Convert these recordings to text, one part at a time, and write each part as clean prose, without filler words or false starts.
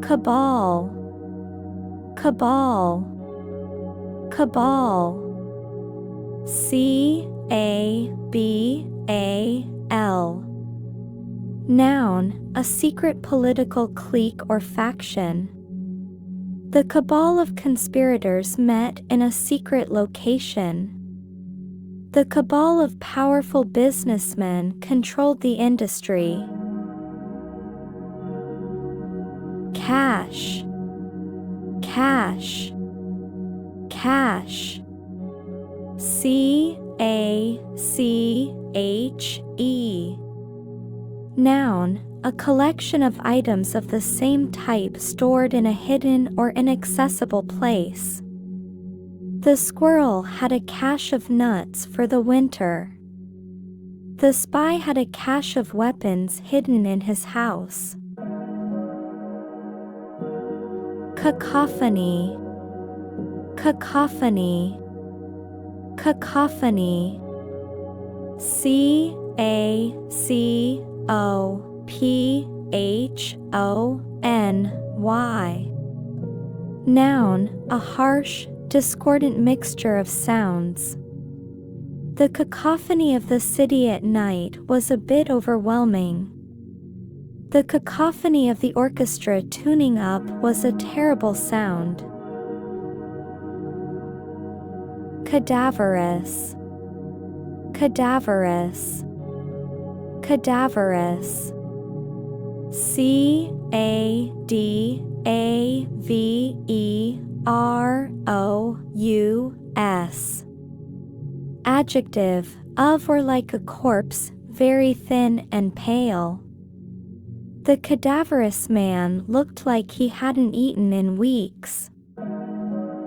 cabal, cabal, cabal. C-A-B-A-L. Noun, a secret political clique or faction. The cabal of conspirators met in a secret location. The cabal of powerful businessmen controlled the industry. Cash, cash, cash. C-A-C-H-E. Noun, a collection of items of the same type stored in a hidden or inaccessible place. The squirrel had a cache of nuts for the winter. The spy had a cache of weapons hidden in his house. Cacophony, cacophony, cacophony. C-A-C-O-P-H-O-N-Y. Noun, a harsh, discordant mixture of sounds. The cacophony of the city at night was a bit overwhelming. The cacophony of the orchestra tuning up was a terrible sound. Cadaverous, cadaverous, cadaverous. C-A-D-A-V-E-R-O-U-S. Adjective, of or like a corpse, very thin and pale. The cadaverous man looked like he hadn't eaten in weeks.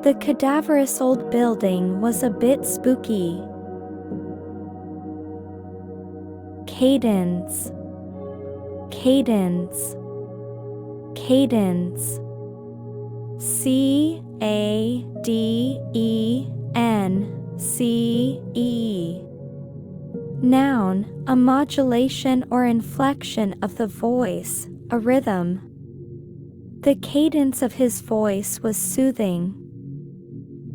The cadaverous old building was a bit spooky. Cadence, cadence, cadence. C-A-D-E-N-C-E. Noun, a modulation or inflection of the voice, a rhythm. The cadence of his voice was soothing.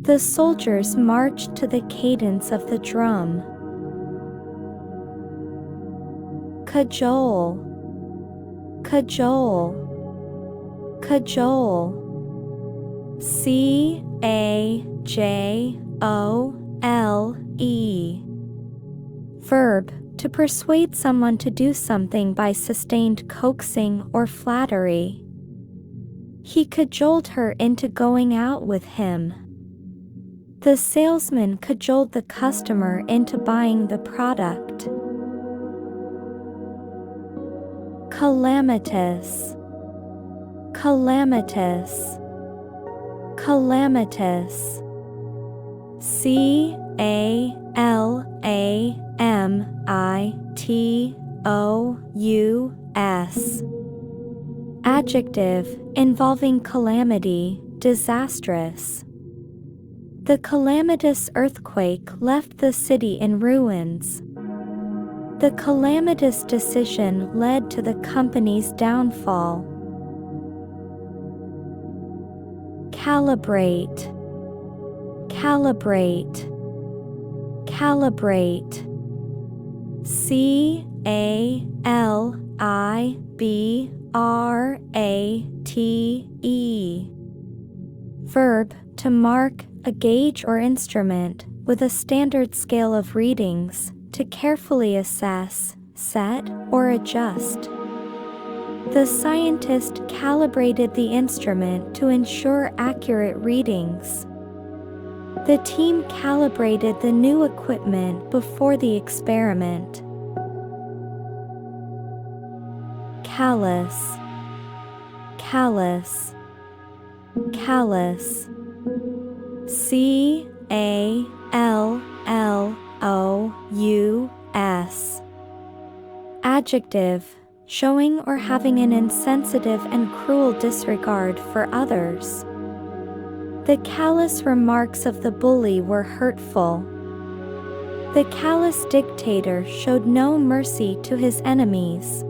The soldiers marched to the cadence of the drum. Cajole, cajole, cajole. C-A-J-O-L-E. Verb, to persuade someone to do something by sustained coaxing or flattery. He cajoled her into going out with him. The salesman cajoled the customer into buying the product. Calamitous, calamitous, calamitous. C-A-L-A-M-I-T-O-U-S. Adjective, involving calamity, disastrous. The calamitous earthquake left the city in ruins. The calamitous decision led to the company's downfall. Calibrate, calibrate, calibrate. C-A-L-I-B-R-A-T-E. Verb, to mark, a gauge or instrument, with a standard scale of readings, to carefully assess, set, or adjust. The scientist calibrated the instrument to ensure accurate readings. The team calibrated the new equipment before the experiment. Callous, callous, callous. C-A-L-L-O-U-S. Adjective, showing or having an insensitive and cruel disregard for others. The callous remarks of the bully were hurtful. The callous dictator showed no mercy to his enemies.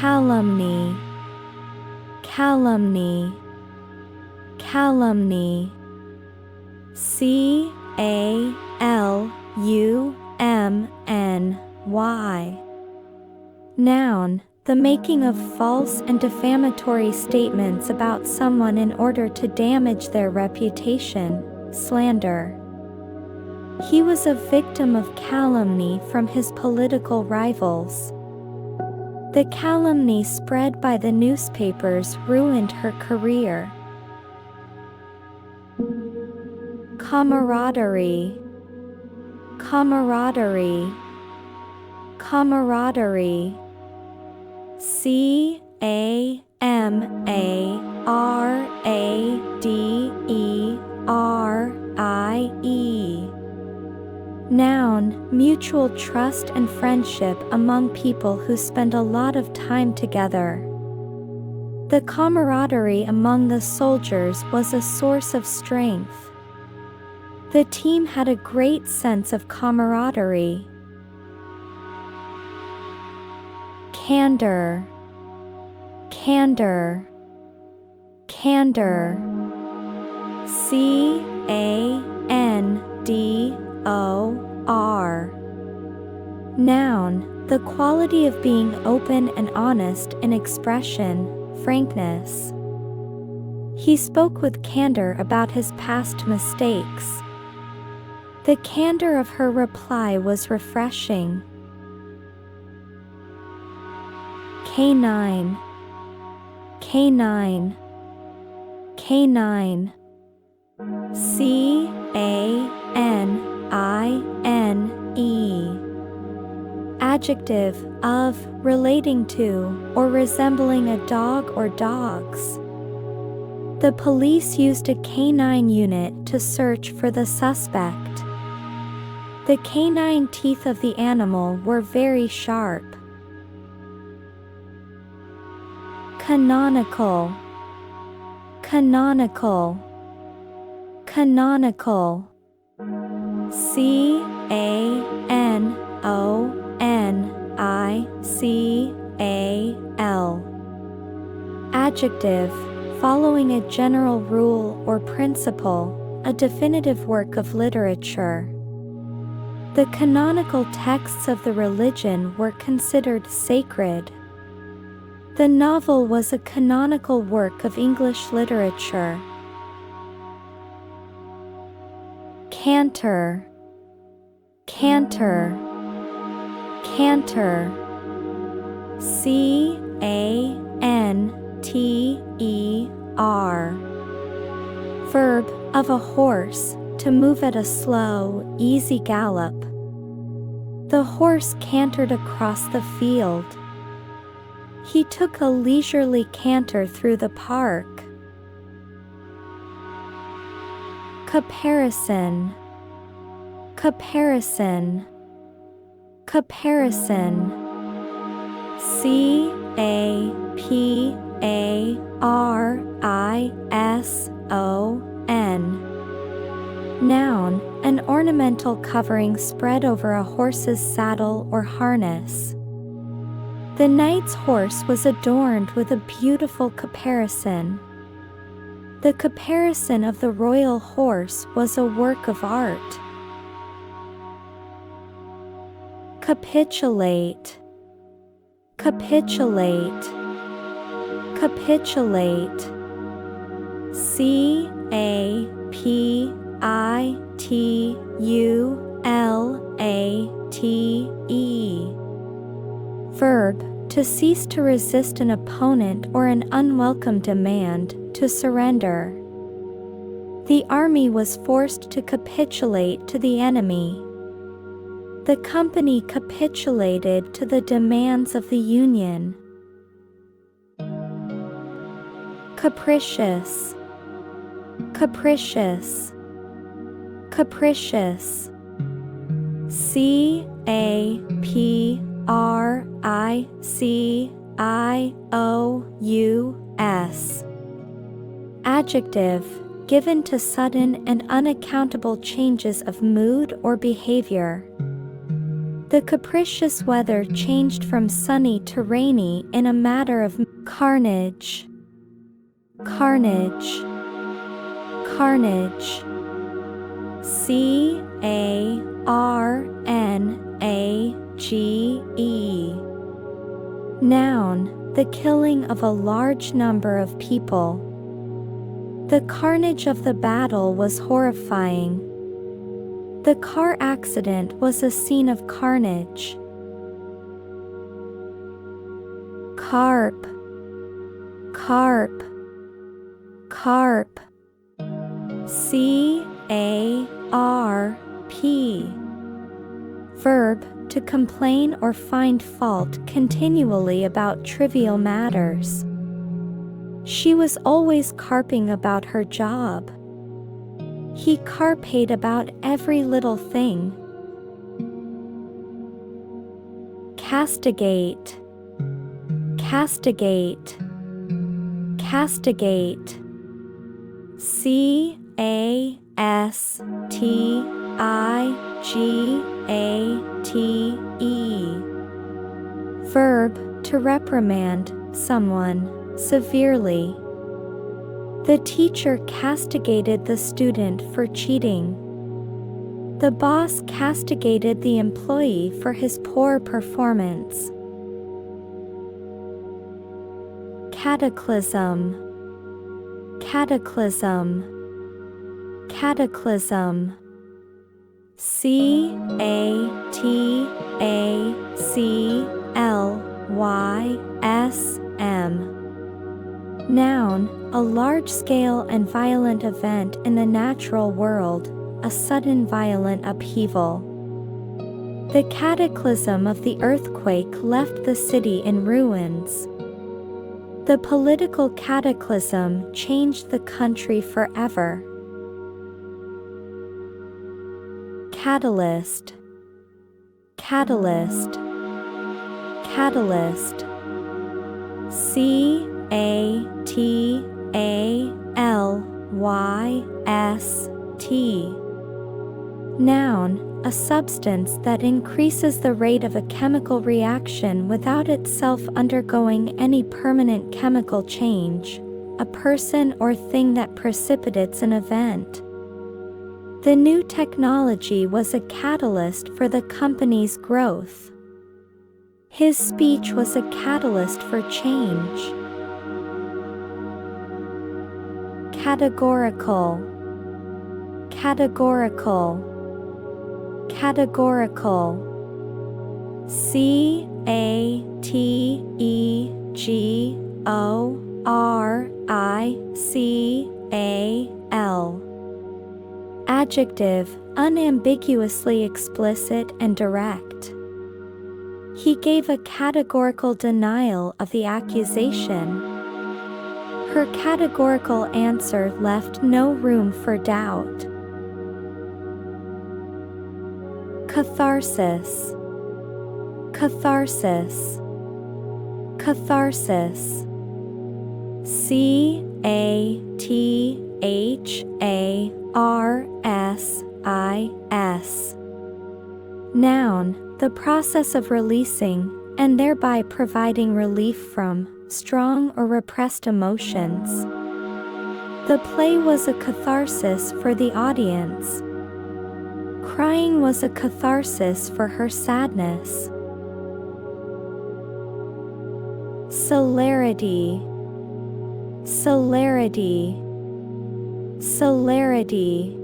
calumny, calumny, calumny. C-A-L-U-M-N-Y. Noun, the making of false and defamatory statements about someone in order to damage their reputation, slander. He was a victim of calumny from his political rivals. The calumny spread by the newspapers ruined her career. Camaraderie, camaraderie, camaraderie. C-A-M-A-R-A-D-E-R-I-E. Noun, mutual trust and friendship among people who spend a lot of time together. The camaraderie among the soldiers was a source of strength. The team had a great sense of camaraderie. Candor, candor, candor. C-A-N-D-O-R. Noun, the quality of being open and honest in expression, frankness. He spoke with candor about his past mistakes. The candor of her reply was refreshing. Canine, canine, canine. C-A-N-I-N-E. Adjective, of, relating to, or resembling a dog or dogs. The police used a canine unit to search for the suspect. The canine teeth of the animal were very sharp. Canonical, canonical, canonical. C-A-N-O-N-I-C-A-L. Adjective, following a general rule or principle, a definitive work of literature. The canonical texts of the religion were considered sacred. The novel was a canonical work of English literature. Canter, canter, canter. C-A-N-T-E-R. Verb, of a horse, to move at a slow, easy gallop. The horse cantered across the field. He took a leisurely canter through the park. Caparison, caparison, caparison. C-A-P-A-R-I-S-O-N. Noun, an ornamental covering spread over a horse's saddle or harness. The knight's horse was adorned with a beautiful caparison. The caparison of the royal horse was a work of art. Capitulate, capitulate, capitulate. C-A-P-I-T-U-L-A-T-E. Verb, to cease to resist an opponent or an unwelcome demand, to surrender. The army was forced to capitulate to the enemy. The company capitulated to the demands of the Union. Capricious, capricious, capricious. C-A-P-R-I-C-I-O-U-S. Adjective, given to sudden and unaccountable changes of mood or behavior. The capricious weather changed from sunny to rainy in a matter of carnage. Carnage. Carnage. C-A-R-N-A-G-E. Noun, the killing of a large number of people. The carnage of the battle was horrifying. The car accident was a scene of carnage. Carp. Carp. Carp. C-A-R-P. Verb, to complain or find fault continually about trivial matters. She was always carping about her job. He carped about every little thing. Castigate. Castigate. Castigate. C-A-S-T-I-G-A-T-E. Verb, to reprimand someone severely. The teacher castigated the student for cheating. The boss castigated the employee for his poor performance. Cataclysm. Cataclysm. Cataclysm. C-A-T-A-C-L-Y-S-M. Noun, a large-scale and violent event in the natural world, a sudden violent upheaval. The cataclysm of the earthquake left the city in ruins. The political cataclysm changed the country forever. Catalyst. Catalyst. Catalyst. C-A-T-A-L-Y-S-T. Noun, a substance that increases the rate of a chemical reaction without itself undergoing any permanent chemical change, a person or thing that precipitates an event. The new technology was a catalyst for the company's growth. His speech was a catalyst for change. Categorical. Categorical. Categorical. C-A-T-E-G-O-R-I-C-A-L. Adjective, unambiguously explicit and direct. He gave a categorical denial of the accusation. Her categorical answer left no room for doubt. Catharsis. Catharsis. Catharsis. C-A-T-H-A-R-S-I-S. Noun, the process of releasing, and thereby providing relief from, strong or repressed emotions. The play was a catharsis for the audience. Crying was a catharsis for her sadness. Celerity. Celerity. Celerity.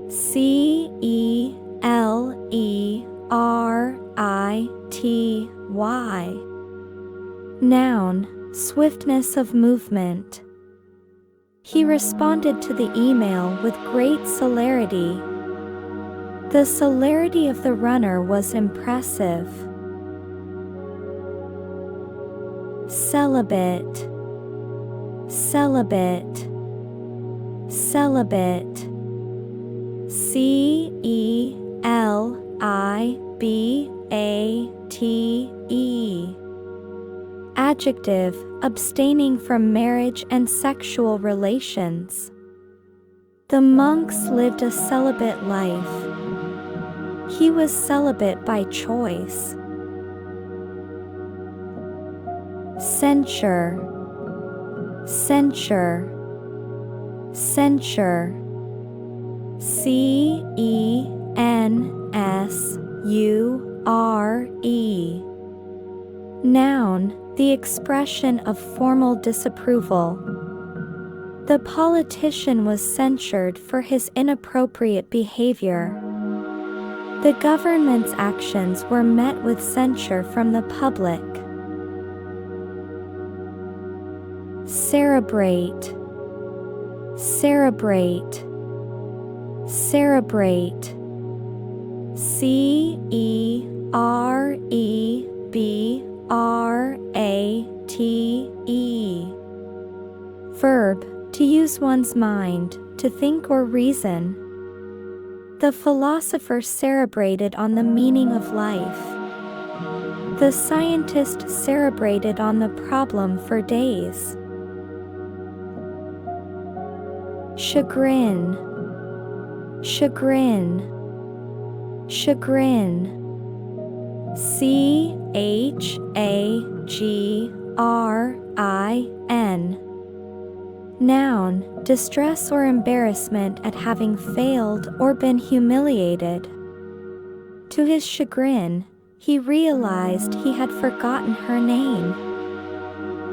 C-E-L-E-R-I-T-Y. Noun, swiftness of movement. He responded to the email with great celerity. The celerity of the runner was impressive. Celibate. Celibate. Celibate. C-E-L-I-B-A-T-E. Adjective, abstaining from marriage and sexual relations. The monks lived a celibate life. He was celibate by choice. Censure, censure, censure. C-E-N-S-U-R-E. Noun, the expression of formal disapproval. The politician was censured for his inappropriate behavior. The government's actions were met with censure from the public. Cerebrate, cerebrate, cerebrate. C-E-R-E-B-R-A-T-E. Verb, to use one's mind, to think or reason. The philosopher cerebrated on the meaning of life. The scientist cerebrated on the problem for days. Chagrin, chagrin, chagrin. C-H-A-G-R-I-N. Noun, distress or embarrassment at having failed or been humiliated. To his chagrin, he realized he had forgotten her name.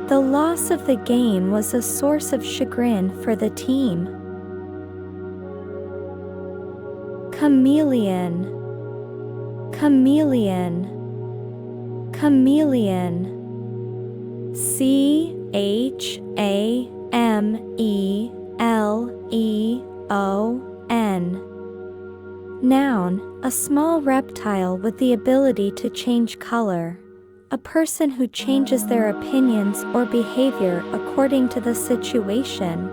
The loss of the game was a source of chagrin for the team. Chameleon, chameleon, chameleon. C-H-A-M-E-L-E-O-N. Noun, a small reptile with the ability to change color. A person who changes their opinions or behavior according to the situation.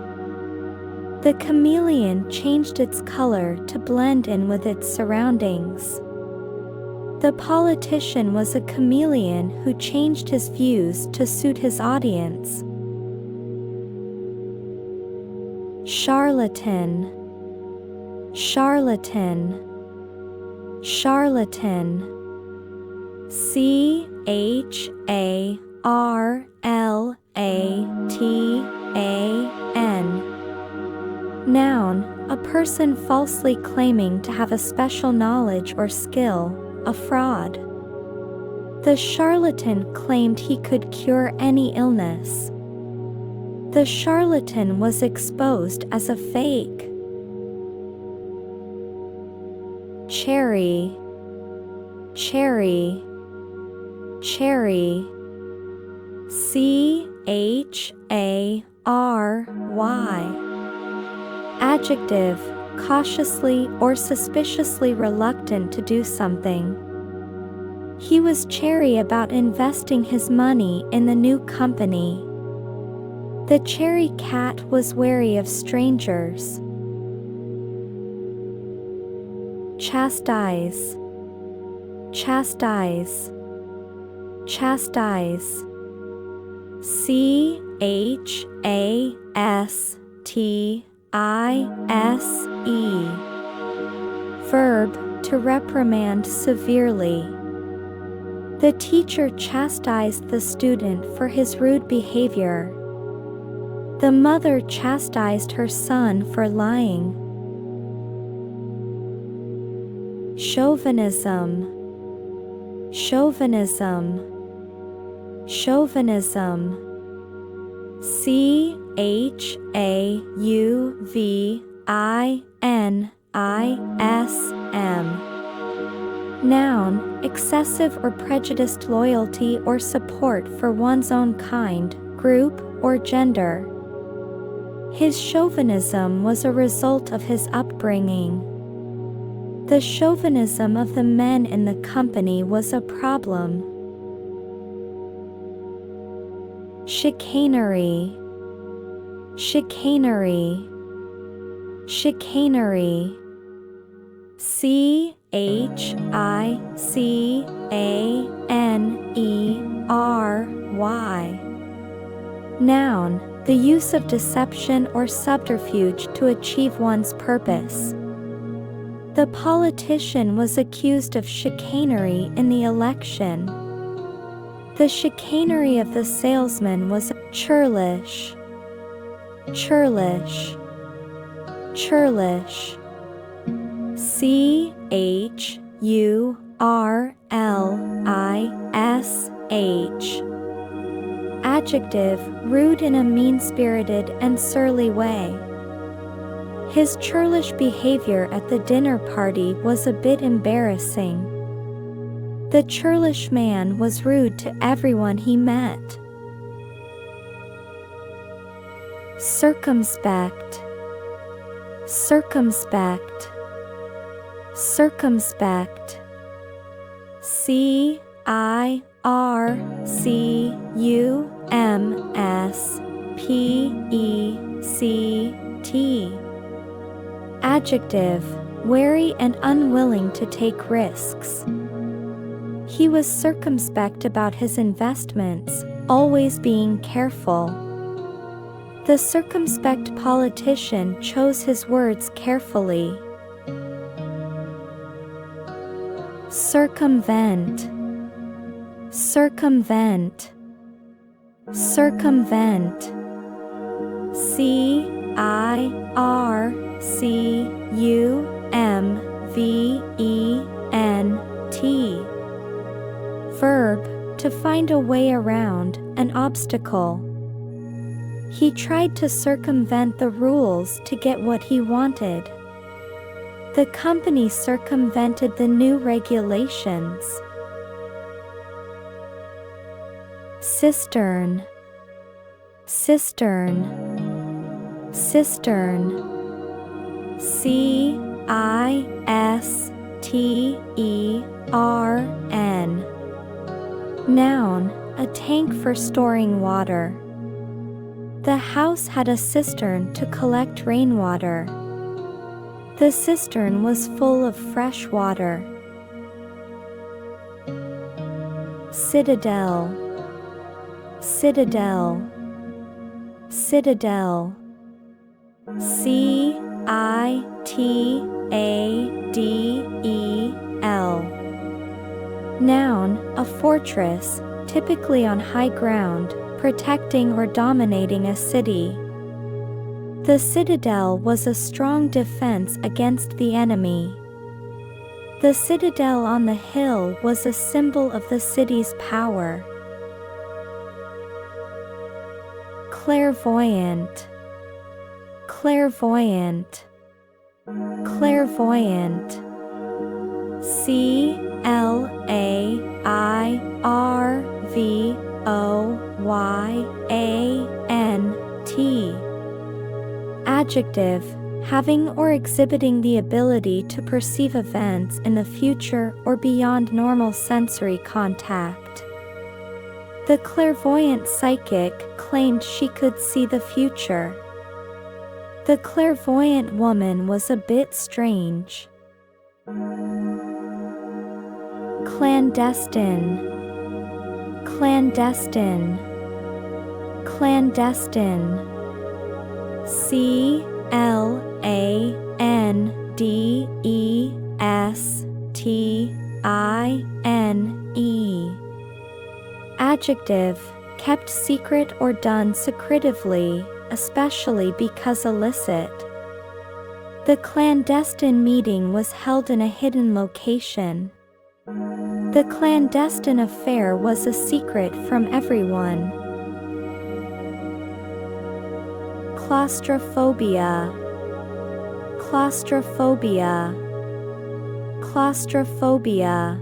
The chameleon changed its color to blend in with its surroundings. The politician was a chameleon who changed his views to suit his audience. Charlatan, charlatan, charlatan. C-H-A-R-L-A-T-A-N. Noun, a person falsely claiming to have a special knowledge or skill, a fraud. The charlatan claimed he could cure any illness. The charlatan was exposed as a fake. Cherry, cherry, cherry. C-H-A-R-Y. Adjective, cautiously or suspiciously reluctant to do something. He was chary about investing his money in the new company. The cherry cat was wary of strangers. Chastise, chastise, chastise. C-H-A-S-T-I-S-E. Verb, to reprimand severely. The teacher chastised the student for his rude behavior. The mother chastised her son for lying. Chauvinism, chauvinism, chauvinism. C-H-A-U-V-I-N-I-S-M. Noun, excessive or prejudiced loyalty or support for one's own kind, group, or gender. His chauvinism was a result of his upbringing. The chauvinism of the men in the company was a problem. Chicanery, chicanery, chicanery. C-H-I-C-A-N-E-R-Y. Noun, the use of deception or subterfuge to achieve one's purpose. The politician was accused of chicanery in the election. The chicanery of the salesman was churlish. Churlish. Churlish. CHURLISH. Adjective, rude in a mean-spirited and surly way. His churlish behavior at the dinner party was a bit embarrassing. The churlish man was rude to everyone he met. Circumspect. Circumspect. Circumspect. CIRCUMSPECT. Adjective, wary and unwilling to take risks. He was circumspect about his investments, always being careful. The circumspect politician chose his words carefully. Circumvent. Circumvent. Circumvent. CIRCUMVENT. Verb, to find a way around an obstacle. He tried to circumvent the rules to get what he wanted. The company circumvented the new regulations. Cistern. Cistern. Cistern. CISTERN. Noun, a tank for storing water. The house had a cistern to collect rainwater. The cistern was full of fresh water. Citadel. Citadel. Citadel. CITADEL. Noun, a fortress, typically on high ground, protecting or dominating a city. The citadel was a strong defense against the enemy. The citadel on the hill was a symbol of the city's power. Clairvoyant. Clairvoyant. Clairvoyant. CLAIRVOYANT. Adjective, having or exhibiting the ability to perceive events in the future or beyond normal sensory contact. The clairvoyant psychic claimed she could see the future. The clairvoyant woman was a bit strange. Clandestine. Clandestine. Clandestine. CLANDESTINE. Adjective, kept secret or done secretively, especially because illicit. The clandestine meeting was held in a hidden location. The clandestine affair was a secret from everyone. Claustrophobia. Claustrophobia. Claustrophobia.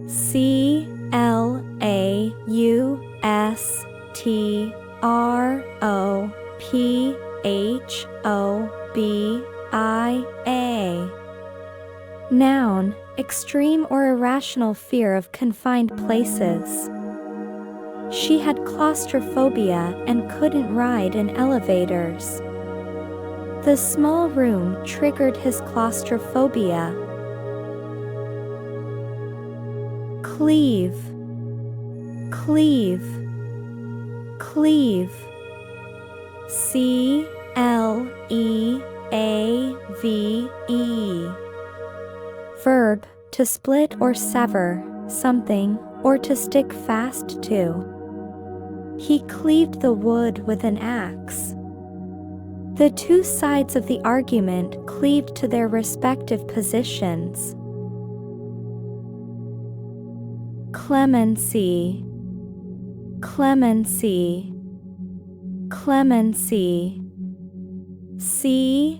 CLAUSTROPHOBIA. Noun, extreme or irrational fear of confined places. She had claustrophobia and couldn't ride in elevators. The small room triggered his claustrophobia. Cleave. Cleave. Cleave. CLEAVE. Verb, to split or sever something, or to stick fast to. He cleaved the wood with an axe. The two sides of the argument cleaved to their respective positions. Clemency, clemency, clemency. C-L-E-M-E-N-C-Y.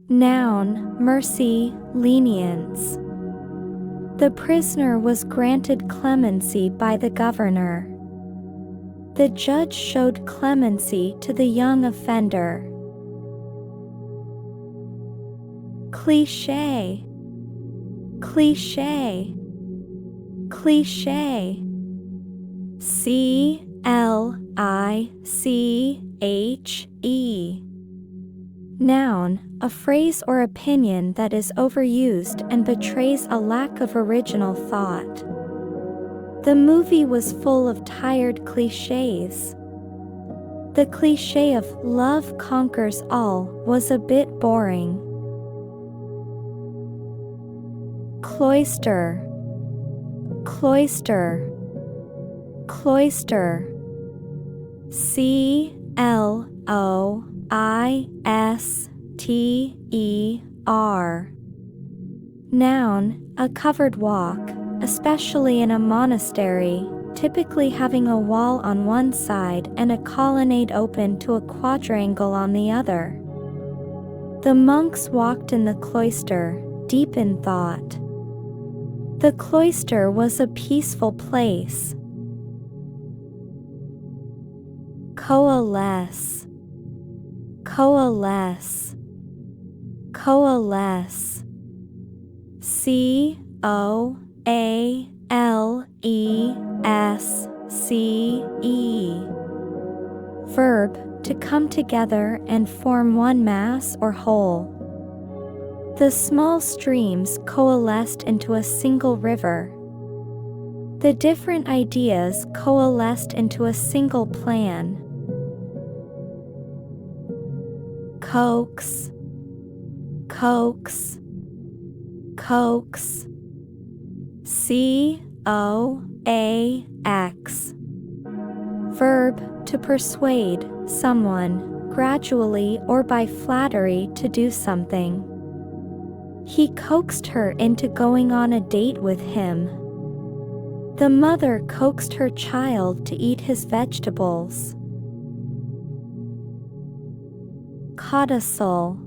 Noun, mercy, lenience. The prisoner was granted clemency by the governor. The judge showed clemency to the young offender. Cliché, cliché, cliché. C-L-I-C-H-E. Noun, a phrase or opinion that is overused and betrays a lack of original thought. The movie was full of tired clichés. The cliché of "love conquers all" was a bit boring. Cloister, cloister, cloister. C-L-O-I-S-T-E-R. Noun, a covered walk, especially in a monastery, typically having a wall on one side and a colonnade open to a quadrangle on the other. The monks walked in the cloister, deep in thought. The cloister was a peaceful place. Coalesce, coalesce, coalesce. C-O-A-L-E-S-C-E. Verb, to come together and form one mass or whole. The small streams coalesced into a single river. The different ideas coalesced into a single plan. Coax, coax, coax. C-O-A-X. Verb, to persuade someone, gradually or by flattery, to do something. He coaxed her into going on a date with him. The mother coaxed her child to eat his vegetables. Codicil,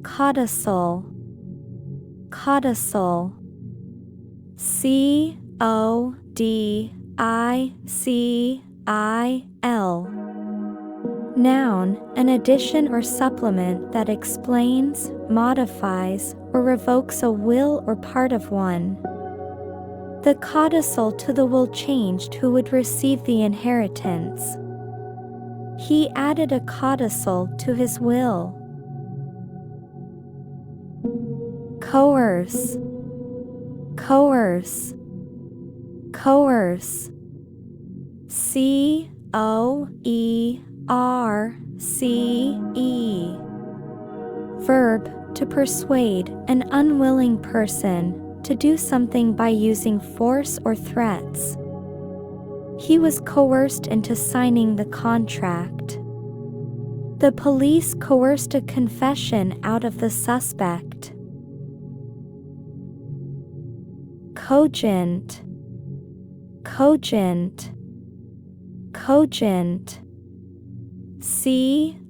codicil, codicil. C-O-D-I-C-I-L. Noun, an addition or supplement that explains, modifies, or revokes a will or part of one. The codicil to the will changed who would receive the inheritance. He added a codicil to his will. Coerce, coerce, coerce. C-O-E-R-C-E. Verb, to persuade an unwilling person to do something by using force or threats. He was coerced into signing the contract. The police coerced a confession out of the suspect. Cogent, cogent, cogent. C-O-G-E-N-T.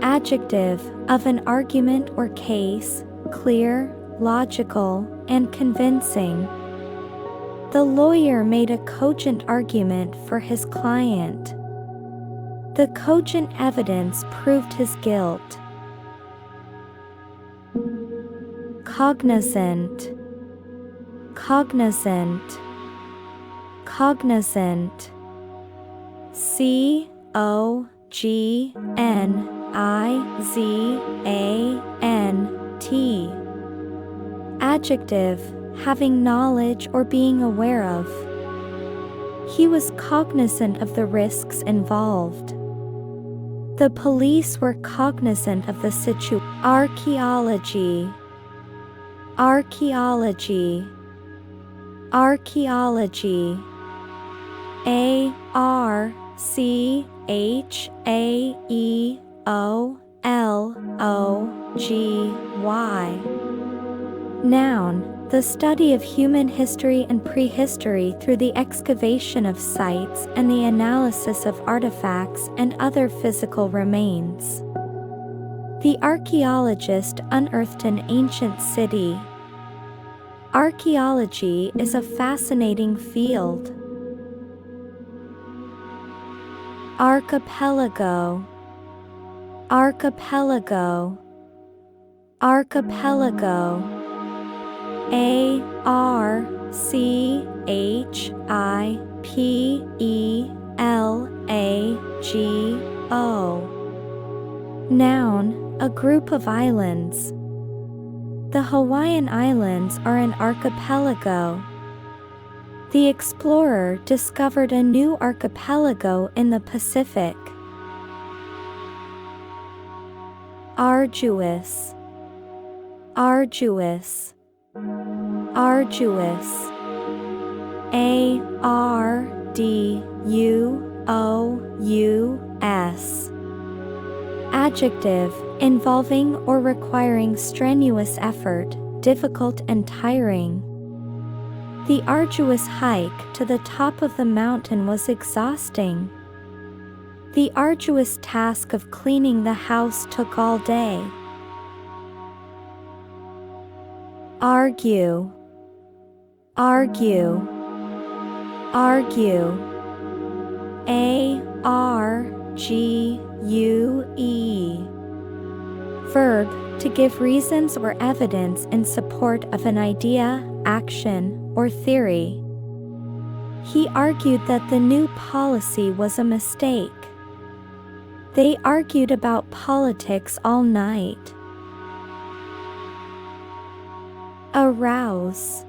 Adjective, of an argument or case, clear, logical, and convincing. The lawyer made a cogent argument for his client. The cogent evidence proved his guilt. Cognizant, cognizant, cognizant. C-O-G-N-I-Z-A-N-T. Adjective, having knowledge or being aware of. He was cognizant of the risks involved. The police were cognizant of the situation. Archaeology. Archaeology. Archaeology. Archaeology. Noun, the study of human history and prehistory through the excavation of sites and the analysis of artifacts and other physical remains. The archaeologist unearthed an ancient city. Archaeology is a fascinating field. Archipelago. Archipelago. Archipelago. Archipelago. Noun, a group of islands. The Hawaiian Islands are an archipelago. The explorer discovered a new archipelago in the Pacific. Arduous. Arduous. Arduous. Arduous. Adjective, involving or requiring strenuous effort, difficult and tiring. The arduous hike to the top of the mountain was exhausting. The arduous task of cleaning the house took all day. Argue. Argue. Argue. Argue. Verb, to give reasons or evidence in support of an idea, action, or theory. He argued that the new policy was a mistake. They argued about politics all night. Arouse.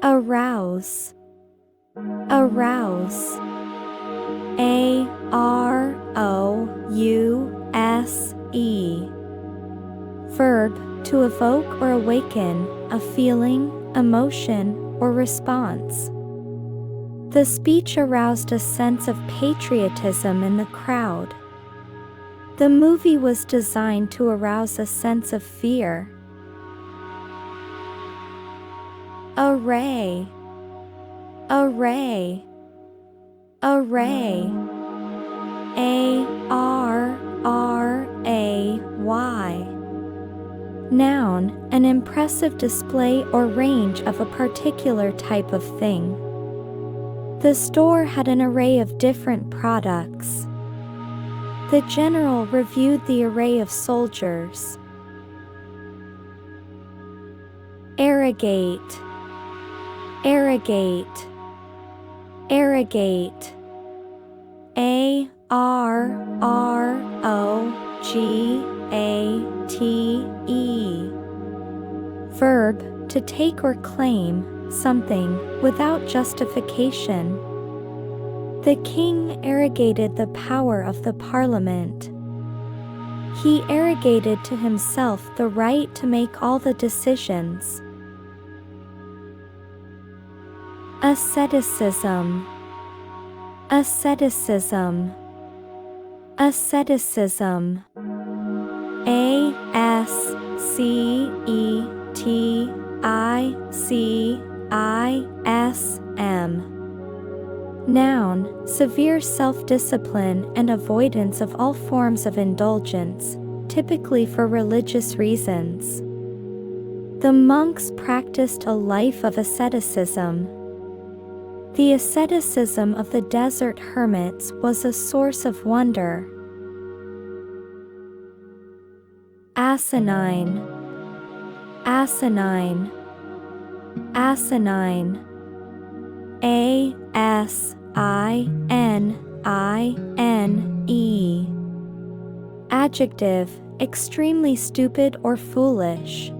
Arouse. Arouse. Arouse. Verb, to evoke or awaken a feeling, emotion, or response. The speech aroused a sense of patriotism in the crowd. The movie was designed to arouse a sense of fear. Array. Array. Array. Array. Noun, an impressive display or range of a particular type of thing. The store had an array of different products. The general reviewed the array of soldiers. Irrigate. Irrigate. Irrigate. Arrogate. Verb, to take or claim something without justification. The king arrogated the power of the parliament. He arrogated to himself the right to make all the decisions. Asceticism. Asceticism. Asceticism. Asceticism. Noun, severe self-discipline and avoidance of all forms of indulgence, typically for religious reasons. The monks practiced a life of asceticism. The asceticism of the desert hermits was a source of wonder. Asinine. Asinine. Asinine. A-S-I-N-I-N-E. Adjective, extremely stupid or foolish.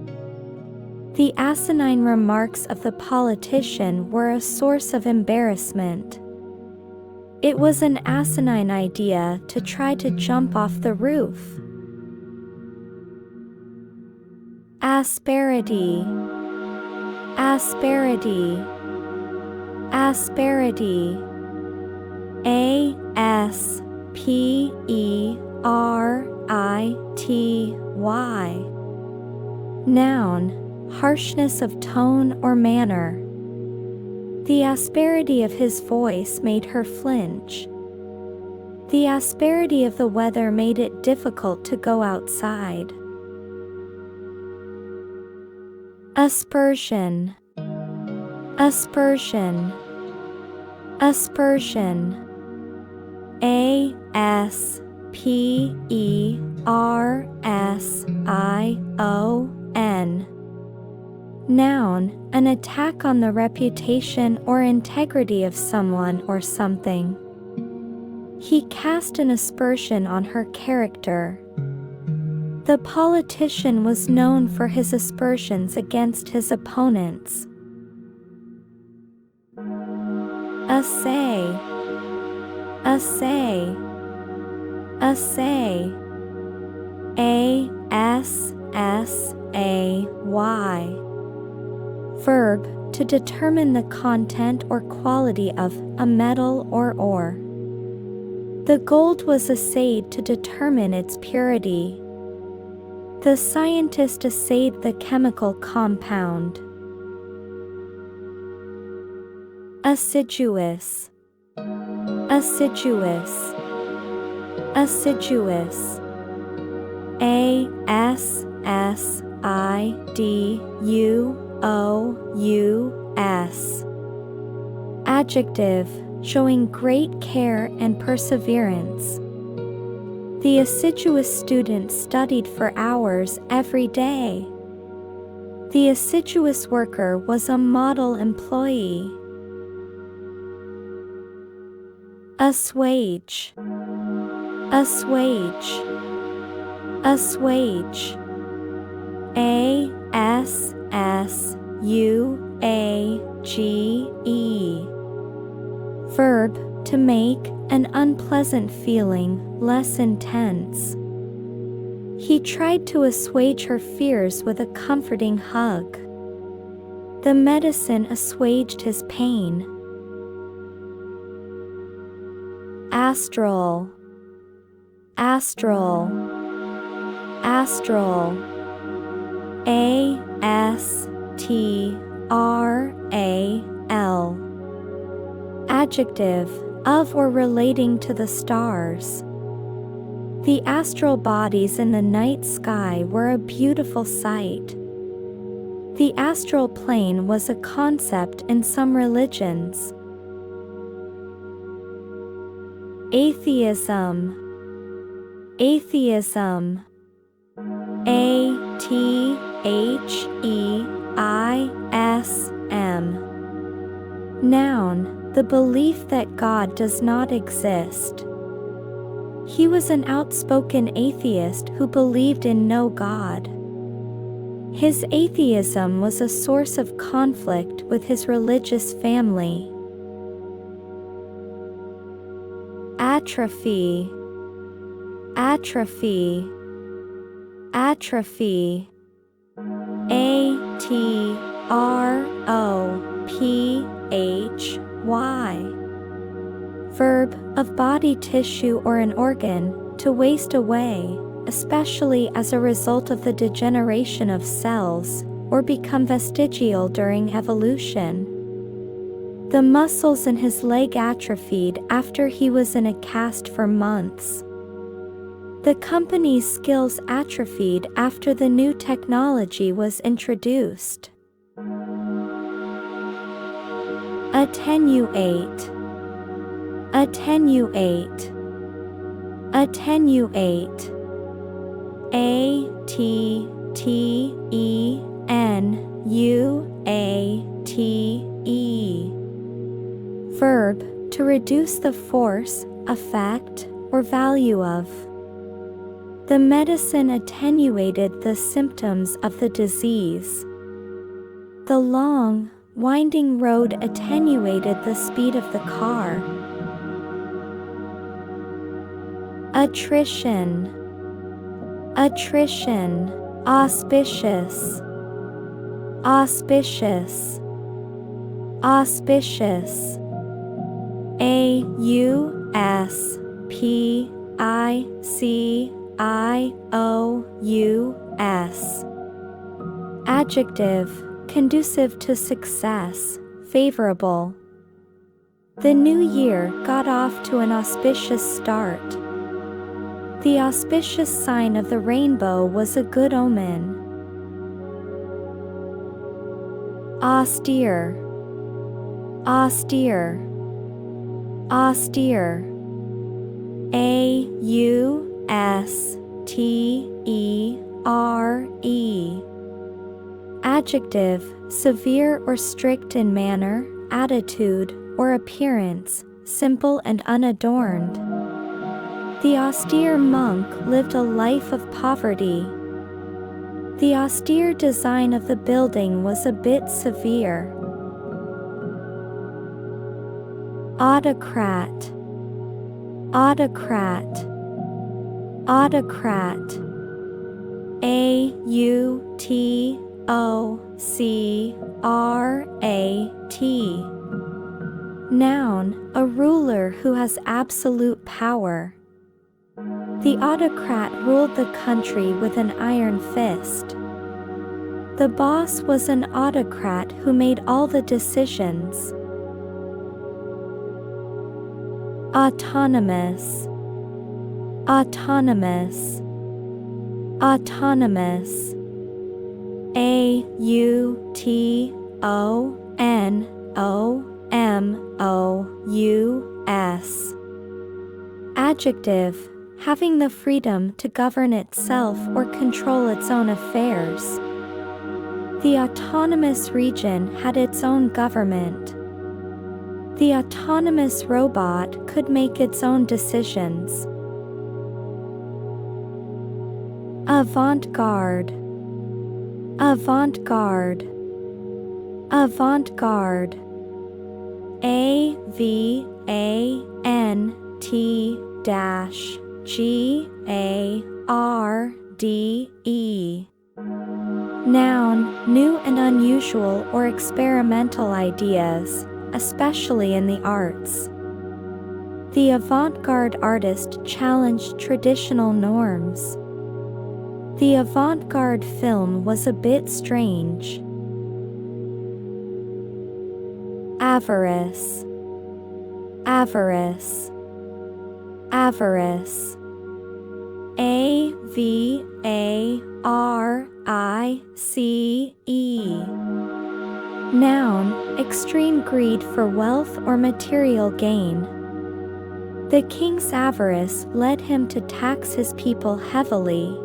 The asinine remarks of the politician were a source of embarrassment. It was an asinine idea to try to jump off the roof. Asperity, asperity, asperity. A-S-P-E-R-I-T-Y. Noun, harshness of tone or manner. The asperity of his voice made her flinch. The asperity of the weather made it difficult to go outside. Aspersion, aspersion, aspersion. A-S-P-E-R-S-I-O-N. Noun, an attack on the reputation or integrity of someone or something. He cast an aspersion on her character. The politician was known for his aspersions against his opponents. Assay, assay, assay. A-S-S-A-Y. Verb, to determine the content or quality of a metal or ore. The gold was assayed to determine its purity. The scientist assayed the chemical compound. Assiduous, assiduous, assiduous. A-S-S-I-D-U-O-U-S. Adjective, showing great care and perseverance. The assiduous student studied for hours every day. The assiduous worker was a model employee. Assuage, assuage, assuage. A-S-S-U-A-G-E. Verb, to make an unpleasant feeling less intense. He tried to assuage her fears with a comforting hug. The medicine assuaged his pain. Astral, astral, astral. A-S-T-R-A-L. Adjective, of or relating to the stars. The astral bodies in the night sky were a beautiful sight. The astral plane was a concept in some religions. Atheism, atheism. A-T-H-E-I-S-M. Noun, the belief that God does not exist. He was an outspoken atheist who believed in no God. His atheism was a source of conflict with his religious family. Atrophy, atrophy, atrophy. A-T-R-O-P-H-Y. Verb, of body tissue or an organ, to waste away, especially as a result of the degeneration of cells, or become vestigial during evolution. The muscles in his leg atrophied after he was in a cast for months. The company's skills atrophied after the new technology was introduced. Attenuate, attenuate, attenuate. A-T-T-E-N-U-A-T-E. Verb, to reduce the force, effect, or value of. The medicine attenuated the symptoms of the disease. The long, winding road attenuated the speed of the car. attrition, attrition, auspicious, auspicious, auspicious, auspicious, adjective, conducive to success, favorable. The new year got off to an auspicious start. The auspicious sign of the rainbow was a good omen. Austere, austere, austere, austere. Adjective, severe or strict in manner, attitude, or appearance, simple and unadorned. The austere monk lived a life of poverty. The austere design of the building was a bit severe. Autocrat, autocrat, autocrat. AUTOCRAT. Noun, a ruler who has absolute power. The autocrat ruled the country with an iron fist. The boss was an autocrat who made all the decisions. Autonomous, autonomous, autonomous. AUTONOMOUS. Adjective, having the freedom to govern itself or control its own affairs. The autonomous region had its own government. The autonomous robot could make its own decisions. Avant-garde, avant-garde, avant-garde. AVANT-GARDE. Noun, new and unusual or experimental ideas, especially in the arts. The avant-garde artist challenged traditional norms. The avant-garde film was a bit strange. Avarice, avarice, avarice. AVARICE. Noun, extreme greed for wealth or material gain. The king's avarice led him to tax his people heavily.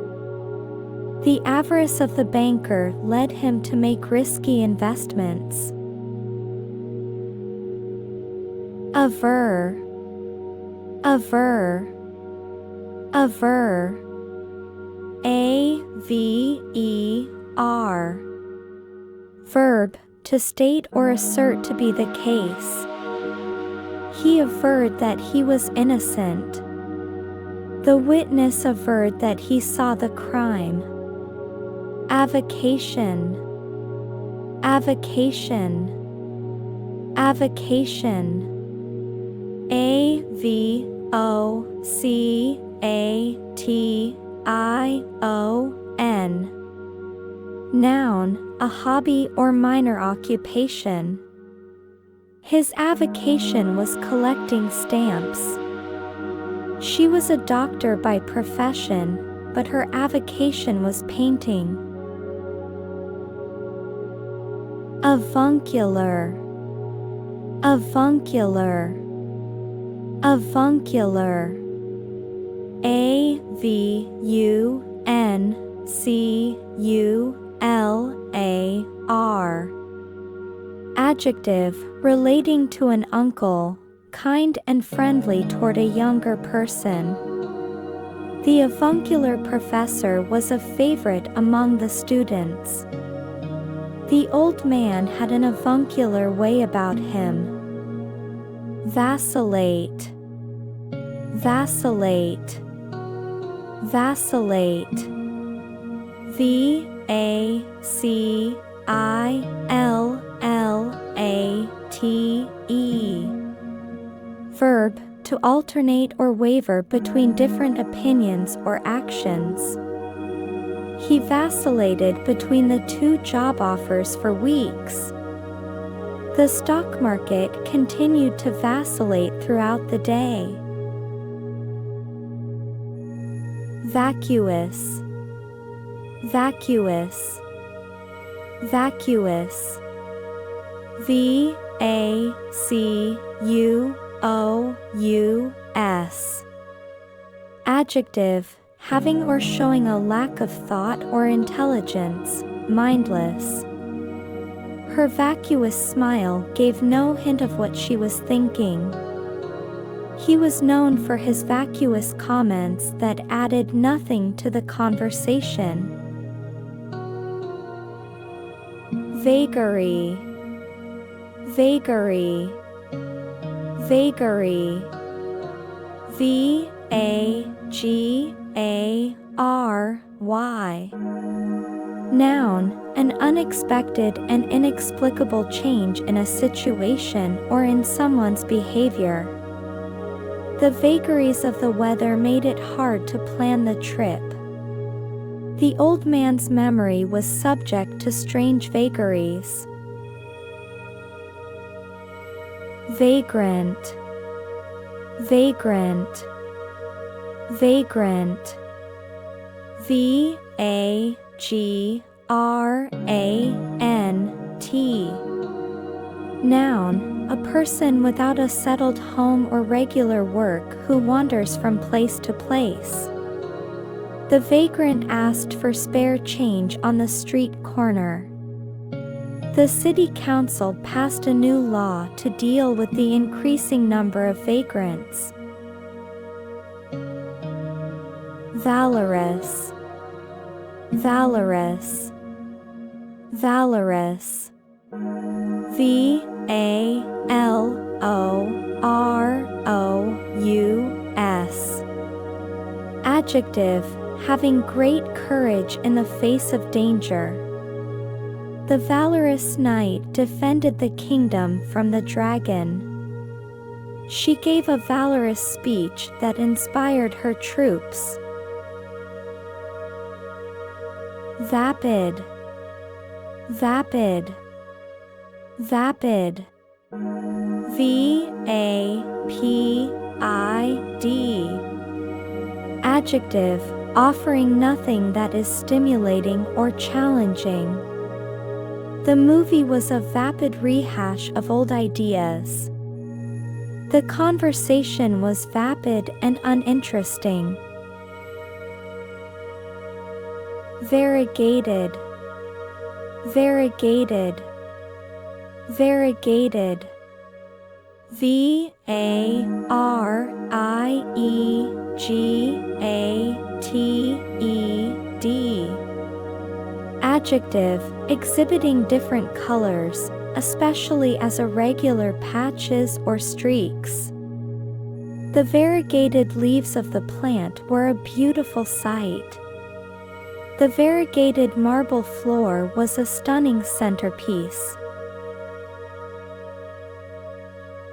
The avarice of the banker led him to make risky investments. Aver, aver, aver. AVER. Verb, to state or assert to be the case. He averred that he was innocent. The witness averred that he saw the crime. Avocation, avocation, avocation. AVOCATION. Noun, a hobby or minor occupation. His avocation was collecting stamps. She was a doctor by profession, but her avocation was painting. Avuncular, avuncular, avuncular. AVUNCULAR. Adjective, relating to an uncle, kind and friendly toward a younger person. The avuncular professor was a favorite among the students. The old man had an avuncular way about him. Vacillate, vacillate, Vacillate. V-A-C-I-L-L-A-T-E. Verb, to alternate or waver between different opinions or actions. He vacillated between the two job offers for weeks. The stock market continued to vacillate throughout the day. Vacuous. Vacuous. Vacuous. V-A-C-U-O-U-S. Adjective, having or showing a lack of thought or intelligence, mindless. Her vacuous smile gave no hint of what she was thinking. He was known for his vacuous comments that added nothing to the conversation. Vagary. Vagary. Vagary. V-A-G-A-R-Y. Noun, an unexpected and inexplicable change in a situation or in someone's behavior. The vagaries of the weather made it hard to plan the trip. The old man's memory was subject to strange vagaries. Vagrant. Vagrant. Vagrant. V-A-G-R-A-N-T. Noun, a person without a settled home or regular work who wanders from place to place. The vagrant asked for spare change on the street corner. The city council passed a new law to deal with the increasing number of vagrants. Valorous. Valorous. Valorous. V-A-L-O-R-O-U-S. Adjective, having great courage in the face of danger. The valorous knight defended the kingdom from the dragon. She gave a valorous speech that inspired her troops. Vapid. Vapid. Vapid. V-A-P-I-D. Adjective, offering nothing that is stimulating or challenging. The movie was a vapid rehash of old ideas. The conversation was vapid and uninteresting. Variegated. Variegated. Variegated. V-A-R-I-E-G-A-T-E-D. Adjective, exhibiting different colors, especially as irregular patches or streaks. The variegated leaves of the plant were a beautiful sight. The variegated marble floor was a stunning centerpiece.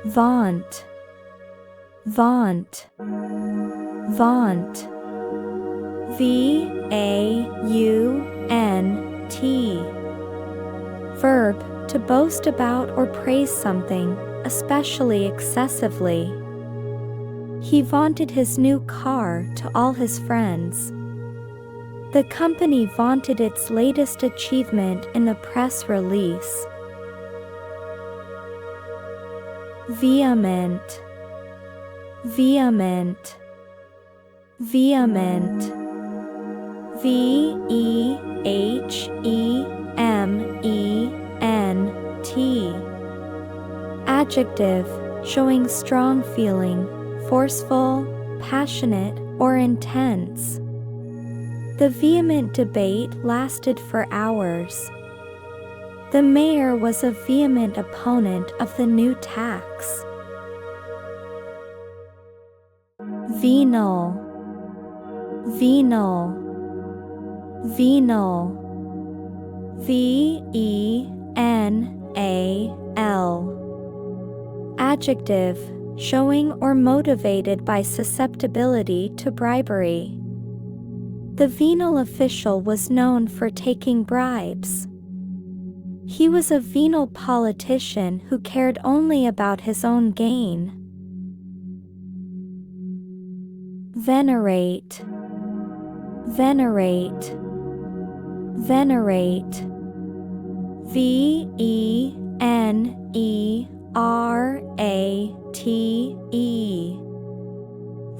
Vaunt. Vaunt. Vaunt. V-A-U-N-T. Verb, to boast about or praise something, especially excessively. He vaunted his new car to all his friends. The company vaunted its latest achievement in the press release. Vehement. Vehement. Vehement. V-E-H-E-M-E-N-T. Adjective, showing strong feeling, forceful, passionate, or intense. The vehement debate lasted for hours. The mayor was a vehement opponent of the new tax. Venal. venal, venal, venal. Adjective, showing or motivated by susceptibility to bribery. The venal official was known for taking bribes. He was a venal politician who cared only about his own gain. Venerate, venerate, venerate. V-E-N-E-R-A-T-E.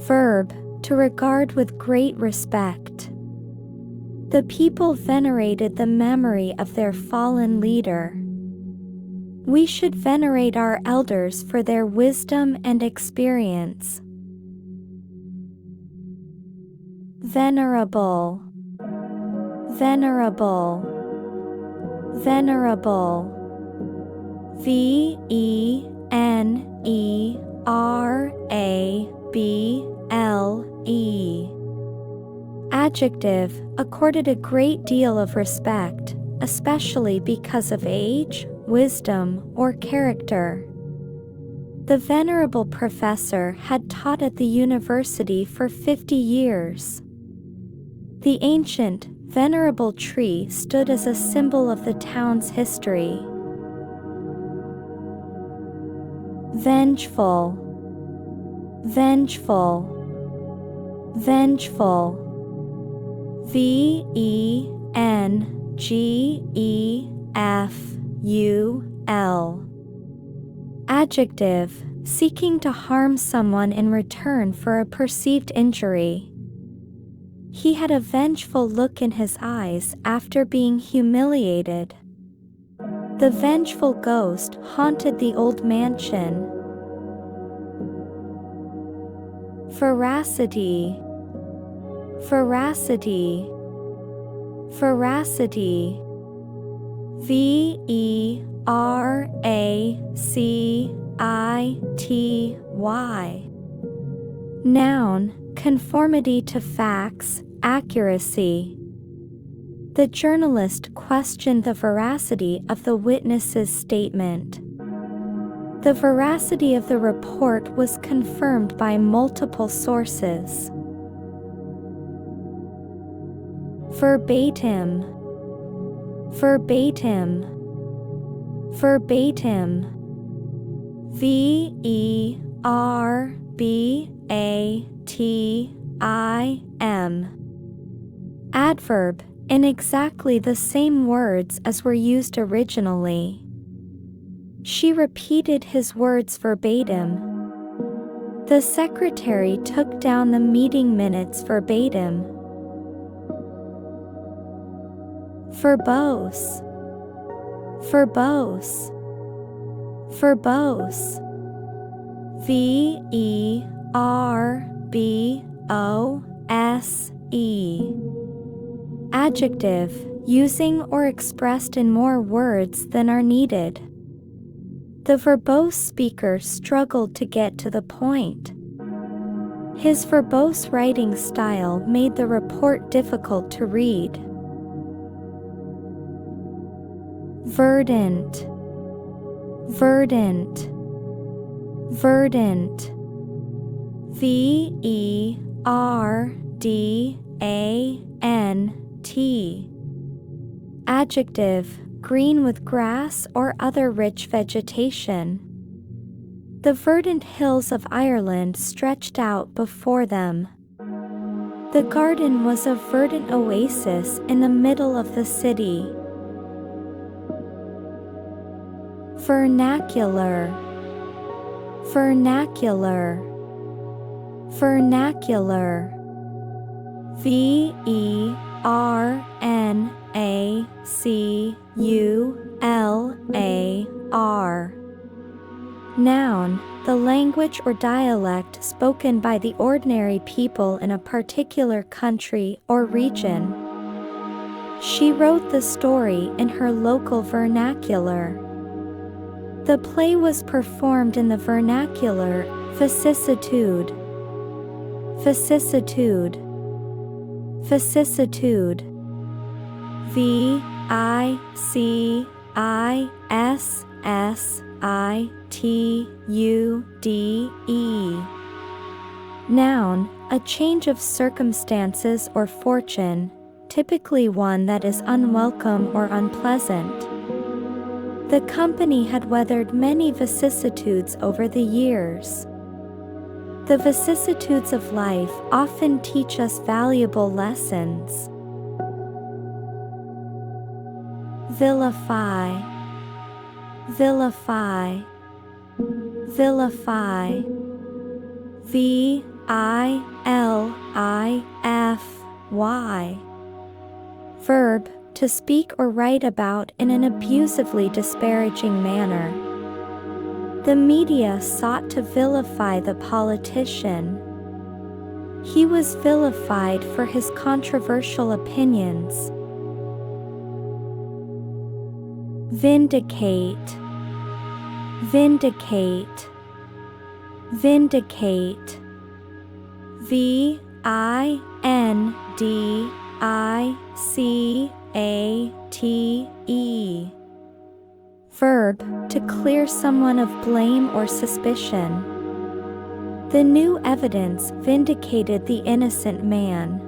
Verb, to regard with great respect. The people venerated the memory of their fallen leader. We should venerate our elders for their wisdom and experience. Venerable, venerable, venerable. V-E-N-E-R-A-B-L-E. Adjective, accorded a great deal of respect, especially because of age, wisdom, or character. The venerable professor had taught at the university for 50 years. The ancient, venerable tree stood as a symbol of the town's history. Vengeful, vengeful, vengeful. V-E-N-G-E-F-U-L. Adjective, seeking to harm someone in return for a perceived injury. He had a vengeful look in his eyes after being humiliated. The vengeful ghost haunted the old mansion. Veracity, veracity, veracity. V-E-R-A-C-I-T-Y. Noun, conformity to facts, accuracy. The journalist questioned the veracity of the witness's statement. The veracity of the report was confirmed by multiple sources. Verbatim, verbatim, verbatim. V-E-R-B-A-T-I-M. Adverb, in exactly the same words as were used originally. She repeated his words verbatim. The secretary took down the meeting minutes verbatim. Verbose, verbose, verbose. V-E-R-B-O-S-E. Adjective, using or expressed in more words than are needed. The verbose speaker struggled to get to the point. His verbose writing style made the report difficult to read. Verdant, verdant, verdant. V-E-R-D-A-N-T. Adjective, green with grass or other rich vegetation. The verdant hills of Ireland stretched out before them. The garden was a verdant oasis in the middle of the city. Vernacular, vernacular, vernacular. V-E-R-N-A-C-U-L-A-R. Noun, the language or dialect spoken by the ordinary people in a particular country or region. She wrote the story in her local vernacular. The play was performed in the vernacular vicissitude, vicissitude. Vicissitude. Vicissitude. Noun, a change of circumstances or fortune, typically one that is unwelcome or unpleasant. The company had weathered many vicissitudes over the years. The vicissitudes of life often teach us valuable lessons. Vilify. Vilify. Vilify. V-I-L-I-F-Y. Verb, to speak or write about in an abusively disparaging manner. The media sought to vilify the politician. He was vilified for his controversial opinions. Vindicate. Vindicate. Vindicate. V-I-N-D-I-C-A-T-E. Verb, to clear someone of blame or suspicion. The new evidence vindicated the innocent man.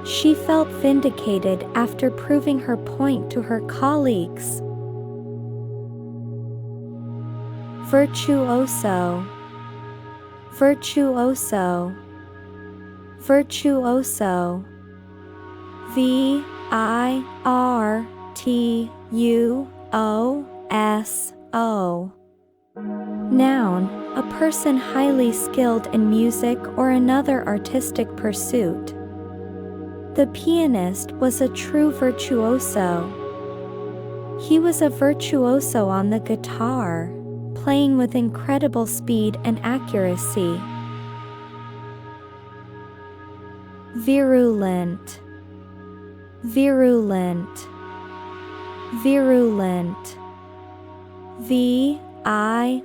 She felt vindicated after proving her point to her colleagues. Virtuoso. Virtuoso. Virtuoso. V-I-R-T-U-O-S-O. Noun, a person highly skilled in music or another artistic pursuit. The pianist was a true virtuoso. He was a virtuoso on the guitar, playing with incredible speed and accuracy. Virulent. Virulent. Virulent. V-I-R-U-L-E-N-T.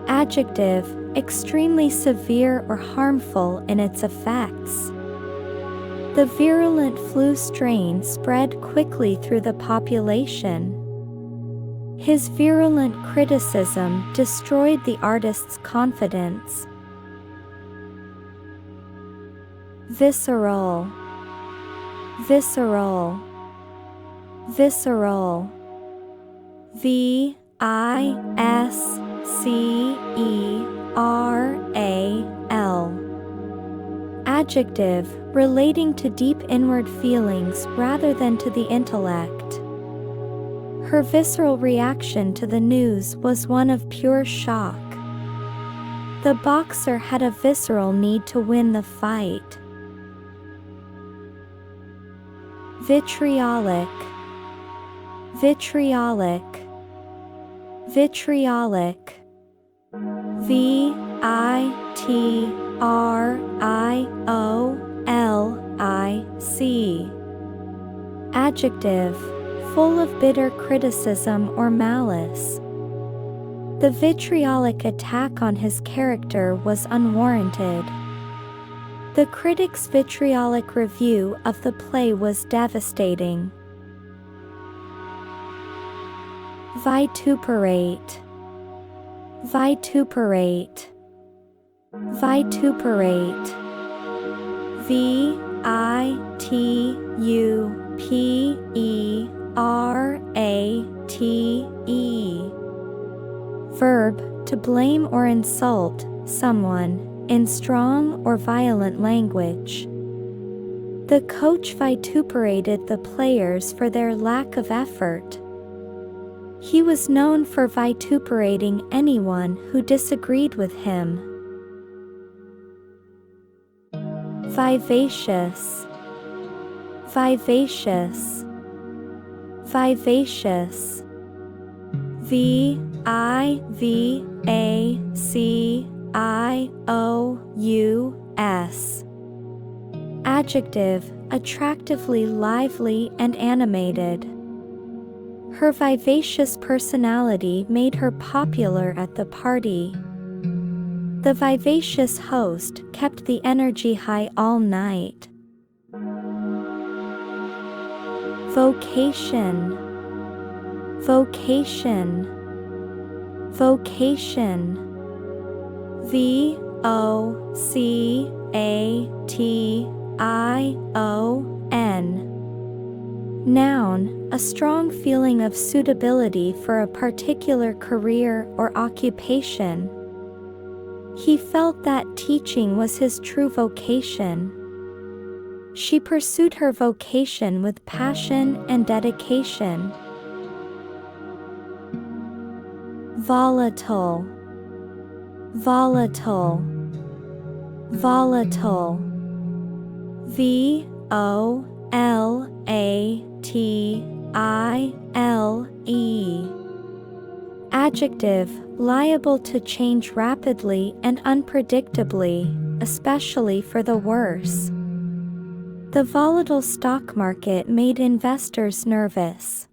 Adjective, extremely severe or harmful in its effects. The virulent flu strain spread quickly through the population. His virulent criticism destroyed the artist's confidence. Visceral. Visceral. Visceral. V-I-S-C-E-R-A-L. Adjective, relating to deep inward feelings rather than to the intellect. Her visceral reaction to the news was one of pure shock. The boxer had a visceral need to win the fight. Vitriolic. Vitriolic. Vitriolic. V-I-T-R-I-O-L-I-C. Adjective, full of bitter criticism or malice. The vitriolic attack on his character was unwarranted. The critic's vitriolic review of the play was devastating. Vituperate. Vituperate. Vituperate. V-I-T-U-P-E-R-A-T-E. Verb, to blame or insult someone in strong or violent language. The coach vituperated the players for their lack of effort. He was known for vituperating anyone who disagreed with him. Vivacious. Vivacious. Vivacious. V-I-V-A-C-I-O-U-S. Adjective, attractively lively and animated. Her vivacious personality made her popular at the party. The vivacious host kept the energy high all night. Vocation, vocation, vocation. V-O-C-A-T-I-O-N. Noun, a strong feeling of suitability for a particular career or occupation. He felt that teaching was his true vocation. She pursued her vocation with passion and dedication. Volatile, volatile, volatile. V-O-L-A-T-I-L-E. Adjective, liable to change rapidly and unpredictably, especially for the worse. The volatile stock market made investors nervous.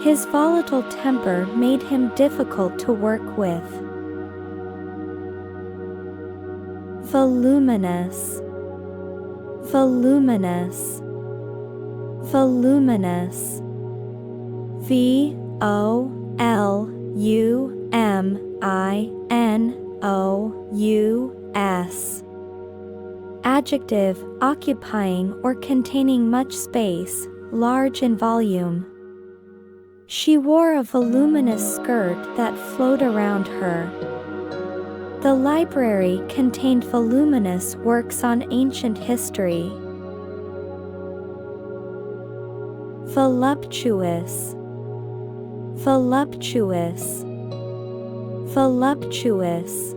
His volatile temper made him difficult to work with. Voluminous, voluminous, voluminous. V-O-L-U-M-I-N-O-U-S. Adjective, occupying or containing much space, large in volume. She wore a voluminous skirt that flowed around her. The library contained voluminous works on ancient history. Voluptuous, voluptuous, voluptuous.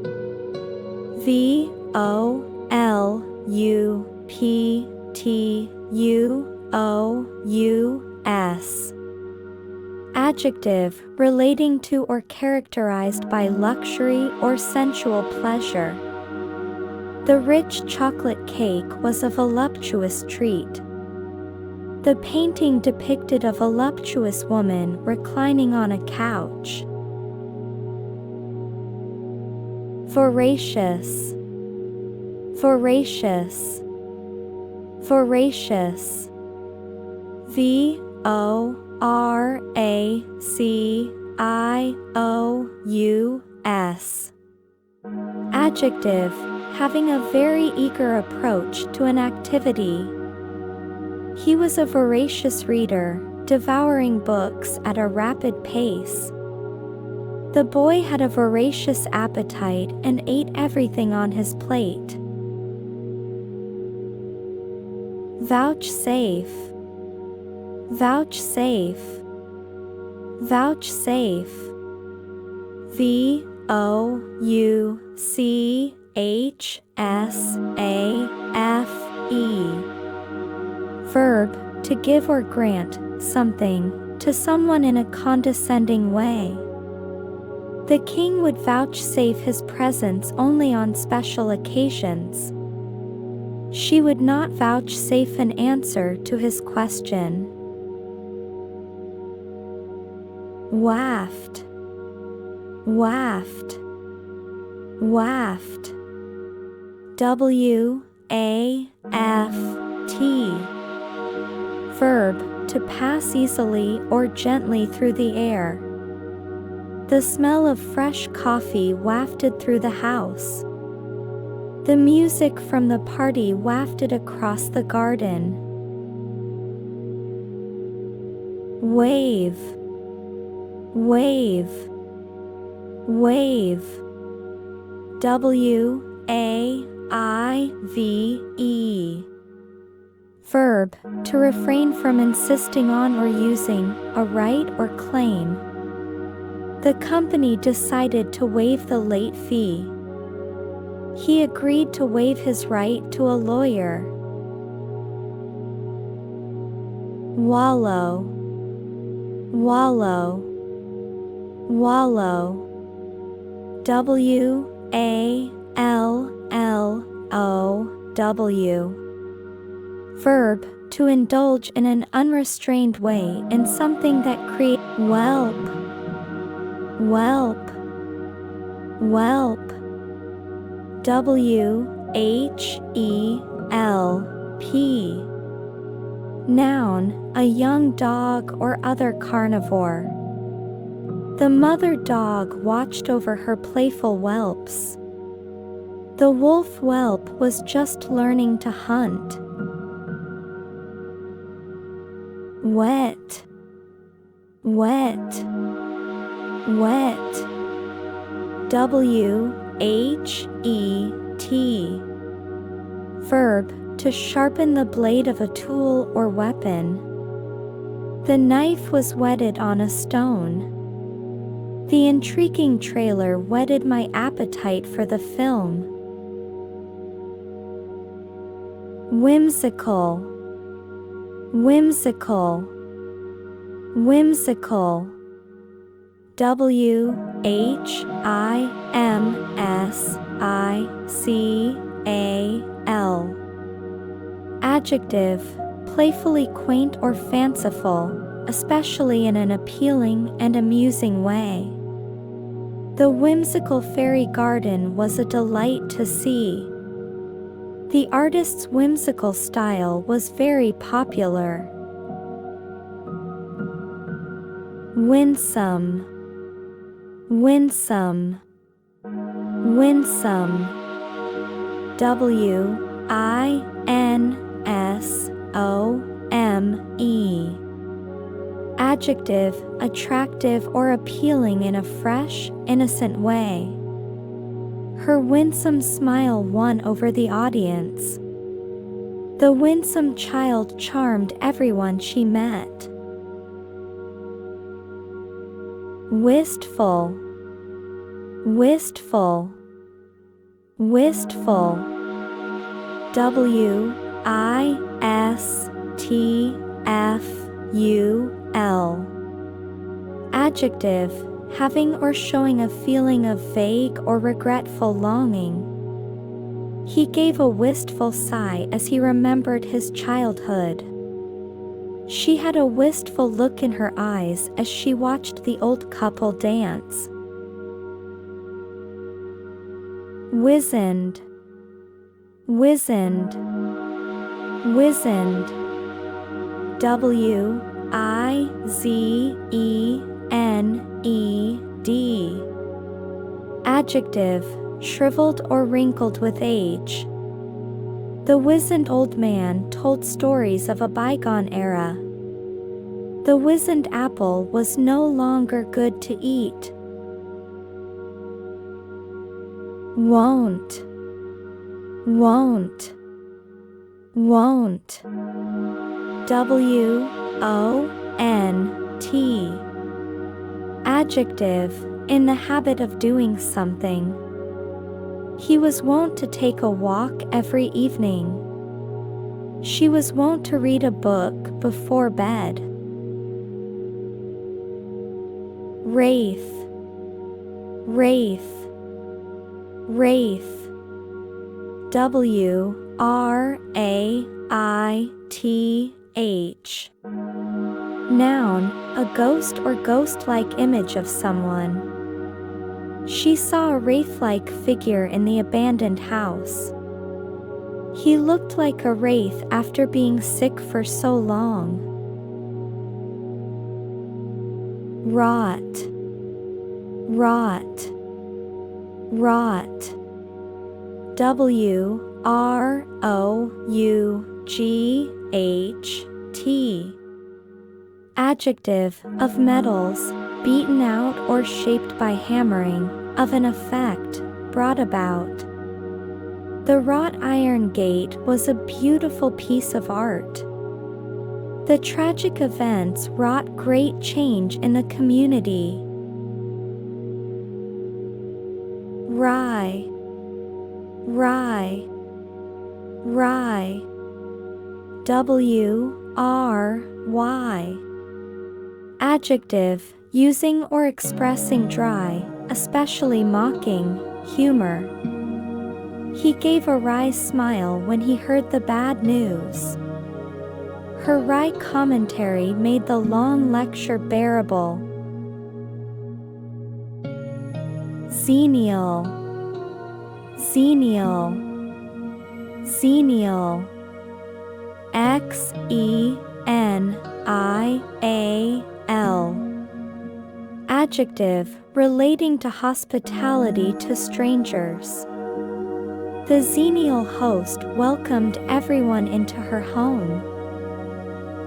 V-O-L-U-P-T-U-O-U-S. Adjective, relating to or characterized by luxury or sensual pleasure. The rich chocolate cake was a voluptuous treat. The painting depicted a voluptuous woman reclining on a couch. Voracious, voracious, voracious. V-O-R-A-C-I-O-U-S. Adjective, having a very eager approach to an activity. He was a voracious reader, devouring books at a rapid pace. The boy had a voracious appetite and ate everything on his plate. Vouchsafe, vouchsafe, vouchsafe. V-O-U-C-H-S-A-F-E. Verb, to give or grant something to someone in a condescending way. The king would vouchsafe his presence only on special occasions. She would not vouchsafe an answer to his question. Waft, waft, waft. W-A-F-T. Verb, to pass easily or gently through the air. The smell of fresh coffee wafted through the house. The music from the party wafted across the garden. Wave, wave, wave. W-A-I-V-E. Verb, to refrain from insisting on or using a right or claim. The company decided to waive the late fee. He agreed to waive his right to a lawyer. Wallow, wallow, wallow. W-A-L-L-O-W. Verb, to indulge in an unrestrained way in something that creates. Whelp, whelp, whelp. WHELP. Noun, a young dog or other carnivore. The mother dog watched over her playful whelps. The wolf whelp was just learning to hunt. Wet, wet, wet. WHET. Verb, to sharpen the blade of a tool or weapon. The knife was whetted on a stone. The intriguing trailer whetted my appetite for the film. Whimsical, whimsical, whimsical. WHIMSICAL. Adjective, playfully quaint or fanciful, especially in an appealing and amusing way. The whimsical fairy garden was a delight to see. The artist's whimsical style was very popular. Winsome, winsome, winsome. WINSOME. Adjective, attractive or appealing in a fresh, innocent way. Her winsome smile won over the audience. The winsome child charmed everyone she met. Wistful, wistful, wistful. WISTFUL. Adjective, having or showing a feeling of vague or regretful longing. He gave a wistful sigh as he remembered his childhood. She had a wistful look in her eyes as she watched the old couple dance. Wizened, wizened, wizened. WIZENED. Adjective, shriveled or wrinkled with age. The wizened old man told stories of a bygone era. The wizened apple was no longer good to eat. Won't, won't, won't. WONT. Adjective, in the habit of doing something. He was wont to take a walk every evening. She was wont to read a book before bed. Wraith, wraith, wraith. WRAITH. Noun, a ghost or ghost-like image of someone. She saw a wraith-like figure in the abandoned house. He looked like a wraith after being sick for so long. Rot, rot, rot. WROUGHT. Adjective, of metals, beaten out or shaped by hammering, of an effect, brought about. The wrought iron gate was a beautiful piece of art. The tragic events wrought great change in the community. Rye, rye, rye. WRY. Adjective, using or expressing dry, especially mocking, humor. He gave a wry smile when he heard the bad news. Her wry commentary made the long lecture bearable. Xenial, Xenial. Xenial. Xenial. Adjective, relating to hospitality to strangers. The xenial host welcomed everyone into her home.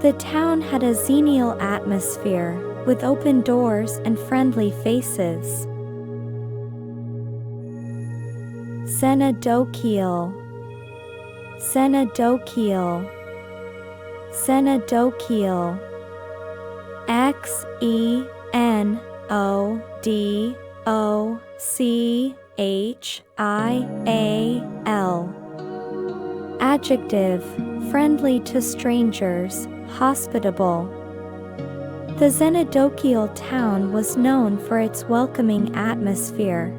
The town had a xenial atmosphere, with open doors and friendly faces. Xenodochial. Xenodochial. Xenodochial. Xenodochial. Adjective, friendly to strangers, hospitable. The Xenodochial town was known for its welcoming atmosphere.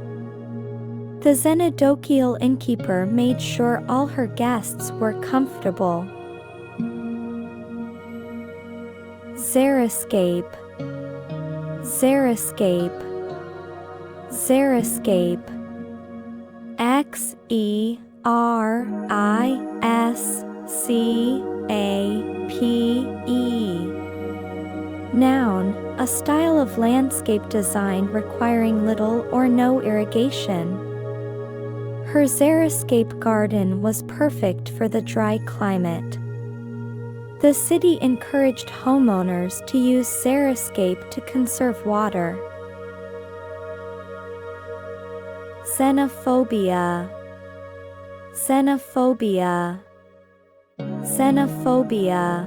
The Xenodochial innkeeper made sure all her guests were comfortable. Xeriscape. Xeriscape. Xeriscape. Xeriscape. Noun, a style of landscape design requiring little or no irrigation. Her xeriscape garden was perfect for the dry climate. The city encouraged homeowners to use xeriscape to conserve water. Xenophobia. Xenophobia. Xenophobia.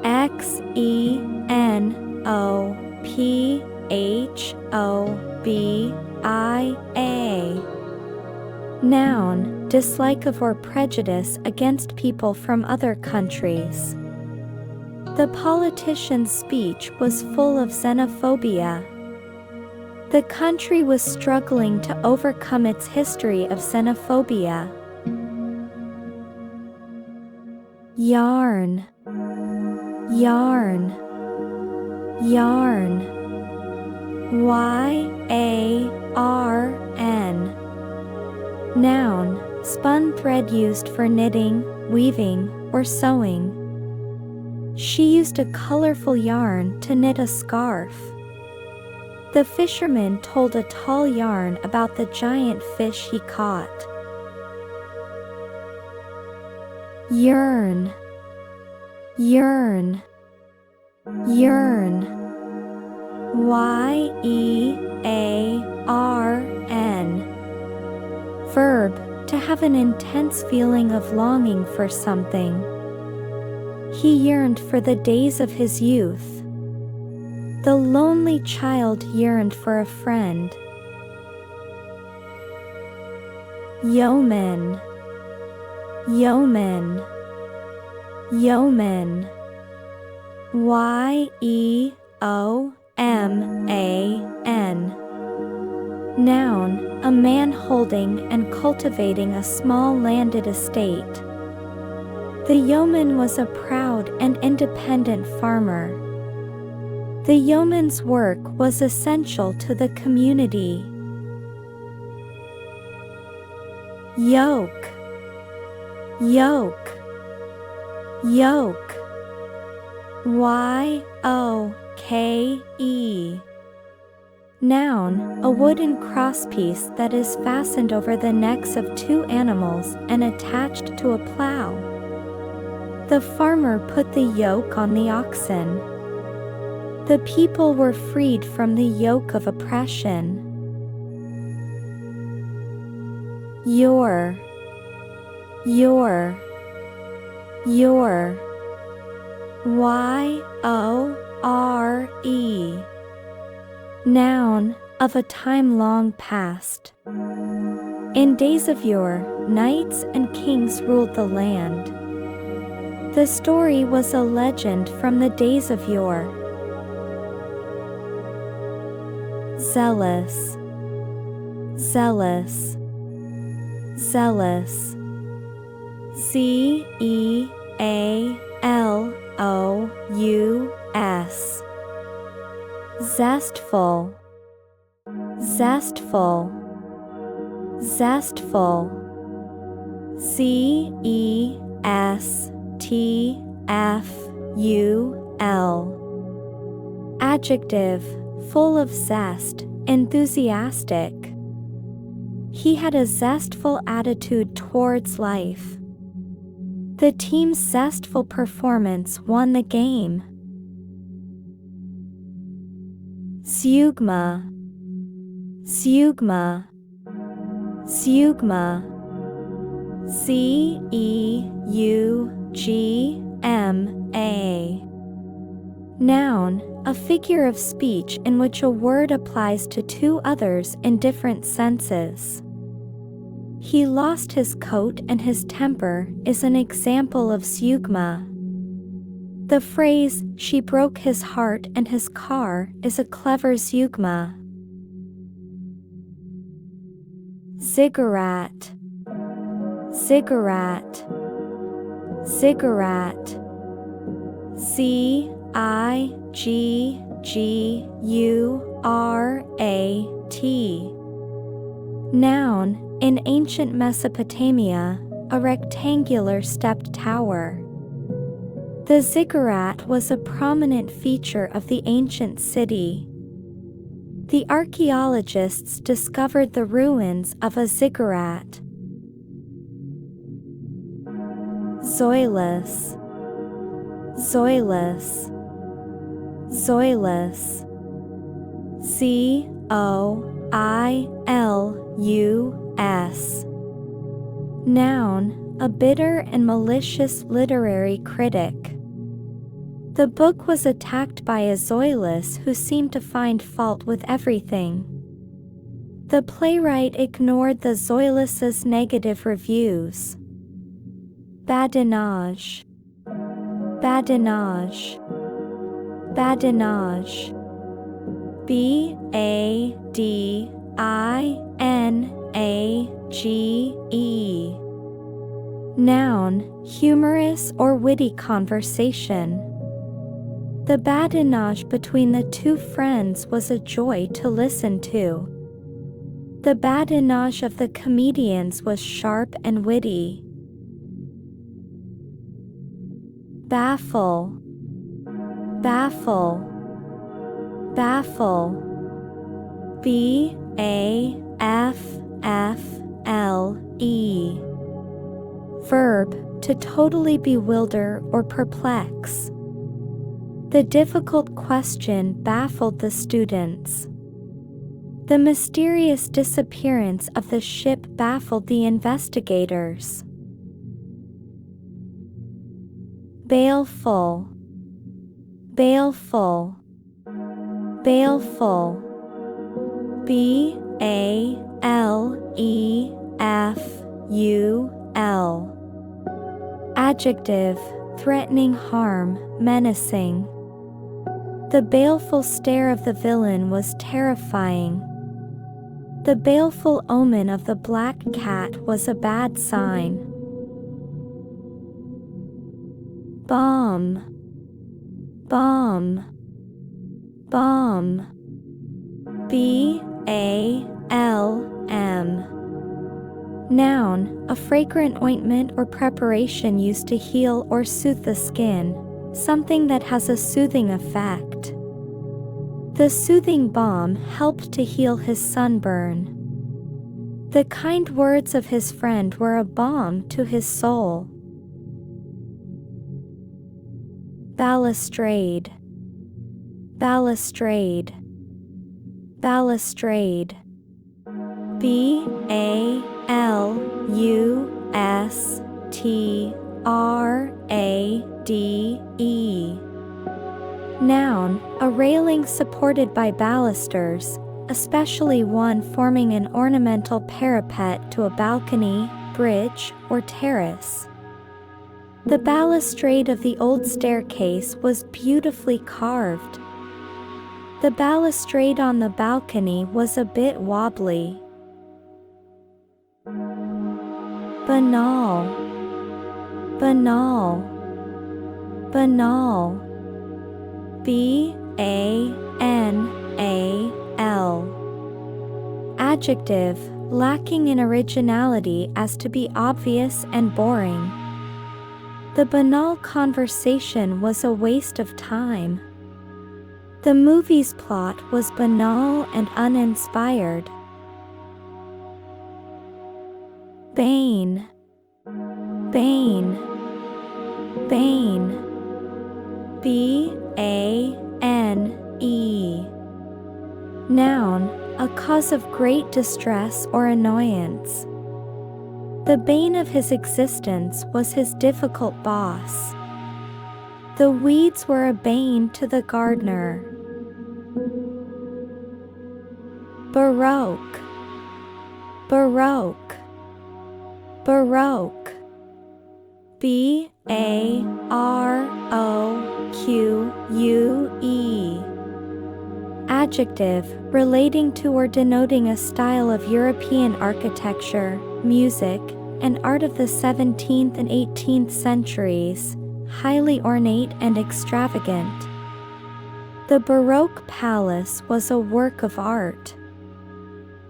Xenophobia. Noun, dislike of or prejudice against people from other countries. The politician's speech was full of xenophobia. The country was struggling to overcome its history of xenophobia. Yarn. Yarn. Yarn. Y-A-R-N. Noun, spun thread used for knitting, weaving, or sewing. She used a colorful yarn to knit a scarf. The fisherman told a tall yarn about the giant fish he caught. Yearn. Yearn. Yearn. Y-E-A-R-N. Verb, to have an intense feeling of longing for something. He yearned for the days of his youth. The lonely child yearned for a friend. Yeoman. Yeoman. Yeoman. Y-E-O-M-A-N. Noun, a man holding and cultivating a small landed estate. The yeoman was a proud and independent farmer. The yeoman's work was essential to the community. Yoke. Yoke. Yoke. Y-O-K-E. Noun, a wooden crosspiece that is fastened over the necks of two animals and attached to a plow. The farmer put the yoke on the oxen. The people were freed from the yoke of oppression. Your. Your. Your. Y-O-R-E. Noun, of a time long past. In days of yore, knights and kings ruled the land. The story was a legend from the days of yore. Zealous. Zealous. Zealous. Z-E-A-L-O-U-S. Zestful. Zestful. Zestful. Zestful. Adjective, full of zest, enthusiastic. He had a zestful attitude towards life. The team's zestful performance won the game. Zeugma. Zeugma. Zeugma. Zeugma. Noun, a figure of speech in which a word applies to two others in different senses. He lost his coat and his temper is an example of zeugma. The phrase, she broke his heart and his car, is a clever zeugma. Ziggurat. Ziggurat. Ziggurat. Ziggurat. Noun, in ancient Mesopotamia, a rectangular stepped tower. The ziggurat was a prominent feature of the ancient city. The archaeologists discovered the ruins of a ziggurat. Zoilus. Zoilus. Zoilus. Zoilus. Noun, a bitter and malicious literary critic. The book was attacked by a Zoilus who seemed to find fault with everything. The playwright ignored the Zoilus's negative reviews. Badinage. Badinage. Badinage. Badinage. Noun, humorous or witty conversation. The badinage between the two friends was a joy to listen to. The badinage of the comedians was sharp and witty. Baffle. Baffle. Baffle. Baffle. Verb, to totally bewilder or perplex. The difficult question baffled the students. The mysterious disappearance of the ship baffled the investigators. Baleful. Baleful. Baleful. Baleful. Adjective, threatening harm, menacing. The baleful stare of the villain was terrifying. The baleful omen of the black cat was a bad sign. Bomb. Bomb. Bomb. Balm. Noun, a fragrant ointment or preparation used to heal or soothe the skin, something that has a soothing effect. The soothing balm helped to heal his sunburn. The kind words of his friend were a balm to his soul. Balustrade. Balustrade. Balustrade. Balustrade. Noun, a railing supported by balusters, especially one forming an ornamental parapet to a balcony, bridge, or terrace. The balustrade of the old staircase was beautifully carved. The balustrade on the balcony was a bit wobbly. Banal. Banal. Banal. Banal. Adjective, lacking in originality as to be obvious and boring. The banal conversation was a waste of time. The movie's plot was banal and uninspired. Bane, bane, bane. B-A-N-E. Noun, a cause of great distress or annoyance. The bane of his existence was his difficult boss. The weeds were a bane to the gardener. Baroque, baroque, baroque. B-A-R-O-Q-U-E. Adjective, relating to or denoting a style of European architecture, music, and art of the 17th and 18th centuries, highly ornate and extravagant. The Baroque palace was a work of art.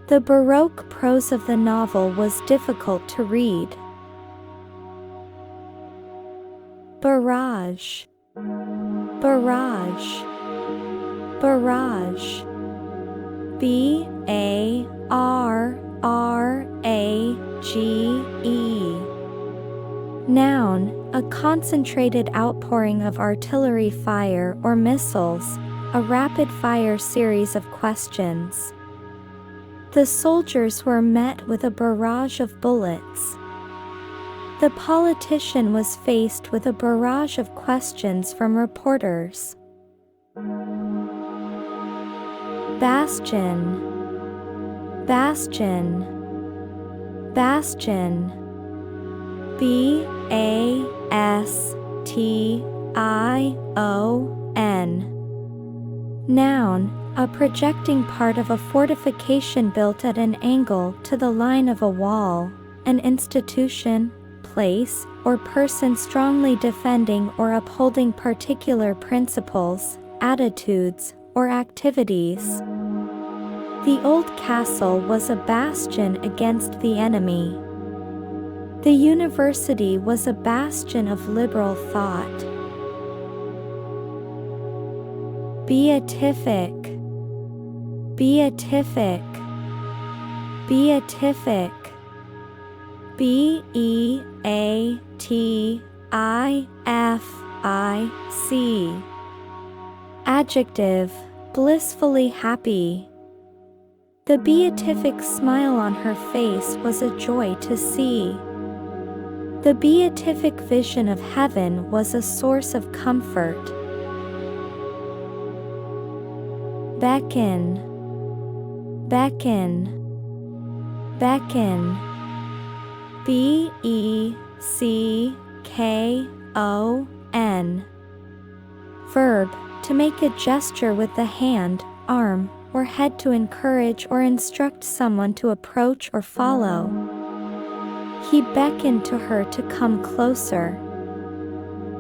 The Baroque prose of the novel was difficult to read. Barrage, barrage, barrage. B-A-R-R-A-G-E. Noun, a concentrated outpouring of artillery fire or missiles, a rapid-fire series of questions. The soldiers were met with a barrage of bullets. The politician was faced with a barrage of questions from reporters. Bastion, bastion, bastion. B-A-S-T-I-O-N. Noun, a projecting part of a fortification built at an angle to the line of a wall, an institution, place, or person strongly defending or upholding particular principles, attitudes, or activities. The old castle was a bastion against the enemy. The university was a bastion of liberal thought. Beatific, beatific, beatific. B-E-A-T-I-F-I-C. Adjective, blissfully happy. The beatific smile on her face was a joy to see. The beatific vision of heaven was a source of comfort. Beckon, beckon, beckon. B-E-C-K-O-N. Verb, to make a gesture with the hand, arm, or head to encourage or instruct someone to approach or follow. He beckoned to her to come closer.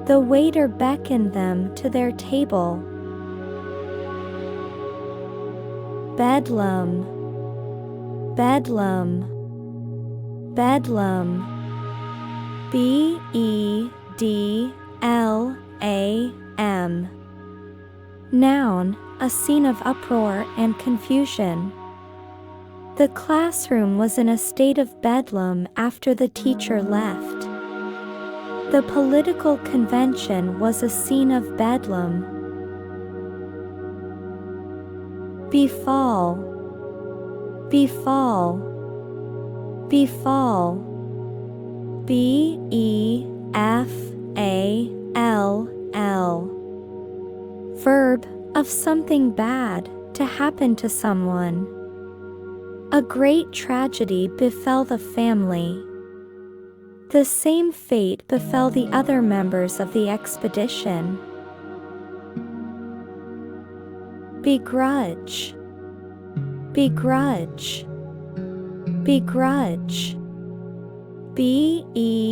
The waiter beckoned them to their table. Bedlam, bedlam, bedlam. B-E-D-L-A-M. Noun, a scene of uproar and confusion. The classroom was in a state of bedlam after the teacher left. The political convention was a scene of bedlam. Befall, befall, befall. B-E-F-A-L-L. Verb, of something bad, to happen to someone. A great tragedy befell the family. The same fate befell the other members of the expedition. Begrudge, begrudge, begrudge. B-E-G-R-U-D-G-E.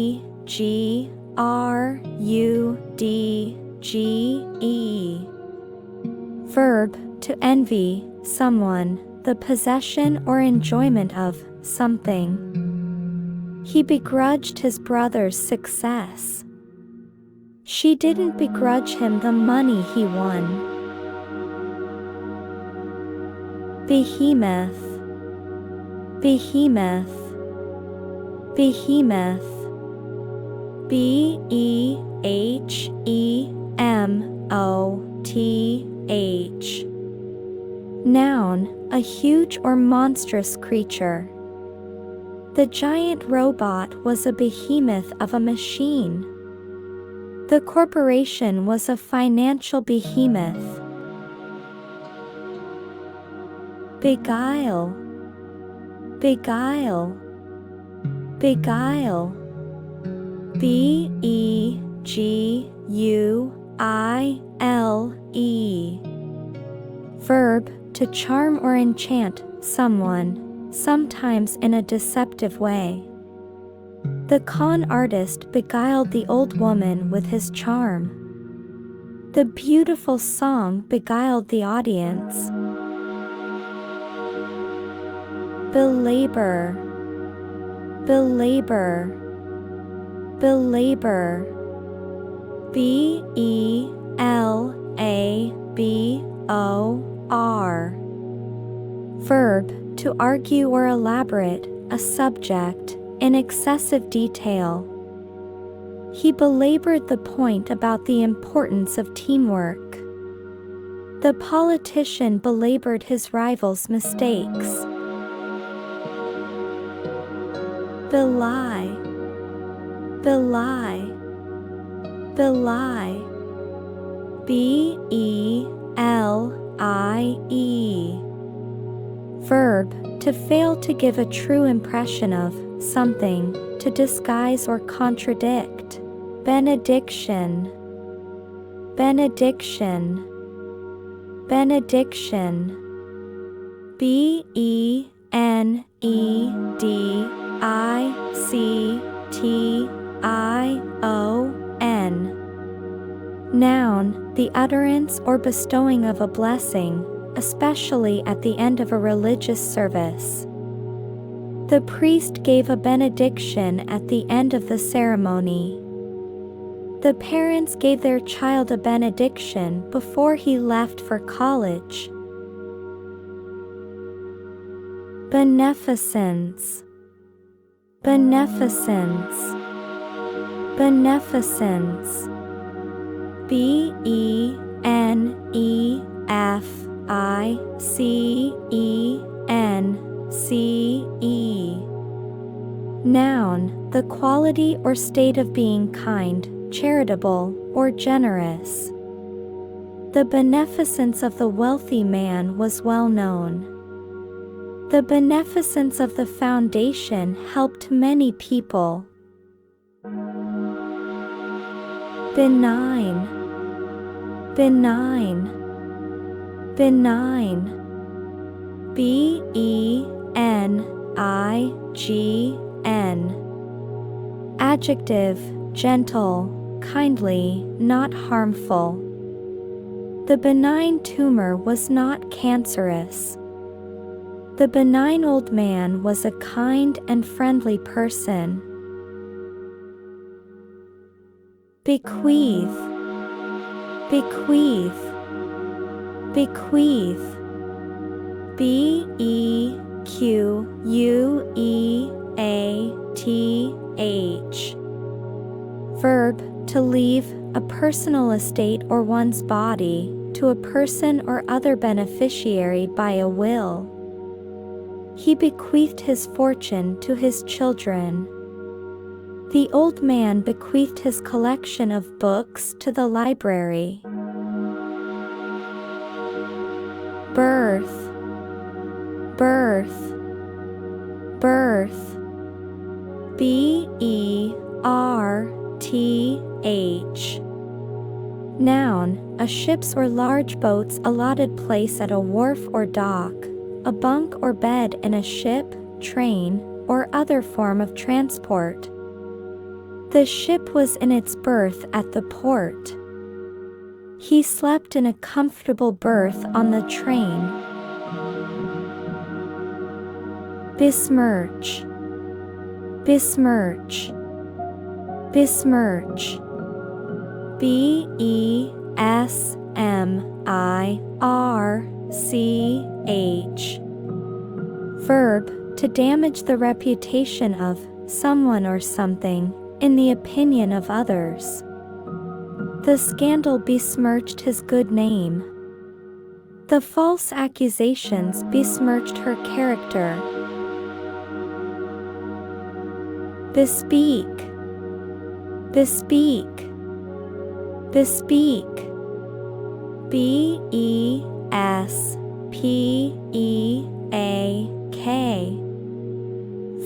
Verb, to envy someone, the possession or enjoyment of something. He begrudged his brother's success. She didn't begrudge him the money he won. Behemoth, behemoth, behemoth. B-E-H-E-M-O-T-H. Noun, a huge or monstrous creature. The giant robot was a behemoth of a machine. The corporation was a financial behemoth. Beguile, beguile, beguile. B-E-G-U-I-L-E. Verb, to charm or enchant someone, sometimes in a deceptive way. The con artist beguiled the old woman with his charm. The beautiful song beguiled the audience. Belabor, belabor, belabor. B-E-L-A-B-O-R. Verb, to argue or elaborate a subject in excessive detail. He belabored the point about the importance of teamwork. The politician belabored his rival's mistakes. Belie, belie, belie. B-E-L-I-E. Verb, to fail to give a true impression of something, to disguise or contradict. Benediction, benediction, benediction. B-E-N-E-D-I-C-T-I-O-N. Noun, the utterance or bestowing of a blessing, especially at the end of a religious service. The priest gave a benediction at the end of the ceremony. The parents gave their child a benediction before he left for college. Beneficence, beneficence, beneficence. B-E-N-E-F-I-C-E-N-C-E. Noun, the quality or state of being kind, charitable, or generous. The beneficence of the wealthy man was well known. The beneficence of the foundation helped many people. Benign, benign, benign. B-E-N-I-G-N. Adjective, gentle, kindly, not harmful. The benign tumor was not cancerous. The benign old man was a kind and friendly person. Bequeath, bequeath, bequeath. B-E-Q-U-E-A-T-H. Verb, to leave a personal estate or one's body to a person or other beneficiary by a will. He bequeathed his fortune to his children. The old man bequeathed his collection of books to the library. Birth, birth, birth. B-E-R-T-H. Noun, a ship's or large boat's allotted place at a wharf or dock, a bunk or bed in a ship, train, or other form of transport. The ship was in its berth at the port. He slept in a comfortable berth on the train. Besmirch, besmirch, besmirch. B-E-S-M-I-R-C-H. Verb, to damage the reputation of someone or something, in the opinion of others. The scandal besmirched his good name. The false accusations besmirched her character. Bespeak, bespeak, bespeak. B-E-S-P-E-A-K.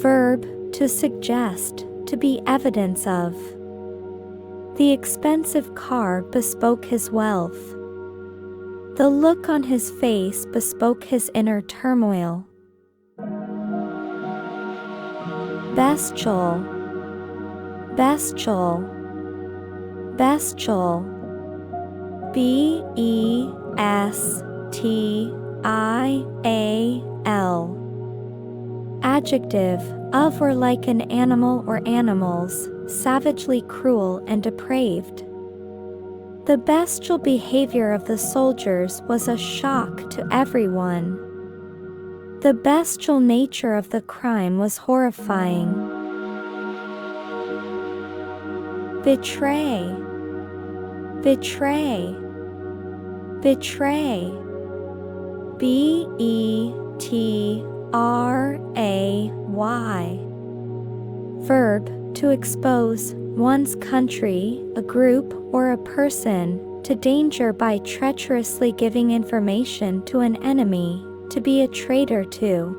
Verb, to suggest, to be evidence of. The expensive car bespoke his wealth. The look on his face bespoke his inner turmoil. Bestial, bestial, bestial. B-E-S-T-I-A-L. Adjective, of or like an animal or animals, savagely cruel and depraved. The bestial behavior of the soldiers was a shock to everyone. The bestial nature of the crime was horrifying. Betray, betray, betray. B-E-T-R-A-Y. Verb, to expose one's country, a group, or a person to danger by treacherously giving information to an enemy, to be a traitor to.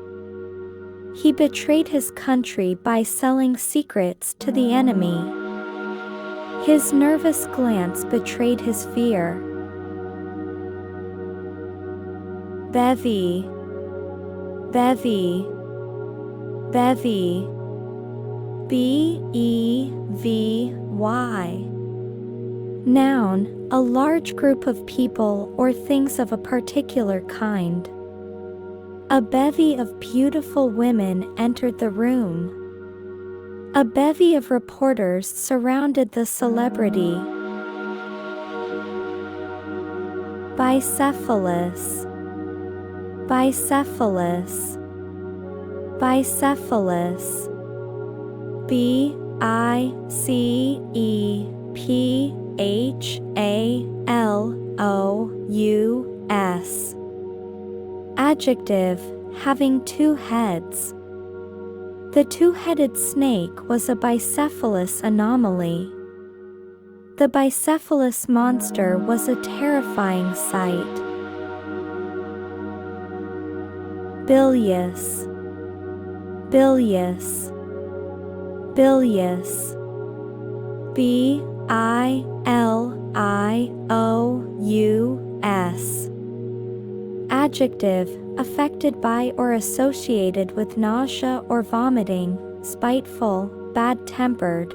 He betrayed his country by selling secrets to the enemy. His nervous glance betrayed his fear. Bevy, bevy, bevy. B-E-V-Y. Noun, a large group of people or things of a particular kind. A bevy of beautiful women entered the room. A bevy of reporters surrounded the celebrity. Bicephalous, bicephalous, bicephalous. B-I-C-E-P-H-A-L-O-U-S. Adjective, having two heads. The two-headed snake was a bicephalous anomaly. The bicephalous monster was a terrifying sight. Bilious, bilious, bilious. B-I-L-I-O-U-S. Adjective, affected by or associated with nausea or vomiting, spiteful, bad-tempered.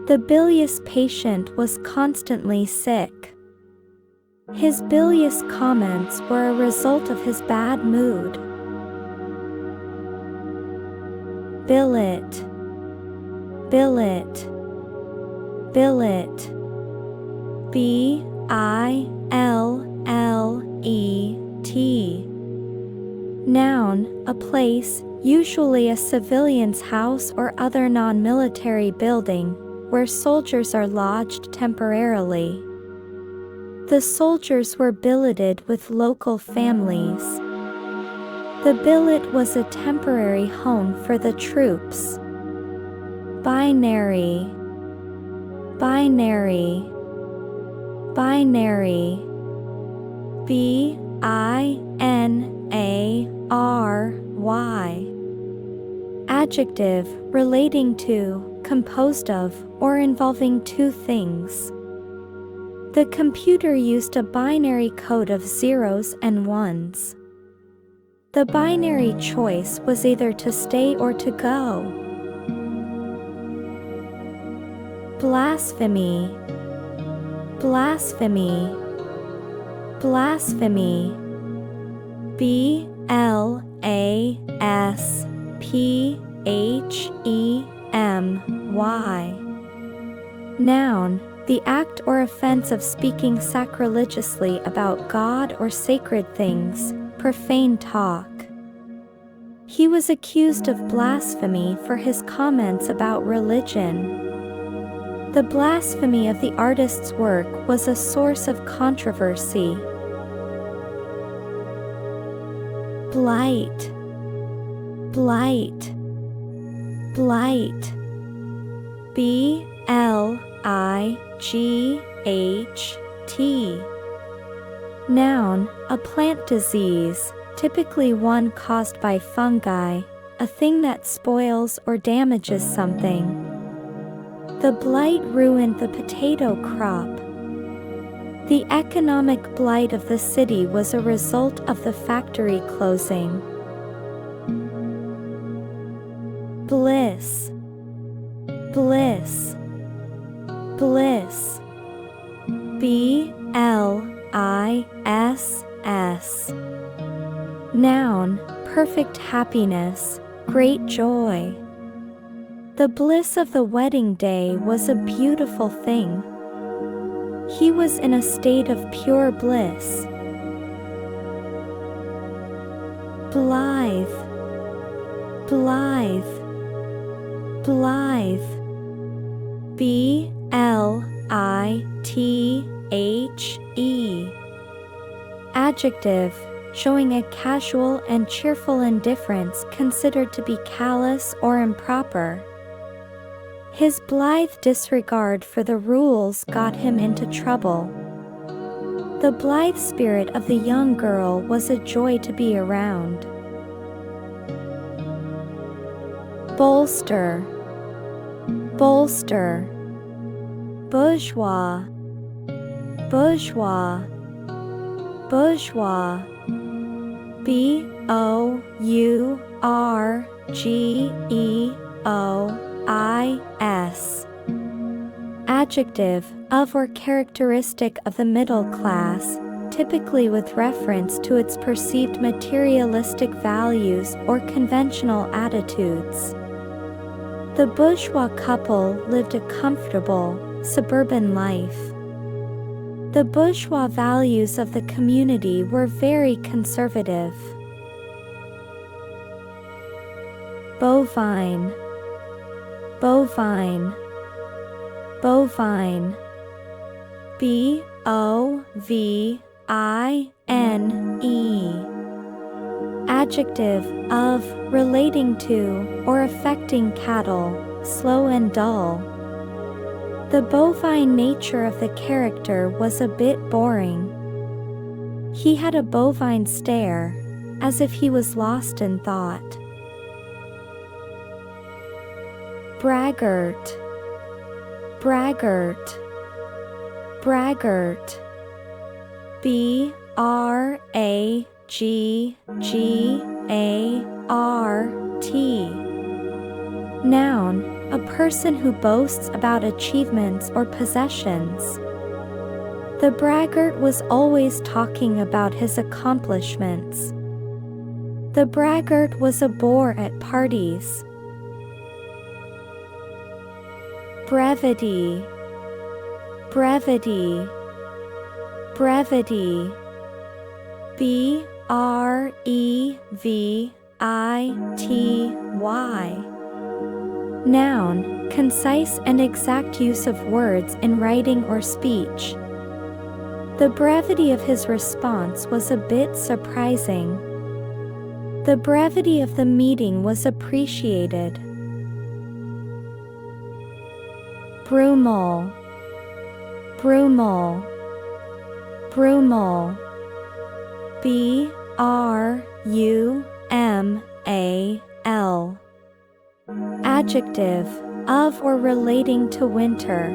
The bilious patient was constantly sick. His bilious comments were a result of his bad mood. Billet, billet, billet. B-I-L-L-E-T. Noun, a place, usually a civilian's house or other non-military building, where soldiers are lodged temporarily. The soldiers were billeted with local families. The billet was a temporary home for the troops. Binary, binary, binary. B-I-N-A-R-Y. Adjective, relating to, composed of, or involving two things. The computer used a binary code of zeros and ones. The binary choice was either to stay or to go. Blasphemy, blasphemy, blasphemy. B-L-A-S-P-H-E-M-Y. Noun, the act or offense of speaking sacrilegiously about God or sacred things, profane talk. He was accused of blasphemy for his comments about religion. The blasphemy of the artist's work was a source of controversy. Blight, blight, blight. B-L-I-G-H-T. Noun, a plant disease, typically one caused by fungi, a thing that spoils or damages something. The blight ruined the potato crop. The economic blight of the city was a result of the factory closing. Bliss, bliss, bliss. B-L-I-S-S. Noun, perfect happiness, great joy. The bliss of the wedding day was a beautiful thing. He was in a state of pure bliss. Blithe, blithe, blithe. B-L-I-T-H-E. Adjective, showing a casual and cheerful indifference considered to be callous or improper. His blithe disregard for the rules got him into trouble. The blithe spirit of the young girl was a joy to be around. Bolster, bolster. Bourgeois, bourgeois, bourgeois. B-O-U-R-G-E-O-I-S. Adjective, of or characteristic of the middle class, typically with reference to its perceived materialistic values or conventional attitudes. The bourgeois couple lived a comfortable, suburban life. The bourgeois values of the community were very conservative. Bovine, bovine, bovine. B-O-V-I-N-E. Adjective, of, relating to, or affecting cattle, slow and dull. The bovine nature of the character was a bit boring. He had a bovine stare, as if he was lost in thought. Braggart, braggart, braggart. B-R-A-G-G-A-R-T. Noun, a person who boasts about achievements or possessions. The braggart was always talking about his accomplishments. The braggart was a bore at parties. Brevity, brevity, brevity. B-R-E-V-I-T-Y. Noun, concise and exact use of words in writing or speech. The brevity of his response was a bit surprising. The brevity of the meeting was appreciated. Brumal, brumal, brumal. B-R-U-M-A-L. Adjective, of or relating to winter.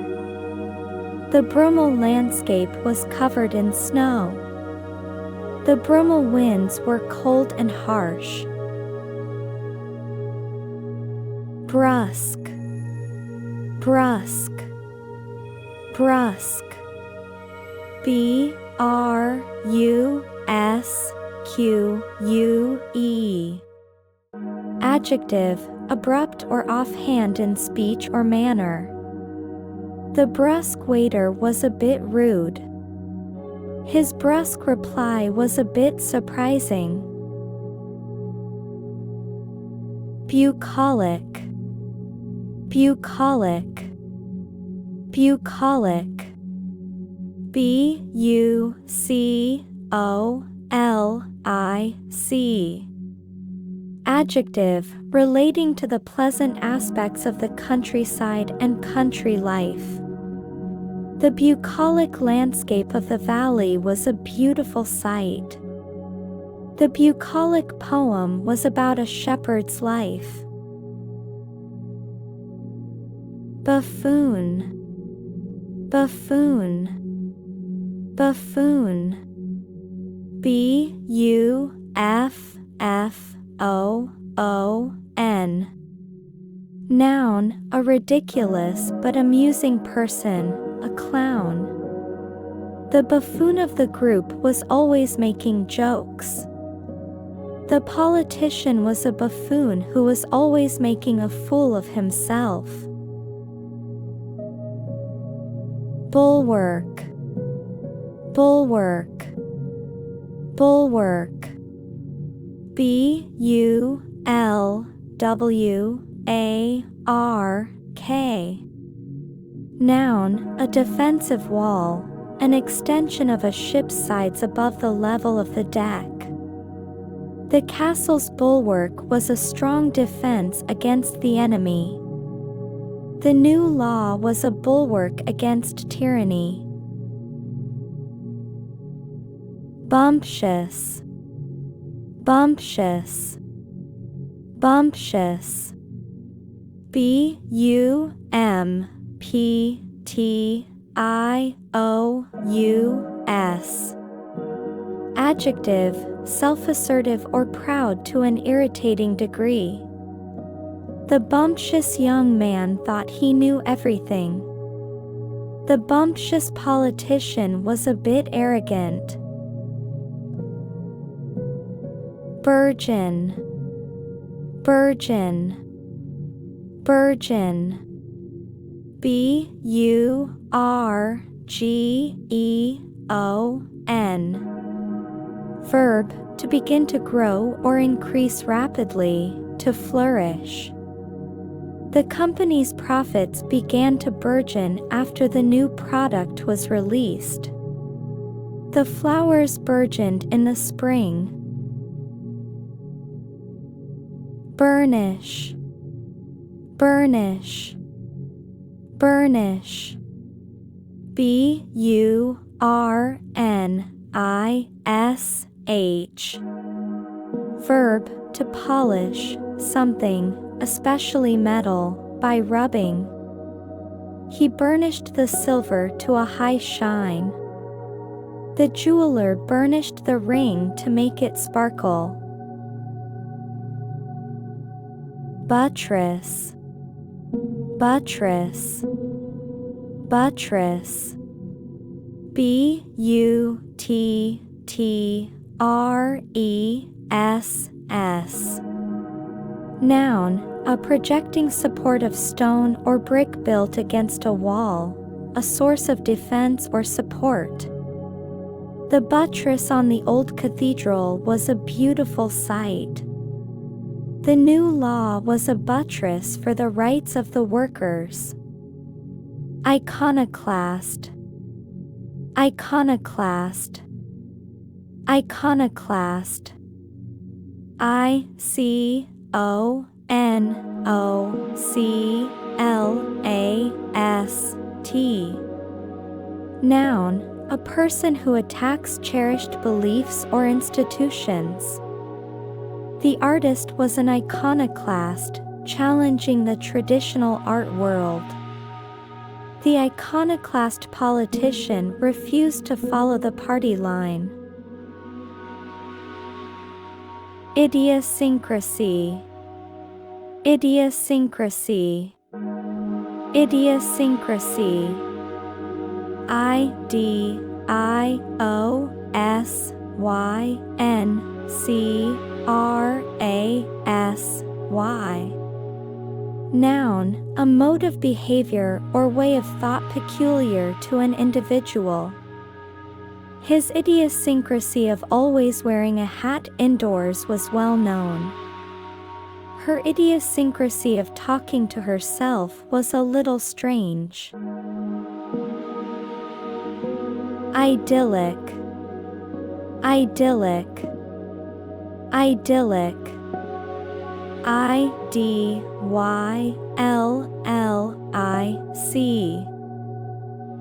The Brummel landscape was covered in snow. The Brummel winds were cold and harsh. Brusque, brusque, brusque. B-R-U-S-Q-U-E. Adjective, abrupt or offhand in speech or manner. The brusque waiter was a bit rude. His brusque reply was a bit surprising. Bucolic. Bucolic. Bucolic. B-U-C-O-L-I-C. Adjective, relating to the pleasant aspects of the countryside and country life. The bucolic landscape of the valley was a beautiful sight. The bucolic poem was about a shepherd's life. Buffoon. Buffoon. Buffoon. B-U-F-F-O-O-N. Noun, a ridiculous but amusing person, a clown. The buffoon of the group was always making jokes. The politician was a buffoon who was always making a fool of himself. Bulwark. Bulwark. Bulwark. B-U-L-W-A-R-K. Noun, a defensive wall, an extension of a ship's sides above the level of the deck. The castle's bulwark was a strong defense against the enemy. The new law was a bulwark against tyranny. Bumptious. Bumptious. Bumptious. B-U-M-P-T-I-O-U-S. Adjective, self-assertive or proud to an irritating degree. The bumptious young man thought he knew everything. The bumptious politician was a bit arrogant. Burgeon. Burgeon. Burgeon. B-U-R-G-E-O-N. Verb, to begin to grow or increase rapidly, to flourish. The company's profits began to burgeon after the new product was released. The flowers burgeoned in the spring. Burnish. Burnish. Burnish. B-U-R-N-I-S-H. Verb, to polish something, especially metal, by rubbing. He burnished the silver to a high shine. The jeweler burnished the ring to make it sparkle. Buttress. Buttress. Buttress. B-U-T-T-R-E-S-S. Noun, a projecting support of stone or brick built against a wall, a source of defense or support. The buttress on the old cathedral was a beautiful sight. The new law was a buttress for the rights of the workers. Iconoclast. Iconoclast. Iconoclast. I-C-O-N-O-C-L-A-S-T. Noun, a person who attacks cherished beliefs or institutions. The artist was an iconoclast, challenging the traditional art world. The iconoclast politician refused to follow the party line. Idiosyncrasy. Idiosyncrasy. Idiosyncrasy. I-D-I-O-S Noun, a mode of behavior or way of thought peculiar to an individual. His idiosyncrasy of always wearing a hat indoors was well known. Her idiosyncrasy of talking to herself was a little strange. Idyllic, idyllic, idyllic. IDYLLIC.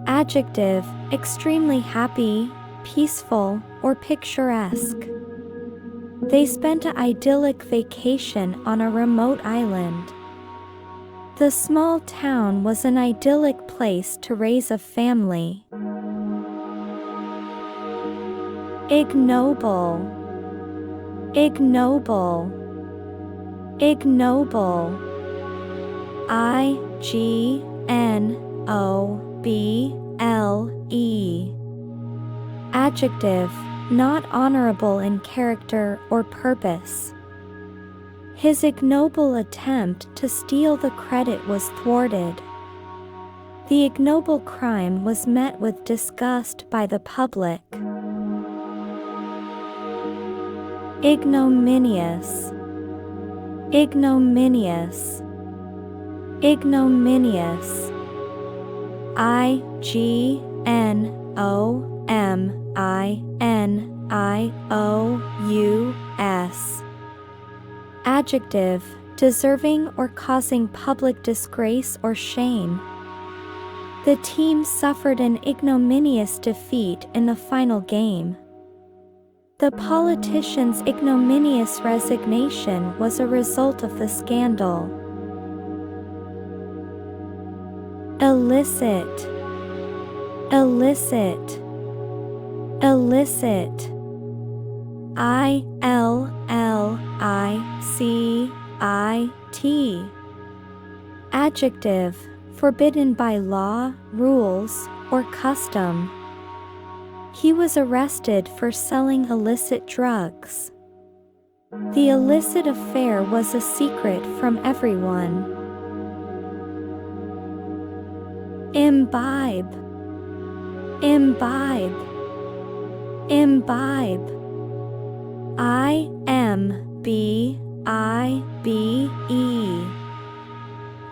Adjective, extremely happy, peaceful, or picturesque. They spent an idyllic vacation on a remote island. The small town was an idyllic place to raise a family. Ignoble, ignoble, ignoble. IGNOBLE. Adjective, not honorable in character or purpose. His ignoble attempt to steal the credit was thwarted. The ignoble crime was met with disgust by the public. Ignominious, ignominious, ignominious. IGNOMINIOUS. Adjective, deserving or causing public disgrace or shame. The team suffered an ignominious defeat in the final game. The politician's ignominious resignation was a result of the scandal. Illicit, illicit, illicit. ILLICIT. Adjective, forbidden by law, rules, or custom. He was arrested for selling illicit drugs. The illicit affair was a secret from everyone. Imbibe, imbibe, imbibe. IMBIBE.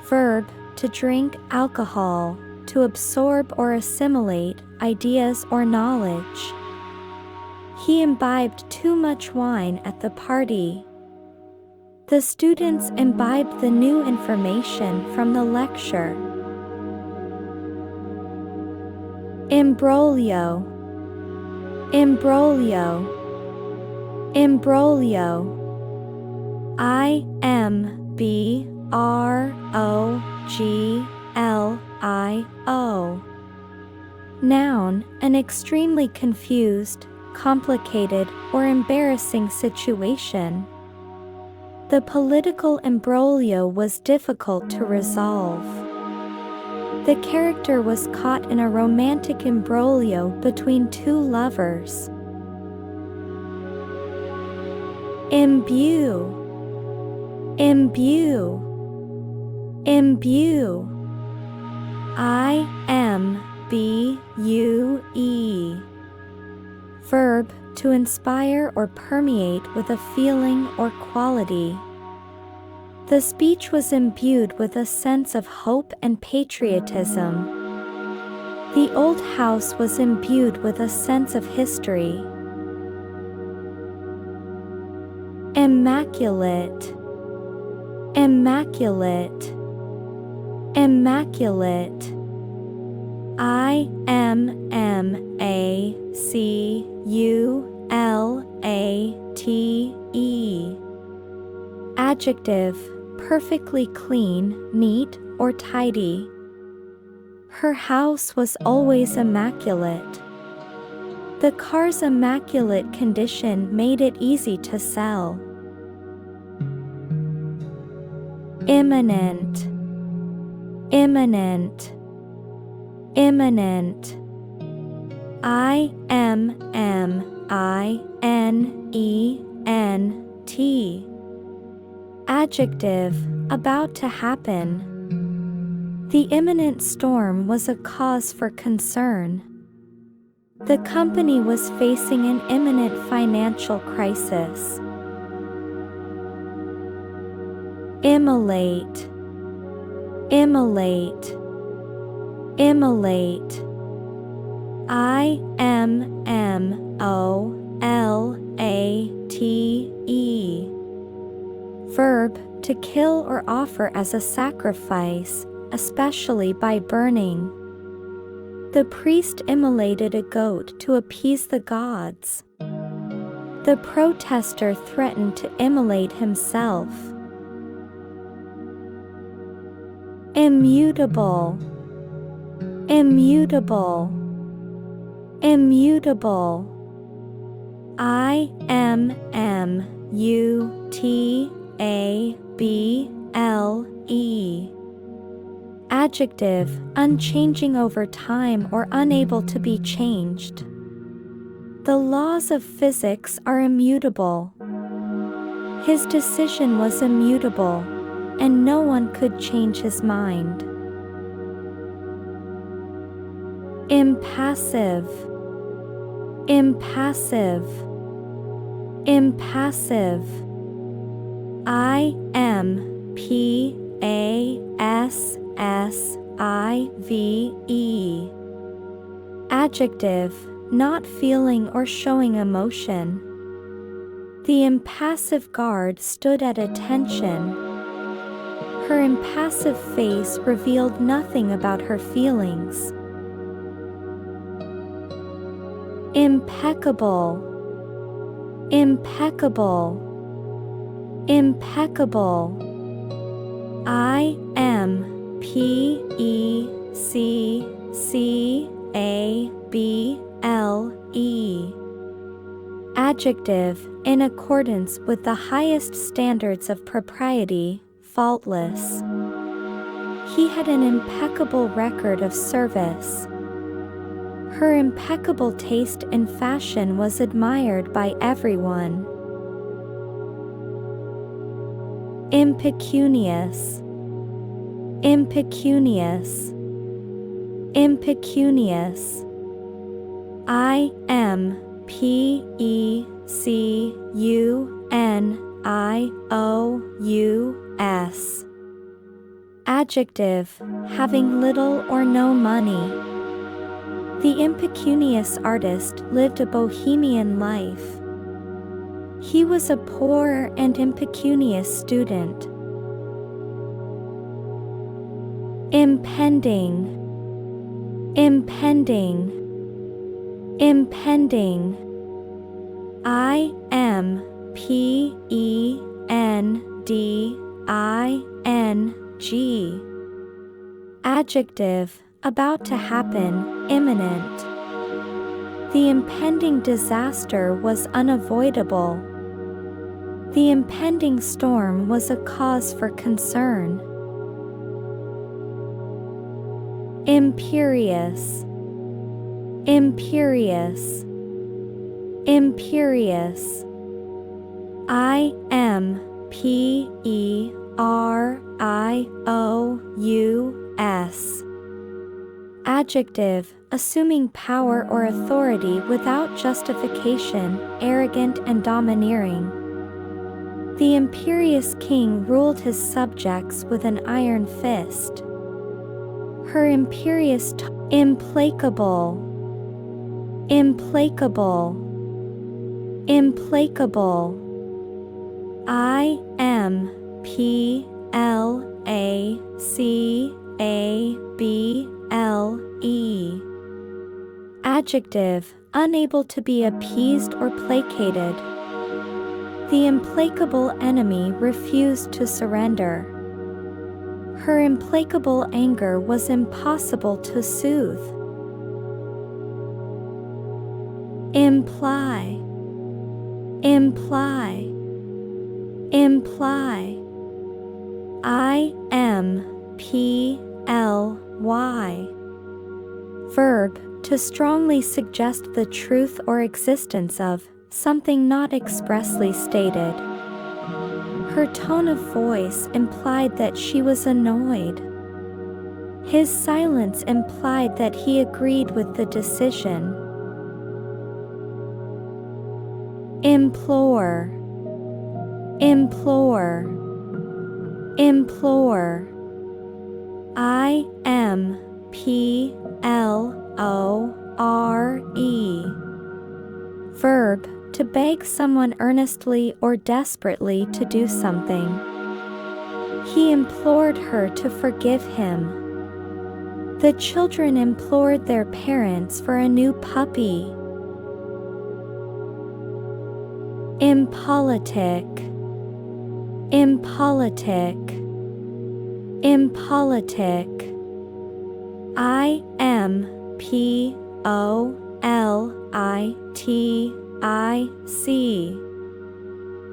Verb, to drink alcohol, to absorb or assimilate ideas or knowledge. He imbibed too much wine at the party. The students imbibed the new information from the lecture. Imbroglio, imbroglio, imbroglio. IMBROGLIO. Noun, an extremely confused, complicated, or embarrassing situation. The political imbroglio was difficult to resolve. The character was caught in a romantic imbroglio between two lovers. Imbue, imbue, imbue. IMBUE. Verb, to inspire or permeate with a feeling or quality. The speech was imbued with a sense of hope and patriotism. The old house was imbued with a sense of history. Immaculate, immaculate, immaculate. IMMACULATE. Adjective, perfectly clean, neat, or tidy. Her house was always immaculate. The car's immaculate condition made it easy to sell. Imminent, imminent, imminent. IMMINENT. Adjective, about to happen. The imminent storm was a cause for concern. The company was facing an imminent financial crisis. Immolate, immolate, immolate. IMMOLATE. Verb, to kill or offer as a sacrifice, especially by burning. The priest immolated a goat to appease the gods. The protester threatened to immolate himself. Immutable, immutable, immutable. IMMUTABLE. Adjective, unchanging over time or unable to be changed. The laws of physics are immutable. His decision was immutable, and no one could change his mind. Impassive, impassive, impassive. IMPASSIVE. Adjective, not feeling or showing emotion. The impassive guard stood at attention. Her impassive face revealed nothing about her feelings. Impeccable, impeccable, impeccable. IMPECCABLE. Adjective, in accordance with the highest standards of propriety, faultless. He had an impeccable record of service. Her impeccable taste in fashion was admired by everyone. Impecunious, impecunious, impecunious. IMPECUNIOUS. Adjective, having little or no money. The impecunious artist lived a bohemian life. He was a poor and impecunious student. Impending, impending, impending. IMPENDING. Adjective, about to happen, imminent. The impending disaster was unavoidable. The impending storm was a cause for concern. Imperious, imperious, imperious. IMPERIOUS. Adjective, assuming power or authority without justification, arrogant and domineering. The imperious king ruled his subjects with an iron fist. Her imperious implacable, implacable, implacable. IMPLACABLE. Adjective, unable to be appeased or placated. The implacable enemy refused to surrender. Her implacable anger was impossible to soothe. Imply, imply, imply. IMPLY. Verb, to strongly suggest the truth or existence of something not expressly stated. Her tone of voice implied that she was annoyed. His silence implied that he agreed with the decision. Implore, implore, implore. I-M-P-L-O-R-E. Verb, to beg someone earnestly or desperately to do something. He implored her to forgive him. The children implored their parents for a new puppy. Impolitic, impolitic, impolitic. I-M-P-O-L-I-T-I-C.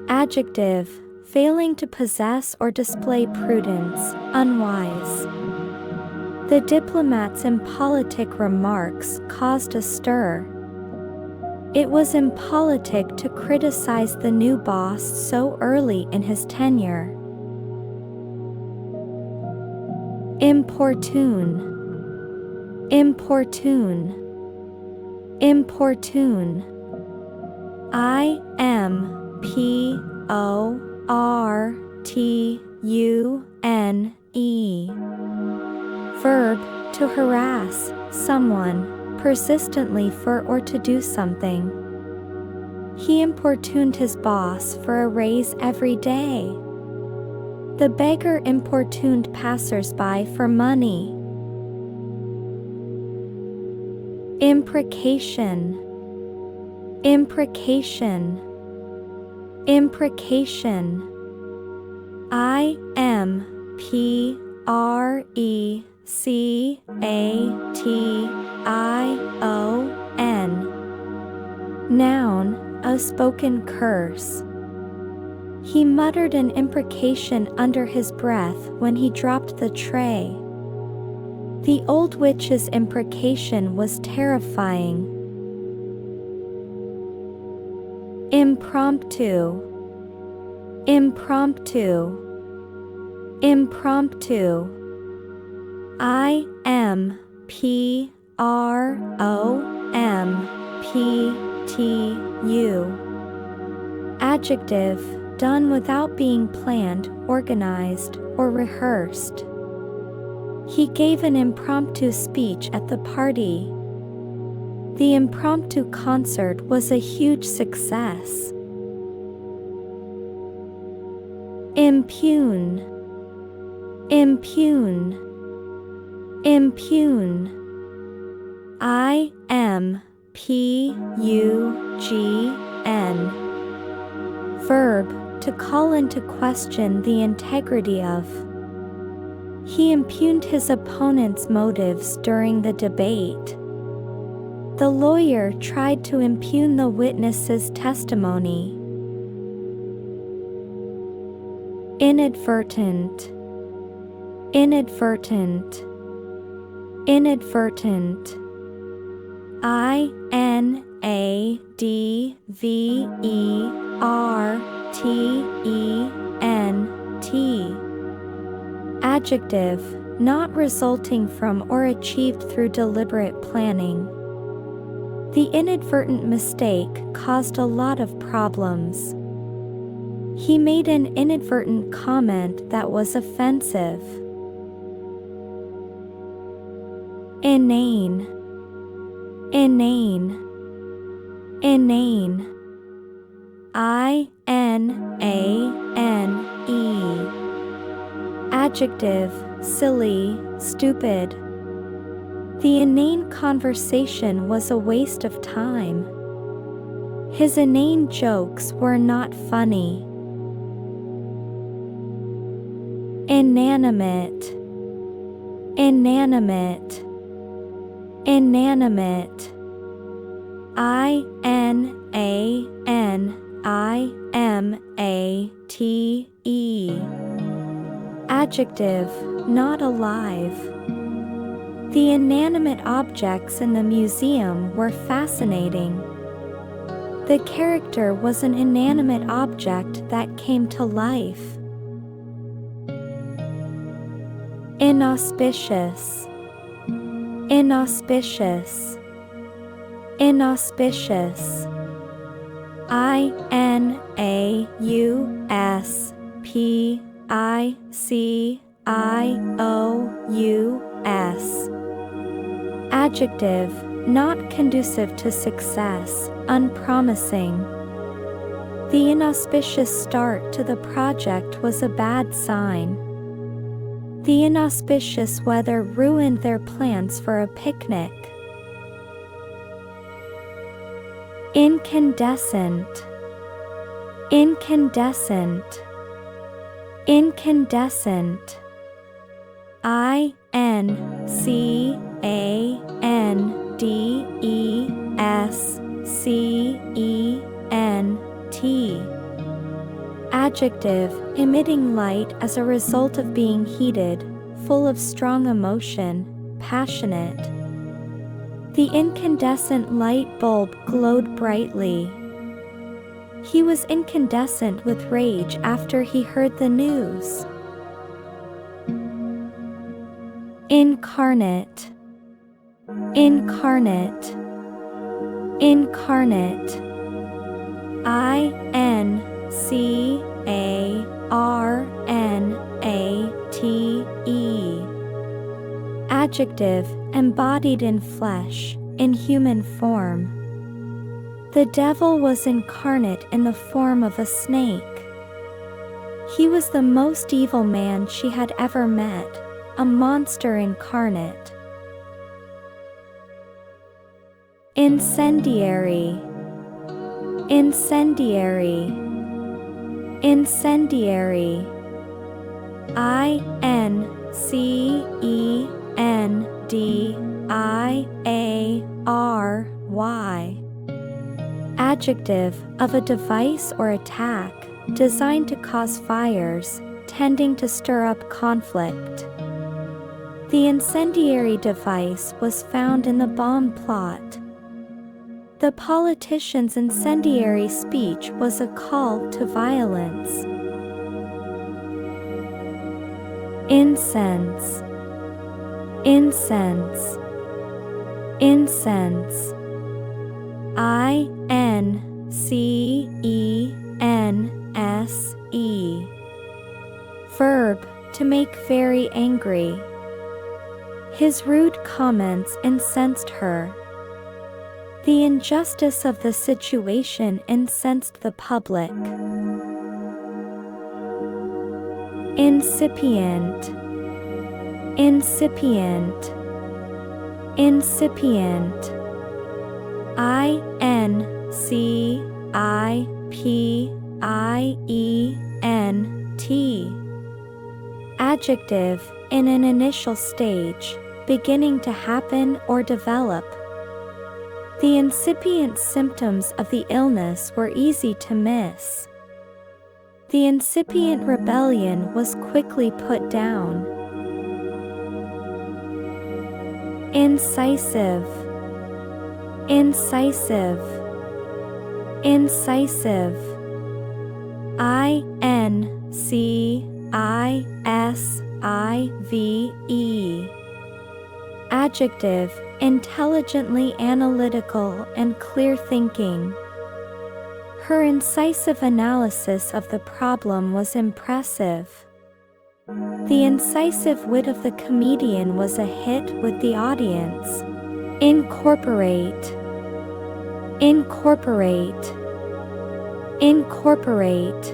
Adjective, failing to possess or display prudence, unwise. The diplomat's impolitic remarks caused a stir. It was impolitic to criticize the new boss so early in his tenure. Importune, importune, importune. I-M-P-O-R-T-U-N-E. Verb, to harass someone persistently for or to do something. He importuned his boss for a raise every day. The beggar importuned passers-by for money. Imprecation, imprecation, imprecation. I-M-P-R-E-C-A-T-I-O-N. Noun, a spoken curse. He muttered an imprecation under his breath when he dropped the tray. The old witch's imprecation was terrifying. Impromptu, impromptu, impromptu. I-M-P-R-O-M-P-T-U. Adjective, done without being planned, organized, or rehearsed. He gave an impromptu speech at the party. The impromptu concert was a huge success. Impugn, impugn, impugn. I-M-P-U-G-N. Verb, to call into question the integrity of. He impugned his opponent's motives during the debate. The lawyer tried to impugn the witness's testimony. Inadvertent, inadvertent, inadvertent. I-N-A-D-V-E-R-T-E-N-T. Adjective, not resulting from or achieved through deliberate planning. The inadvertent mistake caused a lot of problems. He made an inadvertent comment that was offensive. Inane, inane, inane. I-N-A-N-E. Adjective, silly, stupid. The inane conversation was a waste of time. His inane jokes were not funny. Inanimate, inanimate, inanimate. I-N-A-N-I-M-A-T-E. Adjective, not alive. The inanimate objects in the museum were fascinating. The character was an inanimate object that came to life. Inauspicious. Inauspicious. Inauspicious. Inauspicious. Adjective, not conducive to success, unpromising. The inauspicious start to the project was a bad sign. The inauspicious weather ruined their plans for a picnic. Incandescent. Incandescent. Incandescent. Incandescent. Adjective, emitting light as a result of being heated, full of strong emotion, passionate. The incandescent light bulb glowed brightly. He was incandescent with rage after he heard the news. Incarnate. Incarnate. Incarnate. Incarnate. Adjective, embodied in flesh, in human form. The devil was incarnate in the form of a snake. He was the most evil man she had ever met, a monster incarnate. Incendiary. Incendiary. Incendiary. Incendiary. Adjective, of a device or attack, designed to cause fires, tending to stir up conflict. The incendiary device was found in the bomb plot. The politician's incendiary speech was a call to violence. Incense. Incense. Incense. Incense. Verb, to make very angry. His rude comments incensed her. The injustice of the situation incensed the public. Incipient. Incipient. Incipient. Incipient. Adjective, in an initial stage, beginning to happen or develop. The incipient symptoms of the illness were easy to miss. The incipient rebellion was quickly put down. Incisive. Incisive. Incisive. Incisive. Adjective, intelligently analytical and clear thinking. Her incisive analysis of the problem was impressive. The incisive wit of the comedian was a hit with the audience. Incorporate. Incorporate. Incorporate. Incorporate.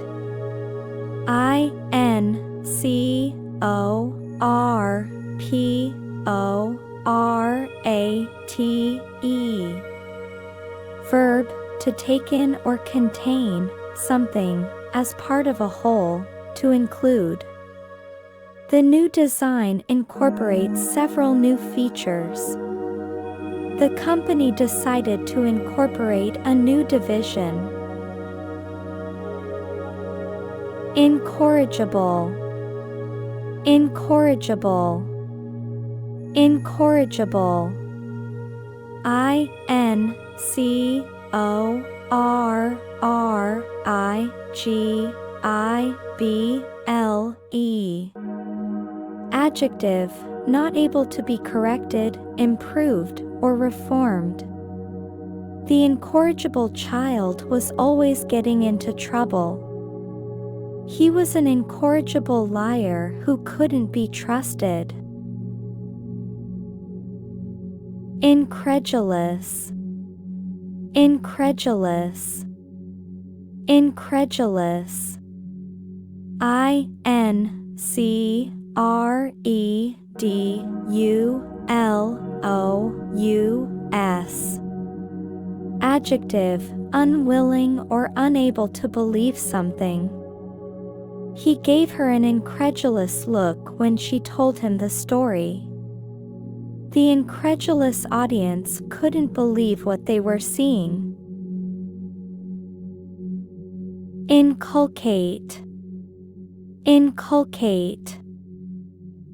Verb, to take in or contain something as part of a whole, to include. The new design incorporates several new features. The company decided to incorporate a new division. Incorrigible. Incorrigible. Incorrigible. Incorrigible. Adjective, not able to be corrected, improved, or reformed. The incorrigible child was always getting into trouble. He was an incorrigible liar who couldn't be trusted. Incredulous. Incredulous. Incredulous. Incredulous. Adjective, unwilling or unable to believe something. He gave her an incredulous look when she told him the story. The incredulous audience couldn't believe what they were seeing. Inculcate. Inculcate.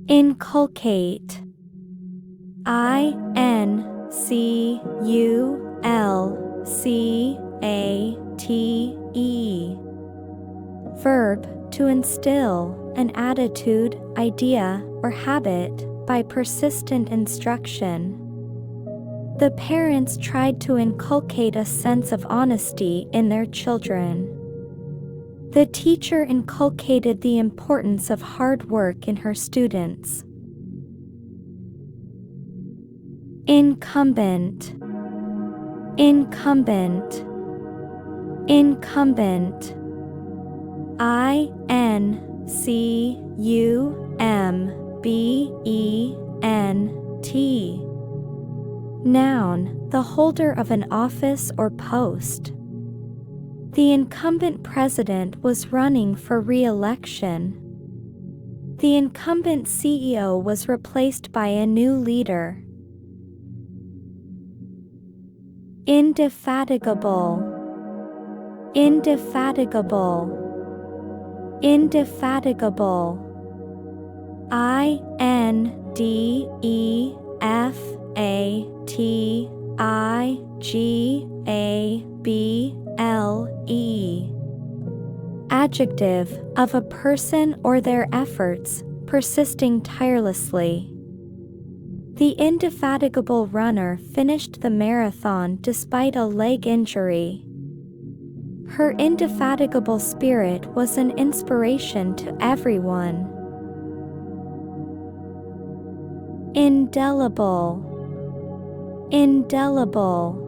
Inculcate. Inculcate. Verb, to instill, an attitude, idea, or habit, by persistent instruction. The parents tried to inculcate a sense of honesty in their children. The teacher inculcated the importance of hard work in her students. Incumbent. Incumbent. Incumbent. Incumbent. Noun, the holder of an office or post. The incumbent president was running for re-election. The incumbent CEO was replaced by a new leader. Indefatigable. Indefatigable. Indefatigable. Indefatigable. Adjective, of a person or their efforts, persisting tirelessly. The indefatigable runner finished the marathon despite a leg injury. Her indefatigable spirit was an inspiration to everyone. Indelible. Indelible.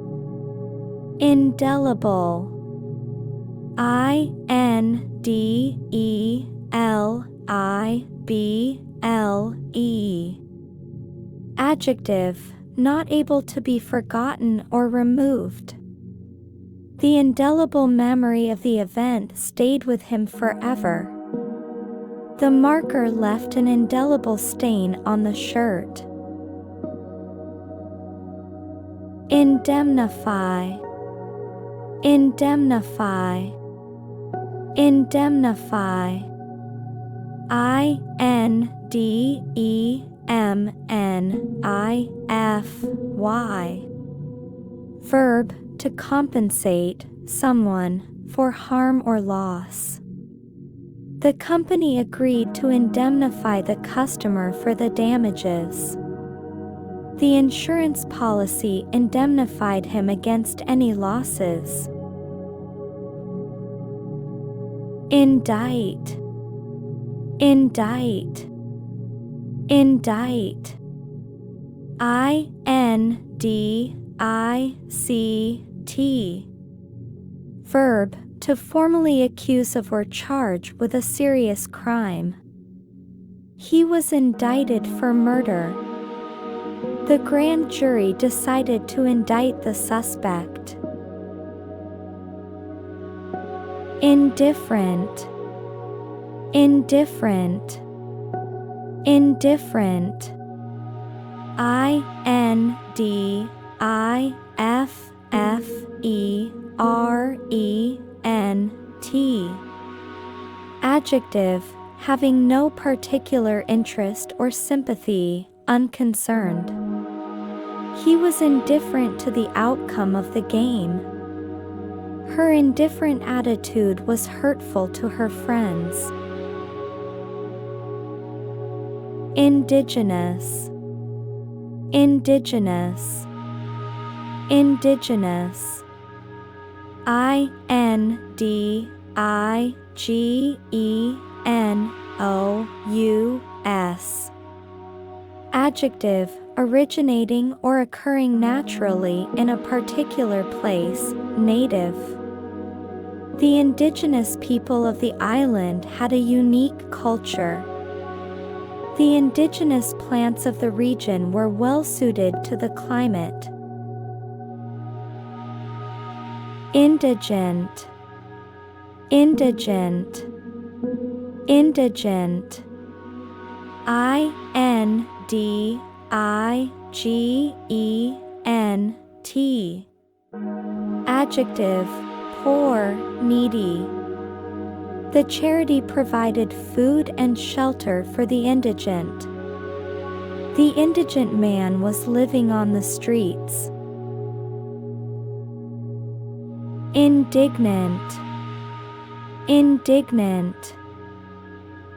Indelible. Indelible. Adjective, not able to be forgotten or removed. The indelible memory of the event stayed with him forever. The marker left an indelible stain on the shirt. Indemnify. Indemnify. Indemnify. Indemnify. Verb, to compensate someone for harm or loss. The company agreed to indemnify the customer for the damages. The insurance policy indemnified him against any losses. Indict. Indict. Indict. Indict. Verb, to formally accuse of or charge with a serious crime. He was indicted for murder. The grand jury decided to indict the suspect. Indifferent. Indifferent. Indifferent. Indifferent. Adjective, having no particular interest or sympathy, unconcerned. He was indifferent to the outcome of the game. Her indifferent attitude was hurtful to her friends. Indigenous, indigenous, indigenous. INDIGENOUS. Adjective, originating or occurring naturally in a particular place, native. The indigenous people of the island had a unique culture. The indigenous plants of the region were well suited to the climate. Indigent, indigent, indigent. INDIGENT. Adjective, poor, needy. The charity provided food and shelter for the indigent. The indigent man was living on the streets. Indignant, indignant,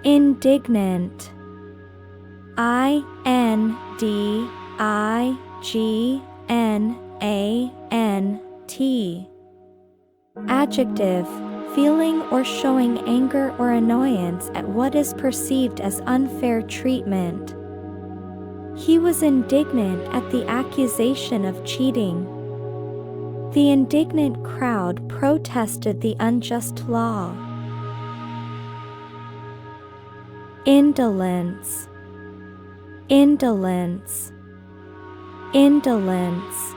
indignant. INDIGNANT. Adjective, feeling or showing anger or annoyance at what is perceived as unfair treatment. He was indignant at the accusation of cheating. The indignant crowd protested the unjust law. Indolence, indolence, indolence. INDOLENCE.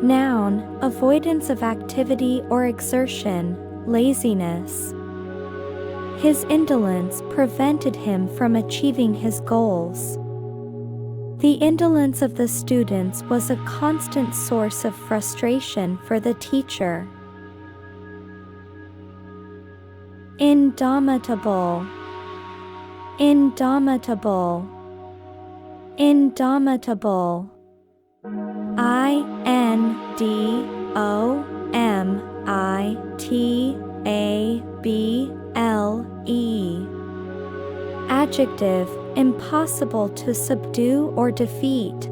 Noun, avoidance of activity or exertion, laziness. His indolence prevented him from achieving his goals. The indolence of the students was a constant source of frustration for the teacher. Indomitable, indomitable, indomitable. INDOMITABLE. Adjective, impossible to subdue or defeat.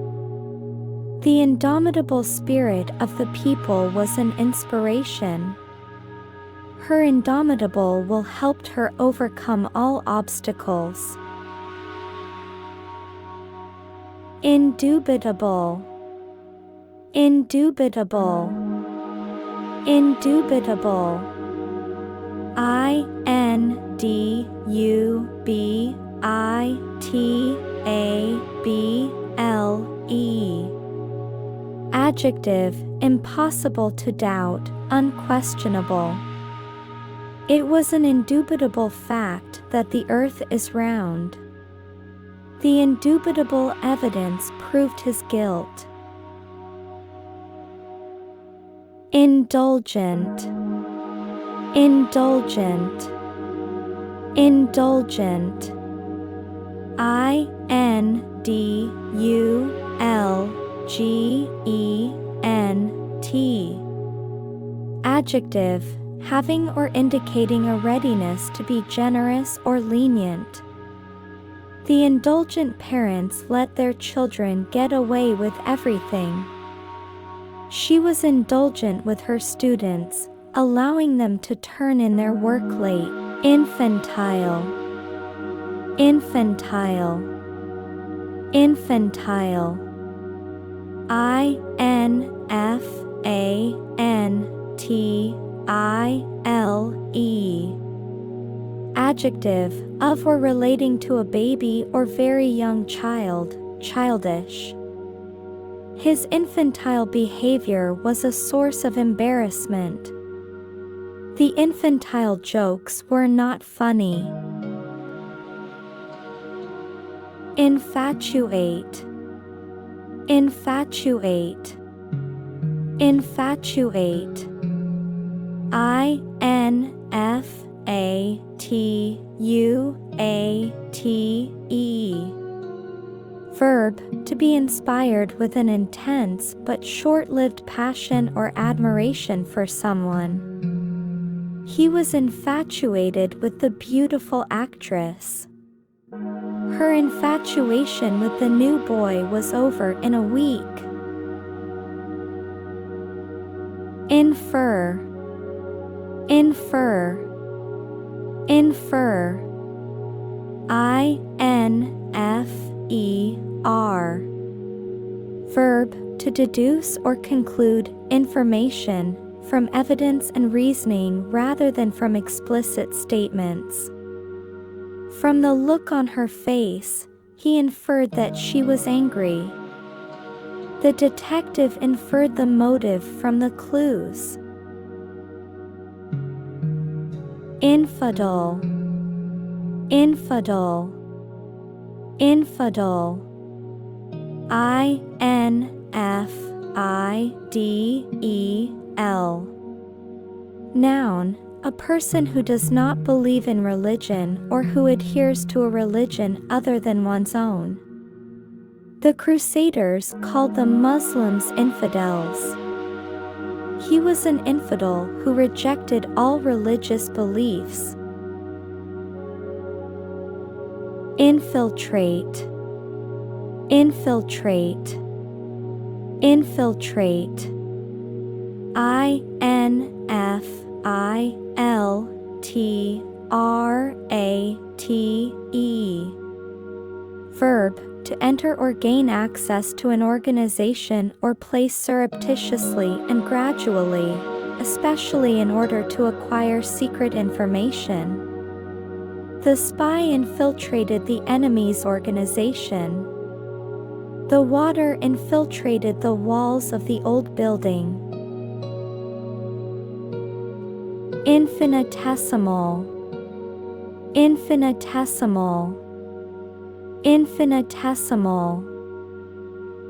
The indomitable spirit of the people was an inspiration. Her indomitable will helped her overcome all obstacles. Indubitable, indubitable, indubitable. INDUBITABLE. Adjective, impossible to doubt, unquestionable. It was an indubitable fact that the earth is round. The indubitable evidence proved his guilt. Indulgent, indulgent, indulgent. INDULGENT. Adjective, having or indicating a readiness to be generous or lenient. The indulgent parents let their children get away with everything. She was indulgent with her students, allowing them to turn in their work late. Infantile, infantile, infantile. INFANTILE. Adjective, of or relating to a baby or very young child, childish. His infantile behavior was a source of embarrassment. The infantile jokes were not funny. Infatuate, infatuate, infatuate. infatuate. Verb, to be inspired with an intense but short-lived passion or admiration for someone. He was infatuated with the beautiful actress. Her infatuation with the new boy was over in a week. Infer. Infer. Infer. I-N-F-E-R. Verb, to deduce or conclude information from evidence and reasoning rather than from explicit statements. From the look on her face, he inferred that she was angry. The detective inferred the motive from the clues. Infidel. Infidel. Infidel. I-N-F-I-D-E-L. Noun, a person who does not believe in religion or who adheres to a religion other than one's own. The Crusaders called the Muslims infidels. He was an infidel who rejected all religious beliefs. Infiltrate. Infiltrate. Infiltrate. I-N-F-I-L-T-R-A-T-E. Verb, to enter or gain access to an organization or place surreptitiously and gradually, especially in order to acquire secret information. The spy infiltrated the enemy's organization. The water infiltrated the walls of the old building. Infinitesimal. Infinitesimal. Infinitesimal.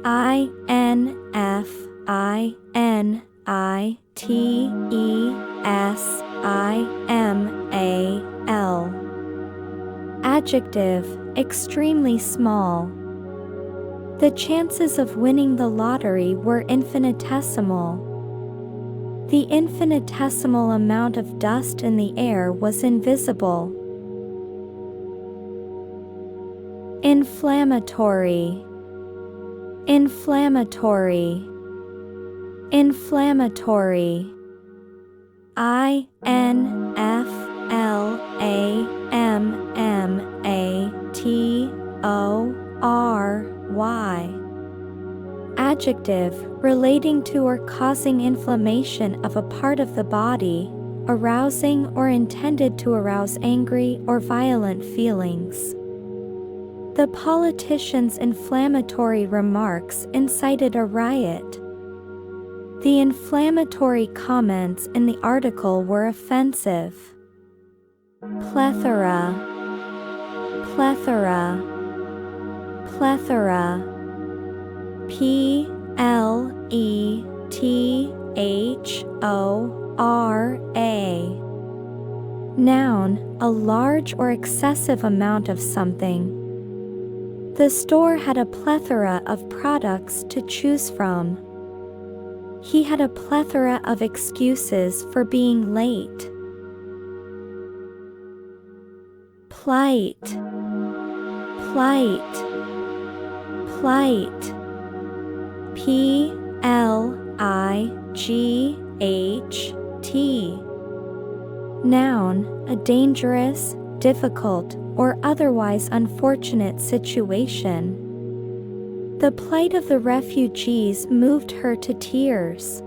I-N-F-I-N-I-T-E-S-I-M-A-L. Adjective, extremely small. The chances of winning the lottery were infinitesimal. The infinitesimal amount of dust in the air was invisible. Inflammatory. Inflammatory. Inflammatory. I-N-F-L-A-M-M-A-T-O-R-Y. Adjective, relating to or causing inflammation of a part of the body, arousing or intended to arouse angry or violent feelings. The politician's inflammatory remarks incited a riot. The inflammatory comments in the article were offensive. Plethora. Plethora. Plethora. P-L-E-T-H-O-R-A. Noun, a large or excessive amount of something. The store had a plethora of products to choose from. He had a plethora of excuses for being late. Plight. Plight. Plight. P-L-I-G-H-T. Noun, a dangerous, difficult, or otherwise unfortunate situation. The plight of the refugees moved her to tears.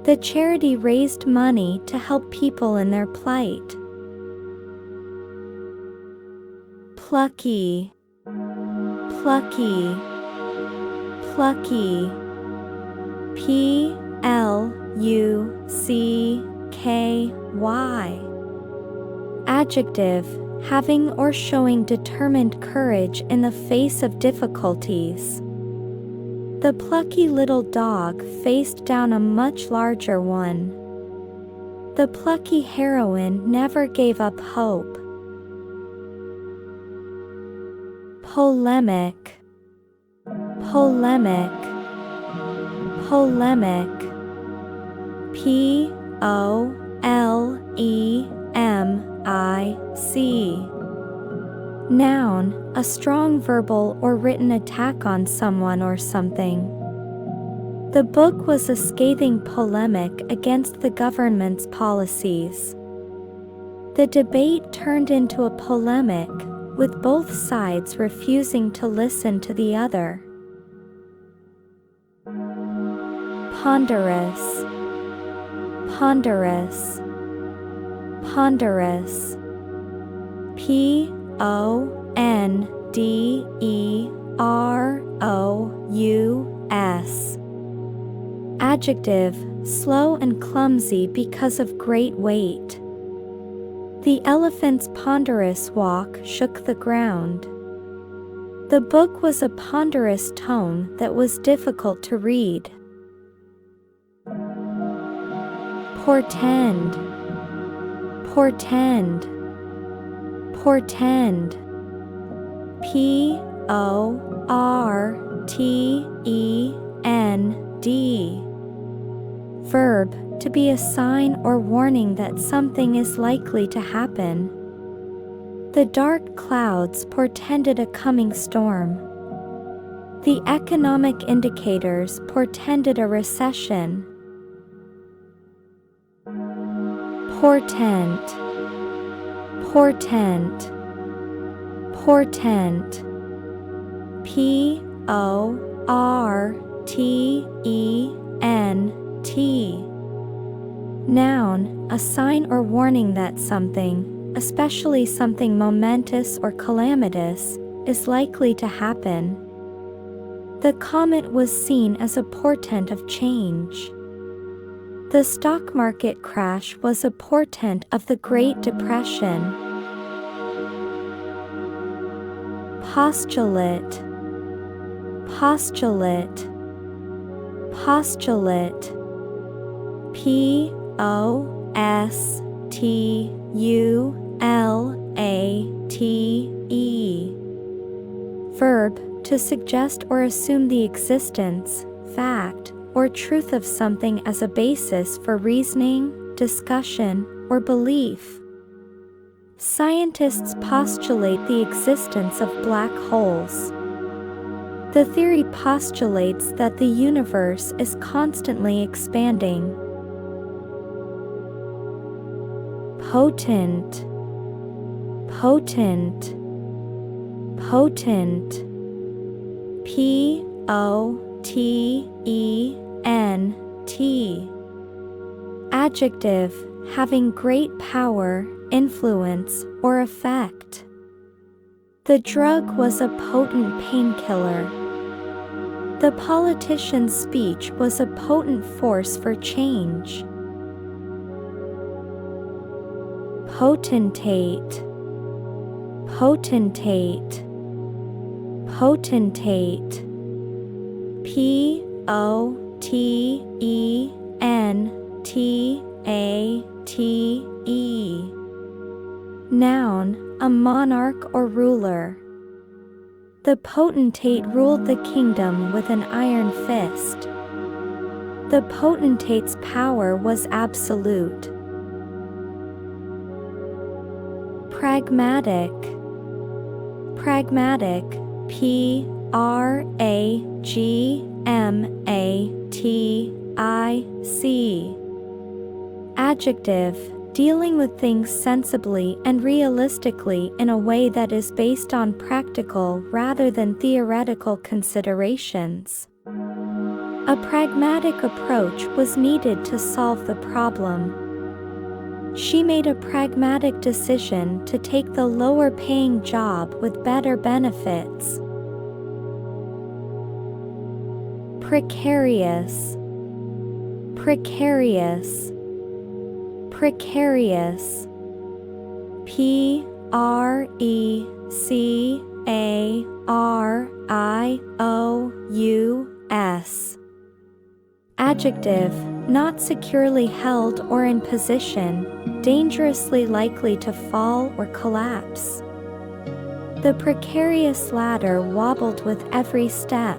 The charity raised money to help people in their plight. Plucky. Plucky. Plucky. P-L-U-C-K-Y. Adjective, having or showing determined courage in the face of difficulties. The plucky little dog faced down a much larger one. The plucky heroine never gave up hope. Polemic, polemic, polemic. Polemic. Noun, a strong verbal or written attack on someone or something. The book was a scathing polemic against the government's policies. The debate turned into a polemic, with both sides refusing to listen to the other. Ponderous, ponderous, ponderous. Ponderous. Adjective, slow and clumsy because of great weight. The elephant's ponderous walk shook the ground. The book was a ponderous tome that was difficult to read. Portend, portend, portend. Portend. Verb, to be a sign or warning that something is likely to happen. The dark clouds portended a coming storm. The economic indicators portended a recession. Portent, portent, portent. Portent. Noun, a sign or warning that something, especially something momentous or calamitous, is likely to happen. The comet was seen as a portent of change. The stock market crash was a portent of the Great Depression. Postulate, postulate, postulate. Postulate. Verb, to suggest or assume the existence, fact, or truth of something as a basis for reasoning, discussion, or belief. Scientists postulate the existence of black holes. The theory postulates that the universe is constantly expanding. Potent, potent, potent. Potent. Adjective, having great power, influence, or effect. The drug was a potent painkiller. The politician's speech was a potent force for change. Potentate, potentate, potentate. Potentate. Noun, a monarch or ruler. The potentate ruled the kingdom with an iron fist. The potentate's power was absolute. Pragmatic, pragmatic. Pragmatic. Adjective, dealing with things sensibly and realistically in a way that is based on practical rather than theoretical considerations. A pragmatic approach was needed to solve the problem. She made a pragmatic decision to take the lower-paying job with better benefits. Precarious, precarious, precarious. Precarious. Adjective, not securely held or in position, dangerously likely to fall or collapse. The precarious ladder wobbled with every step.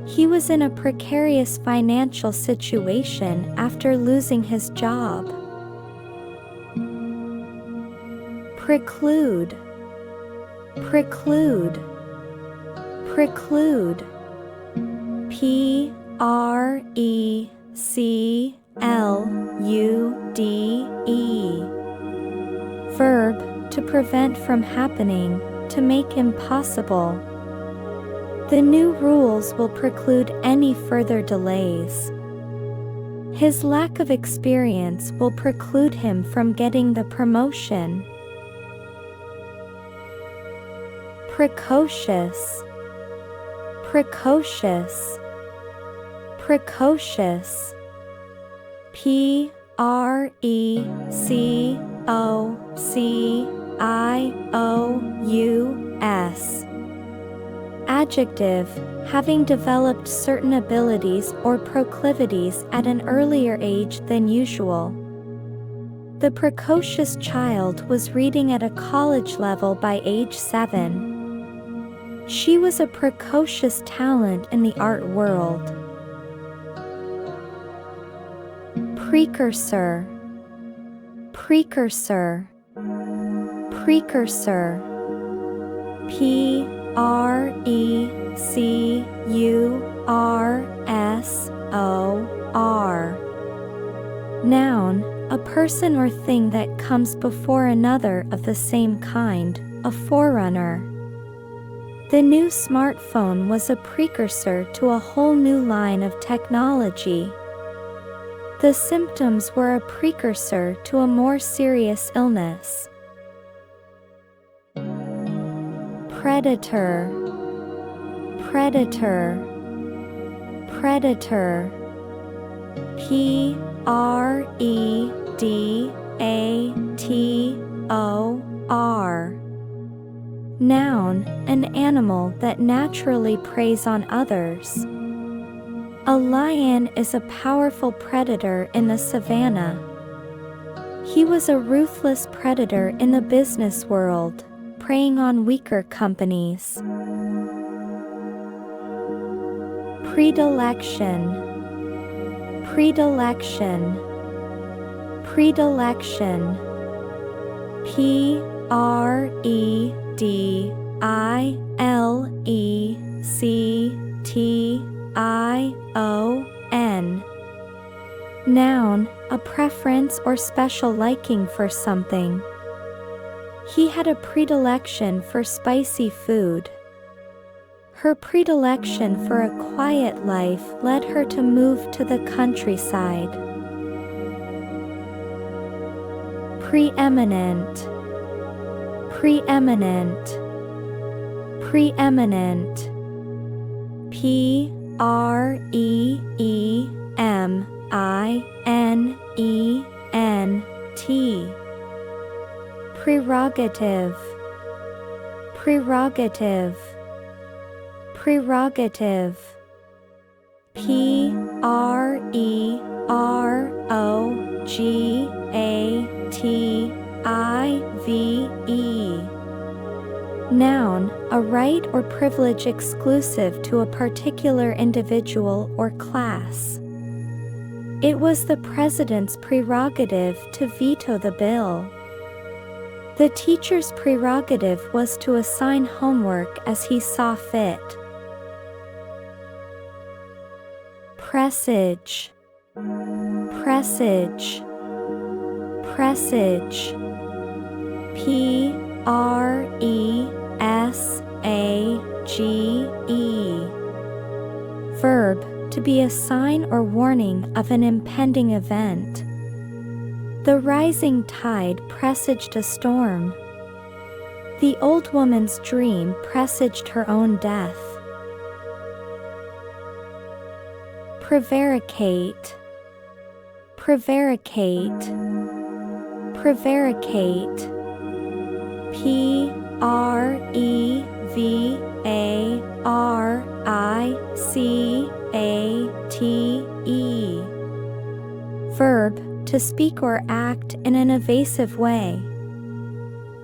He was in a precarious financial situation after losing his job. Preclude, preclude, preclude. P-R-E-C-L-U-D-E. Verb, to prevent from happening, to make impossible. The new rules will preclude any further delays. His lack of experience will preclude him from getting the promotion. Precocious, precocious, precocious. P-R-E-C-O-C-I-O-U-S. Adjective, having developed certain abilities or proclivities at an earlier age than usual. The precocious child was reading at a college level by age 7. She was a precocious talent in the art world. Precursor, precursor, precursor. P-R-E-C-U-R-S-O-R. Noun, a person or thing that comes before another of the same kind, a forerunner. The new smartphone was a precursor to a whole new line of technology. The symptoms were a precursor to a more serious illness. Predator, predator, predator. P-R-E-D-A-T-O-R. Noun, an animal that naturally preys on others. A lion is a powerful predator in the savannah. He was a ruthless predator in the business world, preying on weaker companies. Predilection, predilection, predilection. P-R-E-D-I-L-E-C-T-I-O-N. Noun, a preference or special liking for something. He had a predilection for spicy food. Her predilection for a quiet life led her to move to the countryside. Preeminent, preeminent, preeminent. P-R-E-M-I-N-E-N-T. Prerogative, prerogative, prerogative. P-R-O-G-A-T-I-V-E. Noun, a right or privilege exclusive to a particular individual or class. It was the president's prerogative to veto the bill. The teacher's prerogative was to assign homework as he saw fit. Presage, presage, presage. P-R-E-S-A-G-E. Verb, to be a sign or warning of an impending event. The rising tide presaged a storm. The old woman's dream presaged her own death. Prevaricate, prevaricate, prevaricate. P-R-E-V-A-R-I-C-A-T-E. Verb, to speak or act in an evasive way.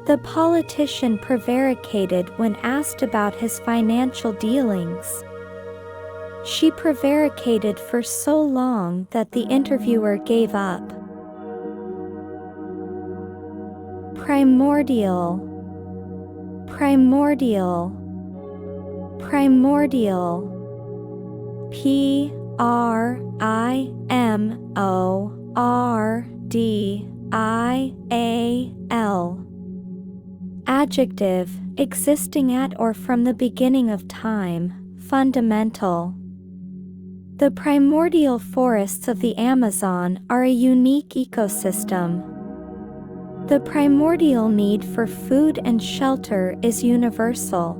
The politician prevaricated when asked about his financial dealings. She prevaricated for so long that the interviewer gave up. Primordial, primordial, primordial. Primordial. Adjective, existing at or from the beginning of time, fundamental. The primordial forests of the Amazon are a unique ecosystem. The primordial need for food and shelter is universal.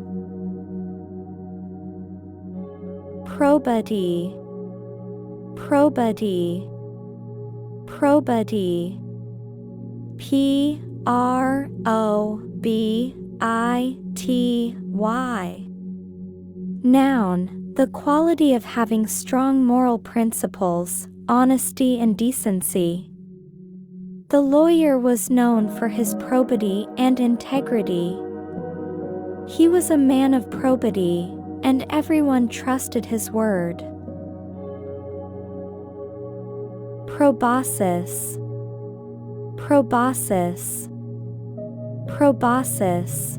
Probity, probity, probity. Probity. Noun, the quality of having strong moral principles, honesty and decency. The lawyer was known for his probity and integrity. He was a man of probity, and everyone trusted his word. Proboscis, proboscis, proboscis. Proboscis.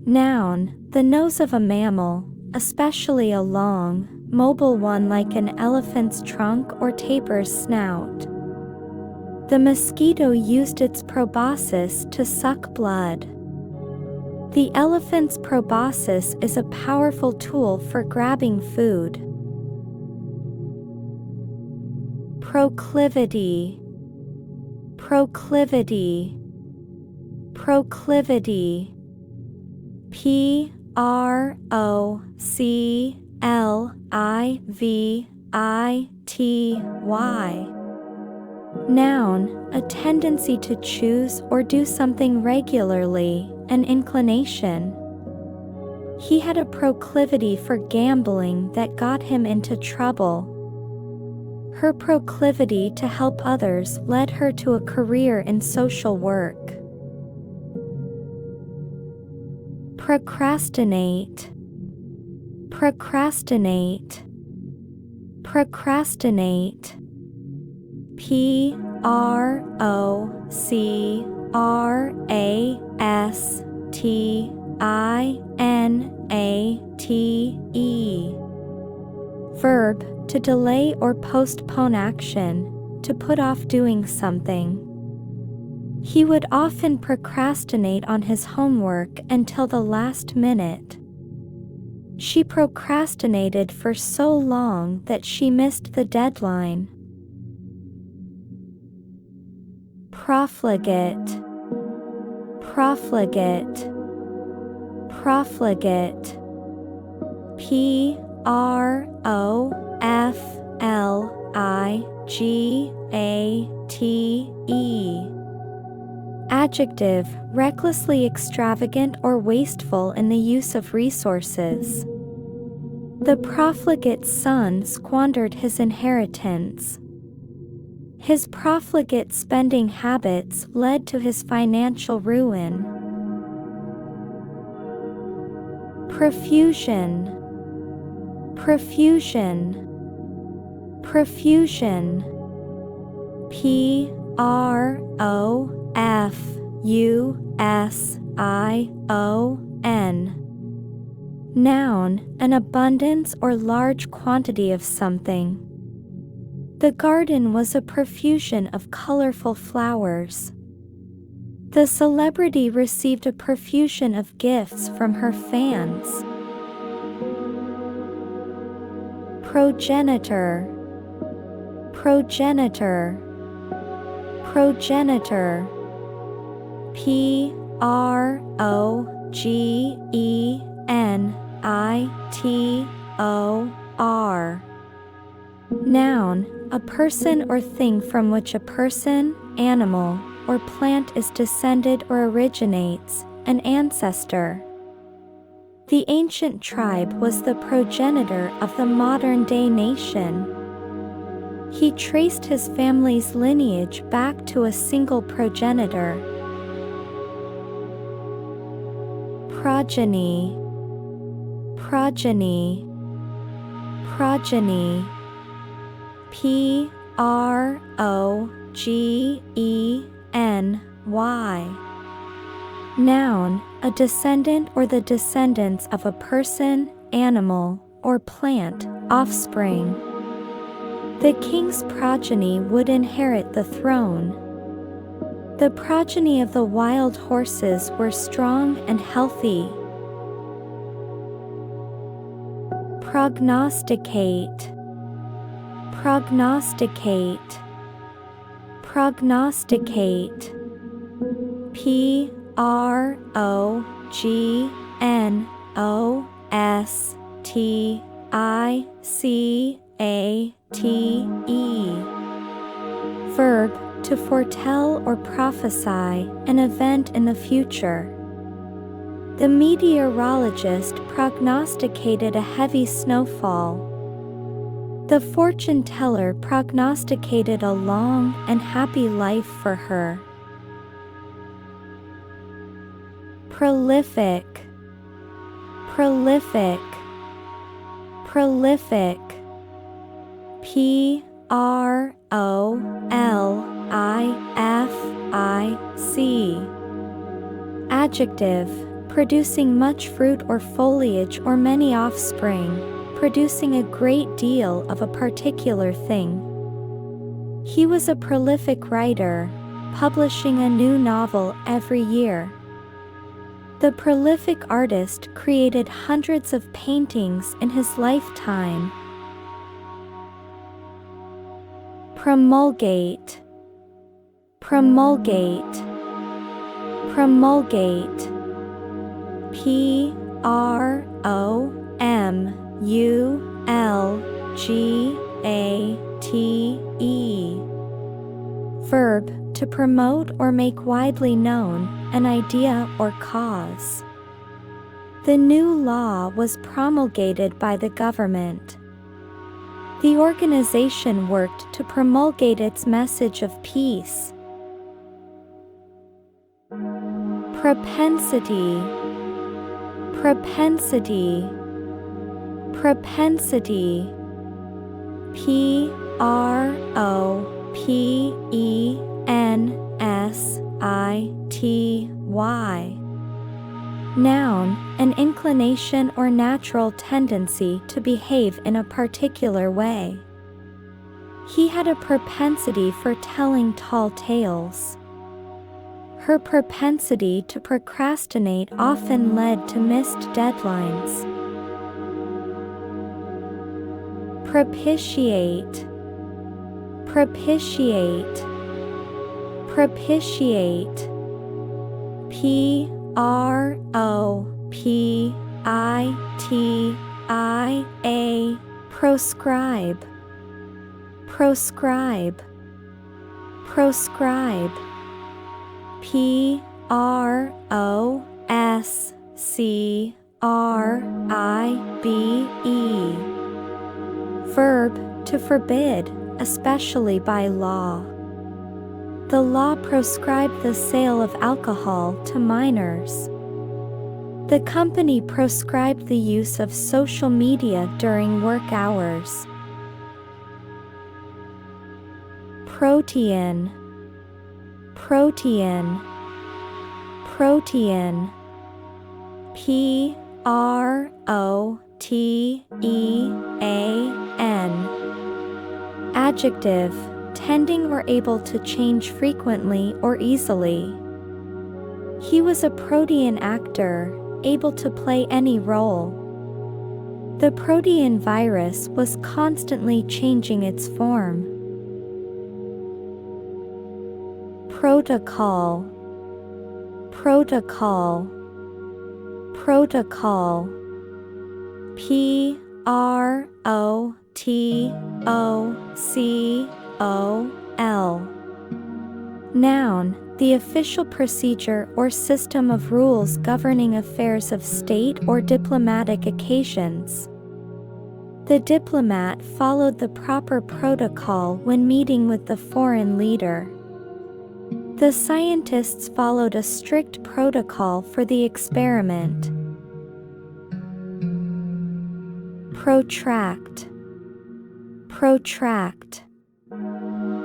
Noun, the nose of a mammal, especially a long, mobile one like an elephant's trunk or tapirs snout. The mosquito used its proboscis to suck blood. The elephant's proboscis is a powerful tool for grabbing food. Proclivity, proclivity, proclivity. Proclivity. Noun, a tendency to choose or do something regularly, an inclination. He had a proclivity for gambling that got him into trouble. Her proclivity to help others led her to a career in social work. Procrastinate, procrastinate, procrastinate. Procrastinate. Verb, to delay or postpone action, to put off doing something. He would often procrastinate on his homework until the last minute. She procrastinated for so long that she missed the deadline. Profligate, profligate, profligate. Profligate. Adjective, recklessly extravagant or wasteful in the use of resources. The profligate son squandered his inheritance. His profligate spending habits led to his financial ruin. Profusion, profusion, profusion. Profusion. Noun, an abundance or large quantity of something. The garden was a profusion of colorful flowers. The celebrity received a profusion of gifts from her fans. Progenitor, progenitor, progenitor. Progenitor. Noun, a person or thing from which a person, animal, or plant is descended or originates, an ancestor. The ancient tribe was the progenitor of the modern-day nation. He traced his family's lineage back to a single progenitor. Progeny, progeny, progeny. P-R-O-G-E-N-Y. Noun, a descendant or the descendants of a person, animal, or plant, offspring. The king's progeny would inherit the throne. The progeny of the wild horses were strong and healthy. Prognosticate, prognosticate, prognosticate. P-R-O-G-N-O-S-T-I-C-A-T-E. Verb, to foretell or prophesy an event in the future. The meteorologist prognosticated a heavy snowfall. The fortune teller prognosticated a long and happy life for her. Prolific, prolific, prolific. P-R-O-L-I-F-I-C. Adjective, producing much fruit or foliage or many offspring, producing a great deal of a particular thing. He was a prolific writer, publishing a new novel every year. The prolific artist created hundreds of paintings in his lifetime. Promulgate, promulgate, promulgate. P-R-O-M-U-L-G-A-T-E. Verb, to promote or make widely known an idea or cause. The new law was promulgated by the government. The organization worked to promulgate its message of peace. Propensity, propensity, propensity. P-R-O-P-E-N-S-I-T-Y. Noun, an inclination or natural tendency to behave in a particular way. He had a propensity for telling tall tales. Her propensity to procrastinate often led to missed deadlines. Propitiate, propitiate, propitiate. P-R-O-P-I-T-I-A. Proscribe, proscribe, proscribe. P-R-O-S-C-R-I-B-E. Verb, to forbid, especially by law. The law proscribed the sale of alcohol to minors. The company proscribed the use of social media during work hours. Protean, protean, protean. P-R-O-T-E-A-N. Adjective, tending or able to change frequently or easily. He was a protean actor, able to play any role. The protean virus was constantly changing its form. Protocol, protocol, protocol. P-R-O-T-O-C-O-L. Noun, the official procedure or system of rules governing affairs of state or diplomatic occasions. The diplomat followed the proper protocol when meeting with the foreign leader. The scientists followed a strict protocol for the experiment. Protract, protract,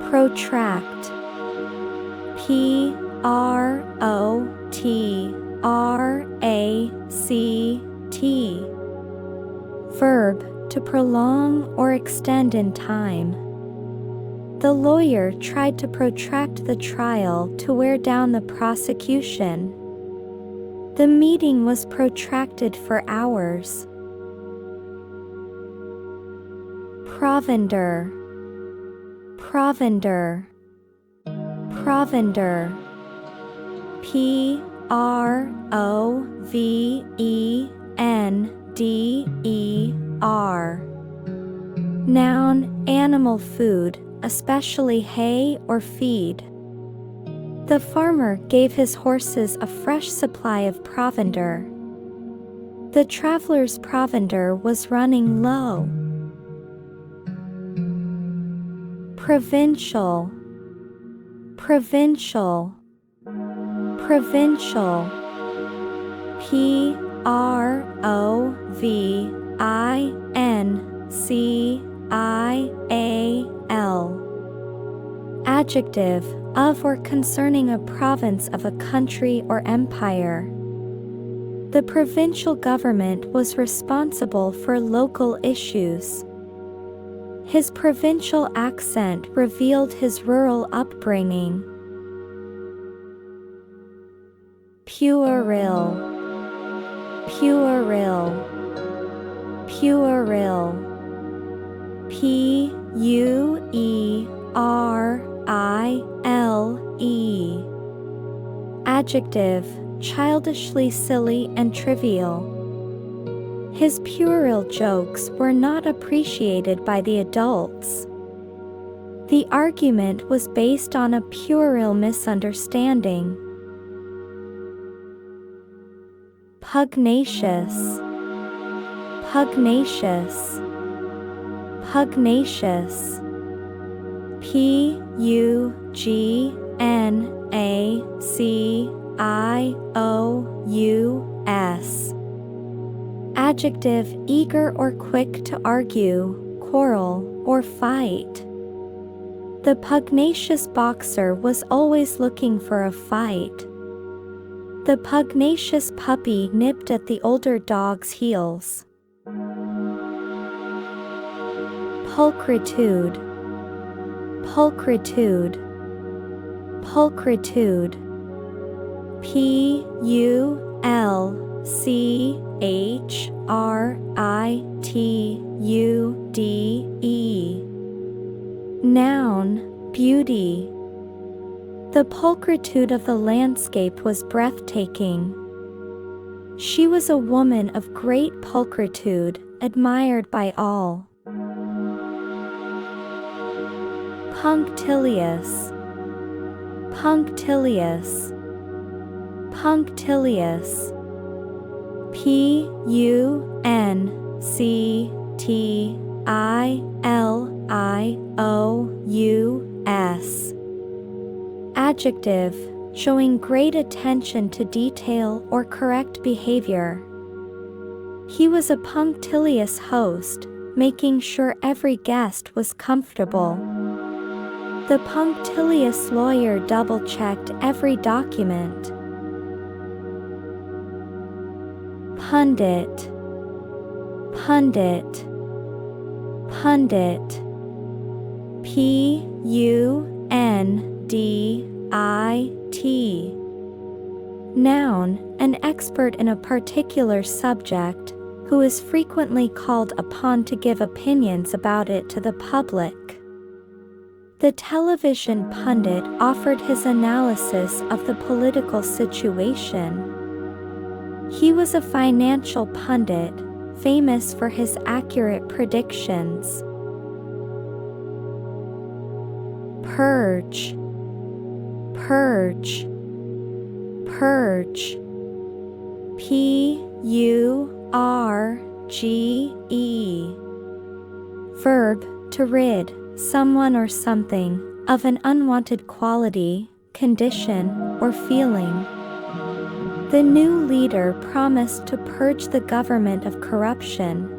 protract. P-R-O-T-R-A-C-T. Verb, to prolong or extend in time. The lawyer tried to protract the trial to wear down the prosecution. The meeting was protracted for hours. Provender, provender, provender. P-R-O-V-E-N-D-E-R. Noun, animal food, especially hay or feed. The farmer gave his horses a fresh supply of provender. The traveler's provender was running low. Provincial, provincial, provincial. P-R-O-V-I-N-C-I-A-L. Adjective, of or concerning a province of a country or empire. The provincial government was responsible for local issues. His provincial accent revealed his rural upbringing. Pueril, pueril, pueril. P-U-E-R-I-L-E. Adjective, childishly silly and trivial. His puerile jokes were not appreciated by the adults. The argument was based on a puerile misunderstanding. Pugnacious, pugnacious, pugnacious. P-U-G-N-A-C-I-O-U-S. Adjective, eager or quick to argue, quarrel, or fight. The pugnacious boxer was always looking for a fight. The pugnacious puppy nipped at the older dog's heels. Pulchritude, pulchritude, pulchritude. P-U-L-C-H-R-I-T-U-D-E. Noun, beauty. The pulchritude of the landscape was breathtaking. She was a woman of great pulchritude, admired by all. Punctilious, punctilious, punctilious. P-U-N-C-T-I-L-I-O-U-S. Adjective, showing great attention to detail or correct behavior. He was a punctilious host, making sure every guest was comfortable. The punctilious lawyer double-checked every document. Pundit, pundit, pundit. P-U-N-D-I-T. Noun, an expert in a particular subject, who is frequently called upon to give opinions about it to the public. The television pundit offered his analysis of the political situation. He was a financial pundit, famous for his accurate predictions. Purge, purge, purge. P-U-R-G-E. Verb, to rid someone or something of an unwanted quality, condition, or feeling. The new leader promised to purge the government of corruption.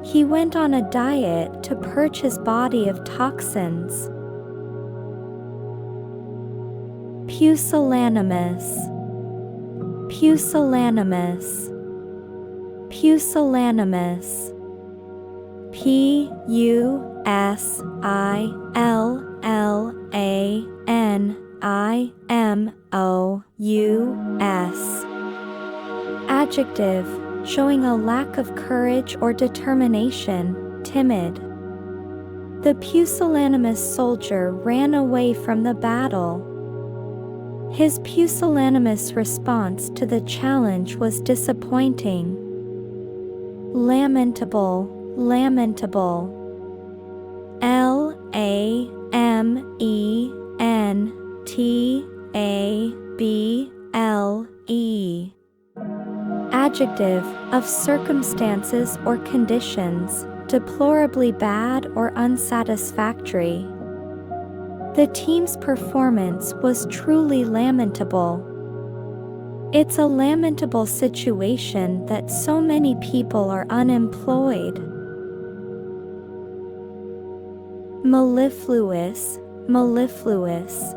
He went on a diet to purge his body of toxins. Pusillanimous, pusillanimous, pusillanimous. P-U-S-I-L-L-A-N-I-M-O-U-S. Adjective, showing a lack of courage or determination, timid. The pusillanimous soldier ran away from the battle. His pusillanimous response to the challenge was disappointing. Lamentable, lamentable. L-A-M-E-N-T-A-B-L-E. Adjective, of circumstances or conditions, deplorably bad or unsatisfactory. The team's performance was truly lamentable. It's a lamentable situation that so many people are unemployed. Mellifluous, mellifluous.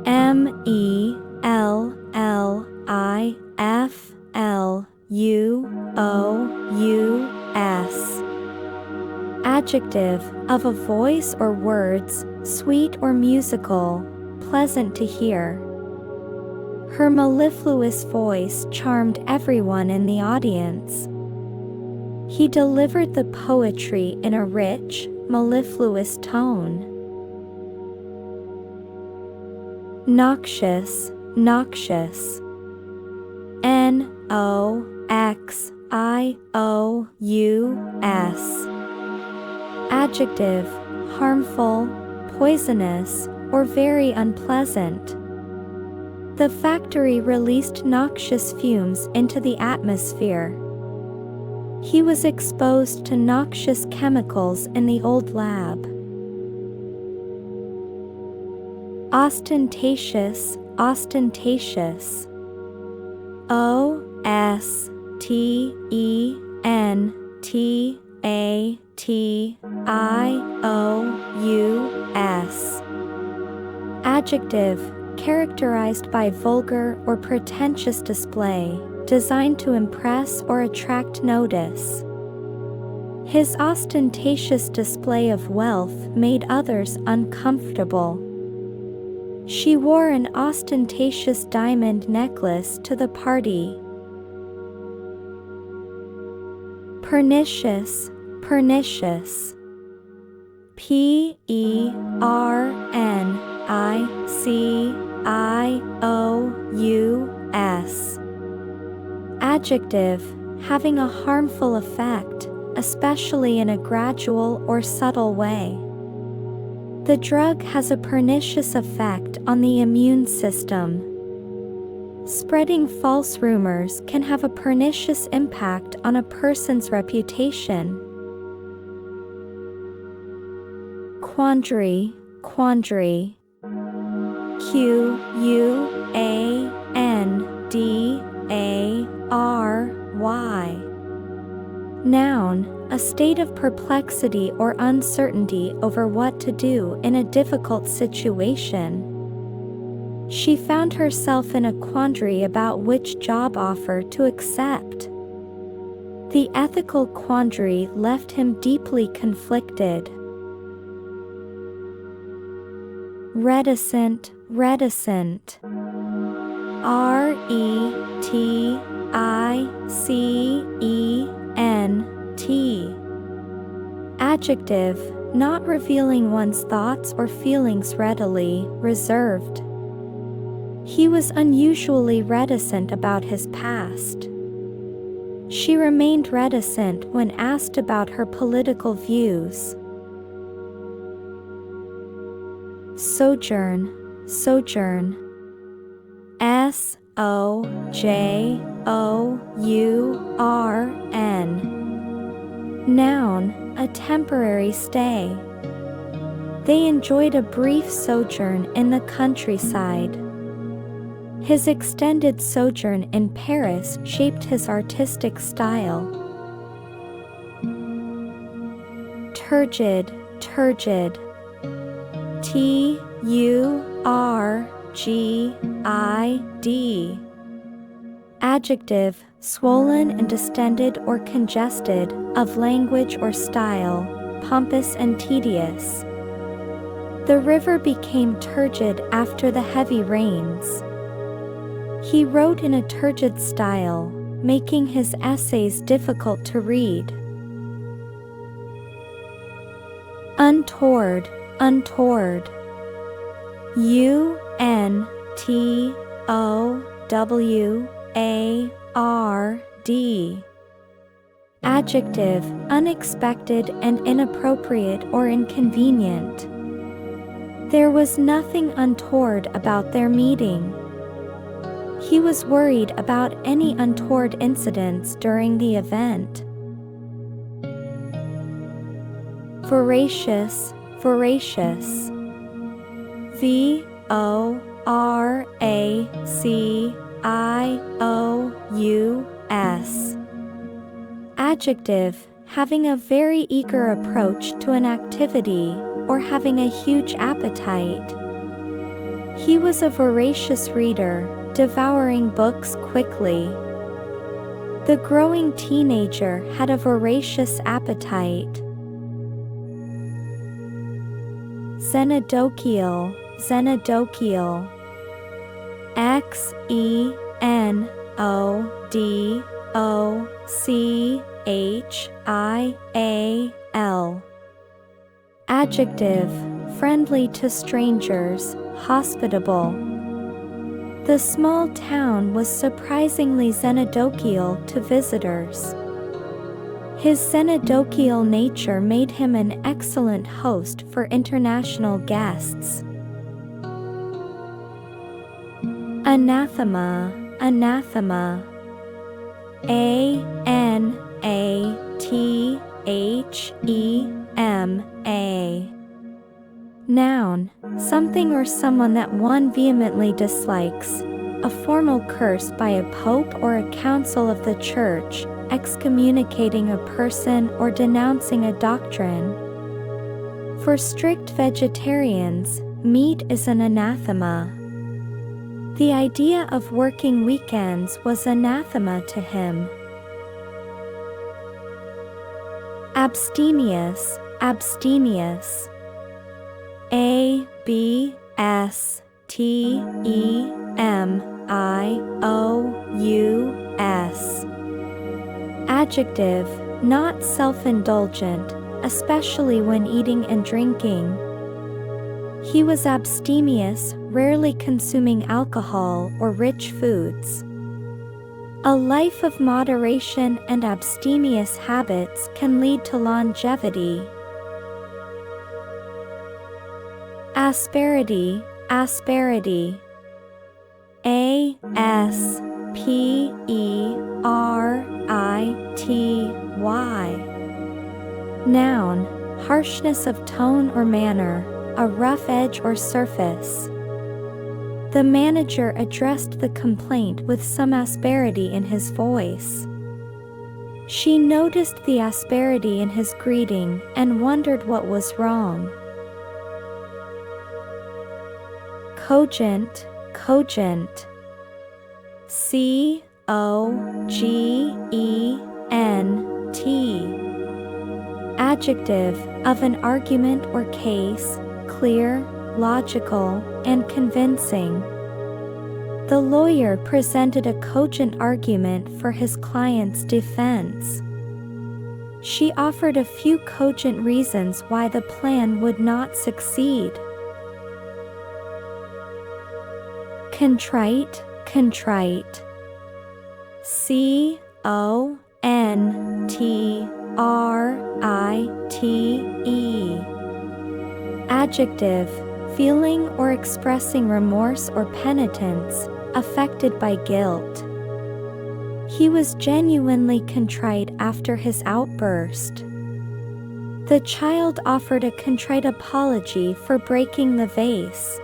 M-E-L-L-I-F-L-U-O-U-S. Adjective, of a voice or words, sweet or musical, pleasant to hear. Her mellifluous voice charmed everyone in the audience. He delivered the poetry in a rich, mellifluous tone. Noxious, noxious. N-O-X-I-O-U-S. Adjective, harmful, poisonous, or very unpleasant. The factory released noxious fumes into the atmosphere. He was exposed to noxious chemicals in the old lab. Ostentatious, ostentatious. O-S-T-E-N-T-A-T-I-O-U-S. Adjective, characterized by vulgar or pretentious display, designed to impress or attract notice. His ostentatious display of wealth made others uncomfortable. She wore an ostentatious diamond necklace to the party. Pernicious, pernicious. P-E-R-N-I-C-I-O-U-S. Adjective, having a harmful effect, especially in a gradual or subtle way. The drug has a pernicious effect on the immune system. Spreading false rumors can have a pernicious impact on a person's reputation. Quandary, quandary. Q-U-A-N-D-A-R-Y. Noun, a state of perplexity or uncertainty over what to do in a difficult situation. She found herself in a quandary about which job offer to accept. The ethical quandary left him deeply conflicted. Reticent, reticent. R-E-T-I-C-E-N-T. Adjective, not revealing one's thoughts or feelings readily, reserved. He was unusually reticent about his past. She remained reticent when asked about her political views. Sojourn, sojourn. S-O-J-O-U-R-N. Noun, a temporary stay. They enjoyed a brief sojourn in the countryside. His extended sojourn in Paris shaped his artistic style. Turgid, turgid. T-U-R-G-I-D. Adjective, swollen and distended or congested, of language or style, pompous and tedious. The river became turgid after the heavy rains. He wrote in a turgid style, making his essays difficult to read. Untoward, untoward. U-N-T-O-W-A-R-D. Adjective, unexpected and inappropriate or inconvenient. There was nothing untoward about their meeting. He was worried about any untoward incidents during the event. Voracious, voracious. V-O-R-A-C-I-O-U-S. Adjective, having a very eager approach to an activity, or having a huge appetite. He was a voracious reader, devouring books quickly. The growing teenager had a voracious appetite. Xenodochial, xenodochial. X-E-N-O-D-O-C-H-I-A-L. Adjective, friendly to strangers, hospitable. The small town was surprisingly xenodochial to visitors. His xenodochial nature made him an excellent host for international guests. Anathema, anathema. A-N-A-T-H-E-M-A. Noun, something or someone that one vehemently dislikes, a formal curse by a pope or a council of the church, excommunicating a person or denouncing a doctrine. For strict vegetarians, meat is an anathema. The idea of working weekends was anathema to him. Abstemious, abstemious. A-B-S-T-E-M-I-O-U-S. Adjective, not self-indulgent, especially when eating and drinking. He was abstemious, rarely consuming alcohol or rich foods. A life of moderation and abstemious habits can lead to longevity. Asperity, asperity. A-S-P-E-R-I-T-Y. Noun, harshness of tone or manner, a rough edge or surface. The manager addressed the complaint with some asperity in his voice. She noticed the asperity in his greeting and wondered what was wrong. Cogent, cogent. C-O-G-E-N-T. Adjective, of an argument or case, clear, logical, and convincing. The lawyer presented a cogent argument for his client's defense. She offered a few cogent reasons why the plan would not succeed. Contrite, contrite. C-O-N-T-R-I-T-E. Adjective, feeling or expressing remorse or penitence, affected by guilt. He was genuinely contrite after his outburst. The child offered a contrite apology for breaking the vase.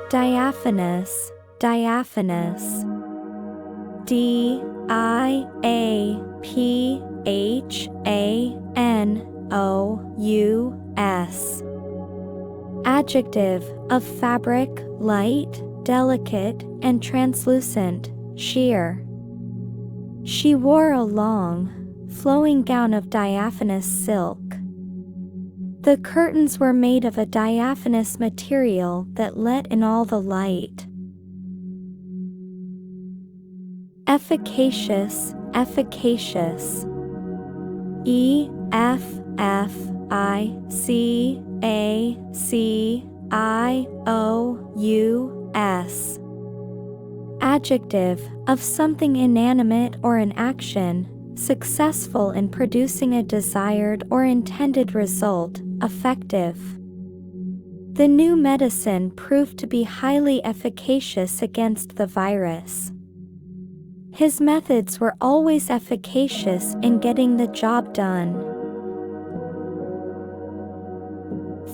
Diaphanous, diaphanous. D-I-A-P-H-A-N-O-U-S. Adjective, of fabric, light, delicate, and translucent, sheer. She wore a long, flowing gown of diaphanous silk. The curtains were made of a diaphanous material that let in all the light. Efficacious, efficacious. E-F-F-I-C-A-C-I-O-U-S. Adjective, of something inanimate or an action, successful in producing a desired or intended result, effective. The new medicine proved to be highly efficacious against the virus. His methods were always efficacious in getting the job done.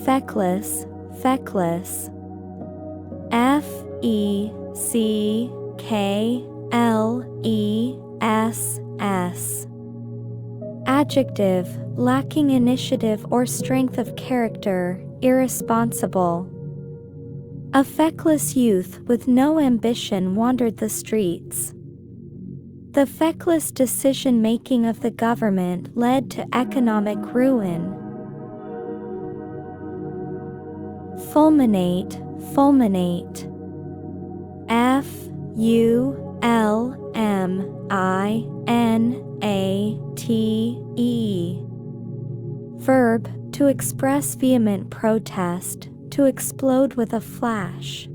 Feckless, feckless. F-E-C-K-L-E-S-S. Adjective, lacking initiative or strength of character, irresponsible. A feckless youth with no ambition wandered the streets. The feckless decision-making of the government led to economic ruin. Fulminate, fulminate. F-U-L-M-I-N-A-T-E. Verb, to express vehement protest, to explode with a flash.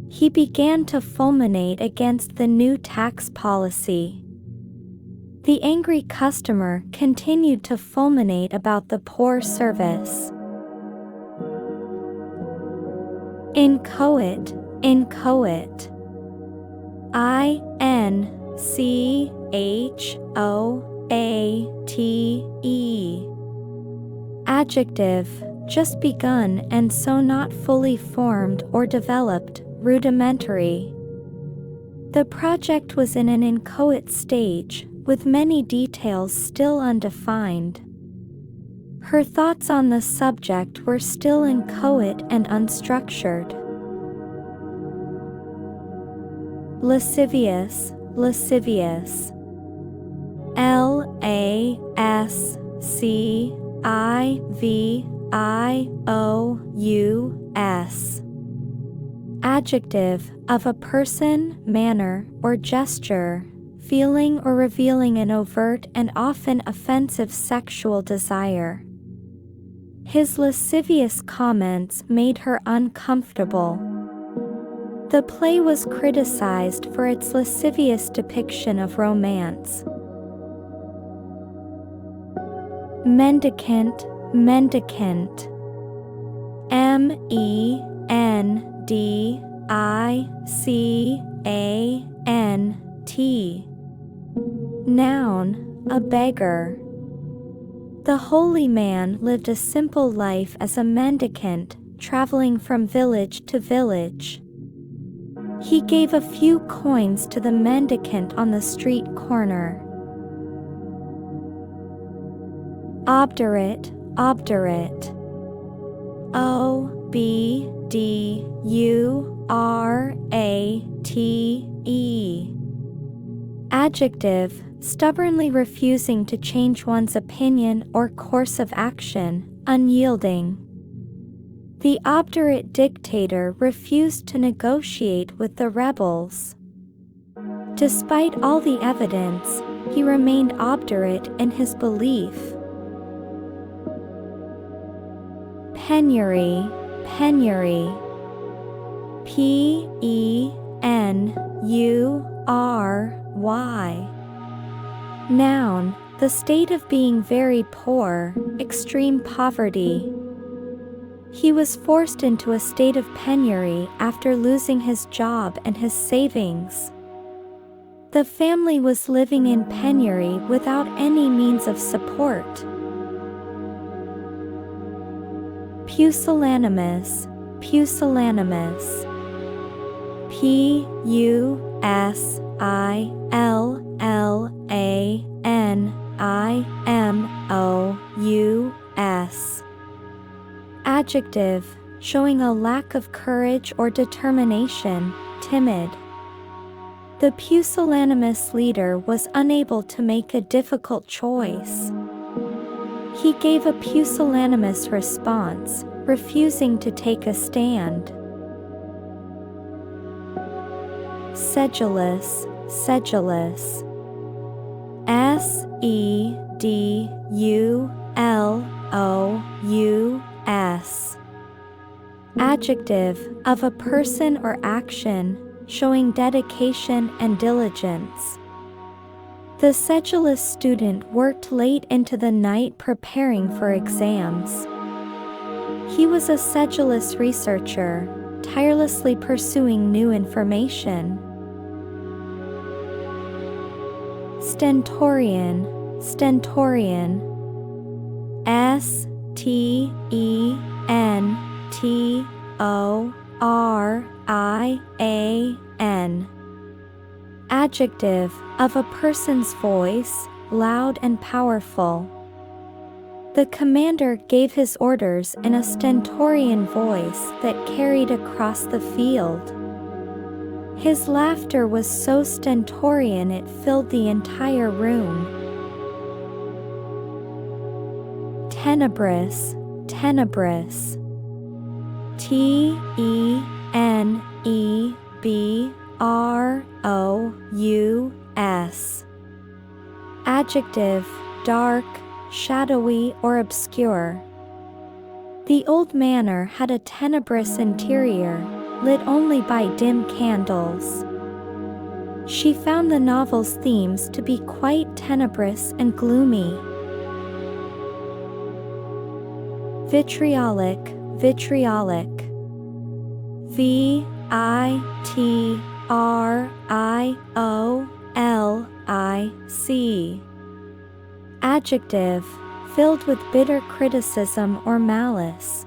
He began to fulminate against the new tax policy. The angry customer continued to fulminate about the poor service. Inchoate, inchoate. I-N-C-H-O-A-T-E. Adjective, just begun and so not fully formed or developed, rudimentary. The project was in an inchoate stage, with many details still undefined. Her thoughts on the subject were still inchoate and unstructured. Lascivious, lascivious. L-A-S-C-I-V-I-O-U-S. Adjective, of a person, manner, or gesture, feeling or revealing an overt and often offensive sexual desire. His lascivious comments made her uncomfortable. The play was criticized for its lascivious depiction of romance. Mendicant, mendicant. M-E-N-D-I-C-A-N-T. Noun, a beggar. The holy man lived a simple life as a mendicant, traveling from village to village. He gave a few coins to the mendicant on the street corner. Obdurate, obdurate. O-B-D-U-R-A-T-E. Adjective, stubbornly refusing to change one's opinion or course of action, unyielding. The obdurate dictator refused to negotiate with the rebels. Despite all the evidence, he remained obdurate in his belief. Penury, penury. P-E-N-U-R-Y. Noun, the state of being very poor, extreme poverty. He was forced into a state of penury after losing his job and his savings. The family was living in penury without any means of support. Pusillanimous, pusillanimous. P-U-S-I-L-L-A-N-I-M-O-U-S. Adjective, showing a lack of courage or determination, timid. The pusillanimous leader was unable to make a difficult choice. He gave a pusillanimous response, refusing to take a stand. Sedulous, sedulous. S-E-D-U-L-O-U-S. Adjective, of a person or action, showing dedication and diligence. The sedulous student worked late into the night preparing for exams. He was a sedulous researcher, tirelessly pursuing new information. Stentorian, stentorian. S-T-E-N-T-O-R-I-A-N. Adjective, of a person's voice, loud and powerful. The commander gave his orders in a stentorian voice that carried across the field. His laughter was so stentorian it filled the entire room. Tenebrous, tenebrous. T-E-N-E-B-R-O-U-S. Adjective, dark, shadowy or obscure. The old manor had a tenebrous interior, lit only by dim candles. She found the novel's themes to be quite tenebrous and gloomy. Vitriolic, vitriolic. V-I-T-R-I-O-L-I-C. Adjective, filled with bitter criticism or malice.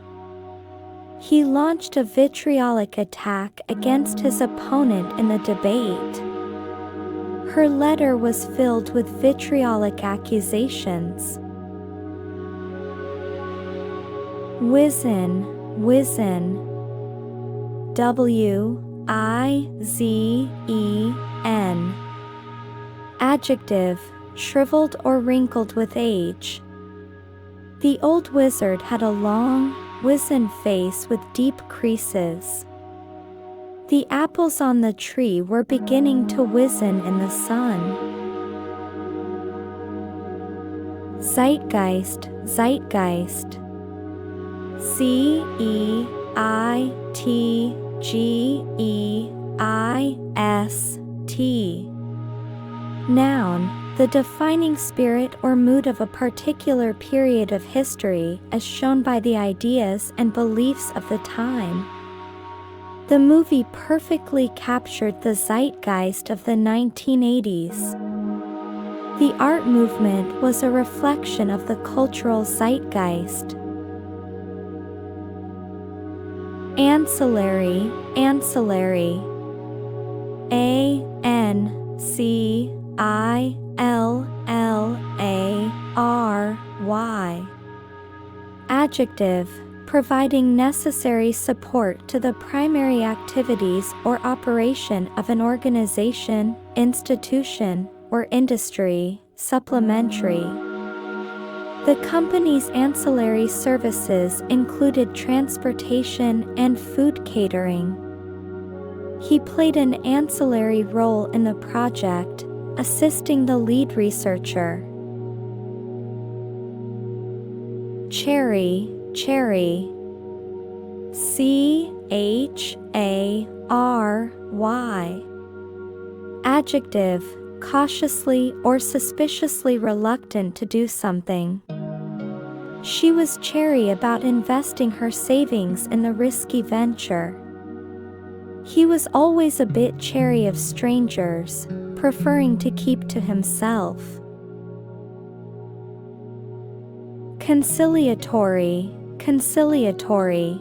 He launched a vitriolic attack against his opponent in the debate. Her letter was filled with vitriolic accusations. Wizen, wizen. W-I-Z-E-N. Adjective, shriveled or wrinkled with age. The old wizard had a long, wizened face with deep creases. The apples on the tree were beginning to wizen in the sun. Zeitgeist, zeitgeist. C-E-I-T-G-E-I-S-T. Noun, the defining spirit or mood of a particular period of history as shown by the ideas and beliefs of the time. The movie perfectly captured the zeitgeist of the 1980s. The art movement was a reflection of the cultural zeitgeist. Ancillary, ancillary. A-N-C-I-L-L-A-R-Y. Adjective, providing necessary support to the primary activities or operation of an organization, institution, or industry, supplementary. The company's ancillary services included transportation and food catering. He played an ancillary role in the project, assisting the lead researcher. Cherry, cherry. C-H-A-R-Y. Adjective, cautiously or suspiciously reluctant to do something. She was chary about investing her savings in the risky venture. He was always a bit chary of strangers, preferring to keep to himself. Conciliatory, conciliatory.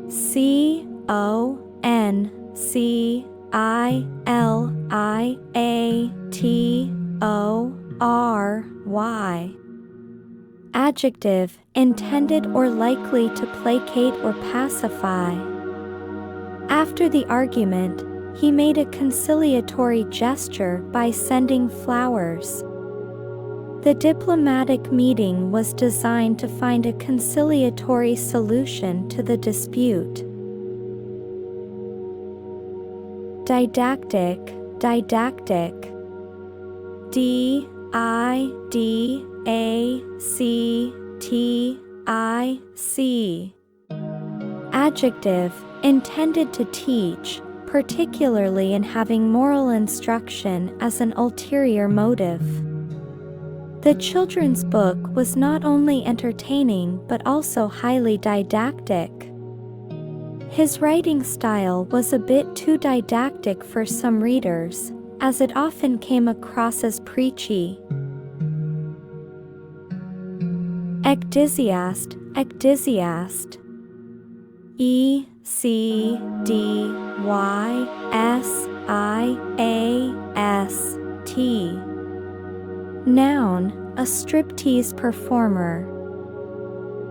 C-O-N-C-I-L-I-A-T-O-R-Y. Adjective, intended or likely to placate or pacify. After the argument, he made a conciliatory gesture by sending flowers. The diplomatic meeting was designed to find a conciliatory solution to the dispute. Didactic, didactic. D-I-D-A-C-T-I-C. Adjective, intended to teach, particularly in having moral instruction as an ulterior motive. The children's book was not only entertaining but also highly didactic. His writing style was a bit too didactic for some readers, as it often came across as preachy. Ecdysiast, ecdysiast. E-C-D-Y-S-I-A-S-T. Noun, a striptease performer.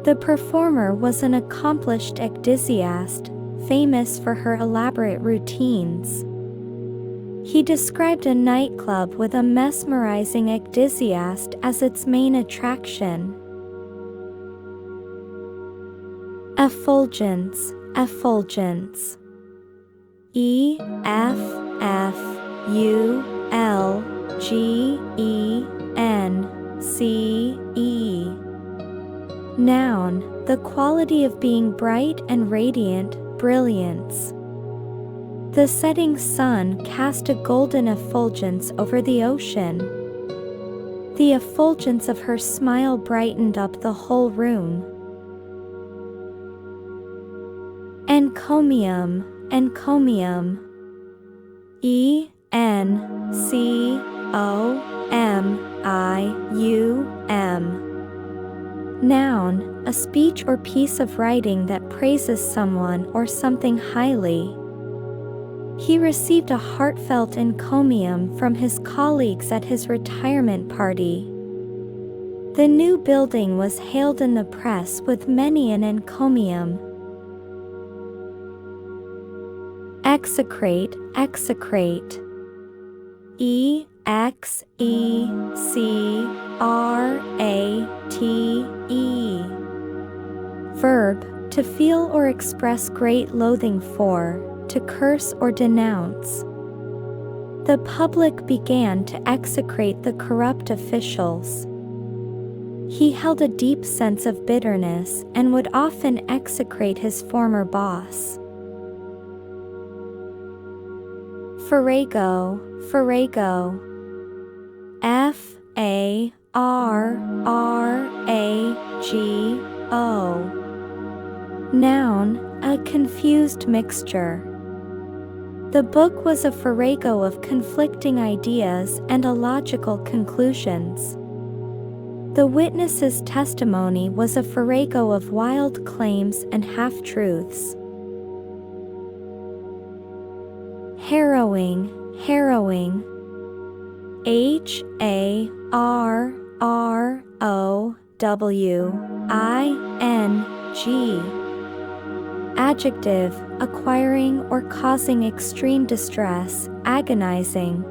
The performer was an accomplished ecdysiast, famous for her elaborate routines. He described a nightclub with a mesmerizing ecdysiast as its main attraction. Effulgence, effulgence. E-F-F-U-L-G-E-N-C-E. Noun, the quality of being bright and radiant, brilliance. The setting sun cast a golden effulgence over the ocean. The effulgence of her smile brightened up the whole room. Encomium, encomium. E-N-C-O-M-I-U-M. Noun, a speech or piece of writing that praises someone or something highly. He received a heartfelt encomium from his colleagues at his retirement party. The new building was hailed in the press with many an encomium. Execrate, execrate. E-X-E-C-R-A-T-E. Verb, to feel or express great loathing for, to curse or denounce. The public began to execrate the corrupt officials. He held a deep sense of bitterness and would often execrate his former boss. Farrago, farrago. F-A-R-R-A-G-O. Noun, a confused mixture. The book was a farrago of conflicting ideas and illogical conclusions. The witness's testimony was a farrago of wild claims and half-truths. Harrowing, harrowing. H-A-R-R-O-W-I-N-G. Adjective, acquiring or causing extreme distress, agonizing.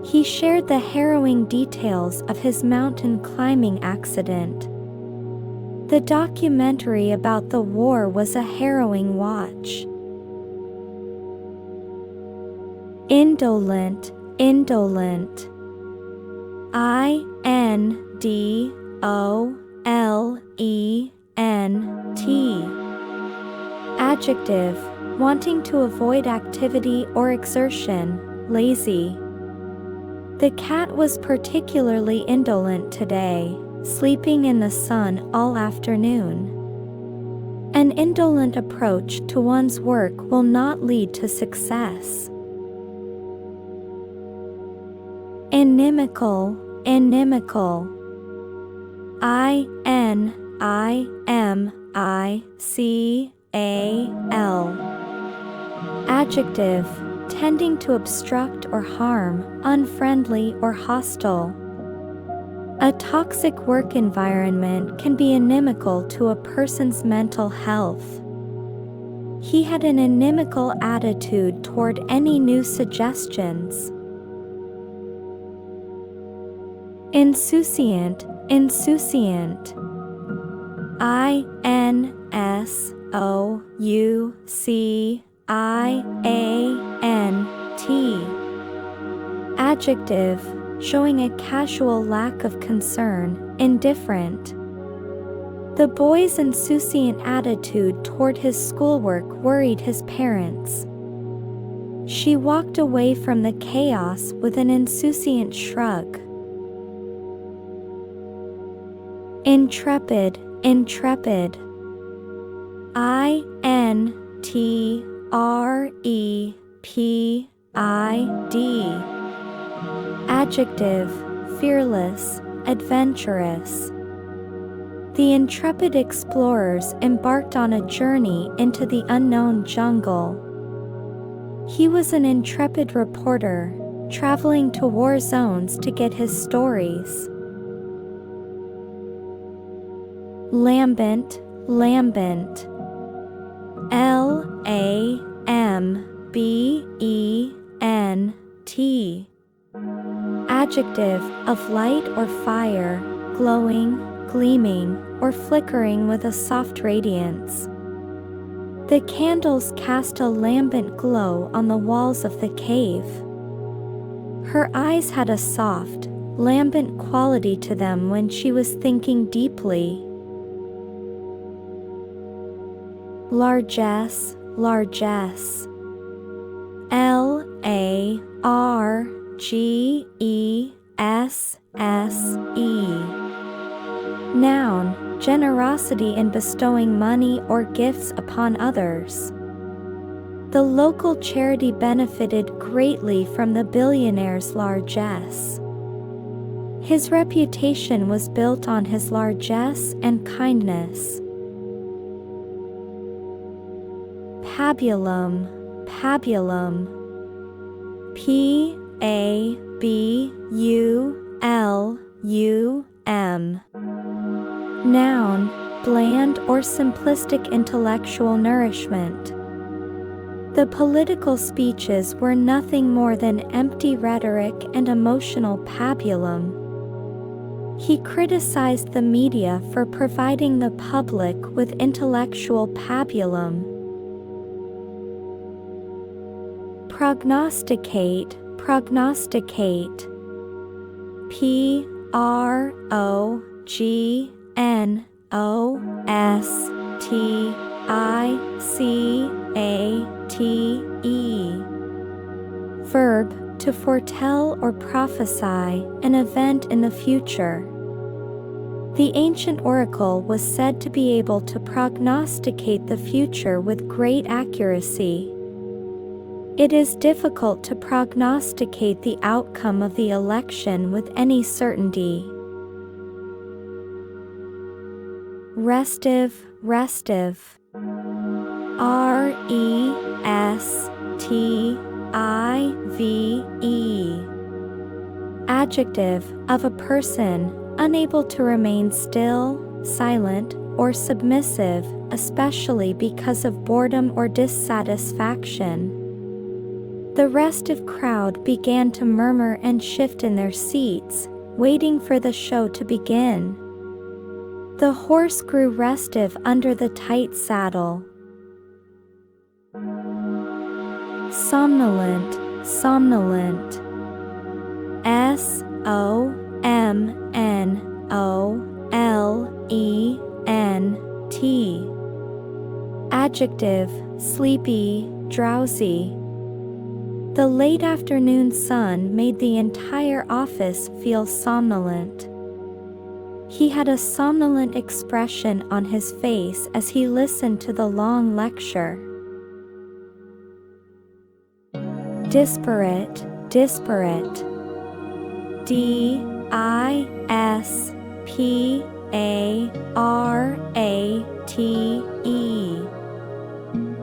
He shared the harrowing details of his mountain climbing accident. The documentary about the war was a harrowing watch. Indolent, indolent. I-N-D-O-L-E-N-T. Adjective, wanting to avoid activity or exertion, lazy. The cat was particularly indolent today, sleeping in the sun all afternoon. An indolent approach to one's work will not lead to success. Inimical, inimical. I-N-I-M-I-C-A-L. Adjective, tending to obstruct or harm, unfriendly or hostile. A toxic work environment can be inimical to a person's mental health. He had an inimical attitude toward any new suggestions. Insouciant, insouciant. I-N-S-O-U-C-I-A-N-T. Adjective, showing a casual lack of concern, indifferent. The boy's insouciant attitude toward his schoolwork worried his parents. She walked away from the chaos with an insouciant shrug. Intrepid, intrepid. I-N-T-R-E-P-I-D. Adjective, fearless, adventurous. The intrepid explorers embarked on a journey into the unknown jungle. He was an intrepid reporter, traveling to war zones to get his stories. Lambent, lambent. L-A-M-B-E-N-T. Adjective, of light or fire, glowing, gleaming, or flickering with a soft radiance. The candles cast a lambent glow on the walls of the cave. Her eyes had a soft, lambent quality to them when she was thinking deeply. Largesse, largesse. L-A-R-G-E-S-S-E. Noun, generosity in bestowing money or gifts upon others. The local charity benefited greatly from the billionaire's largesse. His reputation was built on his largesse and kindness. Pabulum, pabulum. P-A-B-U-L-U-M. Noun, bland or simplistic intellectual nourishment. The political speeches were nothing more than empty rhetoric and emotional pabulum. He criticized the media for providing the public with intellectual pabulum. Prognosticate, prognosticate. P-R-O-G-N-O-S-T-I-C-A-T-E. Verb, to foretell or prophesy an event in the future. The ancient oracle was said to be able to prognosticate the future with great accuracy. It is difficult to prognosticate the outcome of the election with any certainty. Restive, restive. R-E-S-T-I-V-E. Adjective, of a person, unable to remain still, silent, or submissive, especially because of boredom or dissatisfaction. The restive crowd began to murmur and shift in their seats, waiting for the show to begin. The horse grew restive under the tight saddle. Somnolent, somnolent. S-O-M-N-O-L-E-N-T. Adjective, sleepy, drowsy. The late afternoon sun made the entire office feel somnolent. He had a somnolent expression on his face as he listened to the long lecture. Disparate, disparate. D-I-S-P-A-R-A-T-E.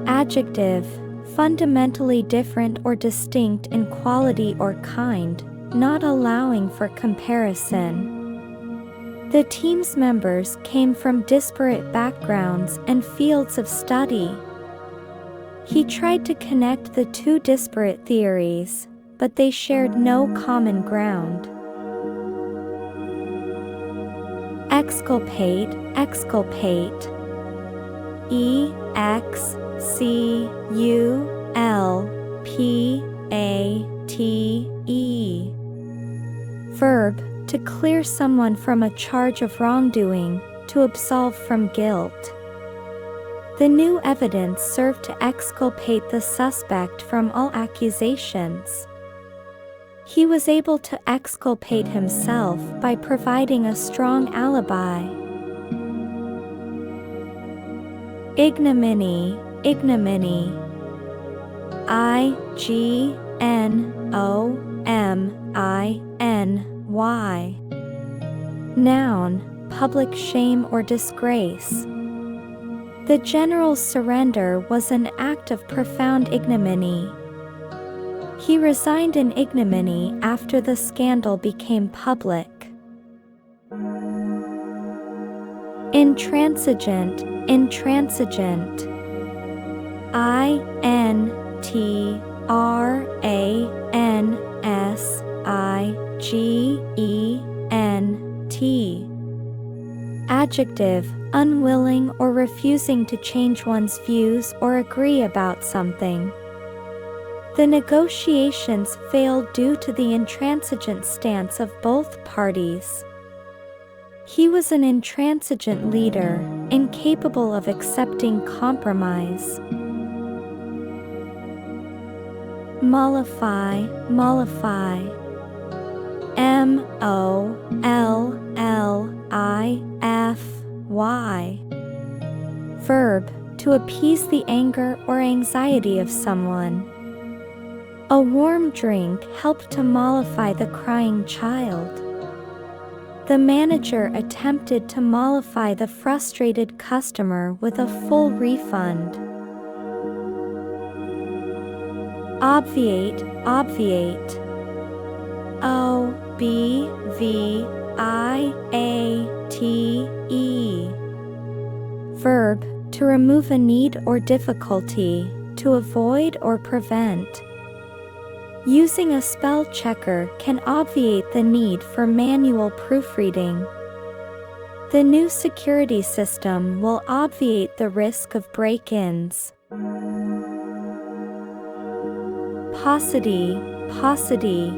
Adjective, fundamentally different or distinct in quality or kind, not allowing for comparison. The team's members came from disparate backgrounds and fields of study. He tried to connect the two disparate theories, but they shared no common ground. Exculpate, exculpate. E-X-C-U-L-P-A-T-E. Verb, to clear someone from a charge of wrongdoing, to absolve from guilt. The new evidence served to exculpate the suspect from all accusations. He was able to exculpate himself by providing a strong alibi. Ignominy, ignominy. I-G-N-O-M-I-N-Y. Noun, public shame or disgrace. The general's surrender was an act of profound ignominy. He resigned in ignominy after the scandal became public. Intransigent, intransigent. I-N-T-R-A-N-S-I-G-E-N-T. Adjective, unwilling or refusing to change one's views or agree about something. The negotiations failed due to the intransigent stance of both parties. He was an intransigent leader, incapable of accepting compromise. Mollify, mollify. M-O-L-L-I-F-Y. Verb, to appease the anger or anxiety of someone. A warm drink helped to mollify the crying child. The manager attempted to mollify the frustrated customer with a full refund. Obviate, obviate. O-B-V-I-A-T-E. Verb, to remove a need or difficulty, to avoid or prevent. Using a spell checker can obviate the need for manual proofreading. The new security system will obviate the risk of break-ins. Paucity, paucity.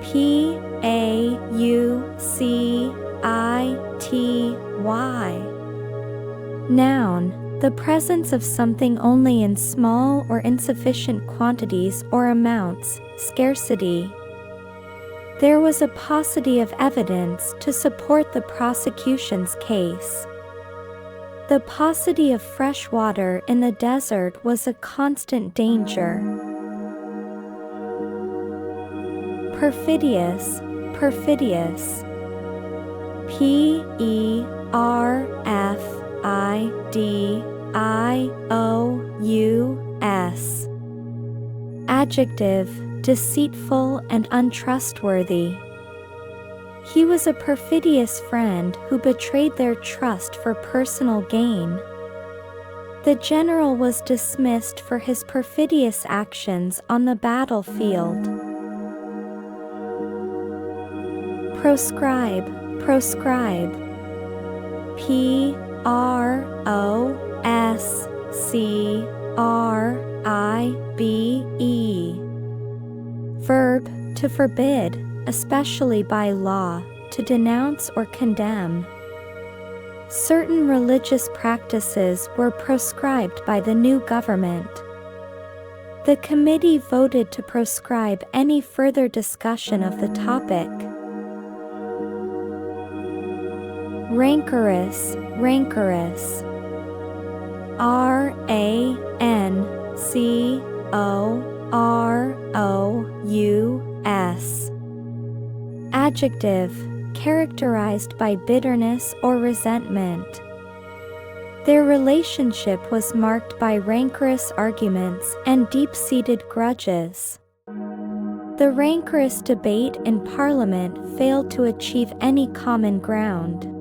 P-A-U-C-I-T-Y. Noun, the presence of something only in small or insufficient quantities or amounts, scarcity. There was a paucity of evidence to support the prosecution's case. The paucity of fresh water in the desert was a constant danger. Perfidious, perfidious. P-E-R-F-I-D-I-O-U-S. Adjective, deceitful and untrustworthy. He was a perfidious friend who betrayed their trust for personal gain. The general was dismissed for his perfidious actions on the battlefield. Proscribe, proscribe. P-R-O-S-C-R-I-B-E. Verb, to forbid, especially by law, to denounce or condemn. Certain religious practices were proscribed by the new government. The committee voted to proscribe any further discussion of the topic. rancorous, rancorous. rancorous. Adjective, characterized by bitterness or resentment. Their relationship was marked by rancorous arguments and deep-seated grudges. The rancorous debate in Parliament failed to achieve any common ground.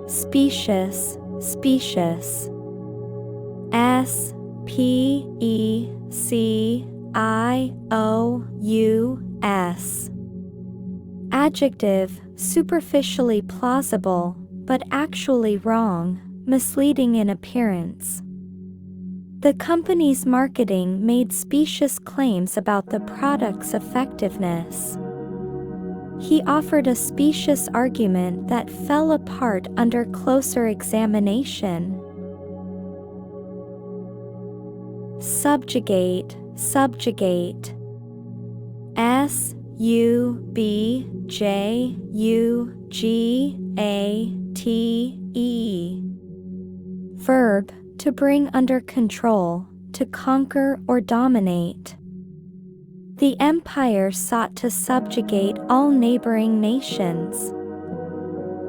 Specious, specious. S-P-E-C-I-O-U-S. Adjective, superficially plausible, but actually wrong, misleading in appearance. The company's marketing made specious claims about the product's effectiveness. He offered a specious argument that fell apart under closer examination. Subjugate, subjugate. S-U-B-J-U-G-A-T-E. Verb, to bring under control, to conquer or dominate. The empire sought to subjugate all neighboring nations.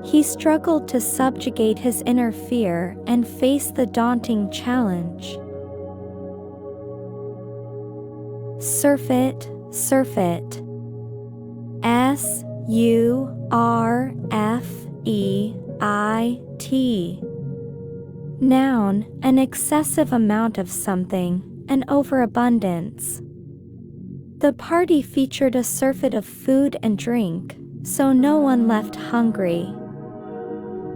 He struggled to subjugate his inner fear and face the daunting challenge. Surfeit, surfeit. S-U-R-F-E-I-T. Noun, an excessive amount of something, an overabundance. The party featured a surfeit of food and drink, so no one left hungry.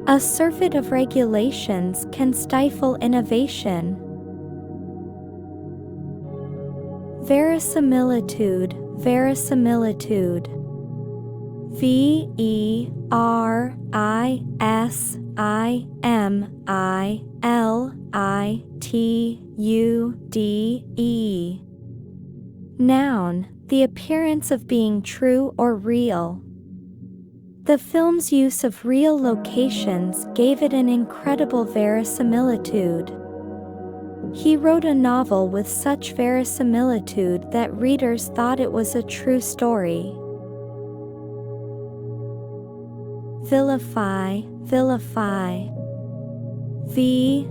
A surfeit of regulations can stifle innovation. Verisimilitude, verisimilitude. V-E-R-I-S-I-M-I-L-I-T-U-D-E. Noun, the appearance of being true or real. The film's use of real locations gave it an incredible verisimilitude. He wrote a novel with such verisimilitude that readers thought it was a true story. Vilify, vilify. V-I-L-I-F-Y.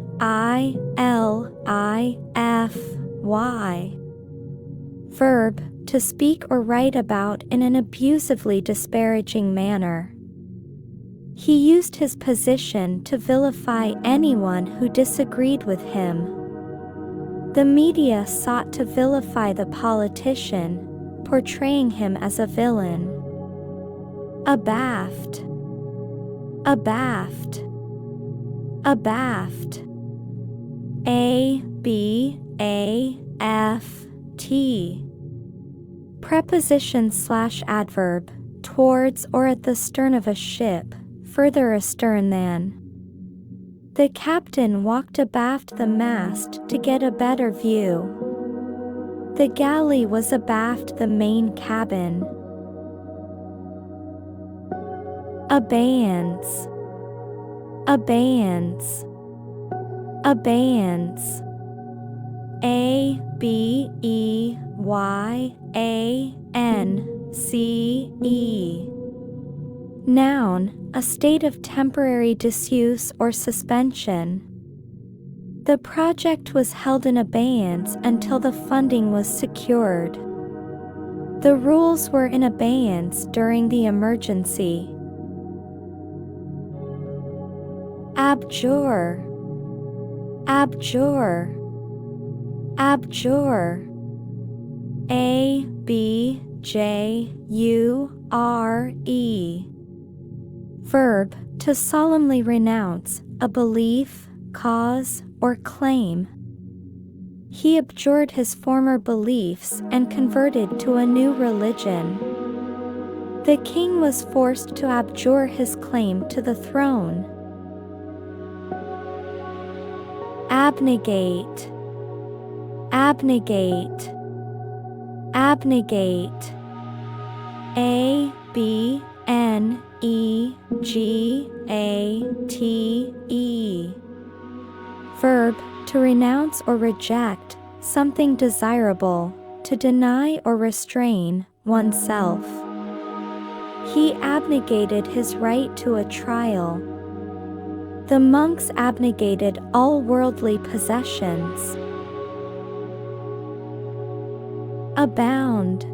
Verb, to speak or write about in an abusively disparaging manner. He used his position to vilify anyone who disagreed with him. The media sought to vilify the politician, portraying him as a villain. Abaft, abaft, abaft. A-B-A-F-T. Preposition / adverb, towards or at the stern of a ship, further astern than. The captain walked abaft the mast to get a better view. The galley was abaft the main cabin. Abeyance, abeyance, abeyance. A-B-E-Y-A-N-C-E. Noun, a state of temporary disuse or suspension. The project was held in abeyance until the funding was secured. The rules were in abeyance during the emergency. Abjure, abjure, abjure. A-B-J-U-R-E. Verb, to solemnly renounce, a belief, cause, or claim. He abjured his former beliefs and converted to a new religion. The king was forced to abjure his claim to the throne. Abnegate, abnegate, abnegate. A-B-N-E-G-A-T-E. Verb, to renounce or reject something desirable, to deny or restrain oneself. He abnegated his right to a trial. The monks abnegated all worldly possessions. Abound,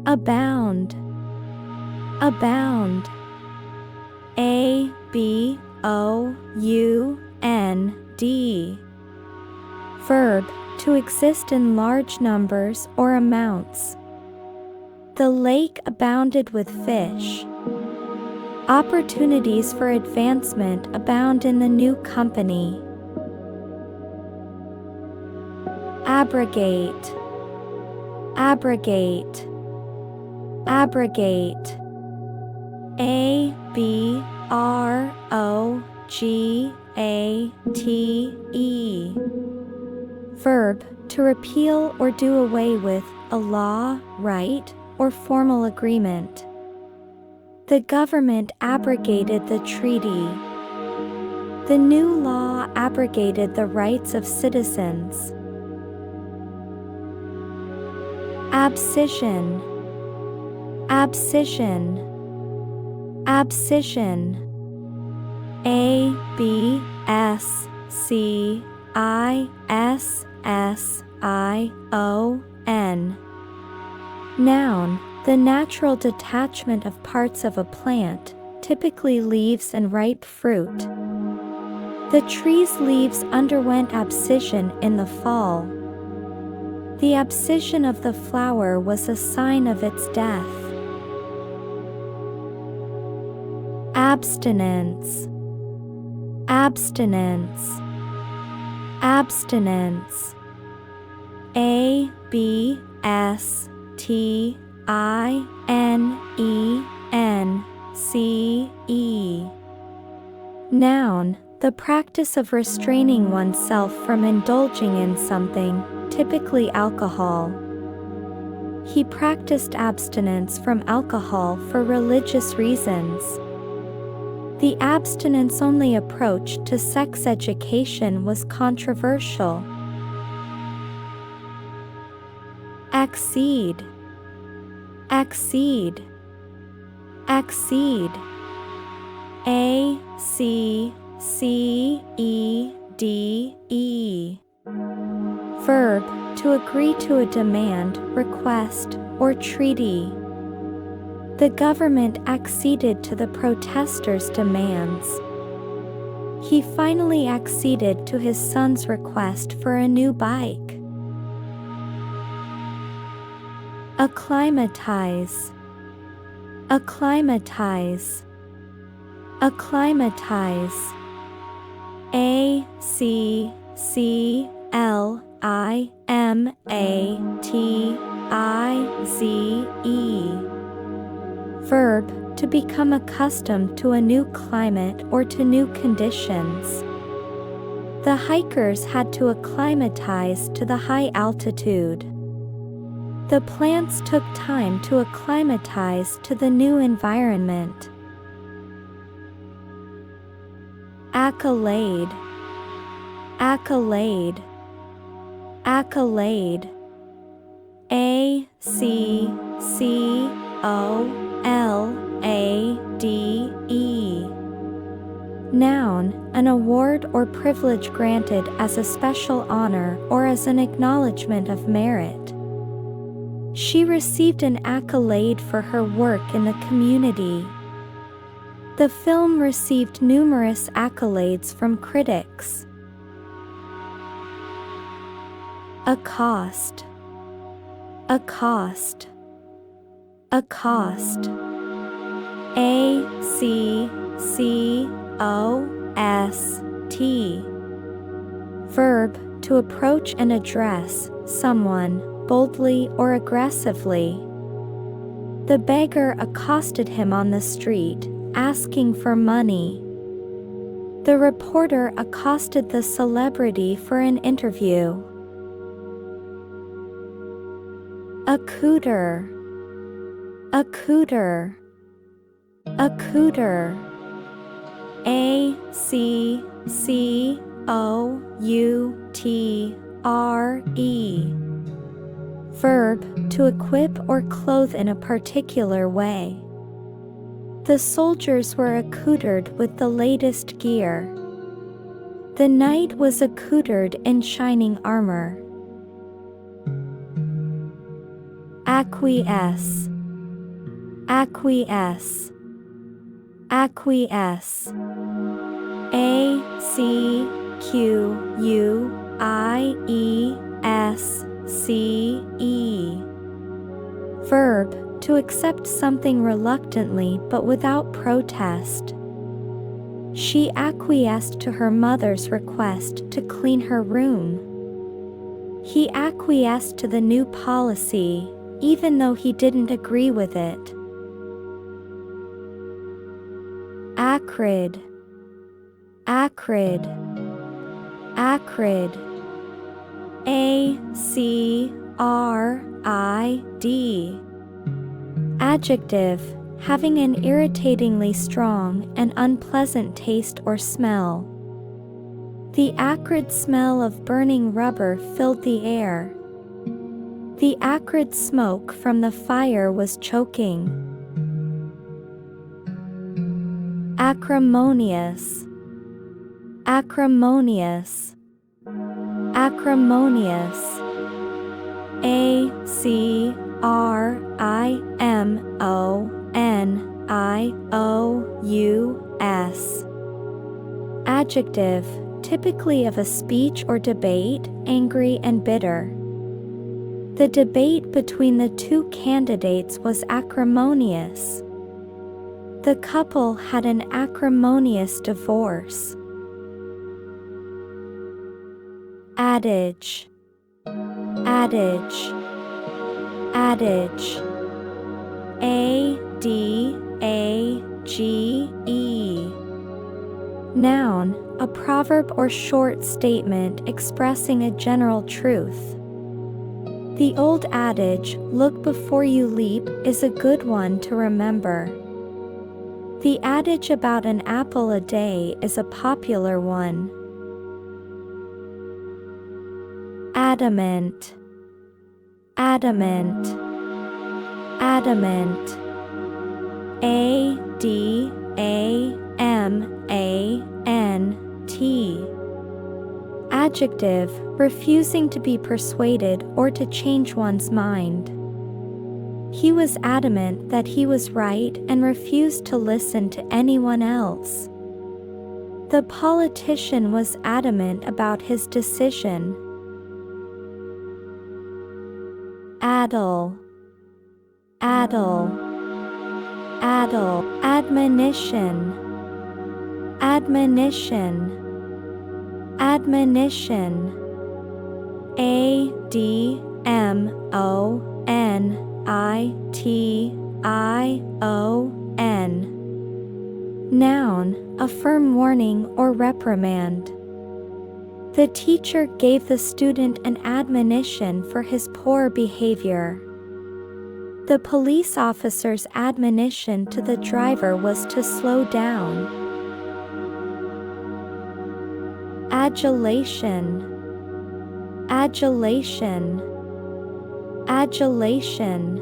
abound, abound. A-B-O-U-N-D. Verb, to exist in large numbers or amounts. The lake abounded with fish. Opportunities for advancement abound in the new company. Abrogate, abrogate, abrogate. A-B-R-O-G-A-T-E. Verb, to repeal or do away with a law, right, or formal agreement. The government abrogated the treaty. The new law abrogated the rights of citizens. Abscission, abscission, abscission. A-B-S-C-I-S-S-I-O-N. Noun, the natural detachment of parts of a plant, typically leaves and ripe fruit. The tree's leaves underwent abscission in the fall. The abscission of the flower was a sign of its death. Abstinence, abstinence, abstinence. A-B-S-T-I-N-E-N-C-E. Noun, the practice of restraining oneself from indulging in something, typically alcohol. He practiced abstinence from alcohol for religious reasons. The abstinence-only approach to sex education was controversial. Accede, accede, accede. A-C-C-E-D-E. Verb, to agree to a demand, request, or treaty. The government acceded to the protesters' demands. He finally acceded to his son's request for a new bike. Acclimatize, acclimatize, acclimatize. A-C-C-L-I-M-A-T-I-Z-E. Verb, to become accustomed to a new climate or to new conditions. The hikers had to acclimatize to the high altitude. The plants took time to acclimatize to the new environment. Accolade, accolade, accolade. A-C-C-O-L-A-D-E. Noun, an award or privilege granted as a special honor or as an acknowledgement of merit. She received an accolade for her work in the community. The film received numerous accolades from critics. Accost, accost, accost. A-C-C-O-S-T. Verb, to approach and address someone boldly or aggressively. The beggar accosted him on the street, asking for money. The reporter accosted the celebrity for an interview. Accouter, accouter, Accouter. A-C-C-O-U-T-R-E. Verb, to equip or clothe in a particular way. The soldiers were accoutered with the latest gear. The knight was accoutered in shining armor. Acquiesce. Acquiesce. Acquiesce. A-C-Q-U-I-E-S-C-E. Verb, to accept something reluctantly but without protest. She acquiesced to her mother's request to clean her room. He acquiesced to the new policy, even though he didn't agree with it. Acrid. Acrid. Acrid. A-C-R-I-D. Adjective, having an irritatingly strong and unpleasant taste or smell. The acrid smell of burning rubber filled the air. The acrid smoke from the fire was choking. Acrimonious. Acrimonious. Acrimonious. A-C-R-I-M-O-N-I-O-U-S. Adjective, typically of a speech or debate, angry and bitter. The debate between the two candidates was acrimonious. The couple had an acrimonious divorce. Adage. Adage. Adage. A-D-A-G-E. Noun, a proverb or short statement expressing a general truth. The old adage, "Look before you leap," is a good one to remember. The adage about an apple a day is a popular one. Adamant. Adamant. Adamant. A-D-A-M-A-N-T. Adjective, refusing to be persuaded or to change one's mind. He was adamant that he was right and refused to listen to anyone else. The politician was adamant about his decision. Addle. Addle. Addle. Admonition. Admonition. Admonition. A-D-M-O-N-I-T-I-O-N. Noun, a firm warning or reprimand. The teacher gave the student an admonition for his poor behavior. The police officer's admonition to the driver was to slow down. Adulation. Adulation. Adulation.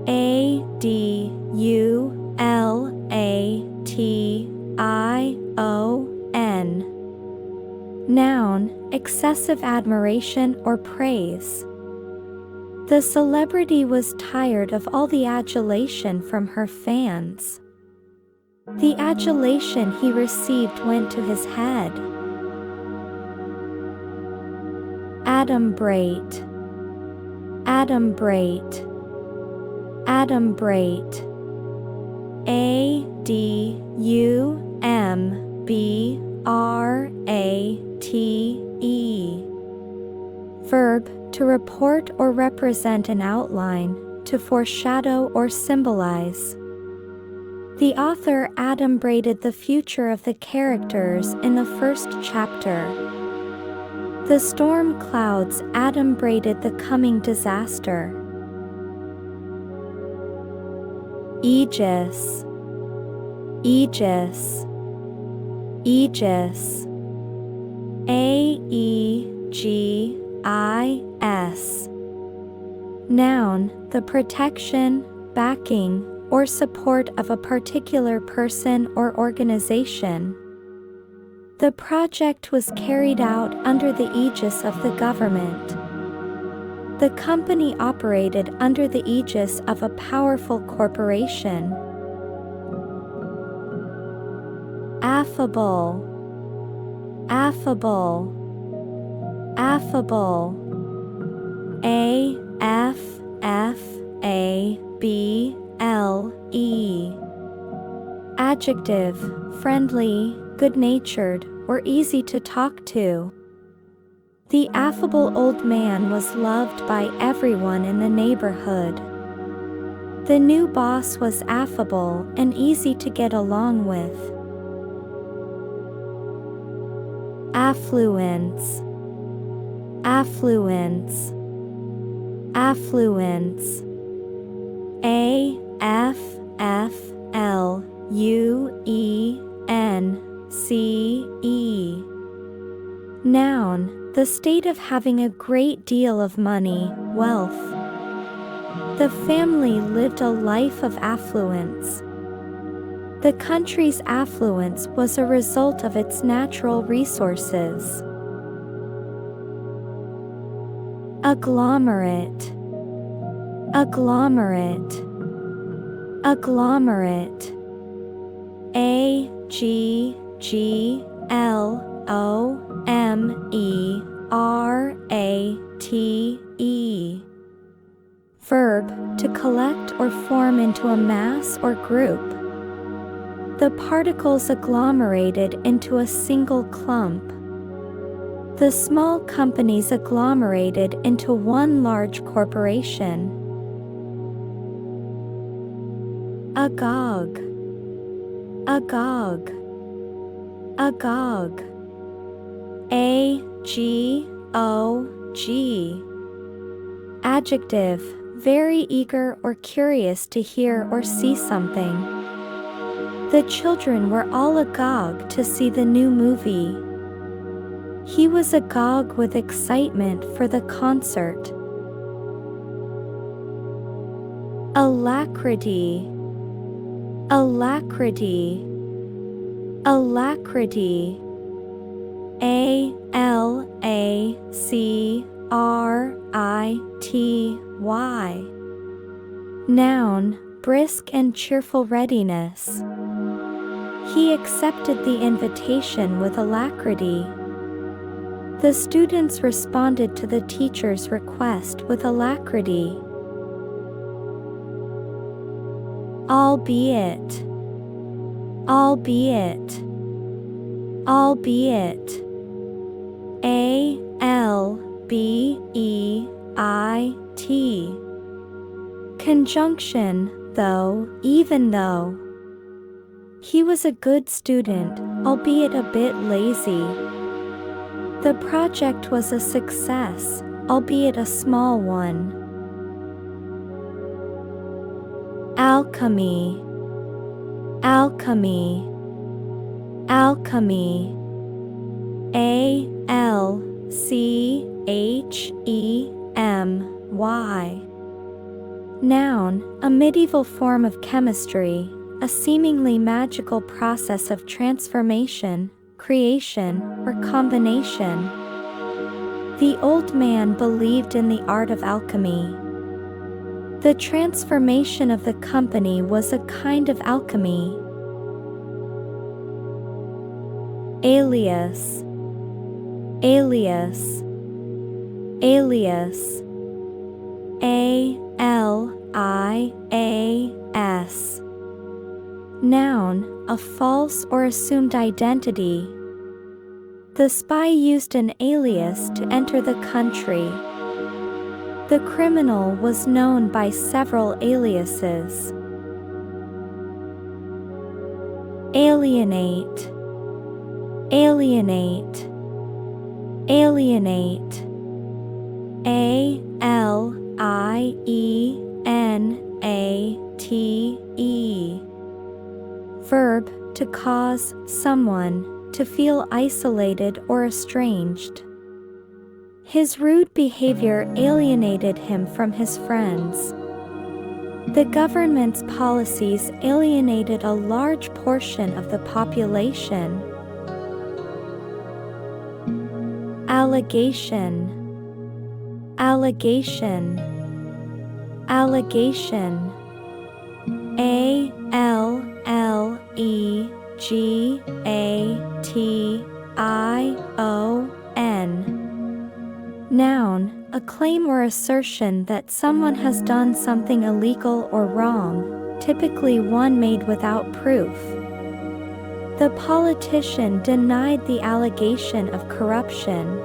A-D-U-L-A-T-I-O-N. Noun, excessive admiration or praise. The celebrity was tired of all the adulation from her fans. The adulation he received went to his head. Adumbrate. Adumbrate. Adumbrate. A-D-U-M-B-R-A-T-E. Verb, to report or represent an outline, to foreshadow or symbolize. The author adumbrated the future of the characters in the first chapter. The storm clouds adumbrated the coming disaster. Aegis. Aegis, Aegis. Aegis. Noun, the protection, backing, or support of a particular person or organization. The project was carried out under the aegis of the government. The company operated under the aegis of a powerful corporation. Affable, affable, affable. AFFABLE. Adjective, friendly, good-natured, or easy to talk to. The affable old man was loved by everyone in the neighborhood. The new boss was affable and easy to get along with. Affluence, affluence, affluence. AFFLUENCE. Noun, the state of having a great deal of money, wealth. The family lived a life of affluence. The country's affluence was a result of its natural resources. Agglomerate, agglomerate, agglomerate. AGGLOMERATE. Verb, to collect or form into a mass or group. The particles agglomerated into a single clump. The small companies agglomerated into one large corporation. Agog, agog, agog. AGOG. Adjective, very eager or curious to hear or see something. The children were all agog to see the new movie. He was agog with excitement for the concert. Alacrity, alacrity, alacrity. ALACRITY. Noun, brisk and cheerful readiness. He accepted the invitation with alacrity. The students responded to the teacher's request with alacrity. Albeit, albeit, albeit. ALBEIT. Conjunction, though, even though. He was a good student, albeit a bit lazy. The project was a success, albeit a small one. Alchemy, alchemy, alchemy. ALCHEMY. Noun, a medieval form of chemistry, a seemingly magical process of transformation, creation, or combination. The old man believed in the art of alchemy. The transformation of the company was a kind of alchemy. Alias, alias, alias. ALIAS. Noun, a false or assumed identity. The spy used an alias to enter the country. The criminal was known by several aliases. Alienate, alienate, alienate. ALIENATE. Verb, to cause someone to feel isolated or estranged. His rude behavior alienated him from his friends. The government's policies alienated a large portion of the population. Allegation, allegation, allegation. A-L-L-E-G-A-T-I-O-N. Noun, a claim or assertion that someone has done something illegal or wrong, typically one made without proof. The politician denied the allegation of corruption.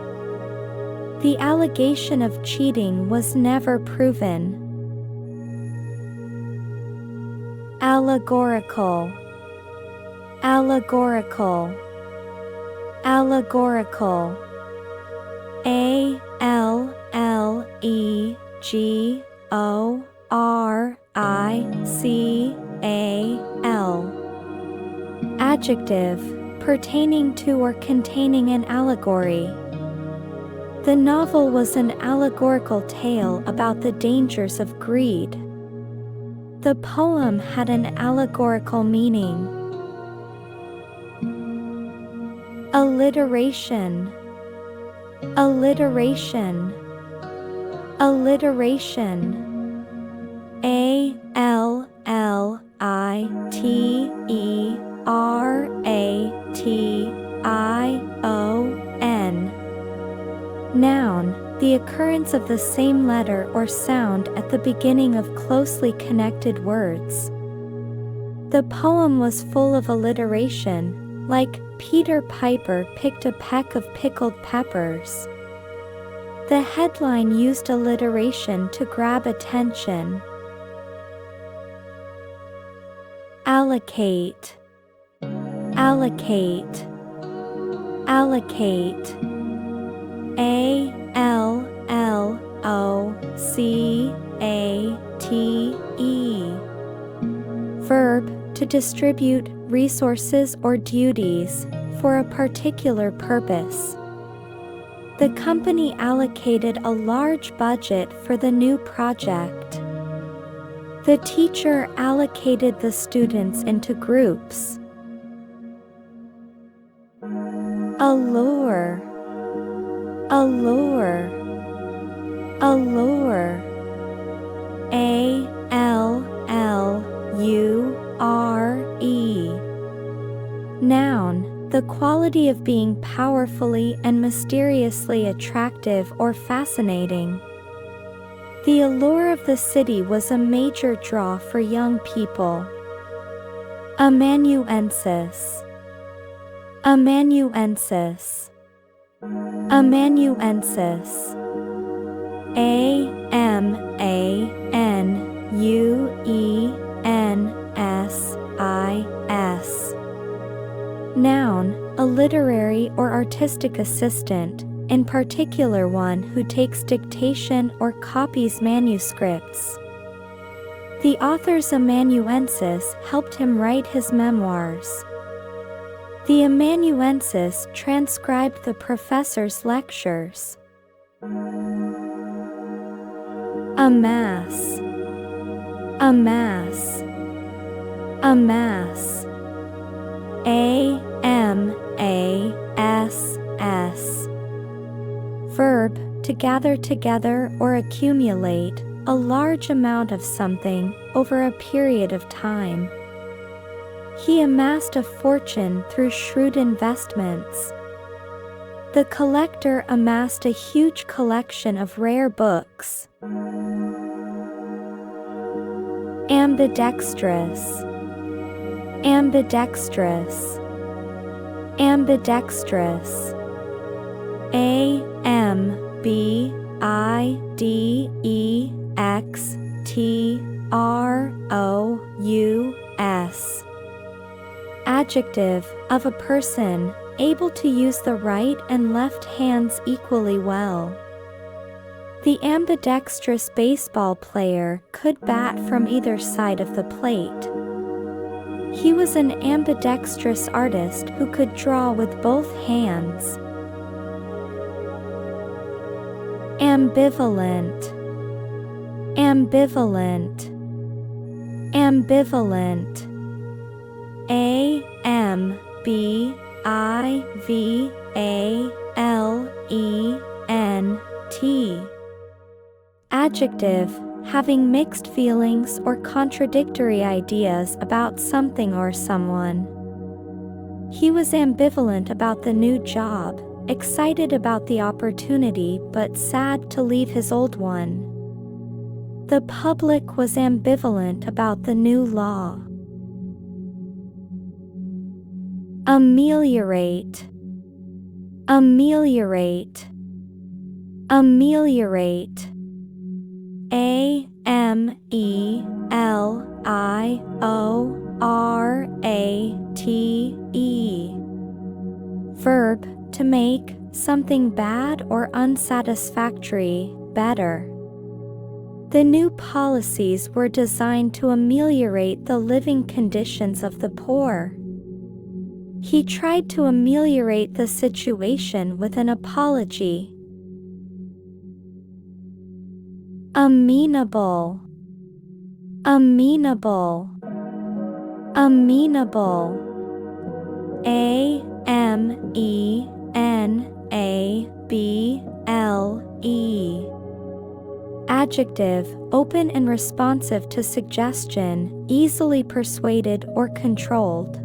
The allegation of cheating was never proven. Allegorical, allegorical, allegorical. A-L-L-E-G-O-R-I-C-A-L. Adjective, pertaining to or containing an allegory. The novel was an allegorical tale about the dangers of greed. The poem had an allegorical meaning. Alliteration, alliteration, alliteration. A-L-L-I-T-E-R-A-T-I-O-N. Noun, the occurrence of the same letter or sound at the beginning of closely connected words. The poem was full of alliteration, like Peter Piper picked a peck of pickled peppers. The headline used alliteration to grab attention. Allocate, allocate, allocate. A-L-L-O-C-A-T-E. Verb, to distribute resources or duties for a particular purpose. The company allocated a large budget for the new project. The teacher allocated the students into groups. Allure, allure, allure. A-L-L-U-R-E. Noun, the quality of being powerfully and mysteriously attractive or fascinating. The allure of the city was a major draw for young people. Amanuensis, amanuensis, amanuensis. A-M-A-N-U-E-N-S-I-S. Noun, a literary or artistic assistant, in particular one who takes dictation or copies manuscripts. The author's amanuensis helped him write his memoirs. The amanuensis transcribed the professor's lectures. Amass, amass, amass. A-M-A-S-S. Verb, to gather together or accumulate a large amount of something over a period of time. He amassed a fortune through shrewd investments. The collector amassed a huge collection of rare books. Ambidextrous, ambidextrous, ambidextrous. A-M-B-I-D-E-X-T-R-O-U-S. Adjective, of a person able to use the right and left hands equally well. The ambidextrous baseball player could bat from either side of the plate. He was an ambidextrous artist who could draw with both hands. Ambivalent, ambivalent, ambivalent. A-M-B-I-V-A-L-E-N-T. Adjective, having mixed feelings or contradictory ideas about something or someone. He was ambivalent about the new job, excited about the opportunity but sad to leave his old one. The public was ambivalent about the new law. Ameliorate, ameliorate, ameliorate. A-M-E-L-I-O-R-A-T-E. Verb, to make something bad or unsatisfactory better. The new policies were designed to ameliorate the living conditions of the poor. He tried to ameliorate the situation with an apology. Amenable, amenable, amenable. A-M-E-N-A-B-L-E. Adjective, open and responsive to suggestion, easily persuaded or controlled.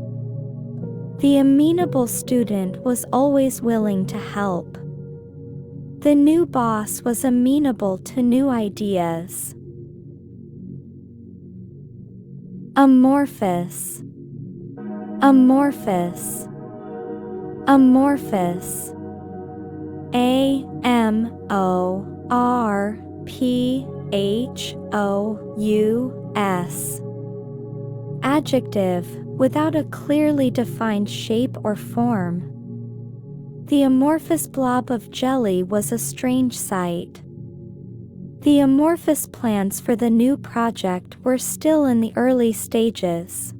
The amenable student was always willing to help. The new boss was amenable to new ideas. Amorphous, amorphous, amorphous. A-M-O-R-P-H-O-U-S. Adjective, without a clearly defined shape or form. The amorphous blob of jelly was a strange sight. The amorphous plans for the new project were still in the early stages.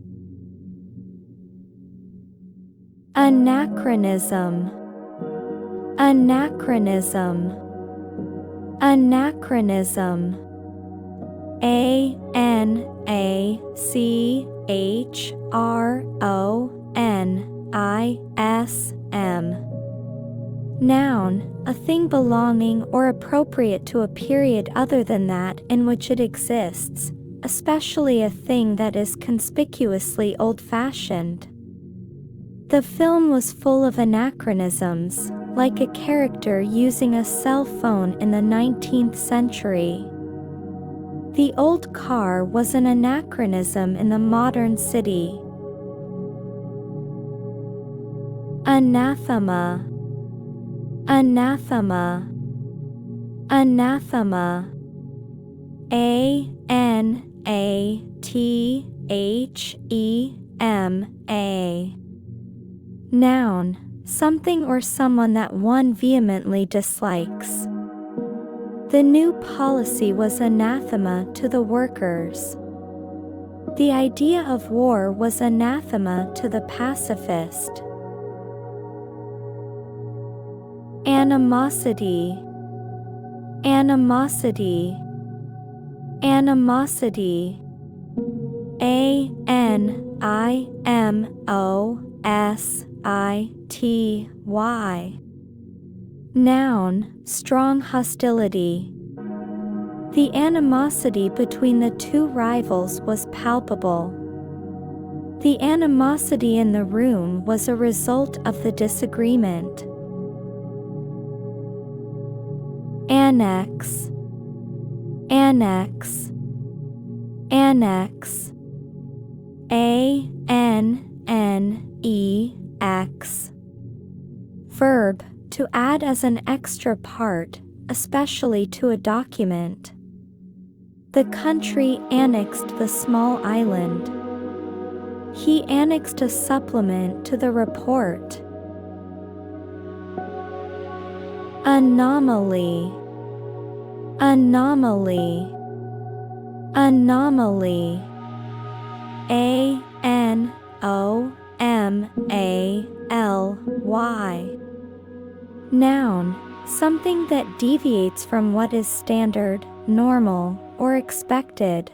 Anachronism, anachronism, anachronism. A-N-A-C-H-R-O-N-I-S-M. Noun, a thing belonging or appropriate to a period other than that in which it exists, especially a thing that is conspicuously old-fashioned. The film was full of anachronisms, like a character using a cell phone in the 19th century. The old car was an anachronism in the modern city. Anathema, anathema, anathema. A-N-A-T-H-E-M-A. Noun, something or someone that one vehemently dislikes. The new policy was anathema to the workers. The idea of war was anathema to the pacifist. Animosity, animosity, animosity. A-N-I-M-O-S-I-T-Y. Noun, strong hostility. The animosity between the two rivals was palpable. The animosity in the room was a result of the disagreement. Annex, annex, annex. A-N-N-E-X. Verb, to add as an extra part, especially to a document. The country annexed the small island. He annexed a supplement to the report. Anomaly, anomaly, anomaly. A-N-O-M-A-L-Y. N-O-M-A-L-Y. Noun, something that deviates from what is standard, normal, or expected.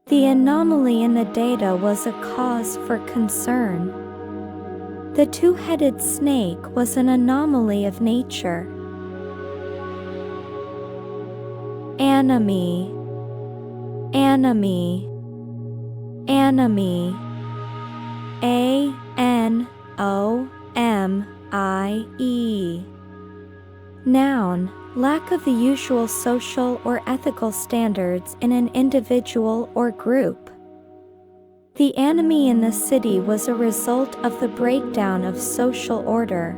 The anomaly in the data was a cause for concern. The two-headed snake was an anomaly of nature. Anomie, anomie, anomie. A-N-O-M-I-E. Noun, lack of the usual social or ethical standards in an individual or group. The anomie in the city was a result of the breakdown of social order.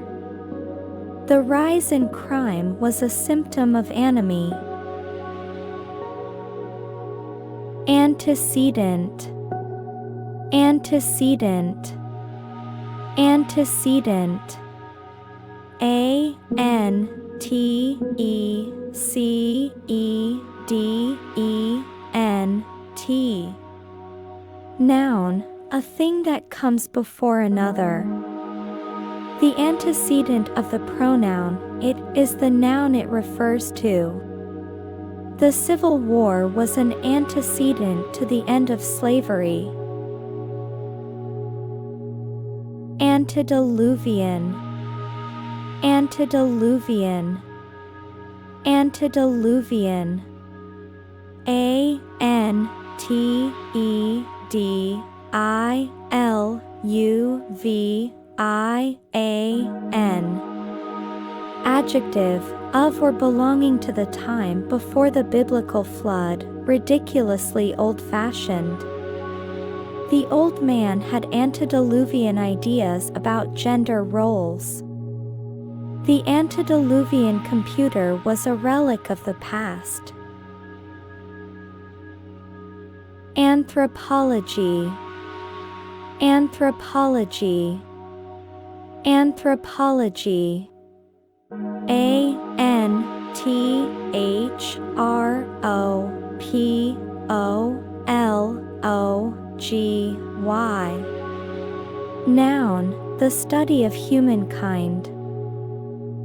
The rise in crime was a symptom of anomie. Antecedent, antecedent, antecedent. A-N-T-E-C-E-D-E-N-T. Noun, a thing that comes before another. The antecedent of the pronoun it is the noun it refers to. The Civil War was an antecedent to the end of slavery. Antediluvian, antediluvian, antediluvian. A-N-T-E-D-I-L-U-V-I-A-N. Adjective, of or belonging to the time before the biblical flood, ridiculously old-fashioned. The old man had antediluvian ideas about gender roles. The antediluvian computer was a relic of the past. Anthropology, anthropology, anthropology. A-N-T-H-R-O-P-O-L-O-G-Y. Noun, the study of humankind.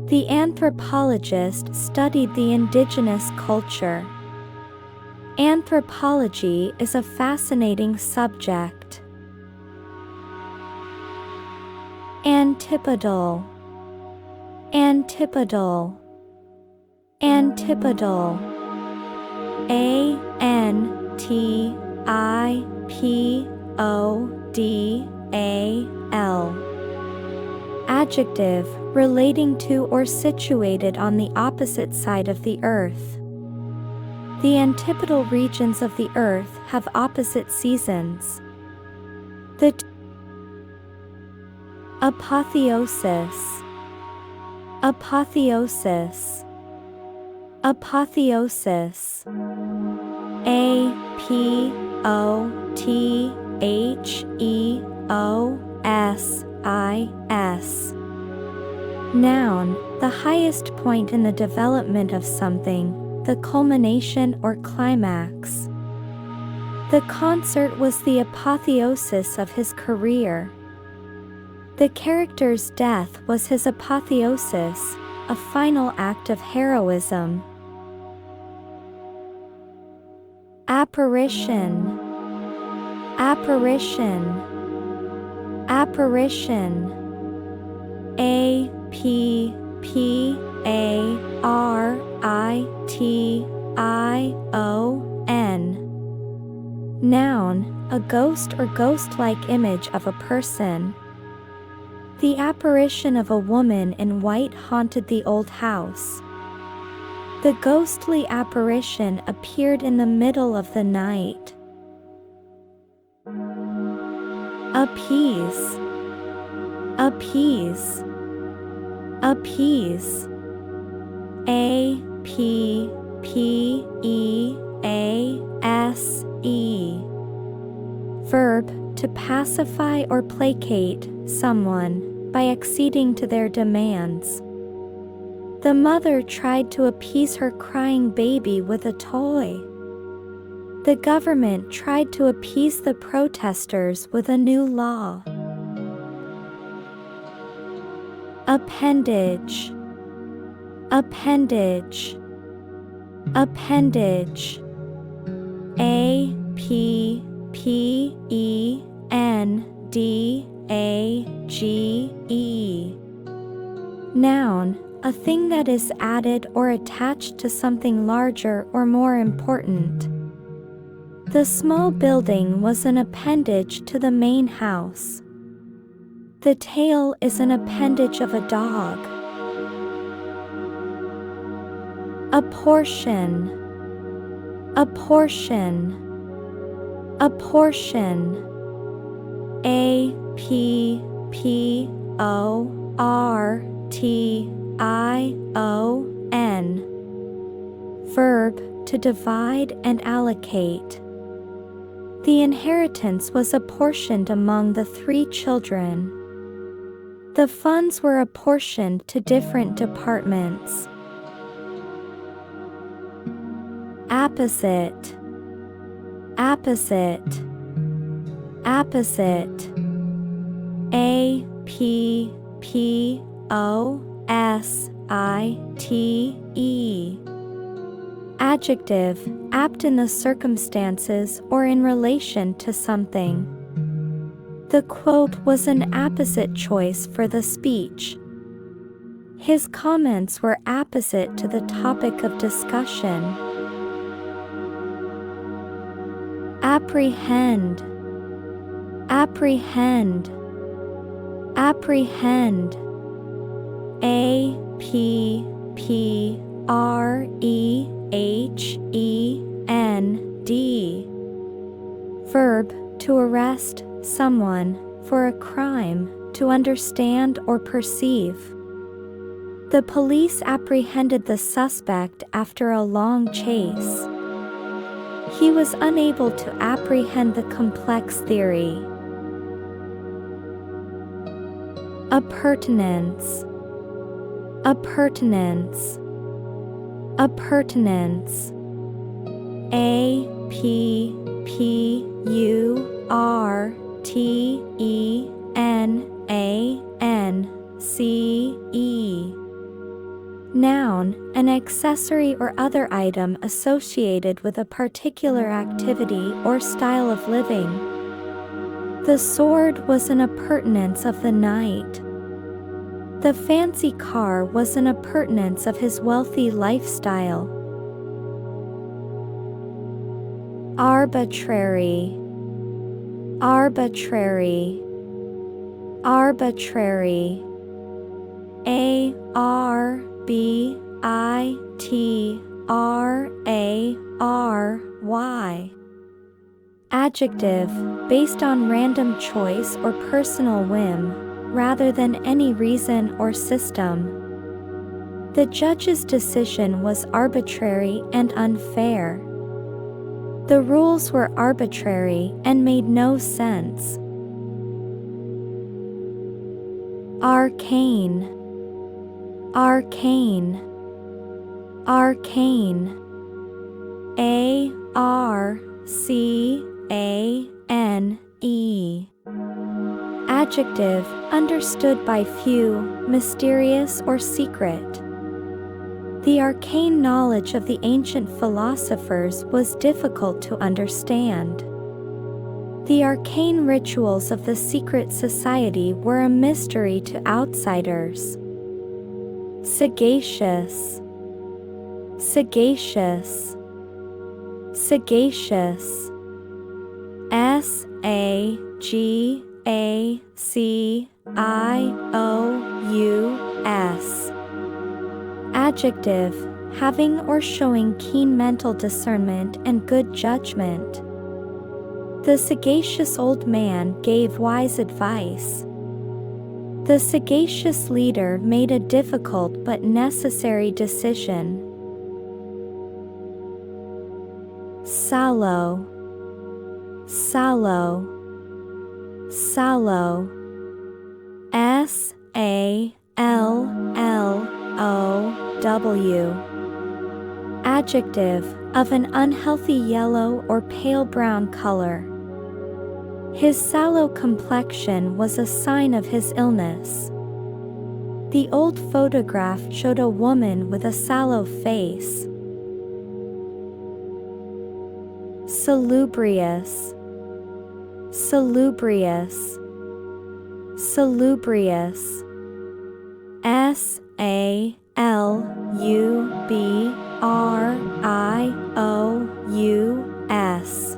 The anthropologist studied the indigenous culture. Anthropology is a fascinating subject. Antipodal, antipodal, antipodal. A-N-T-I-P-O-D-A-L. Adjective, relating to or situated on the opposite side of the earth. The antipodal regions of the earth have opposite seasons. The apotheosis, apotheosis, apotheosis. A-P-O-T-H-E-O-S-I-S. Noun, the highest point in the development of something, the culmination or climax. The concert was the apotheosis of his career. The character's death was his apotheosis, a final act of heroism. Apparition, apparition, apparition. A-P-P-A-R-I-T-I-O-N. Noun, a ghost or ghost-like image of a person. The apparition of a woman in white haunted the old house. The ghostly apparition appeared in the middle of the night. Appease, appease, appease. A-P-P-E-A-S-E. Verb, to pacify or placate someone by acceding to their demands. The mother tried to appease her crying baby with a toy. The government tried to appease the protesters with a new law. Appendage. Appendage. Appendage. A-P-P-E-N-D-A-G-E. Noun, a thing that is added or attached to something larger or more important. The small building was an appendage to the main house. The tail is an appendage of a dog. Apportion. Apportion. Apportion. A-P-P-O-R-T-I-O-N. Verb, to divide and allocate. The inheritance was apportioned among the 3 children. The funds were apportioned to different departments. Apposite. Apposite. Apposite. A-P-P-O-S-I-T-E. Adjective, apt in the circumstances or in relation to something. The quote was an apposite choice for the speech. His comments were apposite to the topic of discussion. Apprehend. Apprehend. Apprehend. A-P-P-R-E-H-E-N-D. Verb, to arrest someone for a crime, to understand or perceive. The police apprehended the suspect after a long chase. He was unable to apprehend the complex theory. Appurtenance. Appurtenance. Appurtenance. A-P-P-U-R-T-E-N-A-N-C-E. Noun, an accessory or other item associated with a particular activity or style of living. The sword was an appurtenance of the knight. The fancy car was an appurtenance of his wealthy lifestyle. Arbitrary. Arbitrary. Arbitrary. A-R-B-I-T-R-A-R-Y. Adjective, based on random choice or personal whim, rather than any reason or system. The judge's decision was arbitrary and unfair. The rules were arbitrary and made no sense. Arcane. Arcane. Arcane. A-R-C-A-N-E. Adjective, understood by few, mysterious or secret. The arcane knowledge of the ancient philosophers was difficult to understand. The arcane rituals of the secret society were a mystery to outsiders. Sagacious. Sagacious. Sagacious. S-A-G-A-C-I-O-U-S. Adjective, having or showing keen mental discernment and good judgment. The sagacious old man gave wise advice. The sagacious leader made a difficult but necessary decision. Sallow. Sallow. Sallow. S-A-L-L-O-W. Adjective, of an unhealthy yellow or pale brown color. His sallow complexion was a sign of his illness. The old photograph showed a woman with a sallow face. Salubrious, salubrious, salubrious. S-A-L-U-B-R-I-O-U-S.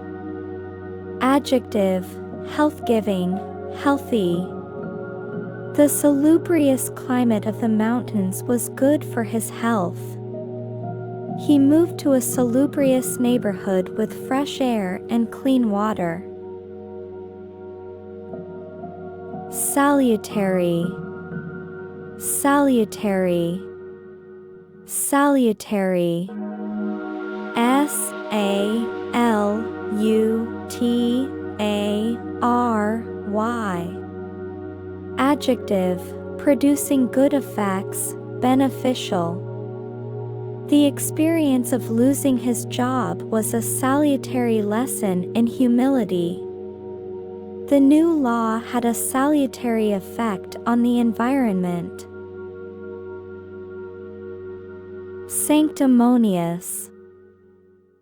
Adjective, health-giving, healthy. The salubrious climate of the mountains was good for his health. He moved to a salubrious neighborhood with fresh air and clean water. Salutary, salutary, salutary. S-A-L-U-T-A-R-Y. Adjective, producing good effects, beneficial. The experience of losing his job was a salutary lesson in humility. The new law had a salutary effect on the environment. Sanctimonious,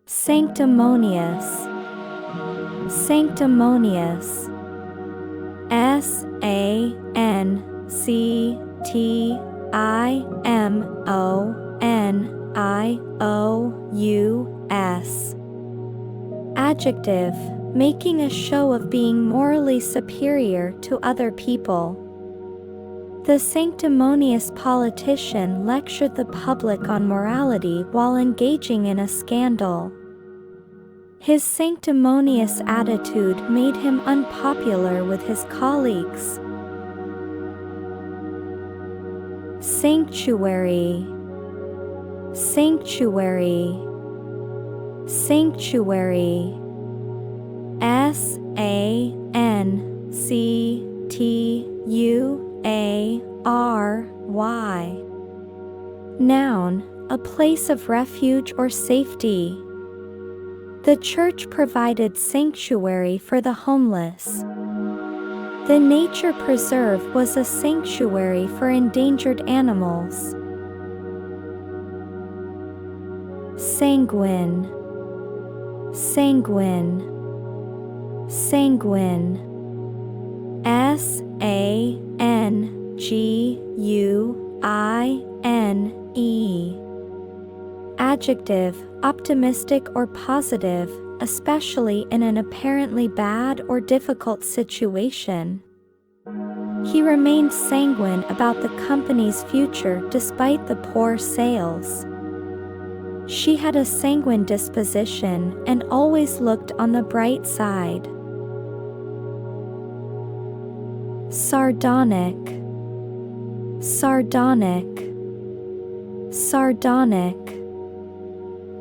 sanctimonious, sanctimonious. S-A-N-C-T-I-M-O-N-I-O-U-S. Adjective, making a show of being morally superior to other people. The sanctimonious politician lectured the public on morality while engaging in a scandal. His sanctimonious attitude made him unpopular with his colleagues. Sanctuary, sanctuary, sanctuary. S-A-N-C-T-U-A-R-Y. Noun, a place of refuge or safety. The church provided sanctuary for the homeless. The nature preserve was a sanctuary for endangered animals. Sanguine, sanguine, sanguine. S-A-N-G-U-I-N-E. Adjective, optimistic or positive, especially in an apparently bad or difficult situation. He remained sanguine about the company's future despite the poor sales. She had a sanguine disposition and always looked on the bright side. Sardonic, sardonic, sardonic.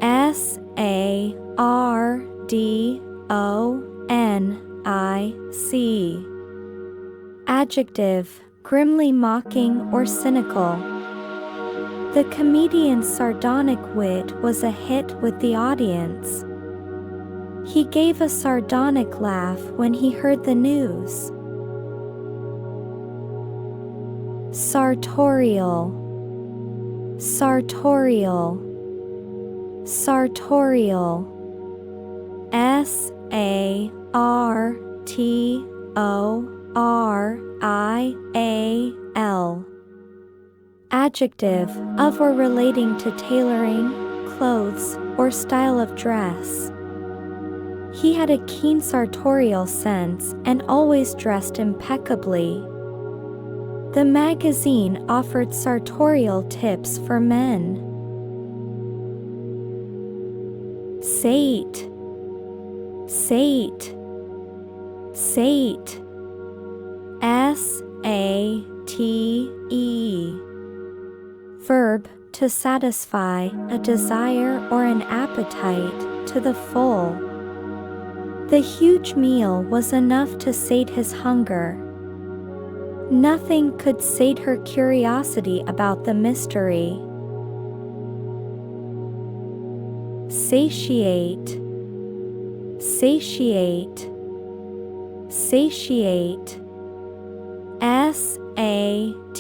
S-A-R-D-O-N-I-C. Adjective, grimly mocking or cynical. The comedian's sardonic wit was a hit with the audience. He gave a sardonic laugh when he heard the news. Sartorial, sartorial, sartorial. S-A-R-T-O-R-I-A-L. Adjective, of or relating to tailoring, clothes, or style of dress. He had a keen sartorial sense and always dressed impeccably. The magazine offered sartorial tips for men. Sate, sate, sate. S-A-T-E. Verb, to satisfy a desire or an appetite to the full. The huge meal was enough to sate his hunger. Nothing could sate her curiosity about the mystery. satiate, satiate, satiate. S-A-T-I-A-T-E.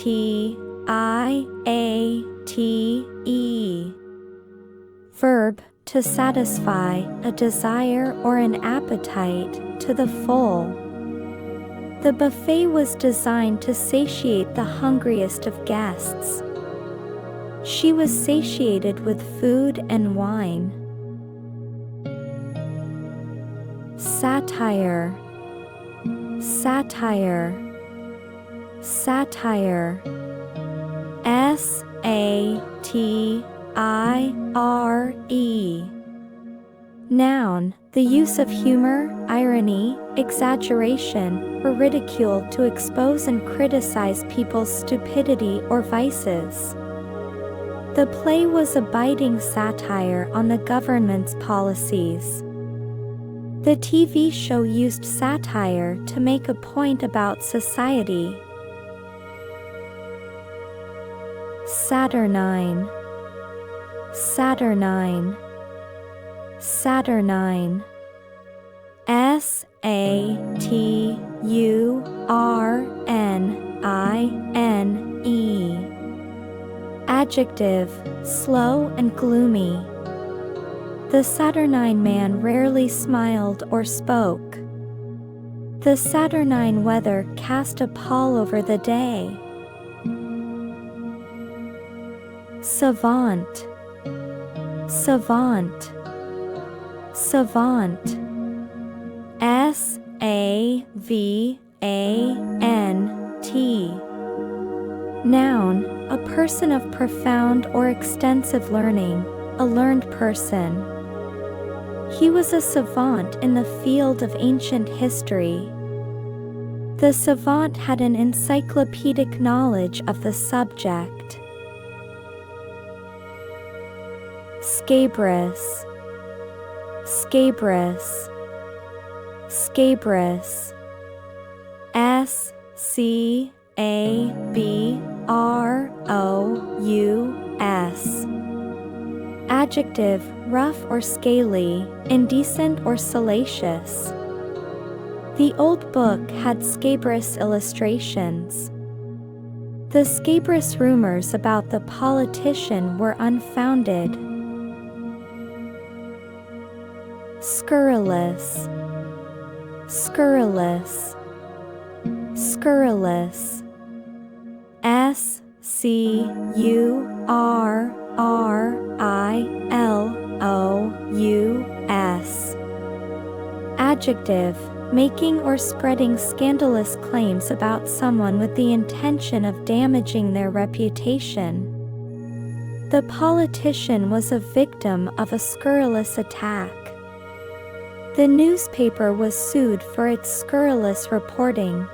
Verb, to satisfy a desire or an appetite to the full. The buffet was designed to satiate the hungriest of guests. She was satiated with food and wine. Satire, satire, satire. S-A-T-I-R-E. Noun, the use of humor, irony, exaggeration, or ridicule to expose and criticize people's stupidity or vices. The play was a biting satire on the government's policies. The TV show used satire to make a point about society. Saturnine, saturnine, saturnine. S-A-T-U-R-N-I-N-E. Adjective, slow and gloomy. The saturnine man rarely smiled or spoke. The saturnine weather cast a pall over the day. Savant, savant, savant. S-A-V-A-N-T. Noun, a person of profound or extensive learning, a learned person. He was a savant in the field of ancient history. The savant had an encyclopedic knowledge of the subject. Scabrous, scabrous, scabrous. S-C-A-B-R-O-U-S. Adjective, rough or scaly, indecent or salacious. The old book had scabrous illustrations. The scabrous rumors about the politician were unfounded. Scurrilous, scurrilous, scurrilous. S-C-U-R-R-I-L-O-U-S. Adjective, making or spreading scandalous claims about someone with the intention of damaging their reputation. The politician was a victim of a scurrilous attack. The newspaper was sued for its scurrilous reporting.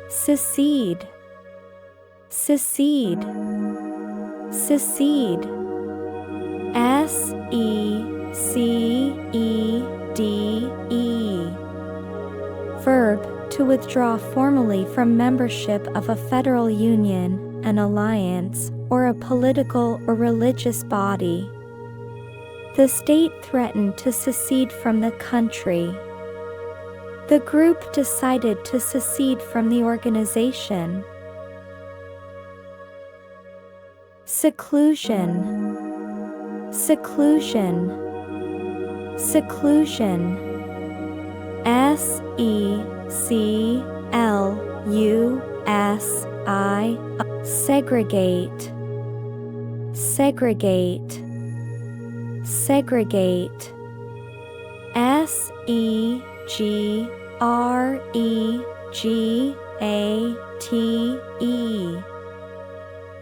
Secede, secede, secede. S-E-C-E-D-E. Verb, to withdraw formally from membership of a federal union, an alliance, or a political or religious body. The state threatened to secede from the country. The group decided to secede from the organization. Seclusion, seclusion, seclusion. S-E-C-L-U-S-I. Segregate, segregate, segregate. S-E-G-R-E-G-A-T-E.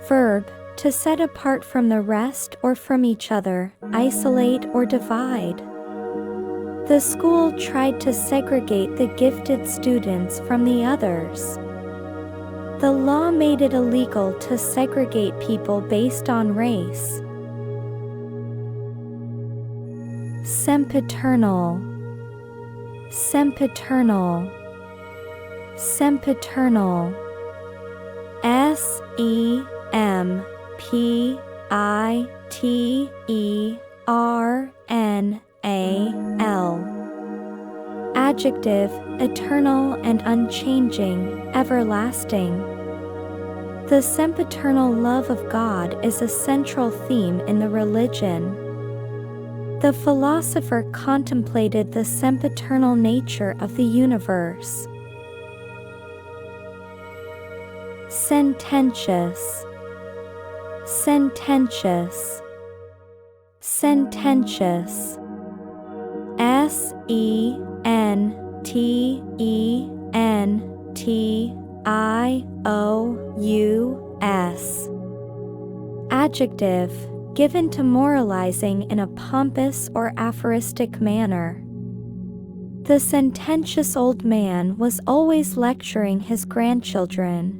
Verb, to set apart from the rest or from each other, isolate or divide. The school tried to segregate the gifted students from the others. The law made it illegal to segregate people based on race. Sempiternal, sempiternal, sempiternal. S-E-M-P Adjective, eternal and unchanging, everlasting. The sempiternal love of God is a central theme in the religion. The philosopher contemplated the sempiternal nature of the universe. Sententious, sententious, sententious. Sententious. Adjective, given to moralizing in a pompous or aphoristic manner. The sententious old man was always lecturing his grandchildren.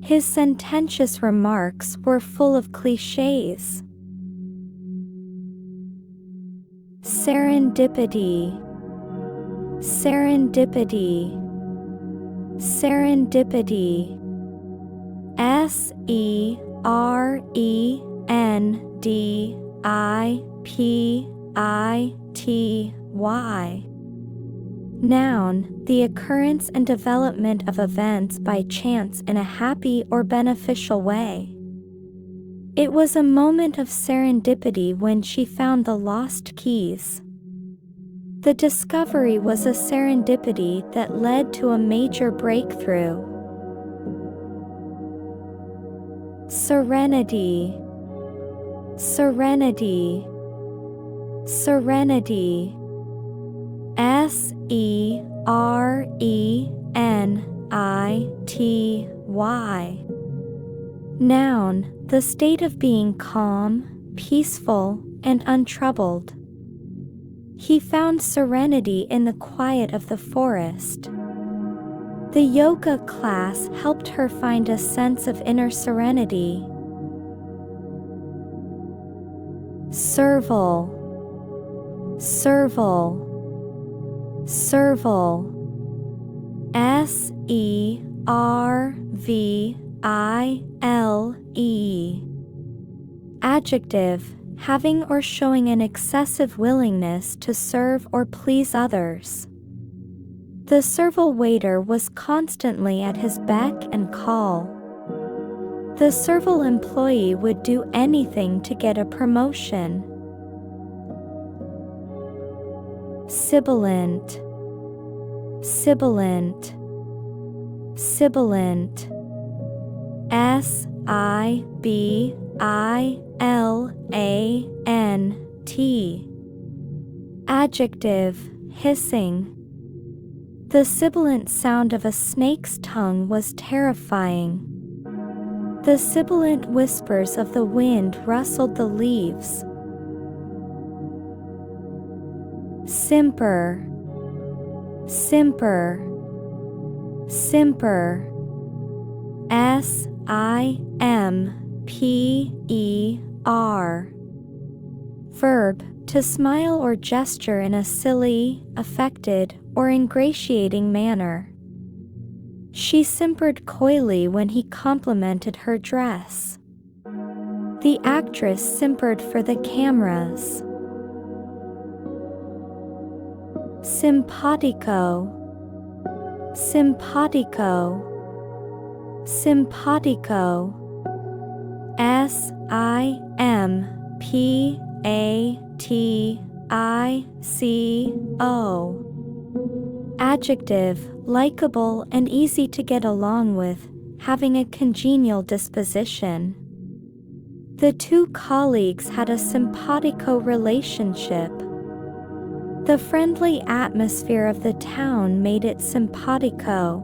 His sententious remarks were full of clichés. Serendipity, serendipity, serendipity. Serendipity. Noun, the occurrence and development of events by chance in a happy or beneficial way. It was a moment of serendipity when she found the lost keys. The discovery was a serendipity that led to a major breakthrough. Serenity, serenity, serenity. Serenity. Noun, the state of being calm, peaceful, and untroubled. He found serenity in the quiet of the forest. The yoga class helped her find a sense of inner serenity. Serval, serval, serval. Servile. Adjective, having or showing an excessive willingness to serve or please others. The servile waiter was constantly at his beck and call. The servile employee would do anything to get a promotion. Sibilant, sibilant, sibilant. Sibilant. Adjective, hissing. The sibilant sound of a snake's tongue was terrifying. The sibilant whispers of the wind rustled the leaves. Simper, simper, simper. Simper. Verb, to smile or gesture in a silly, affected, or ingratiating manner. She simpered coyly when he complimented her dress. The actress simpered for the cameras. Simpatico, simpatico, simpatico. Simpatico. Adjective, likable and easy to get along with, having a congenial disposition. The two colleagues had a simpatico relationship. The friendly atmosphere of the town made it simpatico.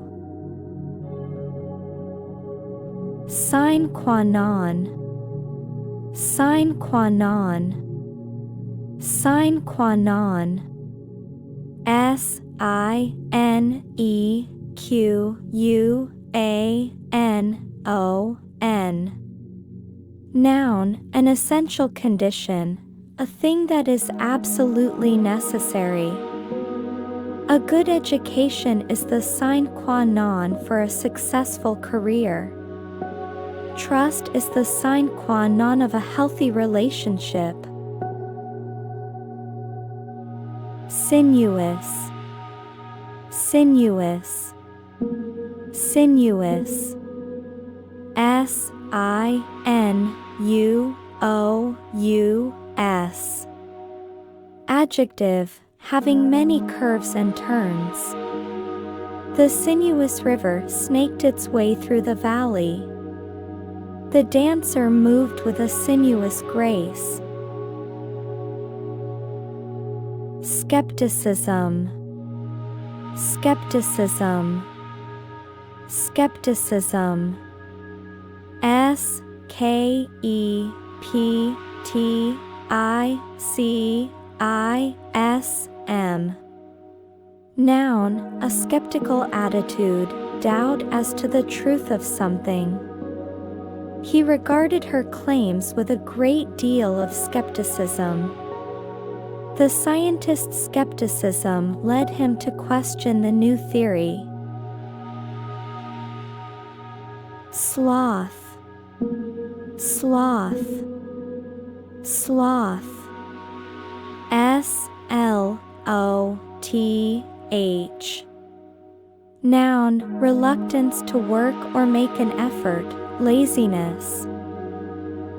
Sine qua non, sine qua non, sine qua non. Sinequanon. Noun, an essential condition, a thing that is absolutely necessary. A good education is the sine qua non for a successful career. Trust is the sine qua non of a healthy relationship. Sinuous, sinuous, sinuous. S-I-N-U-O-U-S. Adjective, having many curves and turns. The sinuous river snaked its way through the valley. The dancer moved with a sinuous grace. Skepticism, skepticism, skepticism. S-K-E-P-T-I-C-I-S-M. Noun, a skeptical attitude, doubt as to the truth of something. He regarded her claims with a great deal of skepticism. The scientist's skepticism led him to question the new theory. Sloth, sloth, sloth. S-L-O-T-H. Noun, reluctance to work or make an effort, laziness.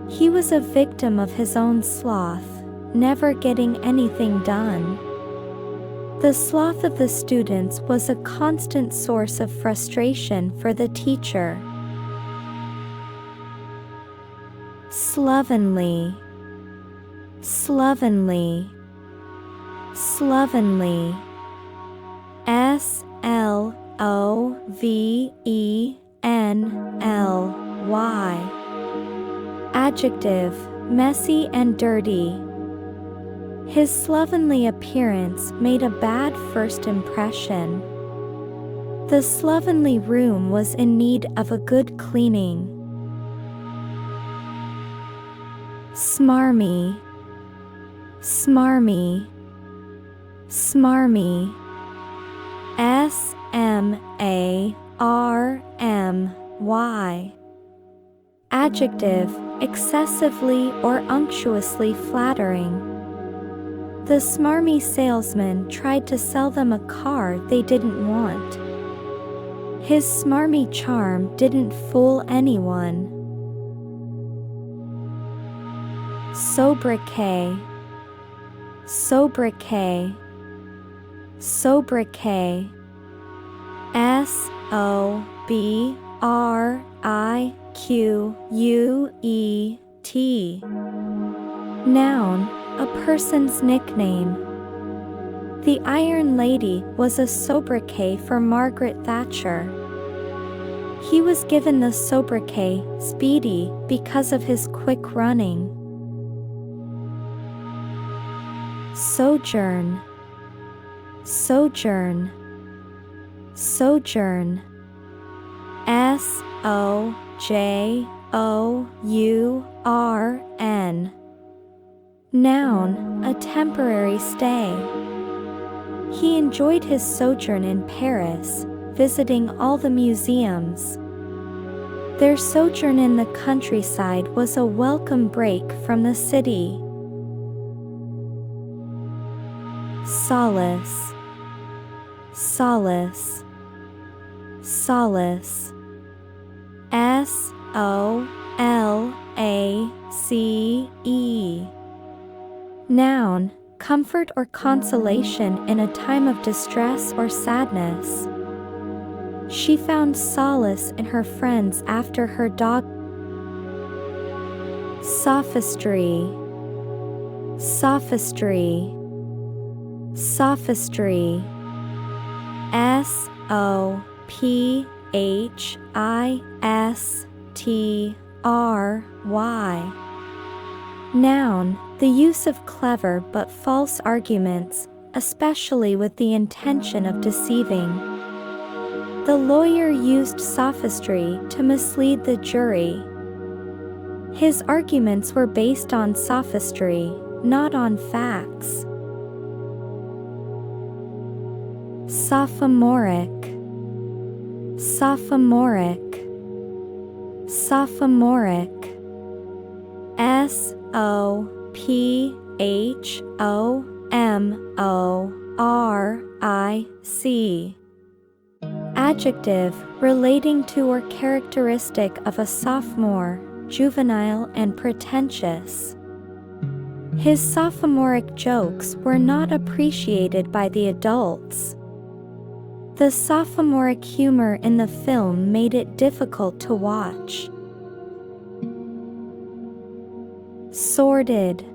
He was a victim of his own sloth, never getting anything done. The sloth of the students was a constant source of frustration for the teacher. Slovenly, slovenly, slovenly. S-L-O-V-E-N-L-Y. Adjective, messy and dirty. His slovenly appearance made a bad first impression. The slovenly room was in need of a good cleaning. Smarmy, smarmy, smarmy. S-M-A-R-M-Y. Adjective, excessively or unctuously flattering. The smarmy salesman tried to sell them a car they didn't want. His smarmy charm didn't fool anyone. Sobriquet, sobriquet, sobriquet. S-O-B-R-I-Q-U-E-T. Noun, a person's nickname. The Iron Lady was a sobriquet for Margaret Thatcher. He was given the sobriquet Speedy because of his quick running. Sojourn, sojourn, sojourn. S-O-J-O-U-R-N. Noun, a temporary stay. He enjoyed his sojourn in Paris, visiting all the museums. Their sojourn in the countryside was a welcome break from the city. Solace, solace, solace. S-O-L-A-C-E. Noun, comfort or consolation in a time of distress or sadness. She found solace in her friends after her dog. Sophistry, sophistry, sophistry. S-O-P-H-I-S-T-R-Y. Noun, the use of clever but false arguments, especially with the intention of deceiving. The lawyer used sophistry to mislead the jury. His arguments were based on sophistry, not on facts. Sophomoric, sophomoric, Sophomoric. Sophomoric. Adjective, relating to or characteristic of a sophomore, juvenile and pretentious. His sophomoric jokes were not appreciated by the adults. The sophomoric humor in the film made it difficult to watch. Sordid.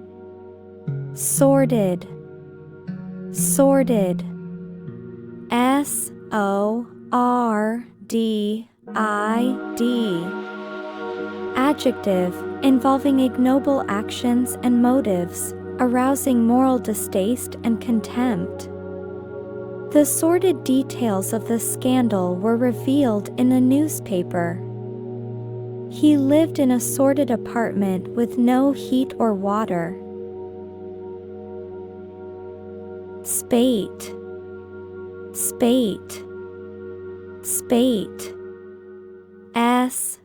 Sordid. Sordid. S-O-R-D-I-D. Adjective, involving ignoble actions and motives, arousing moral distaste and contempt. The sordid details of the scandal were revealed in the newspaper. He lived in a sordid apartment with no heat or water. Spate. Spate. Spate. S-P-A-T-E.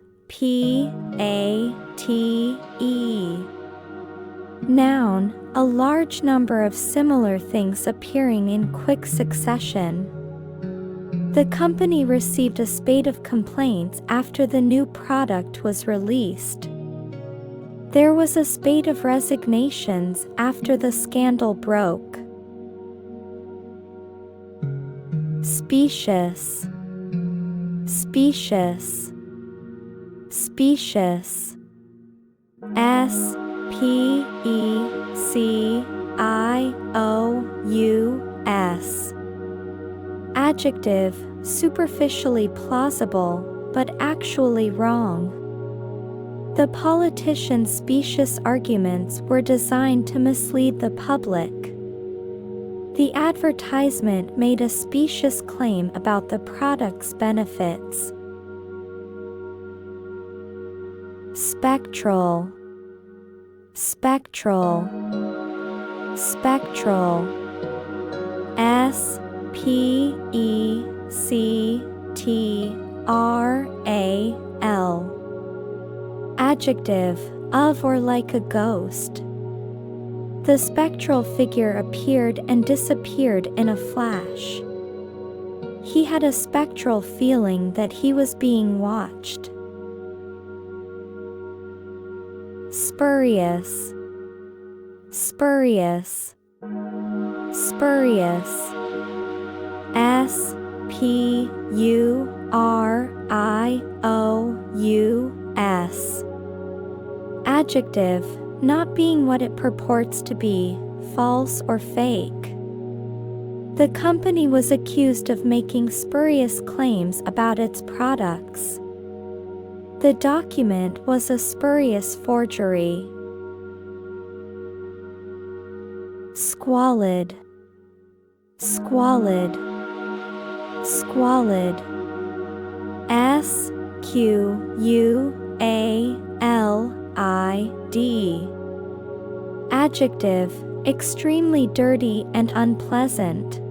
Noun, a large number of similar things appearing in quick succession. The company received a spate of complaints after the new product was released. There was a spate of resignations after the scandal broke. Specious. Specious. Specious. S-P-E-C-I-O-U-S. Adjective, superficially plausible, but actually wrong. The politician's specious arguments were designed to mislead the public. The advertisement made a specious claim about the product's benefits. Spectral. Spectral. Spectral. S-P-E-C-T-R-A-L. Adjective, of or like a ghost. The spectral figure appeared and disappeared in a flash. He had a spectral feeling that he was being watched. Spurious. Spurious. Spurious. S-P-U-R-I-O-U-S. Adjective, not being what it purports to be, false or fake. The company was accused of making spurious claims about its products. The document was a spurious forgery. Squalid. Squalid. Squalid. S-Q-U-A-L-I-D. Adjective, extremely dirty and unpleasant.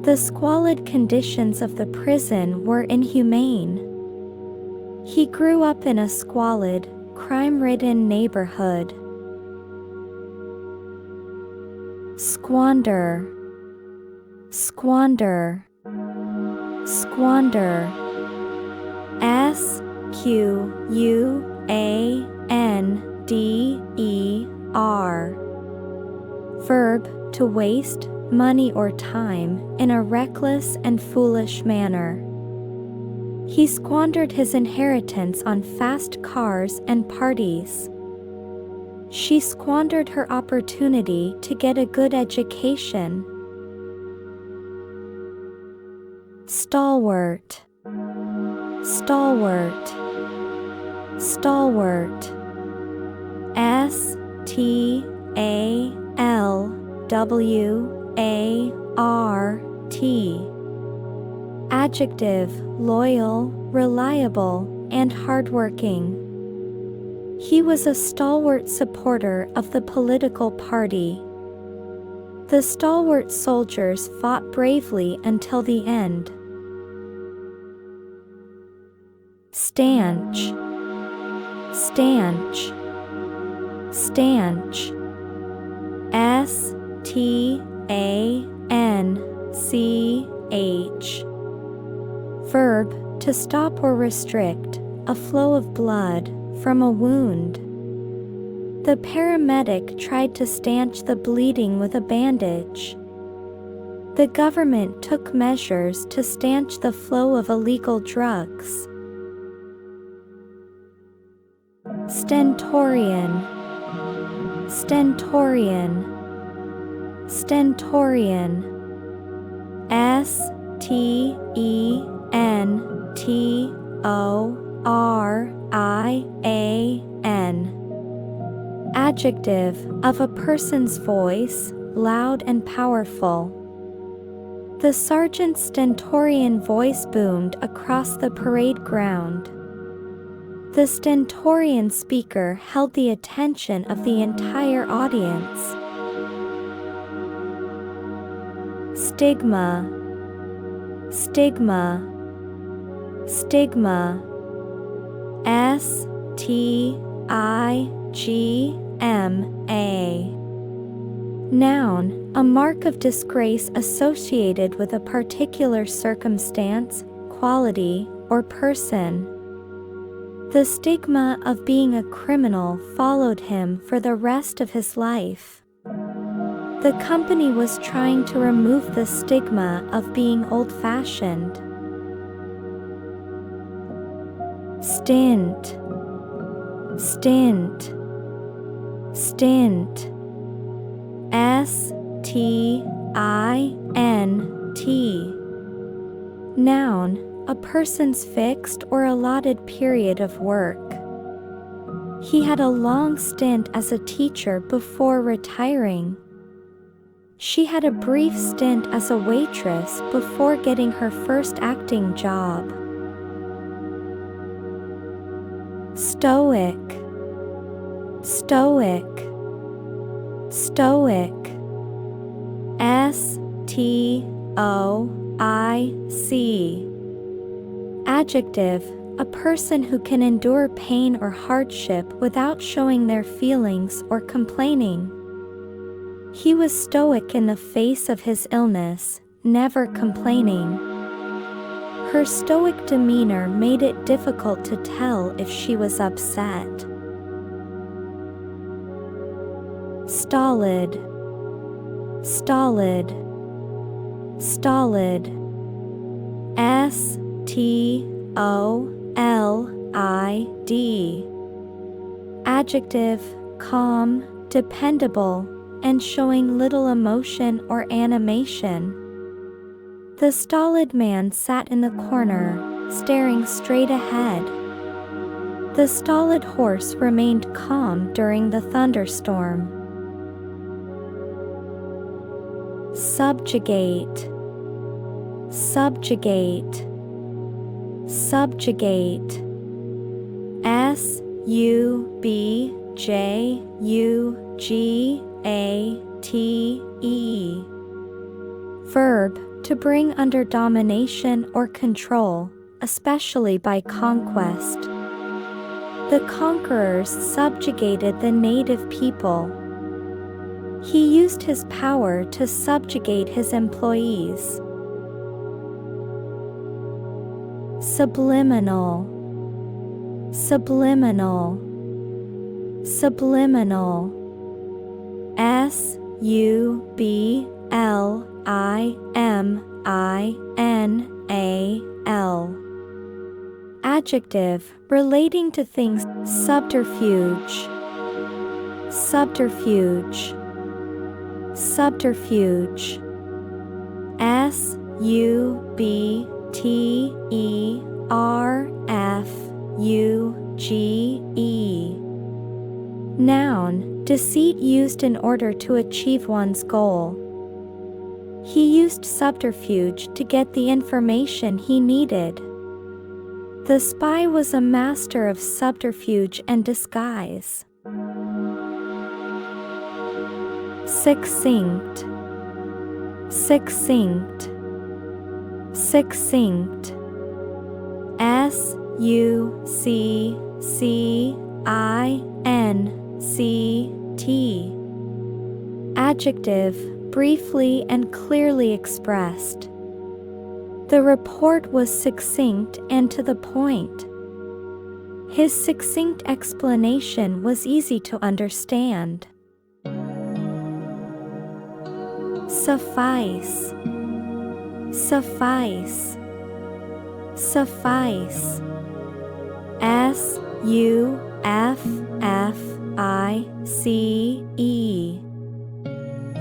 The squalid conditions of the prison were inhumane. He grew up in a squalid, crime-ridden neighborhood. Squander. Squander. Squander. S-Q-U-A-N-D-E-R. Verb, to waste money or time in a reckless and foolish manner. He squandered his inheritance on fast cars and parties. She squandered her opportunity to get a good education. Stalwart. Stalwart. Stalwart. S-T-A-L-W-A-R-T. Adjective, loyal, reliable, and hardworking. He was a stalwart supporter of the political party. The stalwart soldiers fought bravely until the end. Stanch. stanch, stanch. S-T-A-N-C-H. Verb, to stop or restrict a flow of blood from a wound. The paramedic tried to stanch the bleeding with a bandage. The government took measures to stanch the flow of illegal drugs. Stentorian, stentorian, stentorian. S-T-E-N-T-O-R-I-A-N. Adjective, of a person's voice, loud and powerful. The sergeant's stentorian voice boomed across the parade ground. The stentorian speaker held the attention of the entire audience. Stigma, stigma, stigma. S-T-I-G-M-A. Noun, a mark of disgrace associated with a particular circumstance, quality, or person. The stigma of being a criminal followed him for the rest of his life. The company was trying to remove the stigma of being old-fashioned. Stint, stint, stint. S-T-I-N-T. Noun, a person's fixed or allotted period of work. He had a long stint as a teacher before retiring. She had a brief stint as a waitress before getting her first acting job. Stoic, stoic, stoic. S-T-O-I-C. Adjective, a person who can endure pain or hardship without showing their feelings or complaining. He was stoic in the face of his illness, never complaining. Her stoic demeanor made it difficult to tell if she was upset. Stolid, stolid, stolid. S-T-O-L-I-D. Adjective, calm, dependable, and showing little emotion or animation. The stolid man sat in the corner, staring straight ahead. The stolid horse remained calm during the thunderstorm. Subjugate, subjugate, subjugate. S-U-B-J-U-G-A-T-E. Verb, to bring under domination or control, especially by conquest. The conquerors subjugated the native people. He used his power to subjugate his employees. Subliminal, subliminal, subliminal. S-U-B-L-I-M-I-N-A-L. Adjective, relating to things. Subterfuge, subterfuge, subterfuge. S-U-B-T-E-R-F-U-G-E. Noun, deceit used in order to achieve one's goal. He used subterfuge to get the information he needed. The spy was a master of subterfuge and disguise. Succinct, succinct, succinct. S-U-C-C Adjective, briefly and clearly expressed. The report was succinct and to the point. His succinct explanation was easy to understand. Suffice, suffice, suffice. S-U-F-F-I-C-E.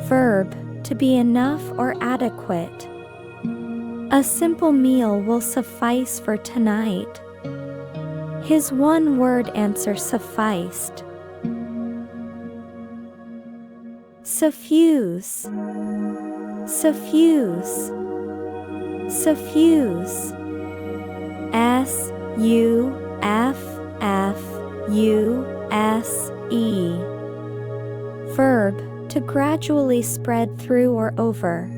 Verb, to be enough or adequate. A simple meal will suffice for tonight. His one-word answer sufficed. Suffuse, suffuse, suffuse. S-U-F-F-U-S-E. Verb, to gradually spread through or over.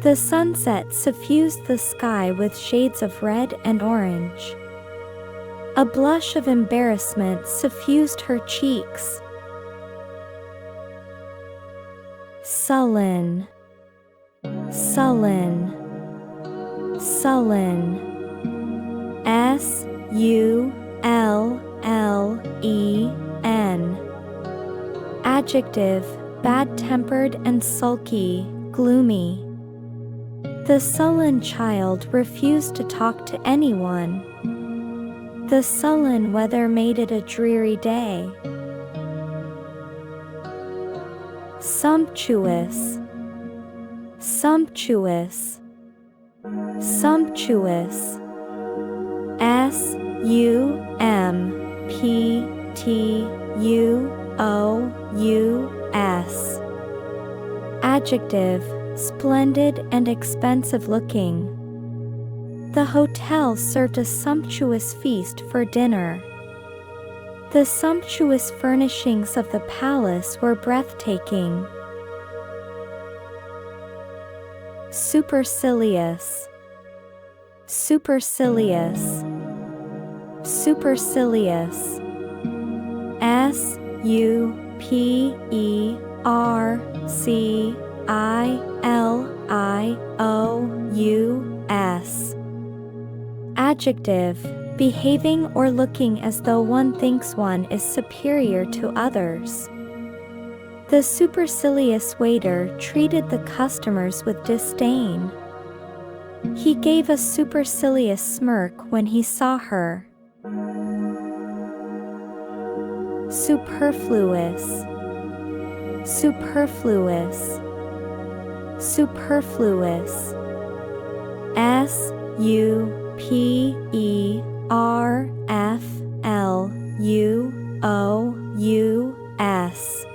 The sunset suffused the sky with shades of red and orange. A blush of embarrassment suffused her cheeks. Sullen, sullen, sullen. S-U-L-L-E-N. Adjective, bad-tempered and sulky, gloomy. The sullen child refused to talk to anyone. The sullen weather made it a dreary day. Sumptuous, sumptuous, sumptuous. S-U-M-P-T-U-O-U-S. Adjective, splendid and expensive looking. The hotel served a sumptuous feast for dinner. The sumptuous furnishings of the palace were breathtaking. Supercilious, supercilious, supercilious. S-U-P-E-R-C-I-L-I-O-U-S. Adjective, behaving or looking as though one thinks one is superior to others. The supercilious waiter treated the customers with disdain. He gave a supercilious smirk when he saw her. Superfluous, superfluous, superfluous. S-U-P-E-R-F-L-U-O-U-S.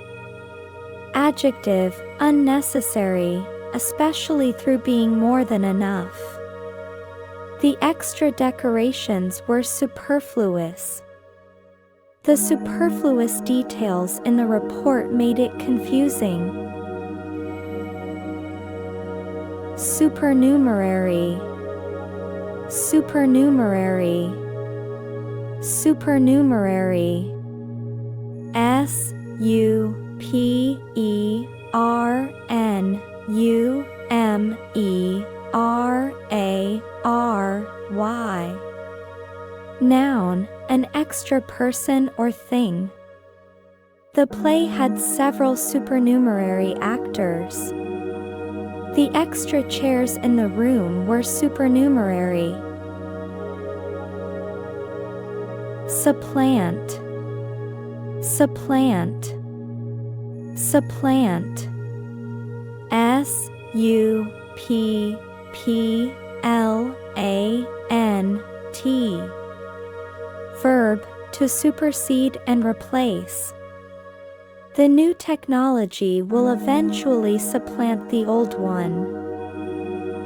Adjective, unnecessary, especially through being more than enough. The extra decorations were superfluous. The superfluous details in the report made it confusing. Supernumerary, supernumerary, supernumerary. S-U-P-E-R-N-U-M-E-R-A-R-Y. Noun, an extra person or thing. The play had several supernumerary actors. The extra chairs in the room were supernumerary. Supplant, supplant, supplant. S-U-P-P-L-A-N-T. Verb, to supersede and replace. The new technology will eventually supplant the old one.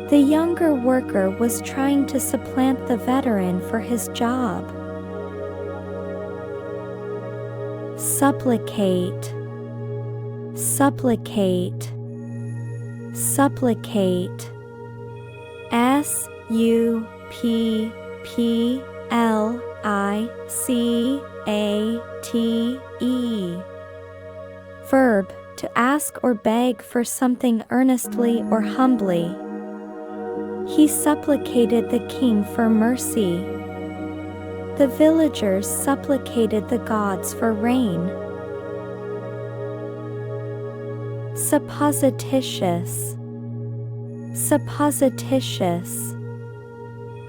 The younger worker was trying to supplant the veteran for his job. Supplicate, supplicate, supplicate. S-U-P-P-L-I-C-A-T-E. Verb, to ask or beg for something earnestly or humbly. He supplicated the king for mercy. The villagers supplicated the gods for rain. Supposititious. Supposititious.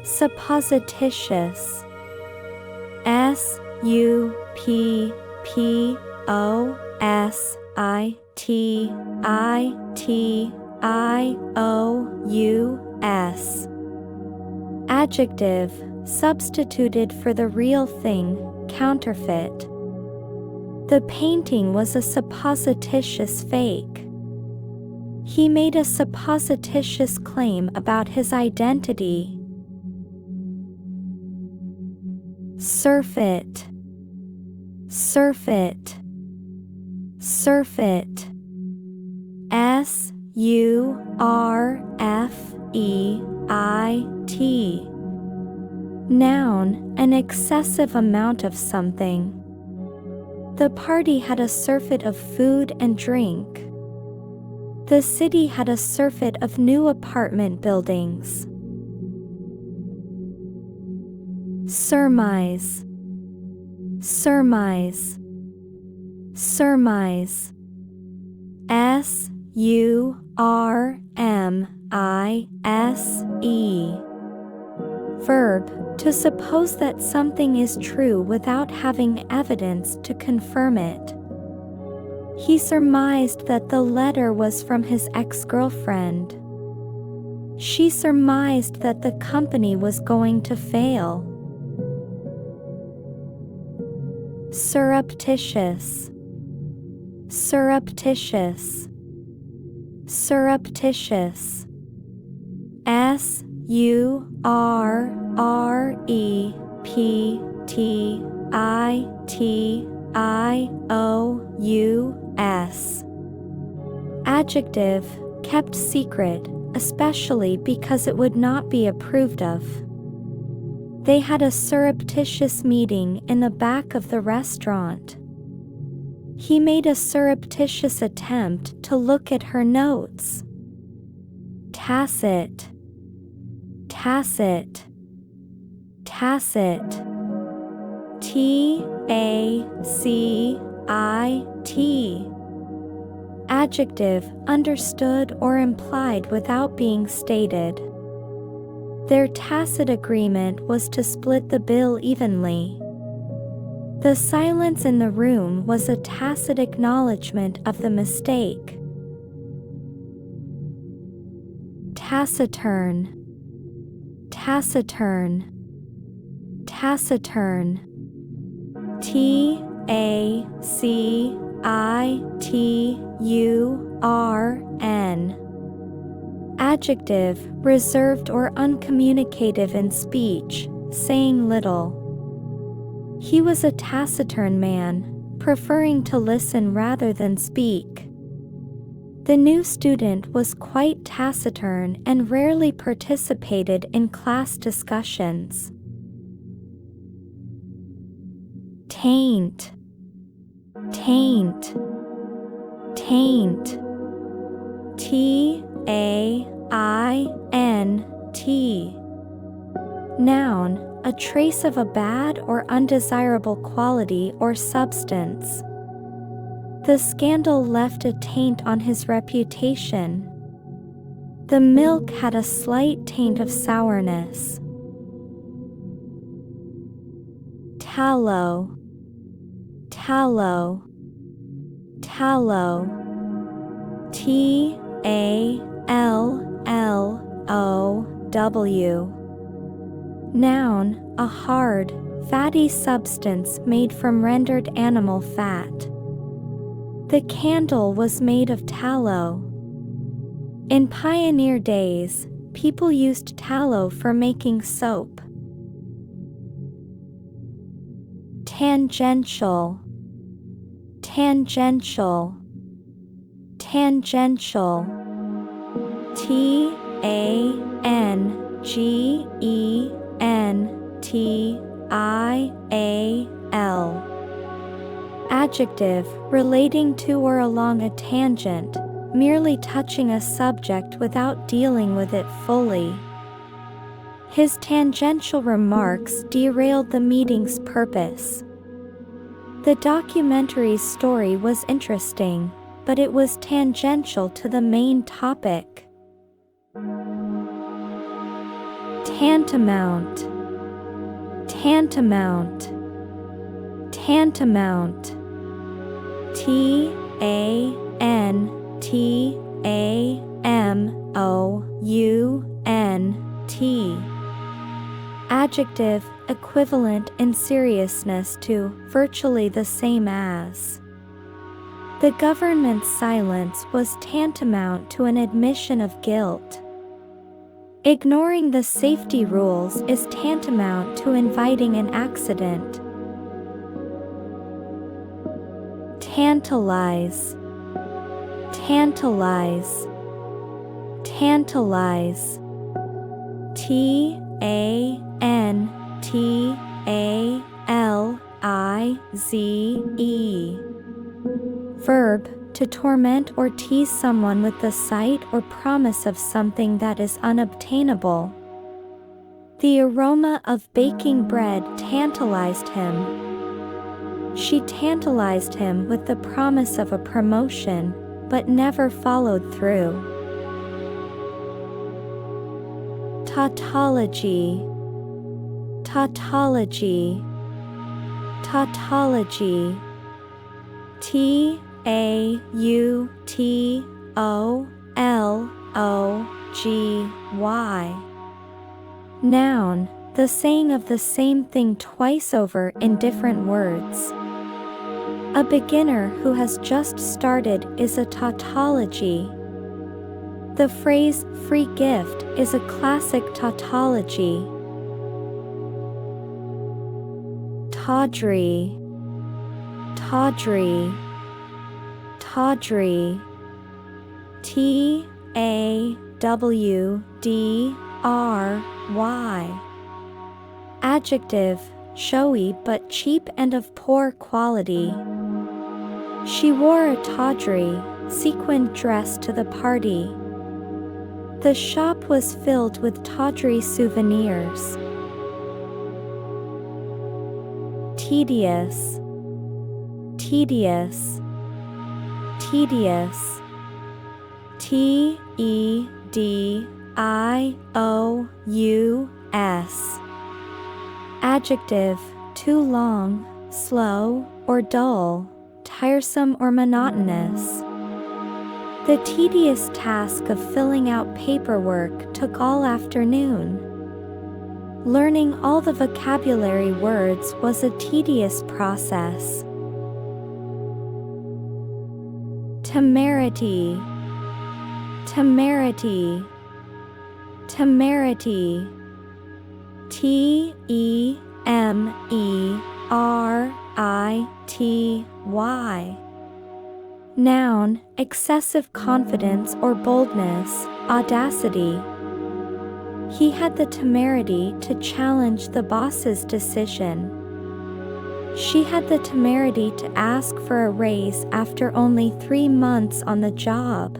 Supposititious. Supposititious. Adjective, substituted for the real thing, counterfeit. The painting was a supposititious fake. He made a supposititious claim about his identity. Surfeit. Surfeit. Surfeit. Surfeit. Noun, an excessive amount of something. The party had a surfeit of food and drink. The city had a surfeit of new apartment buildings. Surmise. Surmise. Surmise. Surmise. Verb, to suppose that something is true without having evidence to confirm it. He surmised that the letter was from his ex-girlfriend. She surmised that the company was going to fail. Surreptitious. Surreptitious. Surreptitious. Surreptitious. Adjective, kept secret, especially because it would not be approved of. They had a surreptitious meeting in the back of the restaurant. He made a surreptitious attempt to look at her notes. Tacit. Tacit. Tacit. Tacit. Adjective, understood or implied without being stated. Their tacit agreement was to split the bill evenly. The silence in the room was a tacit acknowledgement of the mistake. Taciturn. Taciturn. Taciturn. Taciturn. Adjective, reserved or uncommunicative in speech, saying little. He was a taciturn man, preferring to listen rather than speak. The new student was quite taciturn and rarely participated in class discussions. Taint. Taint. Taint. Taint. Noun, a trace of a bad or undesirable quality or substance. The scandal left a taint on his reputation. The milk had a slight taint of sourness. Tallow. Tallow. Tallow. Tallow. Noun, a hard, fatty substance made from rendered animal fat. The candle was made of tallow. In pioneer days, people used tallow for making soap. Tangential. Tangential. Tangential. Adjective, relating to or along a tangent, merely touching a subject without dealing with it fully. His tangential remarks derailed the meeting's purpose. The documentary's story was interesting, but it was tangential to the main topic. Tantamount. Tantamount. Tantamount. T-A-N-T-A-M-O-U-N-T. Adjective, equivalent in seriousness to, virtually the same as. The government's silence was tantamount to an admission of guilt. Ignoring the safety rules is tantamount to inviting an accident. Tantalize. Tantalize. Tantalize. T-A-N-T-A-L-I-Z-E. Verb, to torment or tease someone with the sight or promise of something that is unobtainable. The aroma of baking bread tantalized him. She tantalized him with the promise of a promotion, but never followed through. Tautology. Tautology. Tautology. T-A-U-T-O-L-O-G-Y. Noun, the saying of the same thing twice over in different words. A beginner who has just started is a tautology. The phrase free gift is a classic tautology. Tawdry. Tawdry. Tawdry. T-A-W-D-R-Y. Adjective, showy but cheap and of poor quality. She wore a tawdry, sequined dress to the party. The shop was filled with tawdry souvenirs. Tedious. Tedious. Tedious. T-E-D-I-O-U-S. Adjective, too long, slow, or dull, tiresome or monotonous. The tedious task of filling out paperwork took all afternoon. Learning all the vocabulary words was a tedious process. Temerity. Temerity. Temerity. T-E-M-E-R-I-T-Y. Noun, excessive confidence or boldness, audacity. He had the temerity to challenge the boss's decision. She had the temerity to ask for a raise after only 3 months on the job.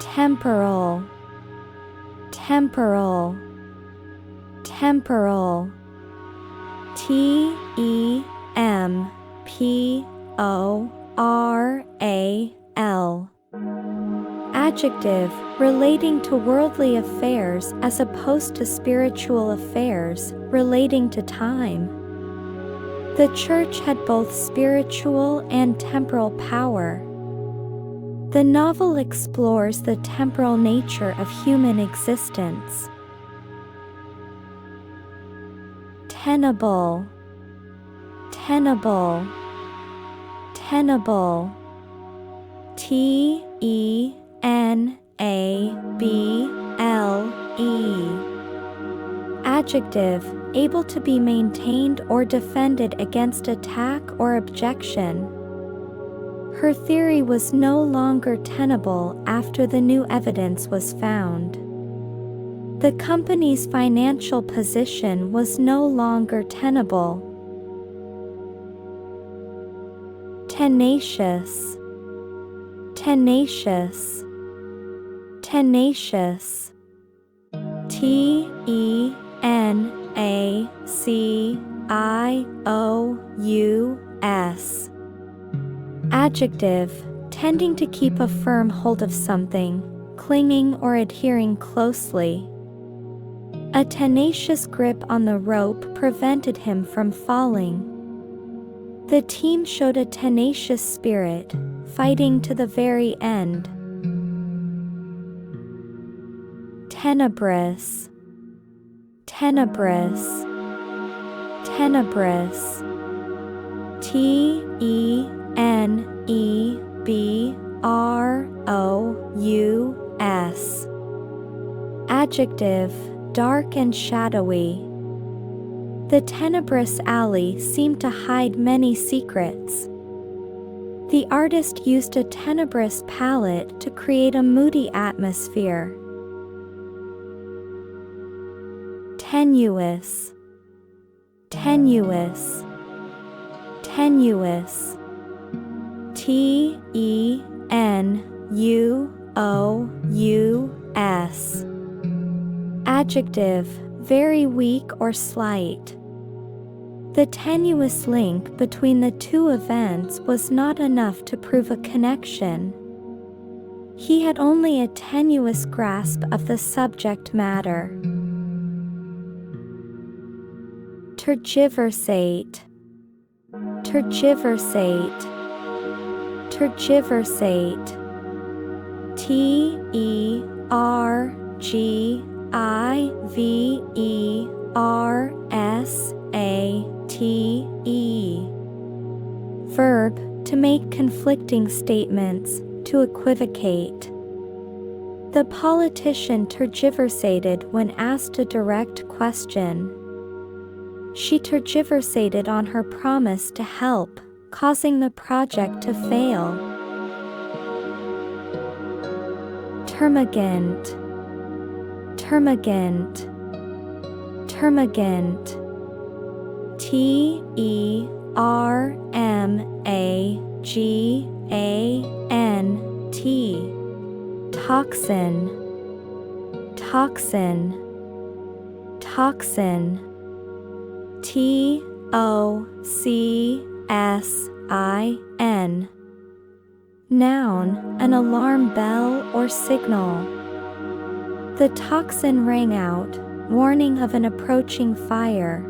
Temporal. Temporal. Temporal. T-E-M-P-O-R-A-L. Adjective, relating to worldly affairs as opposed to spiritual affairs, relating to time. The church had both spiritual and temporal power. The novel explores the temporal nature of human existence. Tenable. Tenable. Tenable. T-E-N-A-B-L-E. Adjective, able to be maintained or defended against attack or objection. Her theory was no longer tenable after the new evidence was found. The company's financial position was no longer tenable. Tenacious, tenacious, tenacious. Tenacious. Adjective, tending to keep a firm hold of something, clinging or adhering closely. A tenacious grip on the rope prevented him from falling. The team showed a tenacious spirit, fighting to the very end. Tenebrous, tenebrous, tenebrous. Tenebrous. Adjective, dark and shadowy. The tenebrous alley seemed to hide many secrets. The artist used a tenebrous palette to create a moody atmosphere. Tenuous, tenuous, tenuous. Tenuous. Adjective, very weak or slight. The tenuous link between the two events was not enough to prove a connection. He had only a tenuous grasp of the subject matter. Tergiversate, tergiversate, tergiversate. Tergiversate. Verb, to make conflicting statements, to equivocate. The politician tergiversated when asked a direct question. She tergiversated on her promise to help, causing the project to fail. Termagant, termagant, termagant. Termagant. Toxin, toxin, toxin. Toxin. Noun, an alarm bell or signal. The tocsin rang out, warning of an approaching fire.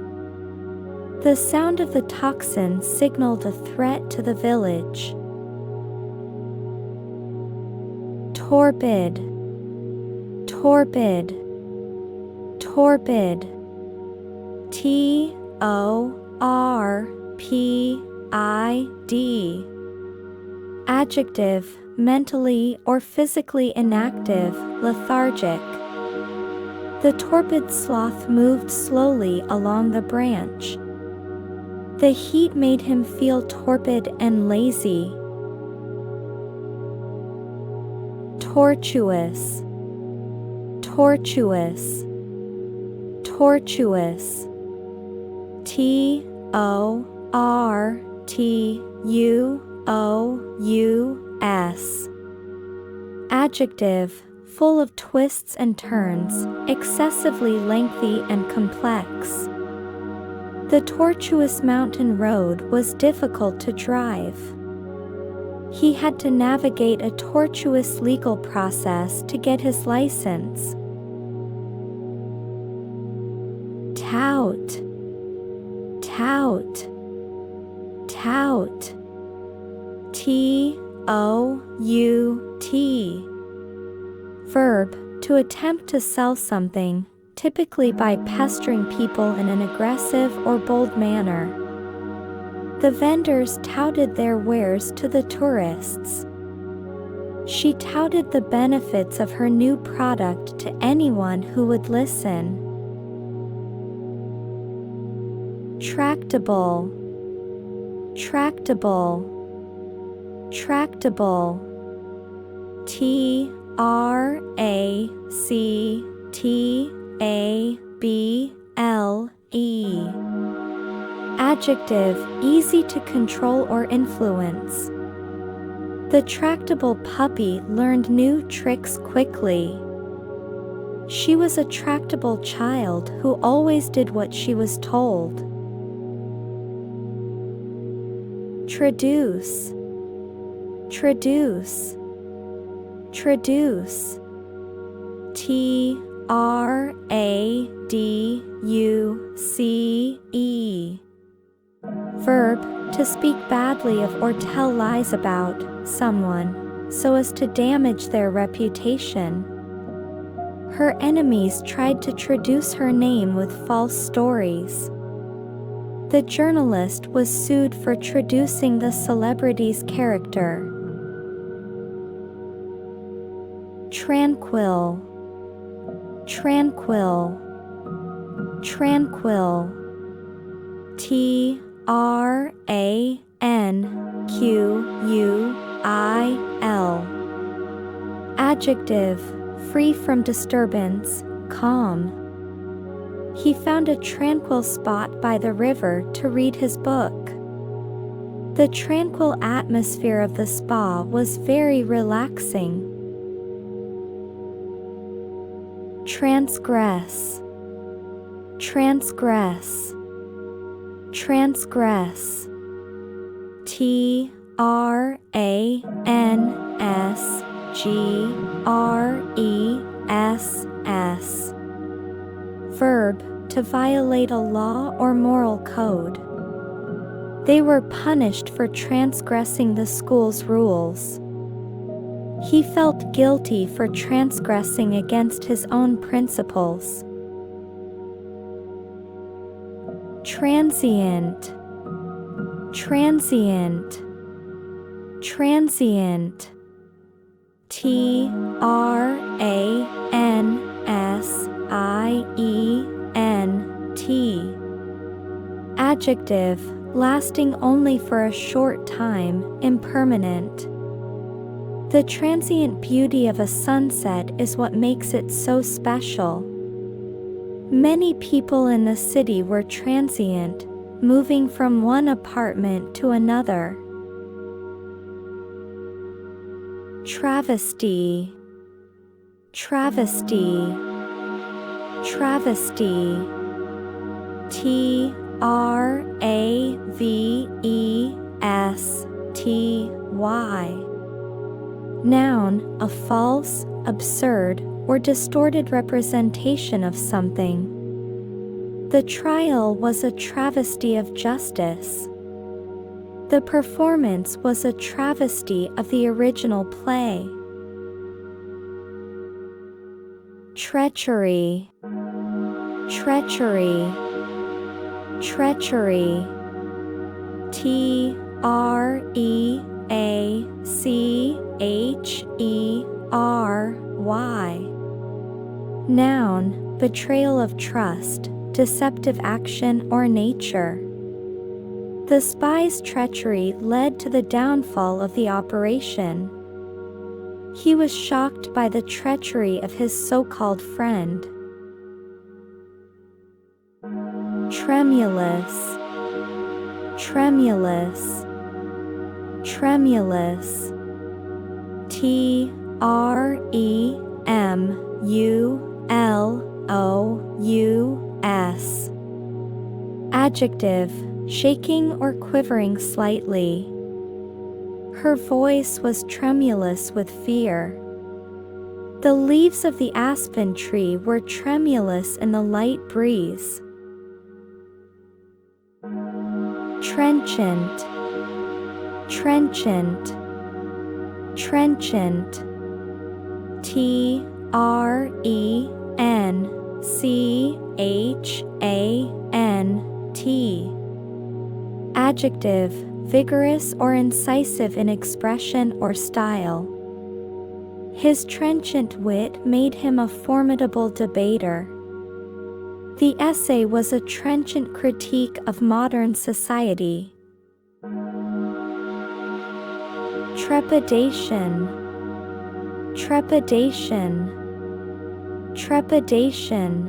The sound of the tocsin signaled a threat to the village. Torpid, torpid, torpid. Torpid. Adjective, mentally or physically inactive, lethargic. The torpid sloth moved slowly along the branch. The heat made him feel torpid and lazy. Tortuous, tortuous, tortuous. Tortuous. Adjective, full of twists and turns, excessively lengthy and complex. The tortuous mountain road was difficult to drive. He had to navigate a tortuous legal process to get his license. Tout, tout, tout. Tout. Verb, to attempt to sell something, typically by pestering people in an aggressive or bold manner. The vendors touted their wares to the tourists. She touted the benefits of her new product to anyone who would listen. Tractable, tractable, tractable. Tractable. Adjective, easy to control or influence. The tractable puppy learned new tricks quickly. She was a tractable child who always did what she was told. Traduce, traduce, traduce. Traduce. Verb, to speak badly of or tell lies about someone, so as to damage their reputation. Her enemies tried to traduce her name with false stories. The journalist was sued for traducing the celebrity's character. Tranquil, tranquil, tranquil. Tranquil. Adjective, free from disturbance, calm. He found a tranquil spot by the river to read his book. The tranquil atmosphere of the spa was very relaxing. Transgress, transgress, transgress. Transgress. Verb, to violate a law or moral code. They were punished for transgressing the school's rules. He felt guilty for transgressing against his own principles. Transient, transient, transient. Transient. Adjective, lasting only for a short time, impermanent. The transient beauty of a sunset is what makes it so special. Many people in the city were transient, moving from one apartment to another. Travesty, travesty, travesty. Travesty. Noun, a false, absurd, or distorted representation of something. The trial was a travesty of justice. The performance was a travesty of the original play. Treachery, treachery, treachery. Treachery. Noun, betrayal of trust, deceptive action or nature. The spy's treachery led to the downfall of the operation. He was shocked by the treachery of his so-called friend. Tremulous, tremulous, tremulous. Tremulous. Adjective, shaking or quivering slightly. Her voice was tremulous with fear. The leaves of the aspen tree were tremulous in the light breeze. Trenchant, trenchant, trenchant. Trenchant. Adjective, vigorous or incisive in expression or style. His trenchant wit made him a formidable debater. The essay was a trenchant critique of modern society. Trepidation, trepidation, trepidation.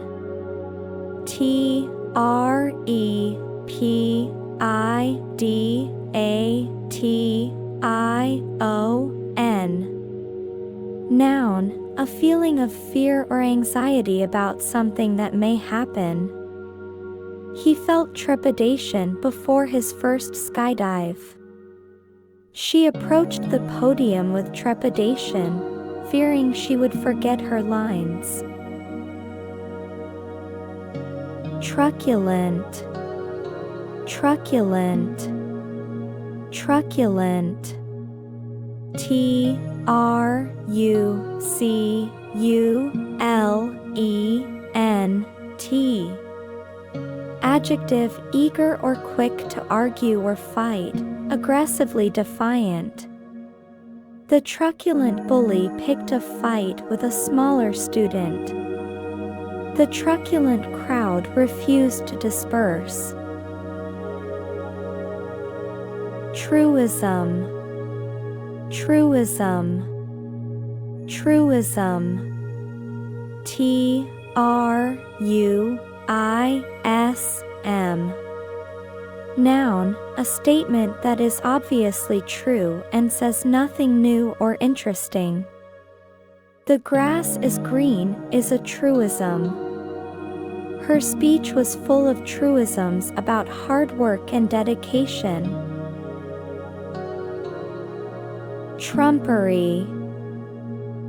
Noun, a feeling of fear or anxiety about something that may happen. He felt trepidation before his first skydive. She approached the podium with trepidation, fearing she would forget her lines. Truculent, truculent, truculent. Truculent. Adjective, eager or quick to argue or fight, aggressively defiant. The truculent bully picked a fight with a smaller student. The truculent crowd refused to disperse. Truism, truism, truism. Truism. Noun, a statement that is obviously true and says nothing new or interesting. The grass is green is a truism. Her speech was full of truisms about hard work and dedication. Trumpery,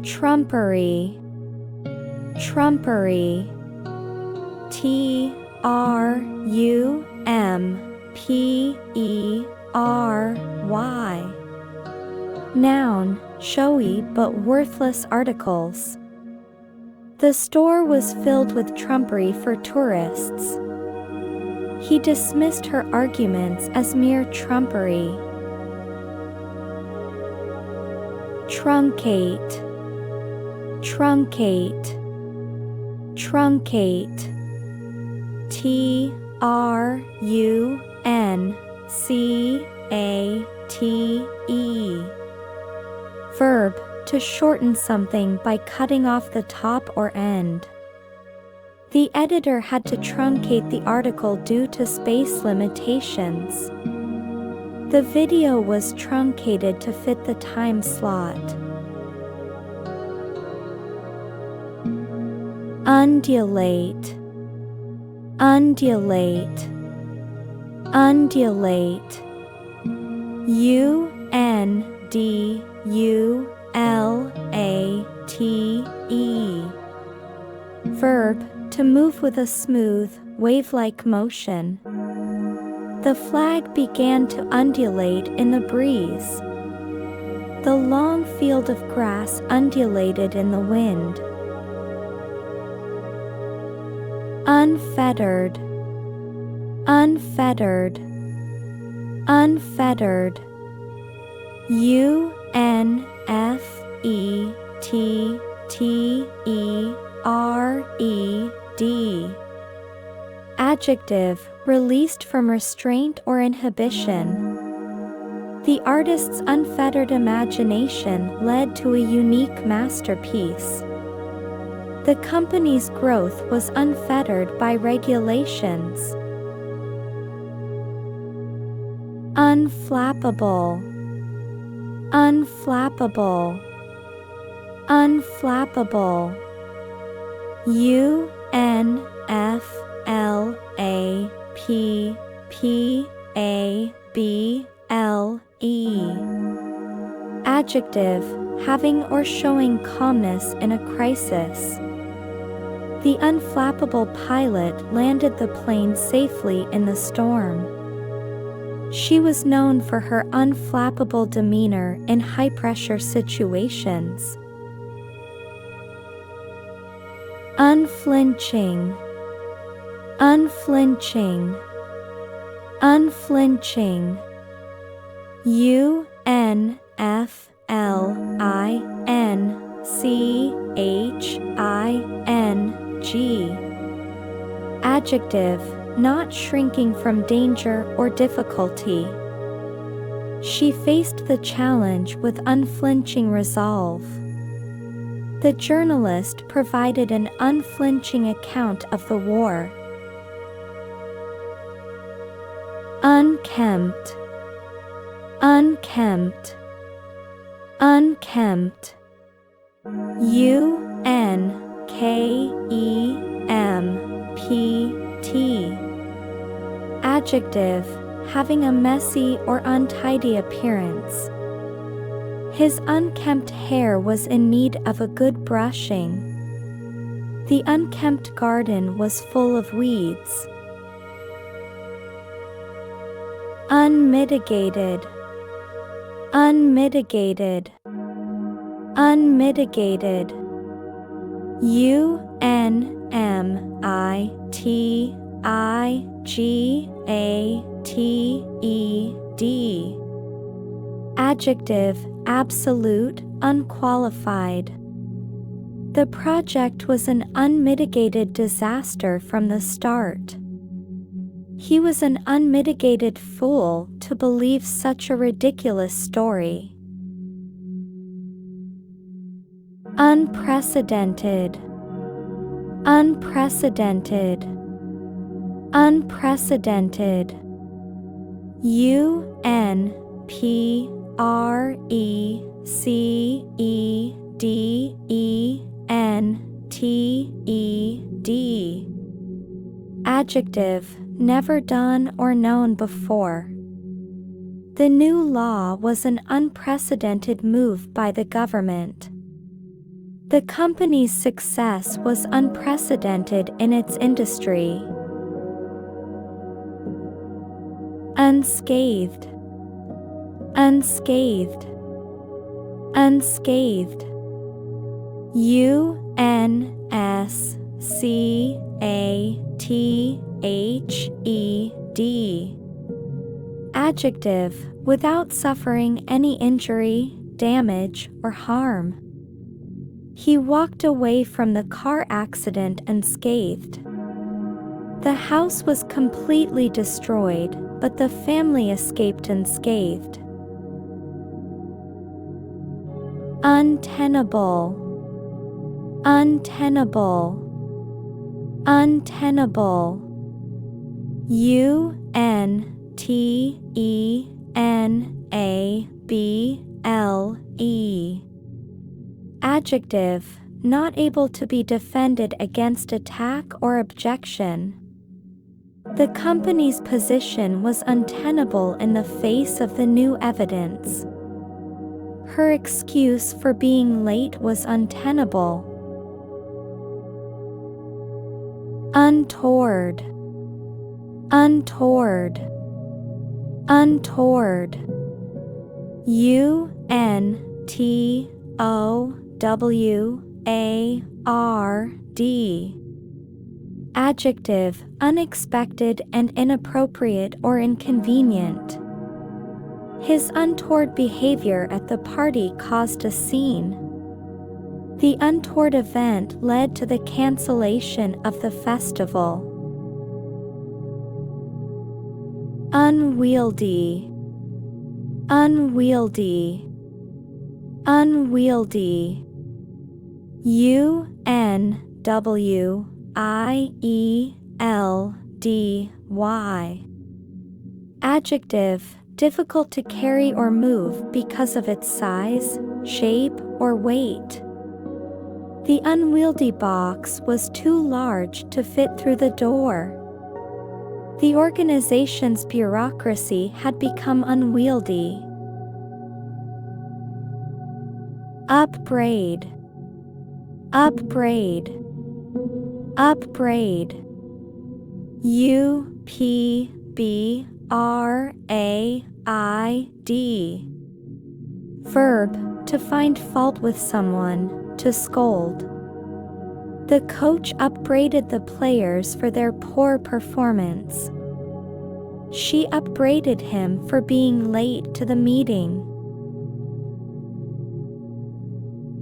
trumpery, trumpery. Trumpery. Noun, showy but worthless articles. The store was filled with trumpery for tourists. He dismissed her arguments as mere trumpery. Truncate, truncate, truncate. Truncate. Verb, to shorten something by cutting off the top or end. The editor had to truncate the article due to space limitations. The video was truncated to fit the time slot. Undulate, undulate, undulate. Undulate. Verb, to move with a smooth, wave-like motion. The flag began to undulate in the breeze. The long field of grass undulated in the wind. Unfettered, unfettered, unfettered. Unfettered. Adjective, released from restraint or inhibition. The artist's unfettered imagination led to a unique masterpiece. The company's growth was unfettered by regulations. Unflappable, unflappable, unflappable. Unflappable. Adjective, having or showing calmness in a crisis. The unflappable pilot landed the plane safely in the storm. She was known for her unflappable demeanor in high-pressure situations. Unflinching, unflinching, unflinching. Unflinching. Adjective, not shrinking from danger or difficulty. She faced the challenge with unflinching resolve. The journalist provided an unflinching account of the war. unkempt, unkempt, unkempt. U-N-K-E-M-P-T. Adjective, having a messy or untidy appearance. His unkempt hair was in need of a good brushing. The unkempt garden was full of weeds. Unmitigated, unmitigated, unmitigated. U-N-M-I-T-I-G-A-T-E-D. Adjective, absolute, unqualified. The project was an unmitigated disaster from the start. He was an unmitigated fool to believe such a ridiculous story. Unprecedented, unprecedented, unprecedented. U-N-P-R-E-C-E-D-E-N-T-E-D. Adjective, never done or known before. The new law was an unprecedented move by the government. The company's success was unprecedented in its industry. Unscathed, unscathed, unscathed. U-N-S-C-A-T-H-E-D. Adjective, without suffering any injury, damage, or harm. He walked away from the car accident unscathed. The house was completely destroyed, but the family escaped unscathed. Untenable, untenable, untenable. U-N-T-E-N-A-B-L-E. Adjective, not able to be defended against attack or objection. The company's position was untenable in the face of the new evidence. Her excuse for being late was untenable. Untoward, untoward, untoward. U-N-T-O-W-A-R-D. Adjective, unexpected and inappropriate or inconvenient. His untoward behavior at the party caused a scene. The untoward event led to the cancellation of the festival. Unwieldy, unwieldy, unwieldy. U-N-W-I-E-L-D-Y. Adjective, difficult to carry or move because of its size, shape, or weight. The unwieldy box was too large to fit through the door. The organization's bureaucracy had become unwieldy. Upbraid, upbraid, upbraid. U-P-B-R-A-I-D. Verb, to find fault with someone, to scold. The coach upbraided the players for their poor performance. She upbraided him for being late to the meeting.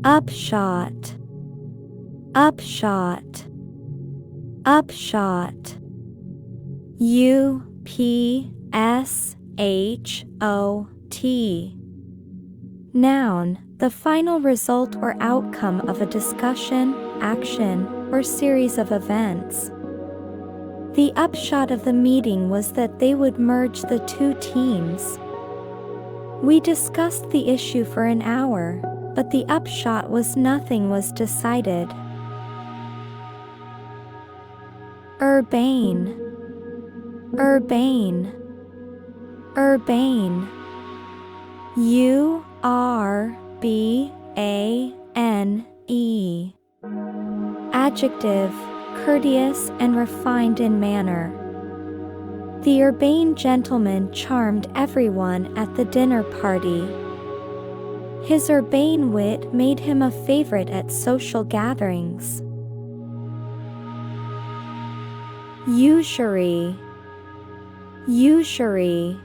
Upshot, upshot, upshot. U-P-S-H-O-T. Noun, the final result or outcome of a discussion, action, or series of events. The upshot of the meeting was that they would merge the two teams. We discussed the issue for an hour, but the upshot was nothing was decided. Urbane, urbane, urbane. U-R-B-A-N-E. Adjective, courteous and refined in manner. The urbane gentleman charmed everyone at the dinner party. His urbane wit made him a favorite at social gatherings. Usury, usury,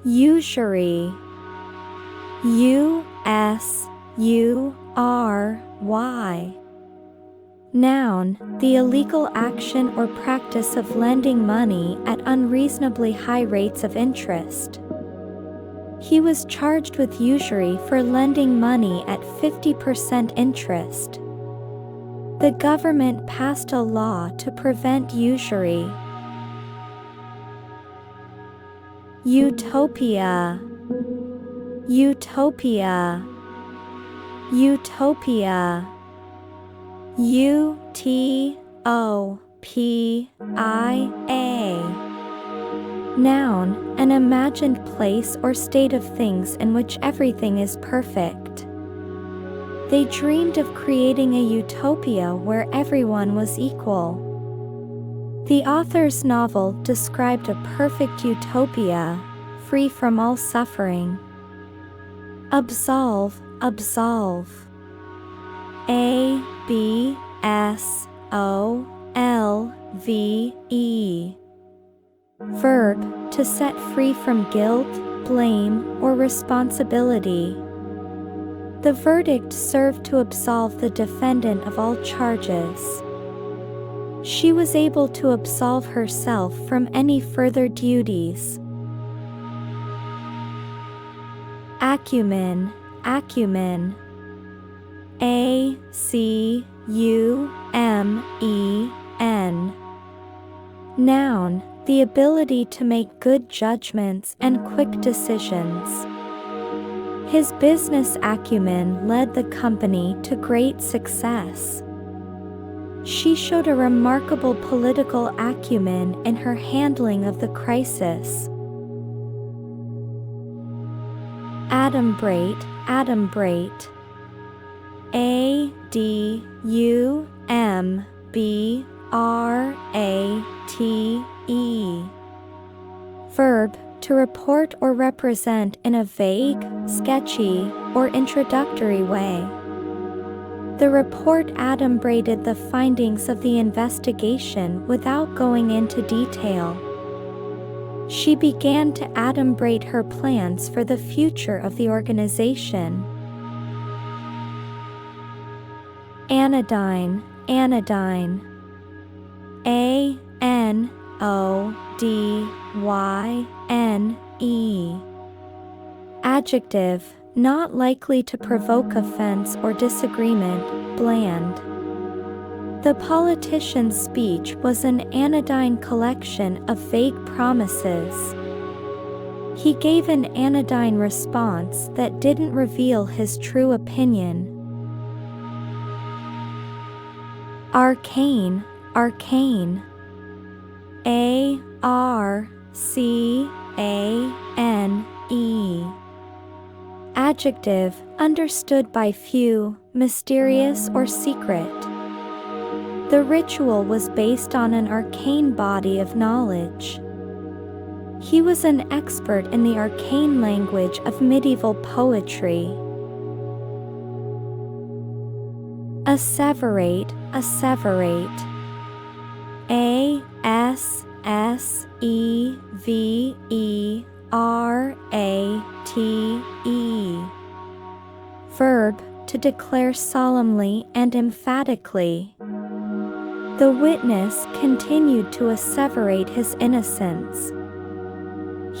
usury. U-S-U-R-Y. Noun, the illegal action or practice of lending money at unreasonably high rates of interest. He was charged with usury for lending money at 50% interest. The government passed a law to prevent usury. Utopia, utopia, utopia. U-T-O-P-I-A. Noun, an imagined place or state of things in which everything is perfect. They dreamed of creating a utopia where everyone was equal. The author's novel described a perfect utopia, free from all suffering. Absolve, absolve. A-B-S-O-L-V-E. Verb, to set free from guilt, blame, or responsibility. The verdict served to absolve the defendant of all charges. She was able to absolve herself from any further duties. Acumen, acumen. A-C-U-M-E-N. Noun, the ability to make good judgments and quick decisions. His business acumen led the company to great success. She showed a remarkable political acumen in her handling of the crisis. Adumbrate, adumbrate. A-D-U-M-B-R-A-T-E. Verb, to report or represent in a vague, sketchy, or introductory way. The report adumbrated the findings of the investigation without going into detail. She began to adumbrate her plans for the future of the organization. Anodyne, anodyne. A-N-O-D-Y-N-E. Adjective, not likely to provoke offense or disagreement, bland. The politician's speech was an anodyne collection of vague promises. He gave an anodyne response that didn't reveal his true opinion. Arcane, arcane. A-R-C-A-N-E. Adjective, understood by few, mysterious or secret. The ritual was based on an arcane body of knowledge. He was an expert in the arcane language of medieval poetry. Asseverate, asseverate. A-S-S-E-V-E-R-A-T-E. Verb, to declare solemnly and emphatically. The witness continued to asseverate his innocence.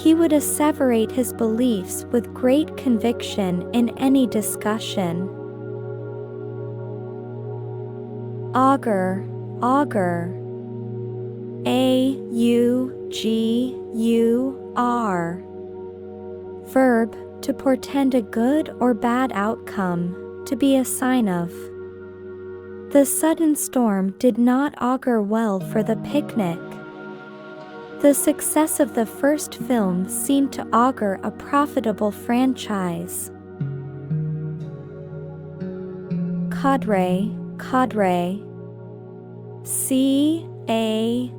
He would asseverate his beliefs with great conviction in any discussion. Augur, augur. Augur. Verb, to portend a good or bad outcome, to be a sign of. The sudden storm did not augur well for the picnic. The success of the first film seemed to augur a profitable franchise. Cadre, cadre. C-A-D-R-E.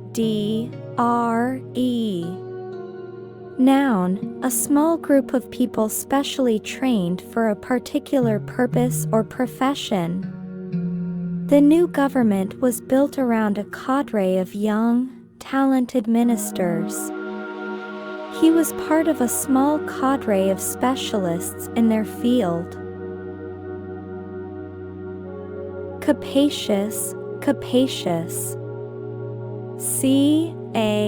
Noun, a small group of people specially trained for a particular purpose or profession. The new government was built around a cadre of young, talented ministers. He was part of a small cadre of specialists in their field. Capacious, capacious. C-A-P-A-C-I-O-U-S.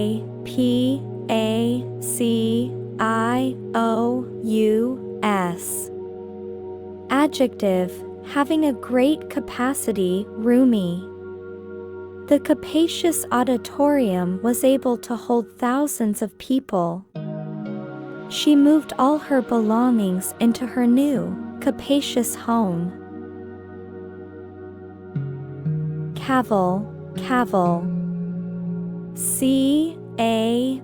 Adjective, having a great capacity, roomy. The capacious auditorium was able to hold thousands of people. She moved all her belongings into her new, capacious home. Cavil, cavil. C-A-V-I-L.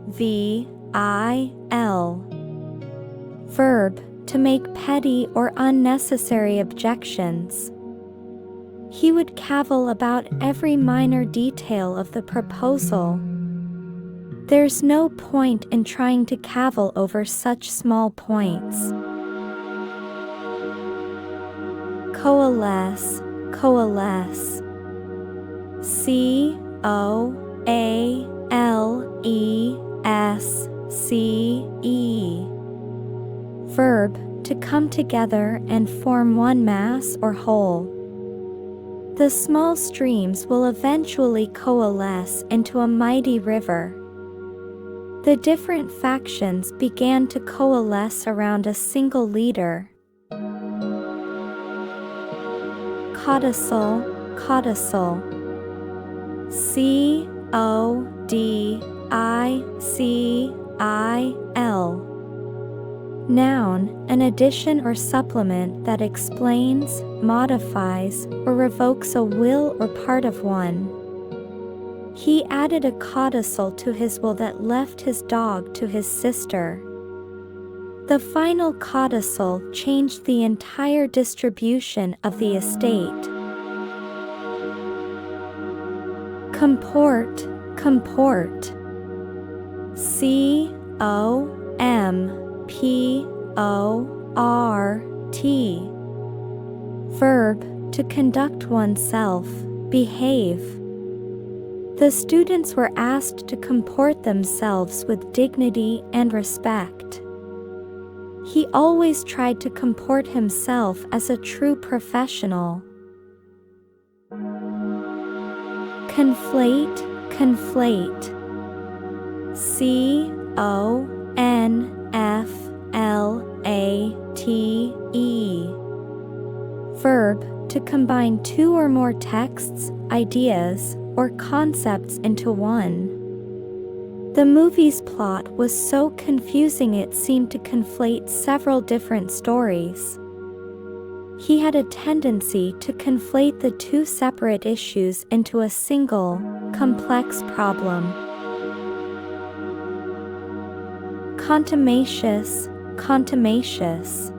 Verb, to make petty or unnecessary objections. He would cavil about every minor detail of the proposal. There's no point in trying to cavil over such small points. Coalesce, coalesce. C-O-A-L-E-S-C-E. Verb, to come together and form one mass or whole. The small streams will eventually coalesce into a mighty river. The different factions began to coalesce around a single leader. Codicil, codicil. C-O-D-I-C-I-L. Noun, an addition or supplement that explains, modifies, or revokes a will or part of one. He added a codicil to his will that left his dog to his sister. The final codicil changed the entire distribution of the estate. Comport, comport. C-O-M-P-O-R-T. Verb, to conduct oneself, behave. The students were asked to comport themselves with dignity and respect. He always tried to comport himself as a true professional. Conflate, conflate. C-O-N-F-L-A-T-E. Verb, to combine two or more texts, ideas, or concepts into one. The movie's plot was so confusing it seemed to conflate several different stories. He had a tendency to conflate the two separate issues into a single, complex problem. Contumacious, contumacious.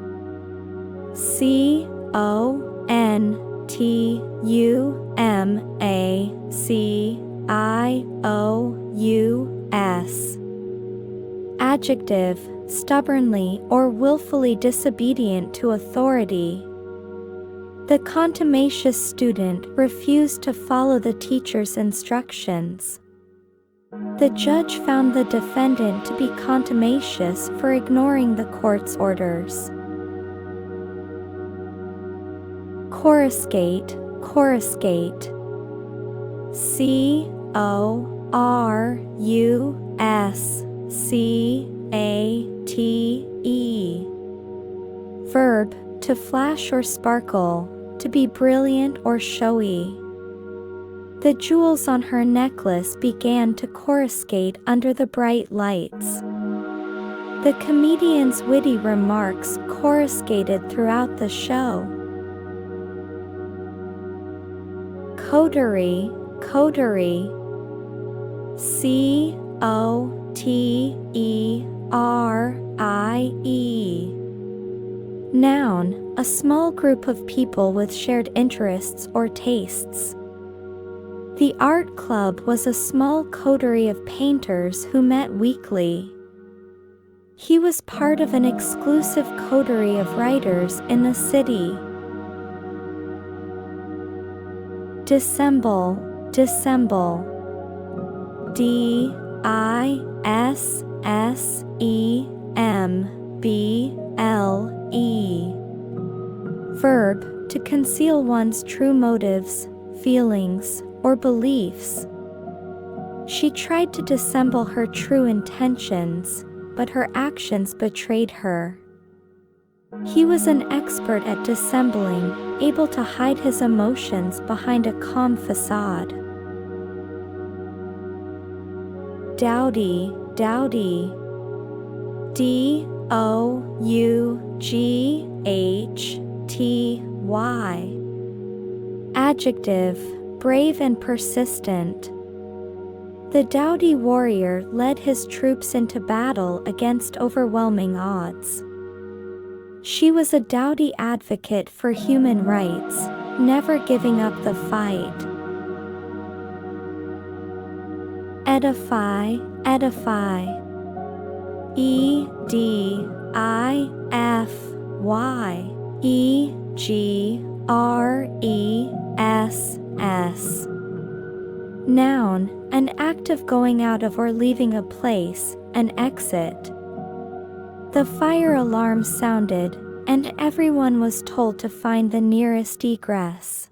C-O-N-T-U-M-A-C-I-O-U-S. Adjective, stubbornly or willfully disobedient to authority. The contumacious student refused to follow the teacher's instructions. The judge found the defendant to be contumacious for ignoring the court's orders. Coruscate, coruscate. C-O-R-U-S-C-A-T-E. Verb, to flash or sparkle, to be brilliant or showy. The jewels on her necklace began to coruscate under the bright lights. The comedian's witty remarks coruscated throughout the show. Coterie, coterie. C-O-T-E-R-I-E. Noun, a small group of people with shared interests or tastes. The art club was a small coterie of painters who met weekly. He was part of an exclusive coterie of writers in the city. Dissemble, dissemble. D-I-S-S-E-M-B-L-E. Verb, to conceal one's true motives, feelings, or beliefs. She tried to dissemble her true intentions, but her actions betrayed her. He was an expert at dissembling, able to hide his emotions behind a calm facade. Dowdy, dowdy. D-O-U-G-H-T-Y. Adjective, brave and persistent. The doughty warrior led his troops into battle against overwhelming odds. She was a doughty advocate for human rights, never giving up the fight. Edify, edify. E-D-I-F-Y. E-G-R-E-S-S. Noun, an act of going out of or leaving a place, an exit. The fire alarm sounded, and everyone was told to find the nearest egress.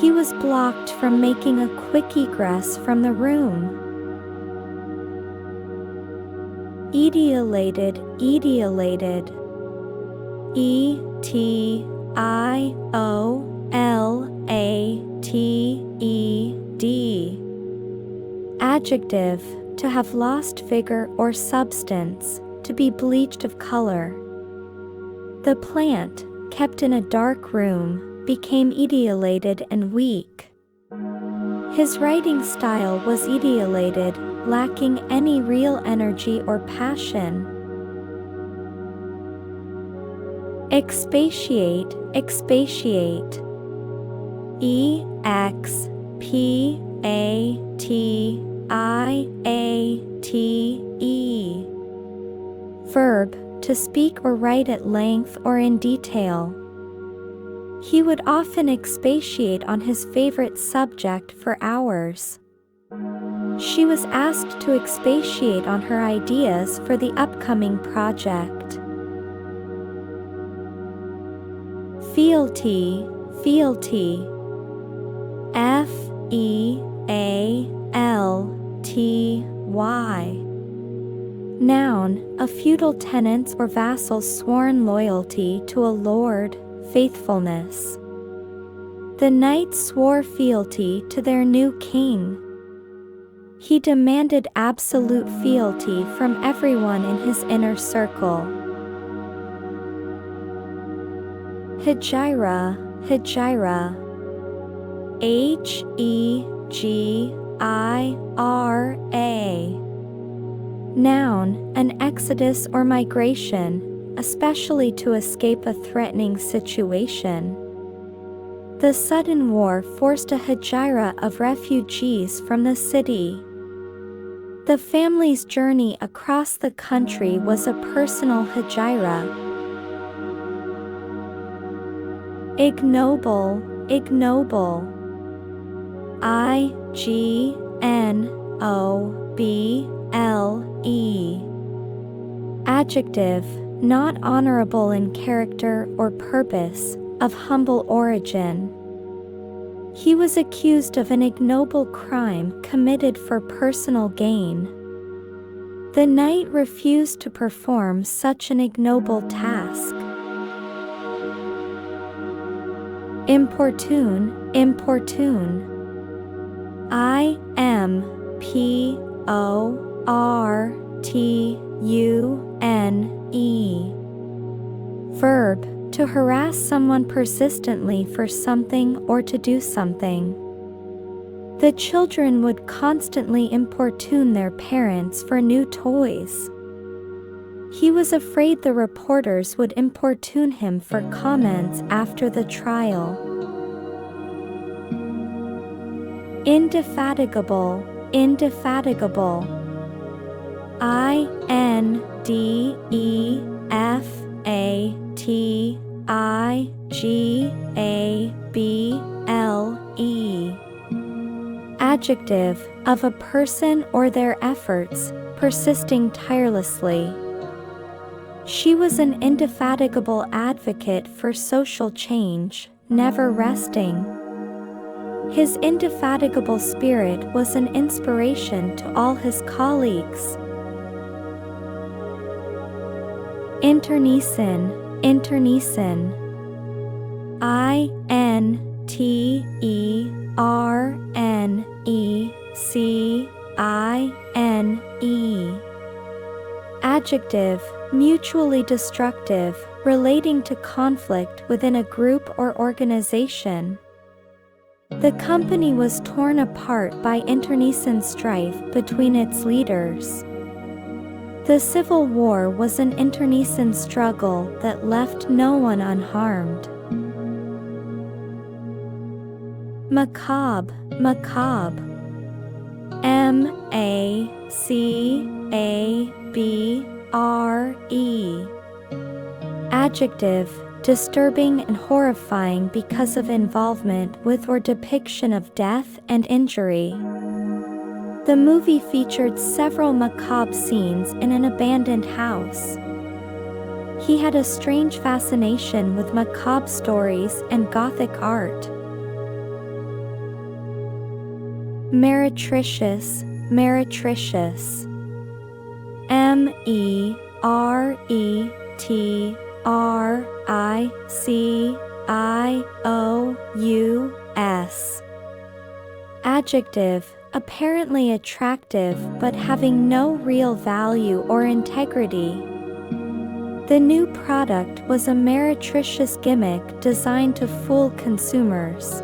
He was blocked from making a quick egress from the room. Etiolated, etiolated. E-T-I-O-L-A-T-E-D. Adjective, to have lost vigor or substance, to be bleached of color. The plant, kept in a dark room, became etiolated and weak. His writing style was etiolated, lacking any real energy or passion. Expatiate, expatiate. E-X-P-A-T-I-A-T-E. Verb, to speak or write at length or in detail. He would often expatiate on his favorite subject for hours. She was asked to expatiate on her ideas for the upcoming project. Fealty, fealty. F-E-A-L-T-Y. Noun, a feudal tenant's or vassal's sworn loyalty to a lord, faithfulness. The knights swore fealty to their new king. He demanded absolute fealty from everyone in his inner circle. Hegira, hegira. H-E-G-I-R-A. Noun, an exodus or migration, especially to escape a threatening situation. The sudden war forced a hegira of refugees from the city. The family's journey across the country was a personal hegira. Ignoble, ignoble. I-G-N-O-B-L-E. Adjective, not honorable in character or purpose, of humble origin. He was accused of an ignoble crime committed for personal gain. The knight refused to perform such an ignoble task. Importune, importune. Importune. Verb, to harass someone persistently for something or to do something. The children would constantly importune their parents for new toys. He was afraid the reporters would importune him for comments after the trial. Indefatigable, indefatigable. Indefatigable. Adjective, of a person or their efforts, persisting tirelessly. She was an indefatigable advocate for social change, never resting. His indefatigable spirit was an inspiration to all his colleagues. Internecine, internecine. Internecine. Adjective, mutually destructive, relating to conflict within a group or organization. The company was torn apart by internecine strife between its leaders. The Civil War was an internecine struggle that left no one unharmed. Macabre, macabre. Macabre. Adjective, disturbing and horrifying because of involvement with or depiction of death and injury. The movie featured several macabre scenes in an abandoned house. He had a strange fascination with macabre stories and Gothic art. Meretricious, meretricious. Meretricious. Adjective, apparently attractive but having no real value or integrity. The new product was a meretricious gimmick designed to fool consumers.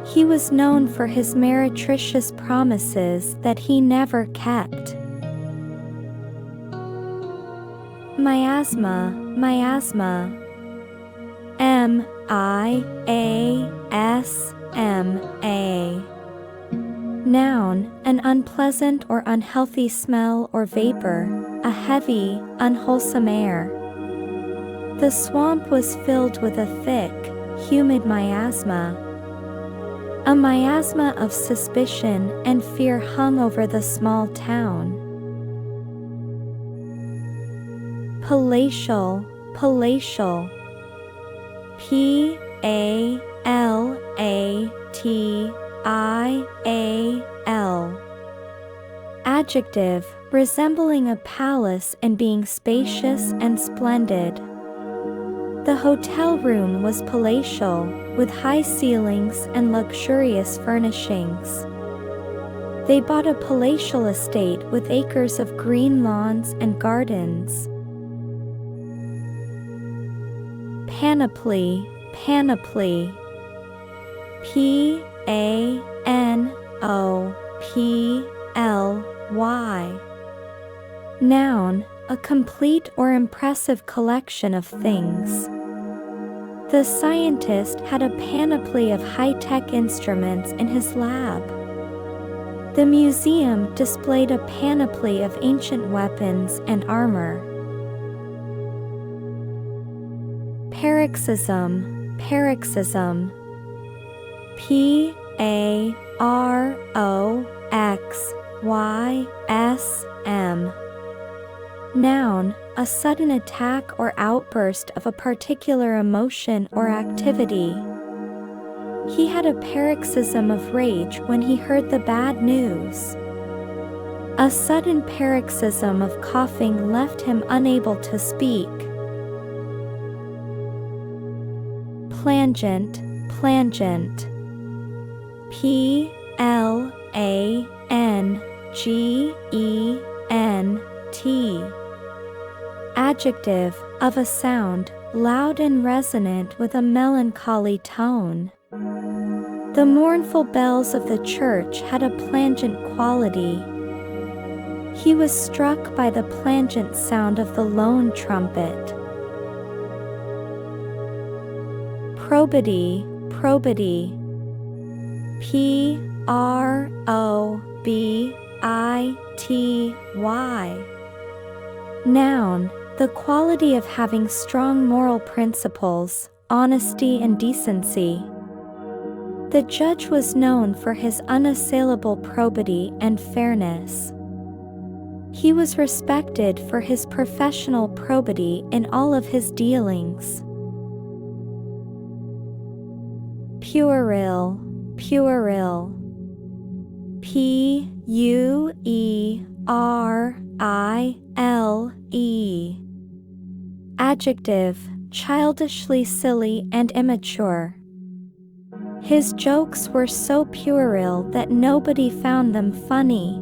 He was known for his meretricious promises that he never kept. Miasma, miasma. Miasma. Noun, an unpleasant or unhealthy smell or vapor, a heavy, unwholesome air. The swamp was filled with a thick, humid miasma. A miasma of suspicion and fear hung over the small town. Palatial, palatial. Palatial. Adjective, resembling a palace and being spacious and splendid. The hotel room was palatial, with high ceilings and luxurious furnishings. They bought a palatial estate with acres of green lawns and gardens. Panoply, panoply. Panoply. Noun, a complete or impressive collection of things. The scientist had a panoply of high-tech instruments in his lab. The museum displayed a panoply of ancient weapons and armor. Paroxysm, paroxysm. Paroxysm. Noun, a sudden attack or outburst of a particular emotion or activity. He had a paroxysm of rage when he heard the bad news. A sudden paroxysm of coughing left him unable to speak. Plangent, plangent. Plangent. Adjective, of a sound, loud and resonant with a melancholy tone. The mournful bells of the church had a plangent quality. He was struck by the plangent sound of the lone trumpet. Probity, probity. Probity. Noun, the quality of having strong moral principles, honesty and decency. The judge was known for his unassailable probity and fairness. He was respected for his professional probity in all of his dealings. Pueril, pueril. Puerile. Adjective, childishly silly and immature. His jokes were so puerile that nobody found them funny.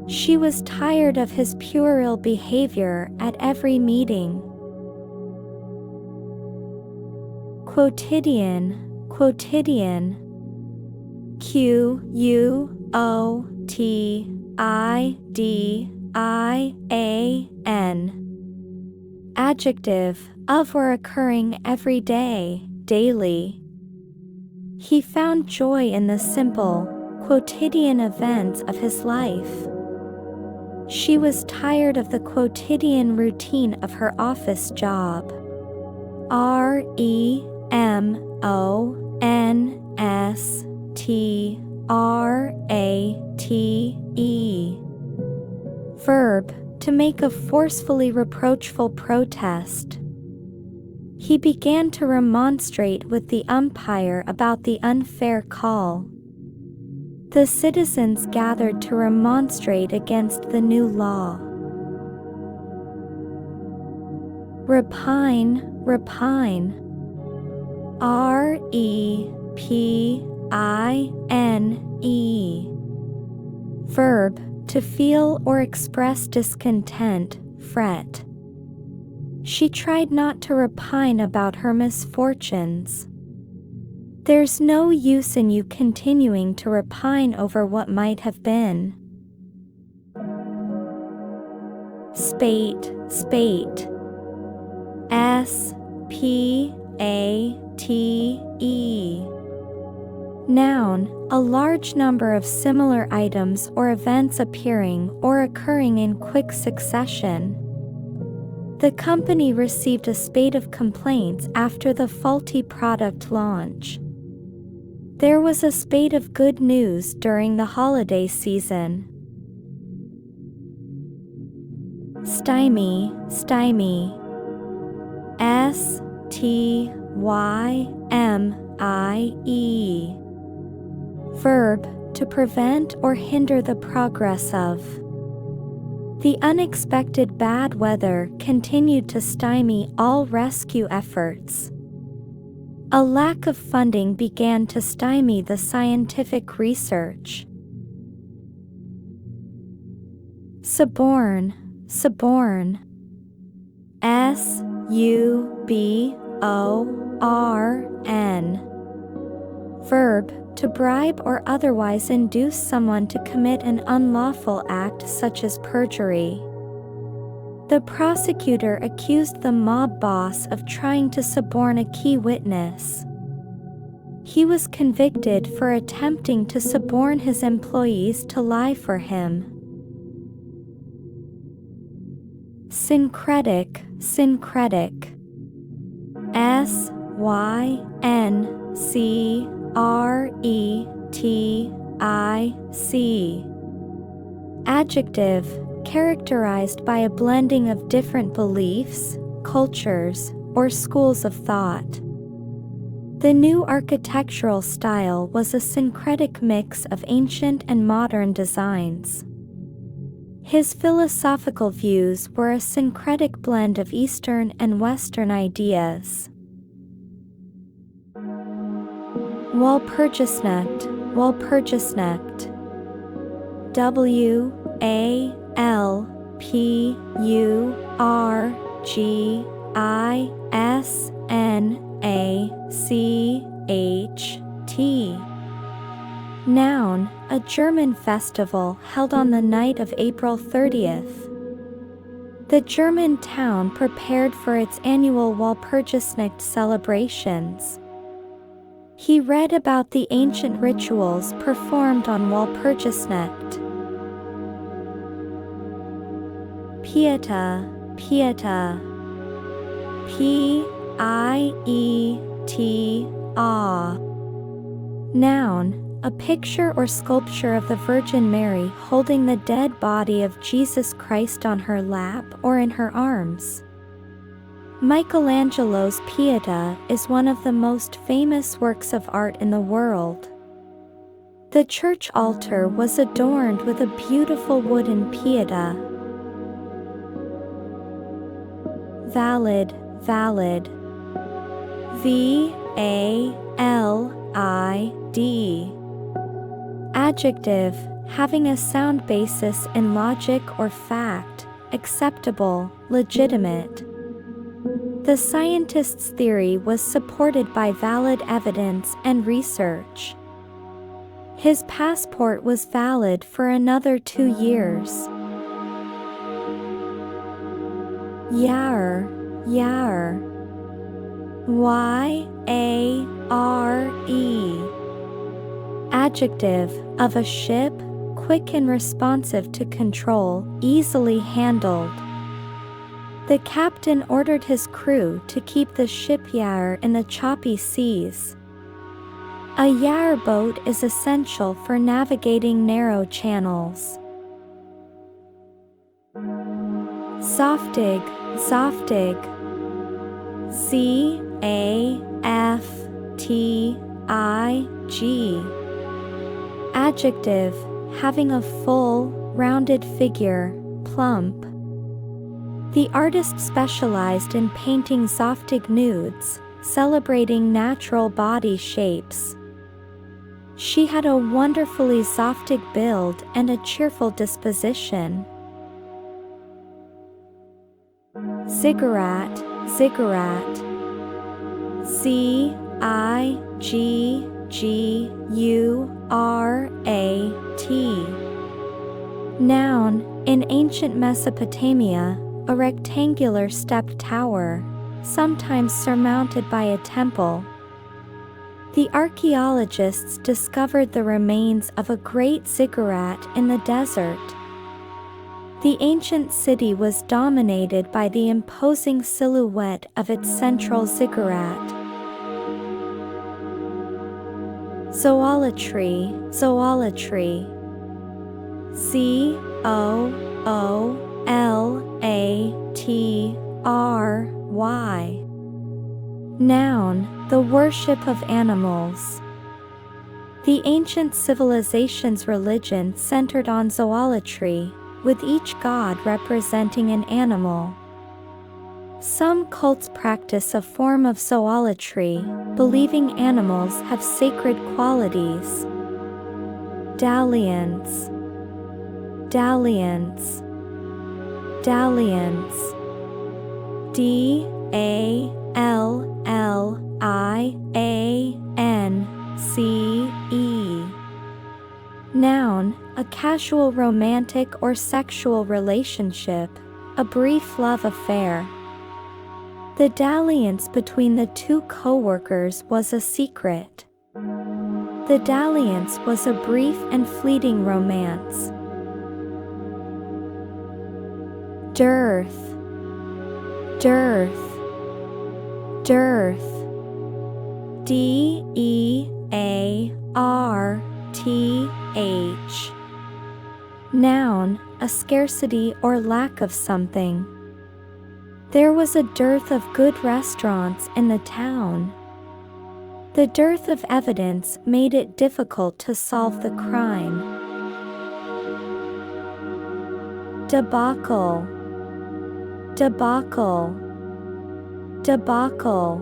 She was tired of his puerile behavior at every meeting. Quotidian, quotidian. Quotidian. Adjective, of or occurring every day, daily. He found joy in the simple, quotidian events of his life. She was tired of the quotidian routine of her office job. Remonstrate. Verb, to make a forcefully reproachful protest. He began to remonstrate with the umpire about the unfair call. The citizens gathered to remonstrate against the new law. Repine, repine. Repine. Verb, to feel or express discontent, fret. She tried not to repine about her misfortunes. There's no use in you continuing to repine over what might have been. Spate, spate. Spate. Noun, a large number of similar items or events appearing or occurring in quick succession. The company received a spate of complaints after the faulty product launch. There was a spate of good news during the holiday season. Stymie, stymie. Stymie. Verb, to prevent or hinder the progress of. The unexpected bad weather continued to stymie all rescue efforts. A lack of funding began to stymie the scientific research. Suborn, suborn. Suborn. Verb, to bribe or otherwise induce someone to commit an unlawful act such as perjury. The prosecutor accused the mob boss of trying to suborn a key witness. He was convicted for attempting to suborn his employees to lie for him. Syncretic, syncretic. Syncretic. Adjective, characterized by a blending of different beliefs, cultures, or schools of thought. The new architectural style was a syncretic mix of ancient and modern designs. His philosophical views were a syncretic blend of Eastern and Western ideas. Walpurgisnacht, Walpurgisnacht. Walpurgisnacht. Noun, a German festival held on the night of April 30th. The German town prepared for its annual Walpurgisnacht celebrations. He read about the ancient rituals performed on Walpurgisnacht. Pieta, pieta. P-I-E-T-A. Noun, a picture or sculpture of the Virgin Mary holding the dead body of Jesus Christ on her lap or in her arms. Michelangelo's Pieta is one of the most famous works of art in the world. The church altar was adorned with a beautiful wooden Pieta. Valid, valid. V-A-L-I-D. Adjective, having a sound basis in logic or fact, acceptable, legitimate. The scientist's theory was supported by valid evidence and research. His passport was valid for another 2 years. Yare, yare. Y-A-R-E. Adjective, of a ship, quick and responsive to control, easily handled. The captain ordered his crew to keep the ship yare in the choppy seas. A yare boat is essential for navigating narrow channels. Saftig, saftig. C-A-F-T-I-G. Adjective, having a full, rounded figure, plump. The artist specialized in painting saftig nudes, celebrating natural body shapes. She had a wonderfully saftig build and a cheerful disposition. Ziggurat, ziggurat. C-I-G-G-U-R-A-T. Noun, in ancient Mesopotamia, a rectangular stepped tower, sometimes surmounted by a temple. The archaeologists discovered the remains of a great ziggurat in the desert. The ancient city was dominated by the imposing silhouette of its central ziggurat. Zoolatry, zoolatry. C-O-O-L-A-T-R-Y. Noun, the worship of animals. The ancient civilization's religion centered on zoolatry, with each god representing an animal. Some cults practice a form of zoolatry, believing animals have sacred qualities. Dalliance, dalliance, dalliance. D-A-L-L-I-A-N-C-E. Noun, a casual romantic or sexual relationship, a brief love affair. The dalliance between the two co-workers was a secret. The dalliance was a brief and fleeting romance. Dearth, dearth, dearth. D-E-A-R-T-H. Noun, a scarcity or lack of something. There was a dearth of good restaurants in the town. The dearth of evidence made it difficult to solve the crime. Debacle, debacle, debacle.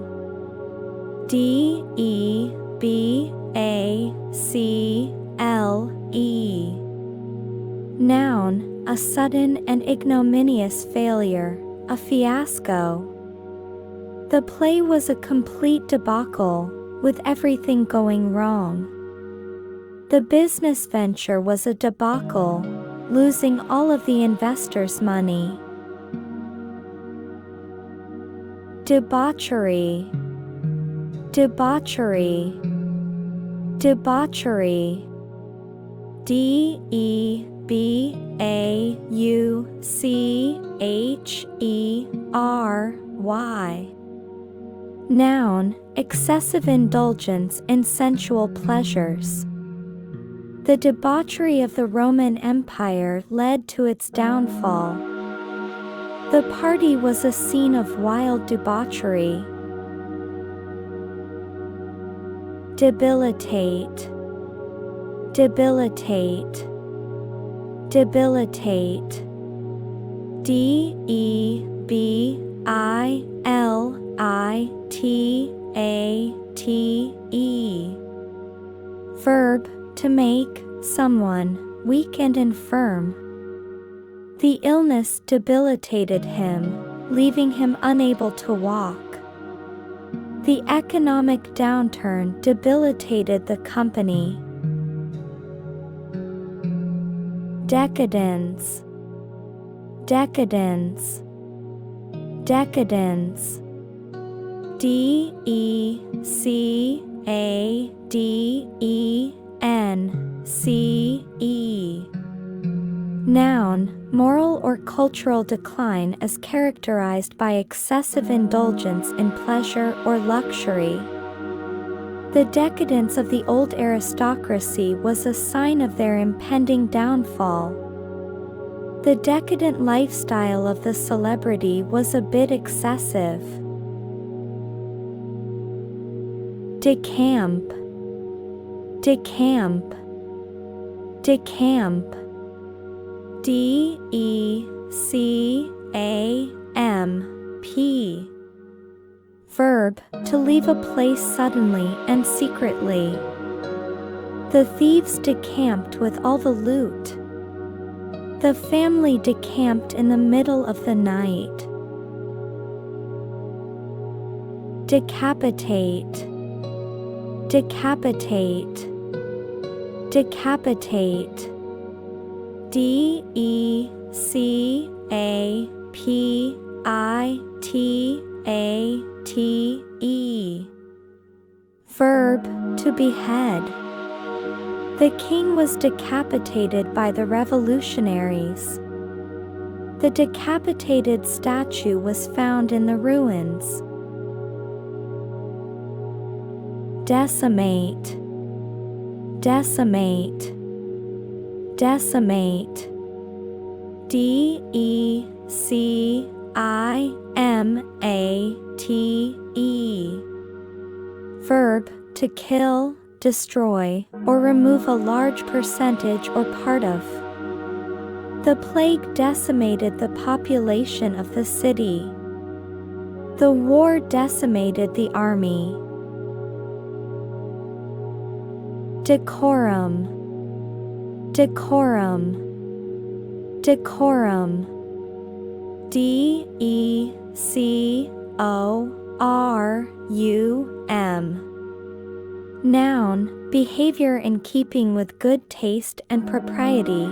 D-E-B-A-C-L-E. Noun, a sudden and ignominious failure, a fiasco. The play was a complete debacle, with everything going wrong. The business venture was a debacle, losing all of the investors' money. Debauchery, debauchery, debauchery. Debauchery. Noun, excessive indulgence in sensual pleasures. The debauchery of the Roman Empire led to its downfall. The party was a scene of wild debauchery. Debilitate, debilitate, debilitate. Debilitate. Verb, to make someone weak and infirm. The illness debilitated him, leaving him unable to walk. The economic downturn debilitated the company. Decadence, decadence, decadence. Decadence. Noun, moral or cultural decline as characterized by excessive indulgence in pleasure or luxury. The decadence of the old aristocracy was a sign of their impending downfall. The decadent lifestyle of the celebrity was a bit excessive. Decamp, decamp, decamp. Decamp. Verb, to leave a place suddenly and secretly. The thieves decamped with all the loot. The family decamped in the middle of the night. Decapitate, decapitate, decapitate. Decapite. Verb, to behead. The king was decapitated by the revolutionaries. The decapitated statue was found in the ruins. Decimate, decimate, decimate. Decimate. Verb, to kill, destroy, or remove a large percentage or part of. The plague decimated the population of the city. The war decimated the army. Decorum, decorum, decorum. Decorum. Noun, behavior in keeping with good taste and propriety.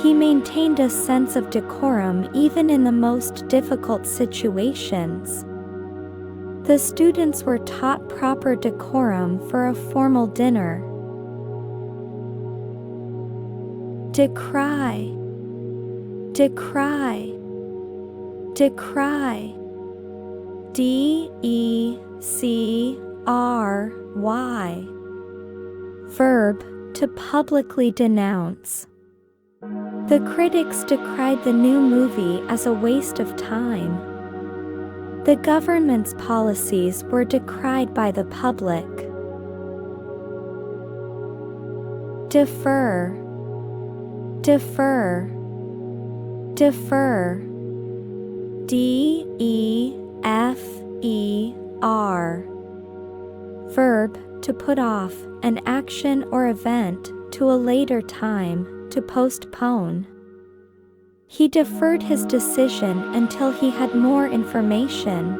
He maintained a sense of decorum even in the most difficult situations. The students were taught proper decorum for a formal dinner. Decry, decry, decry. Decry. Verb, to publicly denounce. The critics decried the new movie as a waste of time. The government's policies were decried by the public. Defer, defer, defer. Defer. Verb, to put off, an action or event, to a later time, to postpone. He deferred his decision until he had more information.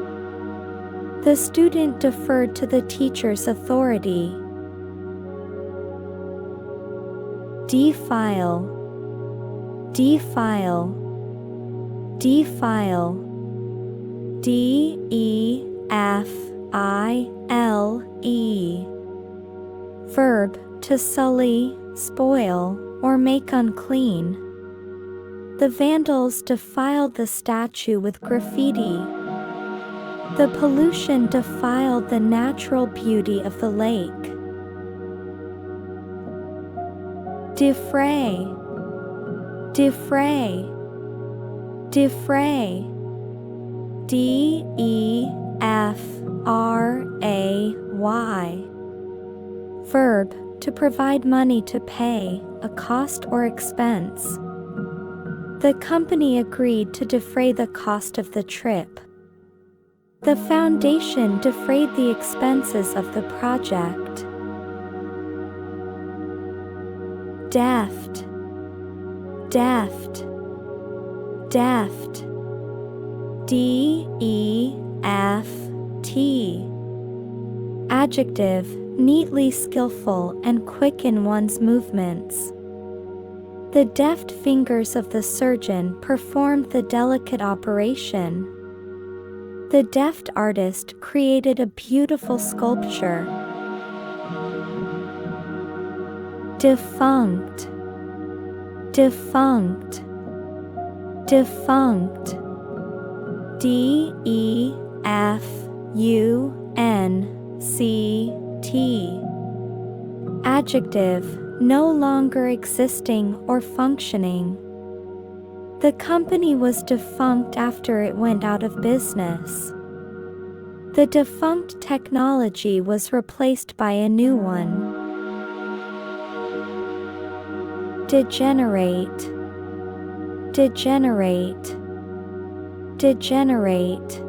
The student deferred to the teacher's authority. Defile, defile, defile. D-E-F-I-L-E. Verb, to sully, spoil, or make unclean. The vandals defiled the statue with graffiti. The pollution defiled the natural beauty of the lake. Defray, defray, defray. D-E-F-R-A-Y. Verb, to provide money to pay, a cost or expense. The company agreed to defray the cost of the trip. The foundation defrayed the expenses of the project. Deft, deft, deft. D-E-F-T. Adjective, neatly skillful and quick in one's movements. The deft fingers of the surgeon performed the delicate operation. The deft artist created a beautiful sculpture. Defunct, defunct, defunct. D-E-F-U-N-C-T. Adjective, no longer existing or functioning. The company was defunct after it went out of business. The defunct technology was replaced by a new one. Degenerate, degenerate, degenerate.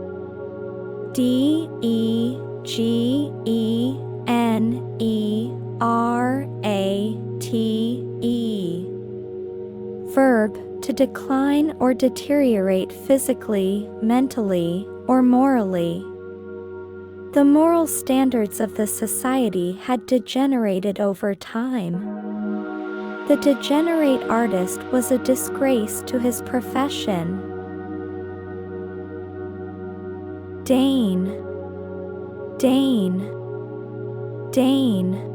D-E-G-E-N-E-R-A-T-E. Verb, to decline or deteriorate physically, mentally, or morally. The moral standards of the society had degenerated over time. The degenerate artist was a disgrace to his profession. Deign, deign, deign.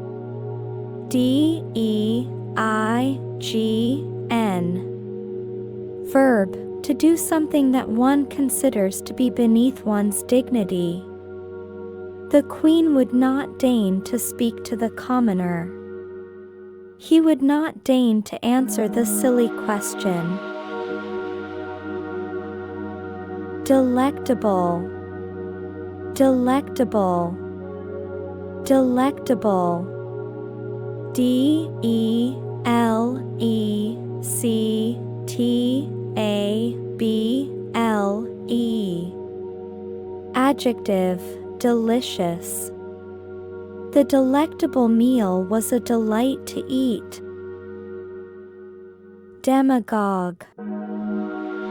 D-E-I-G-N. Verb, to do something that one considers to be beneath one's dignity. The queen would not deign to speak to the commoner. He would not deign to answer the silly question. Delectable, delectable, delectable. D-E-L-E-C-T-A-B-L-E. Adjective, delicious. The delectable meal was a delight to eat. Demagogue,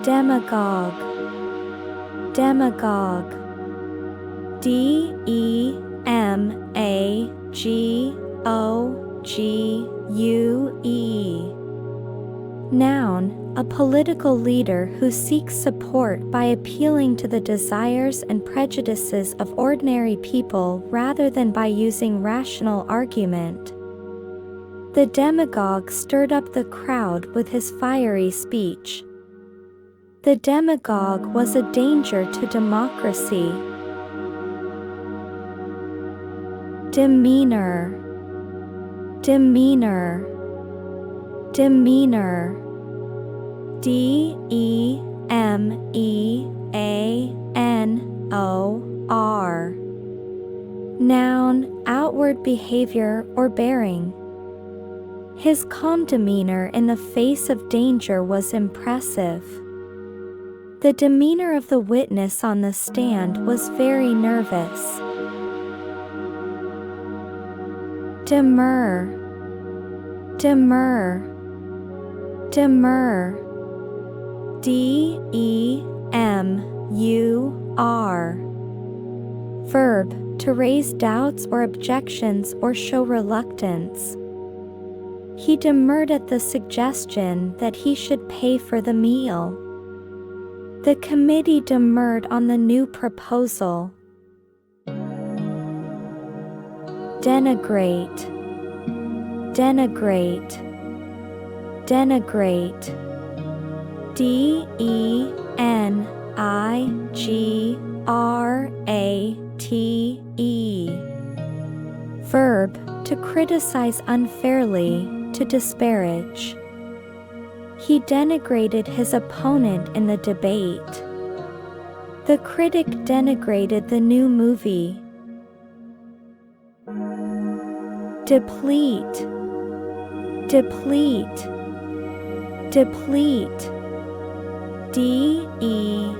demagogue, demagogue. D-E-M-A-G-O-G-U-E. Noun, a political leader who seeks support by appealing to the desires and prejudices of ordinary people rather than by using rational argument. The demagogue stirred up the crowd with his fiery speech. The demagogue was a danger to democracy. Demeanor, demeanor, demeanor. D-E-M-E-A-N-O-R. Noun, outward behavior or bearing. His calm demeanor in the face of danger was impressive. The demeanor of the witness on the stand was very nervous. demur, demur, demur, D-E-M-U-R. Verb, to raise doubts or objections or show reluctance. He demurred at the suggestion that he should pay for the meal. The committee demurred on the new proposal. Denigrate, denigrate, denigrate, D-E-N-I-G-R-A-T-E. Verb, to criticize unfairly, to disparage. He denigrated his opponent in the debate. The critic denigrated the new movie. Deplete, deplete, deplete, D-E-P-L-E-T-E.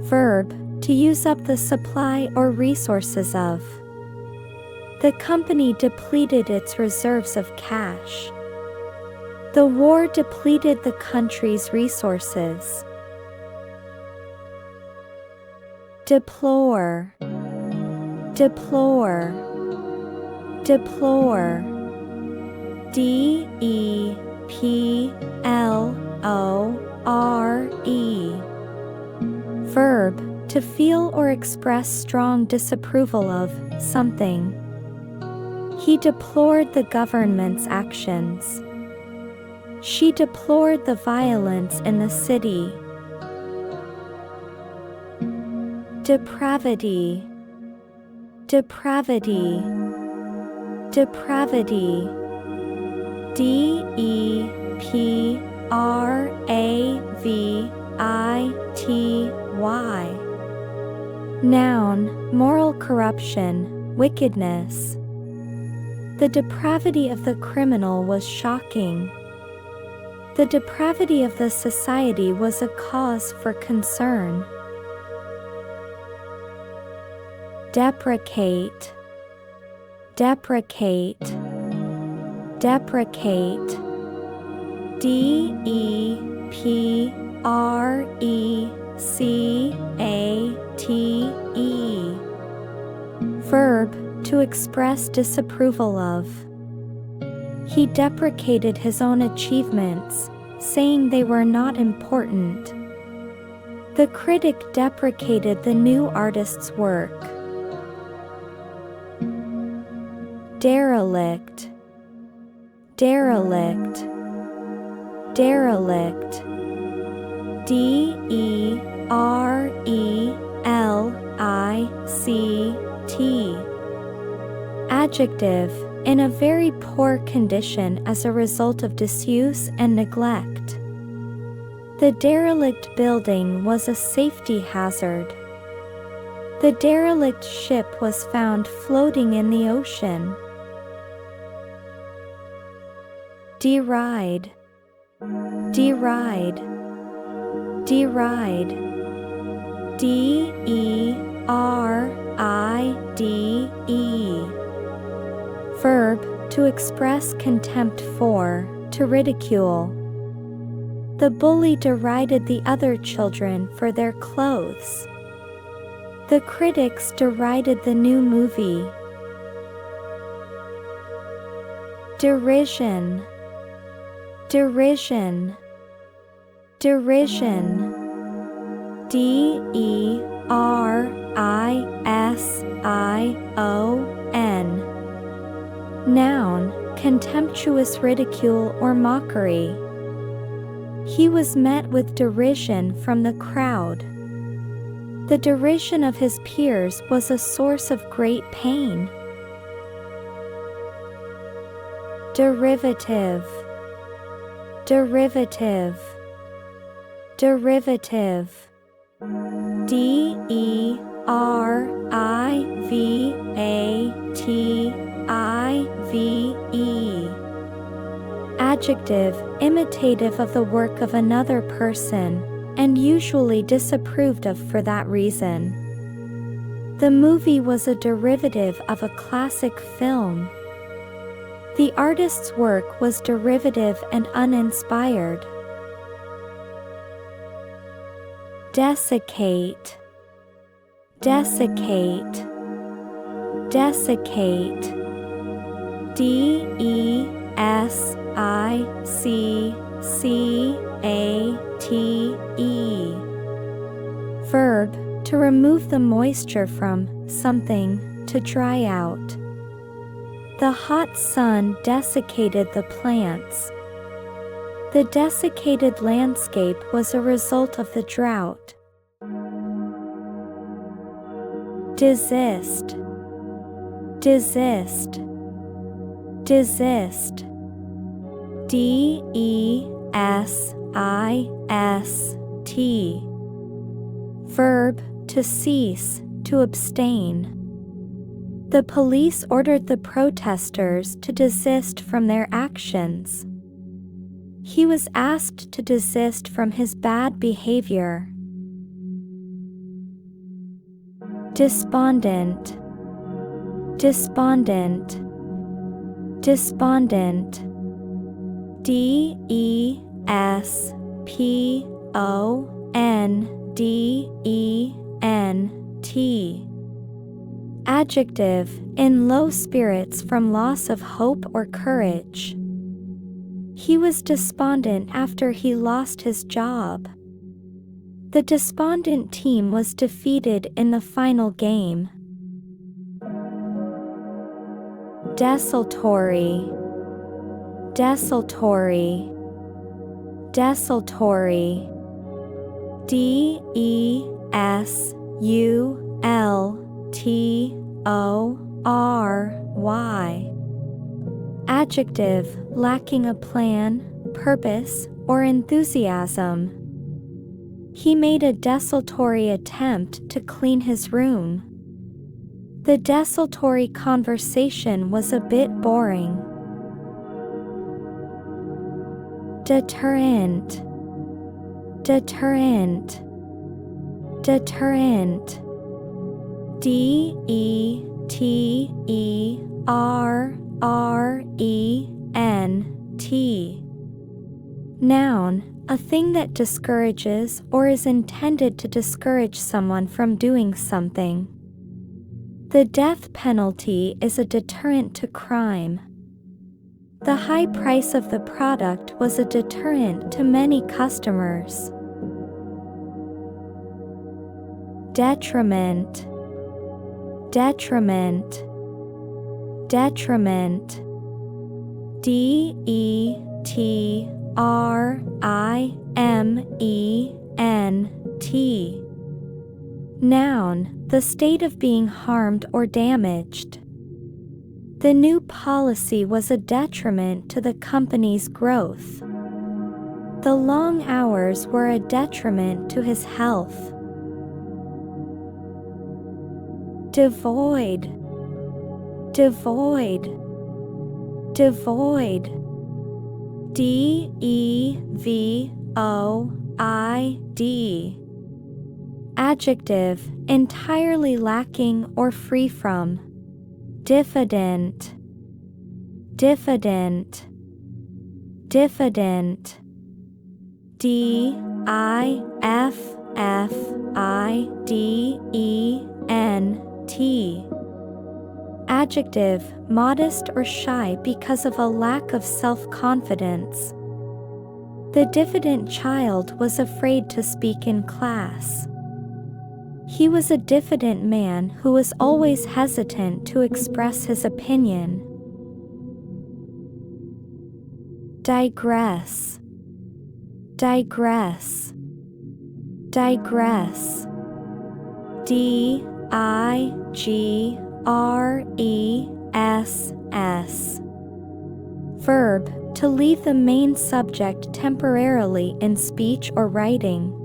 Verb, to use up the supply or resources of. The company depleted its reserves of cash. The war depleted the country's resources. Deplore, deplore, deplore, D-E-P-L-O-R-E. Verb, to feel or express strong disapproval of something. He deplored the government's actions. She deplored the violence in the city. Depravity, depravity, depravity, D-E-P-R-A-V-I-T-Y. Noun, moral corruption, wickedness. The depravity of the criminal was shocking. The depravity of the society was a cause for concern. Deprecate, deprecate, deprecate, D-E-P-R-E-C-A-T-E. Verb, to express disapproval of. He deprecated his own achievements, saying they were not important. The critic deprecated the new artist's work. Derelict, derelict, derelict, D-E-R-E-L-I-C-T. Adjective, in a very poor condition as a result of disuse and neglect. The derelict building was a safety hazard. The derelict ship was found floating in the ocean. Deride, deride, deride, D-E-R-I-D-E. Verb, to express contempt for, to ridicule. The bully derided the other children for their clothes. The critics derided the new movie. Derision, derision, derision, D-E-R-I-S-I-O-N. Noun, contemptuous ridicule or mockery. He was met with derision from the crowd. The derision of his peers was a source of great pain. Derivative, derivative, derivative, D-E-R-I-V-A-T-I-V-E. Adjective, imitative of the work of another person, and usually disapproved of for that reason. The movie was a derivative of a classic film. The artist's work was derivative and uninspired. Desiccate, desiccate, desiccate. D-E-S-I-C-C-A-T-E. Verb, to remove the moisture from something, to dry out. The hot sun desiccated the plants. The desiccated landscape was a result of the drought. Desist, desist, desist. D-E-S-I-S-T. Verb, to cease, to abstain. The police ordered the protesters to desist from their actions. He was asked to desist from his bad behavior. Despondent, despondent, despondent. D-E-S-P-O-N-D-E-N-T. Adjective, in low spirits from loss of hope or courage. He was despondent after he lost his job. The despondent team was defeated in the final game. Desultory, desultory, desultory. D-E-S-U-L-T-O-R-Y. Adjective, lacking a plan, purpose, or enthusiasm. He made a desultory attempt to clean his room. The desultory conversation was a bit boring. Deterrent, deterrent, deterrent. D-E-T-E-R-R-E-N-T. Noun, a thing that discourages or is intended to discourage someone from doing something. The death penalty is a deterrent to crime. The high price of the product was a deterrent to many customers. Detriment, detriment, detriment. D-E-T-R-I-M-E-N-T. Noun, the state of being harmed or damaged. The new policy was a detriment to the company's growth. The long hours were a detriment to his health. Devoid, devoid, devoid. D-E-V-O-I-D. Adjective, entirely lacking or free from. Diffident, diffident, diffident. D-I-F-F-I-D-E-N-T. Adjective, modest or shy because of a lack of self-confidence. The diffident child was afraid to speak in class. He was a diffident man who was always hesitant to express his opinion. Digress, digress, digress. D-I-G-R-E-S-S. Verb, to leave the main subject temporarily in speech or writing.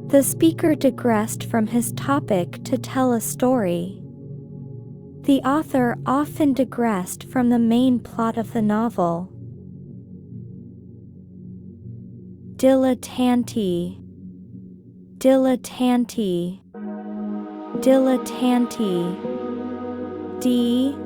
The speaker digressed from his topic to tell a story. The author often digressed from the main plot of the novel. Dilettante, dilettante, Dilettante. Dilettante.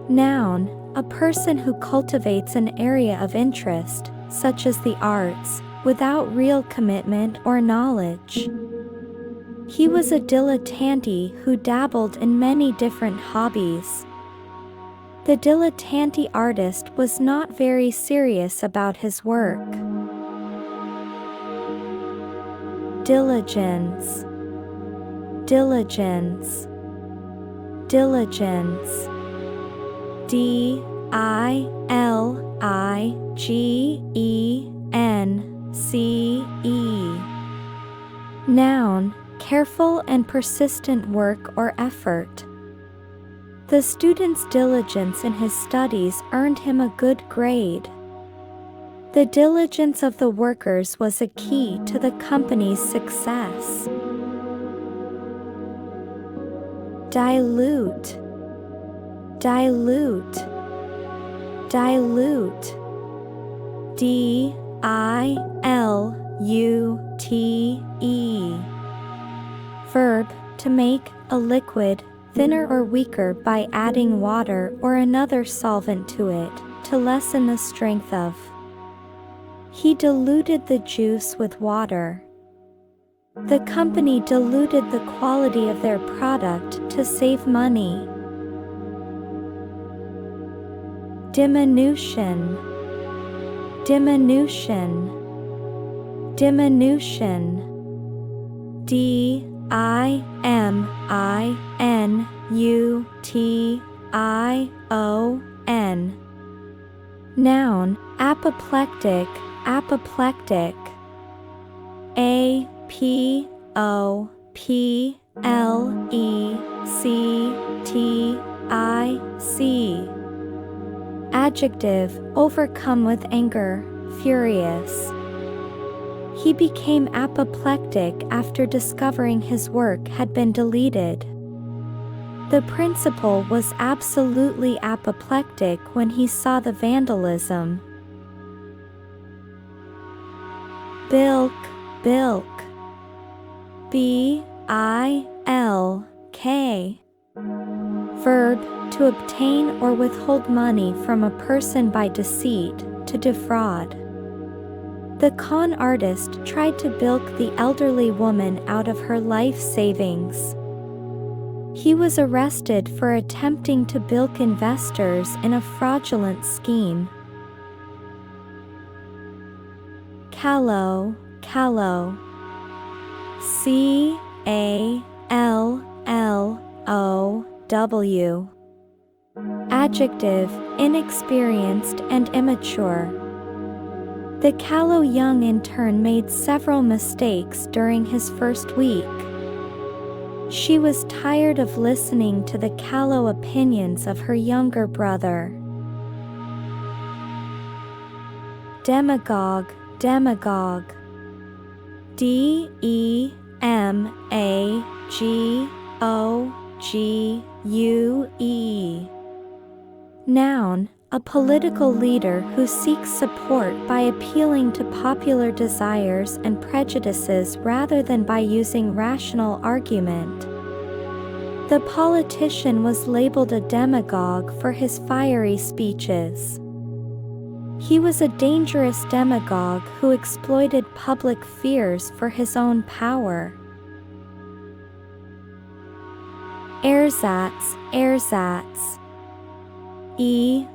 Noun, a person who cultivates an area of interest, such as the arts, without real commitment or knowledge. He was a dilettante who dabbled in many different hobbies. The dilettante artist was not very serious about his work. Diligence. Diligence. Diligence. Diligence. Noun, careful and persistent work or effort. The student's diligence in his studies earned him a good grade. The diligence of the workers was a key to the company's success. Dilute. Dilute. Dilute. Dilute. Verb, to make a liquid thinner or weaker by adding water or another solvent to it, to lessen the strength of. He diluted the juice with water. The company diluted the quality of their product to save money. Diminution. Diminution. Diminution. Diminution. Noun, apoplectic. Apoplectic. Apoplectic. Adjective, overcome with anger, furious. He became apoplectic after discovering his work had been deleted. The principal was absolutely apoplectic when he saw the vandalism. Bilk. Bilk. B-I-L-K. Verb, to obtain or withhold money from a person by deceit, to defraud. The con artist tried to bilk the elderly woman out of her life savings. He was arrested for attempting to bilk investors in a fraudulent scheme. Callow. Callow. C-A-L-L-O-W. Adjective, inexperienced and immature. The callow young intern made several mistakes during his first week. She was tired of listening to the callow opinions of her younger brother. Demagogue. Demagogue. D-E-M-A-G-O-G-U-E. Noun, a political leader who seeks support by appealing to popular desires and prejudices rather than by using rational argument. The politician was labeled a demagogue for his fiery speeches. He was a dangerous demagogue who exploited public fears for his own power. Ersatz. Ersatz. E-R-S-A-T-Z.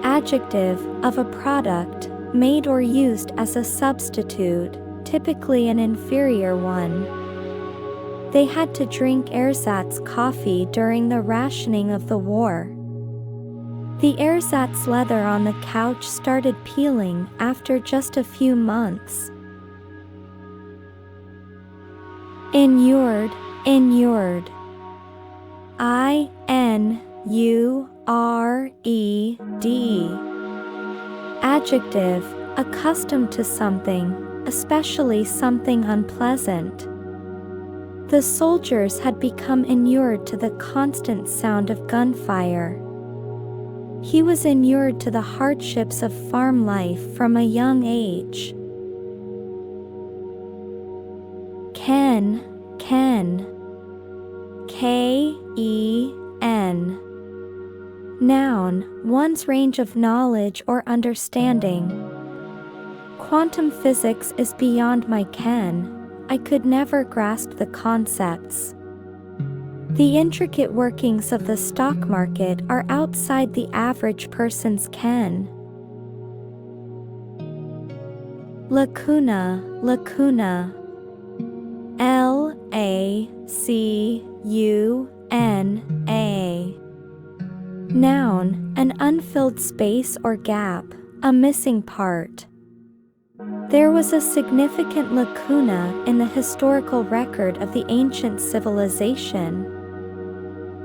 Adjective, of a product, made or used as a substitute, typically an inferior one. They had to drink ersatz coffee during the rationing of the war. The ersatz leather on the couch started peeling after just a few months. Inured. Inured. I-N-U-R-E-D. Adjective, accustomed to something, especially something unpleasant. The soldiers had become inured to the constant sound of gunfire. He was inured to the hardships of farm life from a young age. Ken, ken. K-E-N. Noun, one's range of knowledge or understanding. Quantum physics is beyond my ken. I could never grasp the concepts. The intricate workings of the stock market are outside the average person's ken. Lacuna, lacuna. L-A-C-U-N-A. Noun, an unfilled space or gap, a missing part. There was a significant lacuna in the historical record of the ancient civilization.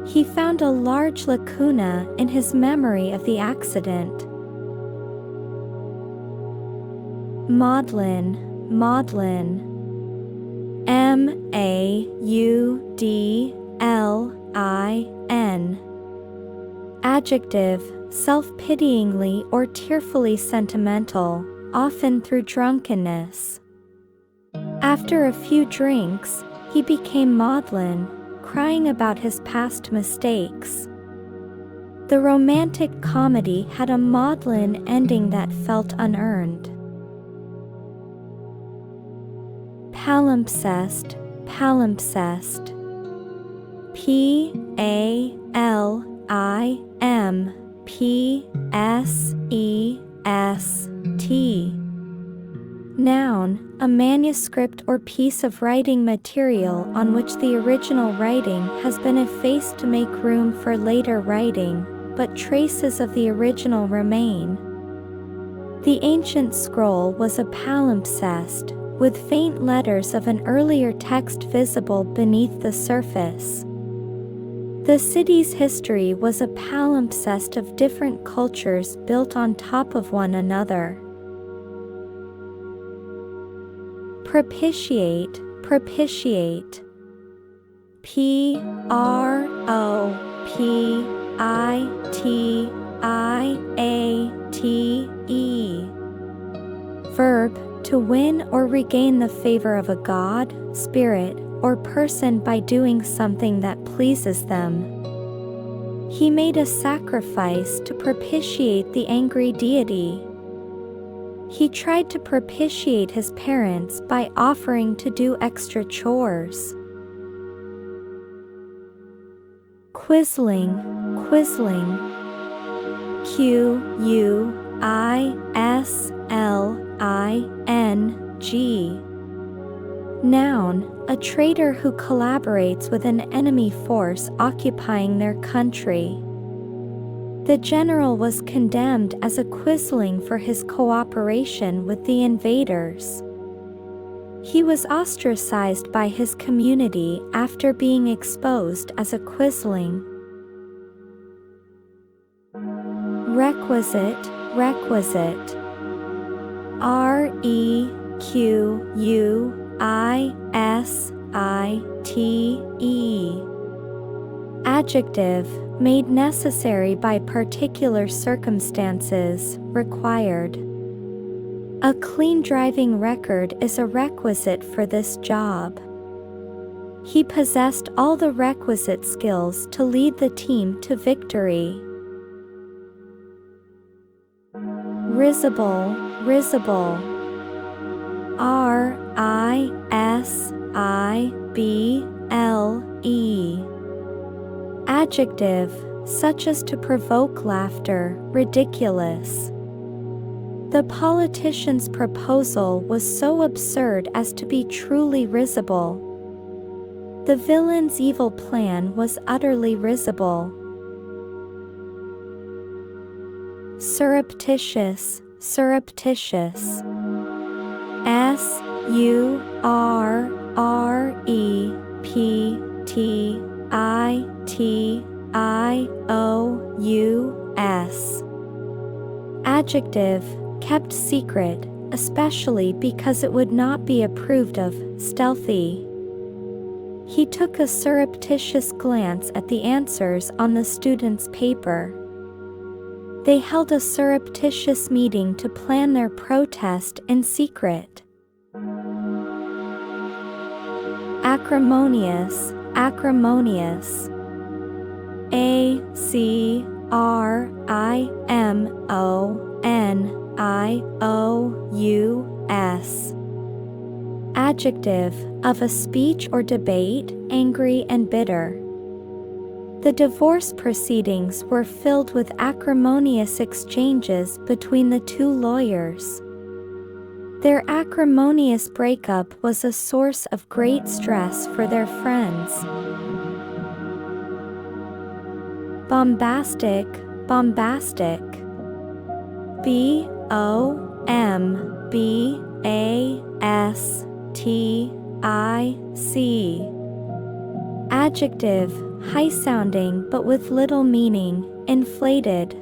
He found a large lacuna in his memory of the accident. Maudlin, maudlin. M-A-U-D-L-I-N. Adjective, self-pityingly or tearfully sentimental, often through drunkenness. After a few drinks, he became maudlin, crying about his past mistakes. The romantic comedy had a maudlin ending that felt unearned. Palimpsest, palimpsest. P-A-L-I-M-P-S-E-S-T. Noun, a manuscript or piece of writing material on which the original writing has been effaced to make room for later writing, but traces of the original remain. The ancient scroll was a palimpsest, with faint letters of an earlier text visible beneath the surface. The city's history was a palimpsest of different cultures built on top of one another. Propitiate, propitiate. P-R-O-P-I-T-I-A-T-E. Verb, to win or regain the favor of a god, spirit, or person by doing something that pleases them. He made a sacrifice to propitiate the angry deity. He tried to propitiate his parents by offering to do extra chores. Quisling, quisling. Q-U-I-S-L-I-N-G. Noun, a traitor who collaborates with an enemy force occupying their country. The general was condemned as a quisling for his cooperation with the invaders. He was ostracized by his community after being exposed as a quisling. Requisite, requisite. R-E-Q-U-I-S-I-T-E. Adjective, made necessary by particular circumstances, required. A clean driving record is a requisite for this job. He possessed all the requisite skills to lead the team to victory. Risible, risible. R-I-S-I-B-L-E. Adjective, such as to provoke laughter, ridiculous. The politician's proposal was so absurd as to be truly risible. The villain's evil plan was utterly risible. Surreptitious, surreptitious. S-U-R-R-E-P-T-I-T-I-O-U-S. Adjective, kept secret, especially because it would not be approved of, stealthy. He took a surreptitious glance at the answers on the students' paper. They held a surreptitious meeting to plan their protest in secret. Acrimonious, acrimonious. A-C-R-I-M-O-N-I-O-U-S. Adjective, of a speech or debate, angry and bitter. The divorce proceedings were filled with acrimonious exchanges between the two lawyers. Their acrimonious breakup was a source of great stress for their friends. Bombastic, bombastic. B-O-M-B-A-S-T-I-C. Adjective, high-sounding but with little meaning, inflated.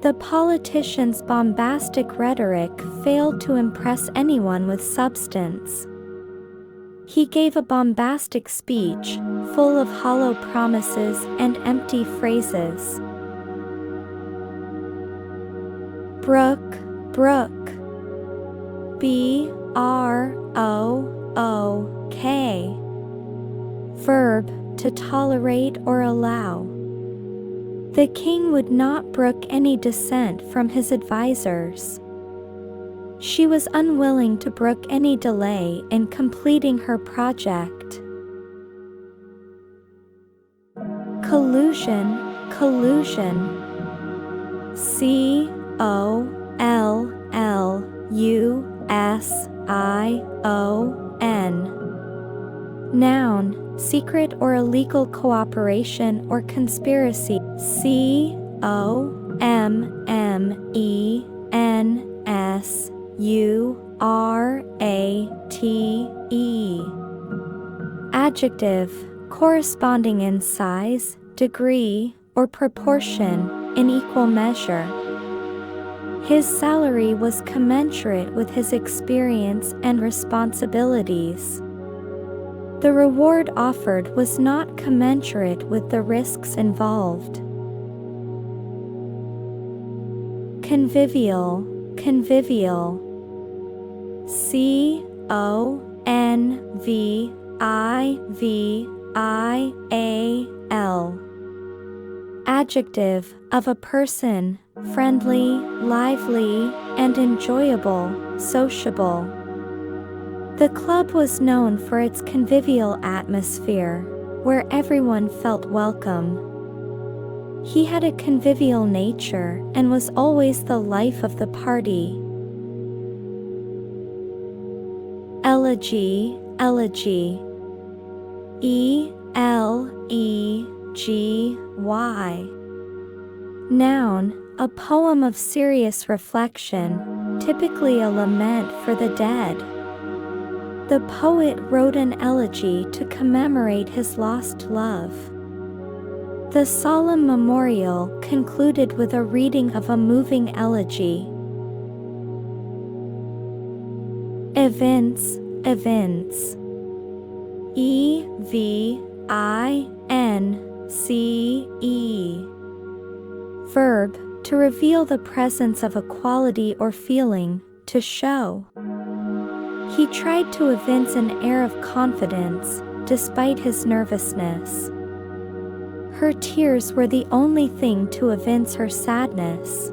The politician's bombastic rhetoric failed to impress anyone with substance. He gave a bombastic speech, full of hollow promises and empty phrases. Brook, brook. B-R-O-O-K. Verb, to tolerate or allow. The king would not brook any dissent from his advisers. She was unwilling to brook any delay in completing her project. Collusion, collusion. C-O-L-L-U-S-I-O-N. Noun, secret or illegal cooperation or conspiracy. C-O-M-M-E-N-S-U-R-A-T-E. Adjective, corresponding in size, degree, or proportion, in equal measure. His salary was commensurate with his experience and responsibilities. The reward offered was not commensurate with the risks involved. Convivial, convivial. C-O-N-V-I-V-I-A-L. Adjective, of a person, friendly, lively, and enjoyable, sociable. The club was known for its convivial atmosphere, where everyone felt welcome. He had a convivial nature and was always the life of the party. Elegy, elegy. E-L-E-G-Y. Noun, a poem of serious reflection, typically a lament for the dead. The poet wrote an elegy to commemorate his lost love. The solemn memorial concluded with a reading of a moving elegy. Evince, evince. E-V-I-N-C-E. Verb, to reveal the presence of a quality or feeling, to show. He tried to evince an air of confidence, despite his nervousness. Her tears were the only thing to evince her sadness.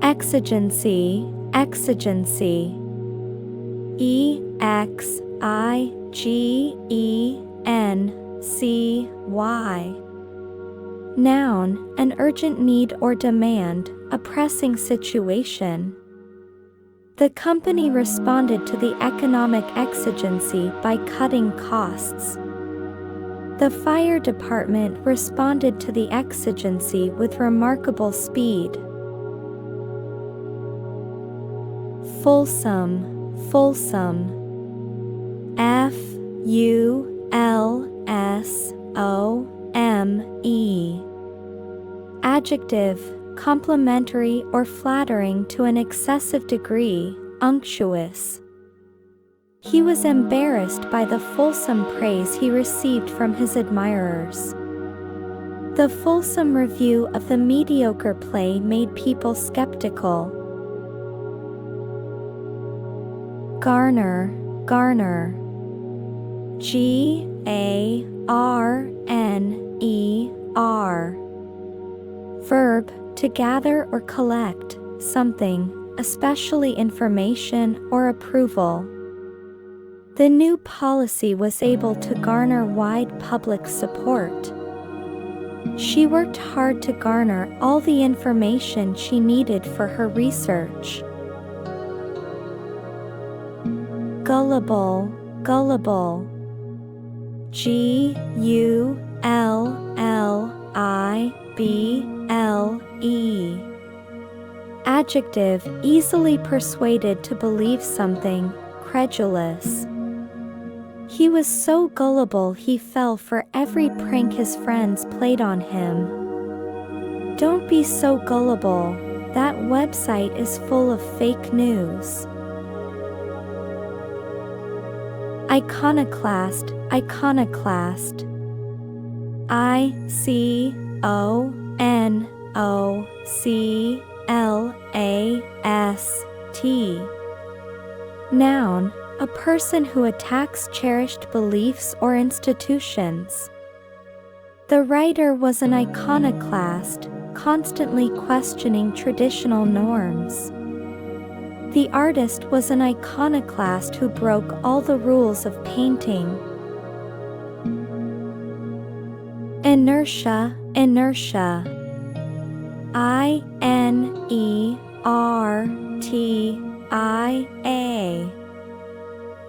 Exigency, exigency. E-X-I-G-E-N-C-Y. Noun, an urgent need or demand, a pressing situation. The company responded to the economic exigency by cutting costs. The fire department responded to the exigency with remarkable speed. Fulsome, fulsome. F-U-L-S-O-M-E. Adjective, complimentary or flattering to an excessive degree, unctuous. He was embarrassed by the fulsome praise he received from his admirers. The fulsome review of the mediocre play made people skeptical. Garner, garner. G-A-R-N-E-R. Verb, to gather or collect something, especially information or approval. The new policy was able to garner wide public support. She worked hard to garner all the information she needed for her research. Gullible, gullible. G-U-L-L-I-B-L-E. Adjective, easily persuaded to believe something, credulous. He was so gullible he fell for every prank his friends played on him. Don't be so gullible, that website is full of fake news. Iconoclast, iconoclast. I-C-O-N-O-C-L-A-S-T. Noun, a person who attacks cherished beliefs or institutions. The writer was an iconoclast, constantly questioning traditional norms. The artist was an iconoclast who broke all the rules of painting. Inertia, inertia. I-N-E-R-T-I-A.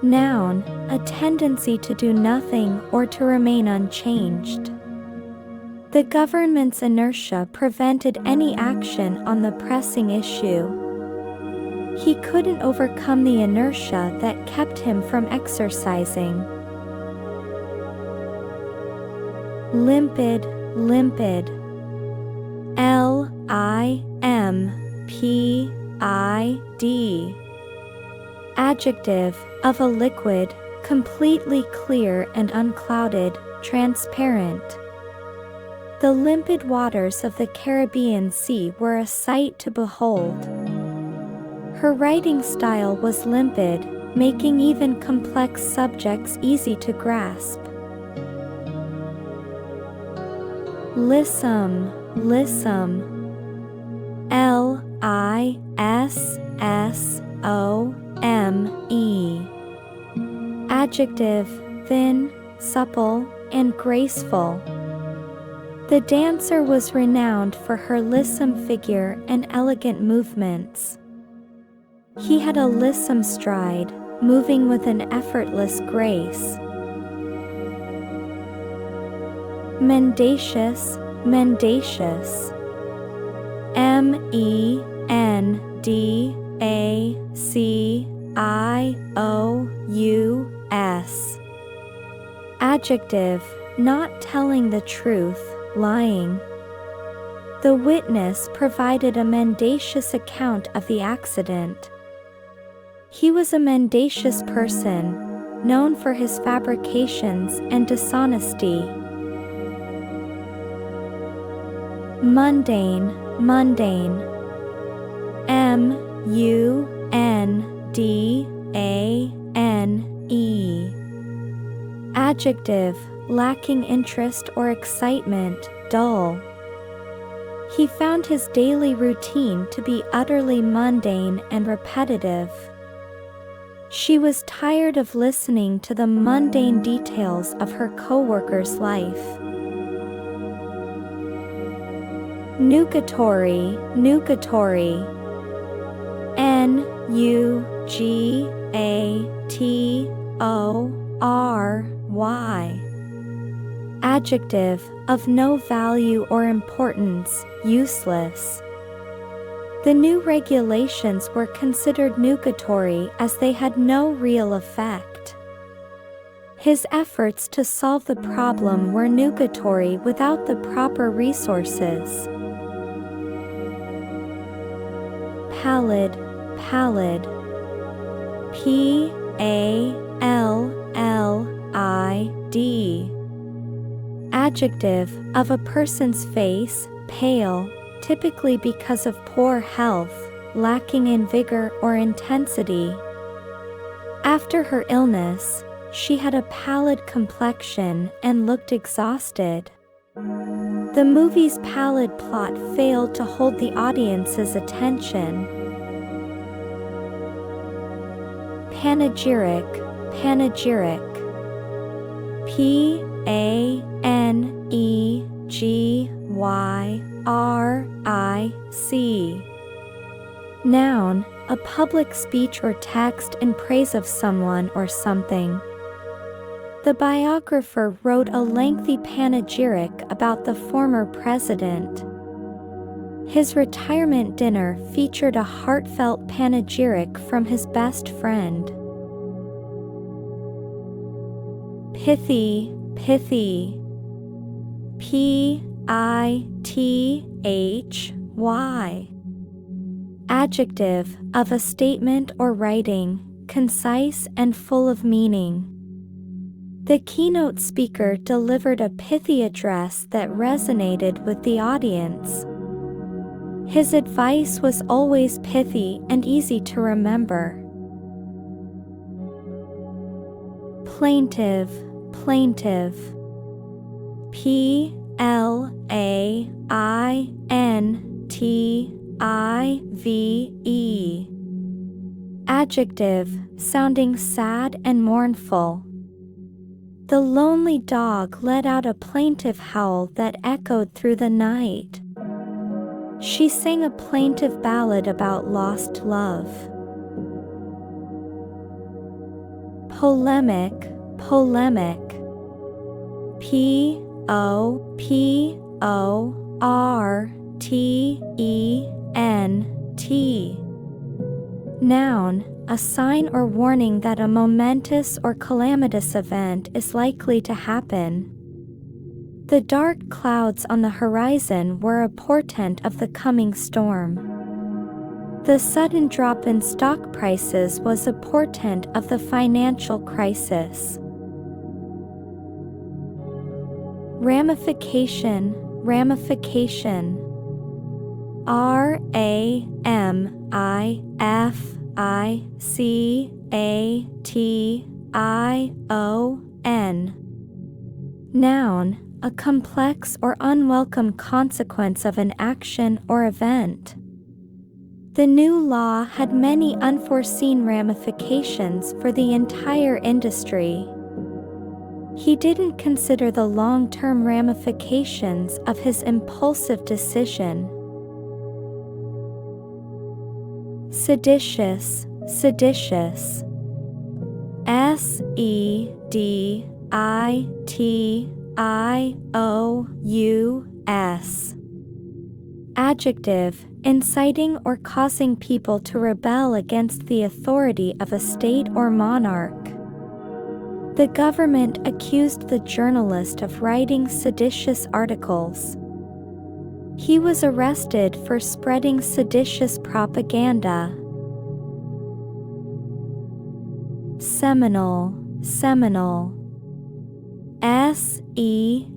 Noun, a tendency to do nothing or to remain unchanged. The government's inertia prevented any action on the pressing issue. He couldn't overcome the inertia that kept him from exercising. Limpid, limpid. L-I-M-P-I-D. Adjective, of a liquid, completely clear and unclouded, transparent. The limpid waters of the Caribbean Sea were a sight to behold. Her writing style was limpid, making even complex subjects easy to grasp. Lissom, lissom. L-I-S-S-O-M-E. Adjective, thin, supple, and graceful. The dancer was renowned for her lissom figure and elegant movements. He had a lissom stride, moving with an effortless grace. Mendacious, mendacious. M-E-N-D-A-C-I-O-U-S. Adjective, not telling the truth, lying. The witness provided a mendacious account of the accident. He was a mendacious person, known for his fabrications and dishonesty. Mundane, mundane. M-U-N-D-A-N-E. Adjective, lacking interest or excitement, dull. He found his daily routine to be utterly mundane and repetitive. She was tired of listening to the mundane details of her co-worker's life. Nugatory, nugatory. N-U-G-A-T-O-R-Y. Adjective, of no value or importance, useless. The new regulations were considered nugatory as they had no real effect. His efforts to solve the problem were nugatory without the proper resources. Pallid, pallid. P-A-L-L-I-D. Adjective, of a person's face, pale, typically because of poor health, lacking in vigor or intensity. After her illness, she had a pallid complexion and looked exhausted. The movie's pallid plot failed to hold the audience's attention. Panegyric, panegyric. P-A-N-E-G-Y-R-I-C. Noun, a public speech or text in praise of someone or something. The biographer wrote a lengthy panegyric about the former president. His retirement dinner featured a heartfelt panegyric from his best friend. Pithy, pithy. P-I-T-H-Y. Adjective, of a statement or writing, concise and full of meaning. The keynote speaker delivered a pithy address that resonated with the audience. His advice was always pithy and easy to remember. Plaintive, plaintive. P-L-A-I-N-T-I-V-E. Adjective, sounding sad and mournful. The lonely dog let out a plaintive howl that echoed through the night. She sang a plaintive ballad about lost love. Polemic, polemic. P-O-P-O-R-T-E-N-T. Noun, a sign or warning that a momentous or calamitous event is likely to happen. The dark clouds on the horizon were a portent of the coming storm. The sudden drop in stock prices was a portent of the financial crisis. Ramification, ramification. R-A-M-I-F-I-C-A-T-I-O-N. Noun, a complex or unwelcome consequence of an action or event. The new law had many unforeseen ramifications for the entire industry. He didn't consider the long-term ramifications of his impulsive decision. Seditious, seditious. S-E-D-I-T-I-O-U-S. Adjective, inciting or causing people to rebel against the authority of a state or monarch. The government accused the journalist of writing seditious articles. He was arrested for spreading seditious propaganda. Seminal, seminal. S-E-M-I-N-A-L.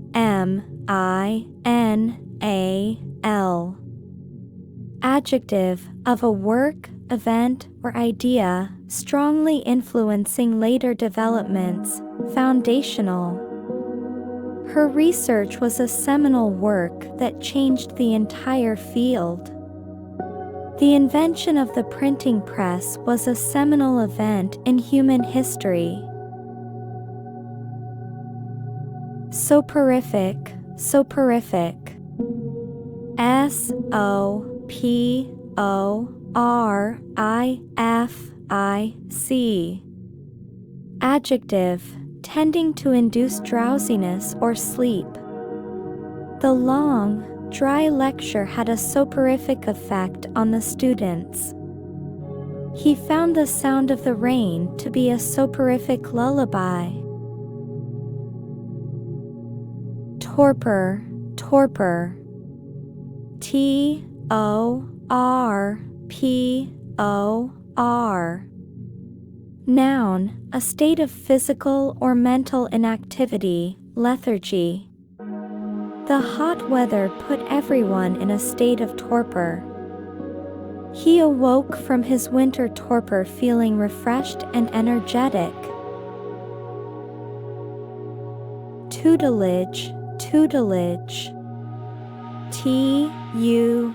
Adjective, of a work, event, or idea, strongly influencing later developments, foundational. Her research was a seminal work that changed the entire field. The invention of the printing press was a seminal event in human history. Soporific, soporific. S-O-P-O-R-I-F-I-C. Adjective, tending to induce drowsiness or sleep. The long, dry lecture had a soporific effect on the students. He found the sound of the rain to be a soporific lullaby. Torpor, torpor. T-O-R-P-O-R. Noun, a state of physical or mental inactivity, lethargy. The hot weather put everyone in a state of torpor. He awoke from his winter torpor feeling refreshed and energetic. Tutelage, tutelage. Tutelage.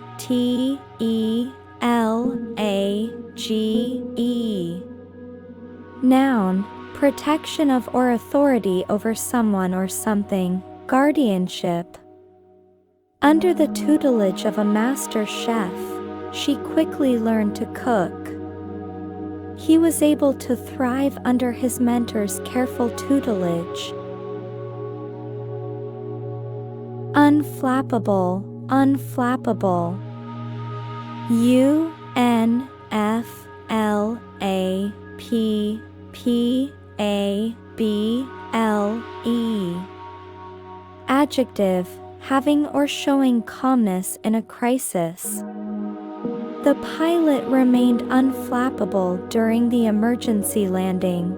Noun, protection of or authority over someone or something, guardianship. Under the tutelage of a master chef, she quickly learned to cook. He was able to thrive under his mentor's careful tutelage. Unflappable, unflappable. UNFLAPPABLE. Adjective, having or showing calmness in a crisis. The pilot remained unflappable during the emergency landing.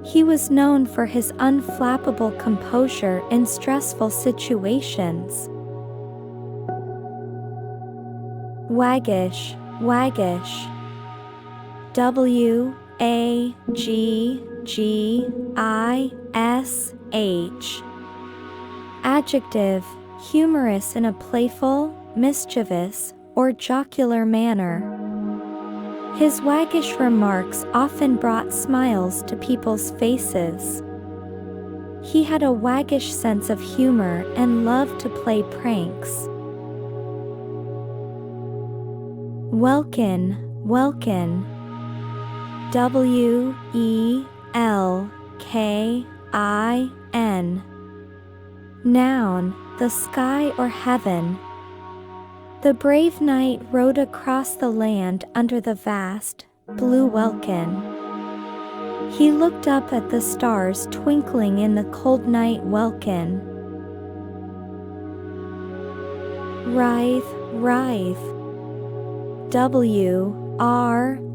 He was known for his unflappable composure in stressful situations. Waggish, waggish. WAGGISH. Adjective, humorous in a playful, mischievous, or jocular manner. His waggish remarks often brought smiles to people's faces. He had a waggish sense of humor and loved to play pranks. Welkin, welkin. WELKIN. Noun, the sky or heaven. The brave knight rode across the land under the vast, blue welkin. He looked up at the stars twinkling in the cold night welkin. Writhe, writhe. WRITHE.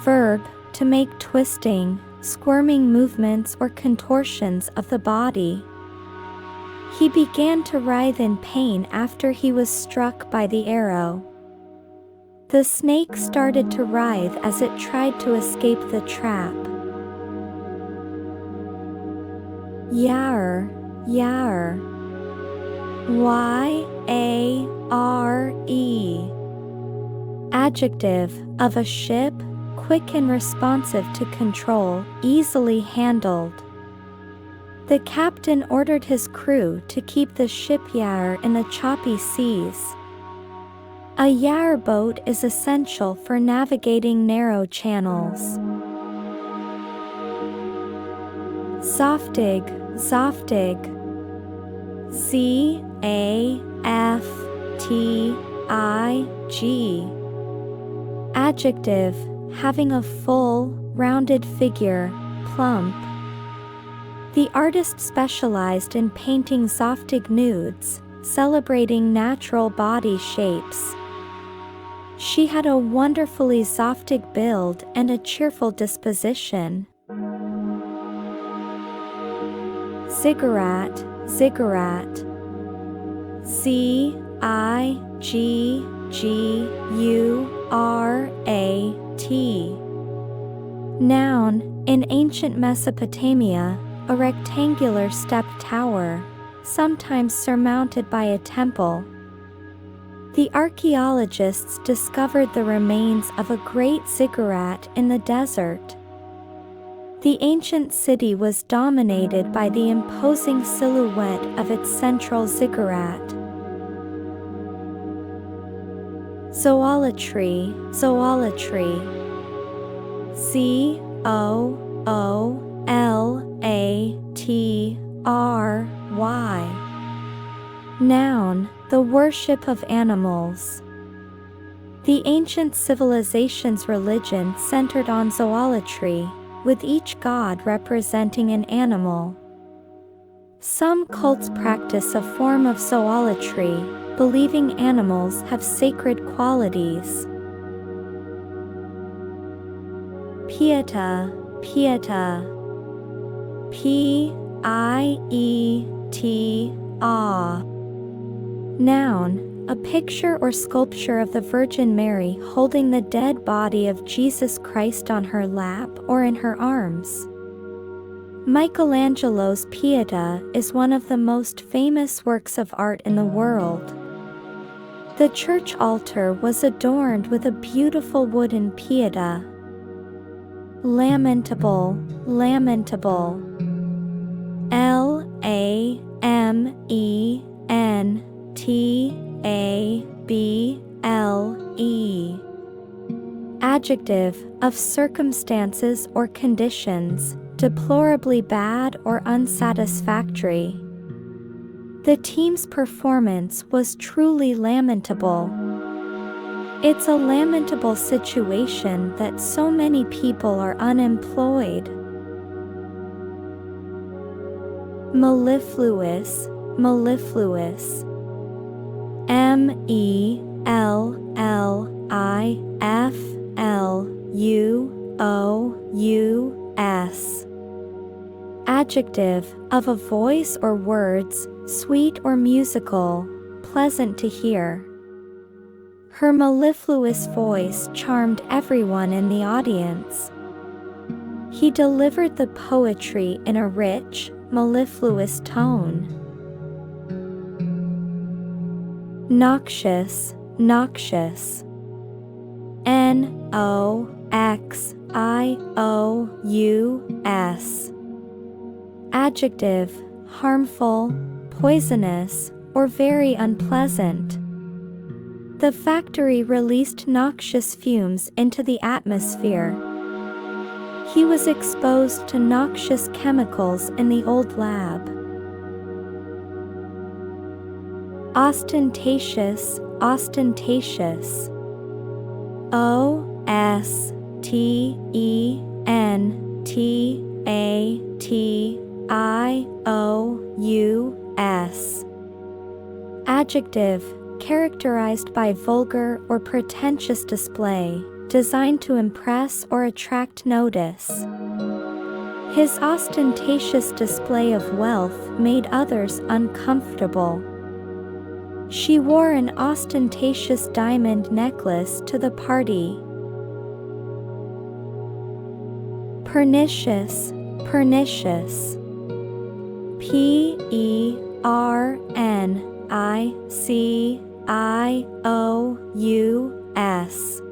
Verb, to make twisting, squirming movements or contortions of the body. He began to writhe in pain after he was struck by the arrow. The snake started to writhe as it tried to escape the trap. Yare, yare. YARE. Adjective, of a ship, quick and responsive to control, easily handled. The captain ordered his crew to keep the ship yare in the choppy seas. A yare boat is essential for navigating narrow channels. Zoftig, zoftig. CAFTIG. Adjective, having a full, rounded figure, plump. The artist specialized in painting zoftig nudes, celebrating natural body shapes. She had a wonderfully zoftig build and a cheerful disposition. Ziggurat, ziggurat. CIGGURAT. Noun, in ancient Mesopotamia, a rectangular stepped tower, sometimes surmounted by a temple. The archaeologists discovered the remains of a great ziggurat in the desert. The ancient city was dominated by the imposing silhouette of its central ziggurat. Zoolatry, zoolatry. COOLATRY. Noun, the worship of animals. The ancient civilization's religion centered on zoolatry, with each god representing an animal. Some cults practice a form of zoolatry, believing animals have sacred qualities. Pieta, pieta. P-I-E-T-A. Noun, a picture or sculpture of the Virgin Mary holding the dead body of Jesus Christ on her lap or in her arms. Michelangelo's Pieta is one of the most famous works of art in the world. The church altar was adorned with a beautiful wooden Pieta. Lamentable, lamentable. L-A-M-E-N-T-A-B-L-E. Adjective, of circumstances or conditions, deplorably bad or unsatisfactory. The team's performance was truly lamentable. It's a lamentable situation that so many people are unemployed. Mellifluous, mellifluous. M-E-L-L-I-F-L-U-O-U-S. Adjective, of a voice or words, sweet or musical, pleasant to hear. Her mellifluous voice charmed everyone in the audience. He delivered the poetry in a rich, mellifluous tone. Noxious, noxious. N-O-X-I-O-U-S. Adjective, harmful, poisonous, or very unpleasant. The factory released noxious fumes into the atmosphere. He was exposed to noxious chemicals in the old lab. Ostentatious, ostentatious. O-S-T-E-N-T-A-T-I-O-U-S. Adjective, characterized by vulgar or pretentious display, designed to impress or attract notice. His ostentatious display of wealth made others uncomfortable. She wore an ostentatious diamond necklace to the party. Pernicious, pernicious. P-E-R-N-I-C-I-O-U-S.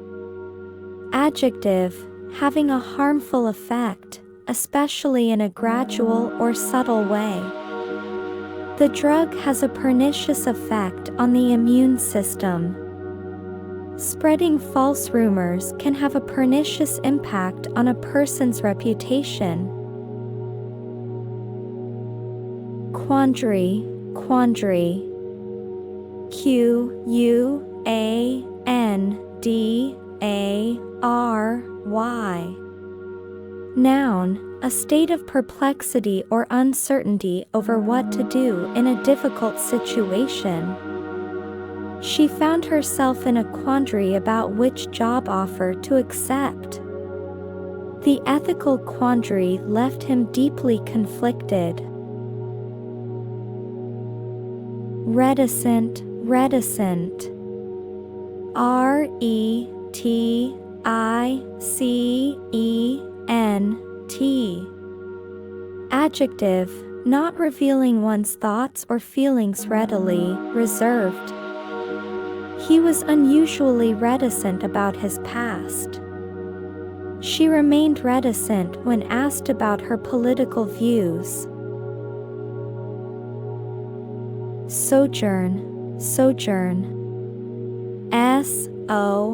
Adjective, having a harmful effect, especially in a gradual or subtle way. The drug has a pernicious effect on the immune system. Spreading false rumors can have a pernicious impact on a person's reputation. Quandary, quandary. Q-U-A-N-D-A-R-Y. Noun, a state of perplexity or uncertainty over what to do in a difficult situation. She found herself in a quandary about which job offer to accept. The ethical quandary left him deeply conflicted. Reticent, reticent. R-E-T-I-C-E-N-T. Adjective, not revealing one's thoughts or feelings readily, reserved. He was unusually reticent about his past. She remained reticent when asked about her political views. Sojourn, sojourn. S-O-J-O-U-R-N.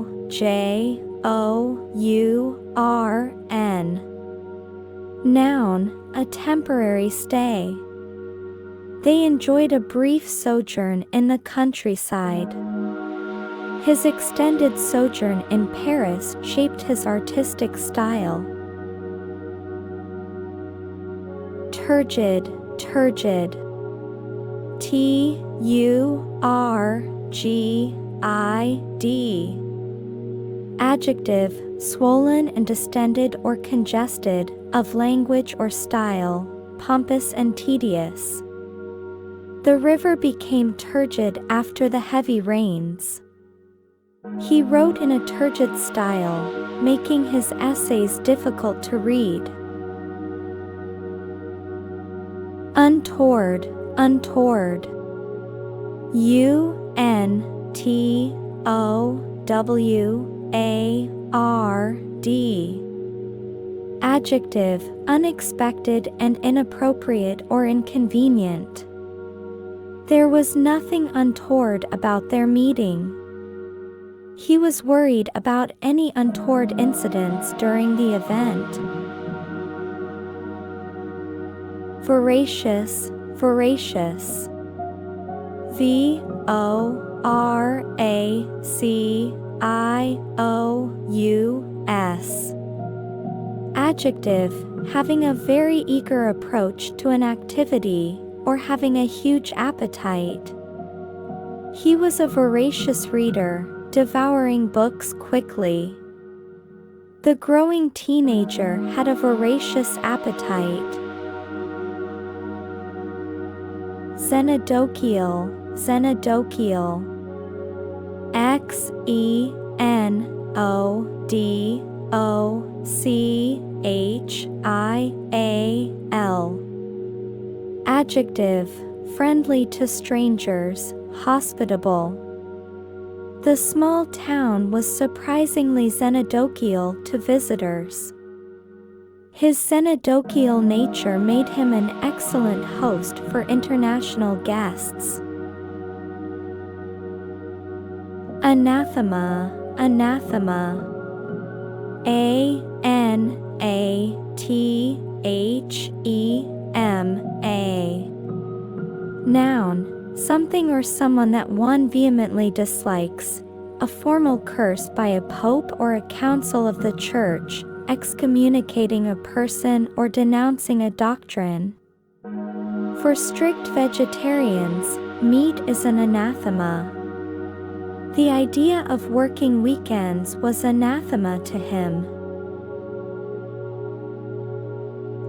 Noun, a temporary stay. They enjoyed a brief sojourn in the countryside. His extended sojourn in Paris shaped his artistic style. Turgid, turgid. T-U-R-G-I-D. Adjective, swollen and distended or congested, of language or style, pompous and tedious. The river became turgid after the heavy rains. He wrote in a turgid style, making his essays difficult to read. Untoward, untoward. U-N-T-O-W-A-R-D. Adjective, unexpected and inappropriate or inconvenient. There was nothing untoward about their meeting. He was worried about any untoward incidents during the event. Voracious, voracious. V-O-R-A-C-I-O-U-S. Adjective, having a very eager approach to an activity, or having a huge appetite. He was a voracious reader, devouring books quickly. The growing teenager had a voracious appetite. Xenodochial, xenodochial. Xenodocial. Adjective, friendly to strangers, hospitable. The small town was surprisingly xenodochial to visitors. His xenodochial nature made him an excellent host for international guests. Anathema, anathema. A-N-A-T-H-E-M-A. Noun, something or someone that one vehemently dislikes, a formal curse by a pope or a council of the church, excommunicating a person or denouncing a doctrine. For strict vegetarians, meat is an anathema. The idea of working weekends was anathema to him.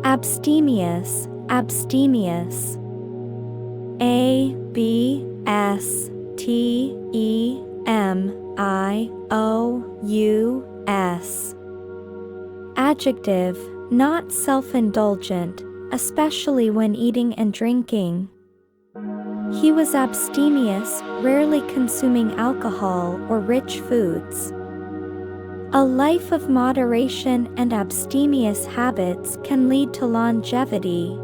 Abstemious, abstemious. A-B-S-T-E-M-I-O-U-S. Adjective, not self-indulgent, especially when eating and drinking. He was abstemious, rarely consuming alcohol or rich foods. A life of moderation and abstemious habits can lead to longevity.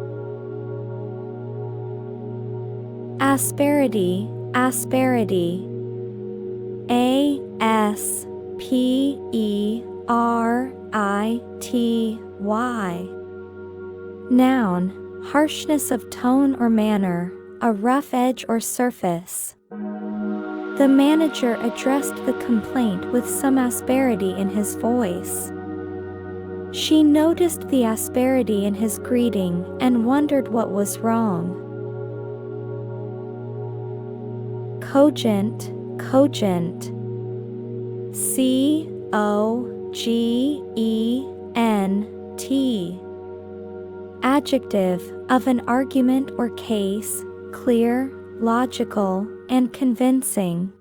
Asperity, asperity. A-S-P-E-R-I-T-Y. Noun, harshness of tone or manner, a rough edge or surface. The manager addressed the complaint with some asperity in his voice. She noticed the asperity in his greeting and wondered what was wrong. Cogent, cogent. C-O-G-E-N-T. Adjective, of an argument or case, clear, logical, and convincing.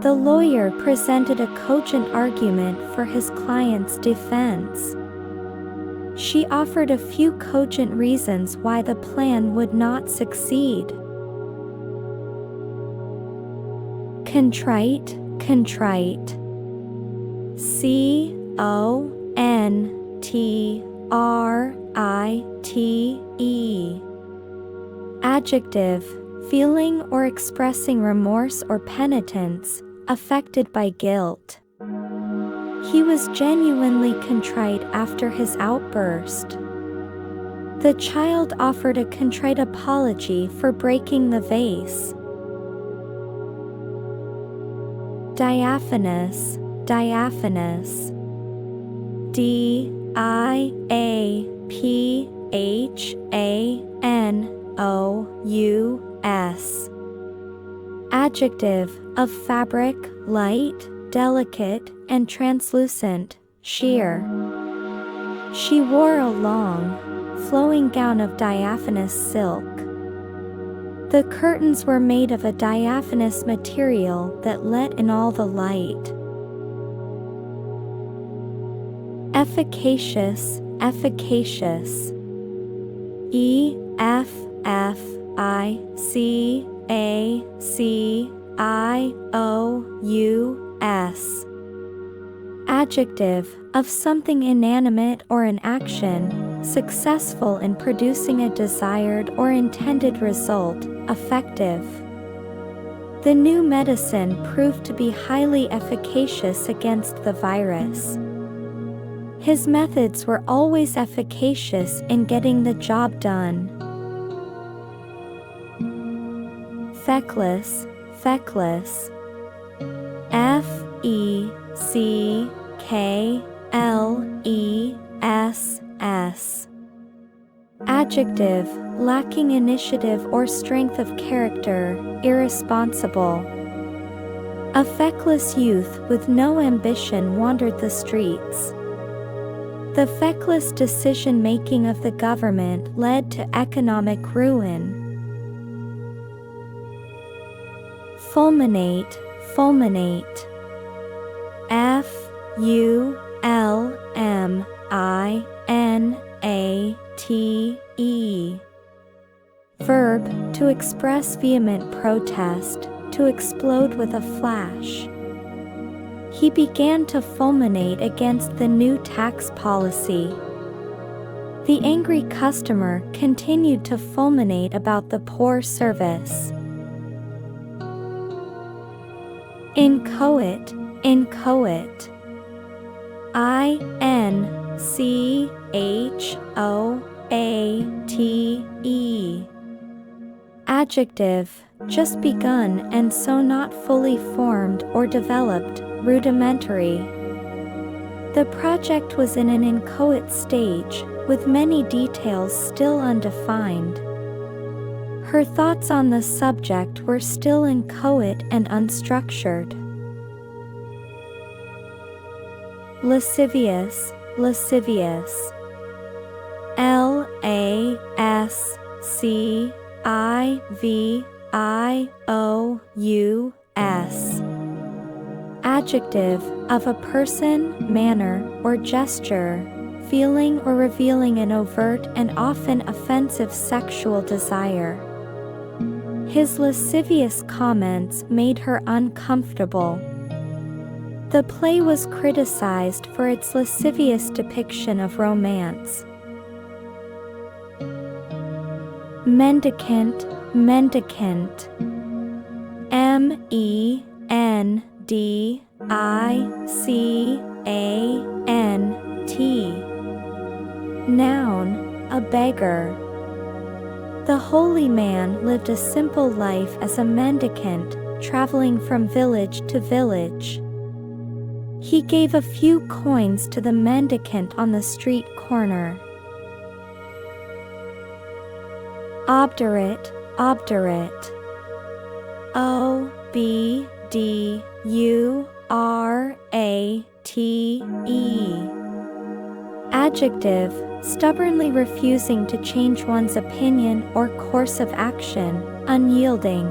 The lawyer presented a cogent argument for his client's defense. She offered a few cogent reasons why the plan would not succeed. Contrite, contrite. C-O-N-T-R-I-T-E. Adjective, feeling or expressing remorse or penitence, affected by guilt. He was genuinely contrite after his outburst. The child offered a contrite apology for breaking the vase. Diaphanous, diaphanous. D-I-A-P-H-A-N-O-U-S. Adjective, of fabric, light, delicate and translucent, sheer. She wore a long, flowing gown of diaphanous silk. The curtains were made of a diaphanous material that let in all the light. Efficacious, efficacious. E-F-F-I-C-A-C-I-O-U-S. Adjective, of something inanimate or in action, successful in producing a desired or intended result, effective. The new medicine proved to be highly efficacious against the virus. His methods were always efficacious in getting the job done. Feckless, feckless. F-E-C-K-L-E-S-S. Adjective, lacking initiative or strength of character, irresponsible. A feckless youth with no ambition wandered the streets. The feckless decision-making of the government led to economic ruin. Fulminate, fulminate. F-U-L-M-I-N-A-T-E. Verb, to express vehement protest, to explode with a flash. He began to fulminate against the new tax policy. The angry customer continued to fulminate about the poor service. Inchoate, inchoate. I-N-C-H-O-A-T-E. Adjective, just begun and so not fully formed or developed, rudimentary. The project was in an inchoate stage, with many details still undefined. Her thoughts on the subject were still inchoate and unstructured. Lascivious, lascivious. L-A-S-C-I-V-I-O-U-S. Adjective, of a person, manner, or gesture, feeling or revealing an overt and often offensive sexual desire. His lascivious comments made her uncomfortable. The play was criticized for its lascivious depiction of romance. Mendicant, mendicant. M-E-N-D-I-C-A-N-T. Noun, a beggar. The holy man lived a simple life as a mendicant, traveling from village to village. He gave a few coins to the mendicant on the street corner. Obdurate, obdurate. O-B-D-U-R-A-T-E. Adjective, stubbornly refusing to change one's opinion or course of action, unyielding.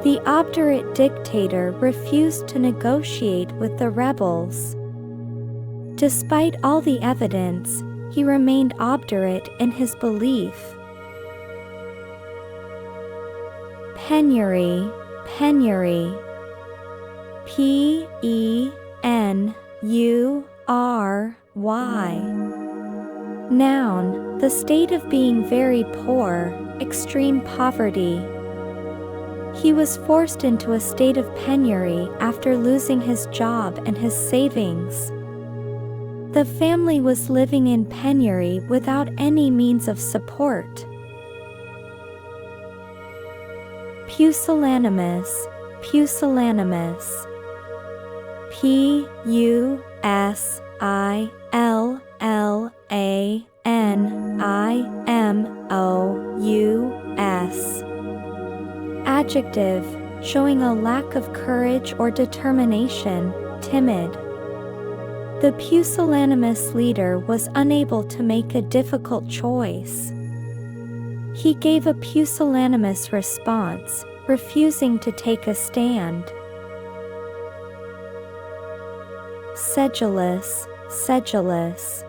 The obdurate dictator refused to negotiate with the rebels. Despite all the evidence, he remained obdurate in his belief. Penury, penury. P-E-N-U-R-Y. Noun, the state of being very poor, extreme poverty. He was forced into a state of penury after losing his job and his savings. The family was living in penury without any means of support. Pusillanimous, pusillanimous. P-U-S-I-L-L-A-N-I-M-O-U-S. Adjective, showing a lack of courage or determination, timid. The pusillanimous leader was unable to make a difficult choice. He gave a pusillanimous response, refusing to take a stand. Sedulous, sedulous.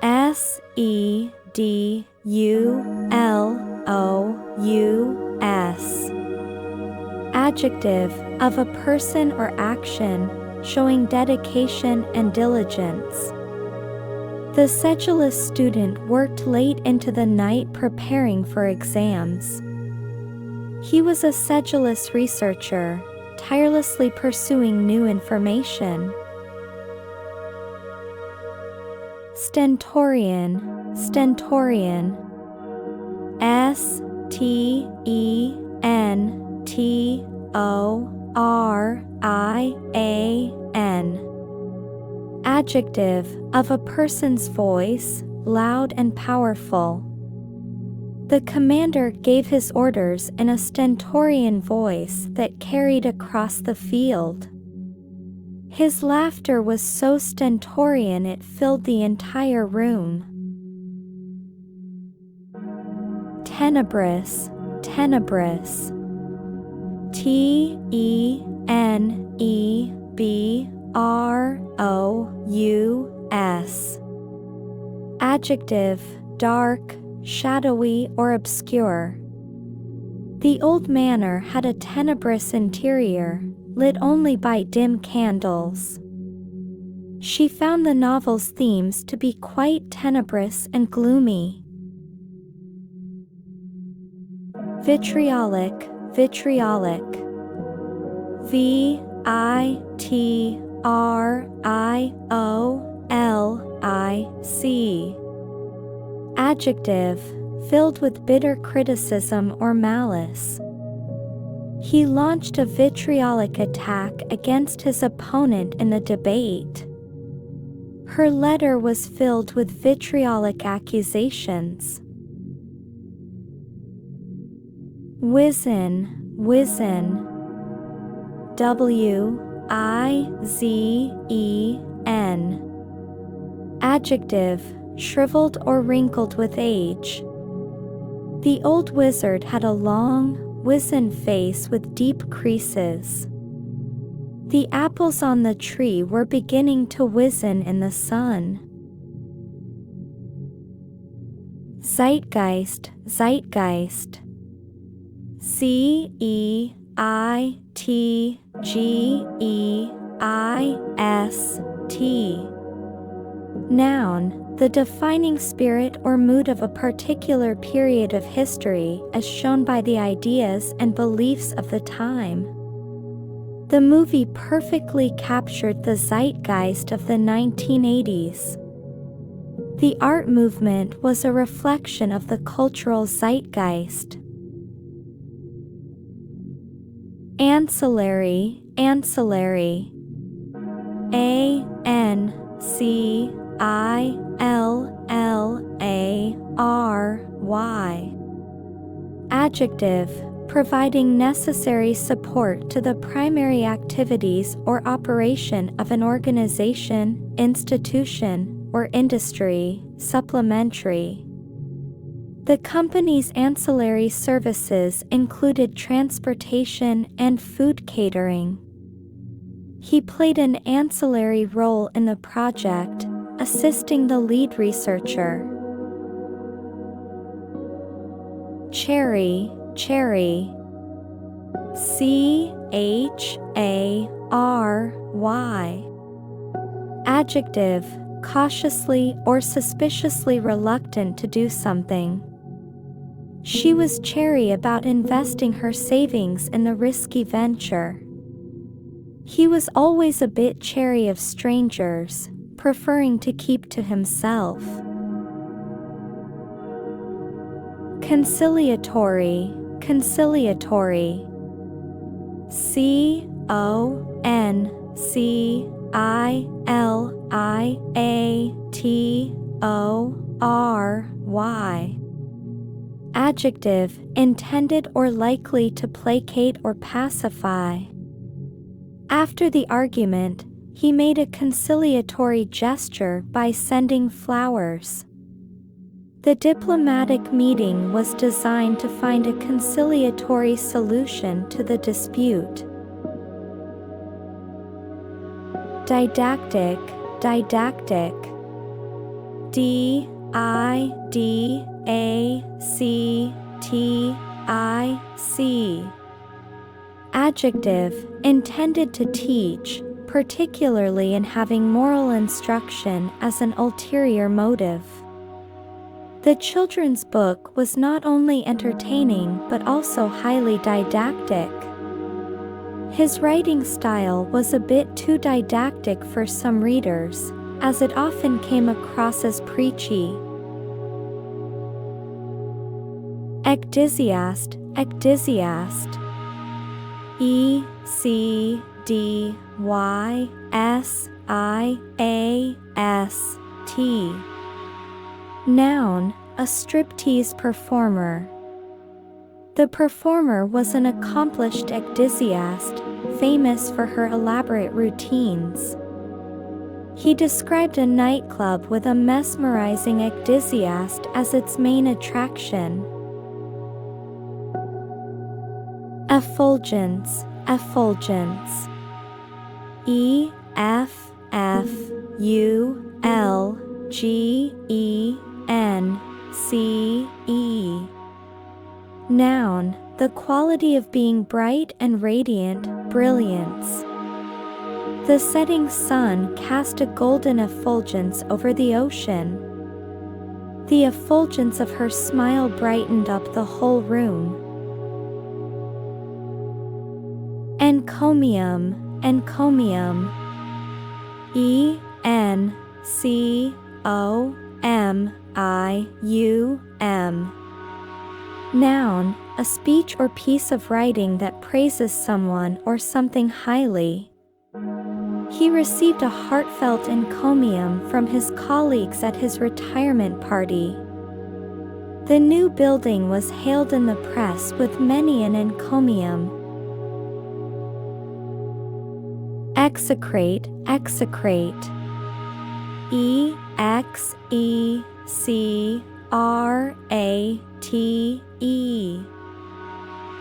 S-E-D-U-L-O-U-S. Adjective, of a person or action, showing dedication and diligence. The sedulous student worked late into the night preparing for exams. He was a sedulous researcher, tirelessly pursuing new information. Stentorian, stentorian. S-T-E-N-T-O-R-I-A-N. Adjective, of a person's voice, loud and powerful. The commander gave his orders in a stentorian voice that carried across the field. His laughter was so stentorian it filled the entire room. Tenebrous, tenebrous. T-E-N-E-B-R-O-U-S. Adjective, dark, shadowy or obscure. The old manor had a tenebrous interior, lit only by dim candles. She found the novel's themes to be quite tenebrous and gloomy. Vitriolic, vitriolic. V-I-T-R-I-O-L-I-C. Adjective, filled with bitter criticism or malice. He launched a vitriolic attack against his opponent in the debate. Her letter was filled with vitriolic accusations. Wizen, wizen. W-I-Z-E-N. Adjective, shriveled or wrinkled with age. The old wizard had a long, wizen face with deep creases. The apples on the tree were beginning to wizen in the sun. Zeitgeist, zeitgeist. C-E-I-T-G-E-I-S-T. Noun, the defining spirit or mood of a particular period of history as shown by the ideas and beliefs of the time. The movie perfectly captured the zeitgeist of the 1980s. The art movement was a reflection of the cultural zeitgeist. Ancillary, ancillary. A-N-C-I-L-L-A-R-Y. Adjective, providing necessary support to the primary activities or operation of an organization, institution, or industry, supplementary. The company's ancillary services included transportation and food catering. He played an ancillary role in the project, assisting the lead researcher. Cherry, cherry. C-H-A-R-Y. Adjective, cautiously or suspiciously reluctant to do something. She was chary about investing her savings in the risky venture. He was always a bit chary of strangers, preferring to keep to himself. Conciliatory, conciliatory. C-O-N-C-I-L-I-A-T-O-R-Y. Adjective, intended or likely to placate or pacify. After the argument, he made a conciliatory gesture by sending flowers. The diplomatic meeting was designed to find a conciliatory solution to the dispute. Didactic, didactic. D-I-D-A-C-T-I-C. Adjective, intended to teach, particularly in having moral instruction as an ulterior motive. The children's book was not only entertaining but also highly didactic. His writing style was a bit too didactic for some readers, as it often came across as preachy. Ecdysiast, ecdysiast. E-C-D-Y-S-I-A-S-T. Noun, a striptease performer. The performer was an accomplished ecdysiast, famous for her elaborate routines. He described a nightclub with a mesmerizing ecdysiast as its main attraction. Effulgence, effulgence. E-F-F-U-L-G-E-N-C-E. Noun, the quality of being bright and radiant, brilliance. The setting sun cast a golden effulgence over the ocean. The effulgence of her smile brightened up the whole room. Encomium, encomium. E-N-C-O-M-I-U-M. Noun, a speech or piece of writing that praises someone or something highly. He received a heartfelt encomium from his colleagues at his retirement party. The new building was hailed in the press with many an encomium. Execrate, execrate. E-X-E-C-R-A-T-E.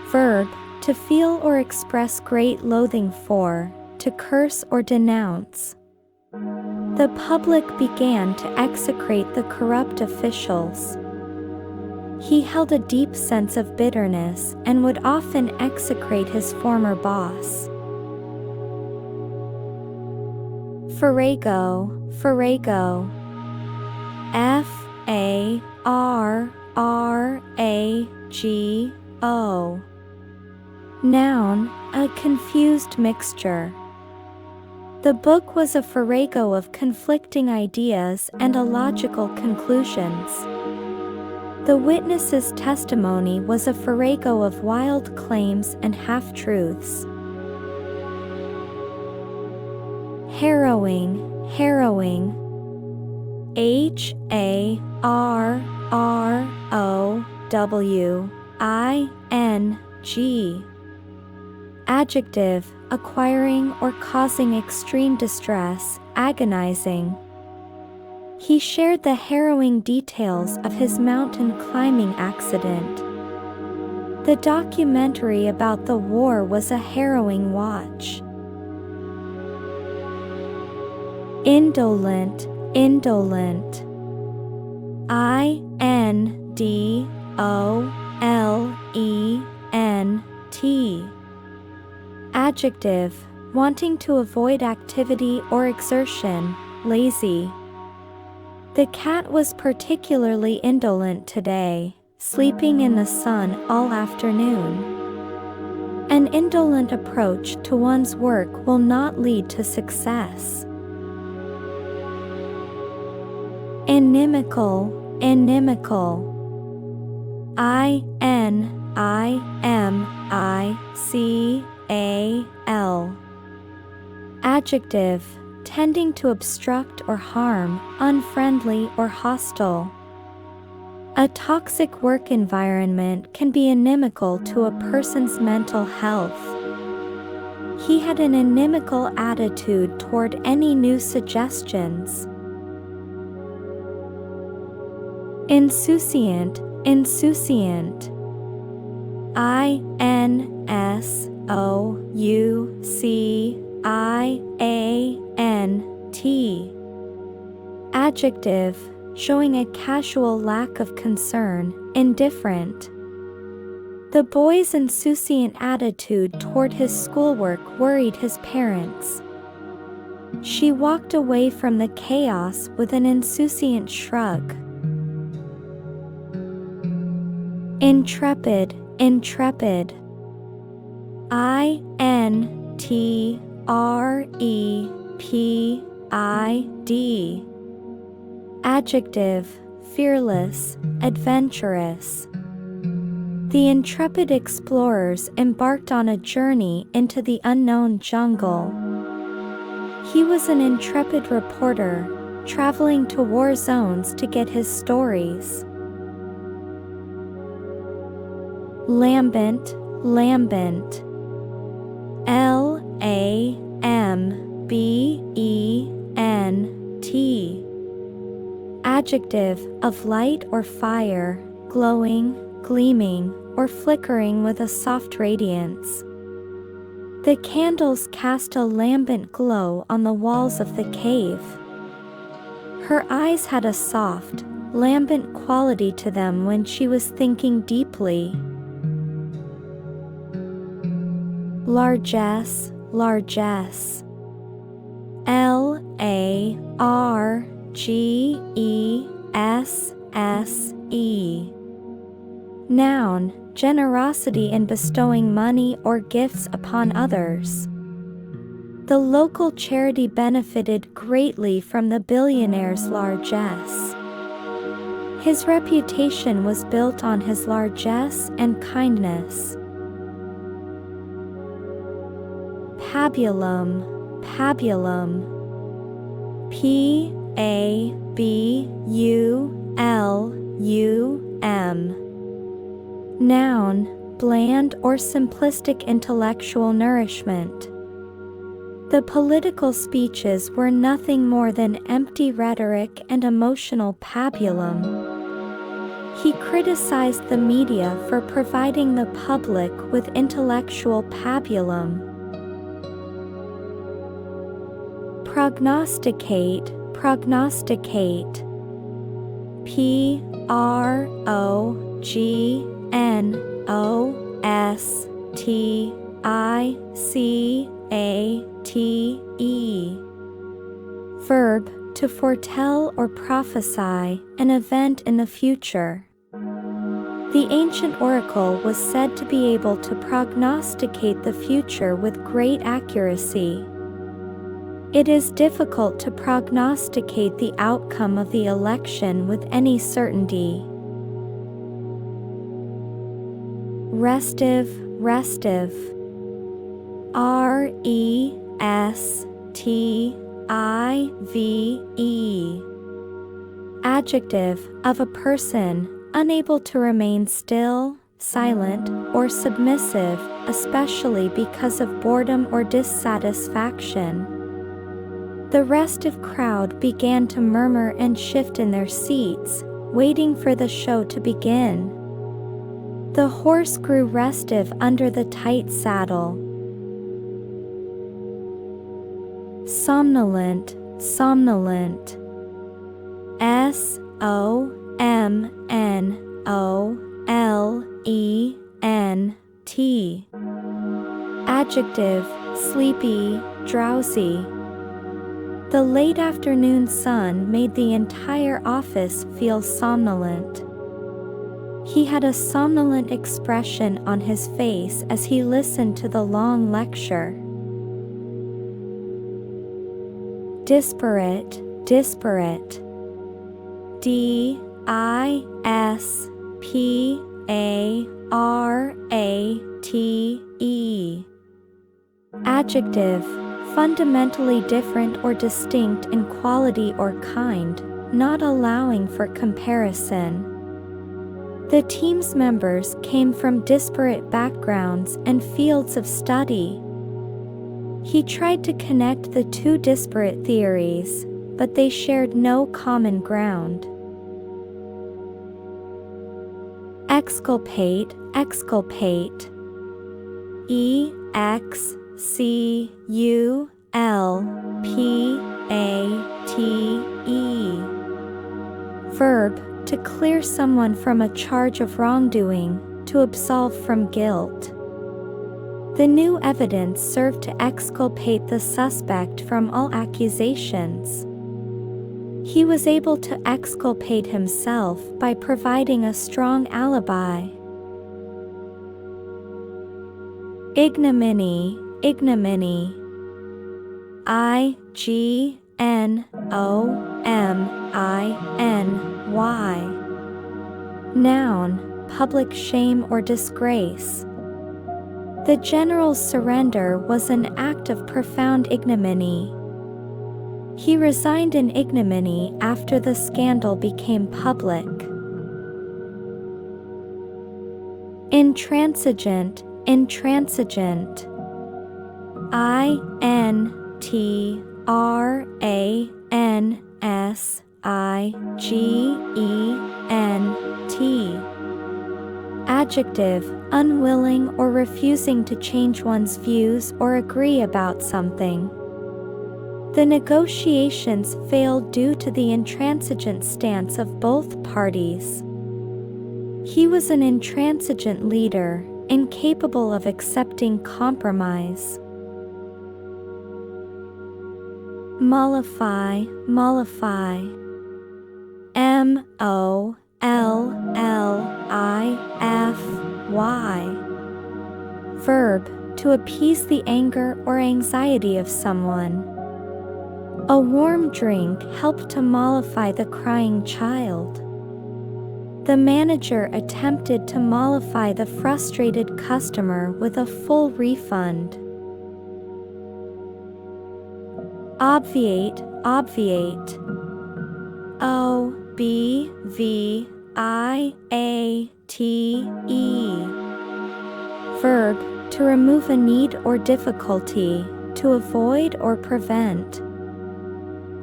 Verb, to feel or express great loathing for, to curse or denounce. The public began to execrate the corrupt officials. He held a deep sense of bitterness and would often execrate his former boss. Farrago, farrago. F-A-R-R-A-G-O. Noun, a confused mixture. The book was a farrago of conflicting ideas and illogical conclusions. The witness's testimony was a farrago of wild claims and half-truths. Harrowing, harrowing. H-A-R-R-O-W-I-N-G. Adjective, acquiring or causing extreme distress, agonizing. He shared the harrowing details of his mountain climbing accident. The documentary about the war was a harrowing watch. Indolent, indolent. I-N-D-O-L-E-N-T. Adjective, wanting to avoid activity or exertion, lazy. The cat was particularly indolent today, sleeping in the sun all afternoon. An indolent approach to one's work will not lead to success. Inimical, inimical. I-N-I-M-I-C-A-L. Adjective, tending to obstruct or harm, unfriendly or hostile. A toxic work environment can be inimical to a person's mental health. He had an inimical attitude toward any new suggestions. Insouciant, insouciant. INSOUCIANT. Adjective, showing a casual lack of concern, indifferent. The boy's insouciant attitude toward his schoolwork worried his parents. She walked away from the chaos with an insouciant shrug. Intrepid, intrepid. INTREPID. Adjective, fearless, adventurous. The intrepid explorers embarked on a journey into the unknown jungle. He was an intrepid reporter, traveling to war zones to get his stories. Lambent, lambent. LAMBENT. Adjective, of light or fire, glowing, gleaming, or flickering with a soft radiance. The candles cast a lambent glow on the walls of the cave. Her eyes had a soft, lambent quality to them when she was thinking deeply. Largesse, largesse. LARGESSE. Noun, generosity in bestowing money or gifts upon others. The local charity benefited greatly from the billionaire's largesse. His reputation was built on his largesse and kindness. Pabulum, pabulum. PABULUM. Noun, bland or simplistic intellectual nourishment. The political speeches were nothing more than empty rhetoric and emotional pabulum. He criticized the media for providing the public with intellectual pabulum. Prognosticate, prognosticate. PROGNOSTICATE. Verb, to foretell or prophesy an event in the future. The ancient oracle was said to be able to prognosticate the future with great accuracy. It is difficult to prognosticate the outcome of the election with any certainty. Restive, restive. RESTIVE. Adjective, of a person, unable to remain still, silent, or submissive, especially because of boredom or dissatisfaction. The restive crowd began to murmur and shift in their seats, waiting for the show to begin. The horse grew restive under the tight saddle. Somnolent, somnolent. SOMNOLENT. Adjective, sleepy, drowsy. The late afternoon sun made the entire office feel somnolent. He had a somnolent expression on his face as he listened to the long lecture. Disparate, disparate. DISPARATE. Adjective, fundamentally different or distinct in quality or kind, not allowing for comparison. The team's members came from disparate backgrounds and fields of study. He tried to connect the two disparate theories, but they shared no common ground. Exculpate, exculpate. E-X-C-U-L-P-A-T-E. Verb, to clear someone from a charge of wrongdoing, to absolve from guilt. The new evidence served to exculpate the suspect from all accusations. He was able to exculpate himself by providing a strong alibi. Ignominy, ignominy. I-G-N-O-M-I-N-Y. Noun, public shame or disgrace. The general's surrender was an act of profound ignominy. He resigned in ignominy after the scandal became public. Intransigent, intransigent. I-N-T-R-A-N-S-I-G-E-N-T. Adjective, unwilling or refusing to change one's views or agree about something. The negotiations failed due to the intransigent stance of both parties. He was an intransigent leader, incapable of accepting compromise. Mollify, mollify. M-O-L-L-I-F-Y. Verb, to appease the anger or anxiety of someone. A warm drink helped to mollify the crying child. The manager attempted to mollify the frustrated customer with a full refund. Obviate, obviate. O-B-V-I-A-T-E. Verb, to remove a need or difficulty, to avoid or prevent.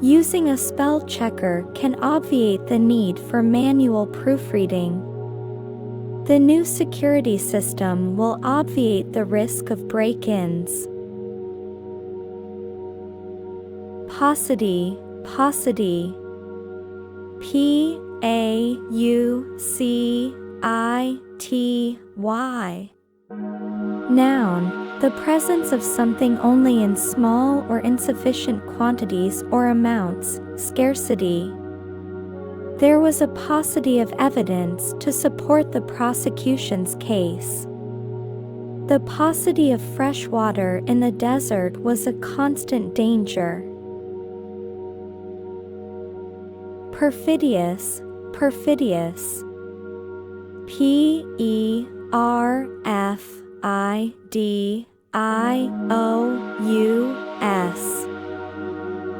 Using a spell checker can obviate the need for manual proofreading. The new security system will obviate the risk of break-ins. Paucity, paucity. P-A-U-C-I-T-Y. Noun, the presence of something only in small or insufficient quantities or amounts, scarcity. There was a paucity of evidence to support the prosecution's case. The paucity of fresh water in the desert was a constant danger. Perfidious, perfidious. P-E-R-F-I-D-I-O-U-S.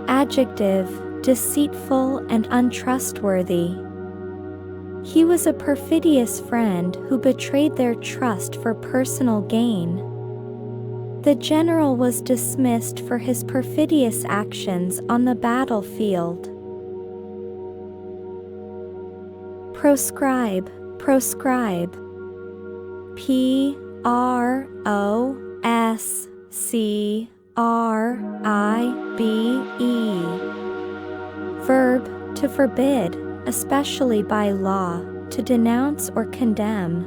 Adjective, deceitful and untrustworthy. He was a perfidious friend who betrayed their trust for personal gain. The general was dismissed for his perfidious actions on the battlefield. Proscribe, proscribe. P-R-O-S-C-R-I-B-E. Verb, to forbid, especially by law, to denounce or condemn.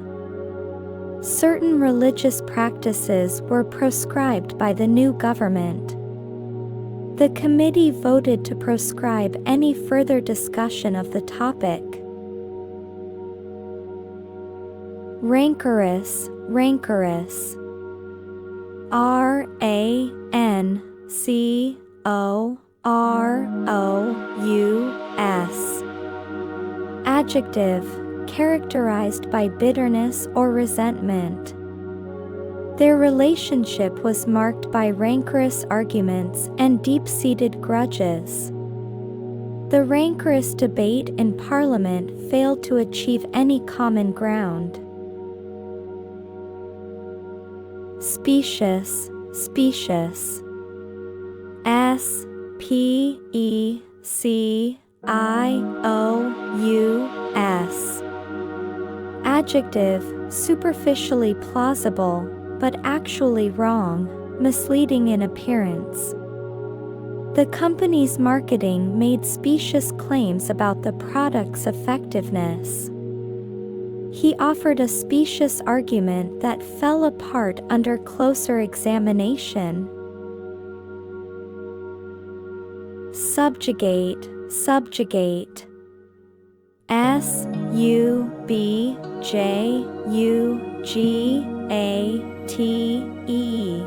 Certain religious practices were proscribed by the new government. The committee voted to proscribe any further discussion of the topic. Rancorous, rancorous. R-A-N-C-O-R-O-U-S. Adjective, characterized by bitterness or resentment. Their relationship was marked by rancorous arguments and deep-seated grudges. The rancorous debate in Parliament failed to achieve any common ground. Specious, specious. S-P-E-C-I-O-U-S. Adjective, superficially plausible, but actually wrong, misleading in appearance. The company's marketing made specious claims about the product's effectiveness. He offered a specious argument that fell apart under closer examination. Subjugate, subjugate. S-U-B-J-U-G-A-T-E.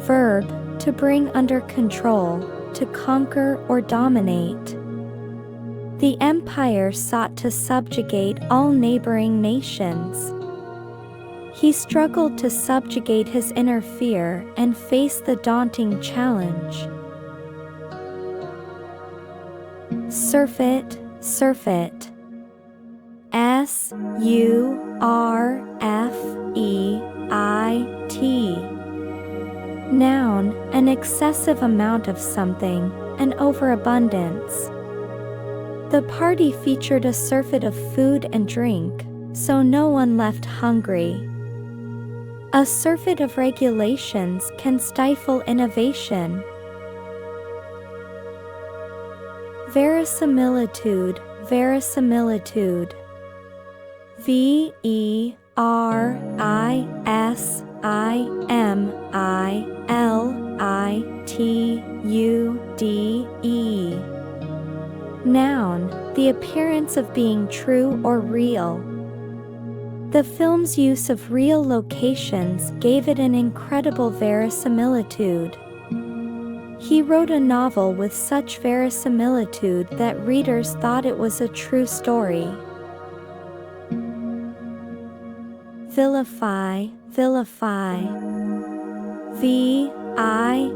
Verb, to bring under control, to conquer or dominate. The empire sought to subjugate all neighboring nations. He struggled to subjugate his inner fear and face the daunting challenge. Surfeit, surfeit. S-U-R-F-E-I-T. Noun, an excessive amount of something, an overabundance. The party featured a surfeit of food and drink, so no one left hungry. A surfeit of regulations can stifle innovation. Verisimilitude, verisimilitude. V-E-R-I-S-I-M-I-L-I-T-U-D-E. Noun, the appearance of being true or real. The film's use of real locations gave it an incredible verisimilitude. He wrote a novel with such verisimilitude that readers thought it was a true story. Vilify, vilify. V-I-L-I-F-Y.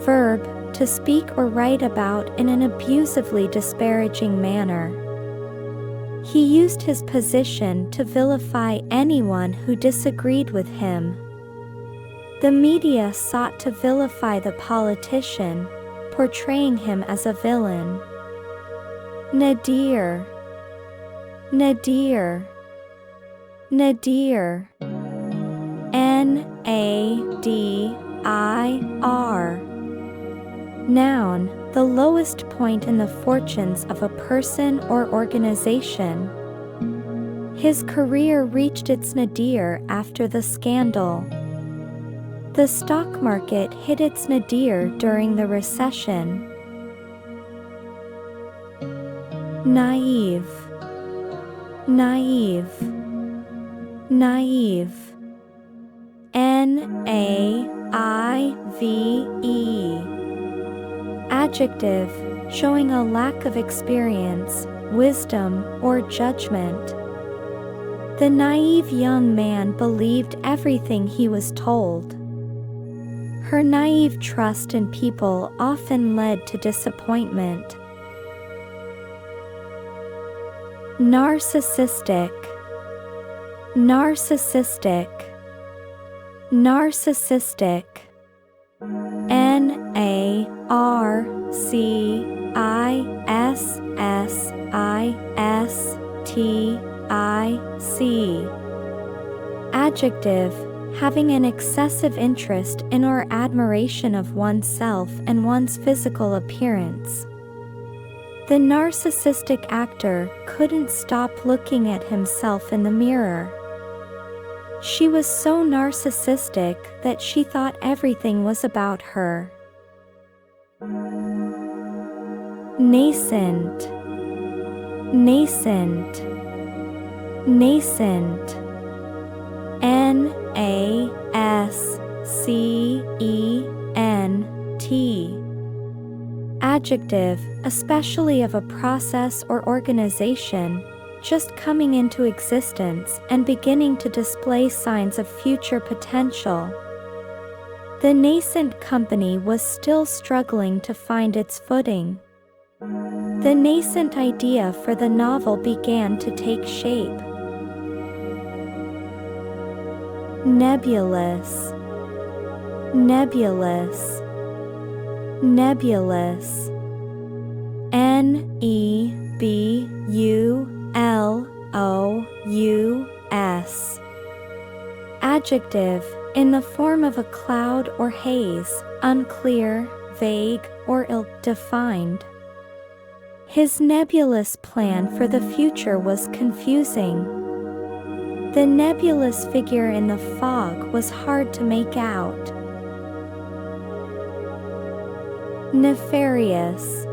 Verb, to speak or write about in an abusively disparaging manner. He used his position to vilify anyone who disagreed with him. The media sought to vilify the politician, portraying him as a villain. Nadir, nadir, nadir. N-A-D-I-R. Noun, the lowest point in the fortunes of a person or organization. His career reached its nadir after the scandal. The stock market hit its nadir during the recession. Naive, naive, naive. N-A-I-V-E. Adjective, showing a lack of experience, wisdom, or judgment. The naive young man believed everything he was told. Her naive trust in people often led to disappointment. Narcissistic, narcissistic, narcissistic. N-A-R-C-I-S-S-I-S-T-I-C. Adjective, having an excessive interest in or admiration of oneself and one's physical appearance. The narcissistic actor couldn't stop looking at himself in the mirror. She was so narcissistic that she thought everything was about her. Nascent, nascent, nascent. N-A-S-C-E-N-T. Adjective, especially of a process or organization, just coming into existence and beginning to display signs of future potential. The nascent company was still struggling to find its footing. The nascent idea for the novel began to take shape. Nebulous, nebulous, nebulous. Nebulous. Adjective, in the form of a cloud or haze, unclear, vague, or ill-defined. His nebulous plan for the future was confusing. The nebulous figure in the fog was hard to make out. Nefarious,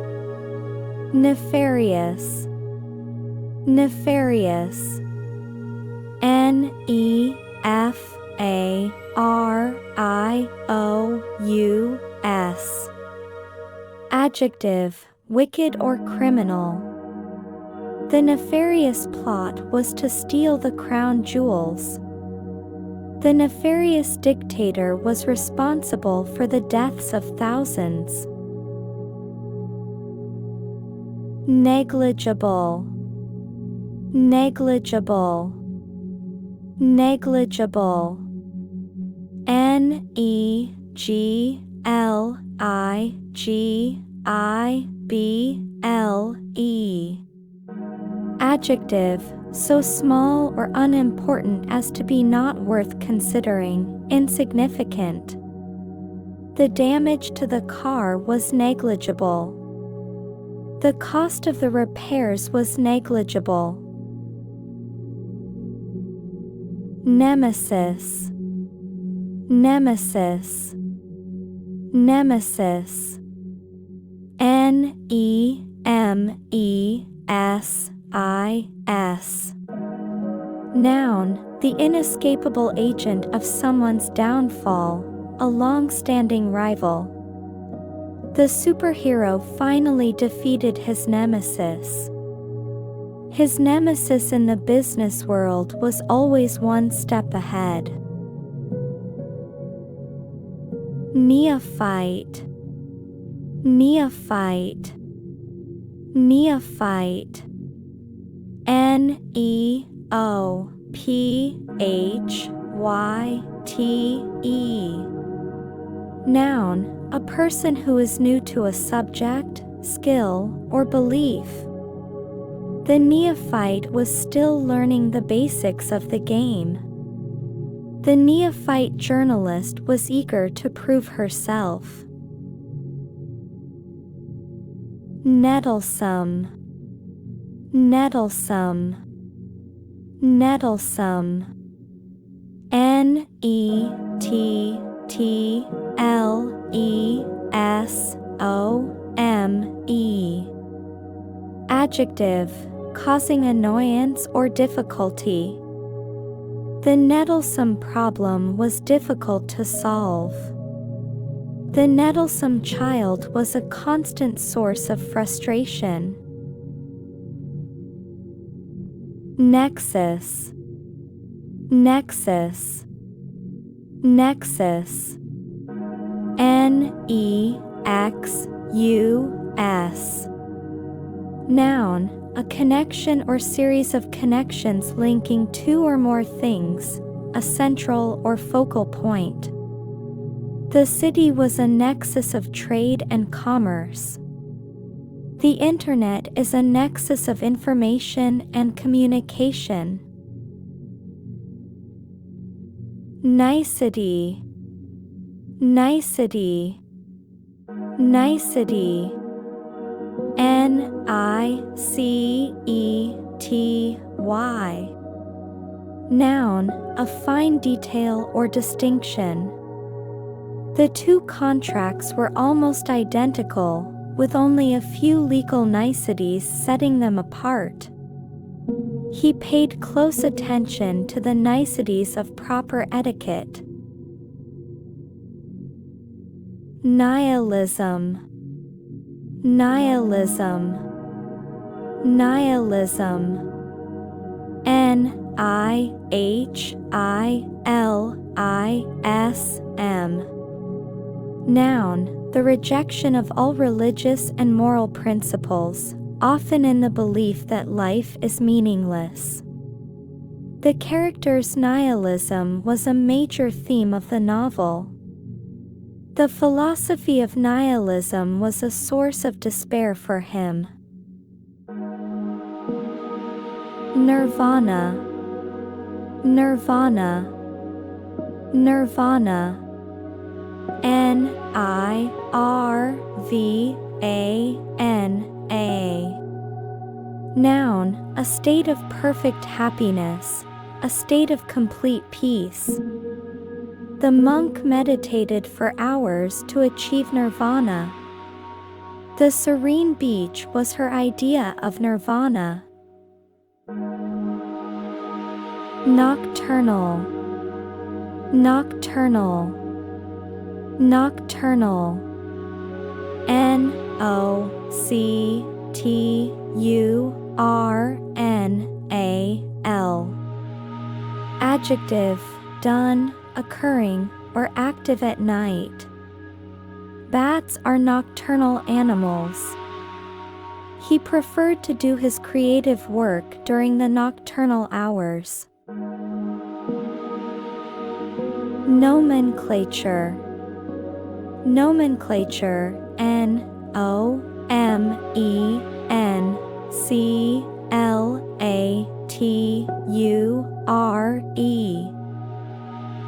nefarious, nefarious. Nefarious. Adjective, wicked or criminal. The nefarious plot was to steal the crown jewels. The nefarious dictator was responsible for the deaths of thousands. Negligible, negligible, negligible. Negligible. Adjective, so small or unimportant as to be not worth considering, insignificant. The damage to the car was negligible. The cost of the repairs was negligible. Nemesis, nemesis, nemesis. Nemesis. Noun, the inescapable agent of someone's downfall, a long-standing rival. The superhero finally defeated his nemesis. His nemesis in the business world was always one step ahead. Neophyte, neophyte, neophyte. Neophyte. Noun, a person who is new to a subject, skill, or belief. The neophyte was still learning the basics of the game. The neophyte journalist was eager to prove herself. Nettlesome, nettlesome, nettlesome. Netlesome. Adjective, causing annoyance or difficulty. The nettlesome problem was difficult to solve. The nettlesome child was a constant source of frustration. Nexus, nexus, nexus. Nexus. Noun, a connection or series of connections linking two or more things, a central or focal point. The city was a nexus of trade and commerce. The Internet is a nexus of information and communication. Nicety, nicety, nicety. Nicety. Noun, a fine detail or distinction. The two contracts were almost identical, with only a few legal niceties setting them apart. He paid close attention to the niceties of proper etiquette. Nihilism, nihilism, nihilism. Nihilism. Noun, the rejection of all religious and moral principles, often in the belief that life is meaningless. The character's nihilism was a major theme of the novel. The philosophy of nihilism was a source of despair for him. Nirvana, Nirvana, Nirvana. Nirvana. Noun, a state of perfect happiness, a state of complete peace. The monk meditated for hours to achieve nirvana. The serene beach was her idea of nirvana. Nocturnal, Nocturnal, Nocturnal. Nocturnal. Adjective, done, occurring, or active at night. Bats are nocturnal animals. He preferred to do his creative work during the nocturnal hours. Nomenclature, Nomenclature. Nomenclature.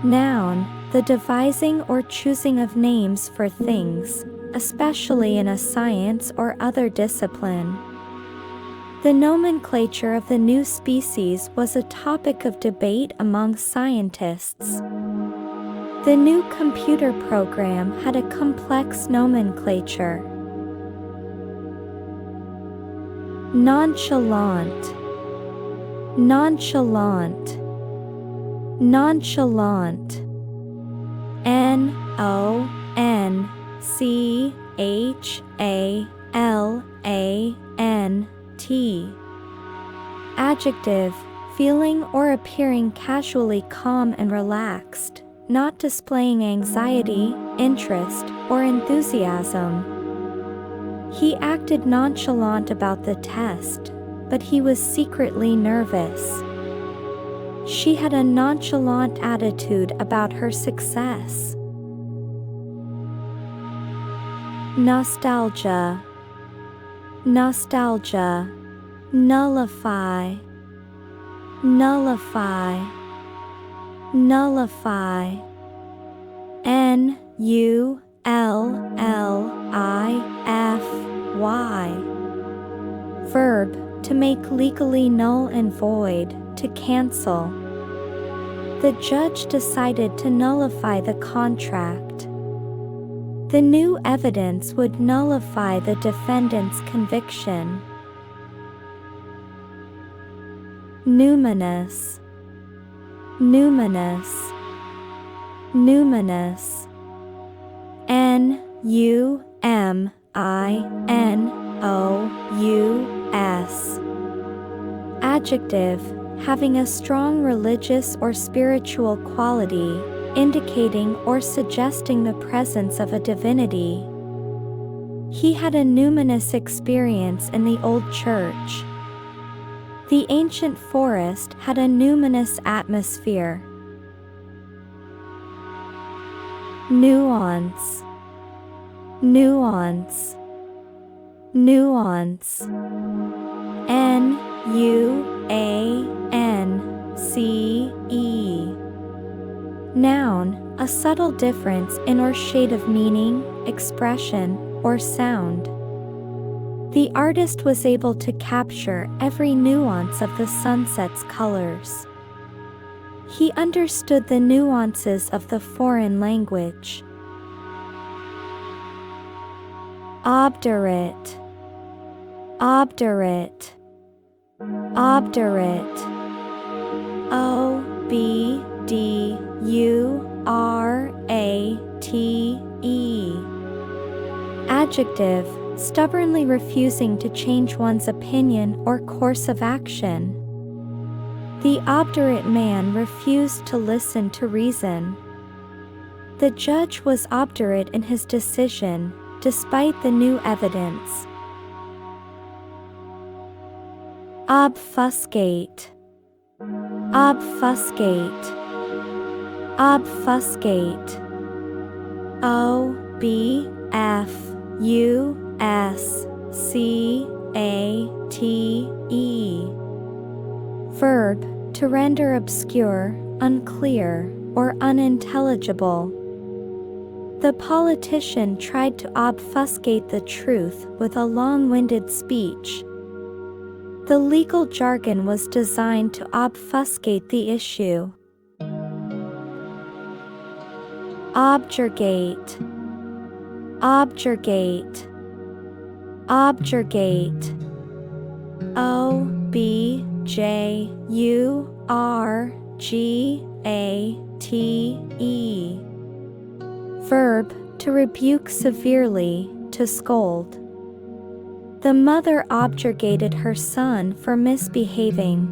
Noun, the devising or choosing of names for things, especially in a science or other discipline. The nomenclature of the new species was a topic of debate among scientists. The new computer program had a complex nomenclature. Nonchalant, Nonchalant, Nonchalant. Nonchalant. Adjective, feeling or appearing casually calm and relaxed, not displaying anxiety, interest, or enthusiasm. He acted nonchalant about the test, but he was secretly nervous. She had a nonchalant attitude about her success. Nostalgia, Nostalgia. Nullify, Nullify, Nullify. Nullify. Verb, to make legally null and void, to cancel. The judge decided to nullify the contract. The new evidence would nullify the defendant's conviction. Numinous, Numinous, Numinous. Numinous. Adjective, having a strong religious or spiritual quality, indicating or suggesting the presence of a divinity. He had a numinous experience in the old church. The ancient forest had a numinous atmosphere. Nuance, Nuance, Nuance. Nuance. Noun, a subtle difference in or shade of meaning, expression, or sound. The artist was able to capture every nuance of the sunset's colors. He understood the nuances of the foreign language. Obdurate, Obdurate, Obdurate. Obdurate. Adjective, stubbornly refusing to change one's opinion or course of action. The obdurate man refused to listen to reason. The judge was obdurate in his decision, despite the new evidence. Obfuscate. Obfuscate. Obfuscate. O-B-F-U-S-C-A-T-E. Verb, to render obscure, unclear, or unintelligible. The politician tried to obfuscate the truth with a long-winded speech. The legal jargon was designed to obfuscate the issue. Objurgate. Objurgate. Objurgate. O-B-J-U-R-G-A-T-E. Verb, to rebuke severely, to scold. The mother objurgated her son for misbehaving.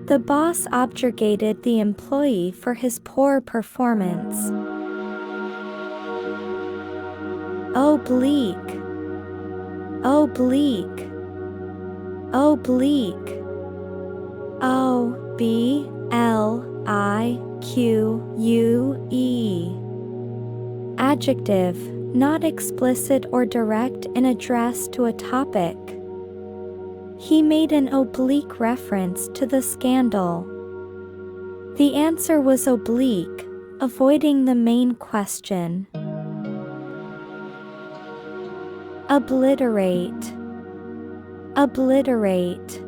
The boss objurgated the employee for his poor performance. Oblique. Oblique. Oblique. O-B-L-I-Q-U-E. Adjective, not explicit or direct in address to a topic. He made an oblique reference to the scandal. The answer was oblique, avoiding the main question. Obliterate. Obliterate.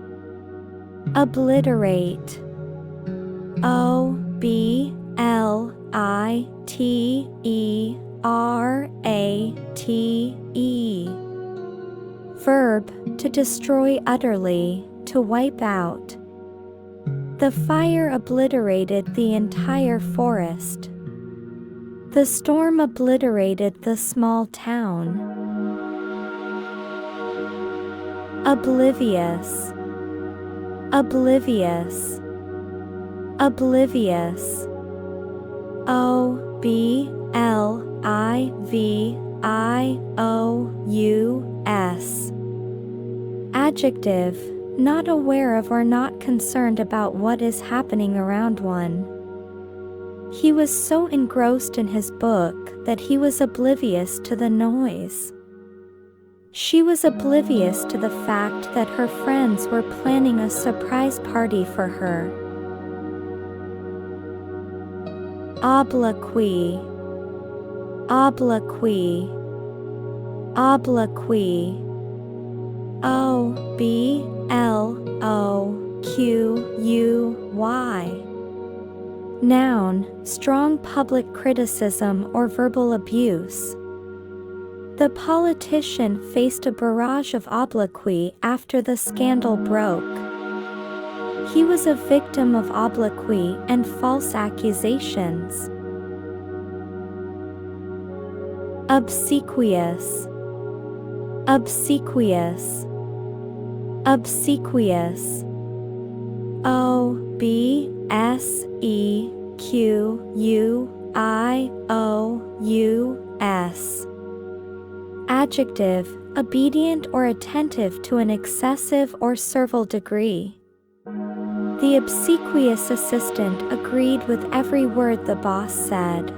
Obliterate. O-B-L-I-T-E-R-A-T-E. Verb, to destroy utterly, to wipe out. The fire obliterated the entire forest. The storm obliterated the small town. Oblivious. Oblivious. Oblivious. O-B-L-I-V-I-O-U-S. Adjective, not aware of or not concerned about what is happening around one. He was so engrossed in his book that he was oblivious to the noise. She was oblivious to the fact that her friends were planning a surprise party for her. Obloquy. Obloquy. Obloquy. O-B-L-O-Q-U-Y. Noun, strong public criticism or verbal abuse. The politician faced a barrage of obloquy after the scandal broke. He was a victim of obloquy and false accusations. Obsequious. Obsequious. Obsequious. O-B-S-E-Q-U-I-O-U-S. Adjective, obedient or attentive to an excessive or servile degree. The obsequious assistant agreed with every word the boss said.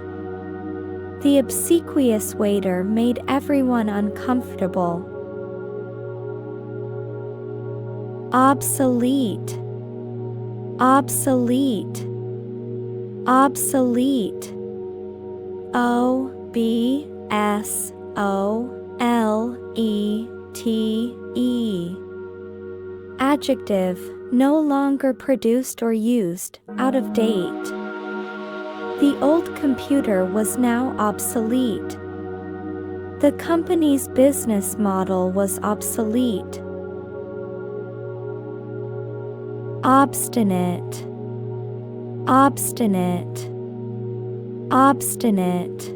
The obsequious waiter made everyone uncomfortable. Obsolete. Obsolete. Obsolete. O-B-S-O-L-E-T-E. Adjective, no longer produced or used, out of date. The old computer was now obsolete. The company's business model was obsolete. Obstinate. Obstinate. Obstinate.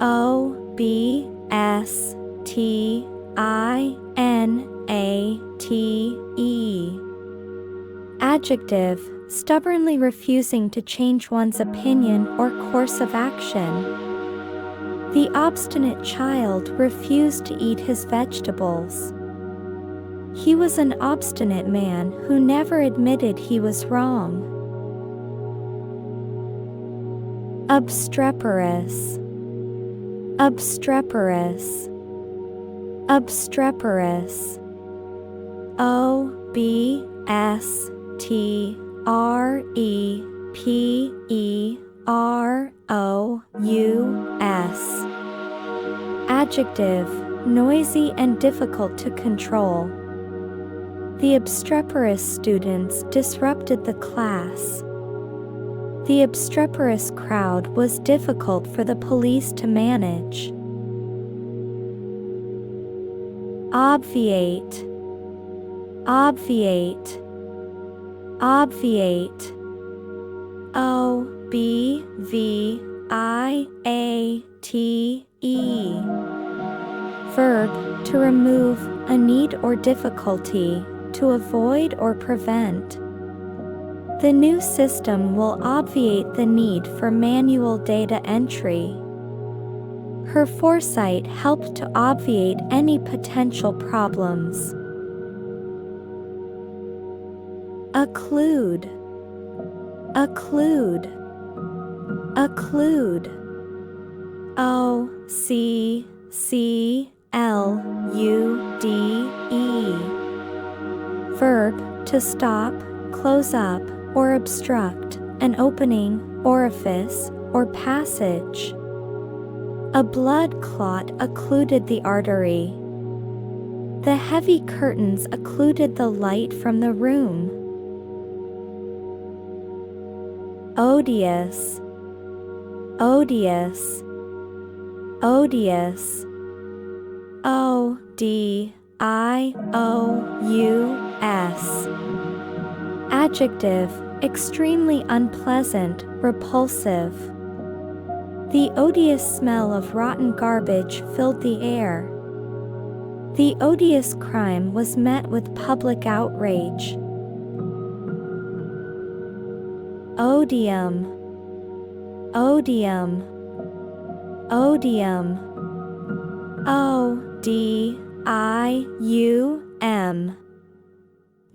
O-B-S-T-I-N-A-T-E. Adjective, stubbornly refusing to change one's opinion or course of action. The obstinate child refused to eat his vegetables. He was an obstinate man who never admitted he was wrong. Obstreperous, obstreperous, obstreperous. O-B-S-T-R-E-P-E-R-O-U-S. Adjective, noisy and difficult to control. The obstreperous students disrupted the class. The obstreperous crowd was difficult for the police to manage. Obviate, obviate, obviate. O-B-V-I-A-T-E. Verb, to remove, a need or difficulty, to avoid or prevent. The new system will obviate the need for manual data entry. Her foresight helped to obviate any potential problems. Occlude, occlude, occlude. O-C-C-L-U-D-E. Verb, to stop, close up, or obstruct, an opening, orifice, or passage. A blood clot occluded the artery. The heavy curtains occluded the light from the room. Odious, odious, odious. O-D-I-O-U-S. Adjective, extremely unpleasant, repulsive. The odious smell of rotten garbage filled the air. The odious crime was met with public outrage. Odium, odium, odium. O-D-I-U-M.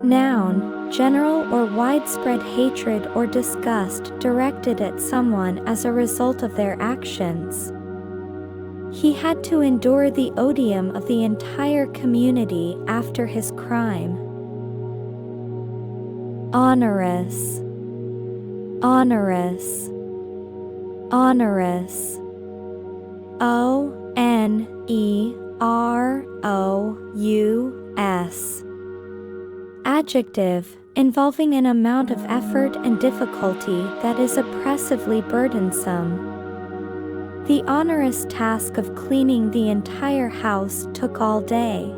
Noun, general or widespread hatred or disgust directed at someone as a result of their actions. He had to endure the odium of the entire community after his crime. Onerous, onerous, onerous. O-N-E-R-O-U-S. Adjective, involving an amount of effort and difficulty that is oppressively burdensome. The onerous task of cleaning the entire house took all day.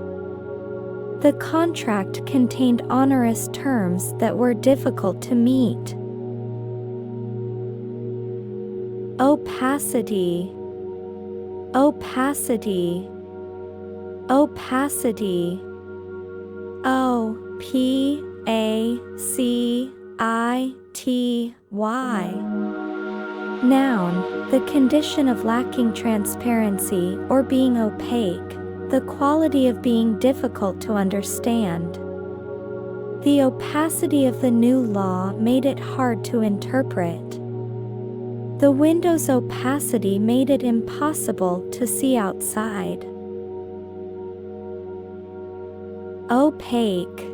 The contract contained onerous terms that were difficult to meet. Opacity, opacity, opacity. O-P-A-C-I-T-Y. Noun, the condition of lacking transparency or being opaque, the quality of being difficult to understand. The opacity of the new law made it hard to interpret. The window's opacity made it impossible to see outside. Opaque,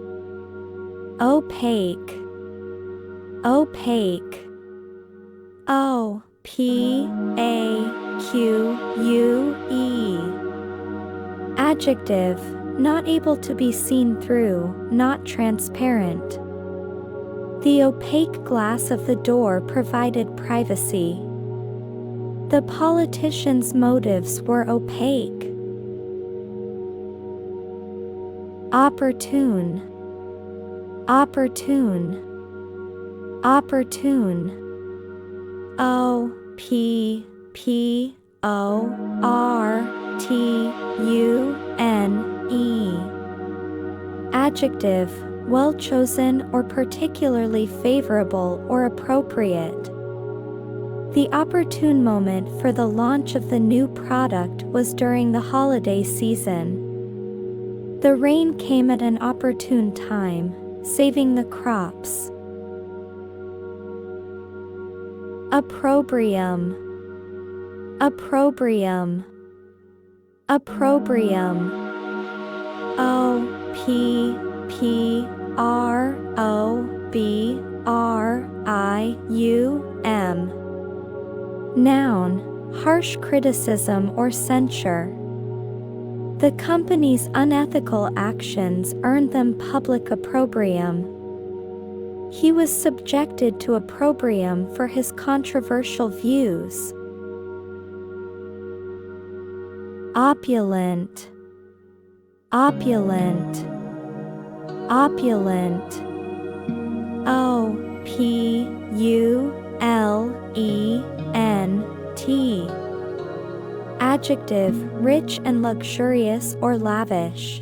opaque, opaque. O-P-A-Q-U-E. Adjective, not able to be seen through, not transparent. The opaque glass of the door provided privacy. The politician's motives were opaque. Opportune, opportune, opportune. O-P-P-O-R-T-U-N-E. Adjective, well chosen or particularly favorable or appropriate. The opportune moment for the launch of the new product was during the holiday season. The rain came at an opportune time, saving the crops. Opprobrium. Opprobrium. Opprobrium. O-P-P-R-O-B-R-I-U-M. Noun, harsh criticism or censure. The company's unethical actions earned them public opprobrium. He was subjected to opprobrium for his controversial views. Opulent. Opulent. Opulent. O-P-U-L-E-N-T. Adjective, rich and luxurious or lavish.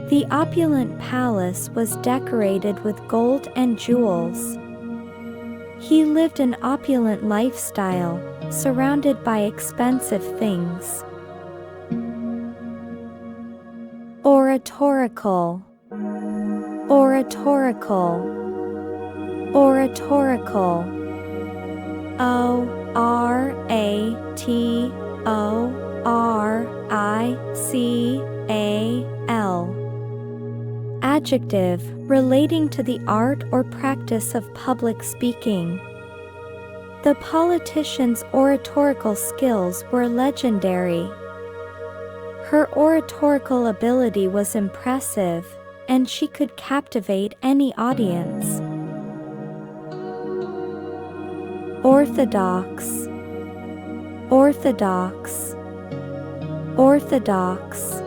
The opulent palace was decorated with gold and jewels. He lived an opulent lifestyle, surrounded by expensive things. Oratorical. Oratorical. Oratorical. O-R-A-T-O-R-I-C-A-L. Adjective, relating to the art or practice of public speaking. The politician's oratorical skills were legendary. Her oratorical ability was impressive, and she could captivate any audience. Orthodox. Orthodox. Orthodox.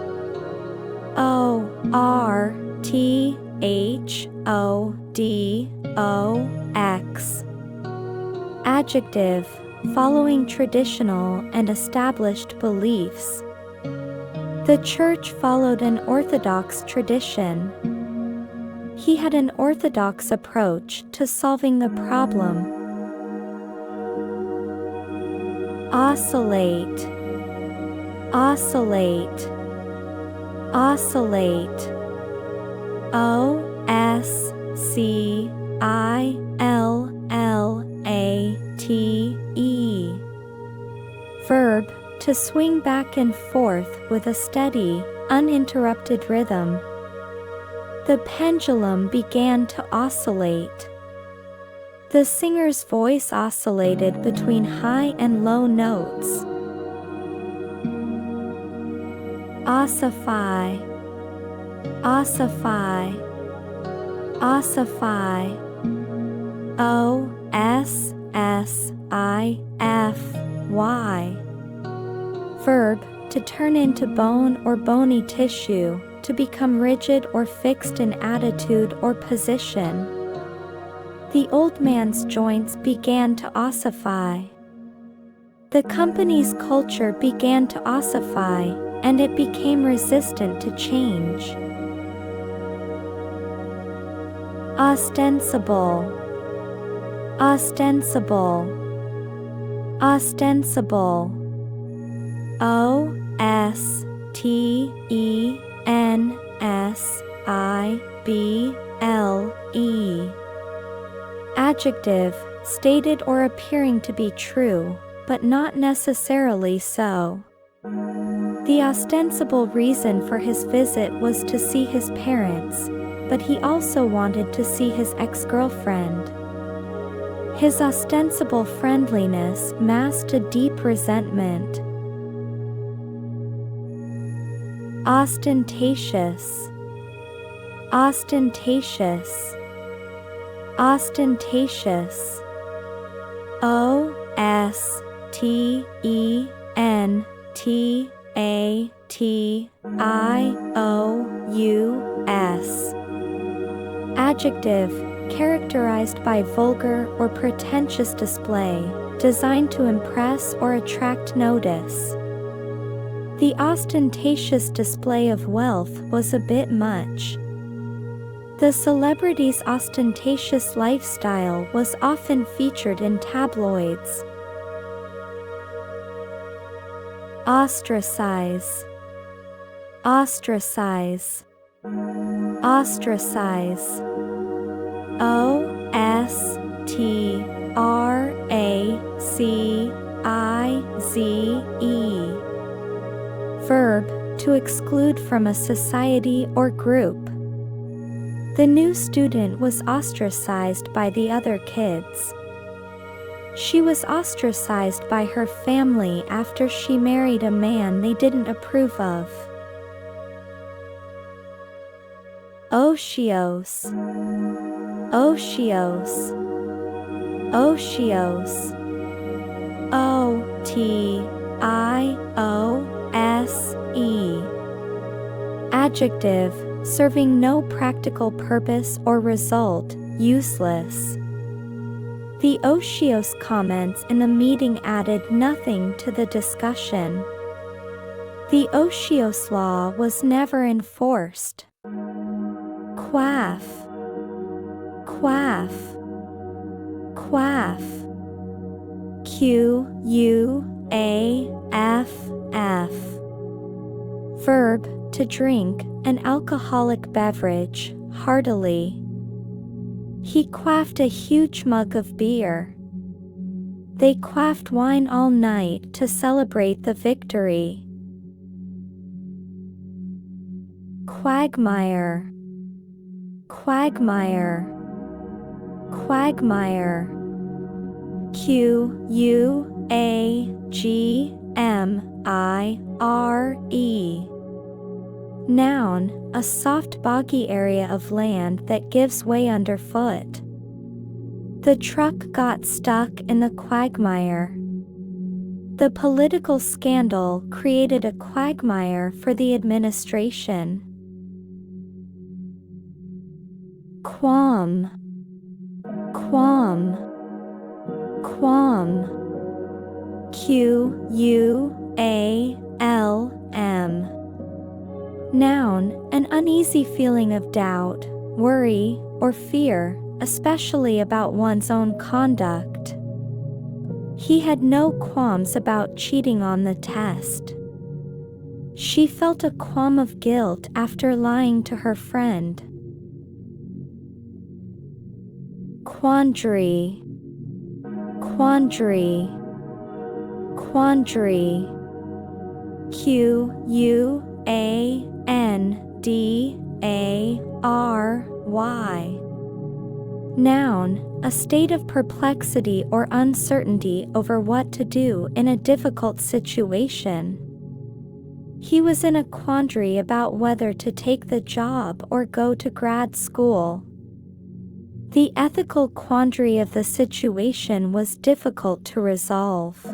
O-R-T-H-O-D-O-X. Adjective, following traditional and established beliefs. The church followed an orthodox tradition. He had an orthodox approach to solving the problem. Oscillate. Oscillate. Oscillate. O-S-C-I-L-L-A-T-E. Verb, to swing back and forth with a steady, uninterrupted rhythm. The pendulum began to oscillate. The singer's voice oscillated between high and low notes. Ossify. Ossify. Ossify. O-S-S-I-F-Y. Verb, to turn into bone or bony tissue, to become rigid or fixed in attitude or position. The old man's joints began to ossify. The company's culture began to ossify, and it became resistant to change. Ostensible. Ostensible. Ostensible. O-S-T-E-N-S-I-B-L-E. Adjective, stated or appearing to be true, but not necessarily so. The ostensible reason for his visit was to see his parents, but he also wanted to see his ex-girlfriend. His ostensible friendliness masked a deep resentment. Ostentatious. Ostentatious. Ostentatious. O-S-T-E-N-T-A-T-I-O-U-S. Adjective, characterized by vulgar or pretentious display, designed to impress or attract notice. The ostentatious display of wealth was a bit much. The celebrity's ostentatious lifestyle was often featured in tabloids. Ostracize. Ostracize. Ostracize. O-S-T-R-A-C-I-Z-E. Verb, to exclude from a society or group. The new student was ostracized by the other kids. She was ostracized by her family after she married a man they didn't approve of. Otiose. Otiose. Otiose. O-T-I-O-S-E. Adjective, serving no practical purpose or result, useless. The otiose comments in the meeting added nothing to the discussion. The otiose law was never enforced. Quaff. Quaff. Quaff. Q-U-A-F-F. Verb, to drink an alcoholic beverage, heartily. He quaffed a huge mug of beer. They quaffed wine all night to celebrate the victory. Quagmire. Quagmire. Quagmire. Q-U-A-G-M-I-R-E. Noun, a soft boggy area of land that gives way underfoot. The truck got stuck in the quagmire. The political scandal created a quagmire for the administration. Qualm. Qualm. Qualm. Q-U-A-L-M. Noun, an uneasy feeling of doubt, worry, or fear, especially about one's own conduct. He had no qualms about cheating on the test. She felt a qualm of guilt after lying to her friend. Quandary. Quandary. Quandary. Q-U-A-N-D-A-R-Y. Noun, a state of perplexity or uncertainty over what to do in a difficult situation. He was in a quandary about whether to take the job or go to grad school. The ethical quandary of the situation was difficult to resolve.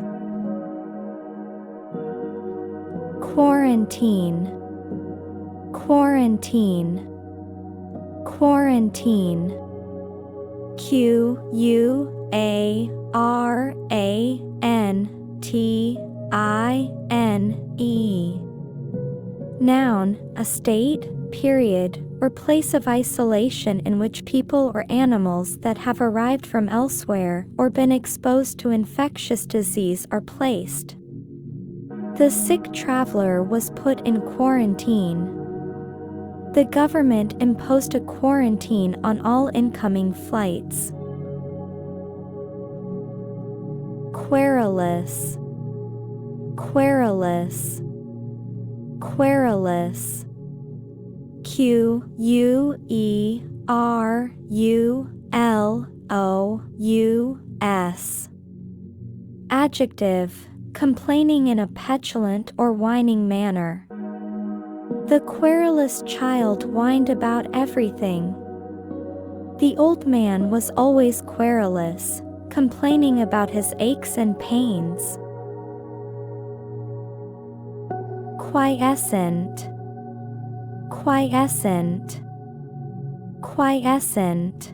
Quarantine. Quarantine. Quarantine. Q-U-A-R-A-N-T-I-N-E. Noun, a state, period, or place of isolation in which people or animals that have arrived from elsewhere or been exposed to infectious disease are placed. The sick traveler was put in quarantine. The government imposed a quarantine on all incoming flights. Querulous. Querulous. Querulous. Q-U-E-R-U-L-O-U-S. Adjective, complaining in a petulant or whining manner. The querulous child whined about everything. The old man was always querulous, complaining about his aches and pains. Quiescent. Quiescent. Quiescent.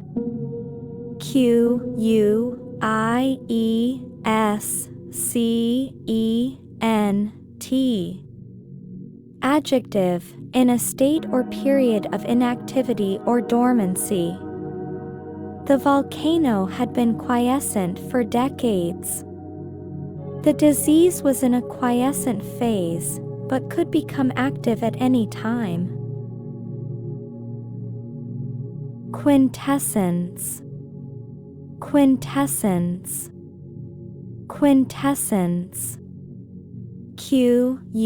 Q-U-I-E-S-C-E-N-T. Adjective, in a state or period of inactivity or dormancy. The volcano had been quiescent for decades. The disease was in a quiescent phase, but could become active at any time. Quintessence. Quintessence. Quintessence. Quintessence.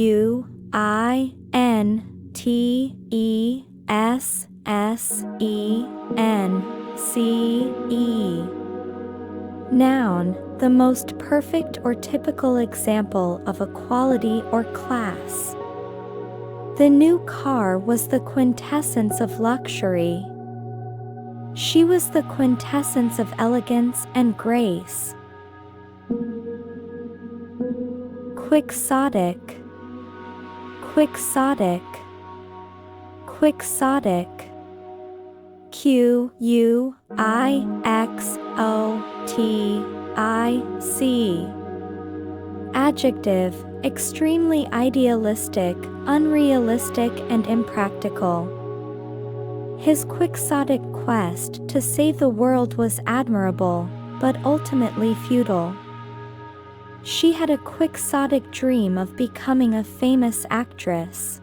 Noun, the most perfect or typical example of a quality or class. The new car was the quintessence of luxury. She was the quintessence of elegance and grace. Quixotic. Quixotic. Quixotic. Quixotic. Adjective, extremely idealistic, unrealistic and impractical. His quixotic quest to save the world was admirable, but ultimately futile. She had a quixotic dream of becoming a famous actress.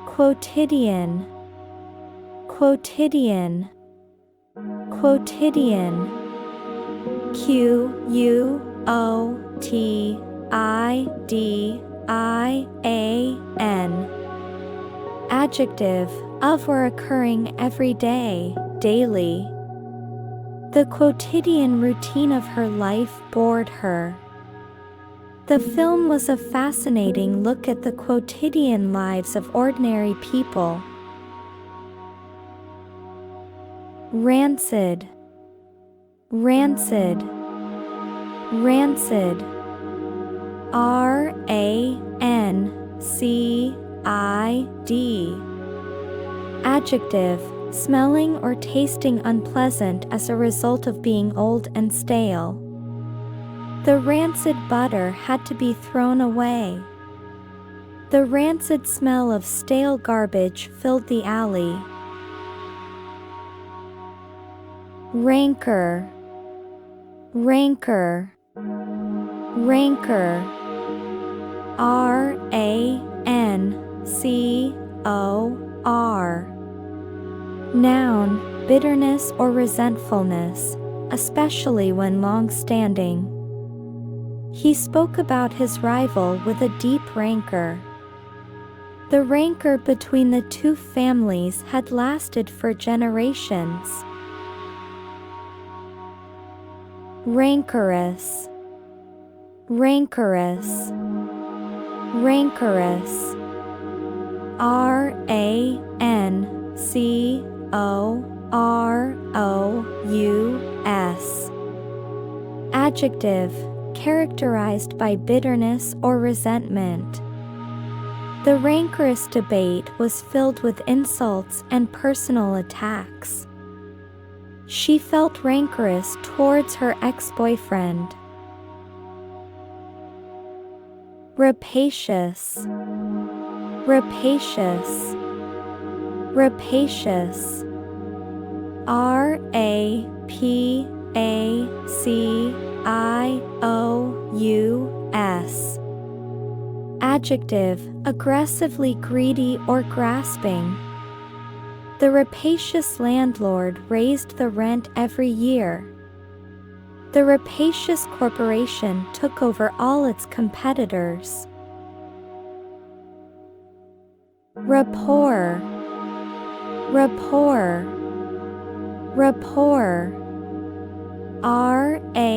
Quotidian. Quotidian. Quotidian. Quotidian. Adjective, of or occurring every day, daily. The quotidian routine of her life bored her. The film was a fascinating look at the quotidian lives of ordinary people. Rancid. Rancid. Rancid. Rancid. Adjective, smelling or tasting unpleasant as a result of being old and stale. The rancid butter had to be thrown away. The rancid smell of stale garbage filled the alley. Rancor. Rancor. Rancor. Rancor. Noun, bitterness or resentfulness, especially when long-standing. He spoke about his rival with a deep rancor. The rancor between the two families had lasted for generations. Rancorous. Rancorous. Rancorous. Rancorous. Adjective, characterized by bitterness or resentment. The rancorous debate was filled with insults and personal attacks. She felt rancorous towards her ex-boyfriend. Rapacious. Rapacious. Rapacious. Rapacious. Adjective, aggressively greedy or grasping. The rapacious landlord raised the rent every year. The rapacious corporation took over all its competitors. Rapport. Rapport. Rapport. R-A-P-P-O-R-T.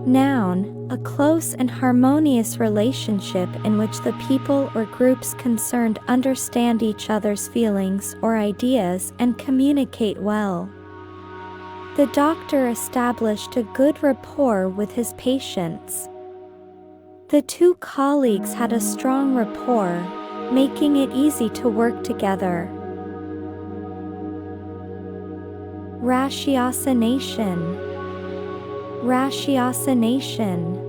Noun, a close and harmonious relationship in which the people or groups concerned understand each other's feelings or ideas and communicate well. The doctor established a good rapport with his patients. The two colleagues had a strong rapport, making it easy to work together. Ratiocination. Ratiocination.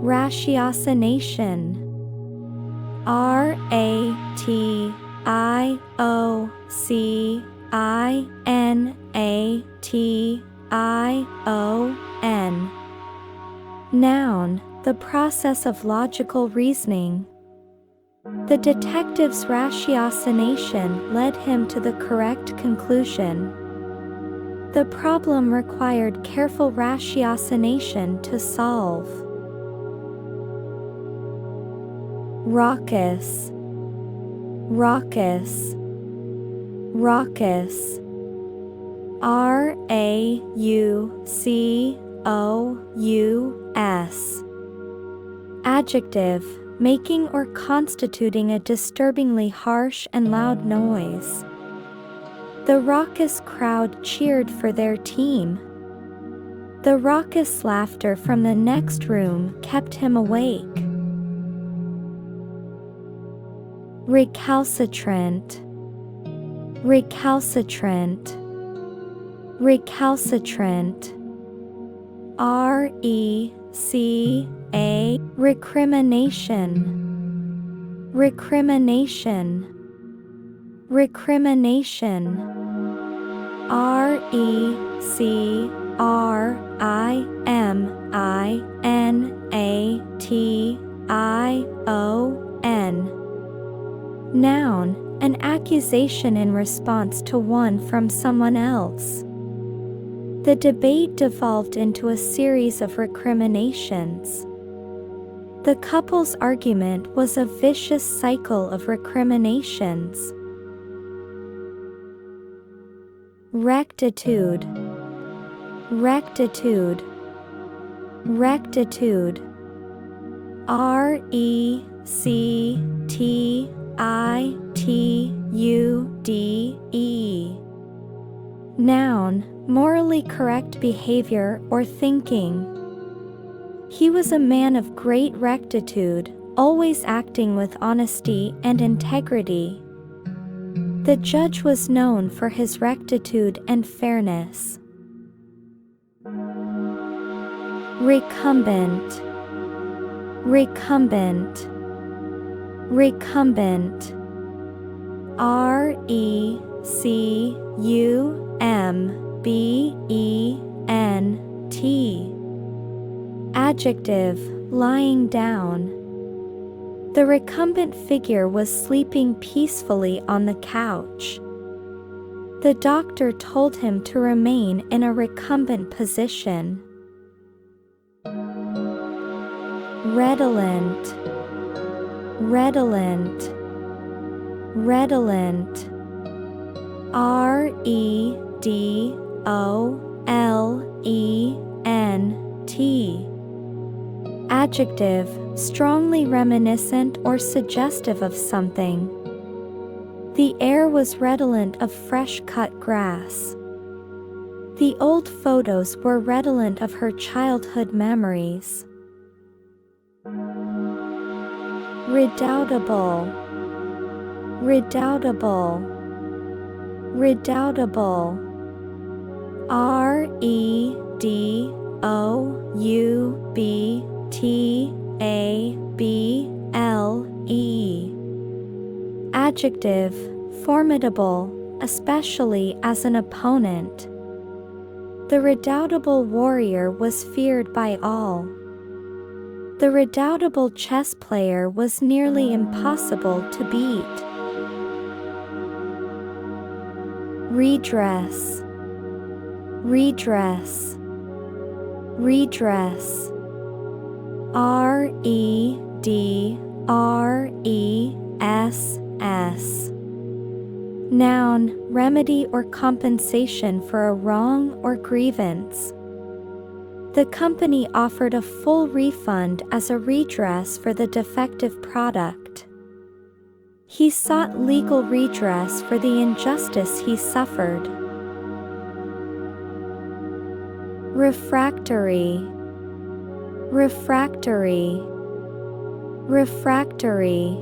Ratiocination. Ratiocination. Noun, the process of logical reasoning. The detective's ratiocination led him to the correct conclusion. The problem required careful ratiocination to solve. Raucous. Raucous. Raucous. Raucous. Adjective, making or constituting a disturbingly harsh and loud noise. The raucous crowd cheered for their team. The raucous laughter from the next room kept him awake. Recalcitrant. Recalcitrant. Recalcitrant. Recrimination. Recrimination. Recrimination. Recrimination. Noun, an accusation in response to one from someone else. The debate devolved into a series of recriminations. The couple's argument was a vicious cycle of recriminations. Rectitude. Rectitude. Rectitude. Rectitude. Noun, morally correct behavior or thinking. He was a man of great rectitude, always acting with honesty and integrity. The judge was known for his rectitude and fairness. Recumbent. Recumbent. Recumbent. Recumbent. Adjective, lying down. The recumbent figure was sleeping peacefully on the couch. The doctor told him to remain in a recumbent position. Redolent. Redolent. Redolent. Redolent. Adjective, strongly reminiscent or suggestive of something. The air was redolent of fresh-cut grass. The old photos were redolent of her childhood memories. Redoubtable. Redoubtable. Redoubtable. Redoubtable. Adjective, formidable, especially as an opponent. The redoubtable warrior was feared by all. The redoubtable chess player was nearly impossible to beat. Redress. Redress. Redress. Redress. Noun, remedy or compensation for a wrong or grievance. The company offered a full refund as a redress for the defective product. He sought legal redress for the injustice he suffered. Refractory. Refractory. Refractory. Refractory.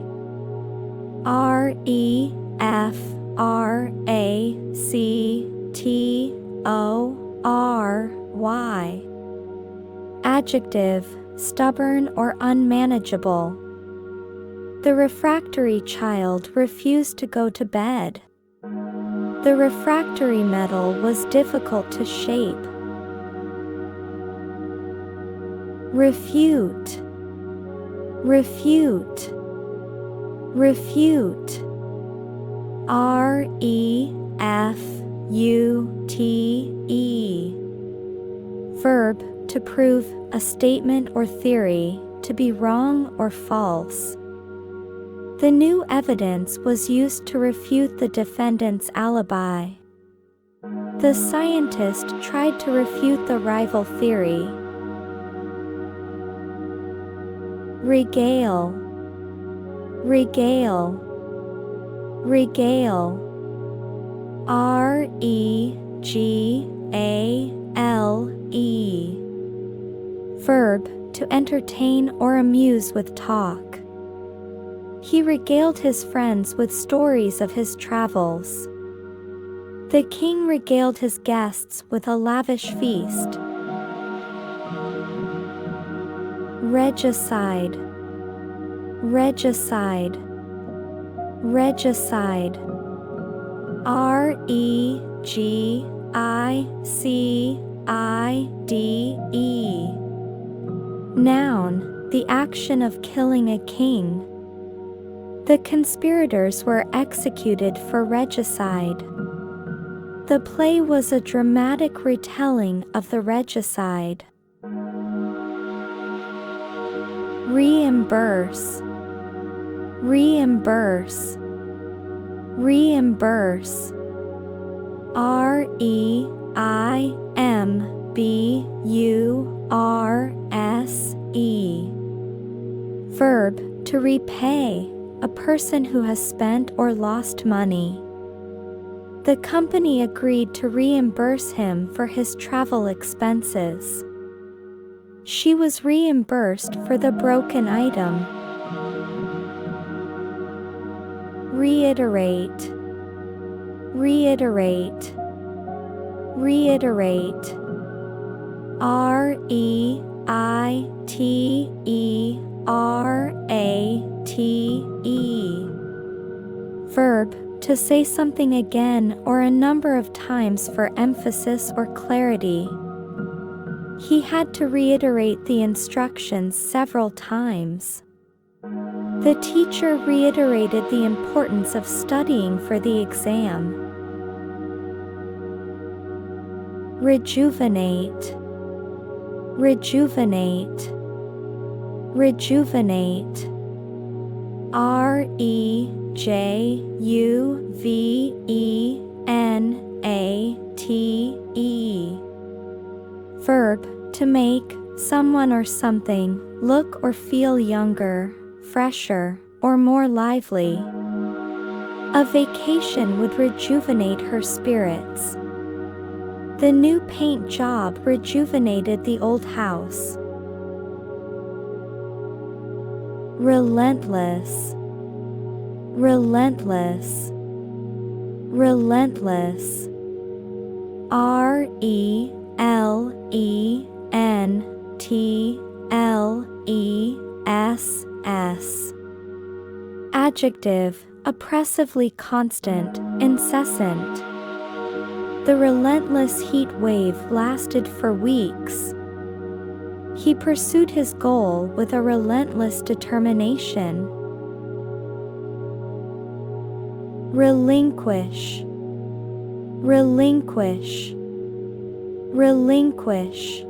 Adjective, stubborn or unmanageable. The refractory child refused to go to bed. The refractory metal was difficult to shape. Refute, refute, refute. R-E-F-U-T-E. Verb, to prove a statement or theory to be wrong or false. The new evidence was used to refute the defendant's alibi. The scientist tried to refute the rival theory. Regale, regale, regale. R-E-G-A-L-E. Verb, to entertain or amuse with talk. He regaled his friends with stories of his travels. The king regaled his guests with a lavish feast. Regicide, regicide, regicide. R-E-G-I-C-I-D-E. Noun, the action of killing a king. The conspirators were executed for regicide. The play was a dramatic retelling of the regicide. Reimburse, reimburse, reimburse. R-E-I-M-B-U-R-S-E. Verb, to repay, a person who has spent or lost money. The company agreed to reimburse him for his travel expenses. She was reimbursed for the broken item. Reiterate, reiterate, reiterate. R-E-I-T-E-R-A-T-E. Verb, to say something again or a number of times for emphasis or clarity. He had to reiterate the instructions several times. The teacher reiterated the importance of studying for the exam. Rejuvenate, rejuvenate, rejuvenate. R-E-J-U-V-E-N-A-T-E. Verb, to make someone or something look or feel younger, fresher, or more lively. A vacation would rejuvenate her spirits. The new paint job rejuvenated the old house. Relentless, relentless, relentless. R-E-L-E-N-T-L-E-S-S. Adjective, oppressively constant, incessant. The relentless heat wave lasted for weeks. He pursued his goal with a relentless determination. Relinquish, relinquish, relinquish.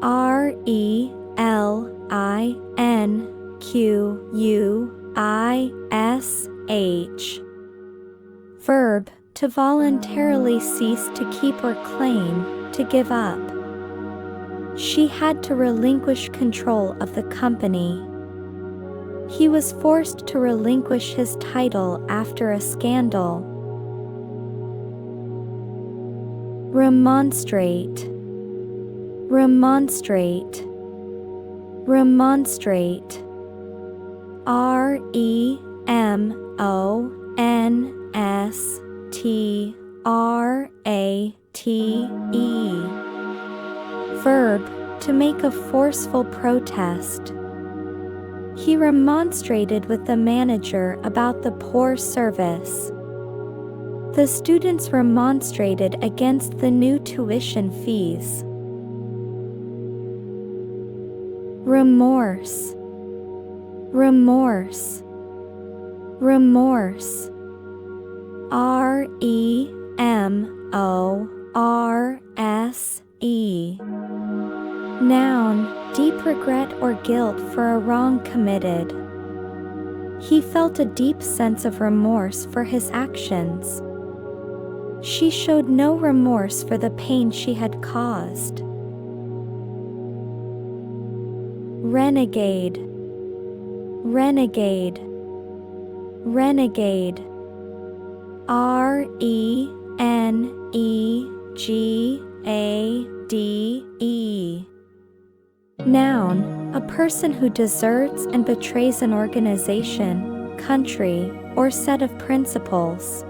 R-E-L-I-N-Q-U-I-S-H. Verb, to voluntarily cease to keep or claim, to give up. She had to relinquish control of the company. He was forced to relinquish his title after a scandal. Remonstrate, remonstrate, remonstrate. R-E-M-O-N-S-T-R-A-T-E. Verb, to make a forceful protest. He remonstrated with the manager about the poor service. The students remonstrated against the new tuition fees. Remorse, remorse, remorse. R-E-M-O-R-S-E. Noun, deep regret or guilt for a wrong committed. He felt a deep sense of remorse for his actions. She showed no remorse for the pain she had caused. Renegade, renegade, renegade. R-E-N-E-G-A-D-E. Noun, a person who deserts and betrays an organization, country, or set of principles.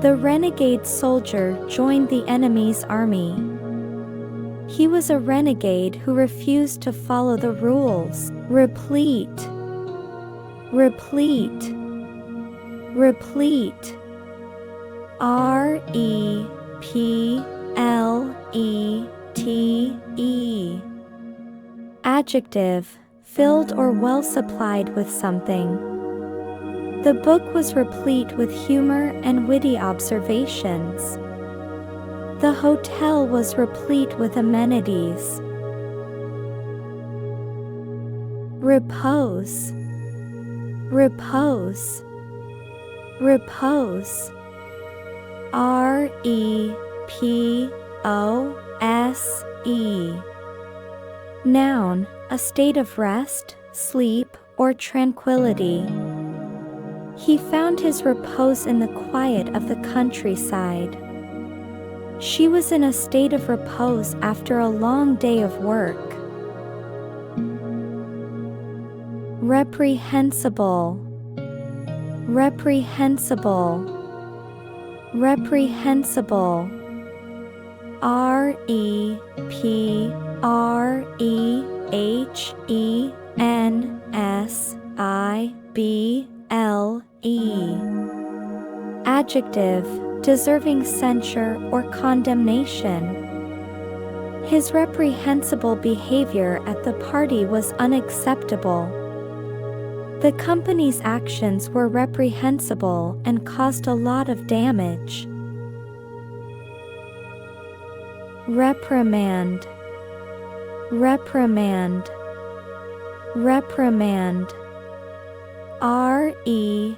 The renegade soldier joined the enemy's army. He was a renegade who refused to follow the rules. Replete, replete, replete. R-E-P-L-E-T-E. Adjective, filled or well supplied with something. The book was replete with humor and witty observations. The hotel was replete with amenities. Repose, repose, repose. R-E-P-O-S-E. Noun, a state of rest, sleep, or tranquility. He found his repose in the quiet of the countryside. She was in a state of repose after a long day of work. Reprehensible, reprehensible, reprehensible. R-E-P-R-E-H-E-N-S-I-B-L-E. Adjective, deserving censure or condemnation. His reprehensible behavior at the party was unacceptable. The company's actions were reprehensible and caused a lot of damage. Reprimand, reprimand, reprimand. R-E-P-R-I-M-A-N-D.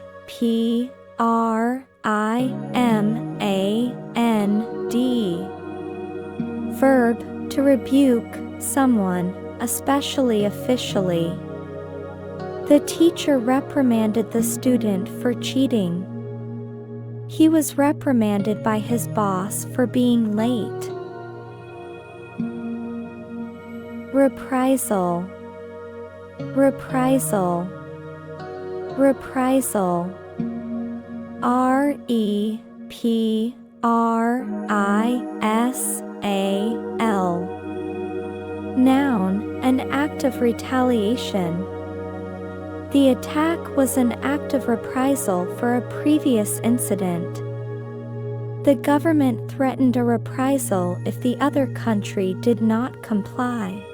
Verb, to rebuke someone, especially officially. The teacher reprimanded the student for cheating. He was reprimanded by his boss for being late. Reprisal, reprisal, reprisal. R-E-P-R-I-S-A-L. Noun, an act of retaliation. The attack was an act of reprisal for a previous incident. The government threatened a reprisal if the other country did not comply.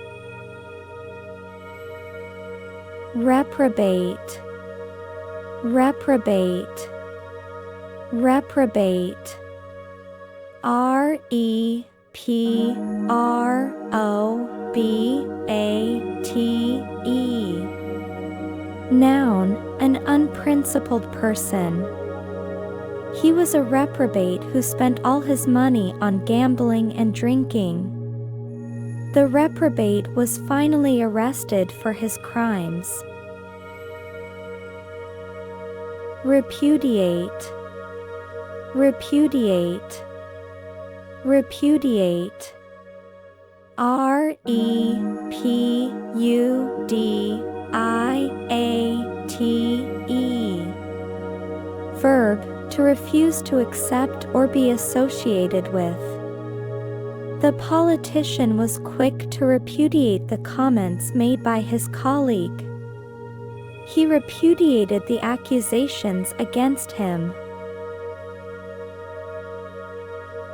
Reprobate, reprobate, reprobate. R-E-P-R-O-B-A-T-E. Noun, an unprincipled person. He was a reprobate who spent all his money on gambling and drinking. The reprobate was finally arrested for his crimes. Repudiate, repudiate, repudiate. R-E-P-U-D-I-A-T-E. Verb, to refuse to accept or be associated with. The politician was quick to repudiate the comments made by his colleague. He repudiated the accusations against him.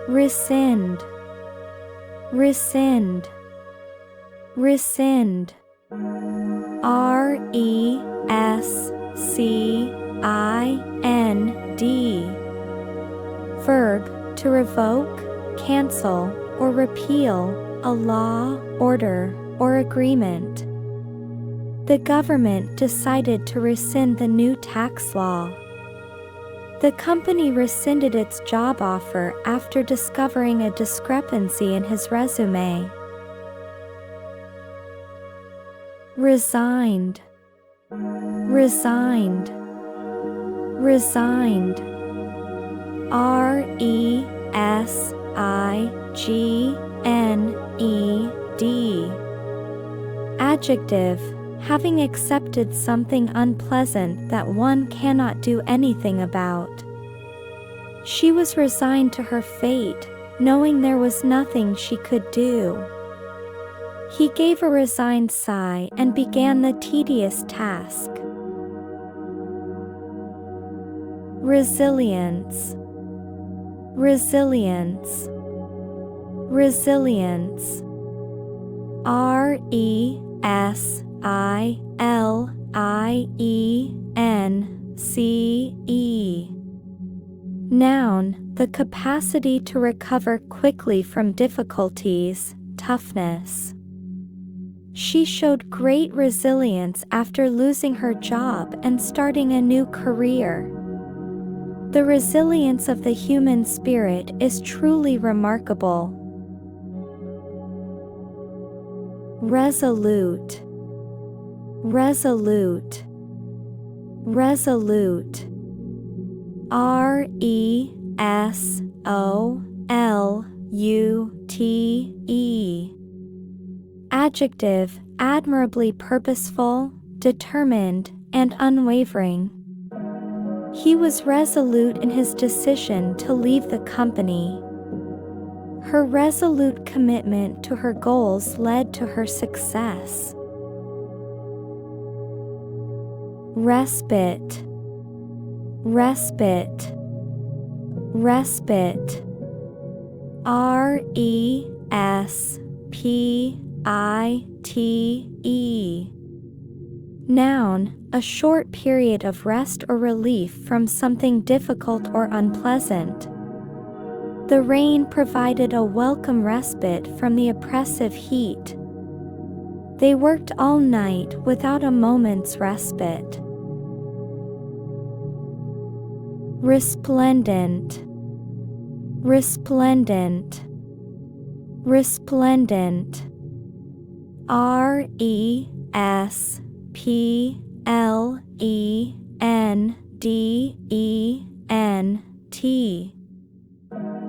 Rescind, rescind, rescind. R-E-S-C-I-N-D. Verb, to revoke, cancel, or repeal a law, order, or agreement. The government decided to rescind the new tax law. The company rescinded its job offer after discovering a discrepancy in his resume. Resigned, resigned, resigned. R-E-S-I-G-N-E-D. Adjective, having accepted something unpleasant that one cannot do anything about. She was resigned to her fate, knowing there was nothing she could do. He gave a resigned sigh and began the tedious task. Resilience, resilience, resilience. R-E-S-I-L-I-E-N-C-E. Noun, the capacity to recover quickly from difficulties, toughness. She showed great resilience after losing her job and starting a new career. The resilience of the human spirit is truly remarkable. Resolute, resolute, resolute. R-E-S-O-L-U-T-E. Adjective, admirably purposeful, determined, and unwavering. He was resolute in his decision to leave the company. Her resolute commitment to her goals led to her success. Respite, respite, respite. R-E-S-P-I-T-E. Noun, a short period of rest or relief from something difficult or unpleasant. The rain provided a welcome respite from the oppressive heat. They worked all night without a moment's respite. Resplendent, resplendent, resplendent. R-E-S-P-L-E-N-D-E-N-T.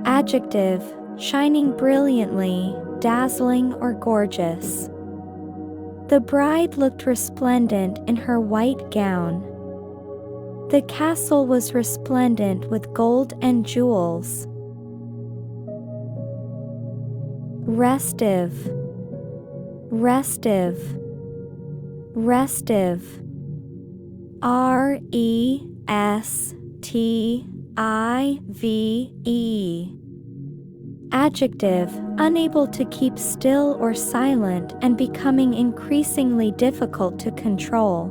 Adjective, shining brilliantly, dazzling or gorgeous. The bride looked resplendent in her white gown. The castle was resplendent with gold and jewels. Restive, restive, restive. R-E-S-T-I-V-E. Adjective, unable to keep still or silent and becoming increasingly difficult to control.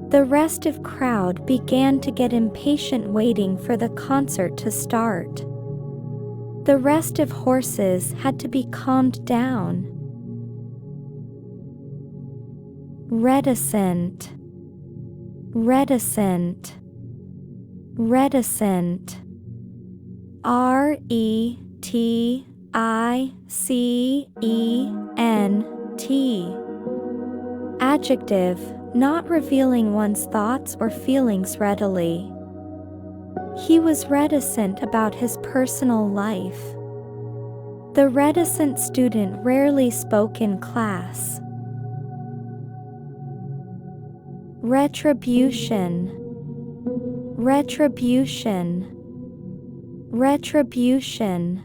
The restive crowd began to get impatient waiting for the concert to start. The restive horses had to be calmed down. Reticent, reticent, reticent. R-E-T-I-C-E-N-T. Adjective, not revealing one's thoughts or feelings readily. He was reticent about his personal life. The reticent student rarely spoke in class. Retribution, retribution, retribution.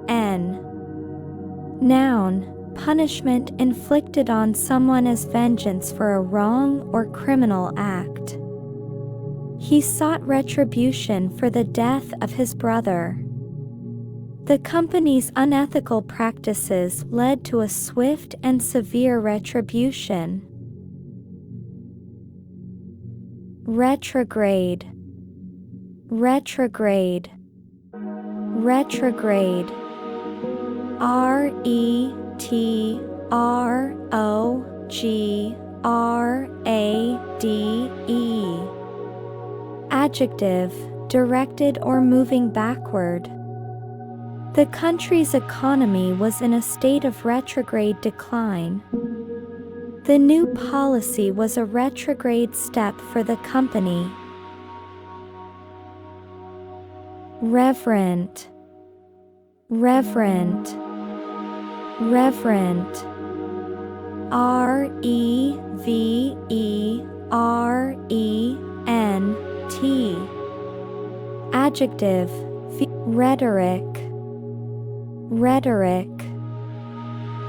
retribution. Noun, punishment inflicted on someone as vengeance for a wrong or criminal act. He sought retribution for the death of his brother. The company's unethical practices led to a swift and severe retribution. Retrograde. Retrograde. Retrograde. retrograde. Adjective, directed or moving backward. The country's economy was in a state of retrograde decline. The new policy was a retrograde step for the company. Reverent. Reverent. Reverent. reverent. Adjective, rhetoric. Rhetoric.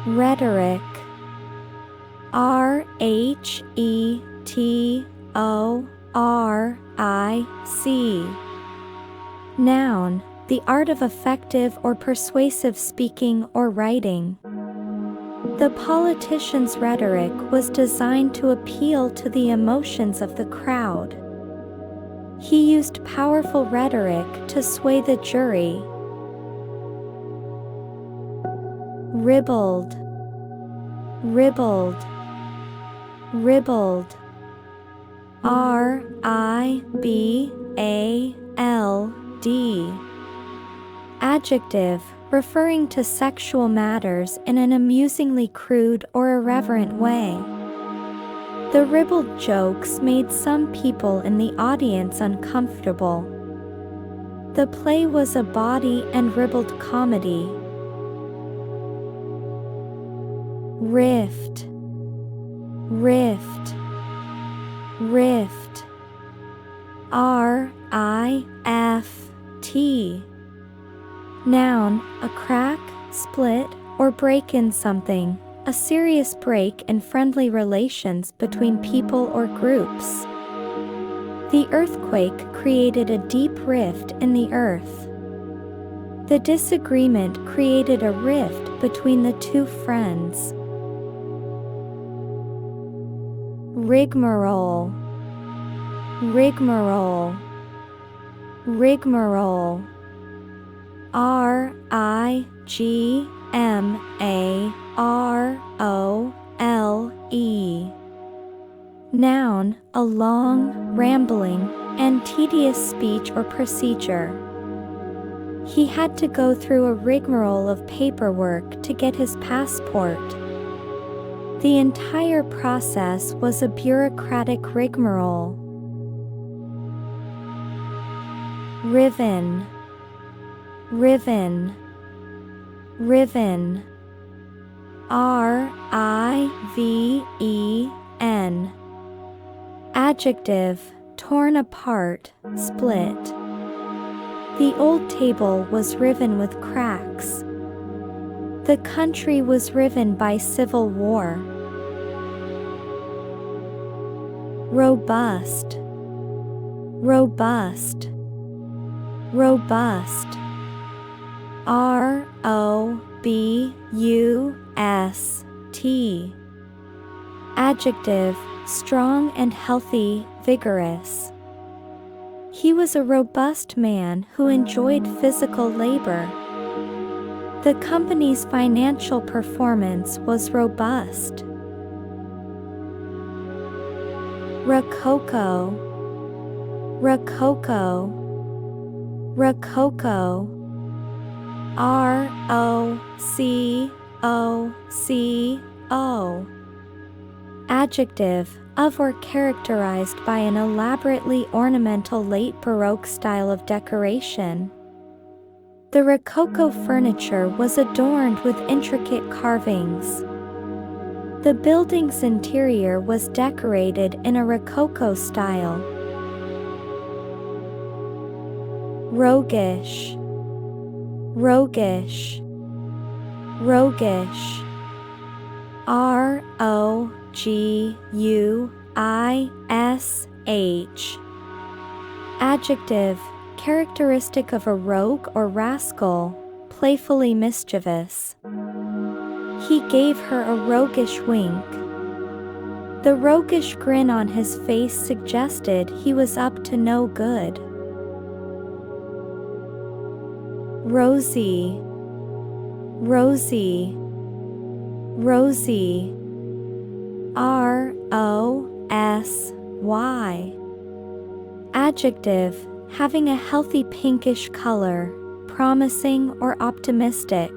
Rhetoric. rhetoric. Noun, the art of effective or persuasive speaking or writing. The politician's rhetoric was designed to appeal to the emotions of the crowd. He used powerful rhetoric to sway the jury. Ribald. Ribald. Ribald. ribald. Adjective, referring to sexual matters in an amusingly crude or irreverent way. The ribald jokes made some people in the audience uncomfortable. The play was a bawdy and ribald comedy. Rift. Rift. Rift. rift. Noun, a crack, split, or break in something, a serious break in friendly relations between people or groups. The earthquake created a deep rift in the earth. The disagreement created a rift between the two friends. Rigmarole. Rigmarole. Rigmarole. rigmarole. Noun, a long, rambling, and tedious speech or procedure. He had to go through a rigmarole of paperwork to get his passport. The entire process was a bureaucratic rigmarole. Riven. Riven. Riven. riven. Adjective, torn apart, split. The old table was riven with cracks. The country was riven by civil war. Robust. Robust. Robust. robust. Adjective, strong and healthy, vigorous. He was a robust man who enjoyed physical labor. The company's financial performance was robust. Rococo. Rococo. Rococo. Rococo. Adjective, of or characterized by an elaborately ornamental late Baroque style of decoration. The Rococo furniture was adorned with intricate carvings. The building's interior was decorated in a Rococo style. Roguish, roguish, roguish. R-O-G-U-I-S-H. Adjective, characteristic of a rogue or rascal, playfully mischievous. He gave her a roguish wink. The roguish grin on his face suggested he was up to no good. Rosy, rosy, rosy. R-O-S-Y. Adjective, having a healthy pinkish color, promising or optimistic.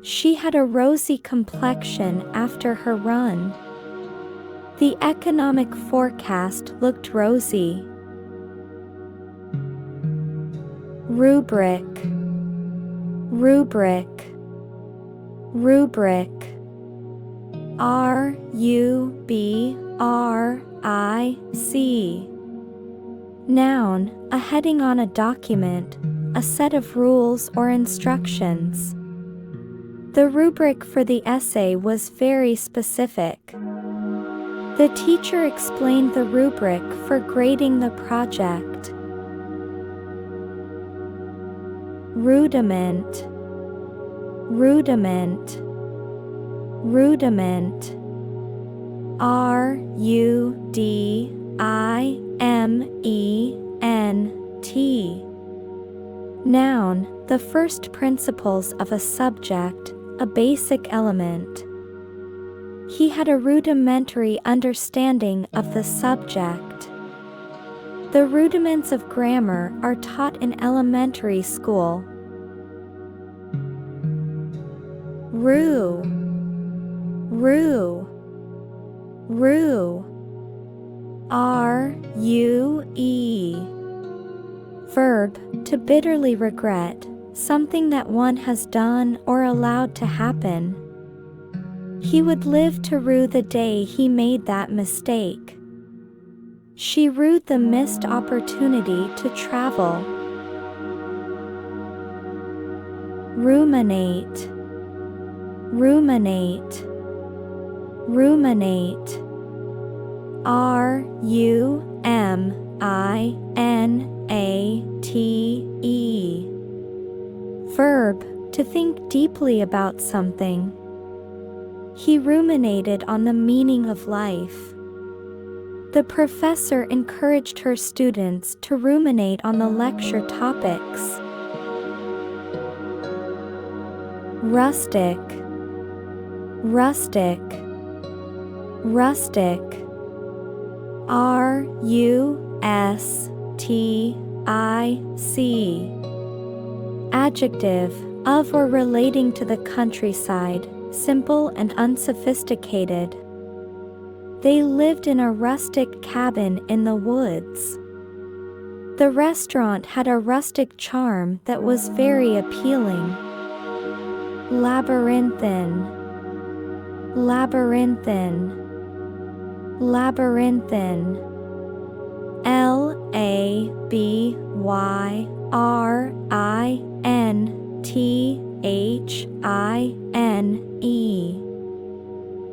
She had a rosy complexion after her run. The economic forecast looked rosy. Rubric, rubric, rubric. R-U-B-R-I-C. Noun, a heading on a document, a set of rules or instructions. The rubric for the essay was very specific. The teacher explained the rubric for grading the project. Rudiment, rudiment, rudiment. R-U-D-I-M-E-N-T. Noun, the first principles of a subject, a basic element. He had a rudimentary understanding of the subject. The rudiments of grammar are taught in elementary school. Rue, rue, rue. R-U-E. Verb, to bitterly regret, something that one has done or allowed to happen. He would live to rue the day he made that mistake. She rued the missed opportunity to travel. Ruminate, ruminate, ruminate. R-U-M-I-N-A-T-E. Verb, to think deeply about something. He ruminated on the meaning of life. The professor encouraged her students to ruminate on the lecture topics. Rustic, rustic, rustic. R-U-S-T-I-C. Adjective, of or relating to the countryside, simple and unsophisticated. They lived in a rustic cabin in the woods. The restaurant had a rustic charm that was very appealing. Labyrinthine, labyrinthine, labyrinthine. L-A-B-Y-R-I-N-T-H-I-N-E.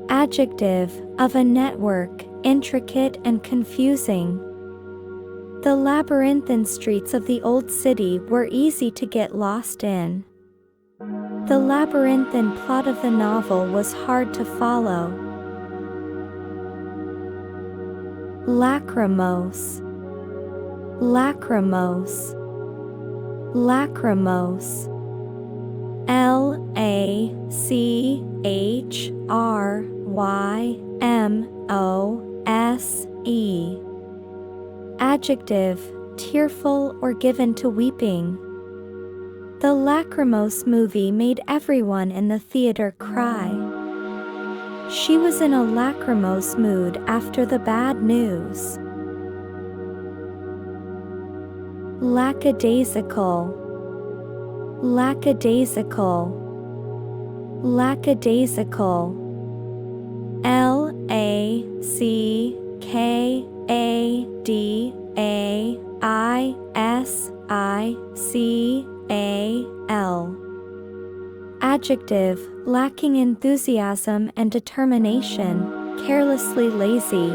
Adjective, of a network, intricate and confusing. The labyrinthine streets of the old city were easy to get lost in. The labyrinthine plot of the novel was hard to follow. Lachrymose, lachrymose, lachrymose. L-A-C-H-R-Y-M-O-S-E. Adjective, tearful or given to weeping. The Lachrymose movie made everyone in the theater cry. She was in a lachrymose mood after the bad news. Lackadaisical, lackadaisical, lackadaisical. Adjective, lacking enthusiasm and determination, carelessly lazy.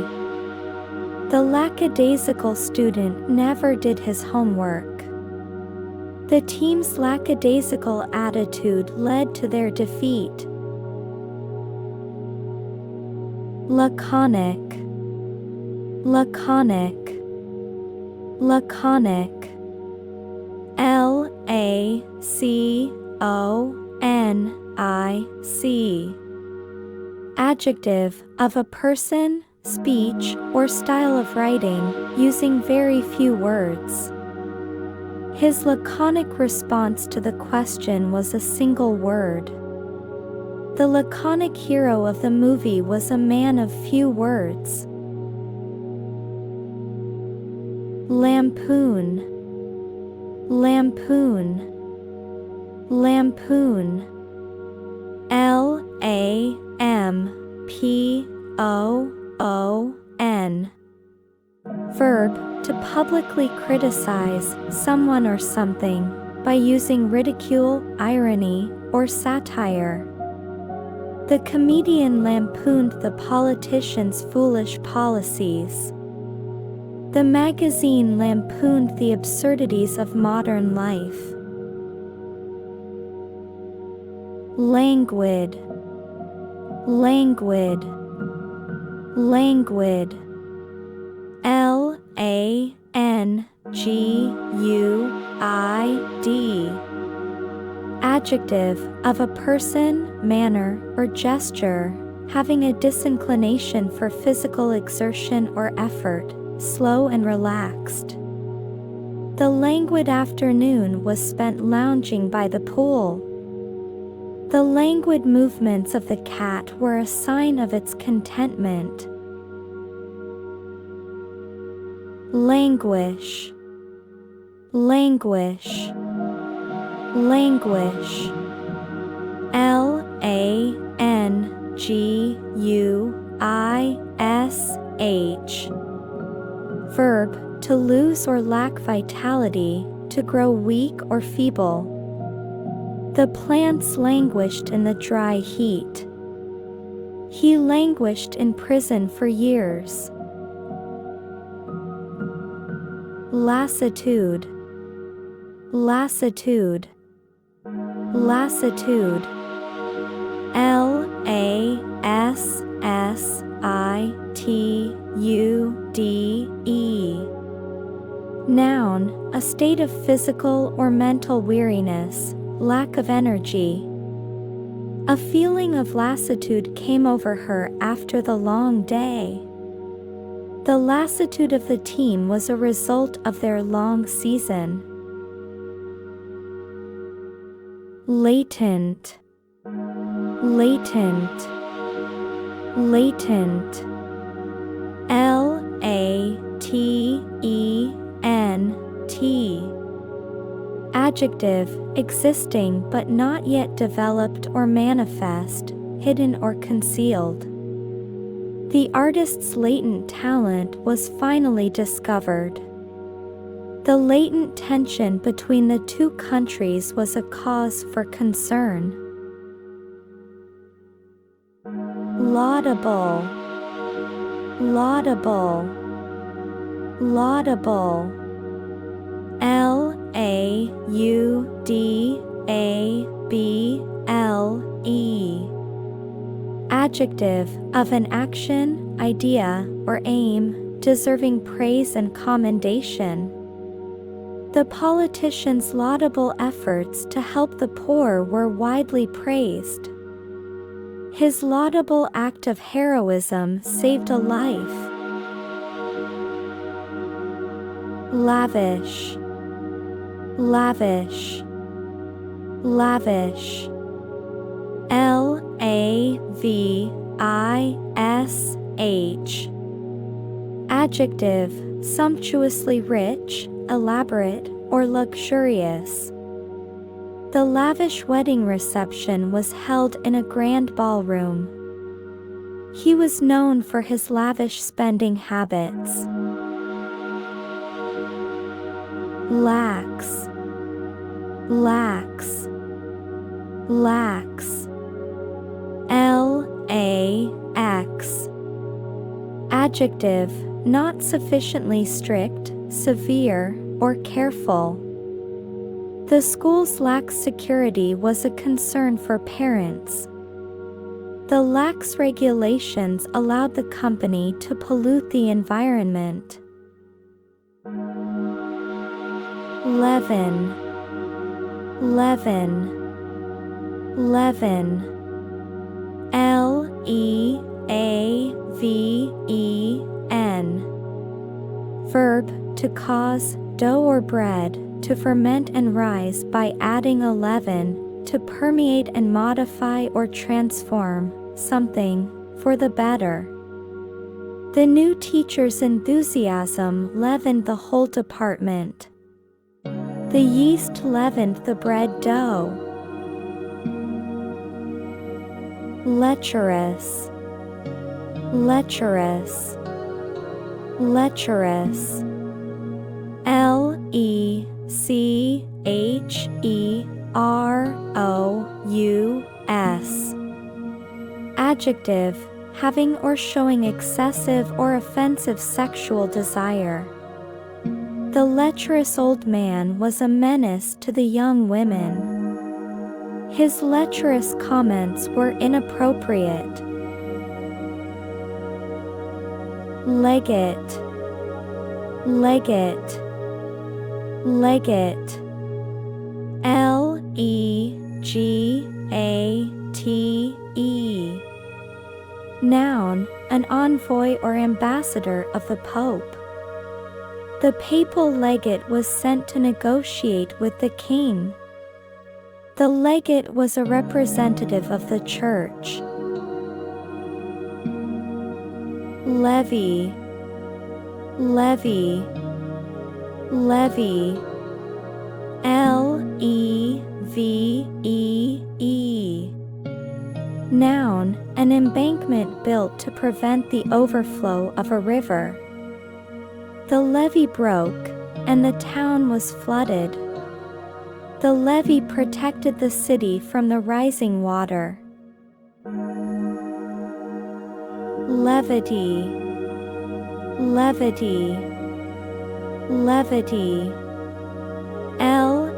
The lackadaisical student never did his homework. The team's lackadaisical attitude led to their defeat. Laconic, laconic, laconic. Laconic. Adjective, of a person, speech, or style of writing, using very few words. His laconic response to the question was a single word. The laconic hero of the movie was a man of few words. Lampoon, lampoon, lampoon. Lampoon. Verb, to publicly criticize someone or something by using ridicule, irony, or satire. The comedian lampooned the politicians' foolish policies. The magazine lampooned the absurdities of modern life. Languid, languid, languid. Languid. Adjective, of a person, manner, or gesture, having a disinclination for physical exertion or effort, slow and relaxed. The languid afternoon was spent lounging by the pool. The languid movements of the cat were a sign of its contentment. Languish, languish, languish. Languish. Verb, to lose or lack vitality, to grow weak or feeble. The plants languished in the dry heat. He languished in prison for years. Lassitude, lassitude, lassitude. Lassitude. Noun, a state of physical or mental weariness, lack of energy. A feeling of lassitude came over her after the long day. The lassitude of the team was a result of their long season. Latent, latent, latent. Latent. Adjective, existing but not yet developed or manifest, hidden or concealed. The artist's latent talent was finally discovered. The latent tension between the two countries was a cause for concern. Laudable, laudable, laudable. Laudable. Adjective, of an action, idea, or aim, deserving praise and commendation. The politician's laudable efforts to help the poor were widely praised. His laudable act of heroism saved a life. Lavish, lavish, lavish. Lavish. Adjective, sumptuously rich, elaborate, or luxurious. The lavish wedding reception was held in a grand ballroom. He was known for his lavish spending habits. Lax, lax, lax. L-A-X. Adjective, not sufficiently strict, severe, or careful. The school's lax security was a concern for parents. The lax regulations allowed the company to pollute the environment. Leaven, leaven, leaven. L-E-A-V-E-N. Verb, to cause dough or bread to ferment and rise by adding a leaven, to permeate and modify or transform something for the better. The new teacher's enthusiasm leavened the whole department. The yeast leavened the bread dough. Lecherous, lecherous, lecherous. L-E-C-H-E-R-O-U-S. Adjective, having or showing excessive or offensive sexual desire. The lecherous old man was a menace to the young women. His lecherous comments were inappropriate. Legate, legate, legate. L-E-G-A-T-E. Noun, an envoy or ambassador of the Pope. The papal legate was sent to negotiate with the king. The legate was a representative of the church. Levy, levy, levy. L-E-V-E-E. Noun, an embankment built to prevent the overflow of a river. The levee broke, and the town was flooded. The levee protected the city from the rising water. Levity, levity, levity. L-E-V-I-T-Y.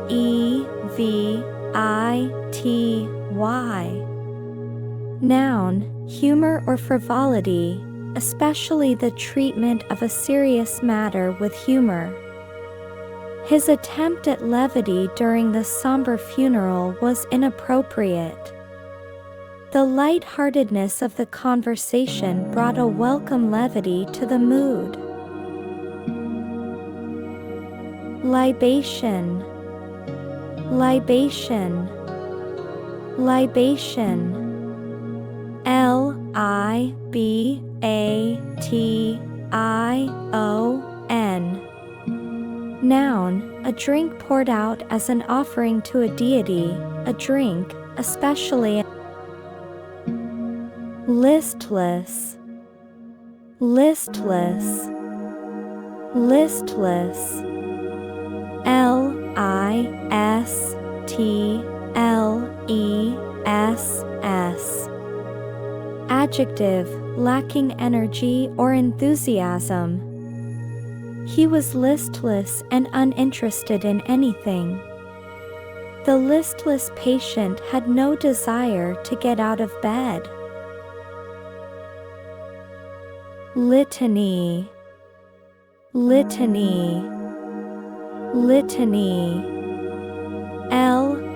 Noun, humor or frivolity, especially the treatment of a serious matter with humor. His attempt at levity during the somber funeral was inappropriate. The light-heartedness of the conversation brought a welcome levity to the mood. Libation, libation, libation. L-I-B-A-T-I-O-N. Noun, a drink poured out as an offering to a deity, a drink, especially. Listless, listless, listless. L-I-S-T-L-E-S-S. Adjective, lacking energy or enthusiasm. He was listless and uninterested in anything. The listless patient had no desire to get out of bed. Litany, litany, litany. L-I-T-A-N-Y.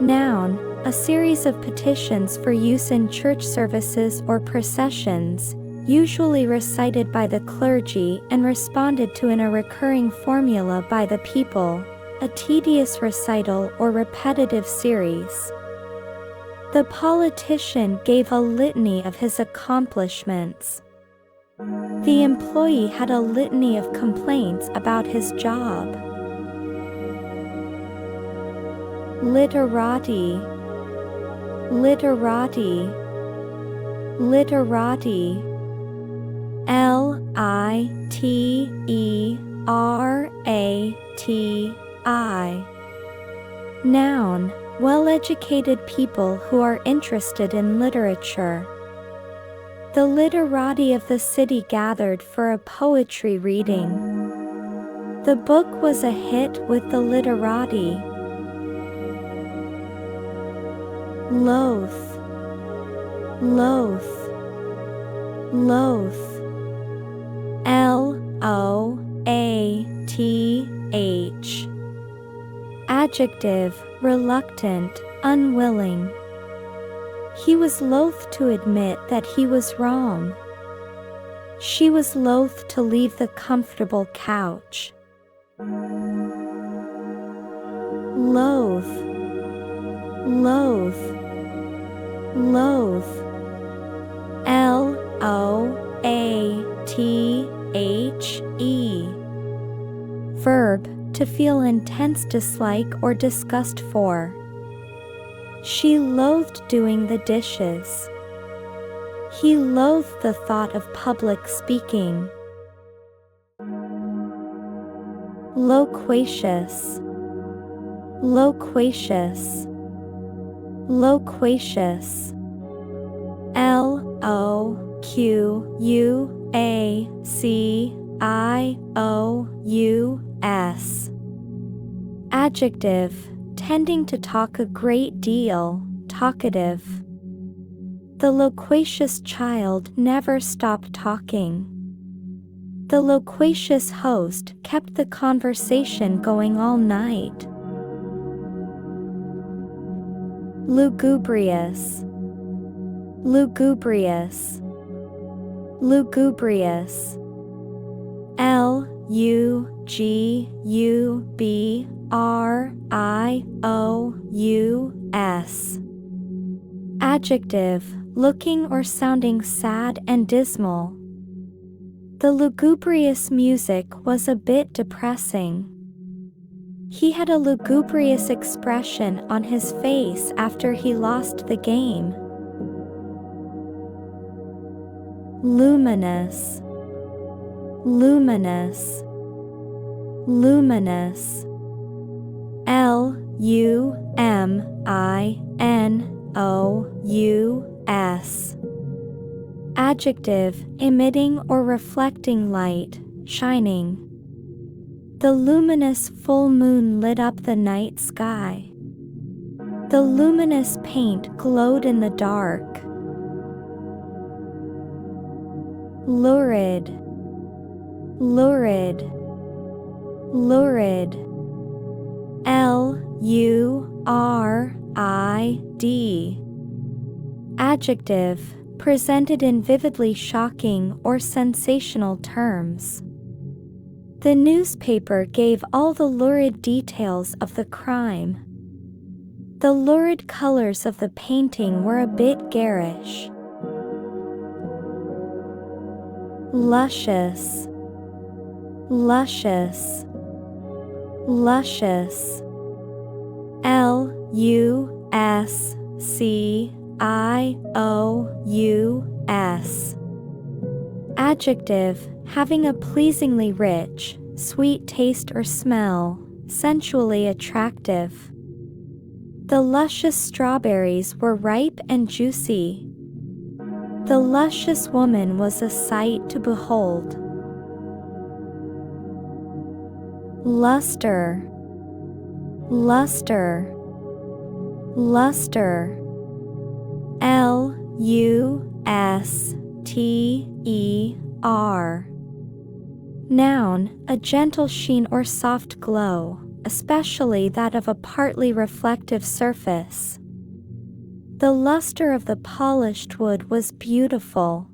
Noun, a series of petitions for use in church services or processions, usually recited by the clergy and responded to in a recurring formula by the people, a tedious recital or repetitive series. The politician gave a litany of his accomplishments. The employee had a litany of complaints about his job. Literati, literati, literati. L-I-T-E-R-A-T-I. Noun, well-educated people who are interested in literature. The literati of the city gathered for a poetry reading. The book was a hit with the literati. Loath, loath, loath. Loath. Adjective, reluctant, unwilling. He was loath to admit that he was wrong. She was loath to leave the comfortable couch. Loath, loath, loath. Loathe. Verb, to feel intense dislike or disgust for. She loathed doing the dishes. He loathed the thought of public speaking. Loquacious, loquacious, loquacious. Loquacious. Adjective, tending to talk a great deal, talkative. The loquacious child never stopped talking. The loquacious host kept the conversation going all night. Lugubrious, lugubrious, lugubrious. Lugubrious. Adjective, looking or sounding sad and dismal. The lugubrious music was a bit depressing. He had a lugubrious expression on his face after he lost the game. Luminous, luminous, luminous. Luminous. Adjective, emitting or reflecting light, shining. The luminous full moon lit up the night sky. The luminous paint glowed in the dark. Lurid, lurid, lurid. Lurid. Adjective, presented in vividly shocking or sensational terms. The newspaper gave all the lurid details of the crime. The lurid colors of the painting were a bit garish. Luscious, luscious, luscious. Lucious. Adjective, having a pleasingly rich, sweet taste or smell, sensually attractive. The luscious strawberries were ripe and juicy. The luscious woman was a sight to behold. Luster, luster, luster. Luster. Noun, a gentle sheen or soft glow, especially that of a partly reflective surface. The luster of the polished wood was beautiful.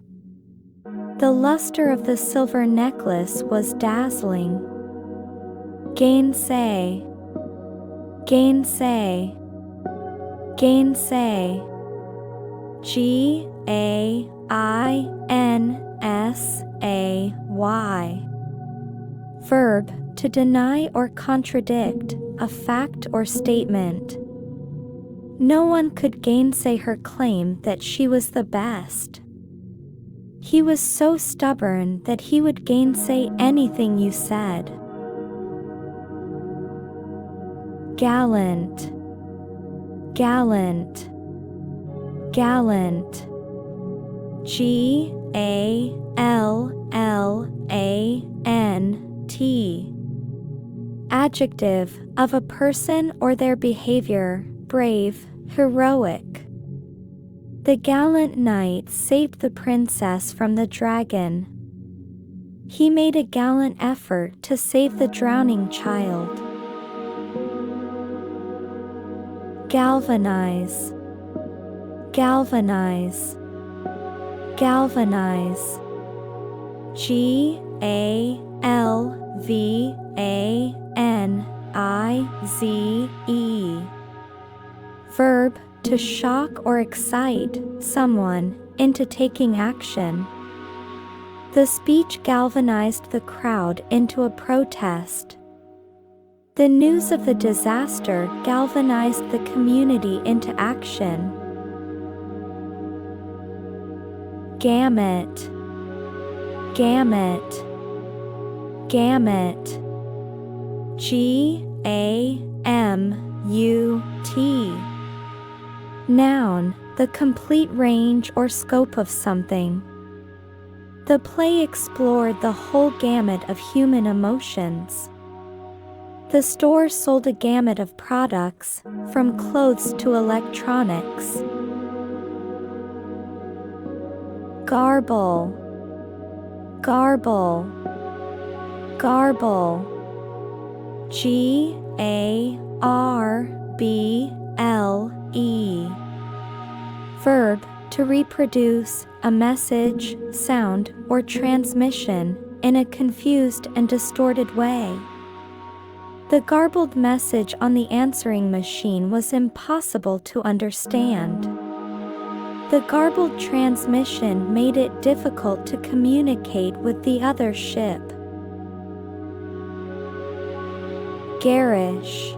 The luster of the silver necklace was dazzling. Gainsay, gainsay, gainsay. Ginsay. Verb, to deny or contradict, a fact or statement. No one could gainsay her claim that she was the best. He was so stubborn that he would gainsay anything you said. Gallant, gallant, gallant. Gallant. Adjective, of a person or their behavior, brave, heroic. The gallant knight saved the princess from the dragon. He made a gallant effort to save the drowning child. Galvanize, galvanize, galvanize. Galvanize. Verb, to shock or excite someone into taking action. The speech galvanized the crowd into a protest. The news of the disaster galvanized the community into action. Gamut, gamut, gamut. Gamut. Noun, the complete range or scope of something. The play explored the whole gamut of human emotions. The store sold a gamut of products, from clothes to electronics. Garble, garble, garble. Garble. Verb, to reproduce a message, sound, or transmission in a confused and distorted way. The garbled message on the answering machine was impossible to understand. The garbled transmission made it difficult to communicate with the other ship. Garish,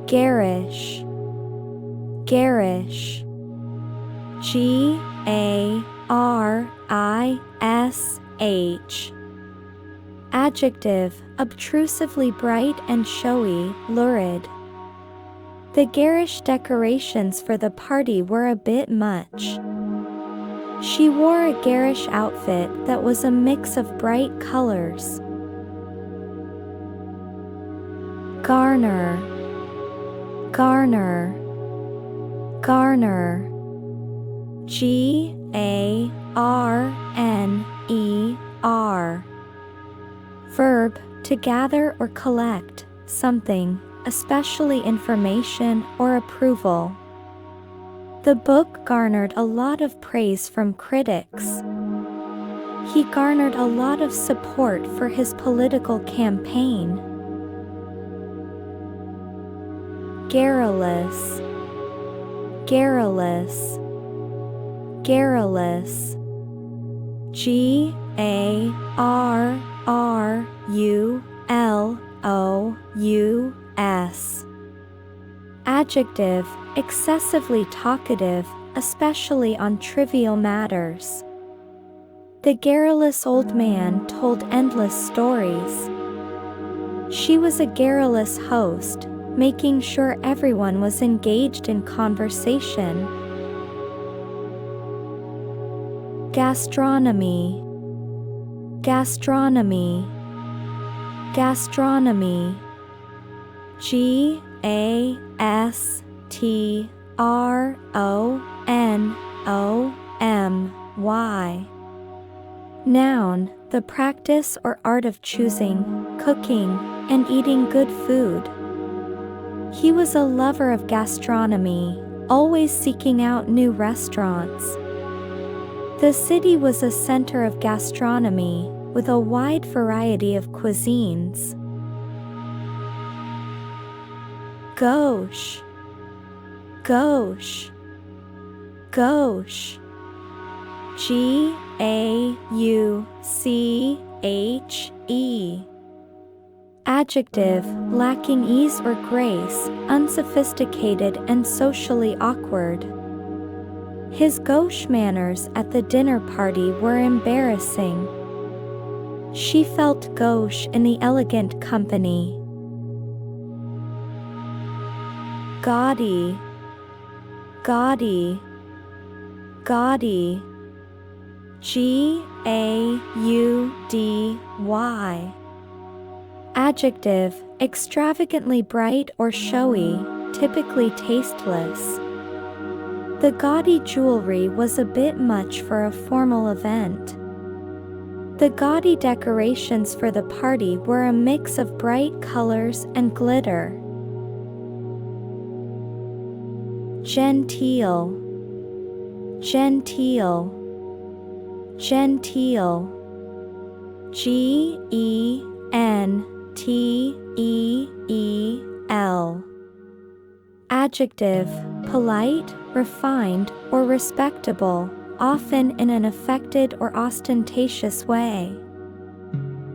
garish, garish. Garish. Adjective, obtrusively bright and showy, lurid. The garish decorations for the party were a bit much. She wore a garish outfit that was a mix of bright colors. Garner, garner, garner. Garner. Verb, to gather or collect something, especially information or approval. The book garnered a lot of praise from critics. He garnered a lot of support for his political campaign. Garrulous, garrulous, garrulous. Garrulous. Adjective, excessively talkative, especially on trivial matters. The garrulous old man told endless stories. She was a garrulous host, making sure everyone was engaged in conversation. Gastronomy, gastronomy, gastronomy. Gastronomy. Noun, the practice or art of choosing, cooking, and eating good food. He was a lover of gastronomy, always seeking out new restaurants. The city was a center of gastronomy, with a wide variety of cuisines. Gauche, gauche, gauche. Gauche. Adjective, lacking ease or grace, unsophisticated and socially awkward. His gauche manners at the dinner party were embarrassing. She felt gauche in the elegant company. Gaudy, gaudy, gaudy. G-A-U-D-Y. Adjective, extravagantly bright or showy, typically tasteless. The gaudy jewelry was a bit much for a formal event. The gaudy decorations for the party were a mix of bright colors and glitter. Genteel, genteel, genteel. G-E-N-T-E-E-L. Adjective, polite, refined, or respectable, often in an affected or ostentatious way.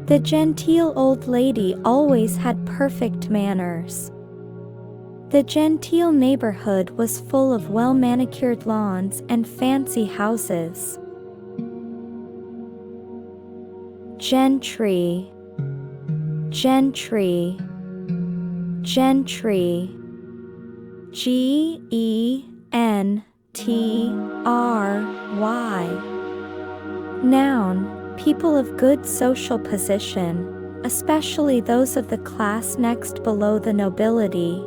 The genteel old lady always had perfect manners. The genteel neighborhood was full of well-manicured lawns and fancy houses. Gentry, gentry, gentry. G-E-N-T-R-Y. Noun, people of good social position, especially those of the class next below the nobility.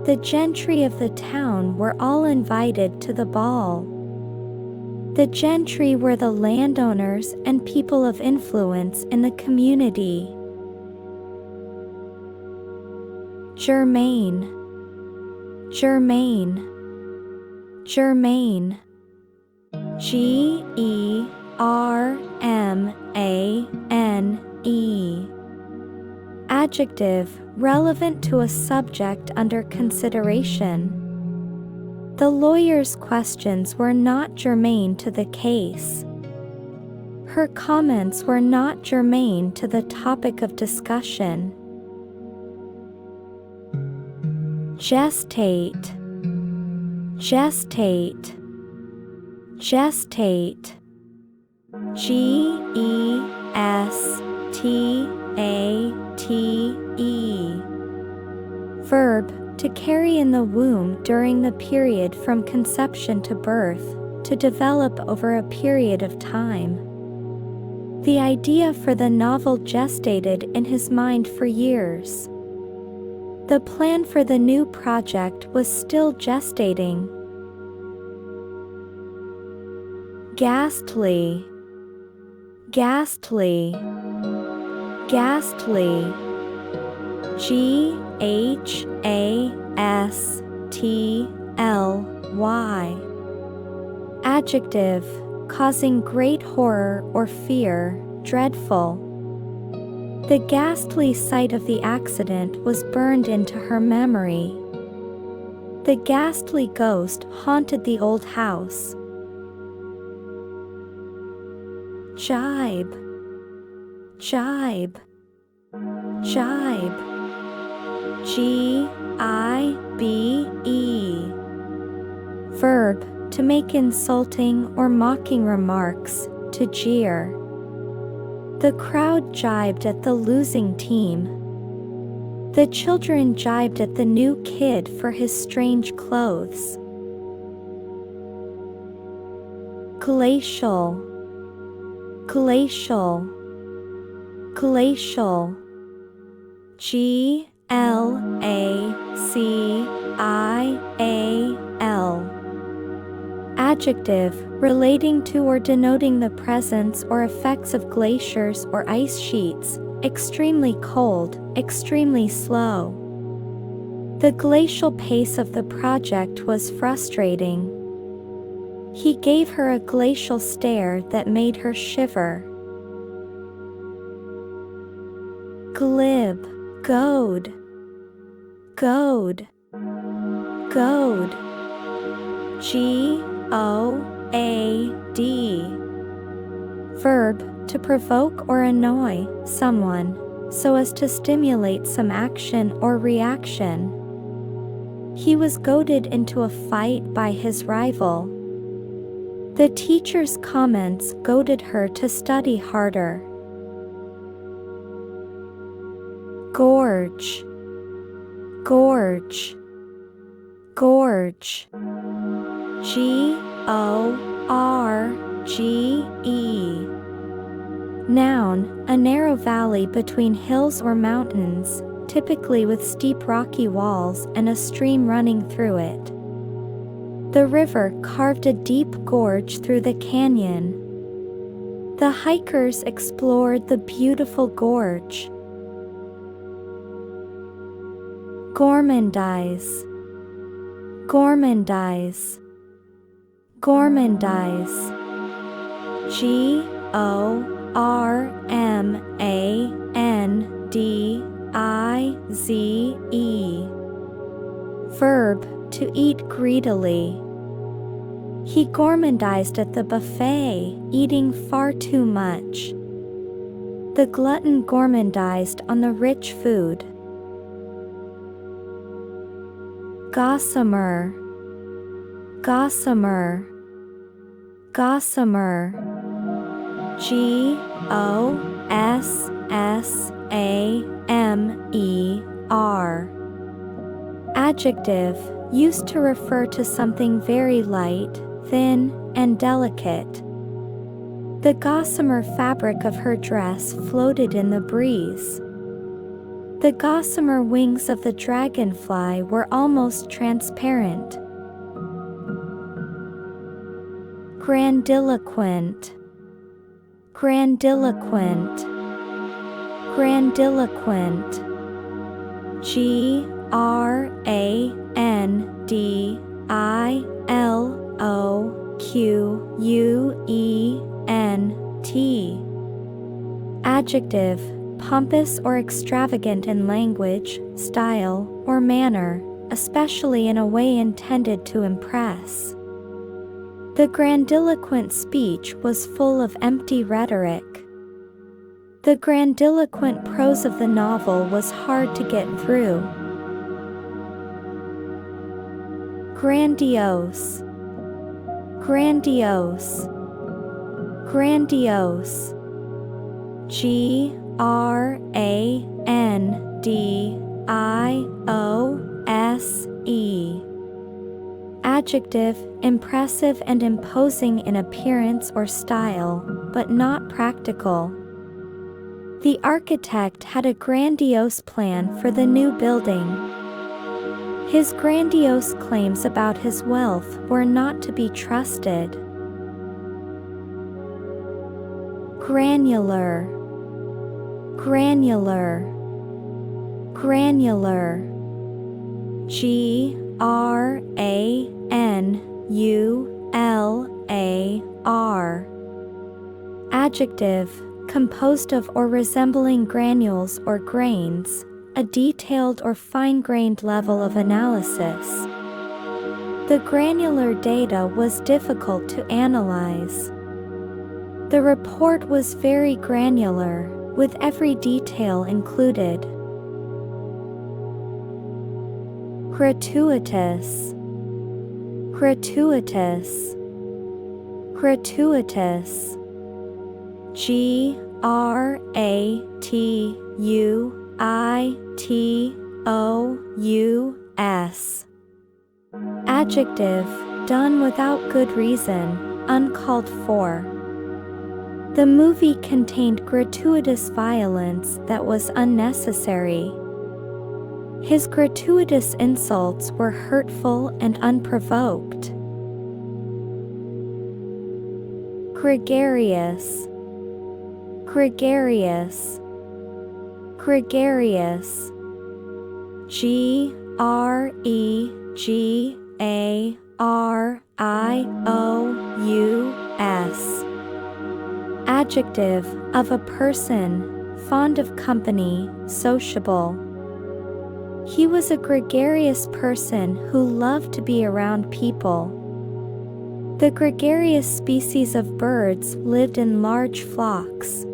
The gentry of the town were all invited to the ball. The gentry were the landowners and people of influence in the community. Germain, germain, germain. G-E-R-M-A-N-E. Adjective, relevant to a subject under consideration. The lawyer's questions were not germane to the case. Her comments were not germane to the topic of discussion. Gestate, gestate, gestate. G-E-S-T-A-T-E. Verb, to carry in the womb during the period from conception to birth, to develop over a period of time. The idea for the novel gestated in his mind for years. The plan for the new project was still gestating. Ghastly, ghastly, ghastly. G-H-A-S-T-L-Y. Adjective, causing great horror or fear, dreadful. The ghastly sight of the accident was burned into her memory. The ghastly ghost haunted the old house. Jibe, jibe, jibe. G-I-B-E. Verb, to make insulting or mocking remarks, to jeer. The crowd jibed at the losing team. The children jibed at the new kid for his strange clothes. Glacial, glacial, glacial. G-L-A-C-I-A-L. Adjective, relating to or denoting the presence or effects of glaciers or ice sheets, extremely cold, extremely slow. The glacial pace of the project was frustrating. He gave her a glacial stare that made her shiver. Glib, goad, goad, goad. G-O-A-D. Verb, to provoke or annoy someone, so as to stimulate some action or reaction. He was goaded into a fight by his rival. The teacher's comments goaded her to study harder. Gorge, gorge, gorge. Gorge. Noun, a narrow valley between hills or mountains, typically with steep rocky walls and a stream running through it. The river carved a deep gorge through the canyon. The hikers explored the beautiful gorge. Gormandize, gormandize, gormandize. Gormandize. Verb, to eat greedily. He gormandized at the buffet, eating far too much. The glutton gormandized on the rich food. Gossamer, gossamer, gossamer. Gossamer. Adjective, used to refer to something very light, thin, and delicate. The gossamer fabric of her dress floated in the breeze. The gossamer wings of the dragonfly were almost transparent. Grandiloquent, grandiloquent, grandiloquent. Grandiloquent. Adjective, pompous or extravagant in language, style, or manner, especially in a way intended to impress. The grandiloquent speech was full of empty rhetoric. The grandiloquent prose of the novel was hard to get through. Grandiose, grandiose, grandiose. Grandiose. Adjective, impressive and imposing in appearance or style, but not practical. The architect had a grandiose plan for the new building. His grandiose claims about his wealth were not to be trusted. Granular, granular, granular. Granular. Adjective, composed of or resembling granules or grains, a detailed or fine-grained level of analysis. The granular data was difficult to analyze. The report was very granular, with every detail included. Gratuitous, gratuitous, gratuitous. Gratuitous. Adjective, done without good reason, uncalled for. The movie contained gratuitous violence that was unnecessary. His gratuitous insults were hurtful and unprovoked. Gregarious, gregarious, gregarious. Gregarious. Adjective, of a person, fond of company, sociable. He was a gregarious person who loved to be around people. The gregarious species of birds lived in large flocks.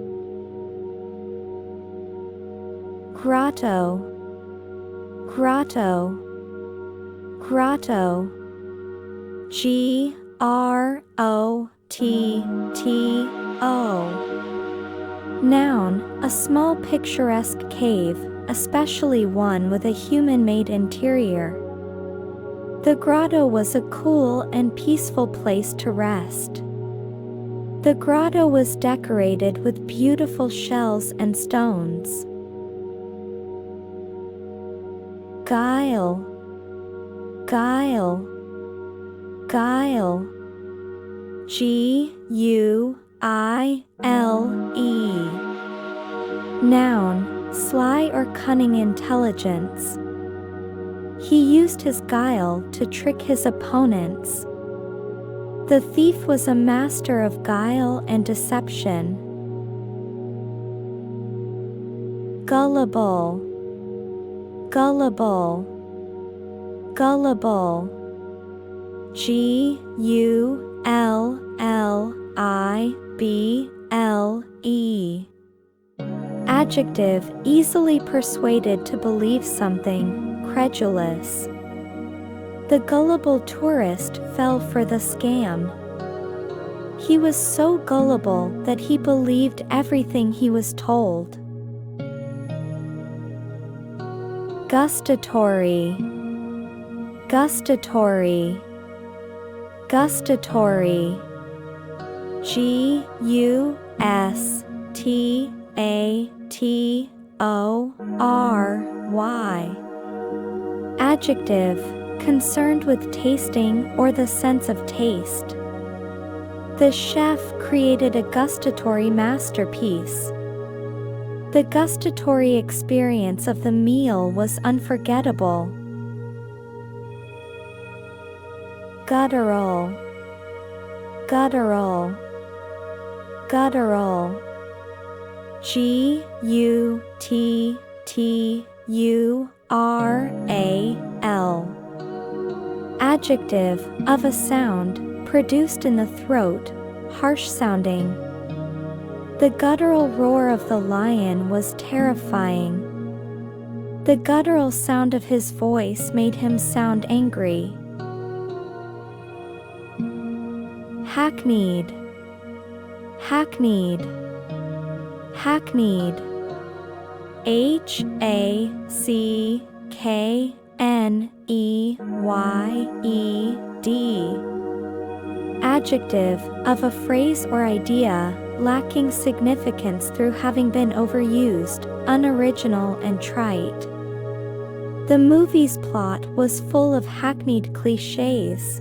Grotto, grotto, grotto. Noun, a small picturesque cave, especially one with a human-made interior. The grotto was a cool and peaceful place to rest. The grotto was decorated with beautiful shells and stones. Guile, guile, guile. G-U-I-L-E. Noun, sly or cunning intelligence. He used his guile to trick his opponents. The thief was a master of guile and deception. Gullible, gullible, gullible. G-U-L-L-I-B-L-E. Adjective, easily persuaded to believe something, credulous. The gullible tourist fell for the scam. He was so gullible that he believed everything he was told. Gustatory, gustatory, gustatory. G-U-S-T-A-T-O-R-Y. Adjective, concerned with tasting or the sense of taste. The chef created a gustatory masterpiece. The gustatory experience of the meal was unforgettable. Guttural, guttural, guttural. G-U-T-T-U-R-A-L. Adjective, of a sound, produced in the throat, harsh sounding. The guttural roar of the lion was terrifying. The guttural sound of his voice made him sound angry. Hackneyed, hackneyed, hackneyed. H-A-C-K-N-E-Y-E-D. Adjective, of a phrase or idea, lacking significance through having been overused, unoriginal and trite. The movie's plot was full of hackneyed cliches.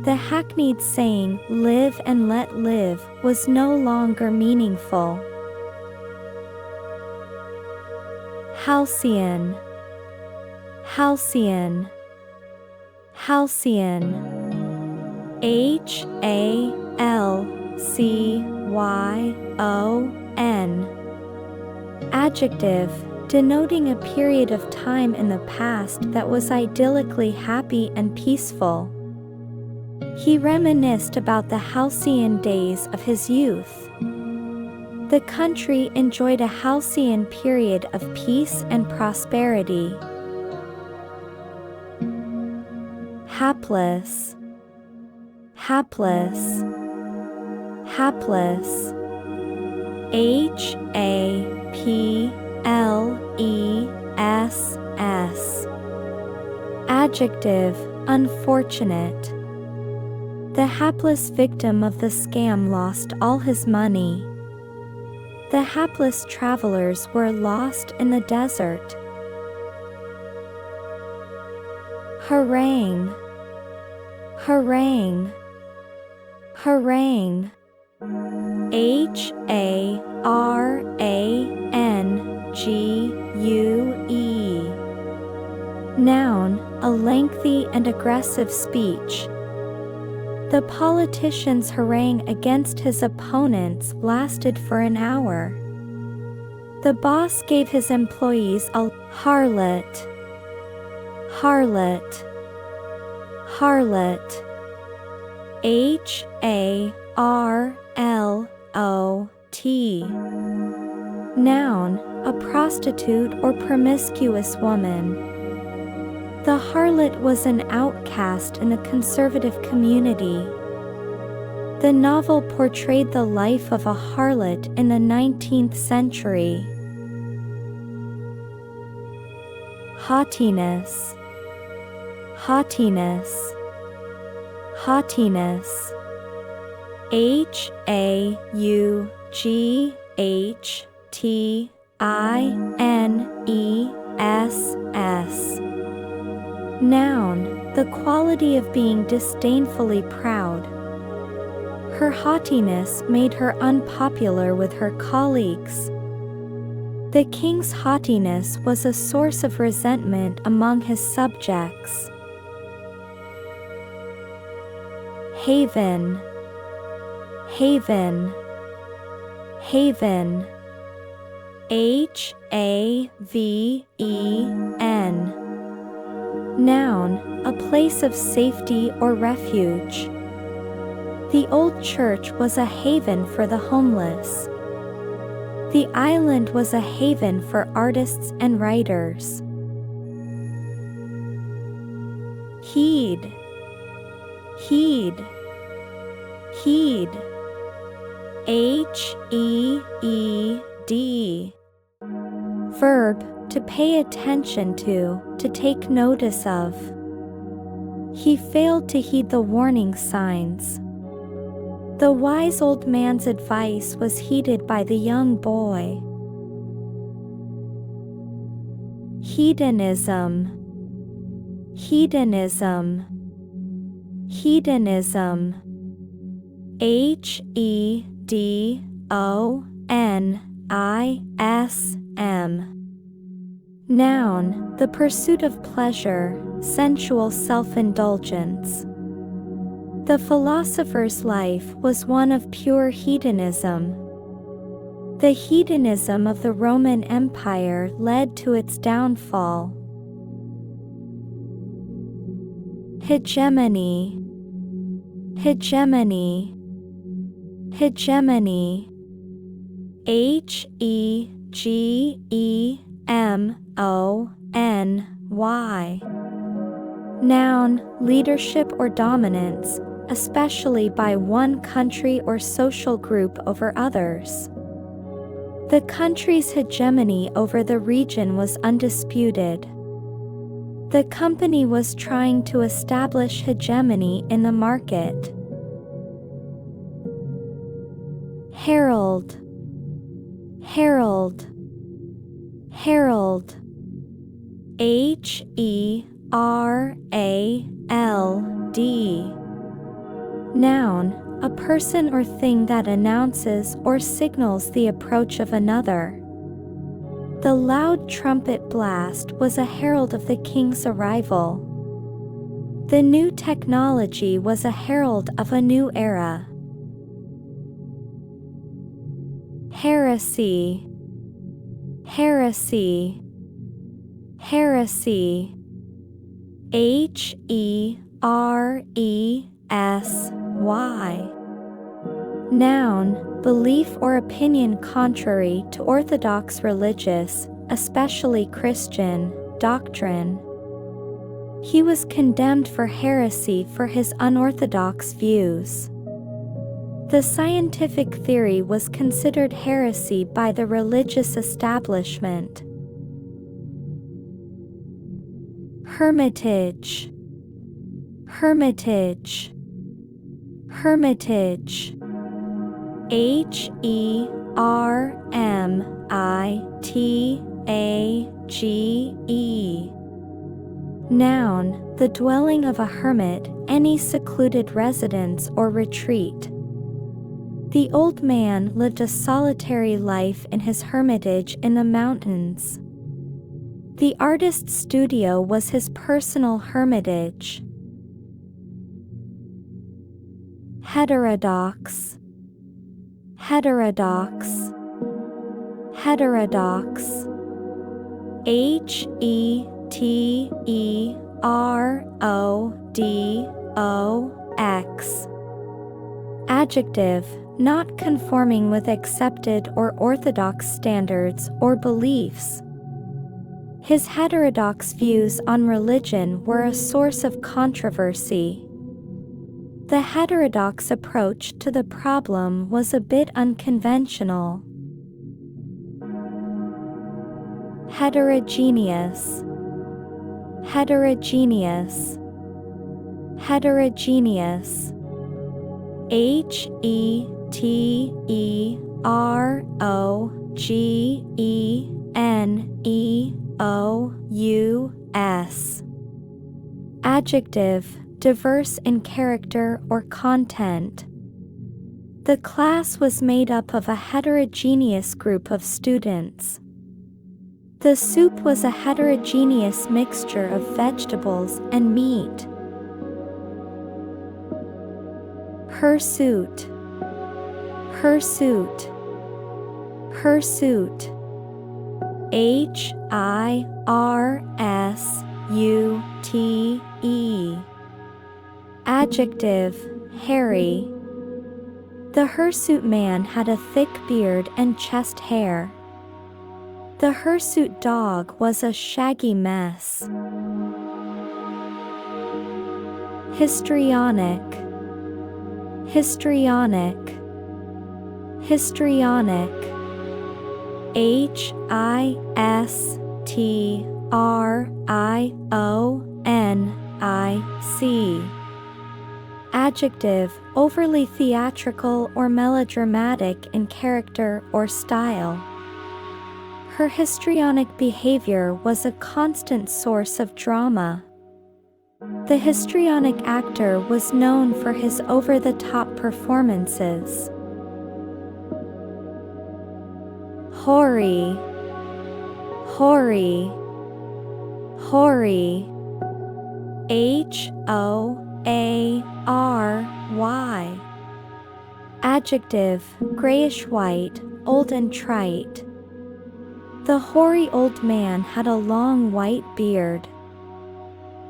The hackneyed saying, "Live and let live," was no longer meaningful. Halcyon, halcyon, halcyon. H-A-L-C-Y-O-N. Adjective, denoting a period of time in the past that was idyllically happy and peaceful. He reminisced about the halcyon days of his youth. The country enjoyed a halcyon period of peace and prosperity. Hapless, hapless, hapless. H-A-P-L-E-S-S. Adjective, unfortunate. The hapless victim of the scam lost all his money. The hapless travelers were lost in the desert. Harangue, harangue, harangue. H-A-R-A-N-G-U-E. Noun, a lengthy and aggressive speech. The politician's harangue against his opponents lasted for an hour. The boss gave his employees a harlot, harlot, harlot. H-A-R-L-O-T. Noun, a prostitute or promiscuous woman. The harlot was an outcast in a conservative community. The novel portrayed the life of a harlot in the 19th century. Haughtiness, haughtiness, haughtiness. Haughtiness. Noun, the quality of being disdainfully proud. Her haughtiness made her unpopular with her colleagues. The king's haughtiness was a source of resentment among his subjects. Haven, haven, haven. Haven. Noun, a place of safety or refuge. The old church was a haven for the homeless. The island was a haven for artists and writers. Heed, heed, heed. Heed. Verb, to pay attention to take notice of. He failed to heed the warning signs. The wise old man's advice was heeded by the young boy. Hedonism, hedonism, hedonism. Hedonism. Noun, the pursuit of pleasure, sensual self-indulgence. The philosopher's life was one of pure hedonism. The hedonism of the Roman Empire led to its downfall. Hegemony, hegemony, hegemony. Hegemony. Noun, leadership or dominance, especially by one country or social group over others. The country's hegemony over the region was undisputed. The company was trying to establish hegemony in the market. Herald, herald, herald. Herald. Noun, a person or thing that announces or signals the approach of another. The loud trumpet blast was a herald of the king's arrival. The new technology was a herald of a new era. Heresy, heresy, heresy. Heresy. Noun, belief or opinion contrary to orthodox religious, especially Christian, doctrine. He was condemned for heresy for his unorthodox views. The scientific theory was considered heresy by the religious establishment. Hermitage, hermitage, hermitage. Hermitage. Noun, the dwelling of a hermit, any secluded residence or retreat. The old man lived a solitary life in his hermitage in the mountains. The artist's studio was his personal hermitage. Heterodox, heterodox, heterodox. Heterodox. Adjective, not conforming with accepted or orthodox standards or beliefs. His heterodox views on religion were a source of controversy. The heterodox approach to the problem was a bit unconventional. Heterogeneous, heterogeneous, heterogeneous. Heterogeneous. Adjective, diverse in character or content. The class was made up of a heterogeneous group of students. The soup was a heterogeneous mixture of vegetables and meat. Hirsute, hirsute, hirsute. Hirsute. Adjective, hairy. The hirsute man had a thick beard and chest hair. The hirsute dog was a shaggy mess. Histrionic, histrionic, histrionic. Histrionic. Adjective, overly theatrical or melodramatic in character or style. Her histrionic behavior was a constant source of drama. The histrionic actor was known for his over-the-top performances. Hoary, hoary, hoary. Hoary. Adjective, grayish-white, old and trite. The hoary old man had a long white beard.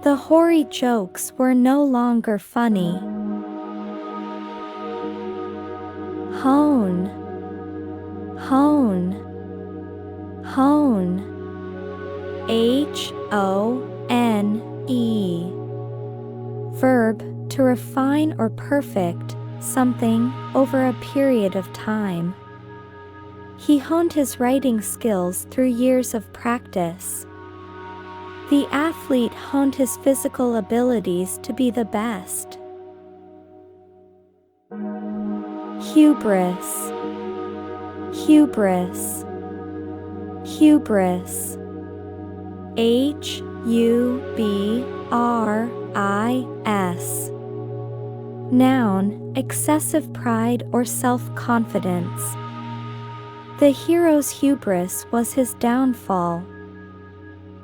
The hoary jokes were no longer funny. Hone, hone, hone. Hone. Verb, to refine or perfect something over a period of time. He honed his writing skills through years of practice. The athlete honed his physical abilities to be the best. Hubris, hubris, hubris. Hubris. Noun, excessive pride or self-confidence. The hero's hubris was his downfall.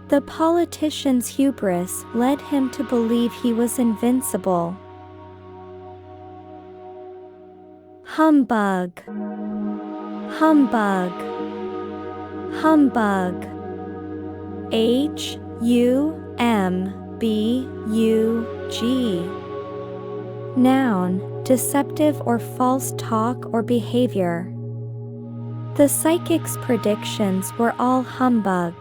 The politician's hubris led him to believe he was invincible. Humbug, humbug, humbug. Humbug. Noun, deceptive or false talk or behavior. The psychic's predictions were all humbug.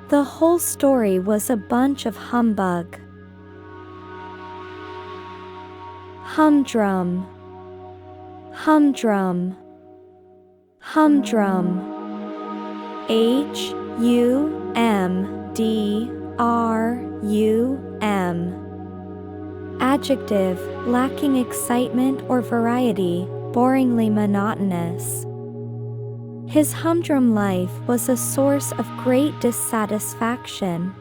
The whole story was a bunch of humbug. Humdrum, humdrum, humdrum. Humdrum. Adjective, lacking excitement or variety, boringly monotonous. His humdrum life was a source of great dissatisfaction.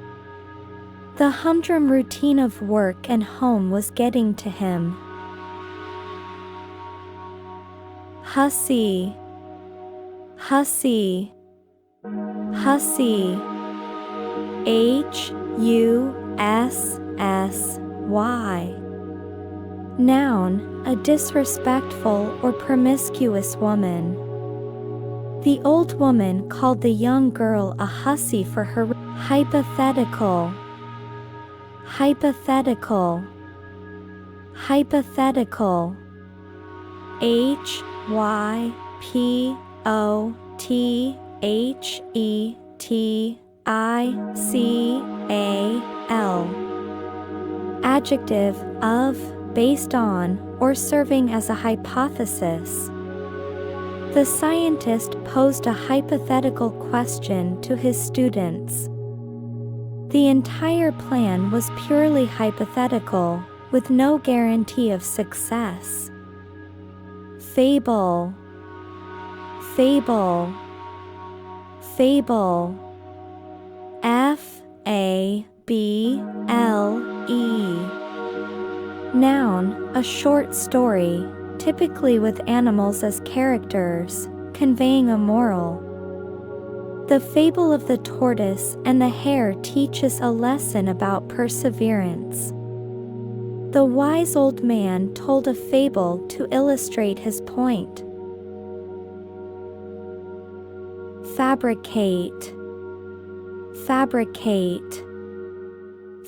The humdrum routine of work and home was getting to him. Hussy, hussy, hussy. Hussy. Noun, a disrespectful or promiscuous woman. The old woman called the young girl a hussy for her hypothetical. Hypothetical. Hypothetical. Hypothetical. Adjective, of, based on, or serving as a hypothesis. The scientist posed a hypothetical question to his students. The entire plan was purely hypothetical, with no guarantee of success. Fable, fable, fable. F-A-B-L-E. Noun, a short story, typically with animals as characters, conveying a moral. The fable of the tortoise and the hare teaches a lesson about perseverance. The wise old man told a fable to illustrate his point. Fabricate, fabricate,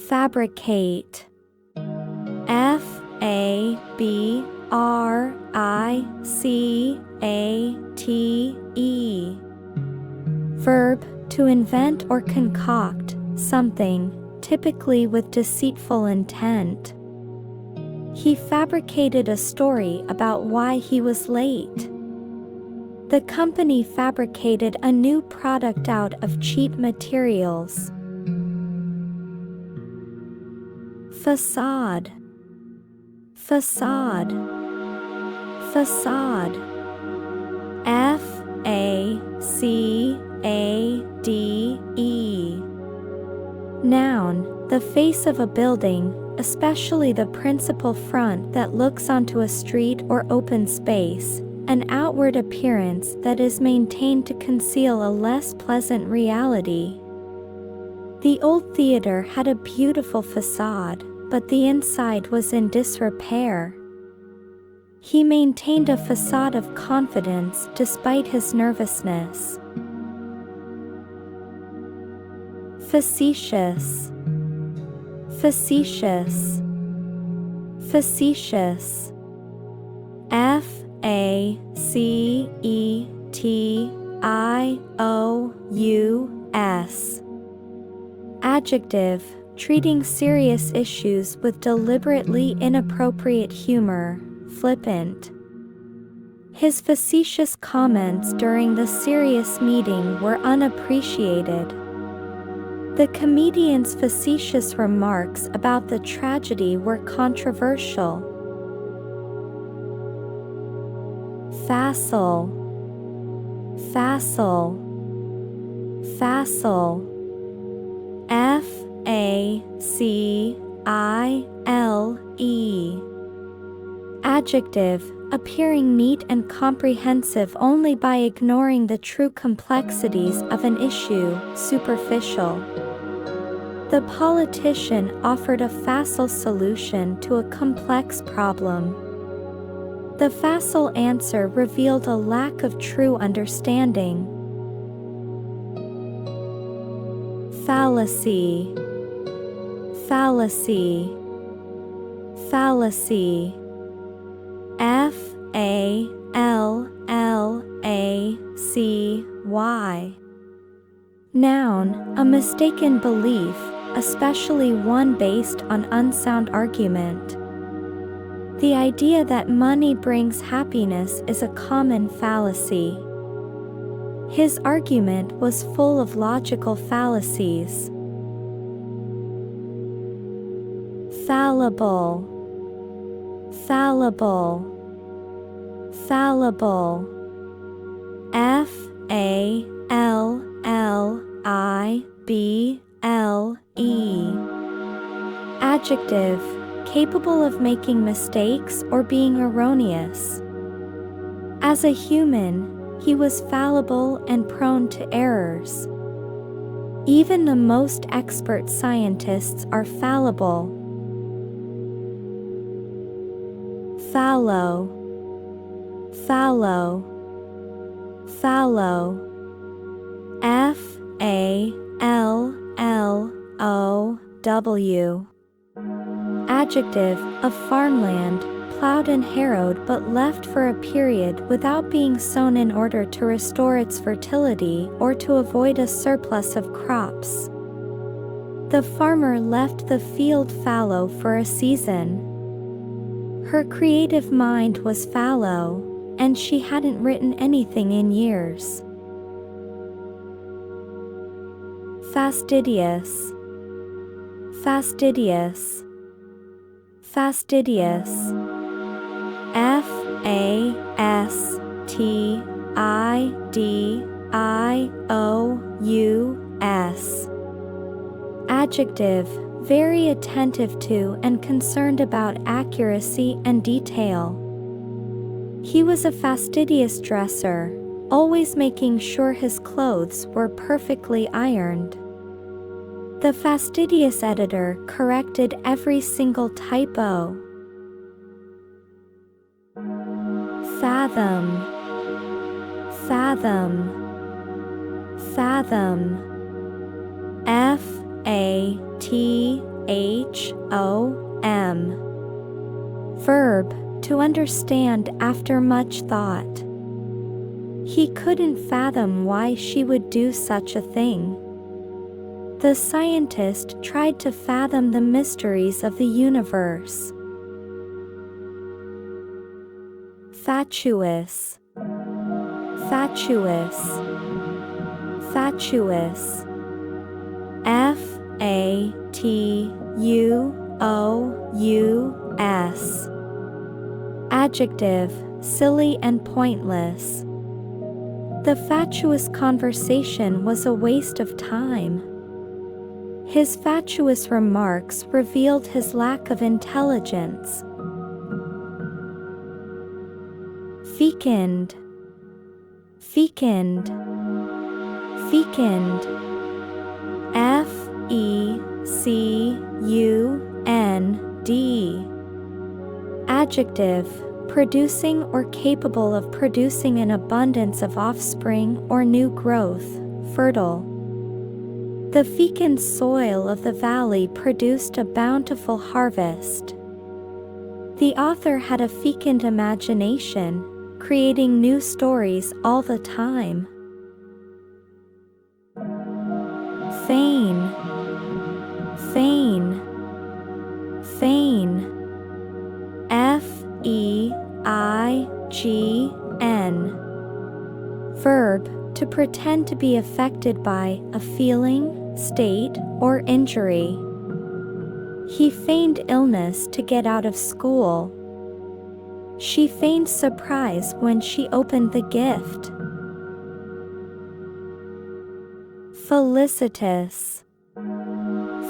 fabricate. F-A-B-R-I-C-A-T-E. Verb, to invent or concoct something, typically with deceitful intent. He fabricated a story about why he was late. The company fabricated a new product out of cheap materials. Facade, facade, facade. F-A-C-A-D-E. Noun, the face of a building, especially the principal front that looks onto a street or open space, an outward appearance that is maintained to conceal a less pleasant reality. The old theater had a beautiful facade, but the inside was in disrepair. He maintained a facade of confidence despite his nervousness. Facetious, facetious, facetious. F-A-C-E-T-I-O-U-S. Adjective, treating serious issues with deliberately inappropriate humor, flippant. His facetious comments during the serious meeting were unappreciated. The comedian's facetious remarks about the tragedy were controversial. Facile, facile, facile. F-A-C-I-L-E. Adjective, appearing neat and comprehensive only by ignoring the true complexities of an issue, superficial. The politician offered a facile solution to a complex problem. The facile answer revealed a lack of true understanding. Fallacy, fallacy, fallacy. F-A-L-L-A-C-Y. Noun, a mistaken belief, especially one based on unsound argument. The idea that money brings happiness is a common fallacy. His argument was full of logical fallacies. Fallible, fallible, fallible. F-A-L-L-I-B-L-E. Adjective, capable of making mistakes or being erroneous. As a human, he was fallible and prone to errors. Even the most expert scientists are fallible. Fallow, fallow, fallow. F-A-L-L-O-W. Adjective, of farmland, plowed and harrowed but left for a period without being sown in order to restore its fertility or to avoid a surplus of crops. The farmer left the field fallow for a season. Her creative mind was fallow, and she hadn't written anything in years. Fastidious, fastidious, fastidious. Fastidious. Adjective, very attentive to and concerned about accuracy and detail. He was a fastidious dresser, always making sure his clothes were perfectly ironed. The fastidious editor corrected every single typo. Fathom, fathom, fathom. Fathom. Verb, to understand after much thought. He couldn't fathom why she would do such a thing. The scientist tried to fathom the mysteries of the universe. Fatuous, fatuous, fatuous. Fatuous. Adjective, silly and pointless. The fatuous conversation was a waste of time. His fatuous remarks revealed his lack of intelligence. Fecund, fecund, fecund. Fecund. Adjective, producing or capable of producing an abundance of offspring or new growth, fertile. The fecund soil of the valley produced a bountiful harvest. The author had a fecund imagination, creating new stories all the time. Feign, feign, feign. Feign. Verb, to pretend to be affected by a feeling, state, or injury. He feigned illness to get out of school. She feigned surprise when she opened the gift. Felicitous,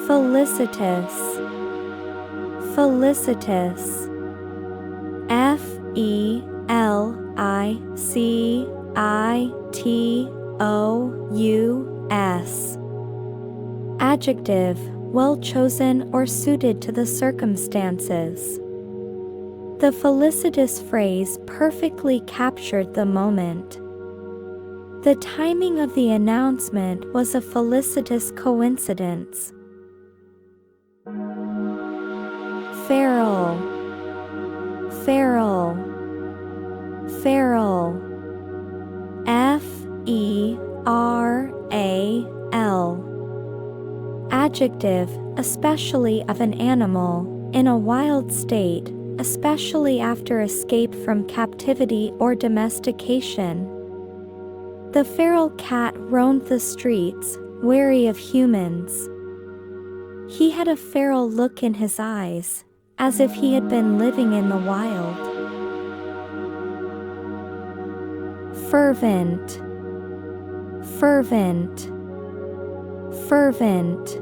felicitous, felicitous. Felicitous. Adjective, well chosen or suited to the circumstances. The felicitous phrase perfectly captured the moment. The timing of the announcement was a felicitous coincidence. Feral, feral, feral. Feral. Adjective, especially of an animal, in a wild state, especially after escape from captivity or domestication. The feral cat roamed the streets, wary of humans. He had a feral look in his eyes, as if he had been living in the wild. Fervent, fervent, fervent. Fervent.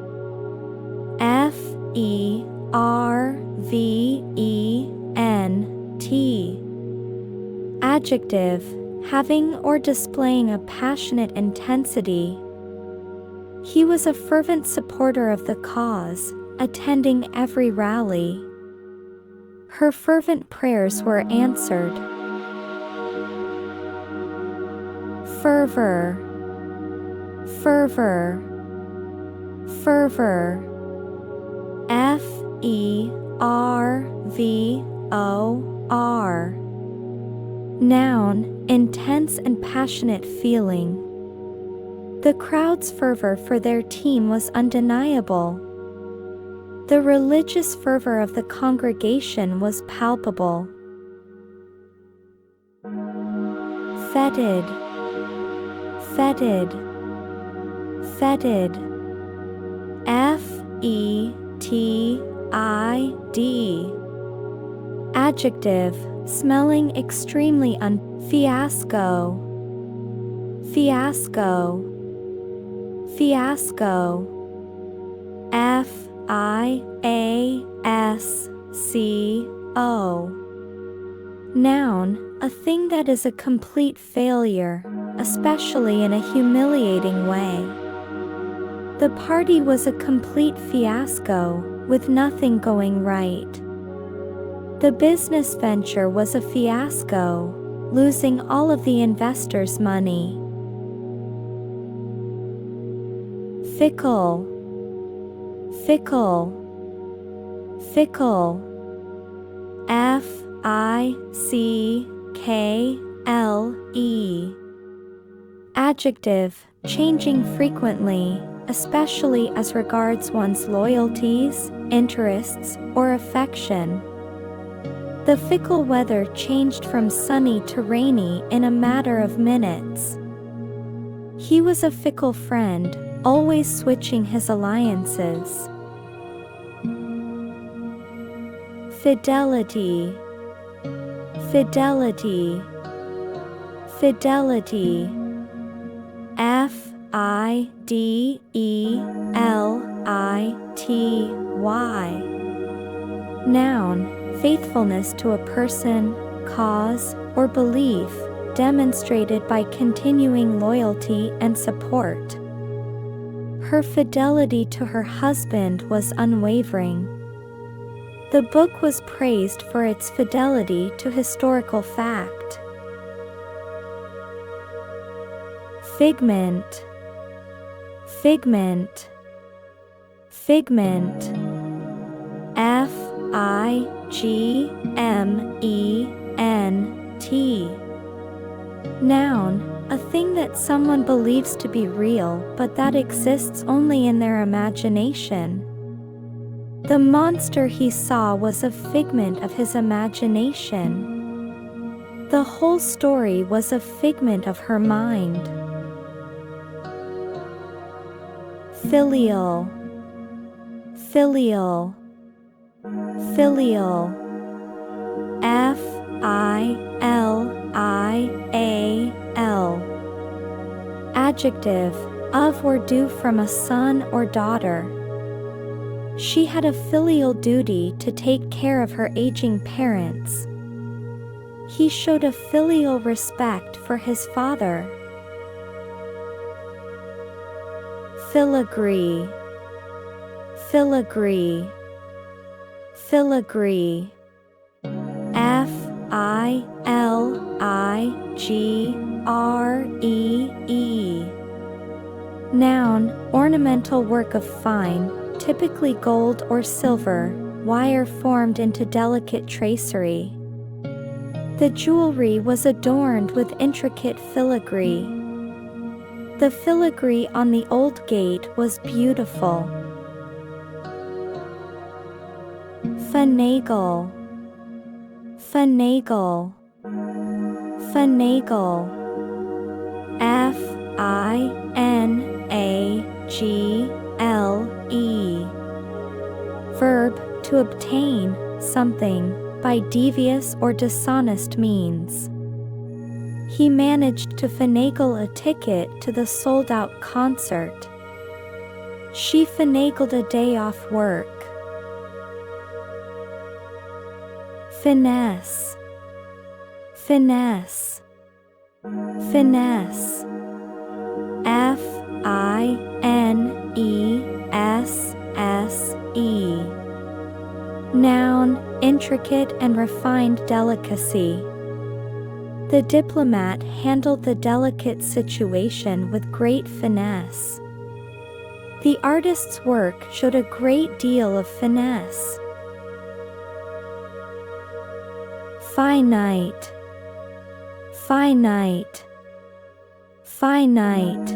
Adjective, having or displaying a passionate intensity. He was a fervent supporter of the cause, attending every rally. Her fervent prayers were answered. Fervor, fervor, fervor. Fervor. Noun, intense and passionate feeling. The crowd's fervor for their team was undeniable. The religious fervor of the congregation was palpable. Fetid, fetid, fetid. F-E-T-I-D. Adjective, smelling extremely fiasco, fiasco, fiasco. F-I-A-S-C-O. Noun, a thing that is a complete failure, especially in a humiliating way. The party was a complete fiasco, with nothing going right. The business venture was a fiasco, losing all of the investors' money. Fickle, fickle, fickle. F-I-C-K-L-E. Adjective, changing frequently, especially as regards one's loyalties, interests, or affection. The fickle weather changed from sunny to rainy in a matter of minutes. He was a fickle friend, always switching his alliances. Fidelity, fidelity, fidelity. F-I-D-E-L-I-T-Y. Noun, faithfulness to a person, cause, or belief, demonstrated by continuing loyalty and support. Her fidelity to her husband was unwavering. The book was praised for its fidelity to historical fact. Figment, figment, figment. F-I-G-M-E-N-T. Noun, a thing that someone believes to be real but that exists only in their imagination. The monster he saw was a figment of his imagination. The whole story was a figment of her mind. Filial, filial, filial. F-I-L-I-A-L. Adjective, of or due from a son or daughter. She had a filial duty to take care of her aging parents. He showed a filial respect for his father. Filigree, filigree, filigree. F-I-L-I-G-R-E-E. Noun, ornamental work of fine, typically gold or silver, wire formed into delicate tracery. The jewelry was adorned with intricate filigree. The filigree on the old gate was beautiful. Finagle, finagle, finagle. F-I-N-A-G-L-E. Verb, to obtain something by devious or dishonest means. He managed to finagle a ticket to the sold-out concert. She finagled a day off work. Finesse, finesse, finesse. F-I-N-E-S-S-E. Noun, intricate and refined delicacy. The diplomat handled the delicate situation with great finesse. The artist's work showed a great deal of finesse. finite, finite, finite, finite,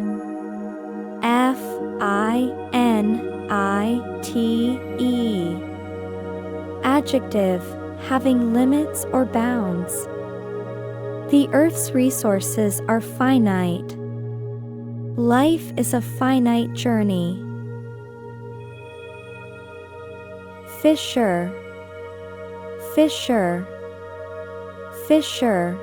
adjective, having limits or bounds. The Earth's resources are finite. Life is a finite journey. Fissure, fissure, fissure, Fissure.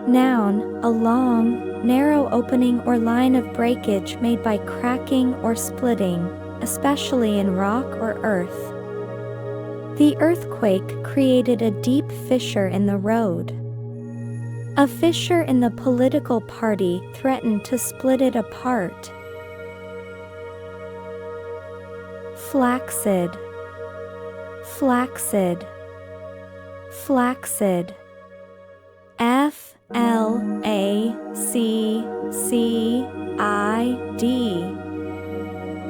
Noun, a long, narrow opening or line of breakage made by cracking or splitting, especially in rock or earth. The earthquake created a deep fissure in the road. A fissure in the political party threatened to split it apart. Flaccid, flaccid, flaccid, Flaccid.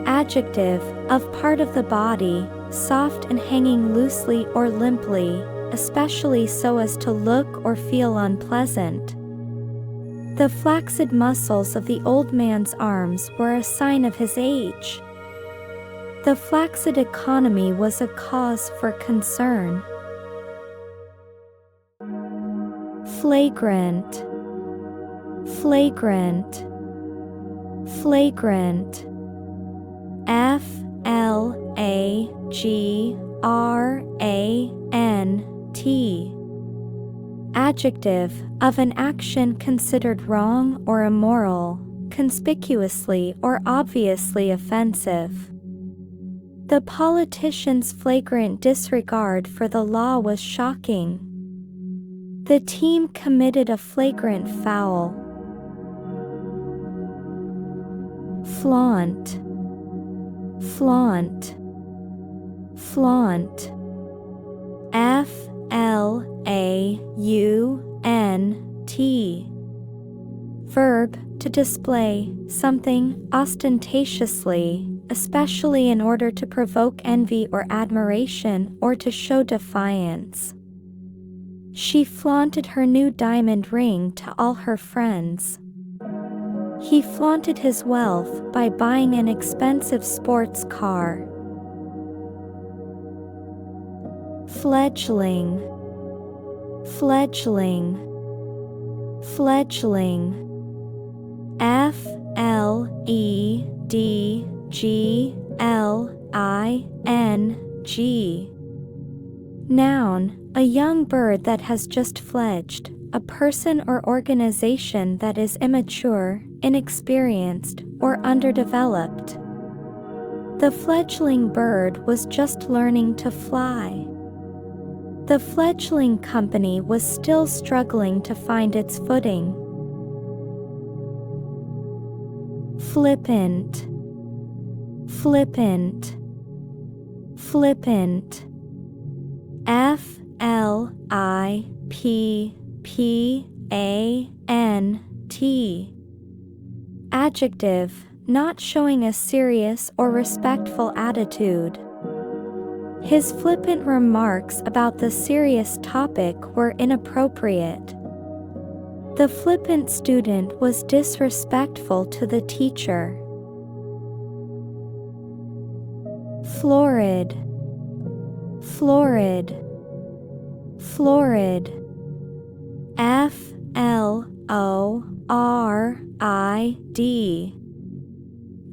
Adjective, of part of the body, soft and hanging loosely or limply, especially so as to look or feel unpleasant. The flaccid muscles of the old man's arms were a sign of his age. The flaccid economy was a cause for concern. Flagrant, flagrant, flagrant, Flagrant. Adjective, of an action considered wrong or immoral, conspicuously or obviously offensive. The politician's flagrant disregard for the law was shocking. The team committed a flagrant foul. Flaunt, flaunt, flaunt, Flaunt. Verb, to display something ostentatiously, especially in order to provoke envy or admiration or to show defiance. She flaunted her new diamond ring to all her friends. He flaunted his wealth by buying an expensive sports car. Fledgling, fledgling, fledgling, Fledgling. Noun, a young bird that has just fledged, a person or organization that is immature, inexperienced, or underdeveloped. The fledgling bird was just learning to fly. The fledgling company was still struggling to find its footing. Flippant, flippant, flippant, Flippant. Adjective, not showing a serious or respectful attitude. His flippant remarks about the serious topic were inappropriate. The flippant student was disrespectful to the teacher. Florid, florid, florid, Florid.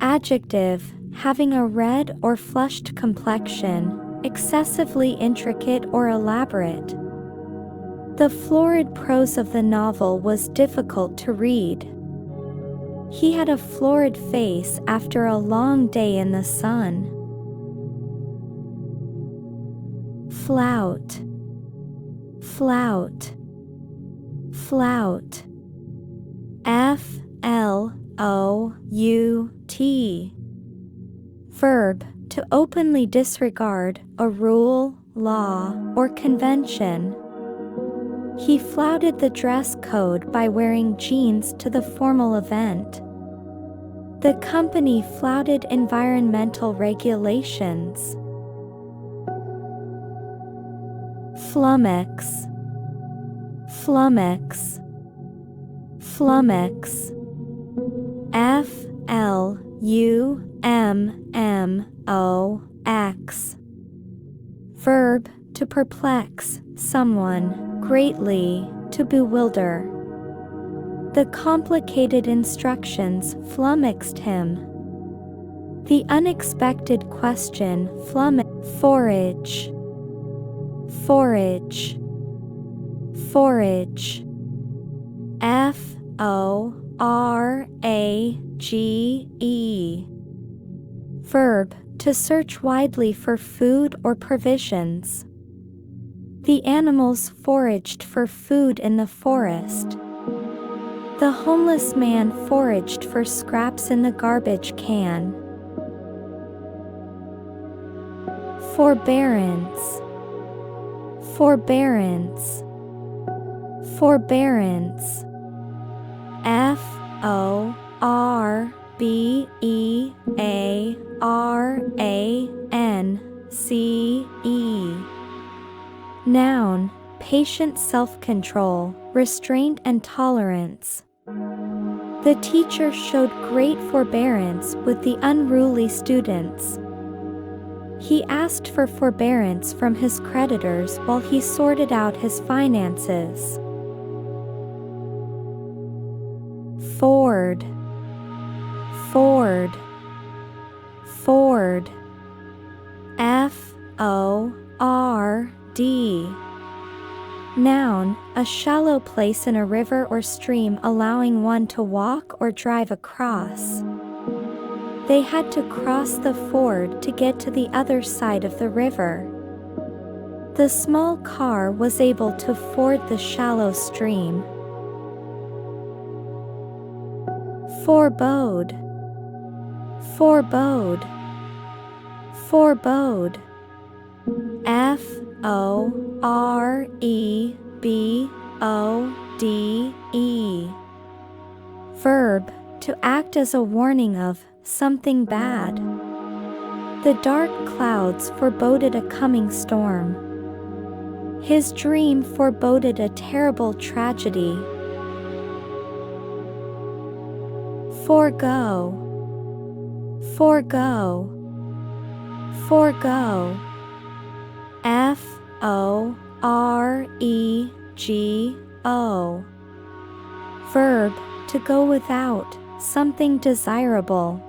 Adjective, having a red or flushed complexion, excessively intricate or elaborate. The florid prose of the novel was difficult to read. He had a florid face after a long day in the sun. Flout, flout, flout, Flout. Verb, to openly disregard a rule, law, or convention. He flouted the dress code by wearing jeans to the formal event. The company flouted environmental regulations. Flummox. Flummox. Flummox. Flummox. Verb, to perplex someone greatly, to bewilder. The complicated instructions flummoxed him. The unexpected question flummoxed. Forage. Forage. Forage. Forage. Verb, to search widely for food or provisions. The animals foraged for food in the forest. The homeless man foraged for scraps in the garbage can. Forbearance. Forbearance. Forbearance. Forbearance. Noun, patient self-control, restraint and tolerance. The teacher showed great forbearance with the unruly students. He asked for forbearance from his creditors while he sorted out his finances. Ford. Ford. Ford. Ford. Noun, a shallow place in a river or stream allowing one to walk or drive across. They had to cross the ford to get to the other side of the river. The small car was able to ford the shallow stream. Forebode. Forebode. Forebode. Forebode. Verb, to act as a warning of something bad. The dark clouds foreboded a coming storm. His dream foreboded a terrible tragedy. Forego. Forego. Forego. Forego. Verb, to go without something desirable.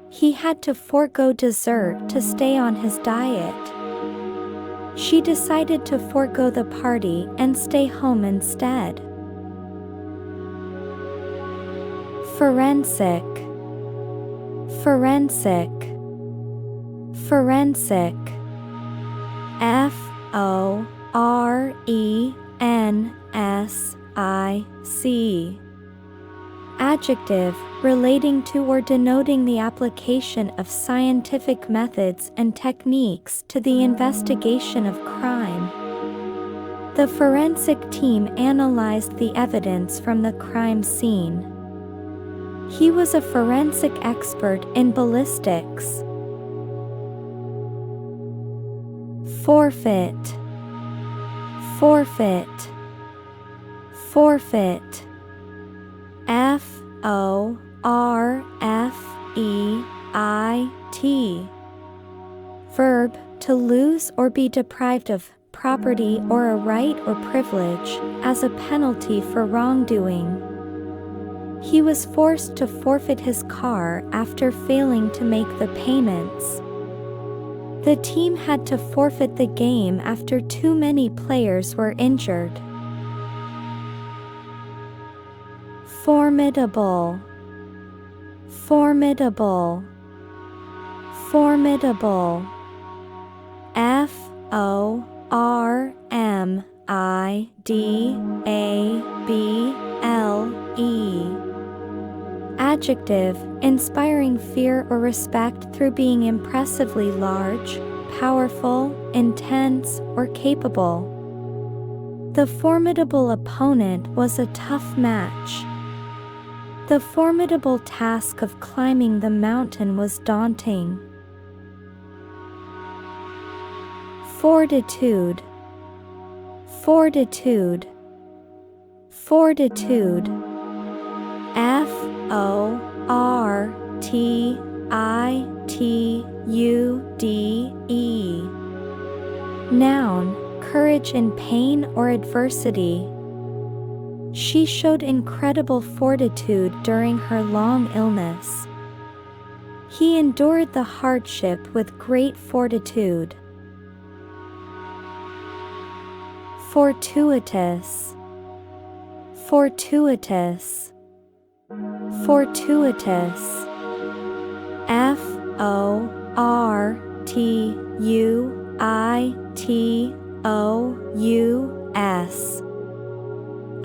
He had to forego dessert to stay on his diet. She decided to forego the party and stay home instead. Forensic. Forensic. Forensic. Forensic. Adjective, relating to or denoting the application of scientific methods and techniques to the investigation of crime. The forensic team analyzed the evidence from the crime scene. He was a forensic expert in ballistics. Forfeit. Forfeit. Forfeit. Forfeit. Verb, to lose or be deprived of property or a right or privilege as a penalty for wrongdoing. He was forced to forfeit his car after failing to make the payments. The team had to forfeit the game after too many players were injured. Formidable. Formidable. Formidable. Formidable. Adjective, inspiring fear or respect through being impressively large, powerful, intense, or capable. The formidable opponent was a tough match. The formidable task of climbing the mountain was daunting. Fortitude, fortitude, fortitude. Fortitude. Noun, courage in pain or adversity. She showed incredible fortitude during her long illness. He endured the hardship with great fortitude. Fortuitous, fortuitous, fortuitous. Fortuitous.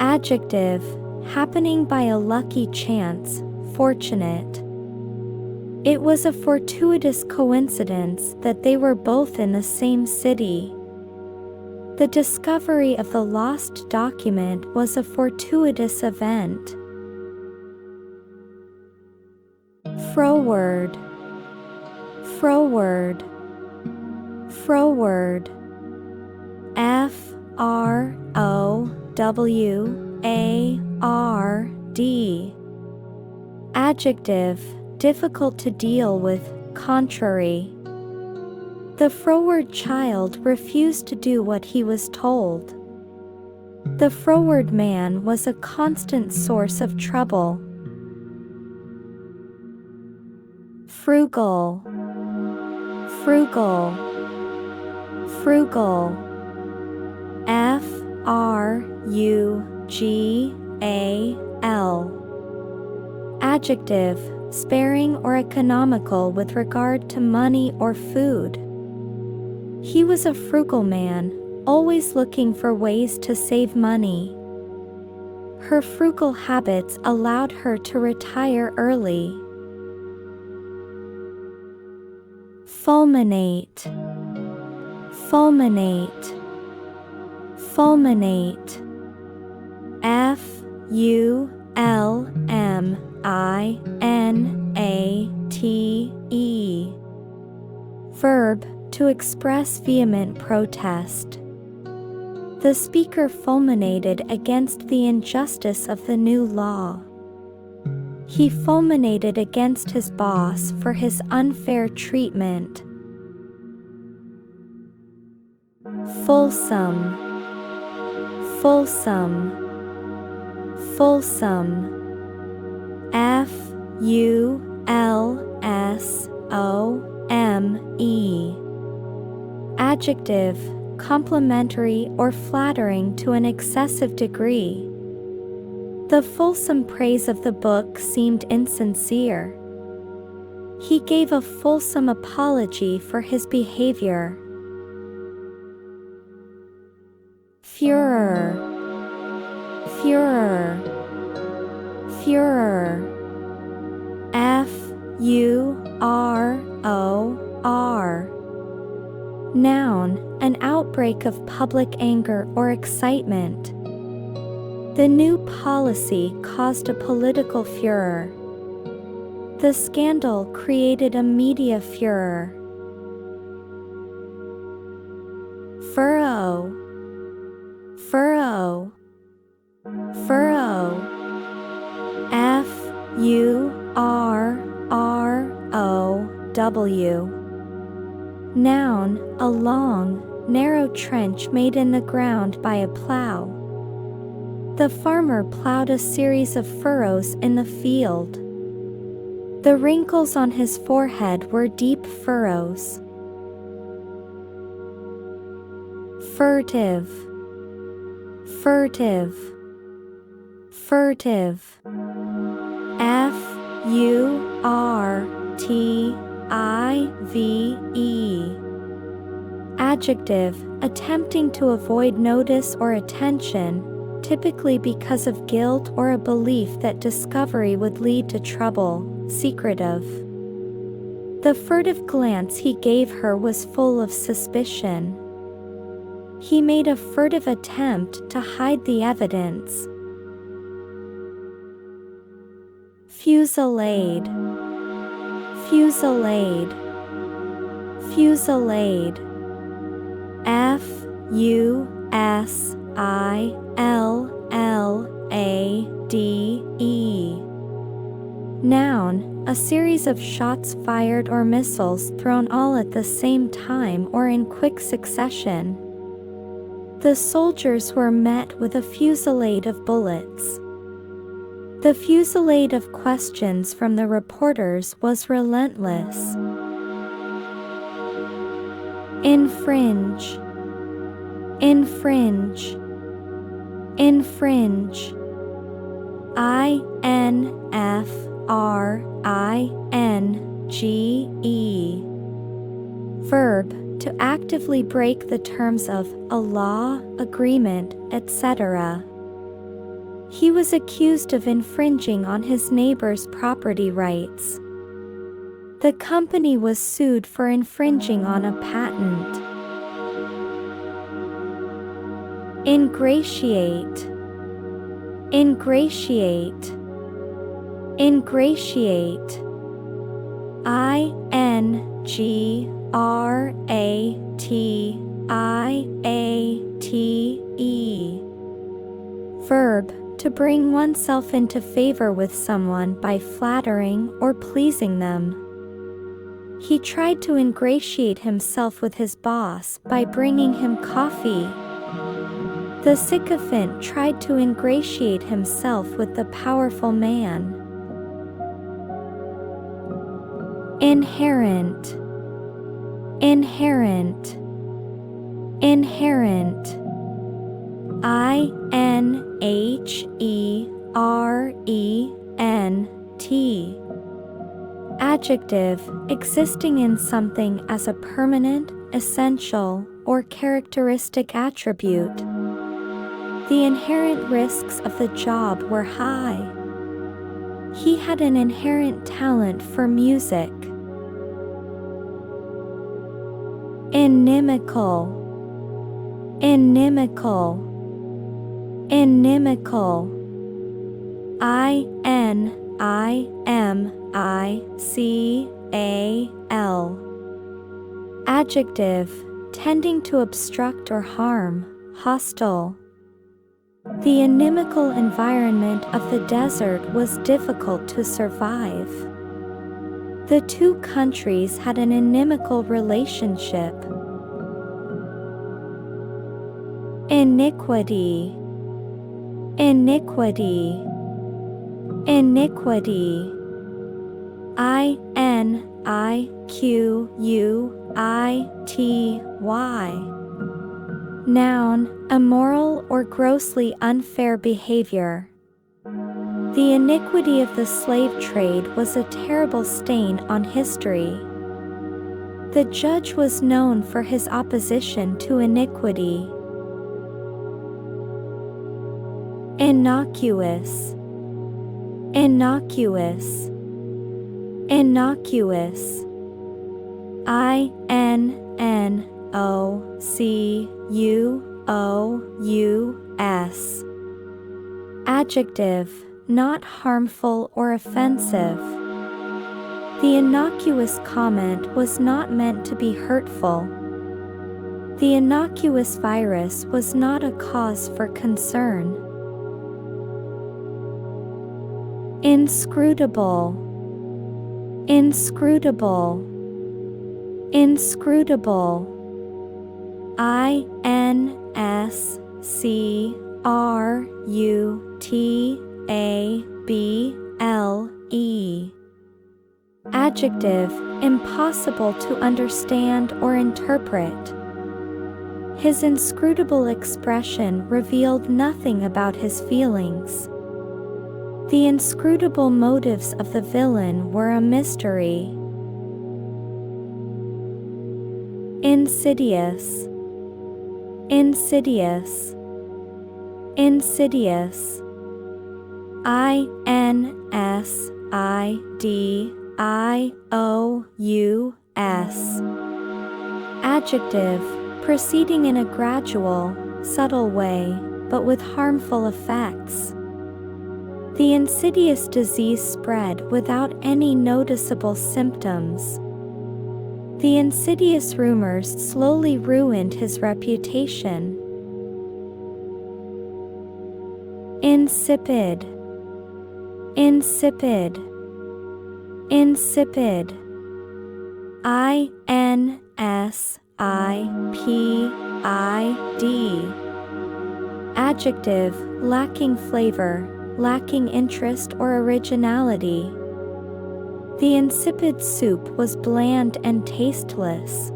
Adjective, happening by a lucky chance, fortunate. It was a fortuitous coincidence that they were both in the same city. The discovery of the lost document was a fortuitous event. Froward, froward, froward. Froward. Adjective, difficult to deal with, contrary. The froward child refused to do what he was told. The froward man was a constant source of trouble. Frugal, frugal, frugal. Frugal. Adjective, sparing or economical with regard to money or food. He was a frugal man, always looking for ways to save money. Her frugal habits allowed her to retire early. Fulminate, fulminate, fulminate. Fulminate. Verb, to express vehement protest. The speaker fulminated against the injustice of the new law. He fulminated against his boss for his unfair treatment. Fulsome, fulsome, fulsome. Fulsome. Adjective, complimentary or flattering to an excessive degree. The fulsome praise of the book seemed insincere. He gave a fulsome apology for his behavior. Furor, furor, furor. Furor. Noun, an outbreak of public anger or excitement. The new policy caused a political furor. The scandal created a media furor. Furrow, furrow, furrow. Furrow. Noun, a long, narrow trench made in the ground by a plow. The farmer plowed a series of furrows in the field. The wrinkles on his forehead were deep furrows. Furtive, furtive, furtive. Furtive. Adjective, attempting to avoid notice or attention, typically because of guilt or a belief that discovery would lead to trouble, secretive. The furtive glance he gave her was full of suspicion. He made a furtive attempt to hide the evidence. Fusillade, fusillade, fusillade. F-U-S-I-L-L-A-D-E. Noun, a series of shots fired or missiles thrown all at the same time or in quick succession. The soldiers were met with a fusillade of bullets. The fusillade of questions from the reporters was relentless. Infringe, infringe, infringe. I-N-F-R-I-N-G-E. Verb, to actively break the terms of a law, agreement, etc. He was accused of infringing on his neighbor's property rights. The company was sued for infringing on a patent. Ingratiate, ingratiate, ingratiate. I-N-G-R-A-T-I-A-T-E. Verb, to bring oneself into favor with someone by flattering or pleasing them. He tried to ingratiate himself with his boss by bringing him coffee. The sycophant tried to ingratiate himself with the powerful man. Inherent, inherent, inherent. I-N-H-E-R-E-N-T. Adjective, existing in something as a permanent, essential, or characteristic attribute. The inherent risks of the job were high. He had an inherent talent for music. Inimical, inimical, inimical. I-N-I-M-I-C-A-L. Adjective, tending to obstruct or harm, hostile. The inimical environment of the desert was difficult to survive. The two countries had an inimical relationship. Iniquity, iniquity, iniquity. I-N-I-Q-U-I-T-Y. Noun, immoral or grossly unfair behavior. The iniquity of the slave trade was a terrible stain on history. The judge was known for his opposition to iniquity. Innocuous, innocuous, innocuous. I-N-N-O-C-U-O-U-S. Adjective, not harmful or offensive. The innocuous comment was not meant to be hurtful. The innocuous virus was not a cause for concern. Inscrutable, inscrutable, inscrutable. I-N-S-C-R-U-T-A-B-L-E. Adjective, impossible to understand or interpret. His inscrutable expression revealed nothing about his feelings. The inscrutable motives of the villain were a mystery. Insidious, insidious, insidious. I-N-S-I-D-I-O-U-S. Adjective, proceeding in a gradual, subtle way, but with harmful effects. The insidious disease spread without any noticeable symptoms. The insidious rumors slowly ruined his reputation. Insipid, insipid, insipid. I-N-S-I-P-I-D. Adjective, lacking flavor, lacking interest or originality. The insipid soup was bland and tasteless.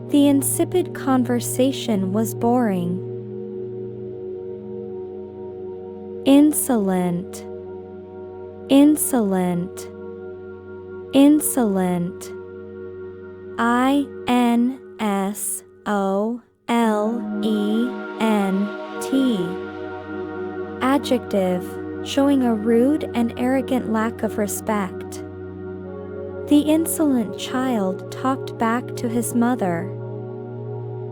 The insipid conversation was boring. Insolent, insolent, insolent. I-N-S-O-L-E-N-T. Adjective, showing a rude and arrogant lack of respect. The insolent child talked back to his mother.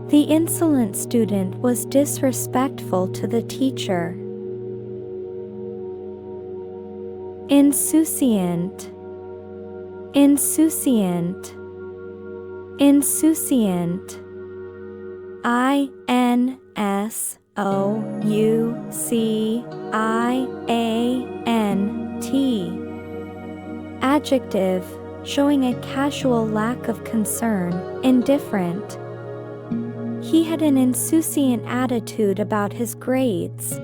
The insolent student was disrespectful to the teacher. Insouciant, insouciant, insouciant. I-N-S-O-U-C-I-A-N-T. Adjective, showing a casual lack of concern, indifferent. He had an insouciant attitude about his grades.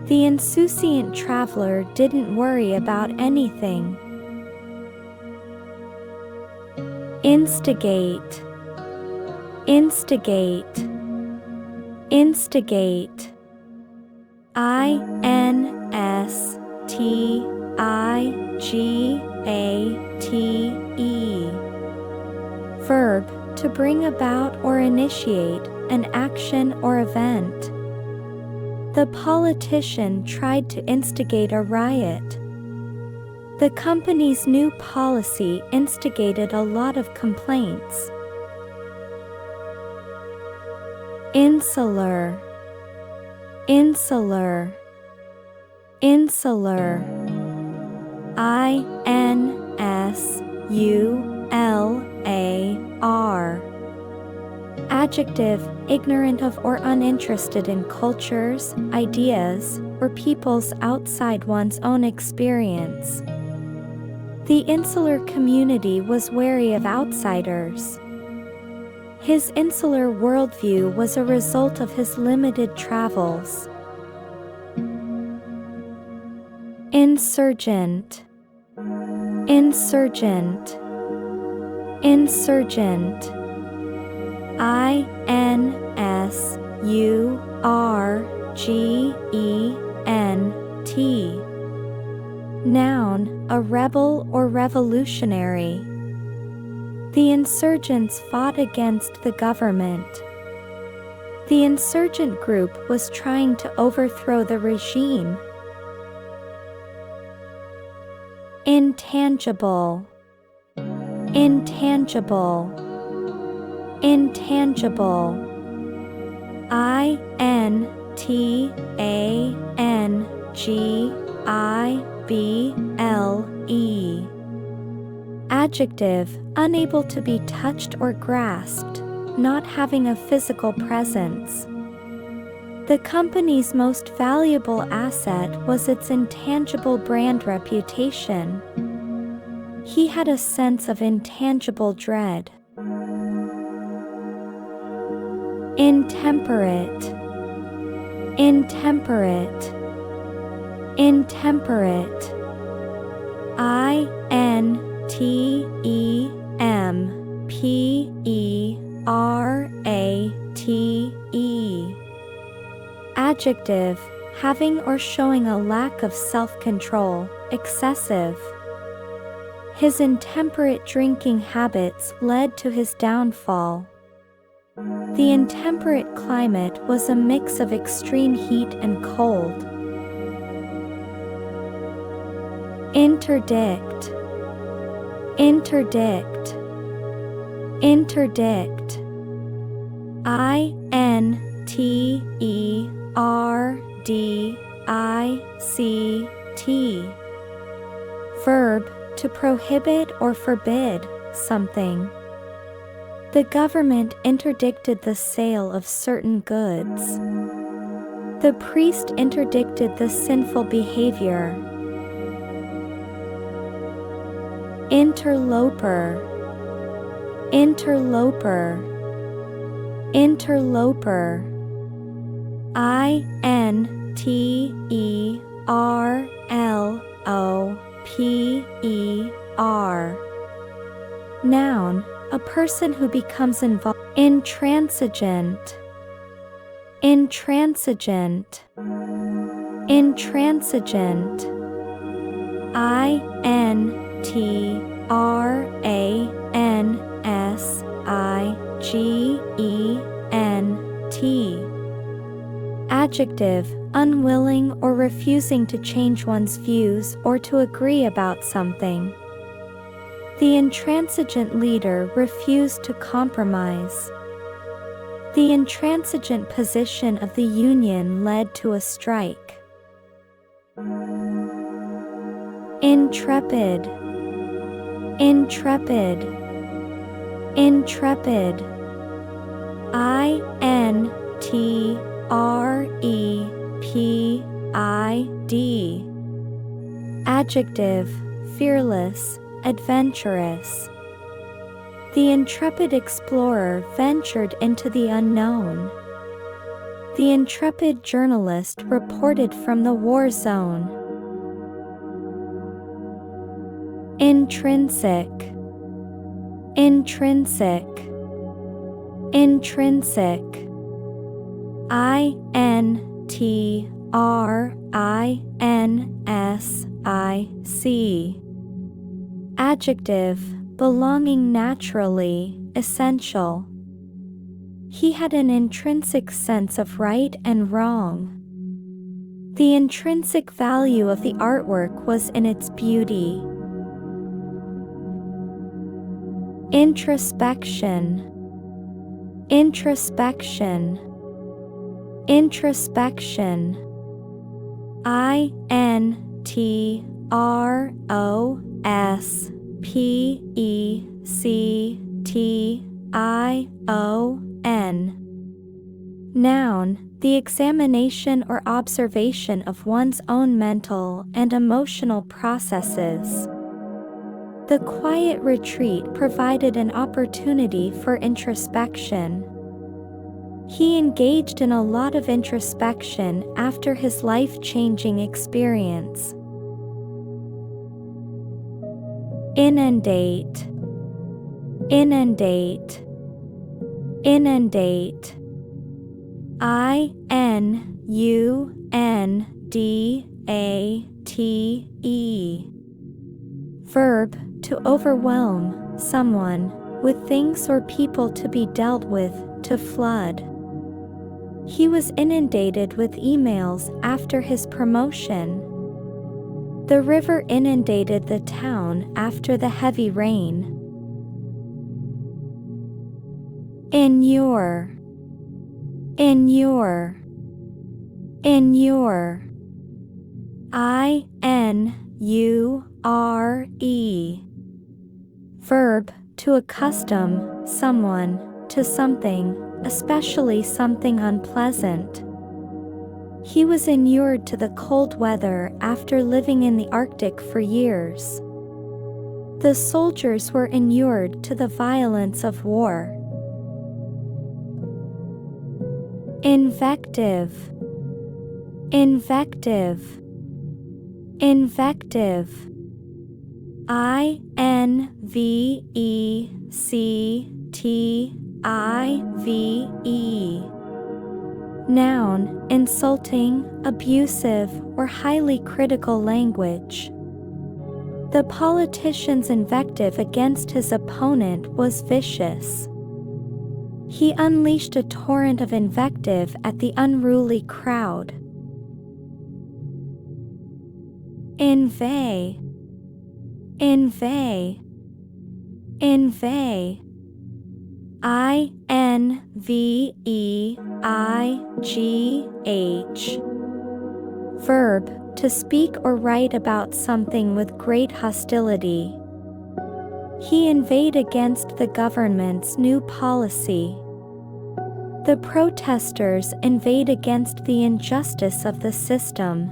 The insouciant traveler didn't worry about anything. Instigate, instigate, instigate. I-N-S-T-I-G-A-T-E. Verb, to bring about or initiate an action or event. The politician tried to instigate a riot. The company's new policy instigated a lot of complaints. Insular, insular, insular. I-N-S-U-L-A-R. Adjective, ignorant of or uninterested in cultures, ideas, or peoples outside one's own experience. The insular community was wary of outsiders. His insular worldview was a result of his limited travels. Insurgent, insurgent, insurgent. I-N-S-U-R-G-E-N-T. Noun, a rebel or revolutionary. The insurgents fought against the government. The insurgent group was trying to overthrow the regime. Intangible, intangible, intangible. I-N-T-A-N-G-I-B-L-E. Adjective, unable to be touched or grasped, not having a physical presence. The company's most valuable asset was its intangible brand reputation. He had a sense of intangible dread. Intemperate, intemperate, intemperate. I-N-T-E-M-P-E-R-A-T-E. Adjective, having or showing a lack of self-control, excessive. His intemperate drinking habits led to his downfall. The intemperate climate was a mix of extreme heat and cold. Interdict, interdict, interdict. I-N-T-E-R-D-I-C-T. Verb, to prohibit or forbid something. The government interdicted the sale of certain goods. The priest interdicted the sinful behavior. Interloper, interloper, interloper. INTERLOPER. Noun, a person who becomes involved. Intransigent, intransigent, intransigent. INTRANSIGENT. Adjective, unwilling or refusing to change one's views or to agree about something. The intransigent leader refused to compromise. The intransigent position of the union led to a strike. Intrepid, intrepid, intrepid. INTREPID. Adjective, fearless, adventurous. The intrepid explorer ventured into the unknown. The intrepid journalist reported from the war zone. Intrinsic, intrinsic, intrinsic. INTRINSIC. Adjective, belonging naturally, essential. He had an intrinsic sense of right and wrong. The intrinsic value of the artwork was in its beauty. Introspection, introspection, introspection. INTROSPECTION. Noun, the examination or observation of one's own mental and emotional processes. The quiet retreat provided an opportunity for introspection. He engaged in a lot of introspection after his life-changing experience. Inundate, inundate, inundate. INUNDATE. Verb, to overwhelm someone with things or people to be dealt with, to flood. He was inundated with emails after his promotion. The river inundated the town after the heavy rain. Inure, inure, inure. INURE. Verb, to accustom someone to something, especially something unpleasant. He was inured to the cold weather after living in the Arctic for years. The soldiers were inured to the violence of war. Invective, invective, invective. INVECTIVE. Noun, insulting, abusive, or highly critical language. The politician's invective against his opponent was vicious. He unleashed a torrent of invective at the unruly crowd. Inveigh, inveigh, inveigh. INVEIGH. Verb, to speak or write about something with great hostility. He inveighed against the government's new policy. The protesters inveighed against the injustice of the system.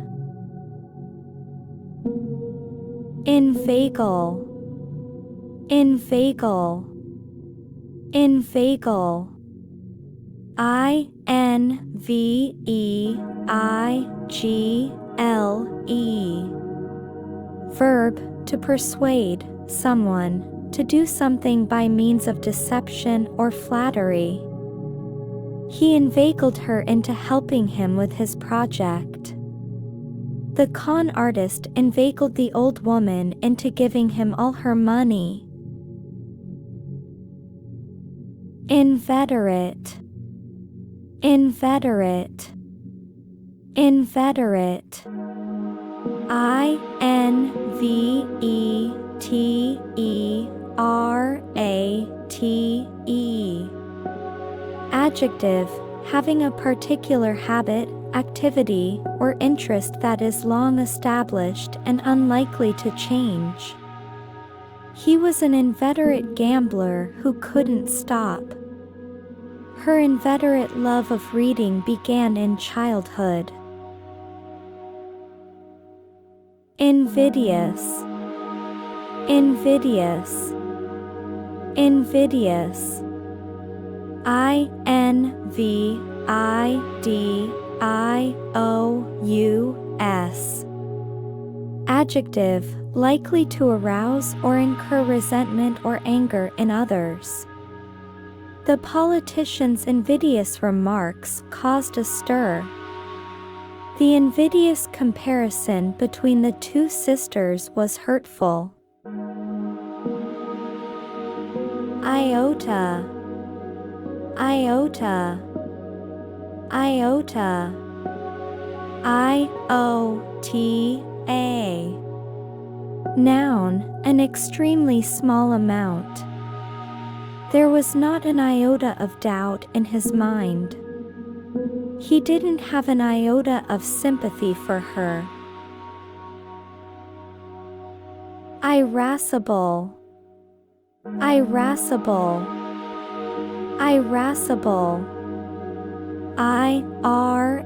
Inveigle. Inveigle. Inveigle. I-N-V-E-I-G-L-E. Verb, to persuade someone to do something by means of deception or flattery. He inveigled her into helping him with his project. The con artist inveigled the old woman into giving him all her money. Inveterate. Inveterate. Inveterate. I-N-V-E-T-E-R-A-T-E. Adjective, having a particular habit, activity, or interest that is long established and unlikely to change. He was an inveterate gambler who couldn't stop. Her inveterate love of reading began in childhood. Invidious. Invidious. Invidious. I-N-V-I-D-I-O-U-S. Adjective, likely to arouse or incur resentment or anger in others. The politician's invidious remarks caused a stir. The invidious comparison between the two sisters was hurtful. Iota. Iota. Iota. I-O-T-A. Noun, an extremely small amount. There was not an iota of doubt in his mind. He didn't have an iota of sympathy for her. Irascible. Irascible. Irascible. I-R-A-S-C-I-B-L-E.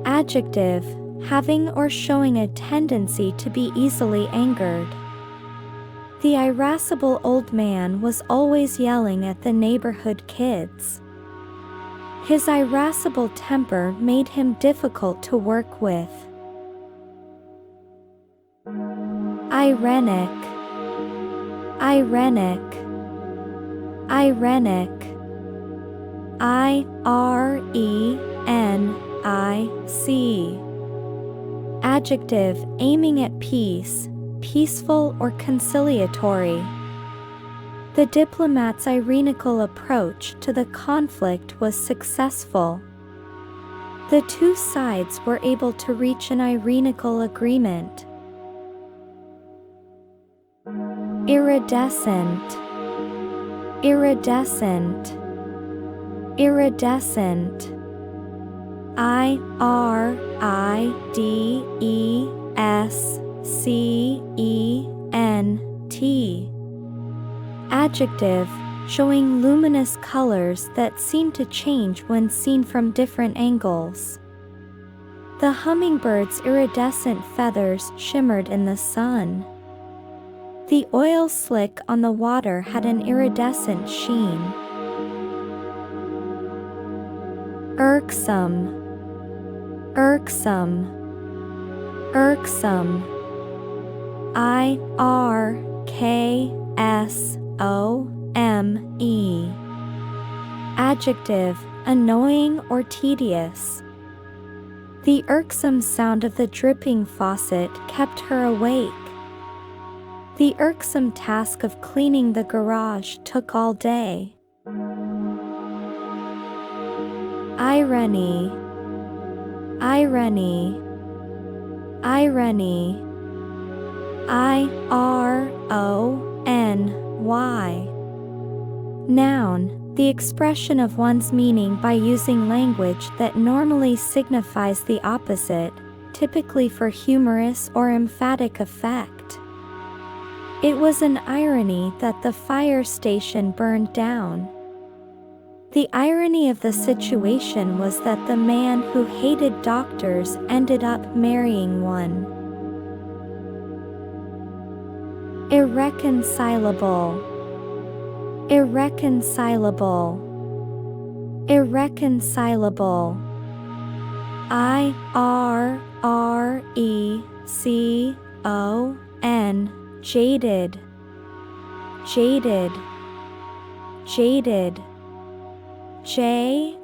Adjective, having or showing a tendency to be easily angered. The irascible old man was always yelling at the neighborhood kids. His irascible temper made him difficult to work with. Irenic. Irenic. Irenic. I-R-E-N-I-C. Adjective, aiming at peace, peaceful or conciliatory. The diplomat's irenical approach to the conflict was successful. The two sides were able to reach an irenical agreement. Iridescent. Iridescent. Iridescent. I-R-I-D-E-S-C-E-N-T. Adjective, showing luminous colors that seem to change when seen from different angles. The hummingbird's iridescent feathers shimmered in the sun. The oil slick on the water had an iridescent sheen. Irksome. Irksome. Irksome. I-R-K-S-O-M-E. Adjective, annoying or tedious. The irksome sound of the dripping faucet kept her awake. The irksome task of cleaning the garage took all day. Irony. Irony. Irony. I-R-O-N-Y. Noun, The expression of one's meaning by using language that normally signifies the opposite, typically for humorous or emphatic effect. It was an irony that the fire station burned down. The irony of the situation was that the man who hated doctors ended up marrying one. Irreconcilable. Irreconcilable. Irreconcilable. I-R-R-E-C-O-N. Jaded. Jaded. Jaded. J-A-D-E-D.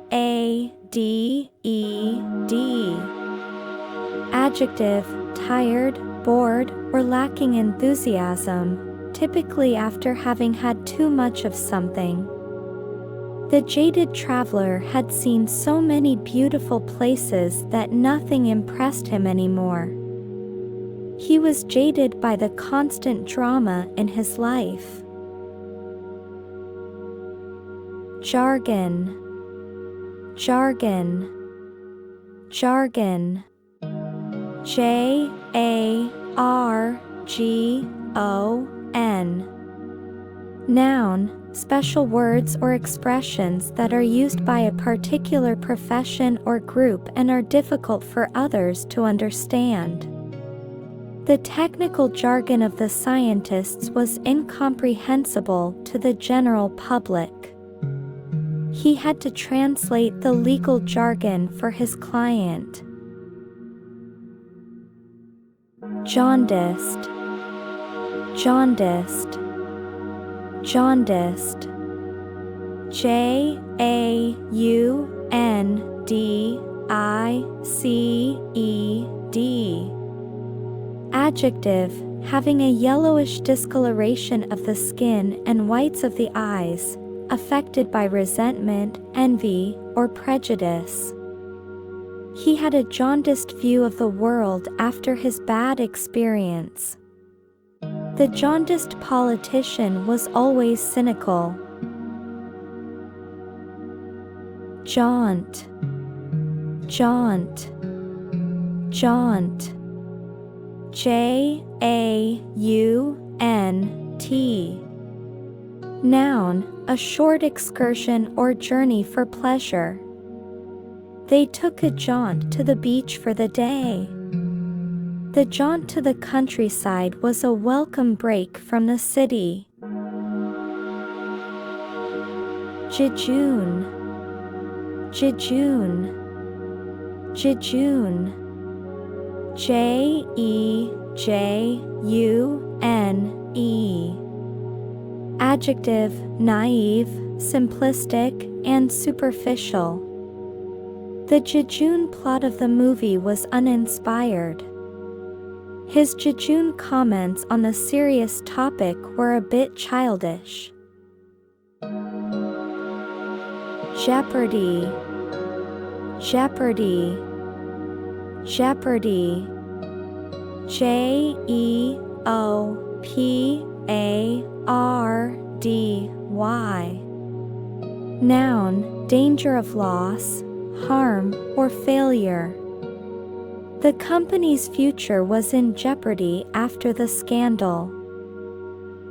Adjective, tired, bored, or lacking enthusiasm, typically after having had too much of something. The jaded traveler had seen so many beautiful places that nothing impressed him anymore. He was jaded by the constant drama in his life. Jargon. Jargon. Jargon. J-A-R-G-O-N. Noun, special words or expressions that are used by a particular profession or group and are difficult for others to understand. The technical jargon of the scientists was incomprehensible to the general public. He had to translate the legal jargon for his client. Jaundiced. Jaundiced. Jaundiced. J-A-U-N-D-I-C-E-D. Adjective, having a yellowish discoloration of the skin and whites of the eyes, affected by resentment, envy, or prejudice. He had a jaundiced view of the world after his bad experience. The jaundiced politician was always cynical. Jaunt. Jaunt. Jaunt. J-A-U-N-T. Noun, a short excursion or journey for pleasure. They took a jaunt to the beach for the day. The jaunt to the countryside was a welcome break from the city. Jejune. Jejune. Jejune. J-E-J-U-N-E. Adjective, naive, simplistic, and superficial. The jejune plot of the movie was uninspired. His jejune comments on the serious topic were a bit childish. Jeopardy. Jeopardy. Jeopardy. J-E-O-P-A-R-D-Y. Noun, danger of loss, harm, or failure. The company's future was in jeopardy after the scandal.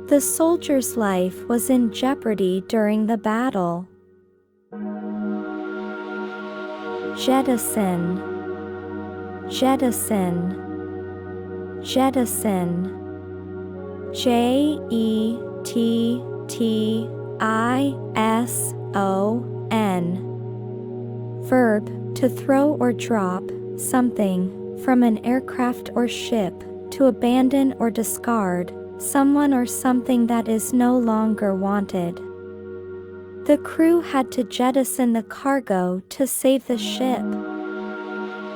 The soldier's life was in jeopardy during the battle. Jettison. Jettison. Jettison. J-E-T-T-I-S-O-N. Verb, to throw or drop something from an aircraft or ship, to abandon or discard someone or something that is no longer wanted. The crew had to jettison the cargo to save the ship.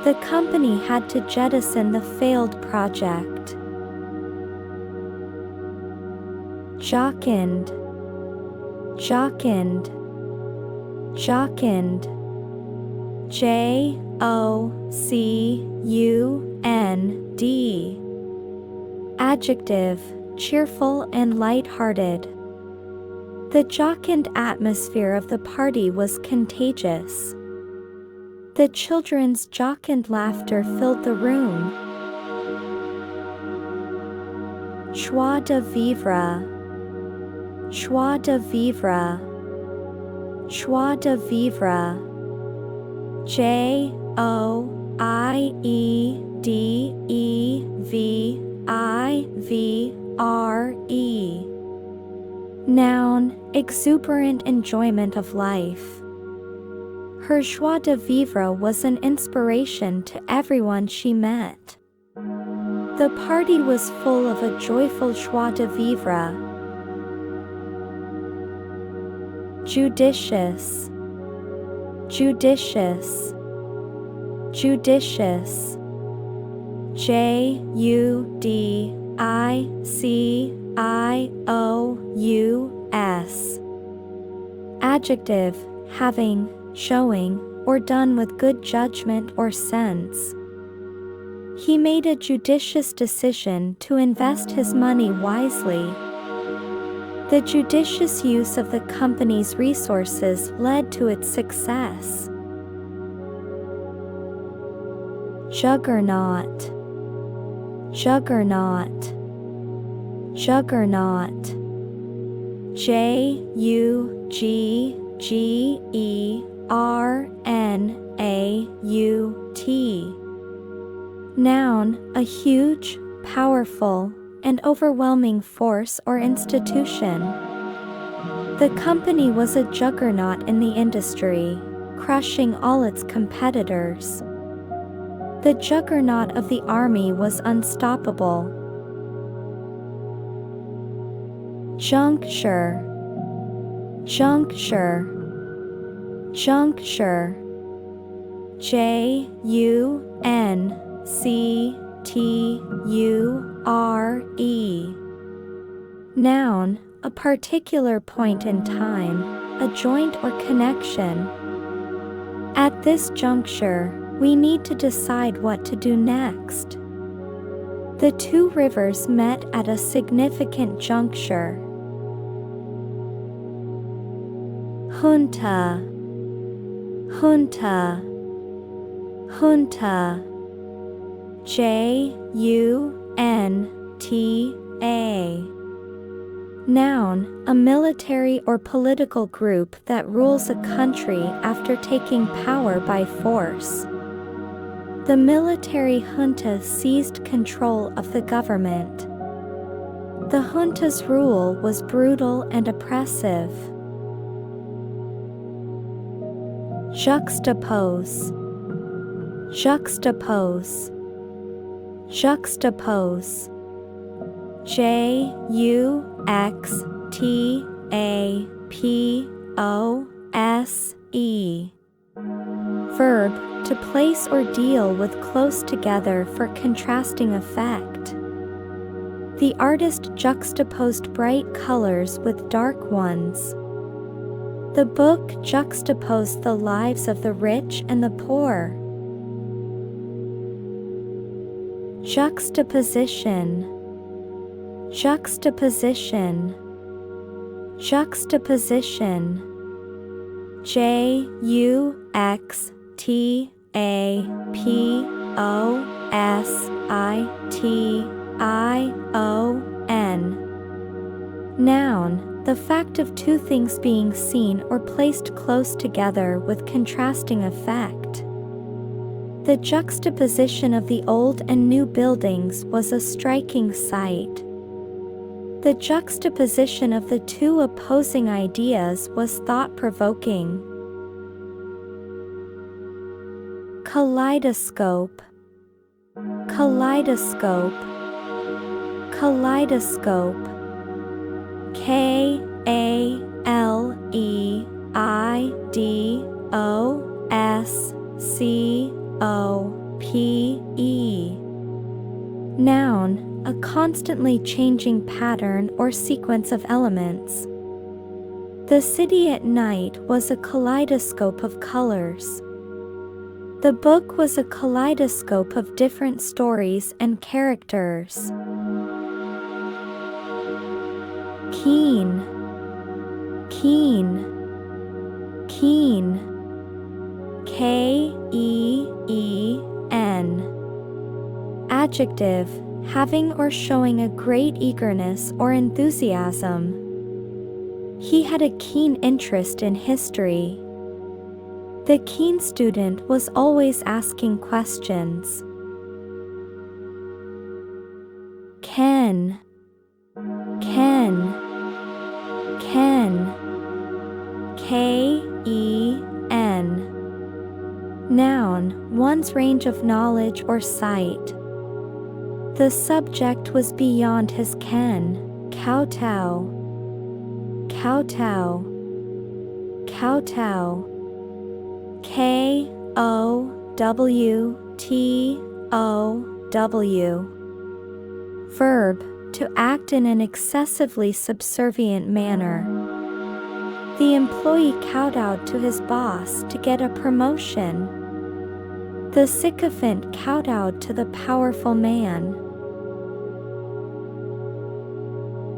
The company had to jettison the failed project. Jocund. Jocund. Jocund. J-O-C-U-N-D. Adjective, cheerful and light-hearted. The jocund atmosphere of the party was contagious. The children's jocund laughter filled the room. Joie de vivre. Joie de vivre. Joie de vivre. Joiedevivre. Noun, exuberant enjoyment of life. Her joie de vivre was an inspiration to everyone she met. The party was full of a joyful joie de vivre. Judicious. Judicious. Judicious. Judicious. Adjective, having, showing, or done with good judgment or sense. He made a judicious decision to invest his money wisely. The judicious use of the company's resources led to its success. Juggernaut. Juggernaut. Juggernaut. Juggernaut. Noun, a huge, powerful, and overwhelming force or institution. The company was a juggernaut in the industry, crushing all its competitors. The juggernaut of the army was unstoppable. Juncture. Juncture. Juncture. Juncture. Noun, a particular point in time, a joint or connection. At this juncture, we need to decide what to do next. The two rivers met at a significant juncture. Junta. Junta. Junta. Junta. Noun, a military or political group that rules a country after taking power by force. The military junta seized control of the government. The junta's rule was brutal and oppressive. Juxtapose. Juxtapose. Juxtapose. Juxtapose. Verb, to place or deal with close together for contrasting effect. The artist juxtaposed bright colors with dark ones. The book juxtaposed the lives of the rich and the poor. Juxtaposition. Juxtaposition. Juxtaposition. Juxtaposition. Noun, the fact of two things being seen or placed close together with contrasting effect. The juxtaposition of the old and new buildings was a striking sight. The juxtaposition of the two opposing ideas was thought-provoking. Kaleidoscope. Kaleidoscope. Kaleidoscope. Kaleidoscope. Noun, a constantly changing pattern or sequence of elements. The city at night was a kaleidoscope of colors. The book was a kaleidoscope of different stories and characters. Keen. Keen, keen. Keen. Adjective, having or showing a great eagerness or enthusiasm. He had a keen interest in history. The keen student was always asking questions. Ken, ken, ken. K-E-N. Noun, one's range of knowledge or sight. The subject was beyond his ken. Kowtow, kowtow, kowtow. K-O-W-T-O-W. Verb, to act in an excessively subservient manner. The employee kowtowed to his boss to get a promotion. The sycophant kowtowed to the powerful man.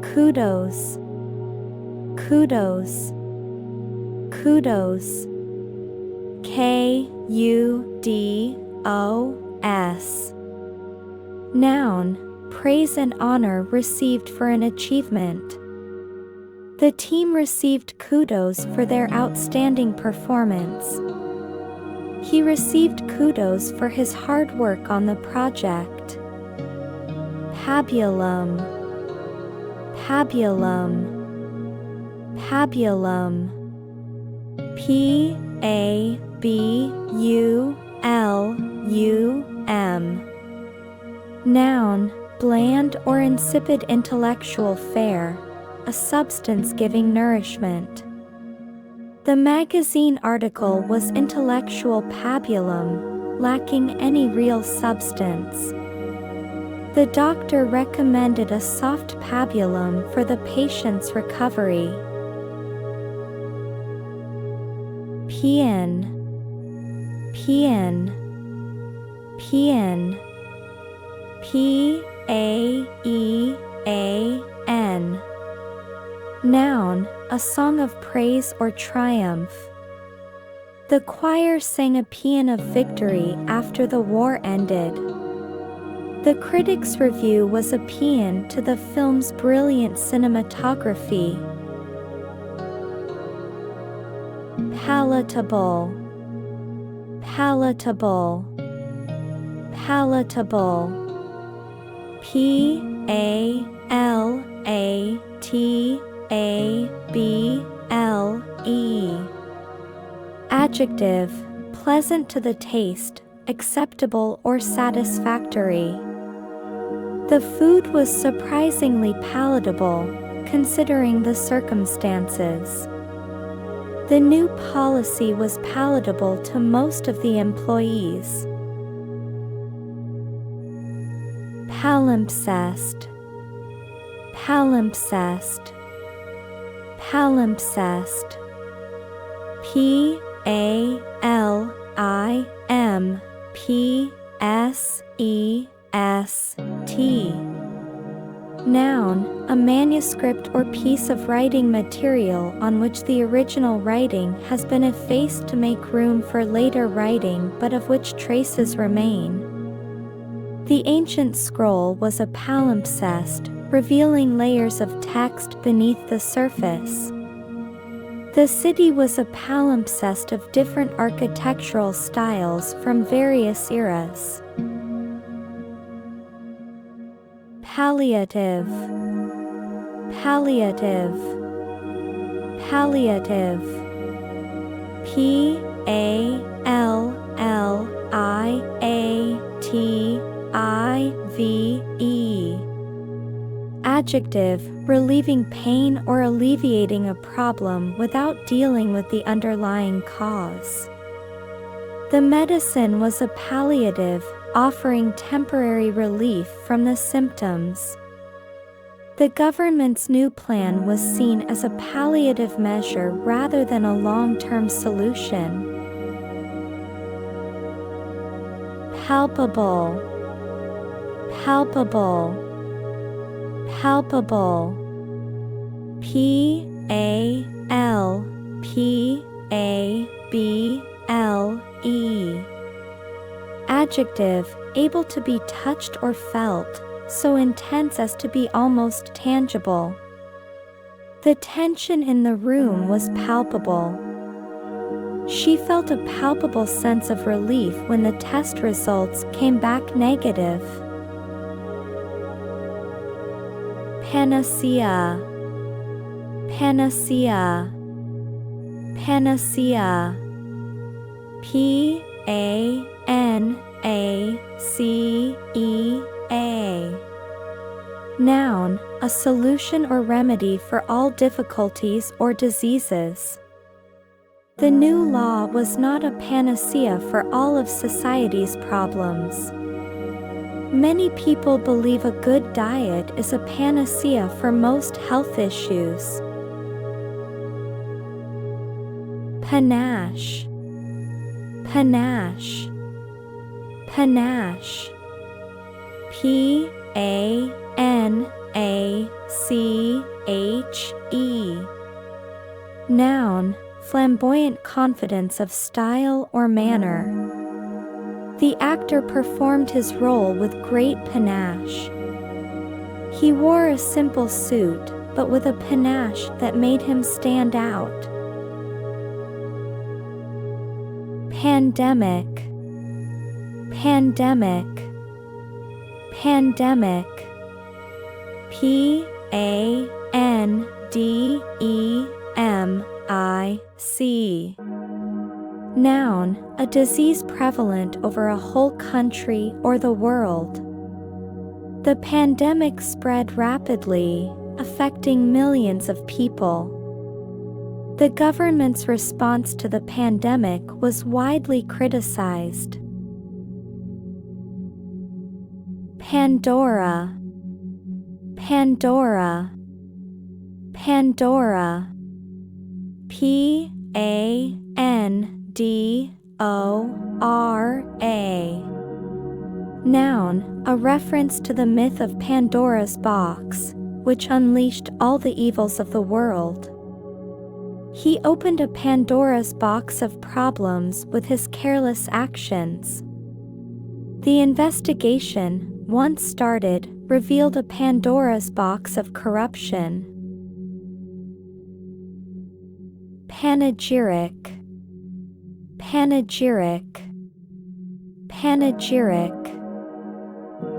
Kudos, kudos, kudos. K-U-D-O-S. Noun, praise and honor received for an achievement. The team received kudos for their outstanding performance. He received kudos for his hard work on the project. Pabulum, pabulum, pabulum. P-A-B-U-L-U-M. Noun, bland or insipid intellectual fare, a substance giving nourishment. The magazine article was intellectual pabulum, lacking any real substance. The doctor recommended a soft pabulum for the patient's recovery. Paean, paean, paean. P-A-E-A-N. Noun, a song of praise or triumph. The choir sang a paean of victory after the war ended. The critics' review was a paean to the film's brilliant cinematography. Palatable, palatable, palatable. P-A-L-A-T-A-B-L-E. Adjective, pleasant to the taste, acceptable or satisfactory. The food was surprisingly palatable, considering the circumstances. The new policy was palatable to most of the employees. Palimpsest, palimpsest, palimpsest. P-A-L-I-M-P-S-E-S-T. Noun, a manuscript or piece of writing material on which the original writing has been effaced to make room for later writing but of which traces remain. The ancient scroll was a palimpsest, revealing layers of text beneath the surface. The city was a palimpsest of different architectural styles from various eras. Palliative, palliative, palliative. P-A-L-L-I-A-T-I-V-E. Adjective, relieving pain or alleviating a problem without dealing with the underlying cause. The medicine was a palliative, offering temporary relief from the symptoms. The government's new plan was seen as a palliative measure rather than a long-term solution. Palpable, palpable, palpable. P-A-L-P-A-B-L-E. Adjective, able to be touched or felt, so intense as to be almost tangible. The tension in the room was palpable. She felt a palpable sense of relief when the test results came back negative. Panacea, panacea, panacea. P-A-N-A-C-E-A. Noun, a solution or remedy for all difficulties or diseases. The new law was not a panacea for all of society's problems. Many people believe a good diet is a panacea for most health issues. Panache, panache, panache. P-A-N-A-C-H-E. Noun, flamboyant confidence of style or manner. The actor performed his role with great panache. He wore a simple suit, but with a panache that made him stand out. Pandemic, pandemic, pandemic. P-A-N-D-E-M-I-C. Noun, a disease prevalent over a whole country or the world. The pandemic spread rapidly, affecting millions of people. The government's response to the pandemic was widely criticized. Pandora, Pandora, Pandora. P-A-N-D-O-R-A. Noun, a reference to the myth of Pandora's box, which unleashed all the evils of the world. He opened a Pandora's box of problems with his careless actions. The investigation, once started, revealed a Pandora's box of corruption. Panegyric, panegyric, panegyric.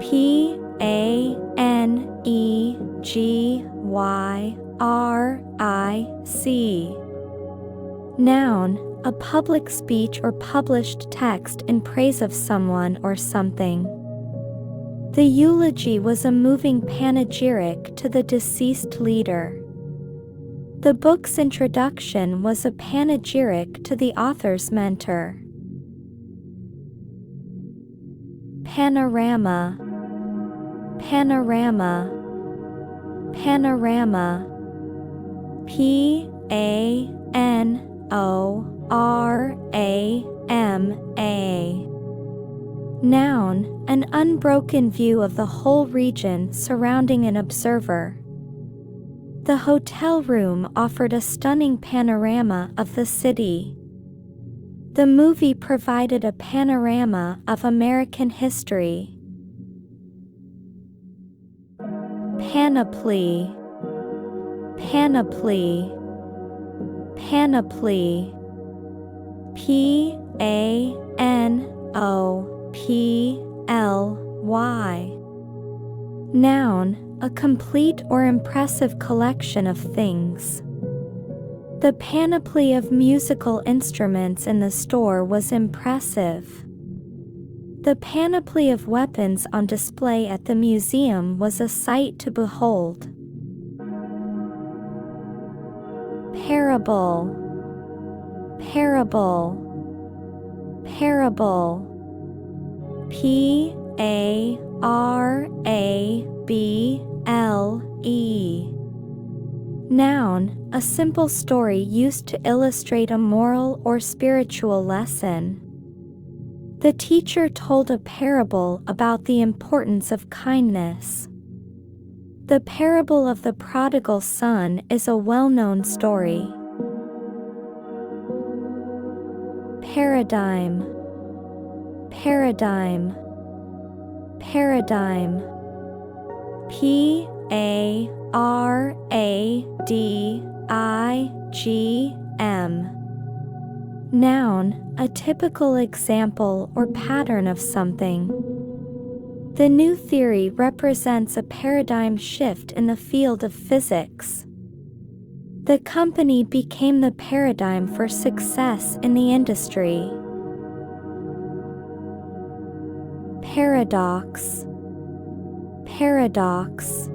P-A-N-E-G-Y-R-I-C. Noun, a public speech or published text in praise of someone or something. The eulogy was a moving panegyric to the deceased leader. The book's introduction was a panegyric to the author's mentor. Panorama, panorama, panorama. P-A-N-O-R-A-M-A. Noun, an unbroken view of the whole region surrounding an observer. The hotel room offered a stunning panorama of the city. The movie provided a panorama of American history. Panoply, panoply, panoply. P-A-N-O-P-L-Y. Noun, a complete or impressive collection of things. The panoply of musical instruments in the store was impressive. The panoply of weapons on display at the museum was a sight to behold. Parable, parable, parable. P-A-R-A-B-L-E. Noun, a simple story used to illustrate a moral or spiritual lesson. The teacher told a parable about the importance of kindness. The parable of the prodigal son is a well-known story. Paradigm, paradigm, paradigm. P-A-R-A-D-I-G-M. Noun, a typical example or pattern of something. The new theory represents a paradigm shift in the field of physics. The company became the paradigm for success in the industry. Paradox, paradox,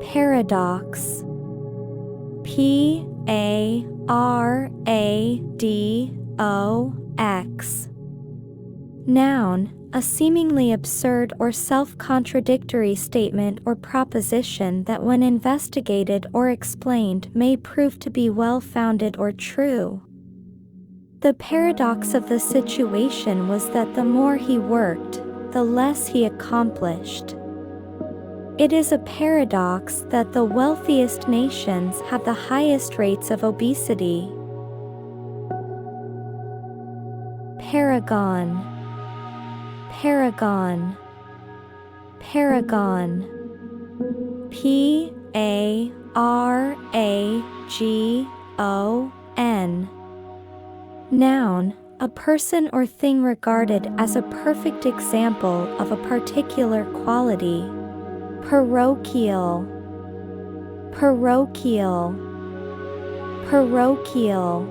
paradox. P-A-R-A-D-O-X. Noun, a seemingly absurd or self-contradictory statement or proposition that when investigated or explained may prove to be well-founded or true. The paradox of the situation was that the more he worked, the less he accomplished. It is a paradox that the wealthiest nations have the highest rates of obesity. Paragon, paragon, paragon. P-A-R-A-G-O-N. Noun, a person or thing regarded as a perfect example of a particular quality. Parochial, parochial, parochial.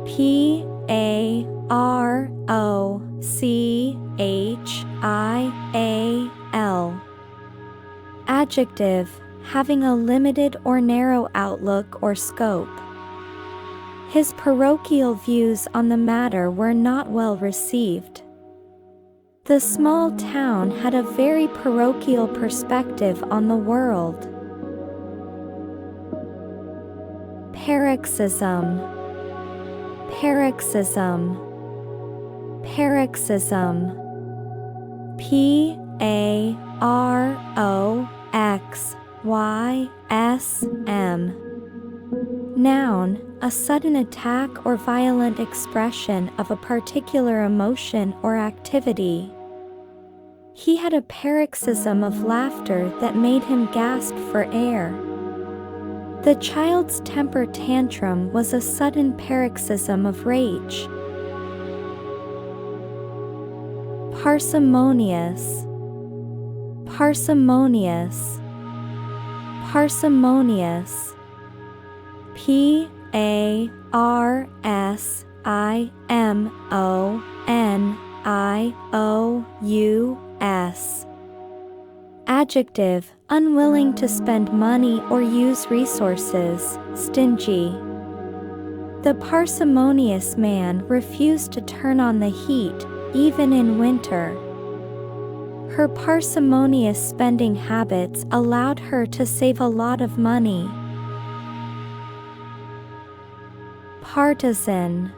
P-A-R-O-C-H-I-A-L. Adjective, having a limited or narrow outlook or scope. His parochial views on the matter were not well received. The small town had a very parochial perspective on the world. Paroxysm, paroxysm, paroxysm. P-A-R-O-X-Y-S-M. Noun, a sudden attack or violent expression of a particular emotion or activity. He had a paroxysm of laughter that made him gasp for air. The child's temper tantrum was a sudden paroxysm of rage. Parsimonious, parsimonious, parsimonious. P-A-R-S-I-M-O-N-I-O-U-S. Adjective, unwilling to spend money or use resources, stingy. The parsimonious man refused to turn on the heat, even in winter. Her parsimonious spending habits allowed her to save a lot of money. Partisan,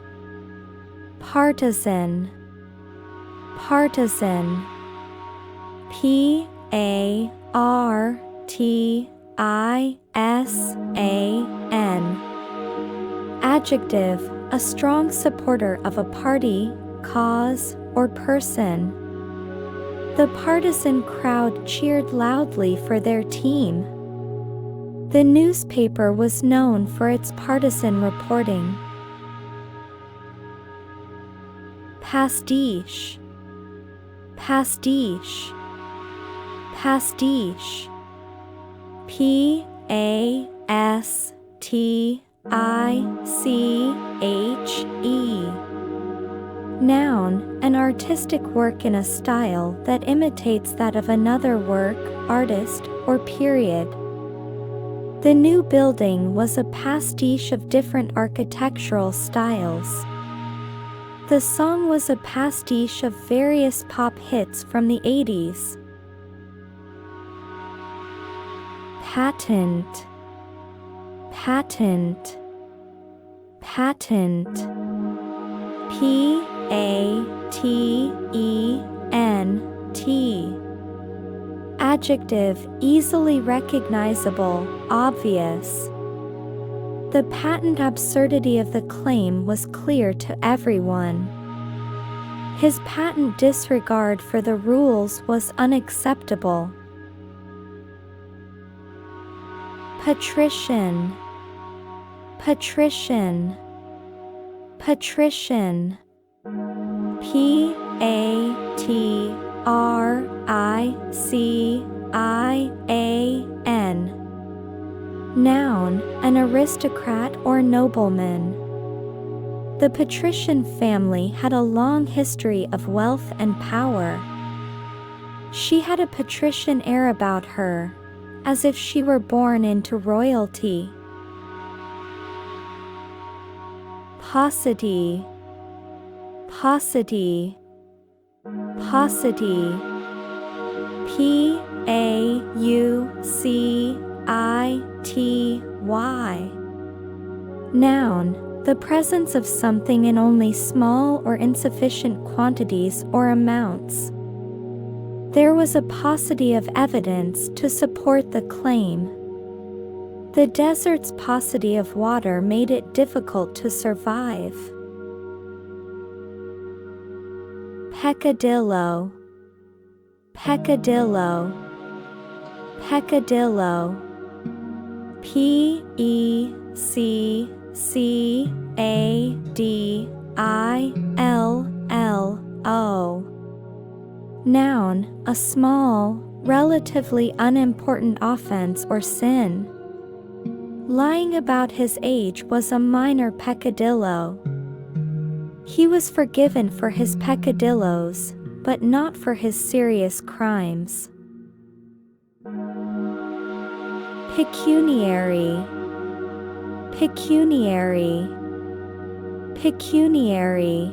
partisan, partisan. P-A-R-T-I-S-A-N. Adjective, a strong supporter of a party, cause, or person. The partisan crowd cheered loudly for their team. The newspaper was known for its partisan reporting. Pastiche, pastiche, pastiche. P-A-S-T-I-C-H-E. Noun, an artistic work in a style that imitates that of another work, artist, or period. The new building was a pastiche of different architectural styles. The song was a pastiche of various pop hits from the 80s. Patent, patent, patent. P-A-T-E-N-T. Adjective, Adjective, easily recognizable, obvious. The patent absurdity of the claim was clear to everyone. His patent disregard for the rules was unacceptable. Patrician, patrician, patrician. Patrician. Noun, an aristocrat or nobleman. The patrician family had a long history of wealth and power. She had a patrician air about her, as if she were born into royalty. Paucity, paucity, paucity. Paucity. Noun, the presence of something in only small or insufficient quantities or amounts. There was a paucity of evidence to support the claim. The desert's paucity of water made it difficult to survive. Peccadillo, peccadillo, peccadillo. Peccadillo. Noun, a small, relatively unimportant offense or sin. Lying about his age was a minor peccadillo. He was forgiven for his peccadillos, but not for his serious crimes. Pecuniary, pecuniary, pecuniary. Pecuniary.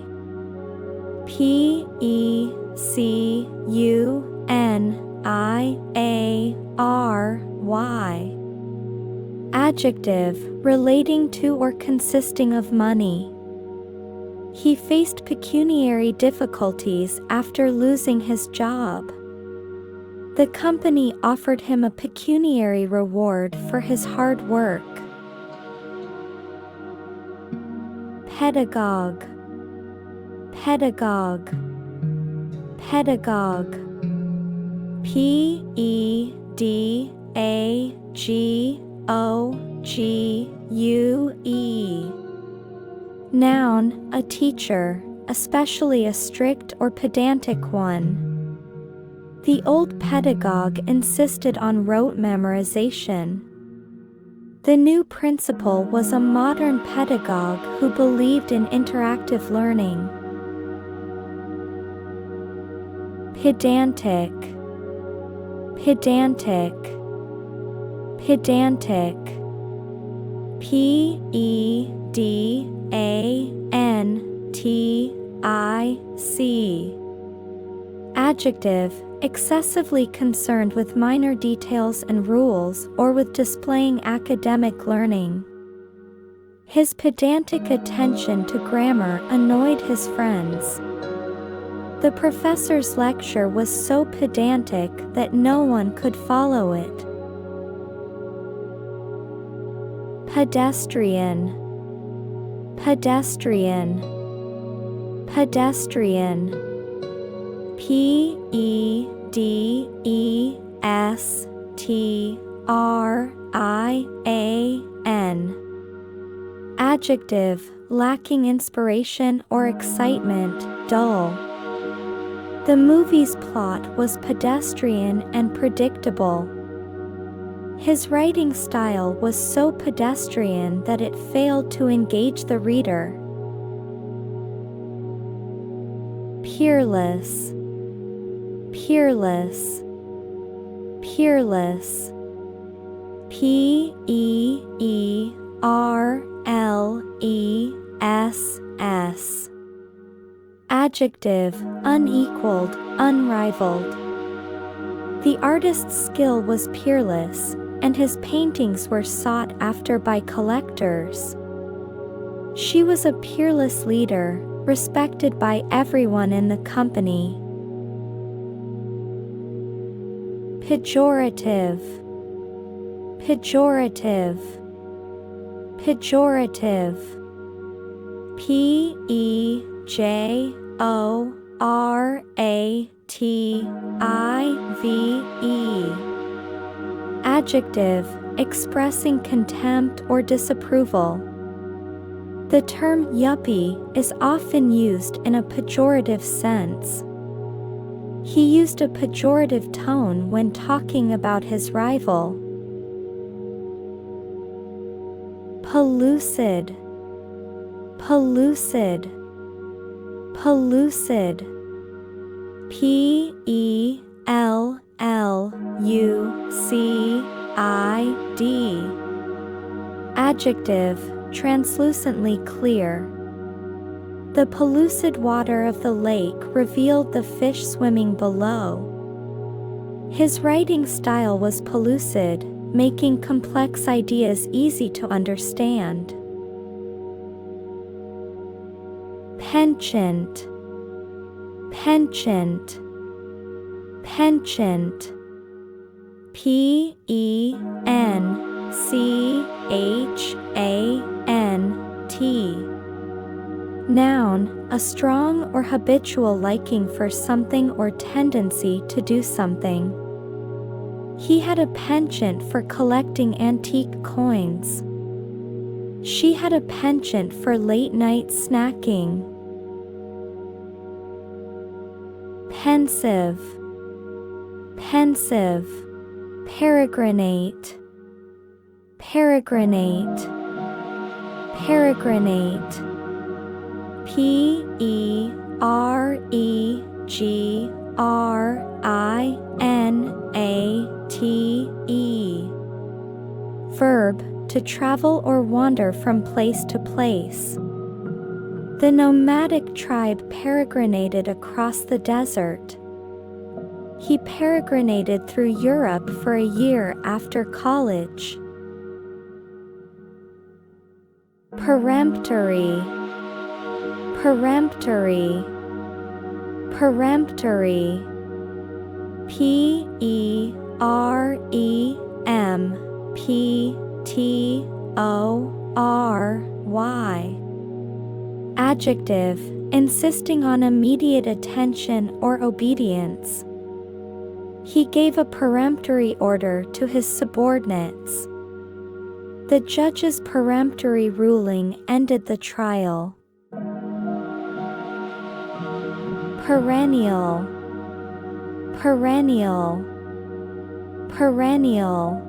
Adjective, relating to or consisting of money. He faced pecuniary difficulties after losing his job. The company offered him a pecuniary reward for his hard work. Pedagogue, pedagogue, pedagogue. Pedagogue. Noun, a teacher, especially a strict or pedantic one. The old pedagogue insisted on rote memorization. The new principal was a modern pedagogue who believed in interactive learning. Pedantic, pedantic, pedantic. Pedantic. Adjective, excessively concerned with minor details and rules or with displaying academic learning. His pedantic attention to grammar annoyed his friends. The professor's lecture was so pedantic that no one could follow it. Pedestrian, pedestrian, pedestrian. Pedestrian. Adjective, lacking inspiration or excitement, dull. The movie's plot was pedestrian and predictable. His writing style was so pedestrian that it failed to engage the reader. Peerless, peerless, peerless. Peerless. Adjective, unequaled, unrivaled. The artist's skill was peerless, and his paintings were sought after by collectors. She was a peerless leader, respected by everyone in the company. pejorative, pejorative, pejorative. Pejorative. Adjective, expressing contempt or disapproval. The term yuppie is often used in a pejorative sense. He used a pejorative tone when talking about his rival. Pellucid, pellucid, pellucid. Pellucid. Adjective, translucently clear. The pellucid water of the lake revealed the fish swimming below. His writing style was pellucid, making complex ideas easy to understand. Penchant, penchant, penchant. Penchant. Noun, a strong or habitual liking for something or tendency to do something. He had a penchant for collecting antique coins. She had a penchant for late-night snacking. Pensive, pensive. Peregrinate, peregrinate, peregrinate. Pregrinate. Verb, to travel or wander from place to place. The nomadic tribe peregrinated across the desert. He peregrinated through Europe for a year after college. Peremptory, peremptory, peremptory. Peremptory. Adjective, insisting on immediate attention or obedience. He gave a peremptory order to his subordinates. The judge's peremptory ruling ended the trial. Perennial, perennial, perennial. Perennial.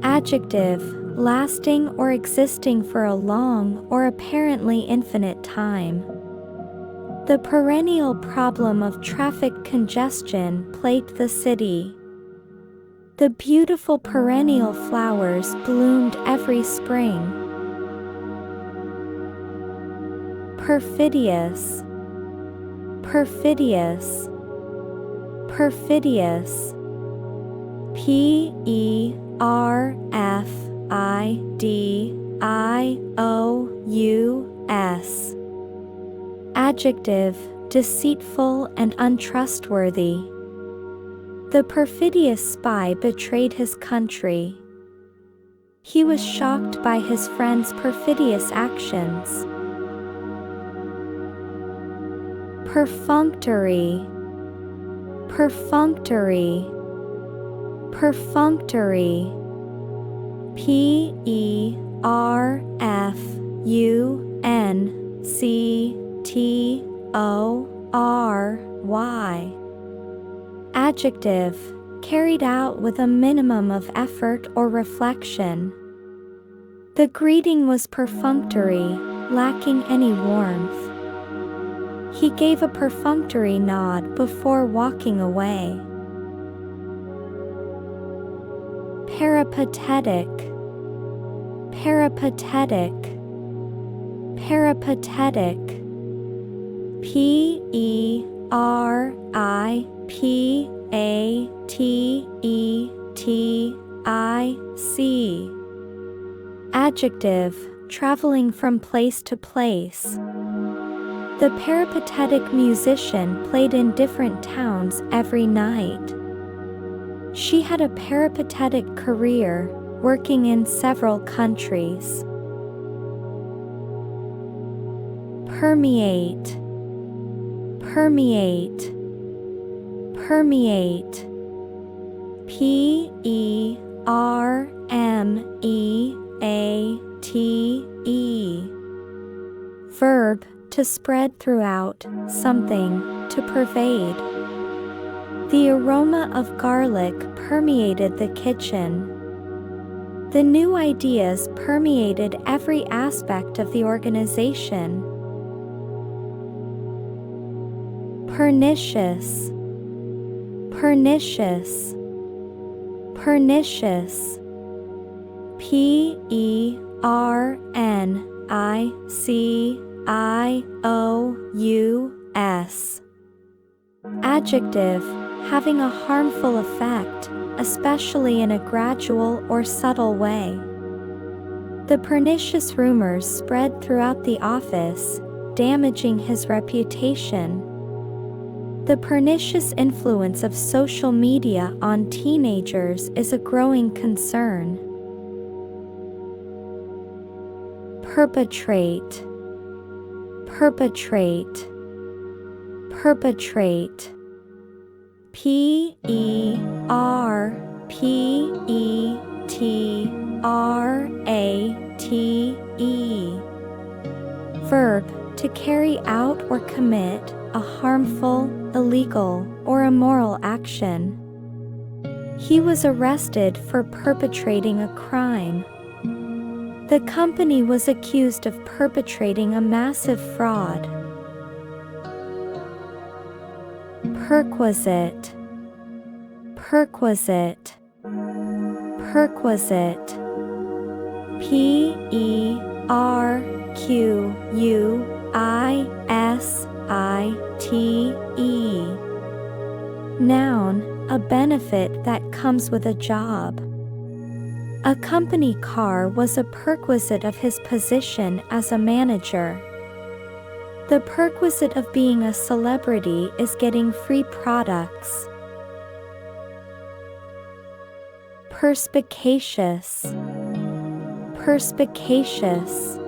Adjective, lasting or existing for a long or apparently infinite time. The perennial problem of traffic congestion plagued the city. The beautiful perennial flowers bloomed every spring. Perfidious, perfidious, perfidious. Perfidious. Adjective, deceitful and untrustworthy. The perfidious spy betrayed his country. He was shocked by his friend's perfidious actions. Perfunctory, perfunctory, perfunctory. Perfunctory. Adjective, carried out with a minimum of effort or reflection. The greeting was perfunctory, lacking any warmth. He gave a perfunctory nod before walking away. Peripatetic, peripatetic, peripatetic. Peripatetic. Adjective, traveling from place to place. The peripatetic musician played in different towns every night. She had a peripatetic career, working in several countries. Permeate, permeate, permeate. P-E-R-M-E-A-T-E. Verb, to spread throughout, something, to pervade. The aroma of garlic permeated the kitchen. The new ideas permeated every aspect of the organization. Pernicious, pernicious, pernicious. P-E-R-N-I-C-I-O-U-S. Adjective, having a harmful effect, especially in a gradual or subtle way. The pernicious rumors spread throughout the office, damaging his reputation. The pernicious influence of social media on teenagers is a growing concern. Perpetrate, perpetrate, perpetrate. P-E-R-P-E-T-R-A-T-E. Verb, to carry out or commit a harmful, illegal, or immoral action. He was arrested for perpetrating a crime. The company was accused of perpetrating a massive fraud. Perquisite, perquisite, perquisite. P-E-R-Q-U-I-S-I-T-E. Noun, a benefit that comes with a job. A company car was a perquisite of his position as a manager. The perquisite of being a celebrity is getting free products. Perspicacious, perspicacious,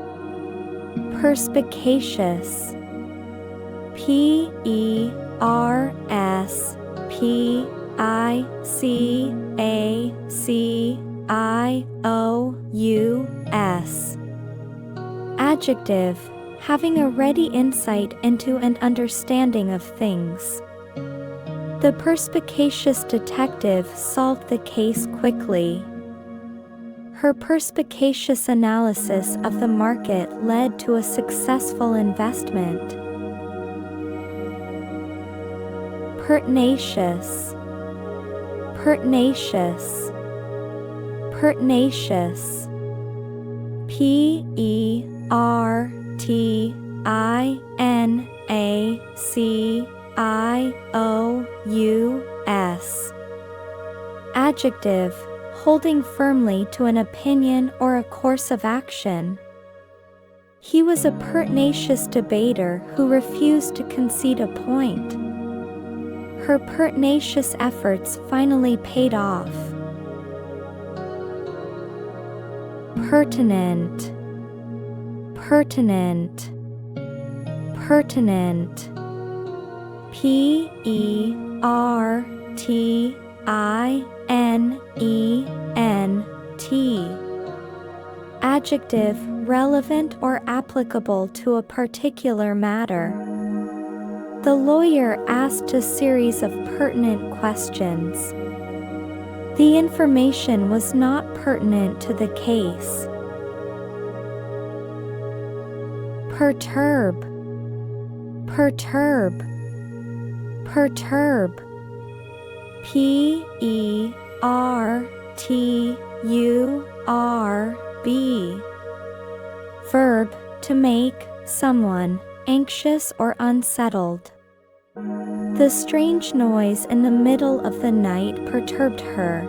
perspicacious. P-E-R-S-P-I-C-A-C-I-O-U-S. Adjective, having a ready insight into and understanding of things. The perspicacious detective solved the case quickly. Her perspicacious analysis of the market led to a successful investment. Pertinacious, pertinacious, pertinacious. P-E-R-T-I-N-A-C-I-O-U-S. Adjective, holding firmly to an opinion or a course of action. He was a pertinacious debater who refused to concede a point. Her pertinacious efforts finally paid off. Pertinent, pertinent, pertinent. P-E-R-T-I-N-E-N-T. Adjective, relevant or applicable to a particular matter. The lawyer asked a series of pertinent questions. The information was not pertinent to the case. Perturb, perturb, perturb. P-E-R-T-U-R-B. Verb, to make someone anxious or unsettled. The strange noise in the middle of the night perturbed her.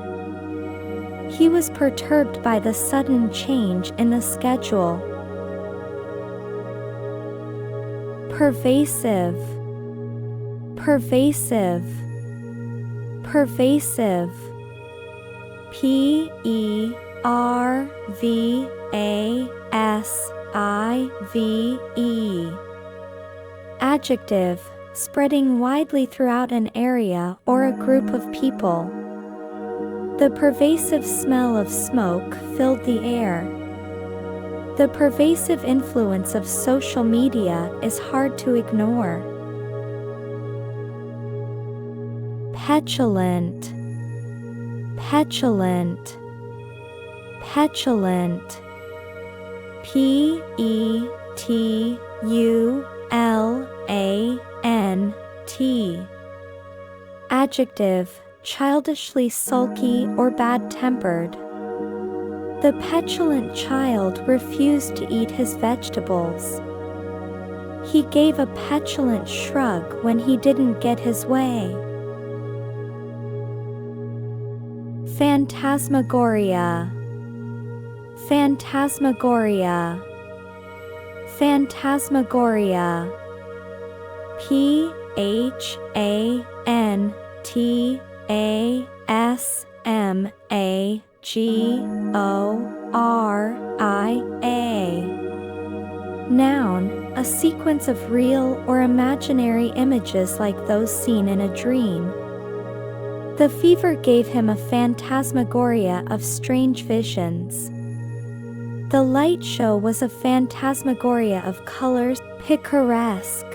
He was perturbed by the sudden change in the schedule. pervasive, pervasive, pervasive. Pervasive. Adjective, spreading widely throughout an area or a group of people. The pervasive smell of smoke filled the air. The pervasive influence of social media is hard to ignore. Petulant, petulant, petulant. Petulant. Adjective, childishly sulky or bad-tempered. The petulant child refused to eat his vegetables. He gave a petulant shrug when he didn't get his way. Phantasmagoria, phantasmagoria, phantasmagoria. Phantasmagoria. Noun, a sequence of real or imaginary images like those seen in a dream. The fever gave him a phantasmagoria of strange visions. The light show was a phantasmagoria of colors. Picaresque,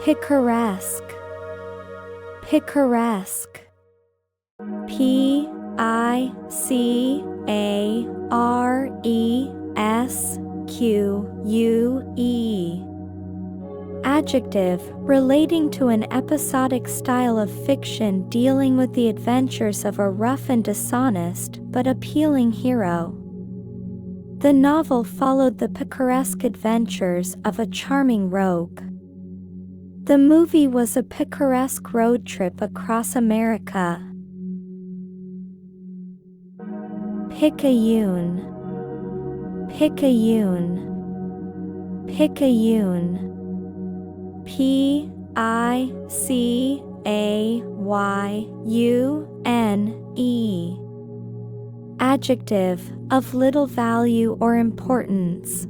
picaresque, picaresque. Picaresque. Adjective, relating to an episodic style of fiction dealing with the adventures of a rough and dishonest but appealing hero. The novel followed the picaresque adventures of a charming rogue. The movie was a picaresque road trip across America. Picayune, picayune, picayune. Picayune. Adjective, of little value or importance.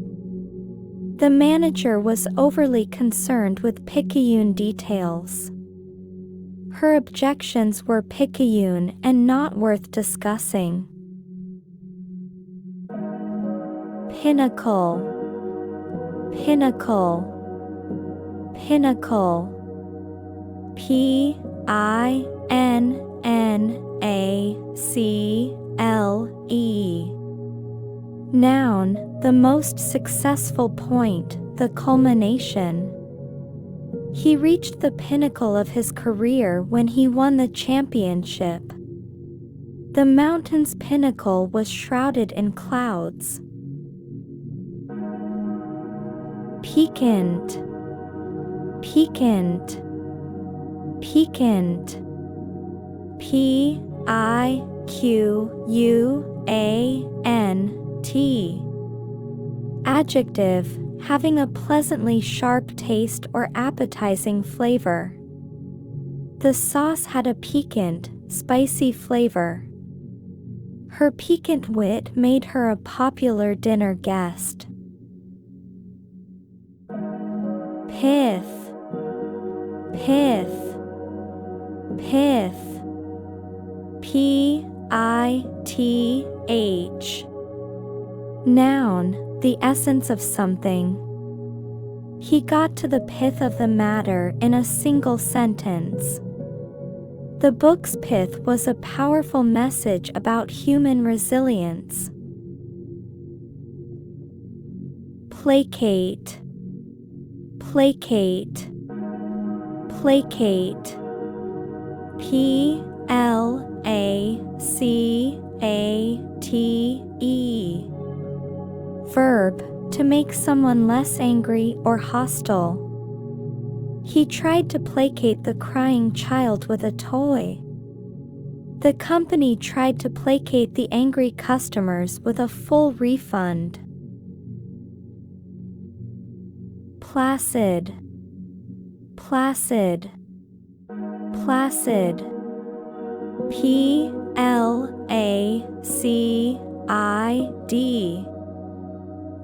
The manager was overly concerned with picayune details. Her objections were picayune and not worth discussing. Pinnacle, pinnacle, pinnacle. Pinnacle. Noun, the most successful point, the culmination. He reached the pinnacle of his career when he won the championship. The mountain's pinnacle was shrouded in clouds. Piquant, piquant, piquant. Piquant. Adjective, having a pleasantly sharp taste or appetizing flavor. The sauce had a piquant, spicy flavor. Her piquant wit made her a popular dinner guest. Pith, pith, pith. Pith. Noun, the essence of something. He got to the pith of the matter in a single sentence. The book's pith was a powerful message about human resilience. Placate, placate, placate. Placate. Verb, to make someone less angry or hostile. He tried to placate the crying child with a toy. The company tried to placate the angry customers with a full refund. placid, placid, placid. Placid.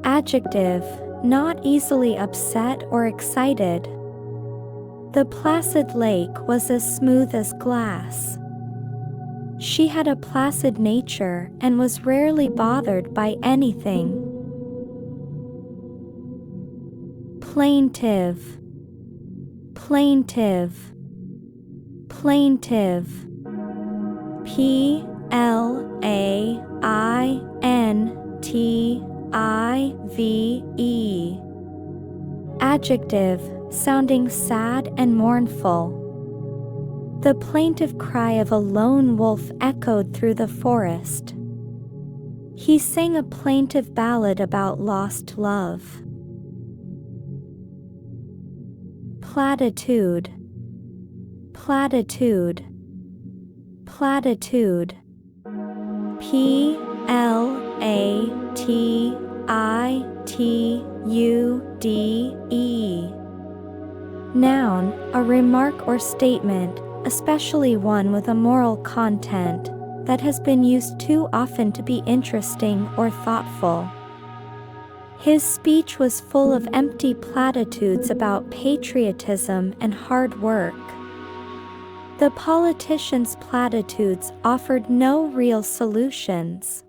Adjective, not easily upset or excited. The placid lake was as smooth as glass. She had a placid nature and was rarely bothered by anything. Plaintive, plaintive, plaintive. Plaintive. Adjective, sounding sad and mournful. The plaintive cry of a lone wolf echoed through the forest. He sang a plaintive ballad about lost love. Platitude, platitude, platitude. Platitude. Noun, a remark or statement, especially one with a moral content, that has been used too often to be interesting or thoughtful. His speech was full of empty platitudes about patriotism and hard work. The politician's platitudes offered no real solutions.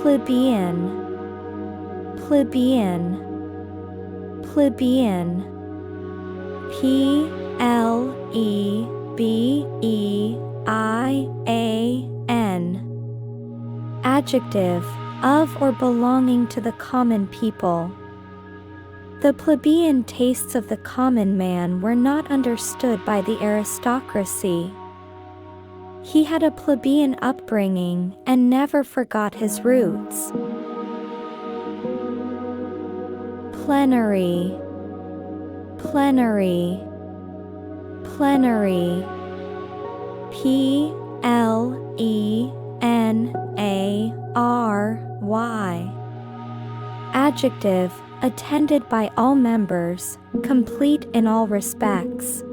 Plebeian, plebeian, plebeian. Plebeian. Adjective, of or belonging to the common people. The plebeian tastes of the common man were not understood by the aristocracy. He had a plebeian upbringing and never forgot his roots. Plenary, plenary, plenary. Plenary. Adjective, attended by all members, complete in all respects.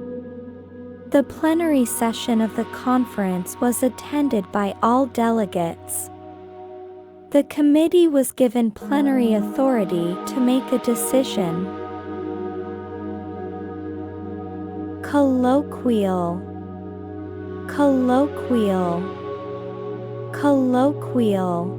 The plenary session of the conference was attended by all delegates. The committee was given plenary authority to make a decision. Colloquial, colloquial, colloquial. Colloquial.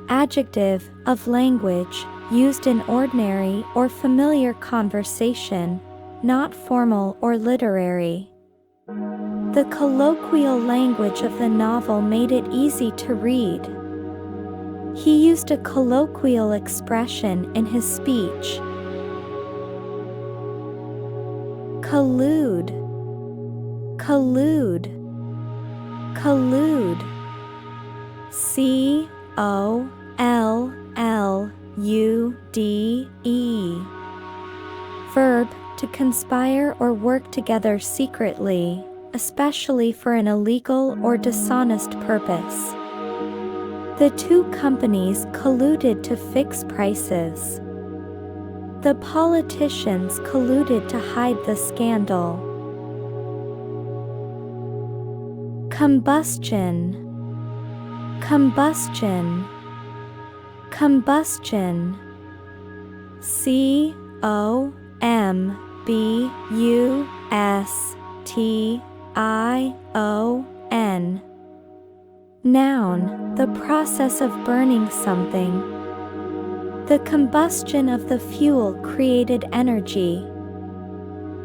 Adjective, of language, used in ordinary or familiar conversation, not formal or literary. The colloquial language of the novel made it easy to read. He used a colloquial expression in his speech. Collude, collude, collude. Collude. Verb, to conspire or work together secretly, especially for an illegal or dishonest purpose. The two companies colluded to fix prices. The politicians colluded to hide the scandal. Combustion, combustion, combustion. Combustion. Noun, the process of burning something. The combustion of the fuel created energy.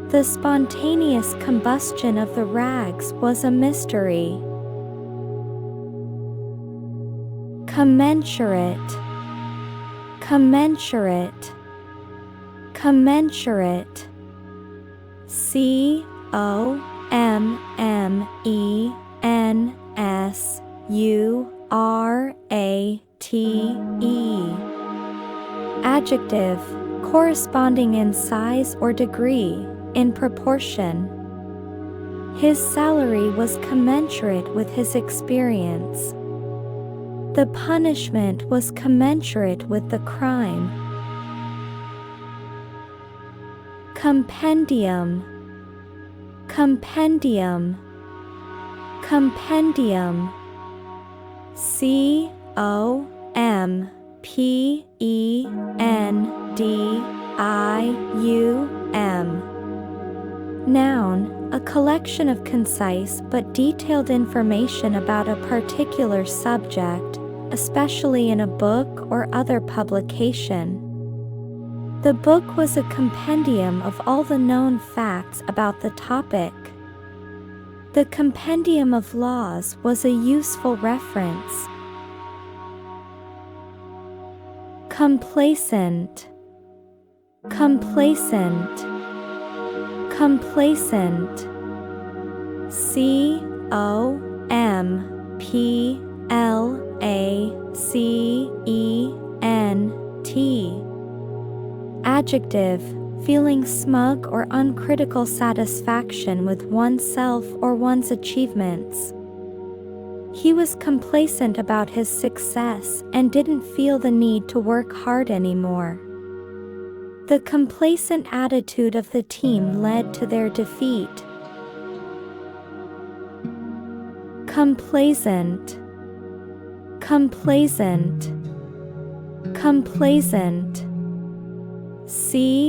The spontaneous combustion of the rags was a mystery. Commensurate, commensurate, commensurate. Commensurate. Adjective, corresponding in size or degree, in proportion. His salary was commensurate with his experience. The punishment was commensurate with the crime. Compendium. Compendium. Compendium. C-O-M-P-E-N-D-I-U-M. Noun, a collection of concise but detailed information about a particular subject, especially in a book or other publication. The book was a compendium of all the known facts about the topic. The compendium of laws was a useful reference. Complacent. Complacent. Complacent. C-O-M-P-L-A-C-E-N-T. Adjective, feeling smug or uncritical satisfaction with oneself or one's achievements. He was complacent about his success and didn't feel the need to work hard anymore. The complacent attitude of the team led to their defeat. Complacent. Complacent. Complacent. C-O-M-P-L-A-I-S-A-N-T.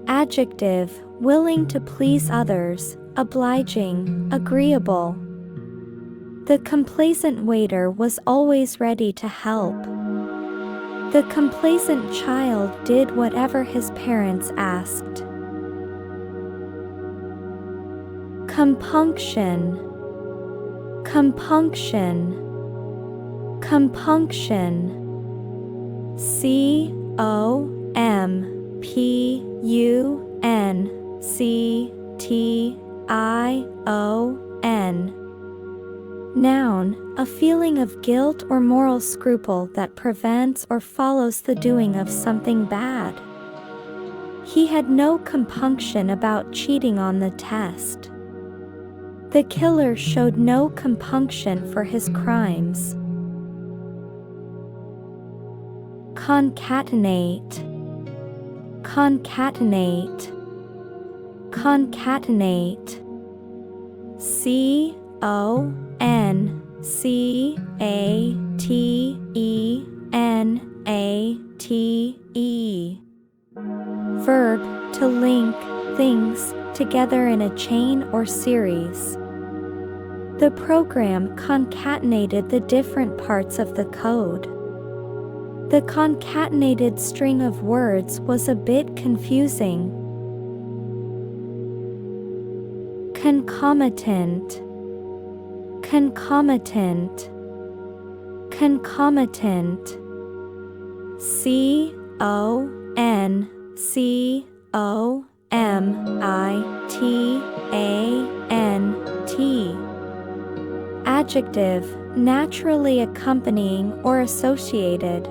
Adjective, willing to please others, obliging, agreeable. The complacent waiter was always ready to help. The complacent child did whatever his parents asked. Compunction. Compunction. Compunction. C-O-M-P-U-N-C-T-I-O-N. Noun, a feeling of guilt or moral scruple that prevents or follows the doing of something bad. He had no compunction about cheating on the test. The killer showed no compunction for his crimes. Concatenate. Concatenate. Concatenate. C-O-N-C-A-T-E-N-A-T-E. Verb, to link things together in a chain or series. The program concatenated the different parts of the code. The concatenated string of words was a bit confusing. Concomitant. Concomitant. Concomitant. C-O-M-I-T-A-N-T. Adjective, naturally accompanying or associated.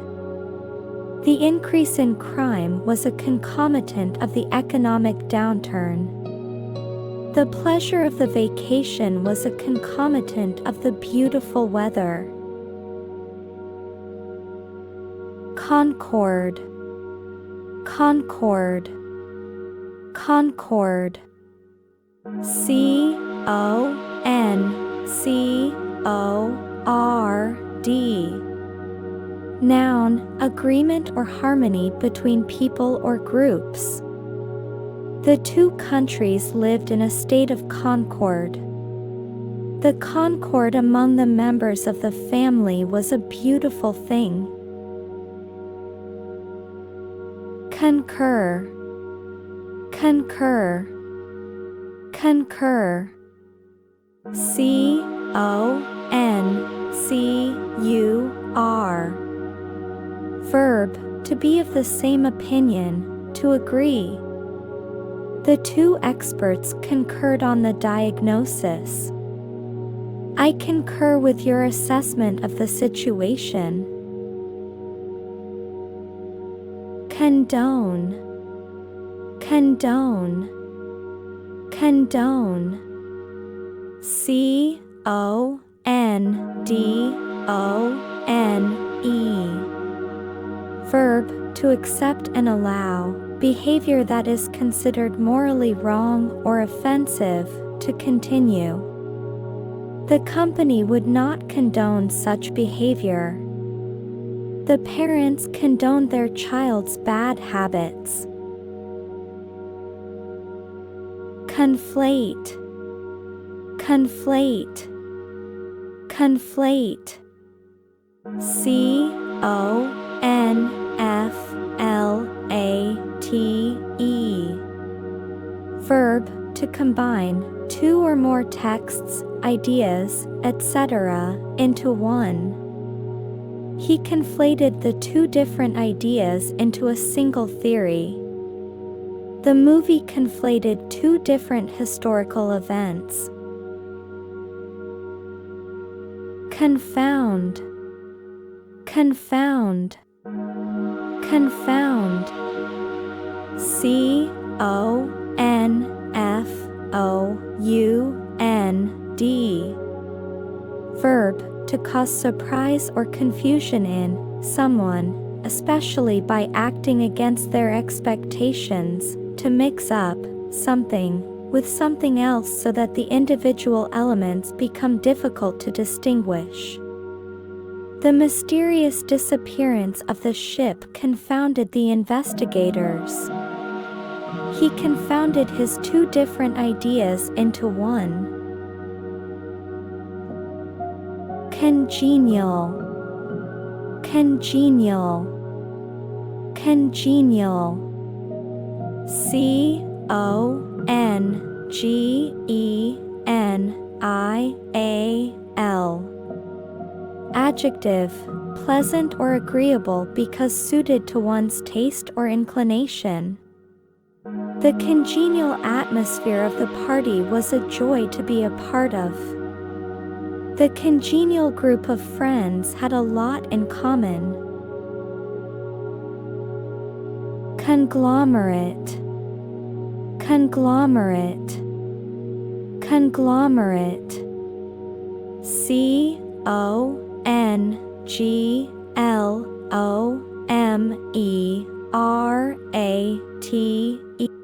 The increase in crime was a concomitant of the economic downturn. The pleasure of the vacation was a concomitant of the beautiful weather. Concord. Concord. Concord. C-O-N-C-O-R-D. Noun, agreement or harmony between people or groups. The two countries lived in a state of concord. The concord among the members of the family was a beautiful thing. Concur. Concur. Concur. C-O-N-C-U-R. Verb, to be of the same opinion, to agree. The two experts concurred on the diagnosis. I concur with your assessment of the situation. condone, condone, condone. C-O-N-D-O-N-E. Verb, to accept and allow, behavior that is considered morally wrong or offensive, to continue. The company would not condone such behavior. The parents condoned their child's bad habits. Conflate, conflate, conflate. C-O-N-F-L-A-T-E. Verb, to combine two or more texts, ideas, etc., into one. He conflated the two different ideas into a single theory. The movie conflated two different historical events. Confound, confound, confound. C-O-N-F-O-U-N-D. Verb, to cause surprise or confusion in someone, especially by acting against their expectations, to mix up something with something else so that the individual elements become difficult to distinguish. The mysterious disappearance of the ship confounded the investigators. He confounded his two different ideas into one. Congenial, congenial, congenial. C-O-N-G-E-N-I-A-L. Adjective, pleasant or agreeable because suited to one's taste or inclination. The congenial atmosphere of the party was a joy to be a part of. The congenial group of friends had a lot in common. Conglomerate, conglomerate, conglomerate. C-O-N-G-L-O-M-E-R-A-T-E.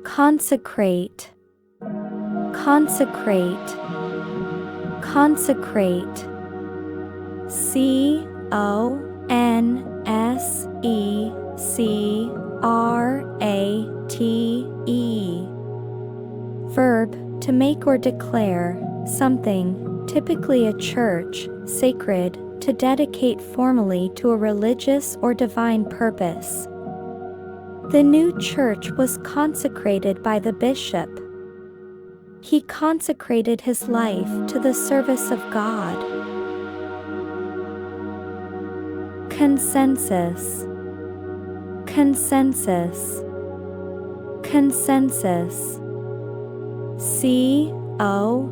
Consecrate, consecrate, consecrate. C-O-N-S-E-C-R-A-T-E. Verb, to make or declare something, typically a church, sacred, to dedicate formally to a religious or divine purpose. The new church was consecrated by the bishop. He consecrated his life to the service of God. Consensus, consensus, consensus. C-O-N-S-E-N-S-U-S.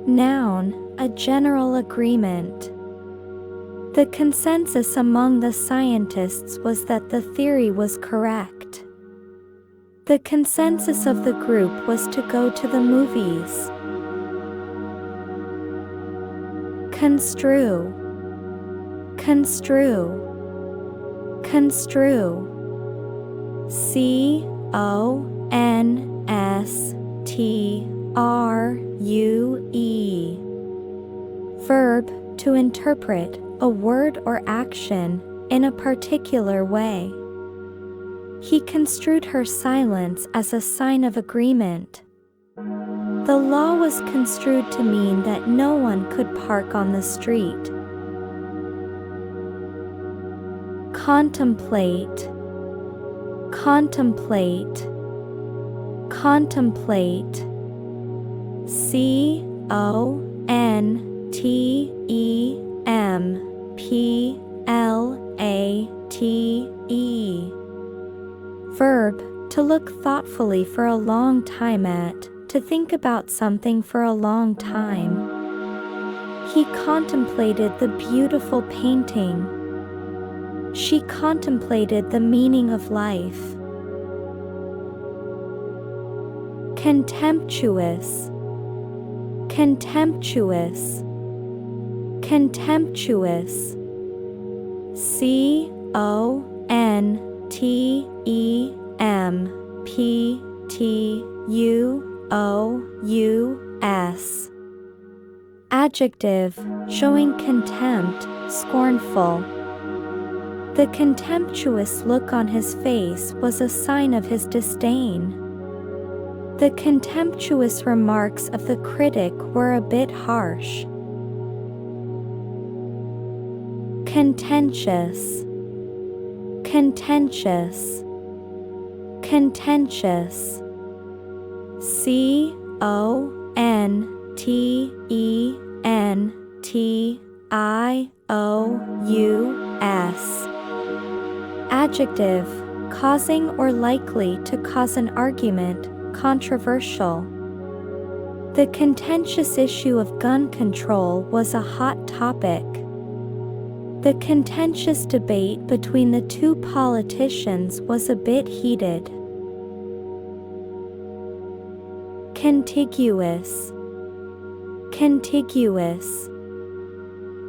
Noun, a general agreement. The consensus among the scientists was that the theory was correct. The consensus of the group was to go to the movies. Construe, construe, construe. C-O-N-S-T-R-U-E. Verb, to interpret a word or action in a particular way. He construed her silence as a sign of agreement. The law was construed to mean that no one could park on the street. Contemplate, contemplate, contemplate. C-O-N-T-E-M-P-L-A-T-E. Verb, to look thoughtfully for a long time at, to think about something for a long time. He contemplated the beautiful painting. She contemplated the meaning of life. Contemptuous, contemptuous, contemptuous. Contemptuous. Adjective, showing contempt, scornful. The contemptuous look on his face was a sign of his disdain. The contemptuous remarks of the critic were a bit harsh. Contentious, contentious, contentious. Contentious. Adjective, causing or likely to cause an argument, controversial. The contentious issue of gun control was a hot topic. The contentious debate between the two politicians was a bit heated. Contiguous, contiguous,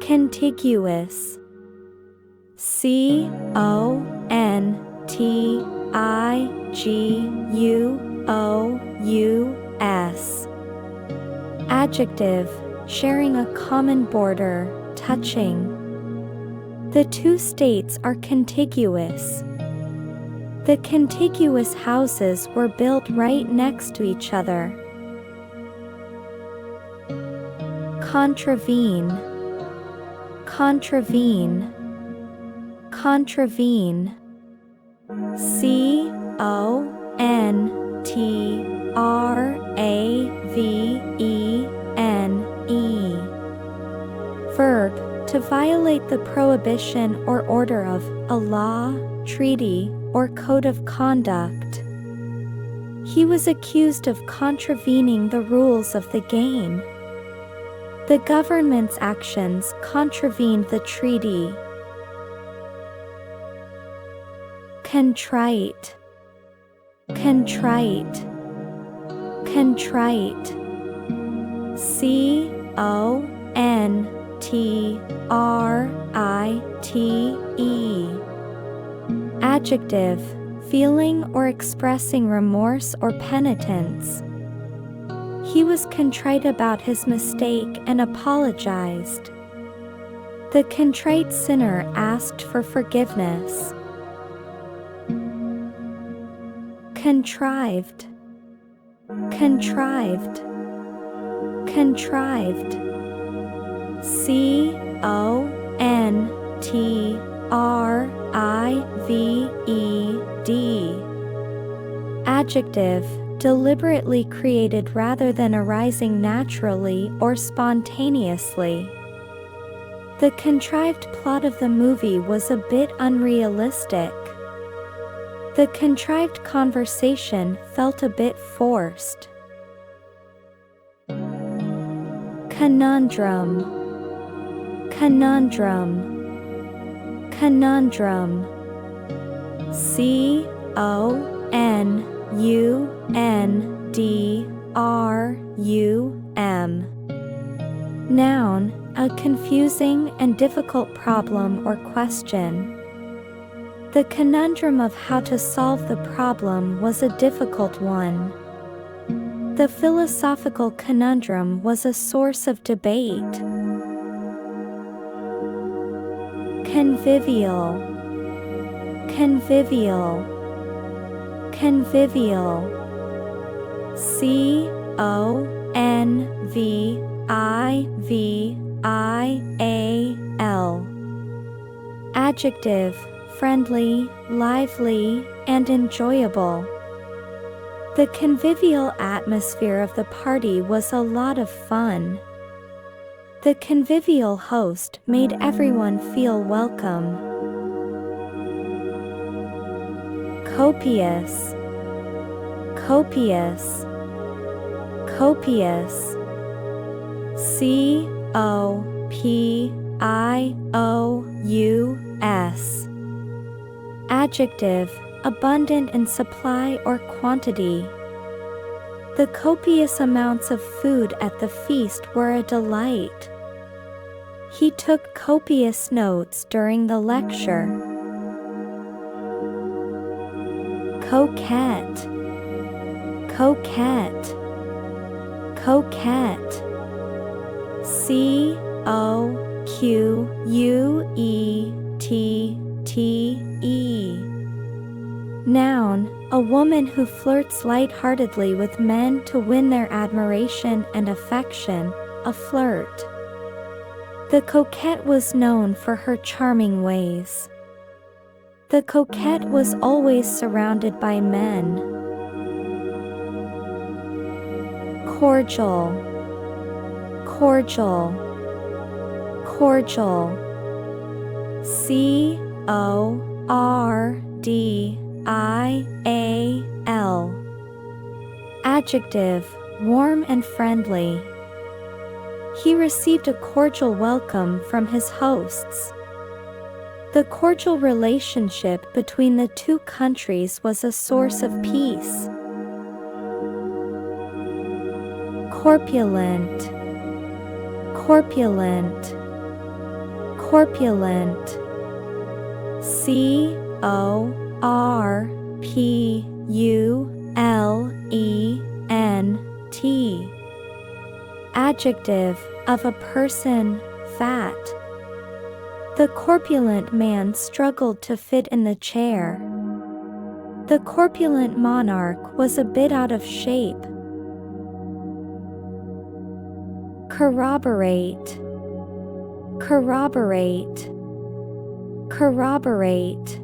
contiguous. Contiguous. Adjective, sharing a common border, touching. The two states are contiguous. The contiguous houses were built right next to each other. Contravene, contravene, contravene. Contravene. Verb, to violate the prohibition or order of a law, treaty, or code of conduct. He was accused of contravening the rules of the game. The government's actions contravened the treaty. Contrite, contrite, contrite. Contrite. Adjective, feeling or expressing remorse or penitence. He was contrite about his mistake and apologized. The contrite sinner asked for forgiveness. Contrived, contrived, contrived. Contrived. Adjective, deliberately created rather than arising naturally or spontaneously. The contrived plot of the movie was a bit unrealistic. The contrived conversation felt a bit forced. Conundrum, conundrum, conundrum. Conundrum. Noun, a confusing and difficult problem or question. The conundrum of how to solve the problem was a difficult one. The philosophical conundrum was a source of debate. Convivial, convivial, convivial. Convivial. Adjective, friendly, lively, and enjoyable. The convivial atmosphere of the party was a lot of fun. The convivial host made everyone feel welcome. Copious, copious, copious. Copious. Pious. Adjective, abundant in supply or quantity. The copious amounts of food at the feast were a delight. He took copious notes during the lecture. Coquette. Coquette. Coquette. Queette. Noun, a woman who flirts lightheartedly with men to win their admiration and affection, a flirt. The coquette was known for her charming ways. The coquette was always surrounded by men. Cordial. Cordial. Cordial. Cordial. Adjective, warm and friendly. He received a cordial welcome from his hosts. The cordial relationship between the two countries was a source of peace. Corpulent. Corpulent. Corpulent. Corpulent. Adjective, of a person, fat. The corpulent man struggled to fit in the chair. The corpulent monarch was a bit out of shape. Corroborate. Corroborate. Corroborate. Corroborate.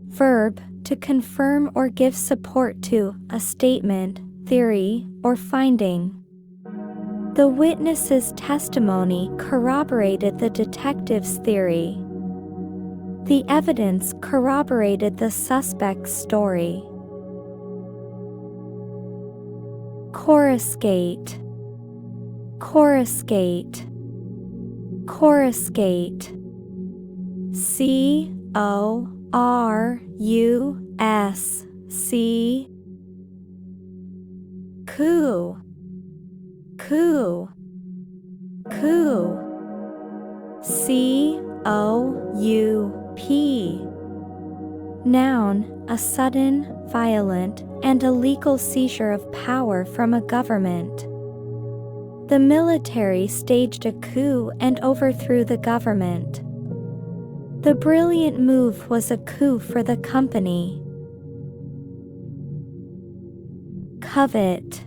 Verb, to confirm or give support to a statement, theory, or finding. The witness's testimony corroborated the detective's theory. The evidence corroborated the suspect's story. Coruscate. Coruscate. Coruscate. C-O-R-U-S-C. Coup. Coup. Coup. C-O-U-P. Noun, a sudden, violent, and illegal seizure of power from a government. The military staged a coup and overthrew the government. The brilliant move was a coup for the company. Covet.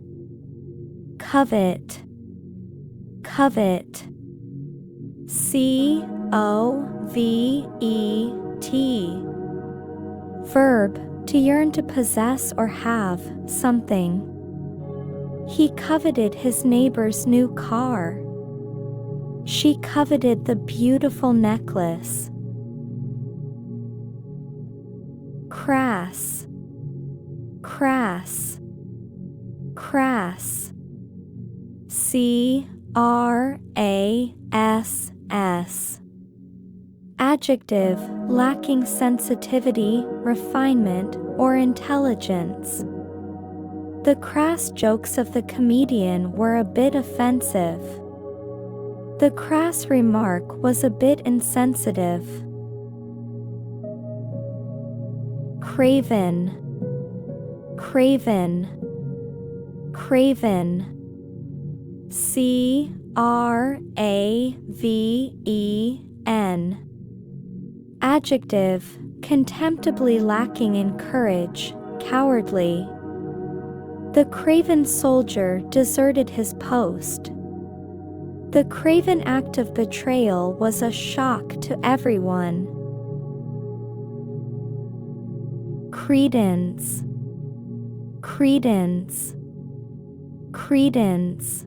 Covet. Covet. C-O-V-E-T. Verb, to yearn to possess or have something. He coveted his neighbor's new car. She coveted the beautiful necklace. Crass. Crass. Crass. C-R-A-S-S. Adjective, lacking sensitivity, refinement, or intelligence. The crass jokes of the comedian were a bit offensive. The crass remark was a bit insensitive. Craven. Craven. Craven. C-R-A-V-E-N. Adjective, contemptibly lacking in courage, cowardly. The craven soldier deserted his post. The craven act of betrayal was a shock to everyone. Credence. Credence. Credence.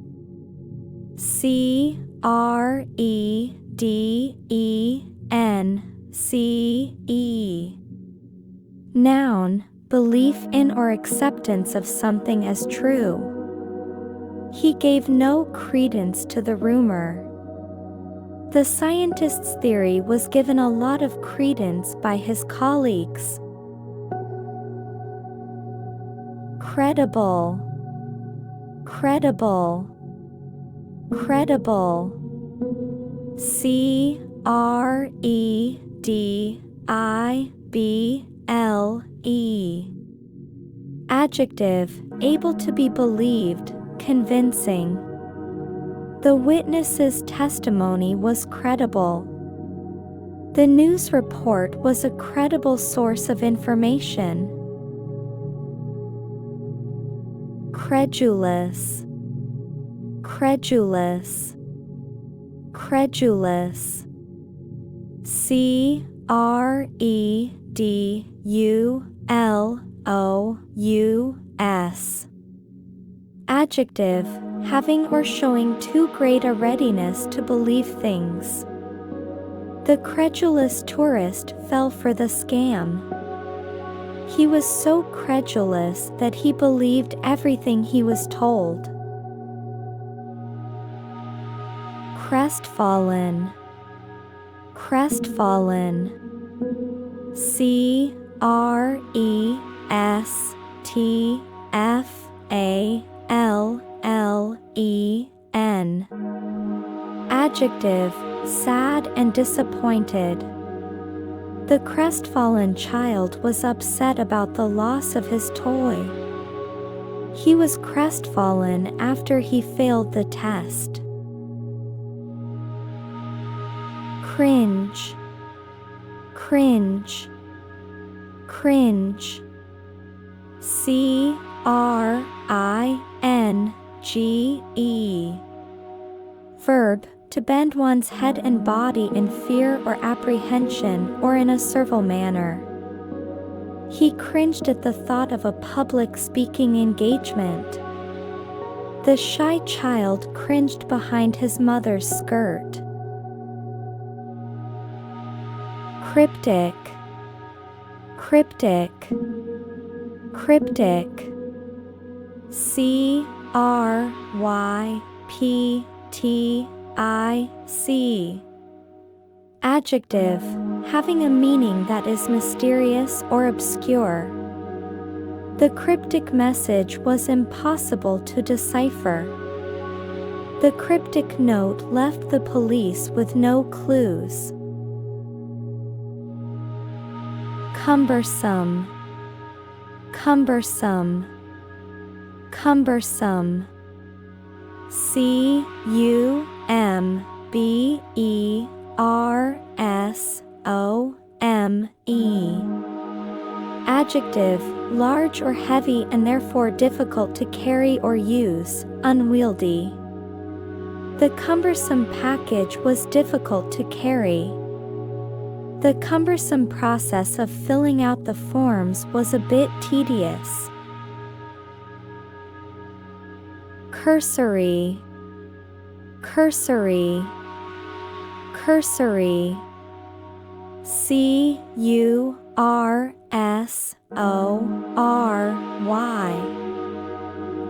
C-R-E-D-E-N-C-E. Noun, belief in or acceptance of something as true. He gave no credence to the rumor. The scientist's theory was given a lot of credence by his colleagues. Credible, credible, credible. C-R-E-D-I-B-L-E. Adjective, able to be believed, convincing. The witness's testimony was credible. The news report was a credible source of information. Credulous, credulous, credulous. C-R-E-D-U-L-O-U-S. Adjective, having or showing too great a readiness to believe things. The credulous tourist fell for the scam. He was so credulous that he believed everything he was told. Crestfallen, crestfallen. C-R-E-S-T-F-A-L-L-E-N. Adjective, sad and disappointed. The crestfallen child was upset about the loss of his toy. He was crestfallen after he failed the test. Cringe, cringe, cringe. C-R-I-N-G-E. Verb, to bend one's head and body in fear or apprehension or in a servile manner. He cringed at the thought of a public speaking engagement. The shy child cringed behind his mother's skirt. Cryptic, cryptic, cryptic. C-R-Y-P-T-I-C. Adjective, having a meaning that is mysterious or obscure. The cryptic message was impossible to decipher. The cryptic note left the police with no clues. Cumbersome, cumbersome, cumbersome. C-U-M-B-E-R-S-O-M-E. Adjective, large or heavy and therefore difficult to carry or use, unwieldy. The cumbersome package was difficult to carry. The cumbersome process of filling out the forms was a bit tedious. Cursory, cursory, cursory. C-U-R-S-O-R-Y.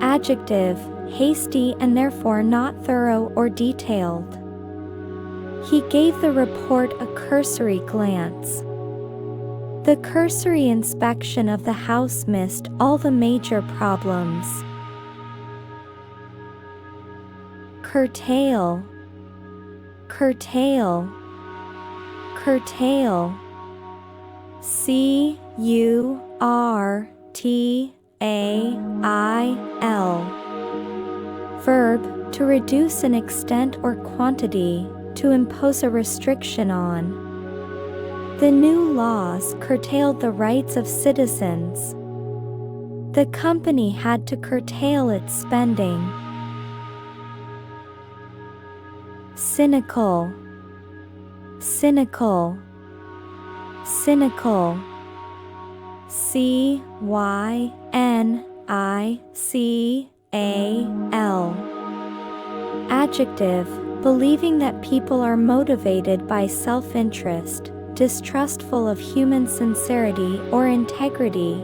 Adjective, hasty and therefore not thorough or detailed. He gave the report a cursory glance. The cursory inspection of the house missed all the major problems. Curtail, curtail, curtail. C-U-R-T-A-I-L. Verb, to reduce in extent or quantity, to impose a restriction on. The new laws curtailed the rights of citizens. The company had to curtail its spending. Cynical, cynical, cynical. C-Y-N-I-C-A-L. Adjective, believing that people are motivated by self-interest, distrustful of human sincerity or integrity.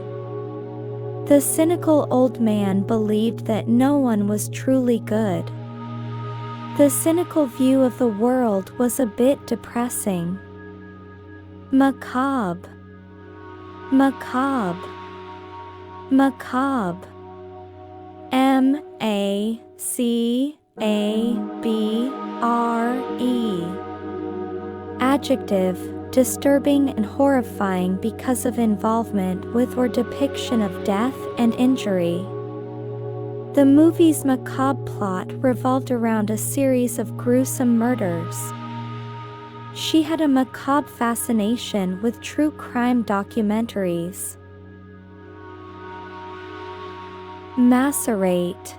The cynical old man believed that no one was truly good. The cynical view of the world was a bit depressing. Macabre, macabre, macabre. M-A-C-A-B-R-E. Adjective, disturbing and horrifying because of involvement with or depiction of death and injury. The movie's macabre plot revolved around a series of gruesome murders. She had a macabre fascination with true crime documentaries. Macerate,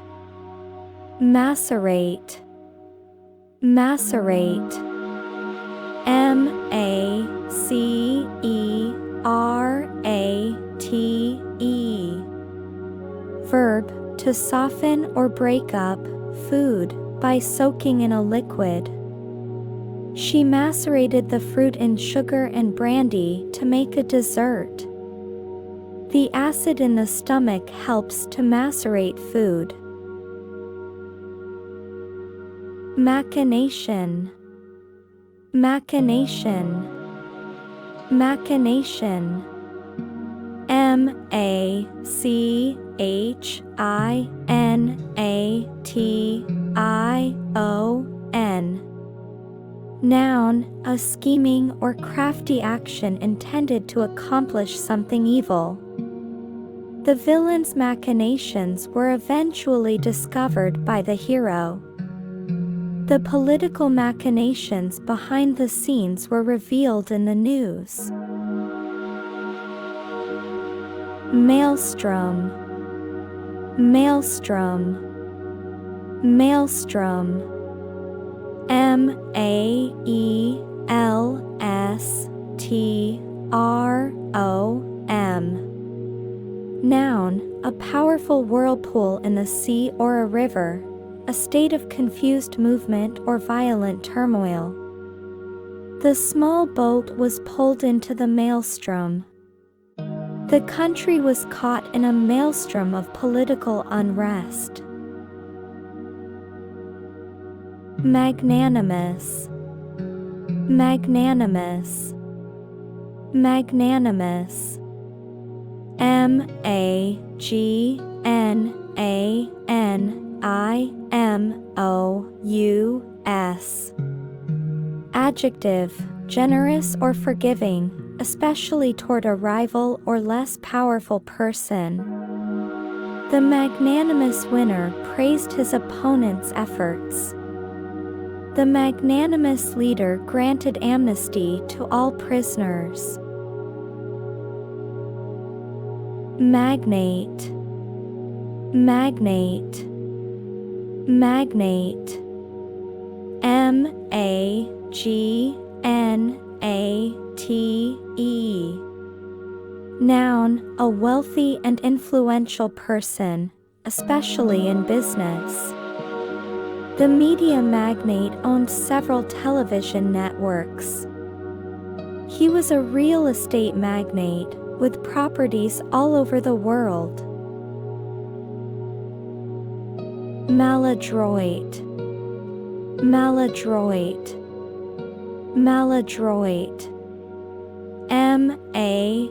macerate, macerate. M-A-C-E-R-A-T-E. Verb, to soften or break up food by soaking in a liquid. She macerated the fruit in sugar and brandy to make a dessert. The acid in the stomach helps to macerate food. Machination, machination, machination. M-A-C-H-I-N-A-T-I-O-N. Noun, a scheming or crafty action intended to accomplish something evil. The villain's machinations were eventually discovered by the hero. The political machinations behind the scenes were revealed in the news. Maelstrom, maelstrom, maelstrom. M-A-E-L-S-T-R-O-M. Noun, a powerful whirlpool in the sea or a river, a state of confused movement or violent turmoil. The small boat was pulled into the maelstrom. The country was caught in a maelstrom of political unrest. Magnanimous, magnanimous, magnanimous. M-A-G-N-A-N-I-M-O-U-S. Adjective, generous or forgiving, especially toward a rival or less powerful person. The magnanimous winner praised his opponent's efforts. The magnanimous leader granted amnesty to all prisoners. Magnate, magnate, magnate. M-A-G-N-A-T-E. Noun, a wealthy and influential person, especially in business. The media magnate owned several television networks. He was a real estate magnate with properties all over the world. Maladroit, maladroit, maladroit. M-A-L-A-D-R-O-I-T.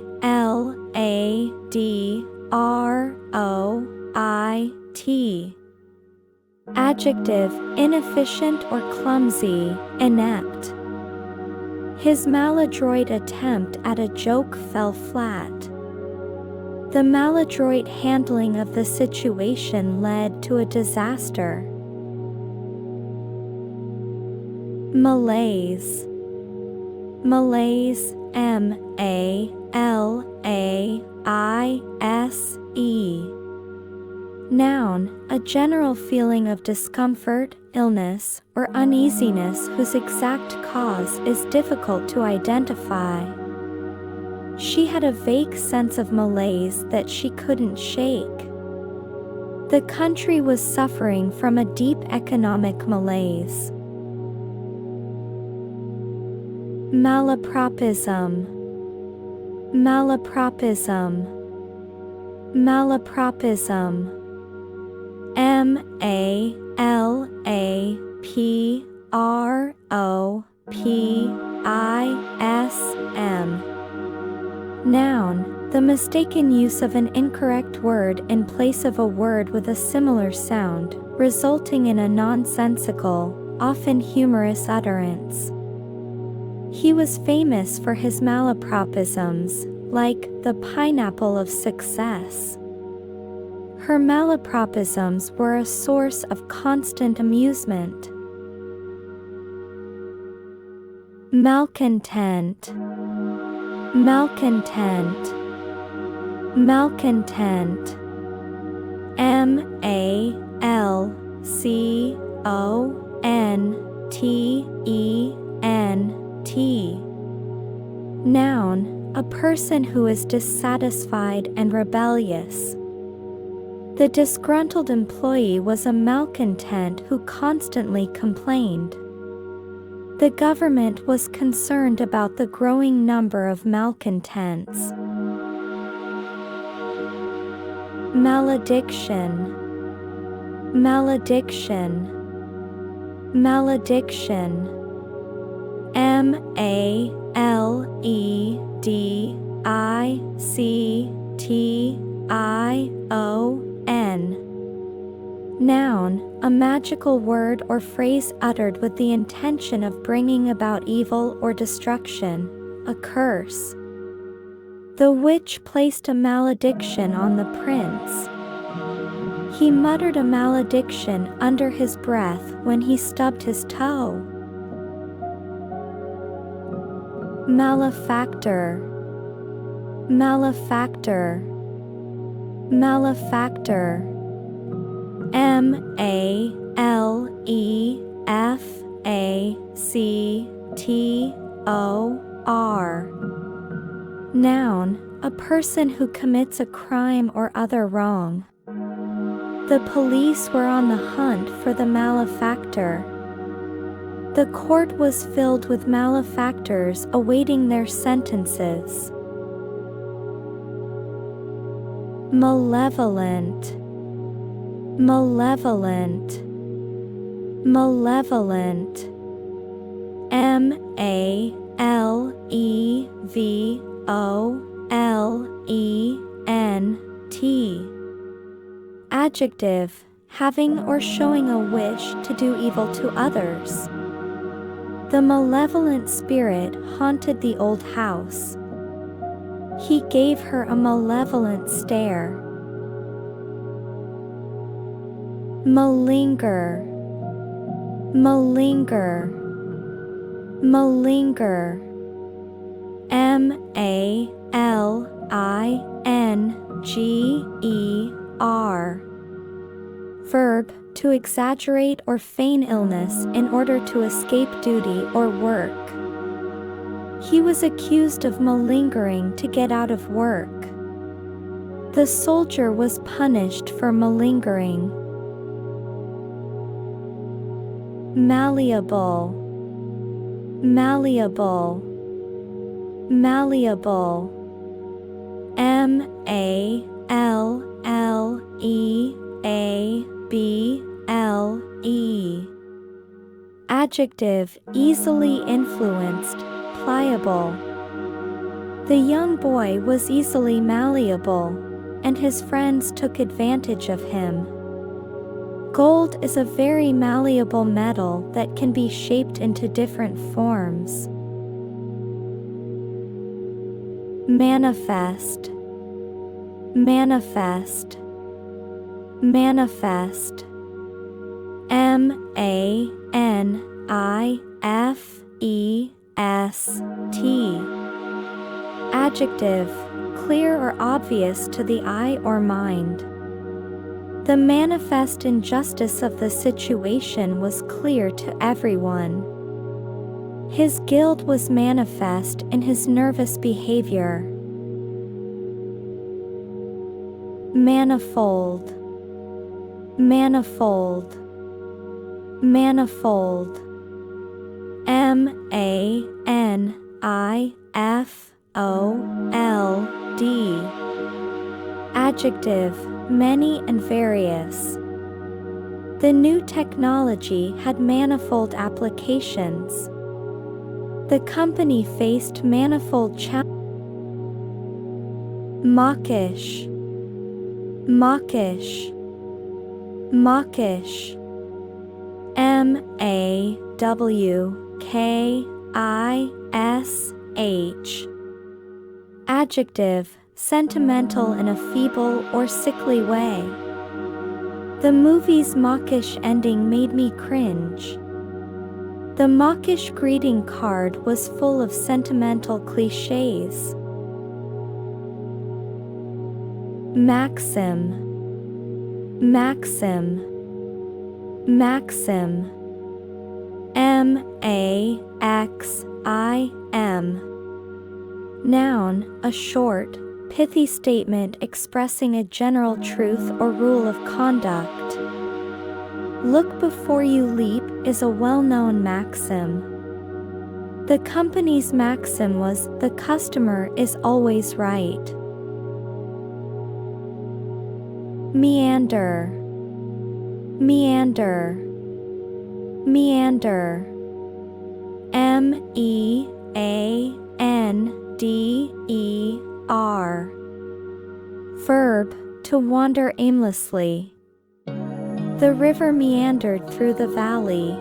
Adjective, inefficient or clumsy, inept. His maladroit attempt at a joke fell flat. The maladroit handling of the situation led to a disaster. Malaise, malaise. M-A-L-A-I-S-E. Noun, a general feeling of discomfort, illness, or uneasiness whose exact cause is difficult to identify. She had a vague sense of malaise that she couldn't shake. The country was suffering from a deep economic malaise. malapropism, malapropism, malapropism. Malapropism. Noun, the mistaken use of an incorrect word in place of a word with a similar sound, resulting in a nonsensical, often humorous utterance. He was famous for his malapropisms, like the pineapple of success. Her malapropisms were a source of constant amusement. Malcontent, malcontent, malcontent. Malcontent. Noun, a person who is dissatisfied and rebellious. The disgruntled employee was a malcontent who constantly complained. The government was concerned about the growing number of malcontents. Malediction, malediction, malediction. Malediction. Noun, a magical word or phrase uttered with the intention of bringing about evil or destruction, a curse. The witch placed a malediction on the prince. He muttered a malediction under his breath when he stubbed his toe. Malefactor, malefactor, malefactor. Malefactor. Noun, a person who commits a crime or other wrong. The police were on the hunt for the malefactor. The court was filled with malefactors awaiting their sentences. Malevolent, malevolent, malevolent. Malevolent. Adjective, having or showing a wish to do evil to others. The malevolent spirit haunted the old house. He gave her a malevolent stare. Malinger, malinger, malinger. Malinger. Verb, to exaggerate or feign illness in order to escape duty or work. He was accused of malingering to get out of work. The soldier was punished for malingering. Malleable, malleable, malleable. Malleable. Adjective, easily influenced, pliable. The young boy was easily malleable, and his friends took advantage of him. Gold is a very malleable metal that can be shaped into different forms. Manifest, manifest, manifest. Manifest. Adjective, clear or obvious to the eye or mind. The manifest injustice of the situation was clear to everyone. His guilt was manifest in his nervous behavior. Manifold, manifold, manifold. Adjective, many and various. The new technology had manifold applications. The company faced manifold challenges. Mawkish, mawkish, mawkish. MAWKISH. Adjective, sentimental in a feeble or sickly way. The movie's mawkish ending made me cringe. The mawkish greeting card was full of sentimental cliches. Maxim, maxim, maxim. MAXIM. Noun, a short, pithy statement expressing a general truth or rule of conduct. Look before you leap is a well-known maxim. The company's maxim was, the customer is always right. Meander, meander, meander. MEANDER. Verb, to wander aimlessly. The river meandered through the valley.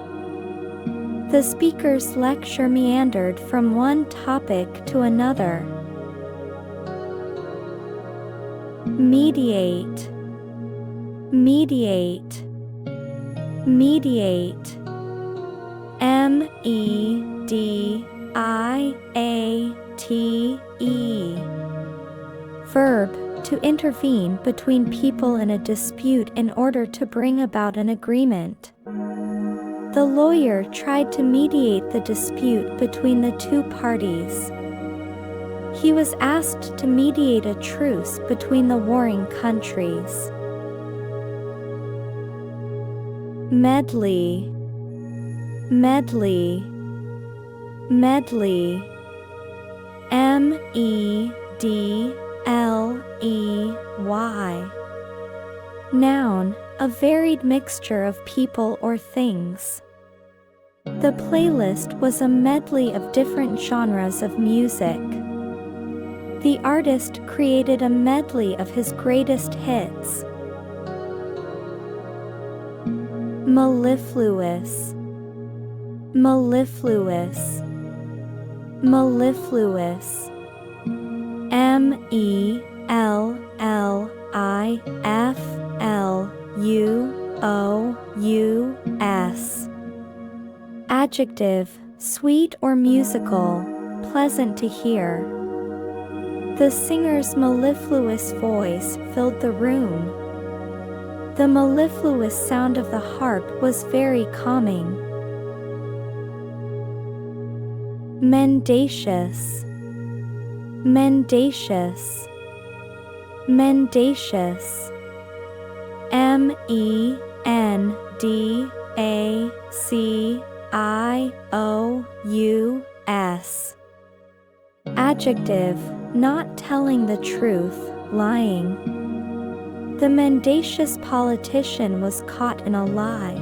The speaker's lecture meandered from one topic to another. Mediate, mediate, mediate. MEDIATE. Verb, to intervene between people in a dispute in order to bring about an agreement. The lawyer tried to mediate the dispute between the two parties. He was asked to mediate a truce between the warring countries. Medley, medley, medley. MEDLEY. Noun, a varied mixture of people or things. The playlist was a medley of different genres of music. The artist created a medley of his greatest hits. Mellifluous, mellifluous, mellifluous. MELLIFLUOUS. Adjective, sweet or musical, pleasant to hear. The singer's mellifluous voice filled the room. The mellifluous sound of the harp was very calming. Mendacious, mendacious, mendacious. MENDACIOUS. Adjective, not telling the truth, lying. The mendacious politician was caught in a lie.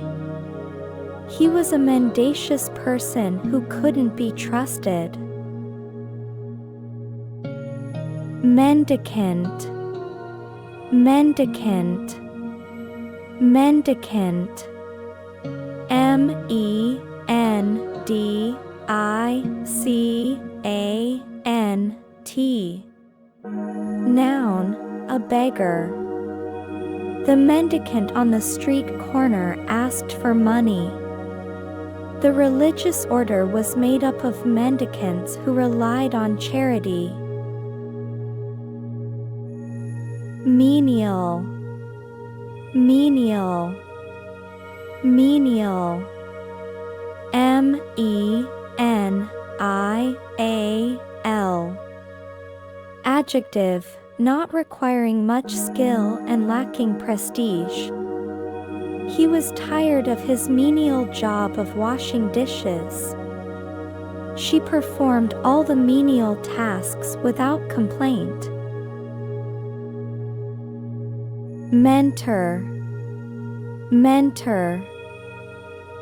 He was a mendacious person who couldn't be trusted. Mendicant, mendicant, mendicant. MENDICANT. Noun, a beggar. The mendicant on the street corner asked for money. The religious order was made up of mendicants who relied on charity. Menial, menial, menial. MENIAL. Adjective, not requiring much skill and lacking prestige. He was tired of his menial job of washing dishes. She performed all the menial tasks without complaint. Mentor, mentor,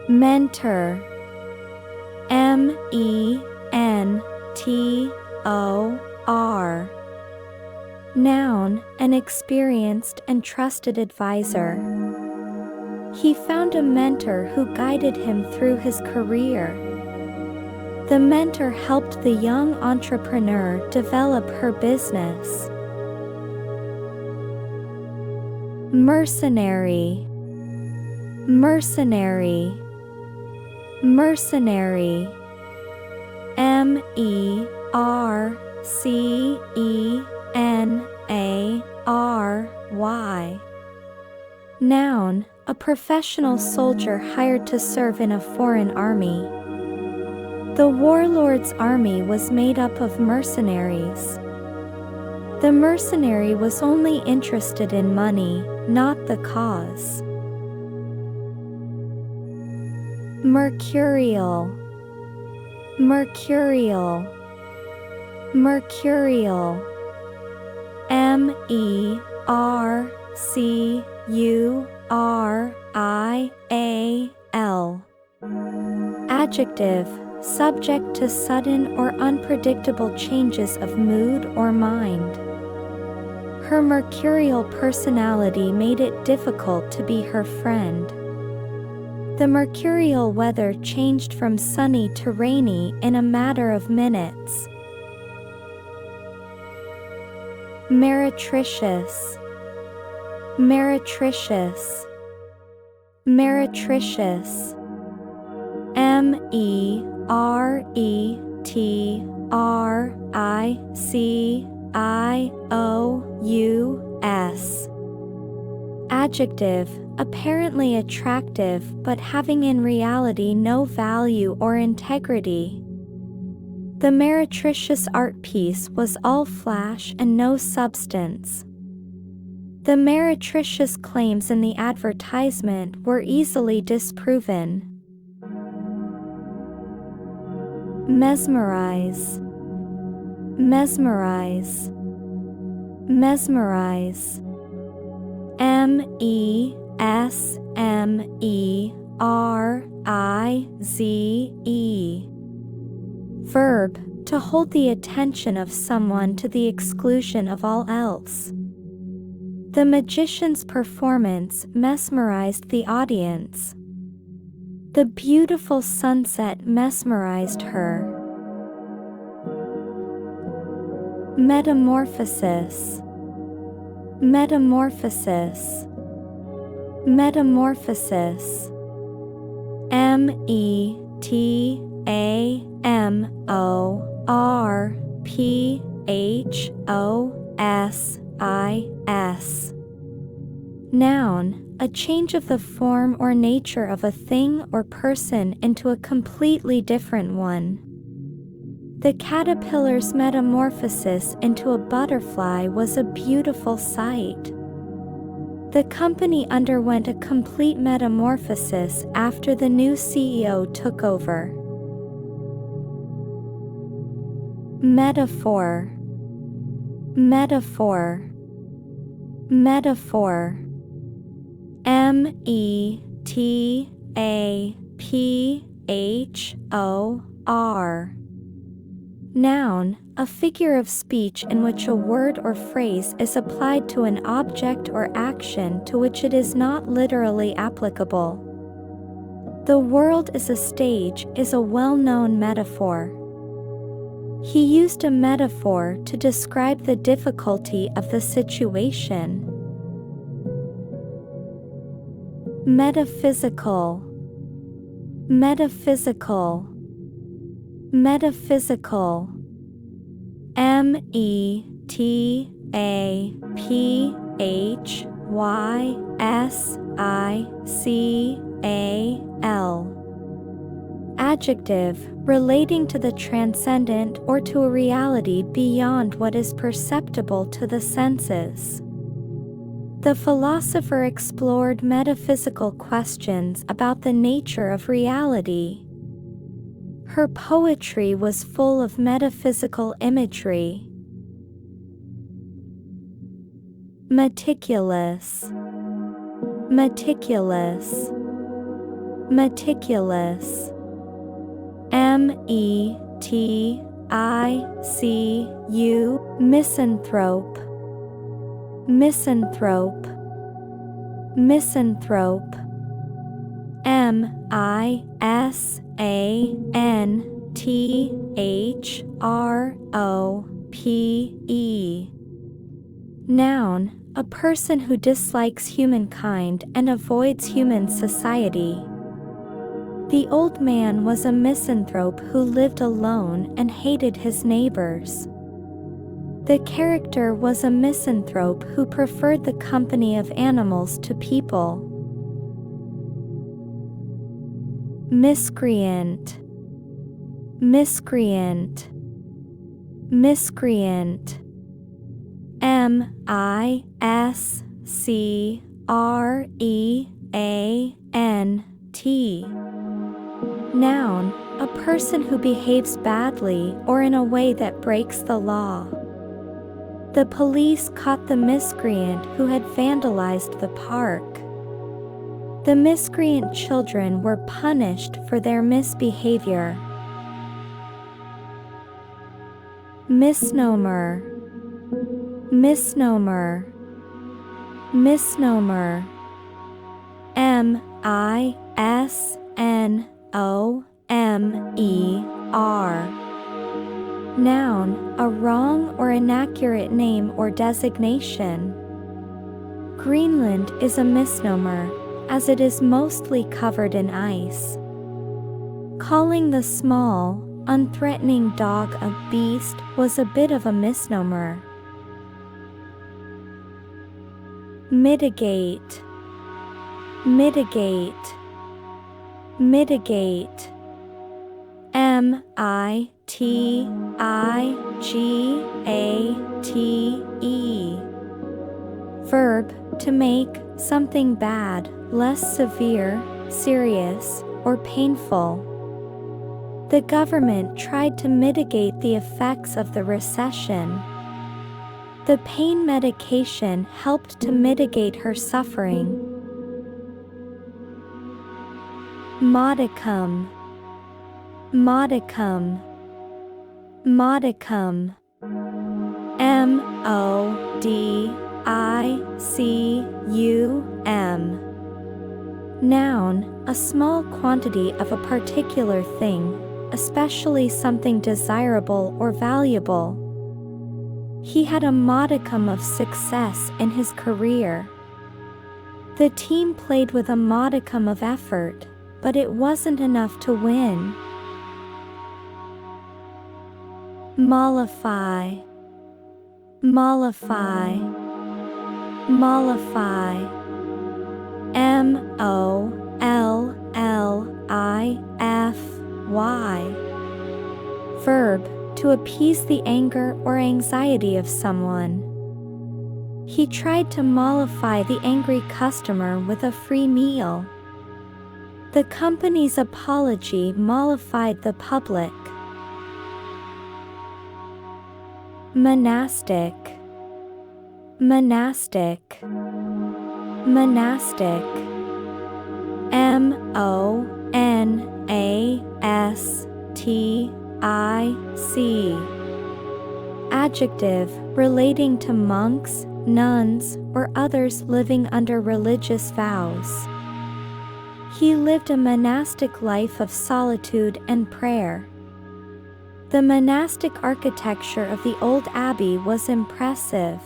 mentor. M-E-N-T-O-R. Noun, an experienced and trusted advisor. He found a mentor who guided him through his career. The mentor helped the young entrepreneur develop her business. Mercenary, mercenary, mercenary. M-E-R-C-E-N-A-R-Y. Noun, a professional soldier hired to serve in a foreign army. The warlord's army was made up of mercenaries. The mercenary was only interested in money, not the cause. Mercurial, mercurial, mercurial. M-E-R-C-U-R-I-A-L. Adjective, subject to sudden or unpredictable changes of mood or mind. Her mercurial personality made it difficult to be her friend. The mercurial weather changed from sunny to rainy in a matter of minutes. Meretricious, meretricious, meretricious. M-E-R-E-T-R-I-C-I-O-U-S. Adjective, apparently attractive but having in reality no value or integrity. The meretricious art piece was all flash and no substance. The meretricious claims in the advertisement were easily disproven. Mesmerize, mesmerize, mesmerize. M-E-S-M-E-R-I-Z-E. Verb, to hold the attention of someone to the exclusion of all else. The magician's performance mesmerized the audience. The beautiful sunset mesmerized her. Metamorphosis, metamorphosis, metamorphosis. M-E-T-A-M-O-R-P-H-O-S-I-S. Noun, a change of the form or nature of a thing or person into a completely different one. The caterpillar's metamorphosis into a butterfly was a beautiful sight. The company underwent a complete metamorphosis after the new CEO took over. Metaphor, metaphor, metaphor. M-E-T-A-P-H-O-R. Noun, a figure of speech in which a word or phrase is applied to an object or action to which it is not literally applicable. The world is a stage is a well-known metaphor. He used a metaphor to describe the difficulty of the situation. Metaphysical, metaphysical, metaphysical. M-E-T-A-P-H-Y-S-I-C-A-L. Adjective, relating to the transcendent or to a reality beyond what is perceptible to the senses. The philosopher explored metaphysical questions about the nature of reality. Her poetry was full of metaphysical imagery. Meticulous, meticulous, meticulous. M-E-T-I-C-U, misanthrope, misanthrope, misanthrope. M-I-S-A-N-T-H-R-O-P-E. Noun, a person who dislikes humankind and avoids human society. The old man was a misanthrope who lived alone and hated his neighbors. The character was a misanthrope who preferred the company of animals to people. Miscreant, miscreant, miscreant. M-I-S-C-R-E-A-N-T. Noun, a person who behaves badly or in a way that breaks the law. The police caught the miscreant who had vandalized the park. The miscreant children were punished for their misbehavior. Misnomer, misnomer, misnomer. M-I-S-N-O-M-E-R. Noun, a wrong or inaccurate name or designation. Greenland is a misnomer, as it is mostly covered in ice. Calling the small, unthreatening dog a beast was a bit of a misnomer. Mitigate, mitigate, mitigate. M-I-T-I-G-A-T-E. Verb, to make something bad, less severe, serious, or painful. The government tried to mitigate the effects of the recession. The pain medication helped to mitigate her suffering. Modicum, modicum, modicum. M-O-D-I-C-U-M. Noun, a small quantity of a particular thing, especially something desirable or valuable. He had a modicum of success in his career. The team played with a modicum of effort, but it wasn't enough to win. Mollify, mollify, mollify. M-O-L-L-I-F-Y. Verb, to appease the anger or anxiety of someone. He tried to mollify the angry customer with a free meal. The company's apology mollified the public. Monastic, monastic, monastic. M-O-N-A-S-T-I-C. Adjective, relating to monks, nuns, or others living under religious vows. He lived a monastic life of solitude and prayer. The monastic architecture of the old abbey was impressive.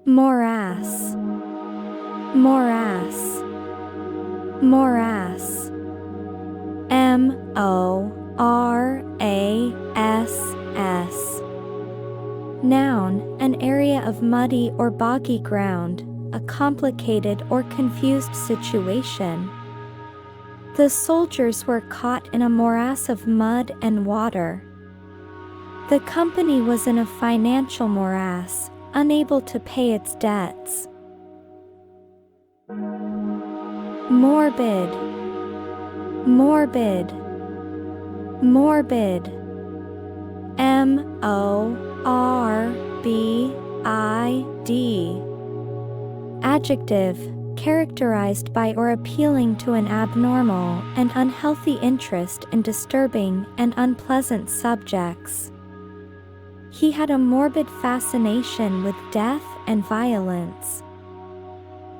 Morass, morass, morass. M-O-R-A-S-S. Noun, an area of muddy or boggy ground, a complicated or confused situation. The soldiers were caught in a morass of mud and water. The company was in a financial morass, unable to pay its debts. Morbid, morbid, morbid, morbid. Adjective, characterized by or appealing to an abnormal and unhealthy interest in disturbing and unpleasant subjects. He had a morbid fascination with death and violence.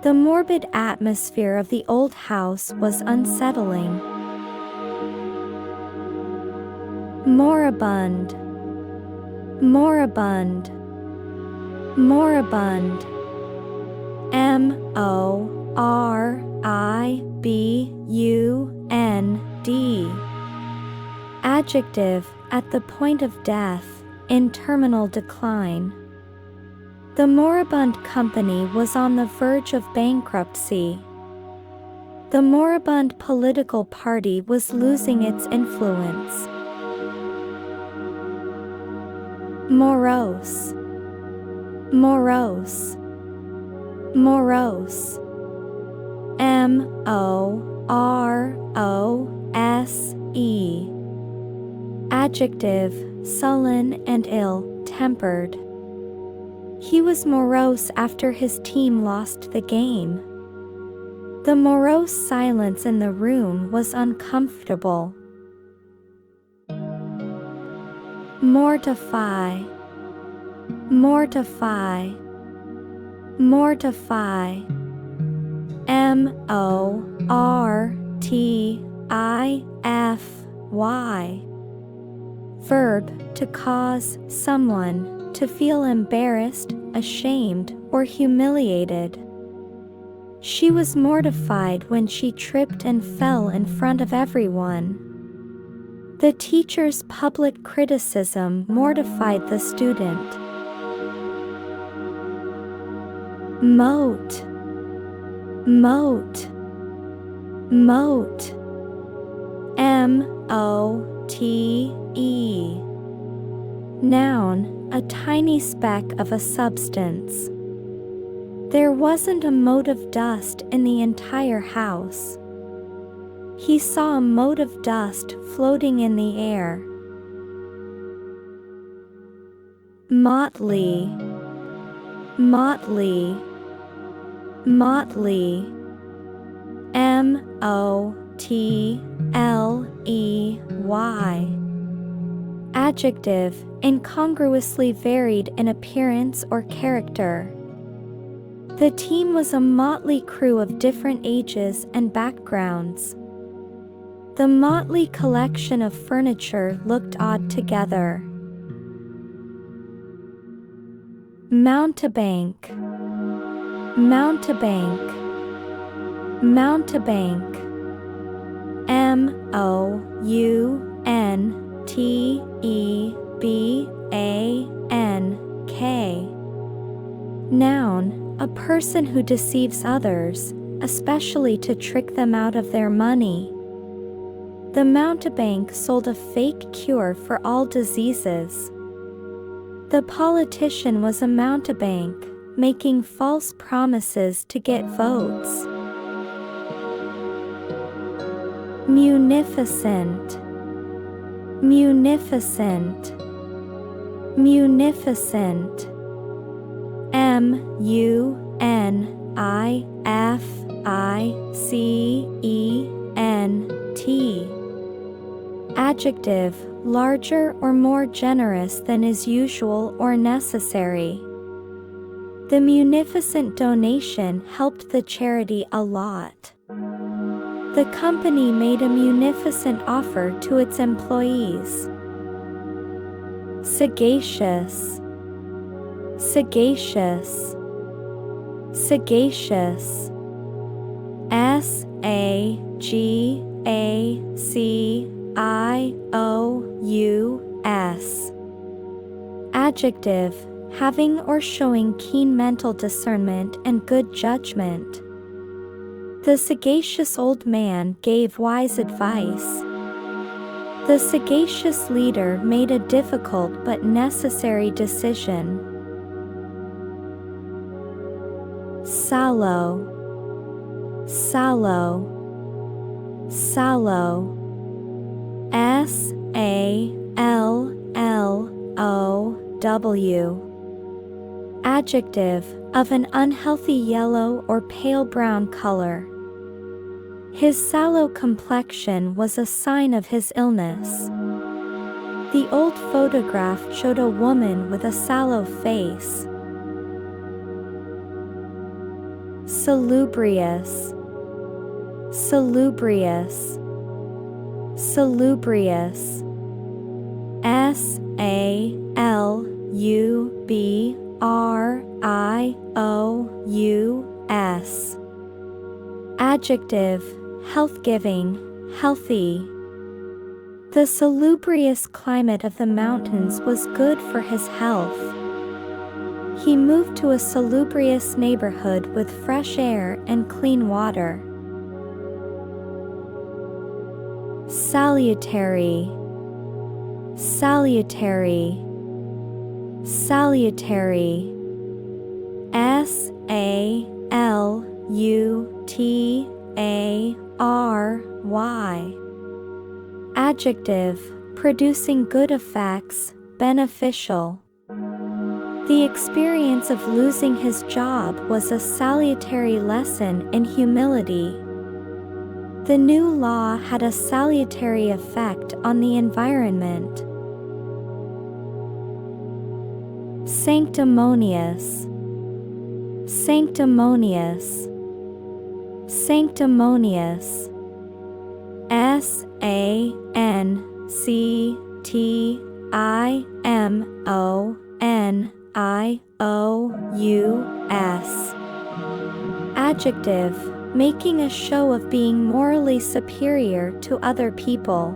The morbid atmosphere of the old house was unsettling. Moribund, moribund, moribund. moribund. Adjective, at the point of death, in terminal decline. The moribund company was on the verge of bankruptcy. The moribund political party was losing its influence. Morose, morose, morose. morose. Adjective, sullen and ill-tempered. He was morose after his team lost the game. The morose silence in the room was uncomfortable. Mortify, mortify, mortify. mortify. Verb, to cause someone to feel embarrassed, ashamed, or humiliated. She was mortified when she tripped and fell in front of everyone. The teacher's public criticism mortified the student. Moat, moat, moat. mote. Noun, a tiny speck of a substance. There wasn't a mote of dust in the entire house. He saw a mote of dust floating in the air. Motley, motley, motley. motley. Adjective, incongruously varied in appearance or character. The team was a motley crew of different ages and backgrounds. The motley collection of furniture looked odd together. Mountebank, mountebank, mountebank. Mountebank. Noun, a person who deceives others, especially to trick them out of their money. The mountebank sold a fake cure for all diseases. The politician was a mountebank, making false promises to get votes. Munificent, munificent, munificent. munificent. Adjective, larger or more generous than is usual or necessary. The munificent donation helped the charity a lot. The company made a munificent offer to its employees. Sagacious, sagacious, sagacious. Sagacious. Adjective, having or showing keen mental discernment and good judgment. The sagacious old man gave wise advice. The sagacious leader made a difficult but necessary decision. Sallow, sallow, Sallow. S-A-L-L-O-W. Adjective, of an unhealthy yellow or pale brown color. His sallow complexion was a sign of his illness. The old photograph showed a woman with a sallow face. Salubrious. Salubrious. Salubrious. S-A-L-U-B-R-I-O-U-S. Adjective, health-giving, healthy. The salubrious climate of the mountains was good for his health. He moved to a salubrious neighborhood with fresh air and clean water. Salutary. Salutary. Salutary. S-A-L-U-T-A-R-Y. Adjective, producing good effects, beneficial. The experience of losing his job was a salutary lesson in humility. The new law had a salutary effect on the environment. Sanctimonious. Sanctimonious. Sanctimonious. S-A-N-C-T-I-M-O-N-I-O-U-S. Adjective, making a show of being morally superior to other people.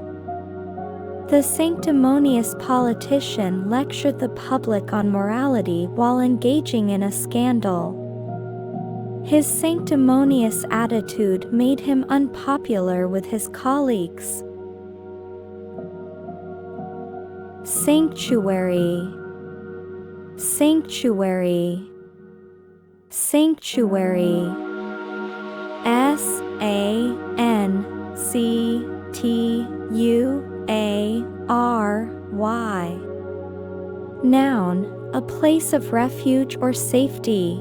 The sanctimonious politician lectured the public on morality while engaging in a scandal. His sanctimonious attitude made him unpopular with his colleagues. Sanctuary. Sanctuary. Sanctuary. S-A-N-C-T-U-A-R-Y. Noun, a place of refuge or safety.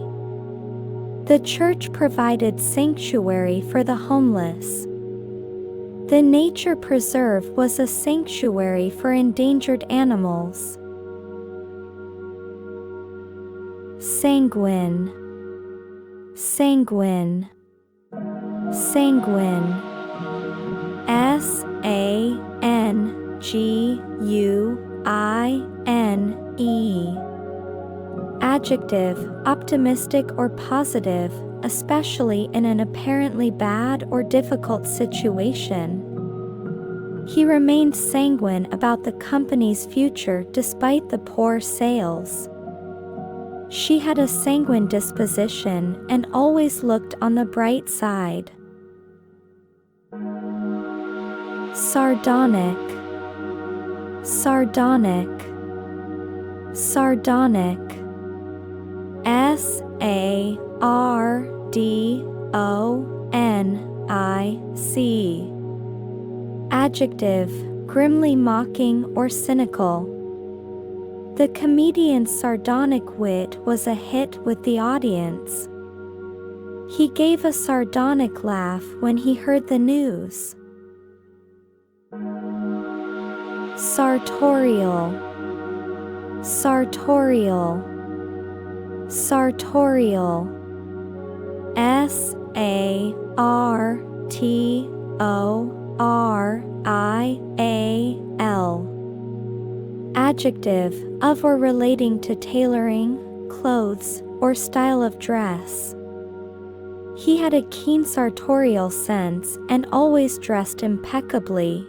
The church provided sanctuary for the homeless. The nature preserve was a sanctuary for endangered animals. Sanguine. Sanguine. Sanguine. S-A-N-G-U-I-N-E. Adjective, optimistic or positive, especially in an apparently bad or difficult situation. He remained sanguine about the company's future despite the poor sales. She had a sanguine disposition and always looked on the bright side. Sardonic. Sardonic. Sardonic. S-A-R-D-O-N-I-C. Adjective, grimly mocking or cynical. The comedian's sardonic wit was a hit with the audience. He gave a sardonic laugh when he heard the news. Sartorial. Sartorial. Sartorial. S-A-R-T-O-R-I-A-L. Adjective, of or relating to tailoring, clothes, or style of dress. He had a keen sartorial sense and always dressed impeccably.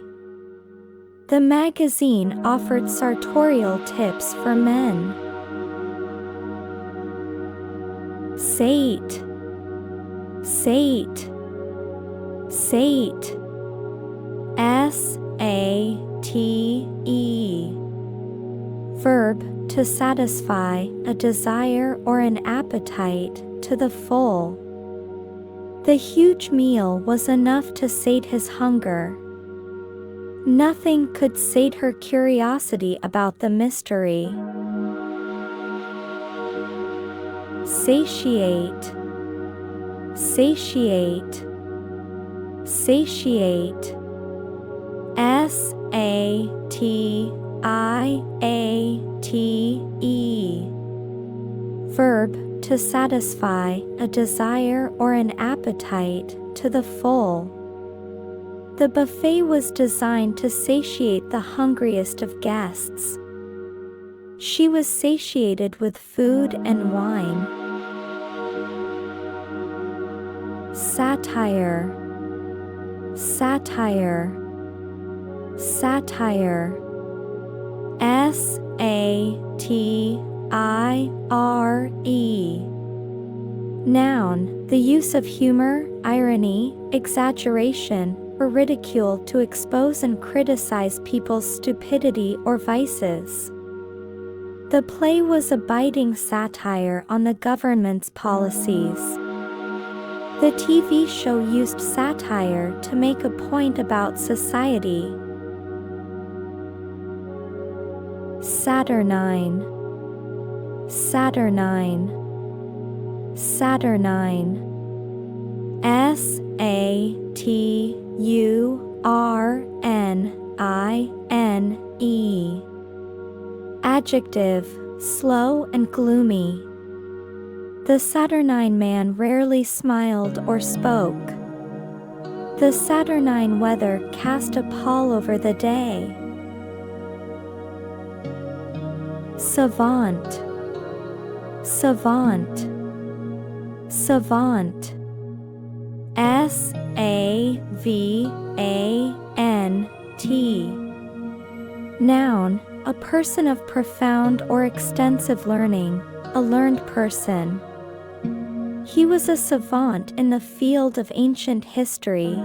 The magazine offered sartorial tips for men. Sate. Sate. Sate. S-A-T-E. Verb, to satisfy a desire or an appetite to the full. The huge meal was enough to sate his hunger. Nothing could sate her curiosity about the mystery. Satiate, satiate, satiate. S-A-T-I-A-T-E. Verb, to satisfy a desire or an appetite to the full. The buffet was designed to satiate the hungriest of guests. She was satiated with food and wine. Satire, satire, satire. S-A-T-I-R-E. Noun, the use of humor, irony, exaggeration, or ridicule to expose and criticize people's stupidity or vices. The play was a biting satire on the government's policies. The TV show used satire to make a point about society. Saturnine, saturnine, saturnine. S-A-T-U-R-N-I-N-E. Adjective, slow and gloomy. The Saturnine man rarely smiled or spoke. The Saturnine weather cast a pall over the day. Savant, savant, savant. S-A-V-A-N-T. Noun, a person of profound or extensive learning, a learned person. He was a savant in the field of ancient history.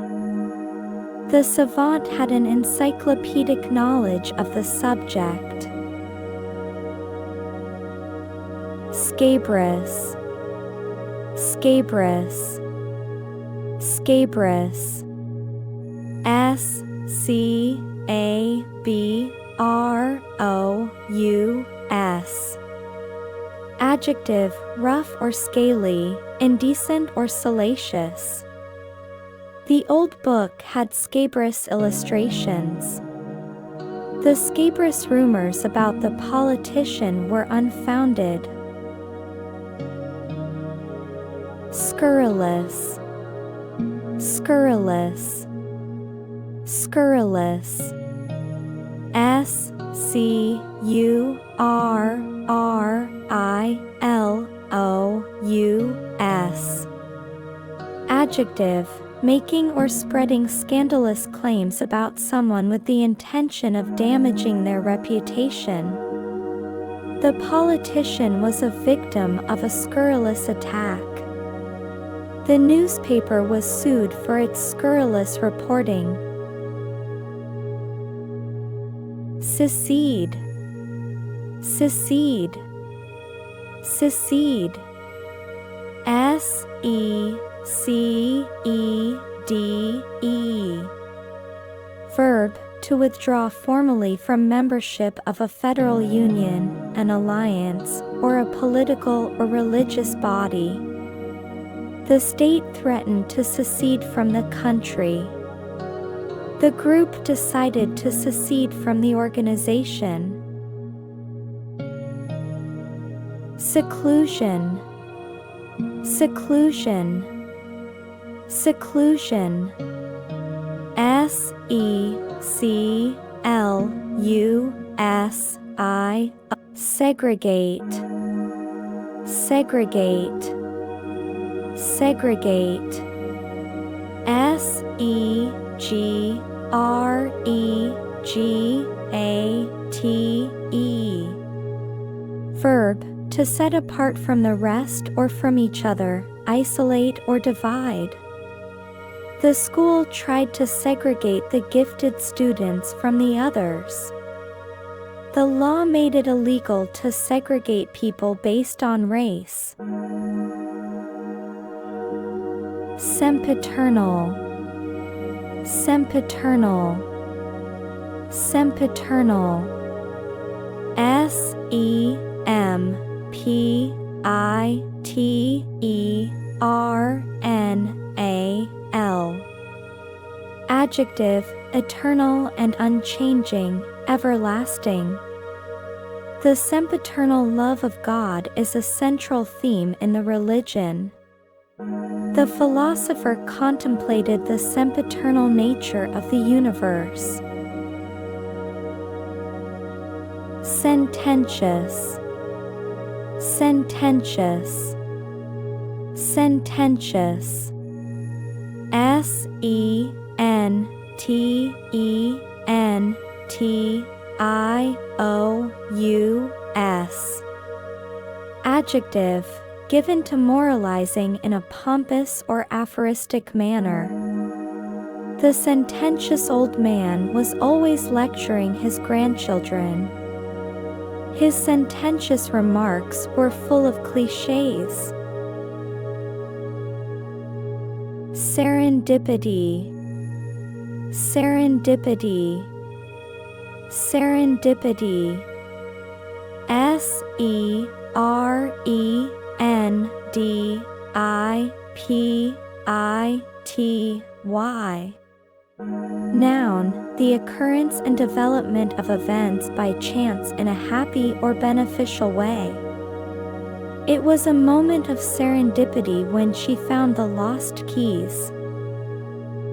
The savant had an encyclopedic knowledge of the subject. Scabrous, scabrous, scabrous. S-C-A-B-R-O-U-S. Adjective, rough or scaly, indecent or salacious. The old book had scabrous illustrations. The scabrous rumors about the politician were unfounded. Scurrilous, scurrilous, scurrilous. S-C-U-R-R-I-L-O-U-S. Adjective, making or spreading scandalous claims about someone with the intention of damaging their reputation. The politician was a victim of a scurrilous attack. The newspaper was sued for its scurrilous reporting. Secede, secede, secede. S-E-C-E-D-E. Verb, to withdraw formally from membership of a federal union, an alliance, or a political or religious body. The state threatened to secede from the country. The group decided to secede from the organization. Seclusion, seclusion, seclusion. S-E-C-L-U-S-I. Segregate, segregate, segregate. S-E-G-R-E-G-A-T-E. Verb, to set apart from the rest or from each other, isolate or divide. The school tried to segregate the gifted students from the others. The law made it illegal to segregate people based on race. sempiternal, sempiternal, sempiternal, SEMPITERNAL. Adjective, eternal and unchanging, everlasting. The sempiternal love of God is a central theme in the religion. The philosopher contemplated the sempiternal nature of the universe. Sententious, sententious, sententious, SENTENTIOUS. Adjective, given to moralizing in a pompous or aphoristic manner. The sententious old man was always lecturing his grandchildren. His sententious remarks were full of clichés. Serendipity, serendipity, serendipity. SERENDIPITY. Noun, the occurrence and development of events by chance in a happy or beneficial way. It was a moment of serendipity when she found the lost keys.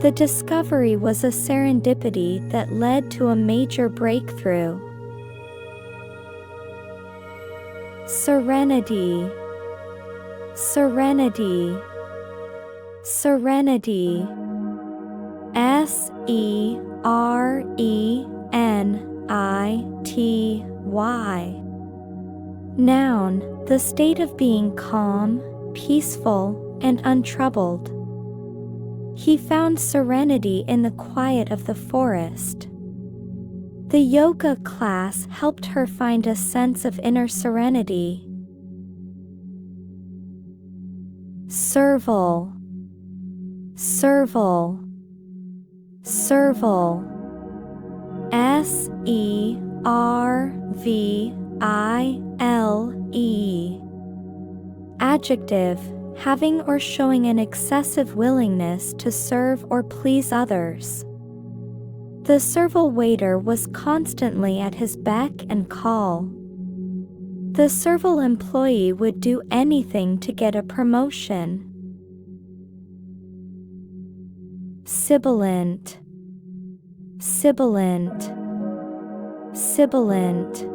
The discovery was a serendipity that led to a major breakthrough. Serenity, serenity, serenity. SERENITY. Noun, the state of being calm, peaceful, and untroubled. He found serenity in the quiet of the forest. The yoga class helped her find a sense of inner serenity. Serval, serval, serval. SERVILE. Adjective, having or showing an excessive willingness to serve or please others. The servile waiter was constantly at his beck and call. The servile employee would do anything to get a promotion. Sibilant, sibilant, sibilant. SIBILANT.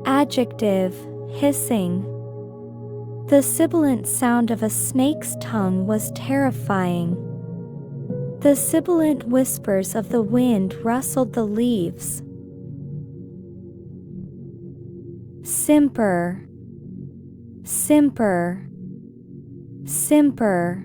Adjective, hissing. The sibilant sound of a snake's tongue was terrifying. The sibilant whispers of the wind rustled the leaves. Simper, simper, simper. SIMPER.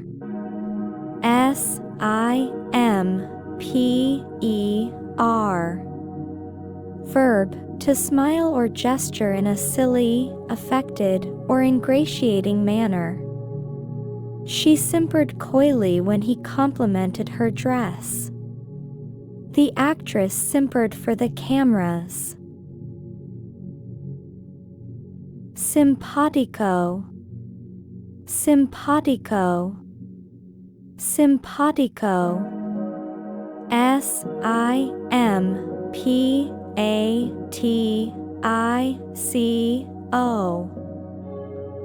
Verb, to smile or gesture in a silly, affected, or ingratiating manner. She simpered coyly when he complimented her dress. The actress simpered for the cameras. Simpatico, simpatico, simpatico. SIMPATICO.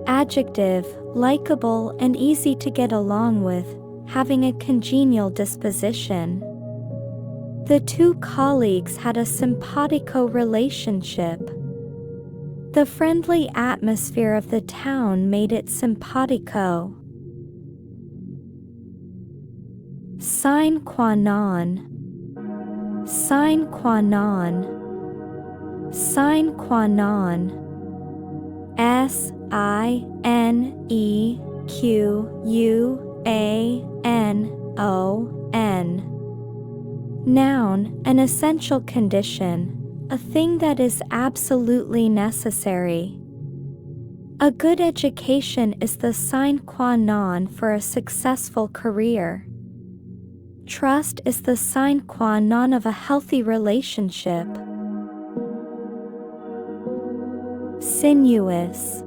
Adjective, likable and easy to get along with, having a congenial disposition. The two colleagues had a simpatico relationship. The friendly atmosphere of the town made it simpatico. Sine qua non, sine qua non, sine qua non. SINEQUANON. Noun, an essential condition, a thing that is absolutely necessary. A good education is the sine qua non for a successful career. Trust is the sine qua non of a healthy relationship. Sinuous,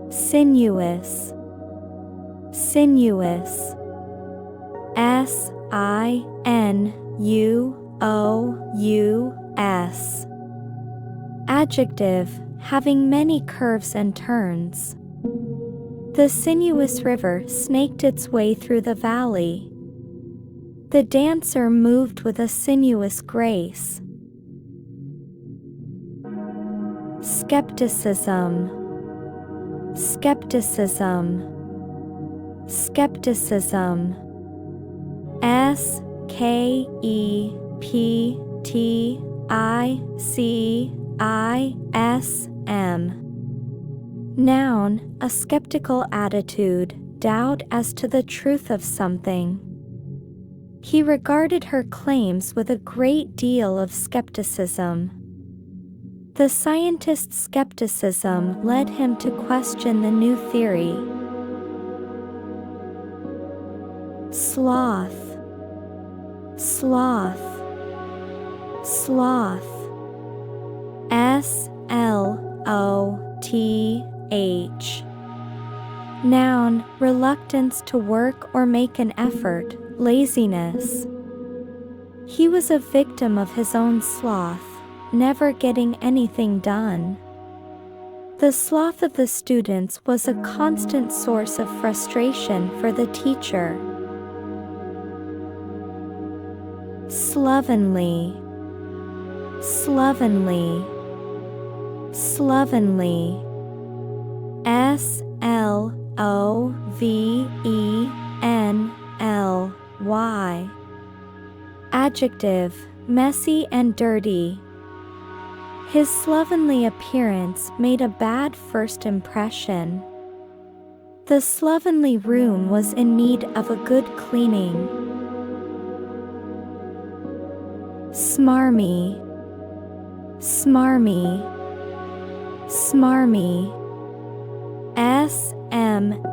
sinuous, sinuous. S-I-N-U-O-U-S. Adjective, having many curves and turns. The sinuous river snaked its way through the valley. The dancer moved with a sinuous grace. Skepticism, skepticism, skepticism. S-K-E-P-T-I-C-I-S-M. Noun, a skeptical attitude, doubt as to the truth of something. He regarded her claims with a great deal of skepticism. The scientist's skepticism led him to question the new theory. Sloth, sloth, sloth. S-L-O-T-H. Noun, reluctance to work or make an effort, laziness. He was a victim of his own sloth, never getting anything done. The sloth of the students was a constant source of frustration for the teacher. Slovenly, slovenly, slovenly. S-L-O-V-E-N-L-Y. Adjective, messy and dirty. His slovenly appearance made a bad first impression. The slovenly room was in need of a good cleaning. Smarmy, smarmy, smarmy. S-M-A-R-M-Y.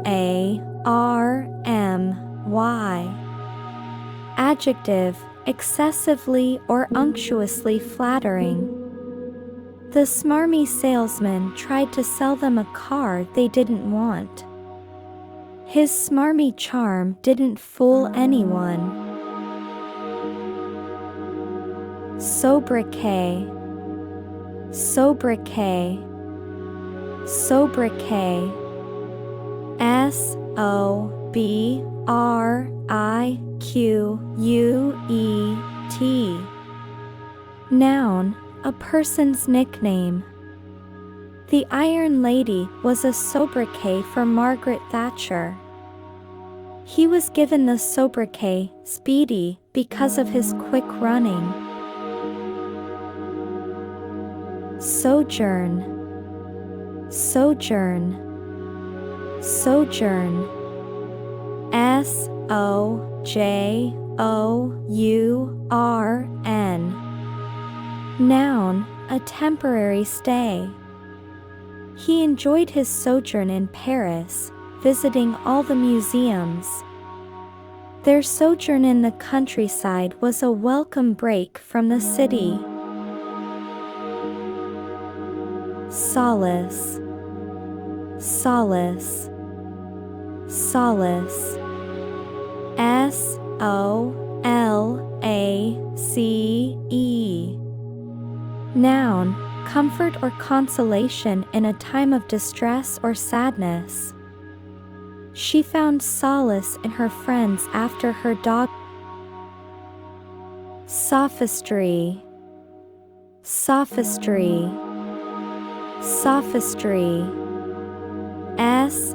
Adjective, excessively or unctuously flattering. The smarmy salesman tried to sell them a car they didn't want. His smarmy charm didn't fool anyone. Sobriquet, sobriquet, sobriquet. S-O-B-R-I-Q-U-E-T. Noun, a person's nickname. The Iron Lady was a sobriquet for Margaret Thatcher. He was given the sobriquet Speedy because of his quick running. Sojourn, sojourn, sojourn. S-O-J-O-U-R-N. Noun, a temporary stay. He enjoyed his sojourn in Paris, visiting all the museums. Their sojourn in the countryside was a welcome break from the city. Solace, solace, solace. S-O-L-A-C-E. Noun, comfort or consolation in a time of distress or sadness. She found solace in her friends after her dog. Sophistry, sophistry, sophistry. S-O-P-H-I-S-T-R-Y.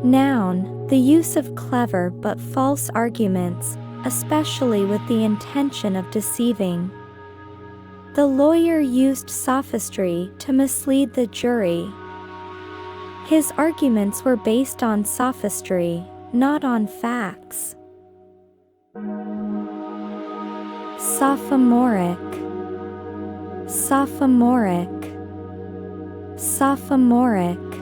Noun, the use of clever but false arguments, especially with the intention of deceiving. The lawyer used sophistry to mislead the jury. His arguments were based on sophistry, not on facts. Sophomoric, sophomoric, sophomoric. SOPHOMORIC.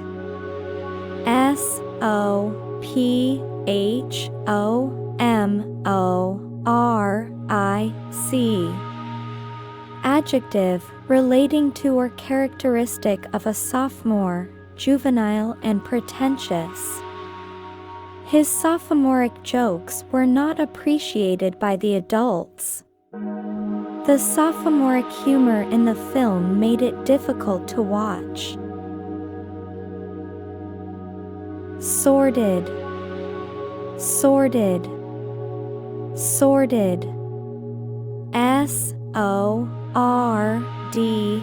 Adjective, relating to or characteristic of a sophomore, juvenile and pretentious. His sophomoric jokes were not appreciated by the adults. The sophomoric humor in the film made it difficult to watch. Sordid, sordid, sordid. SORDID.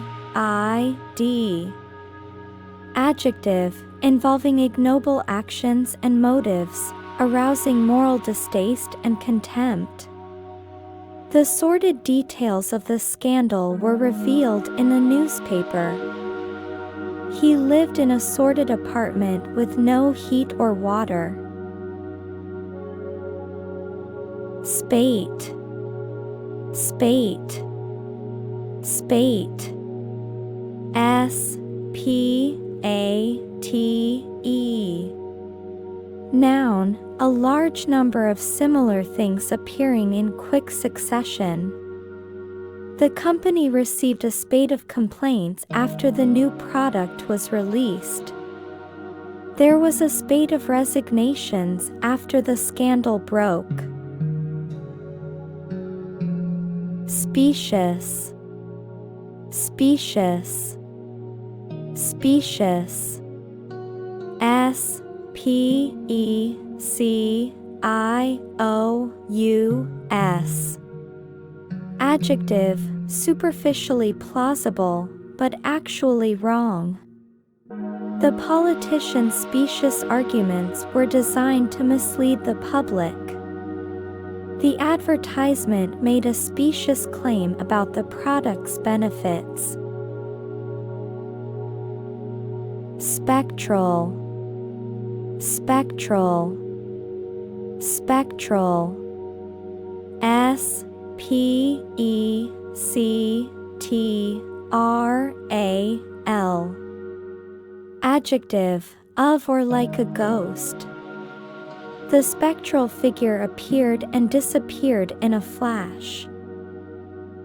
Adjective, involving ignoble actions and motives, arousing moral distaste and contempt. The sordid details of the scandal were revealed in the newspaper. He lived in a sordid apartment with no heat or water. Spate, spate, spate. SPATE. Noun, a large number of similar things appearing in quick succession. The company received a spate of complaints after the new product was released. There was a spate of resignations after the scandal broke. Specious, specious, specious. SPECIOUS. Adjective, superficially plausible, but actually wrong. The politician's specious arguments were designed to mislead the public. The advertisement made a specious claim about the product's benefits. Spectral, spectral, spectral. SPECTRAL. Adjective, of or like a ghost. The spectral figure appeared and disappeared in a flash.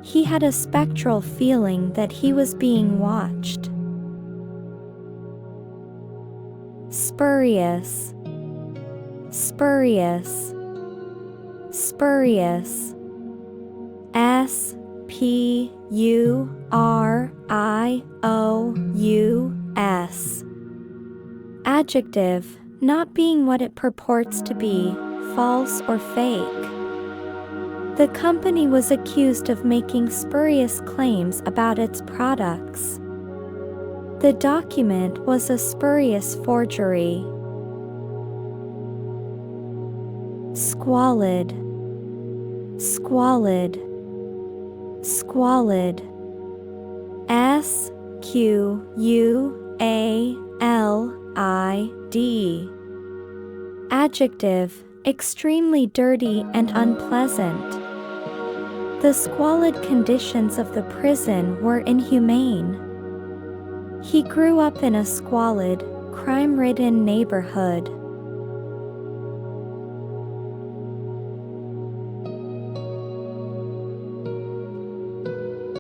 He had a spectral feeling that he was being watched. Spurious, spurious, spurious. SPURIOUS. Adjective, not being what it purports to be, false or fake. The company was accused of making spurious claims about its products. The document was a spurious forgery. Squalid, squalid, squalid. SQUALID. Adjective, extremely dirty and unpleasant. The squalid conditions of the prison were inhumane. He grew up in a squalid, crime-ridden neighborhood.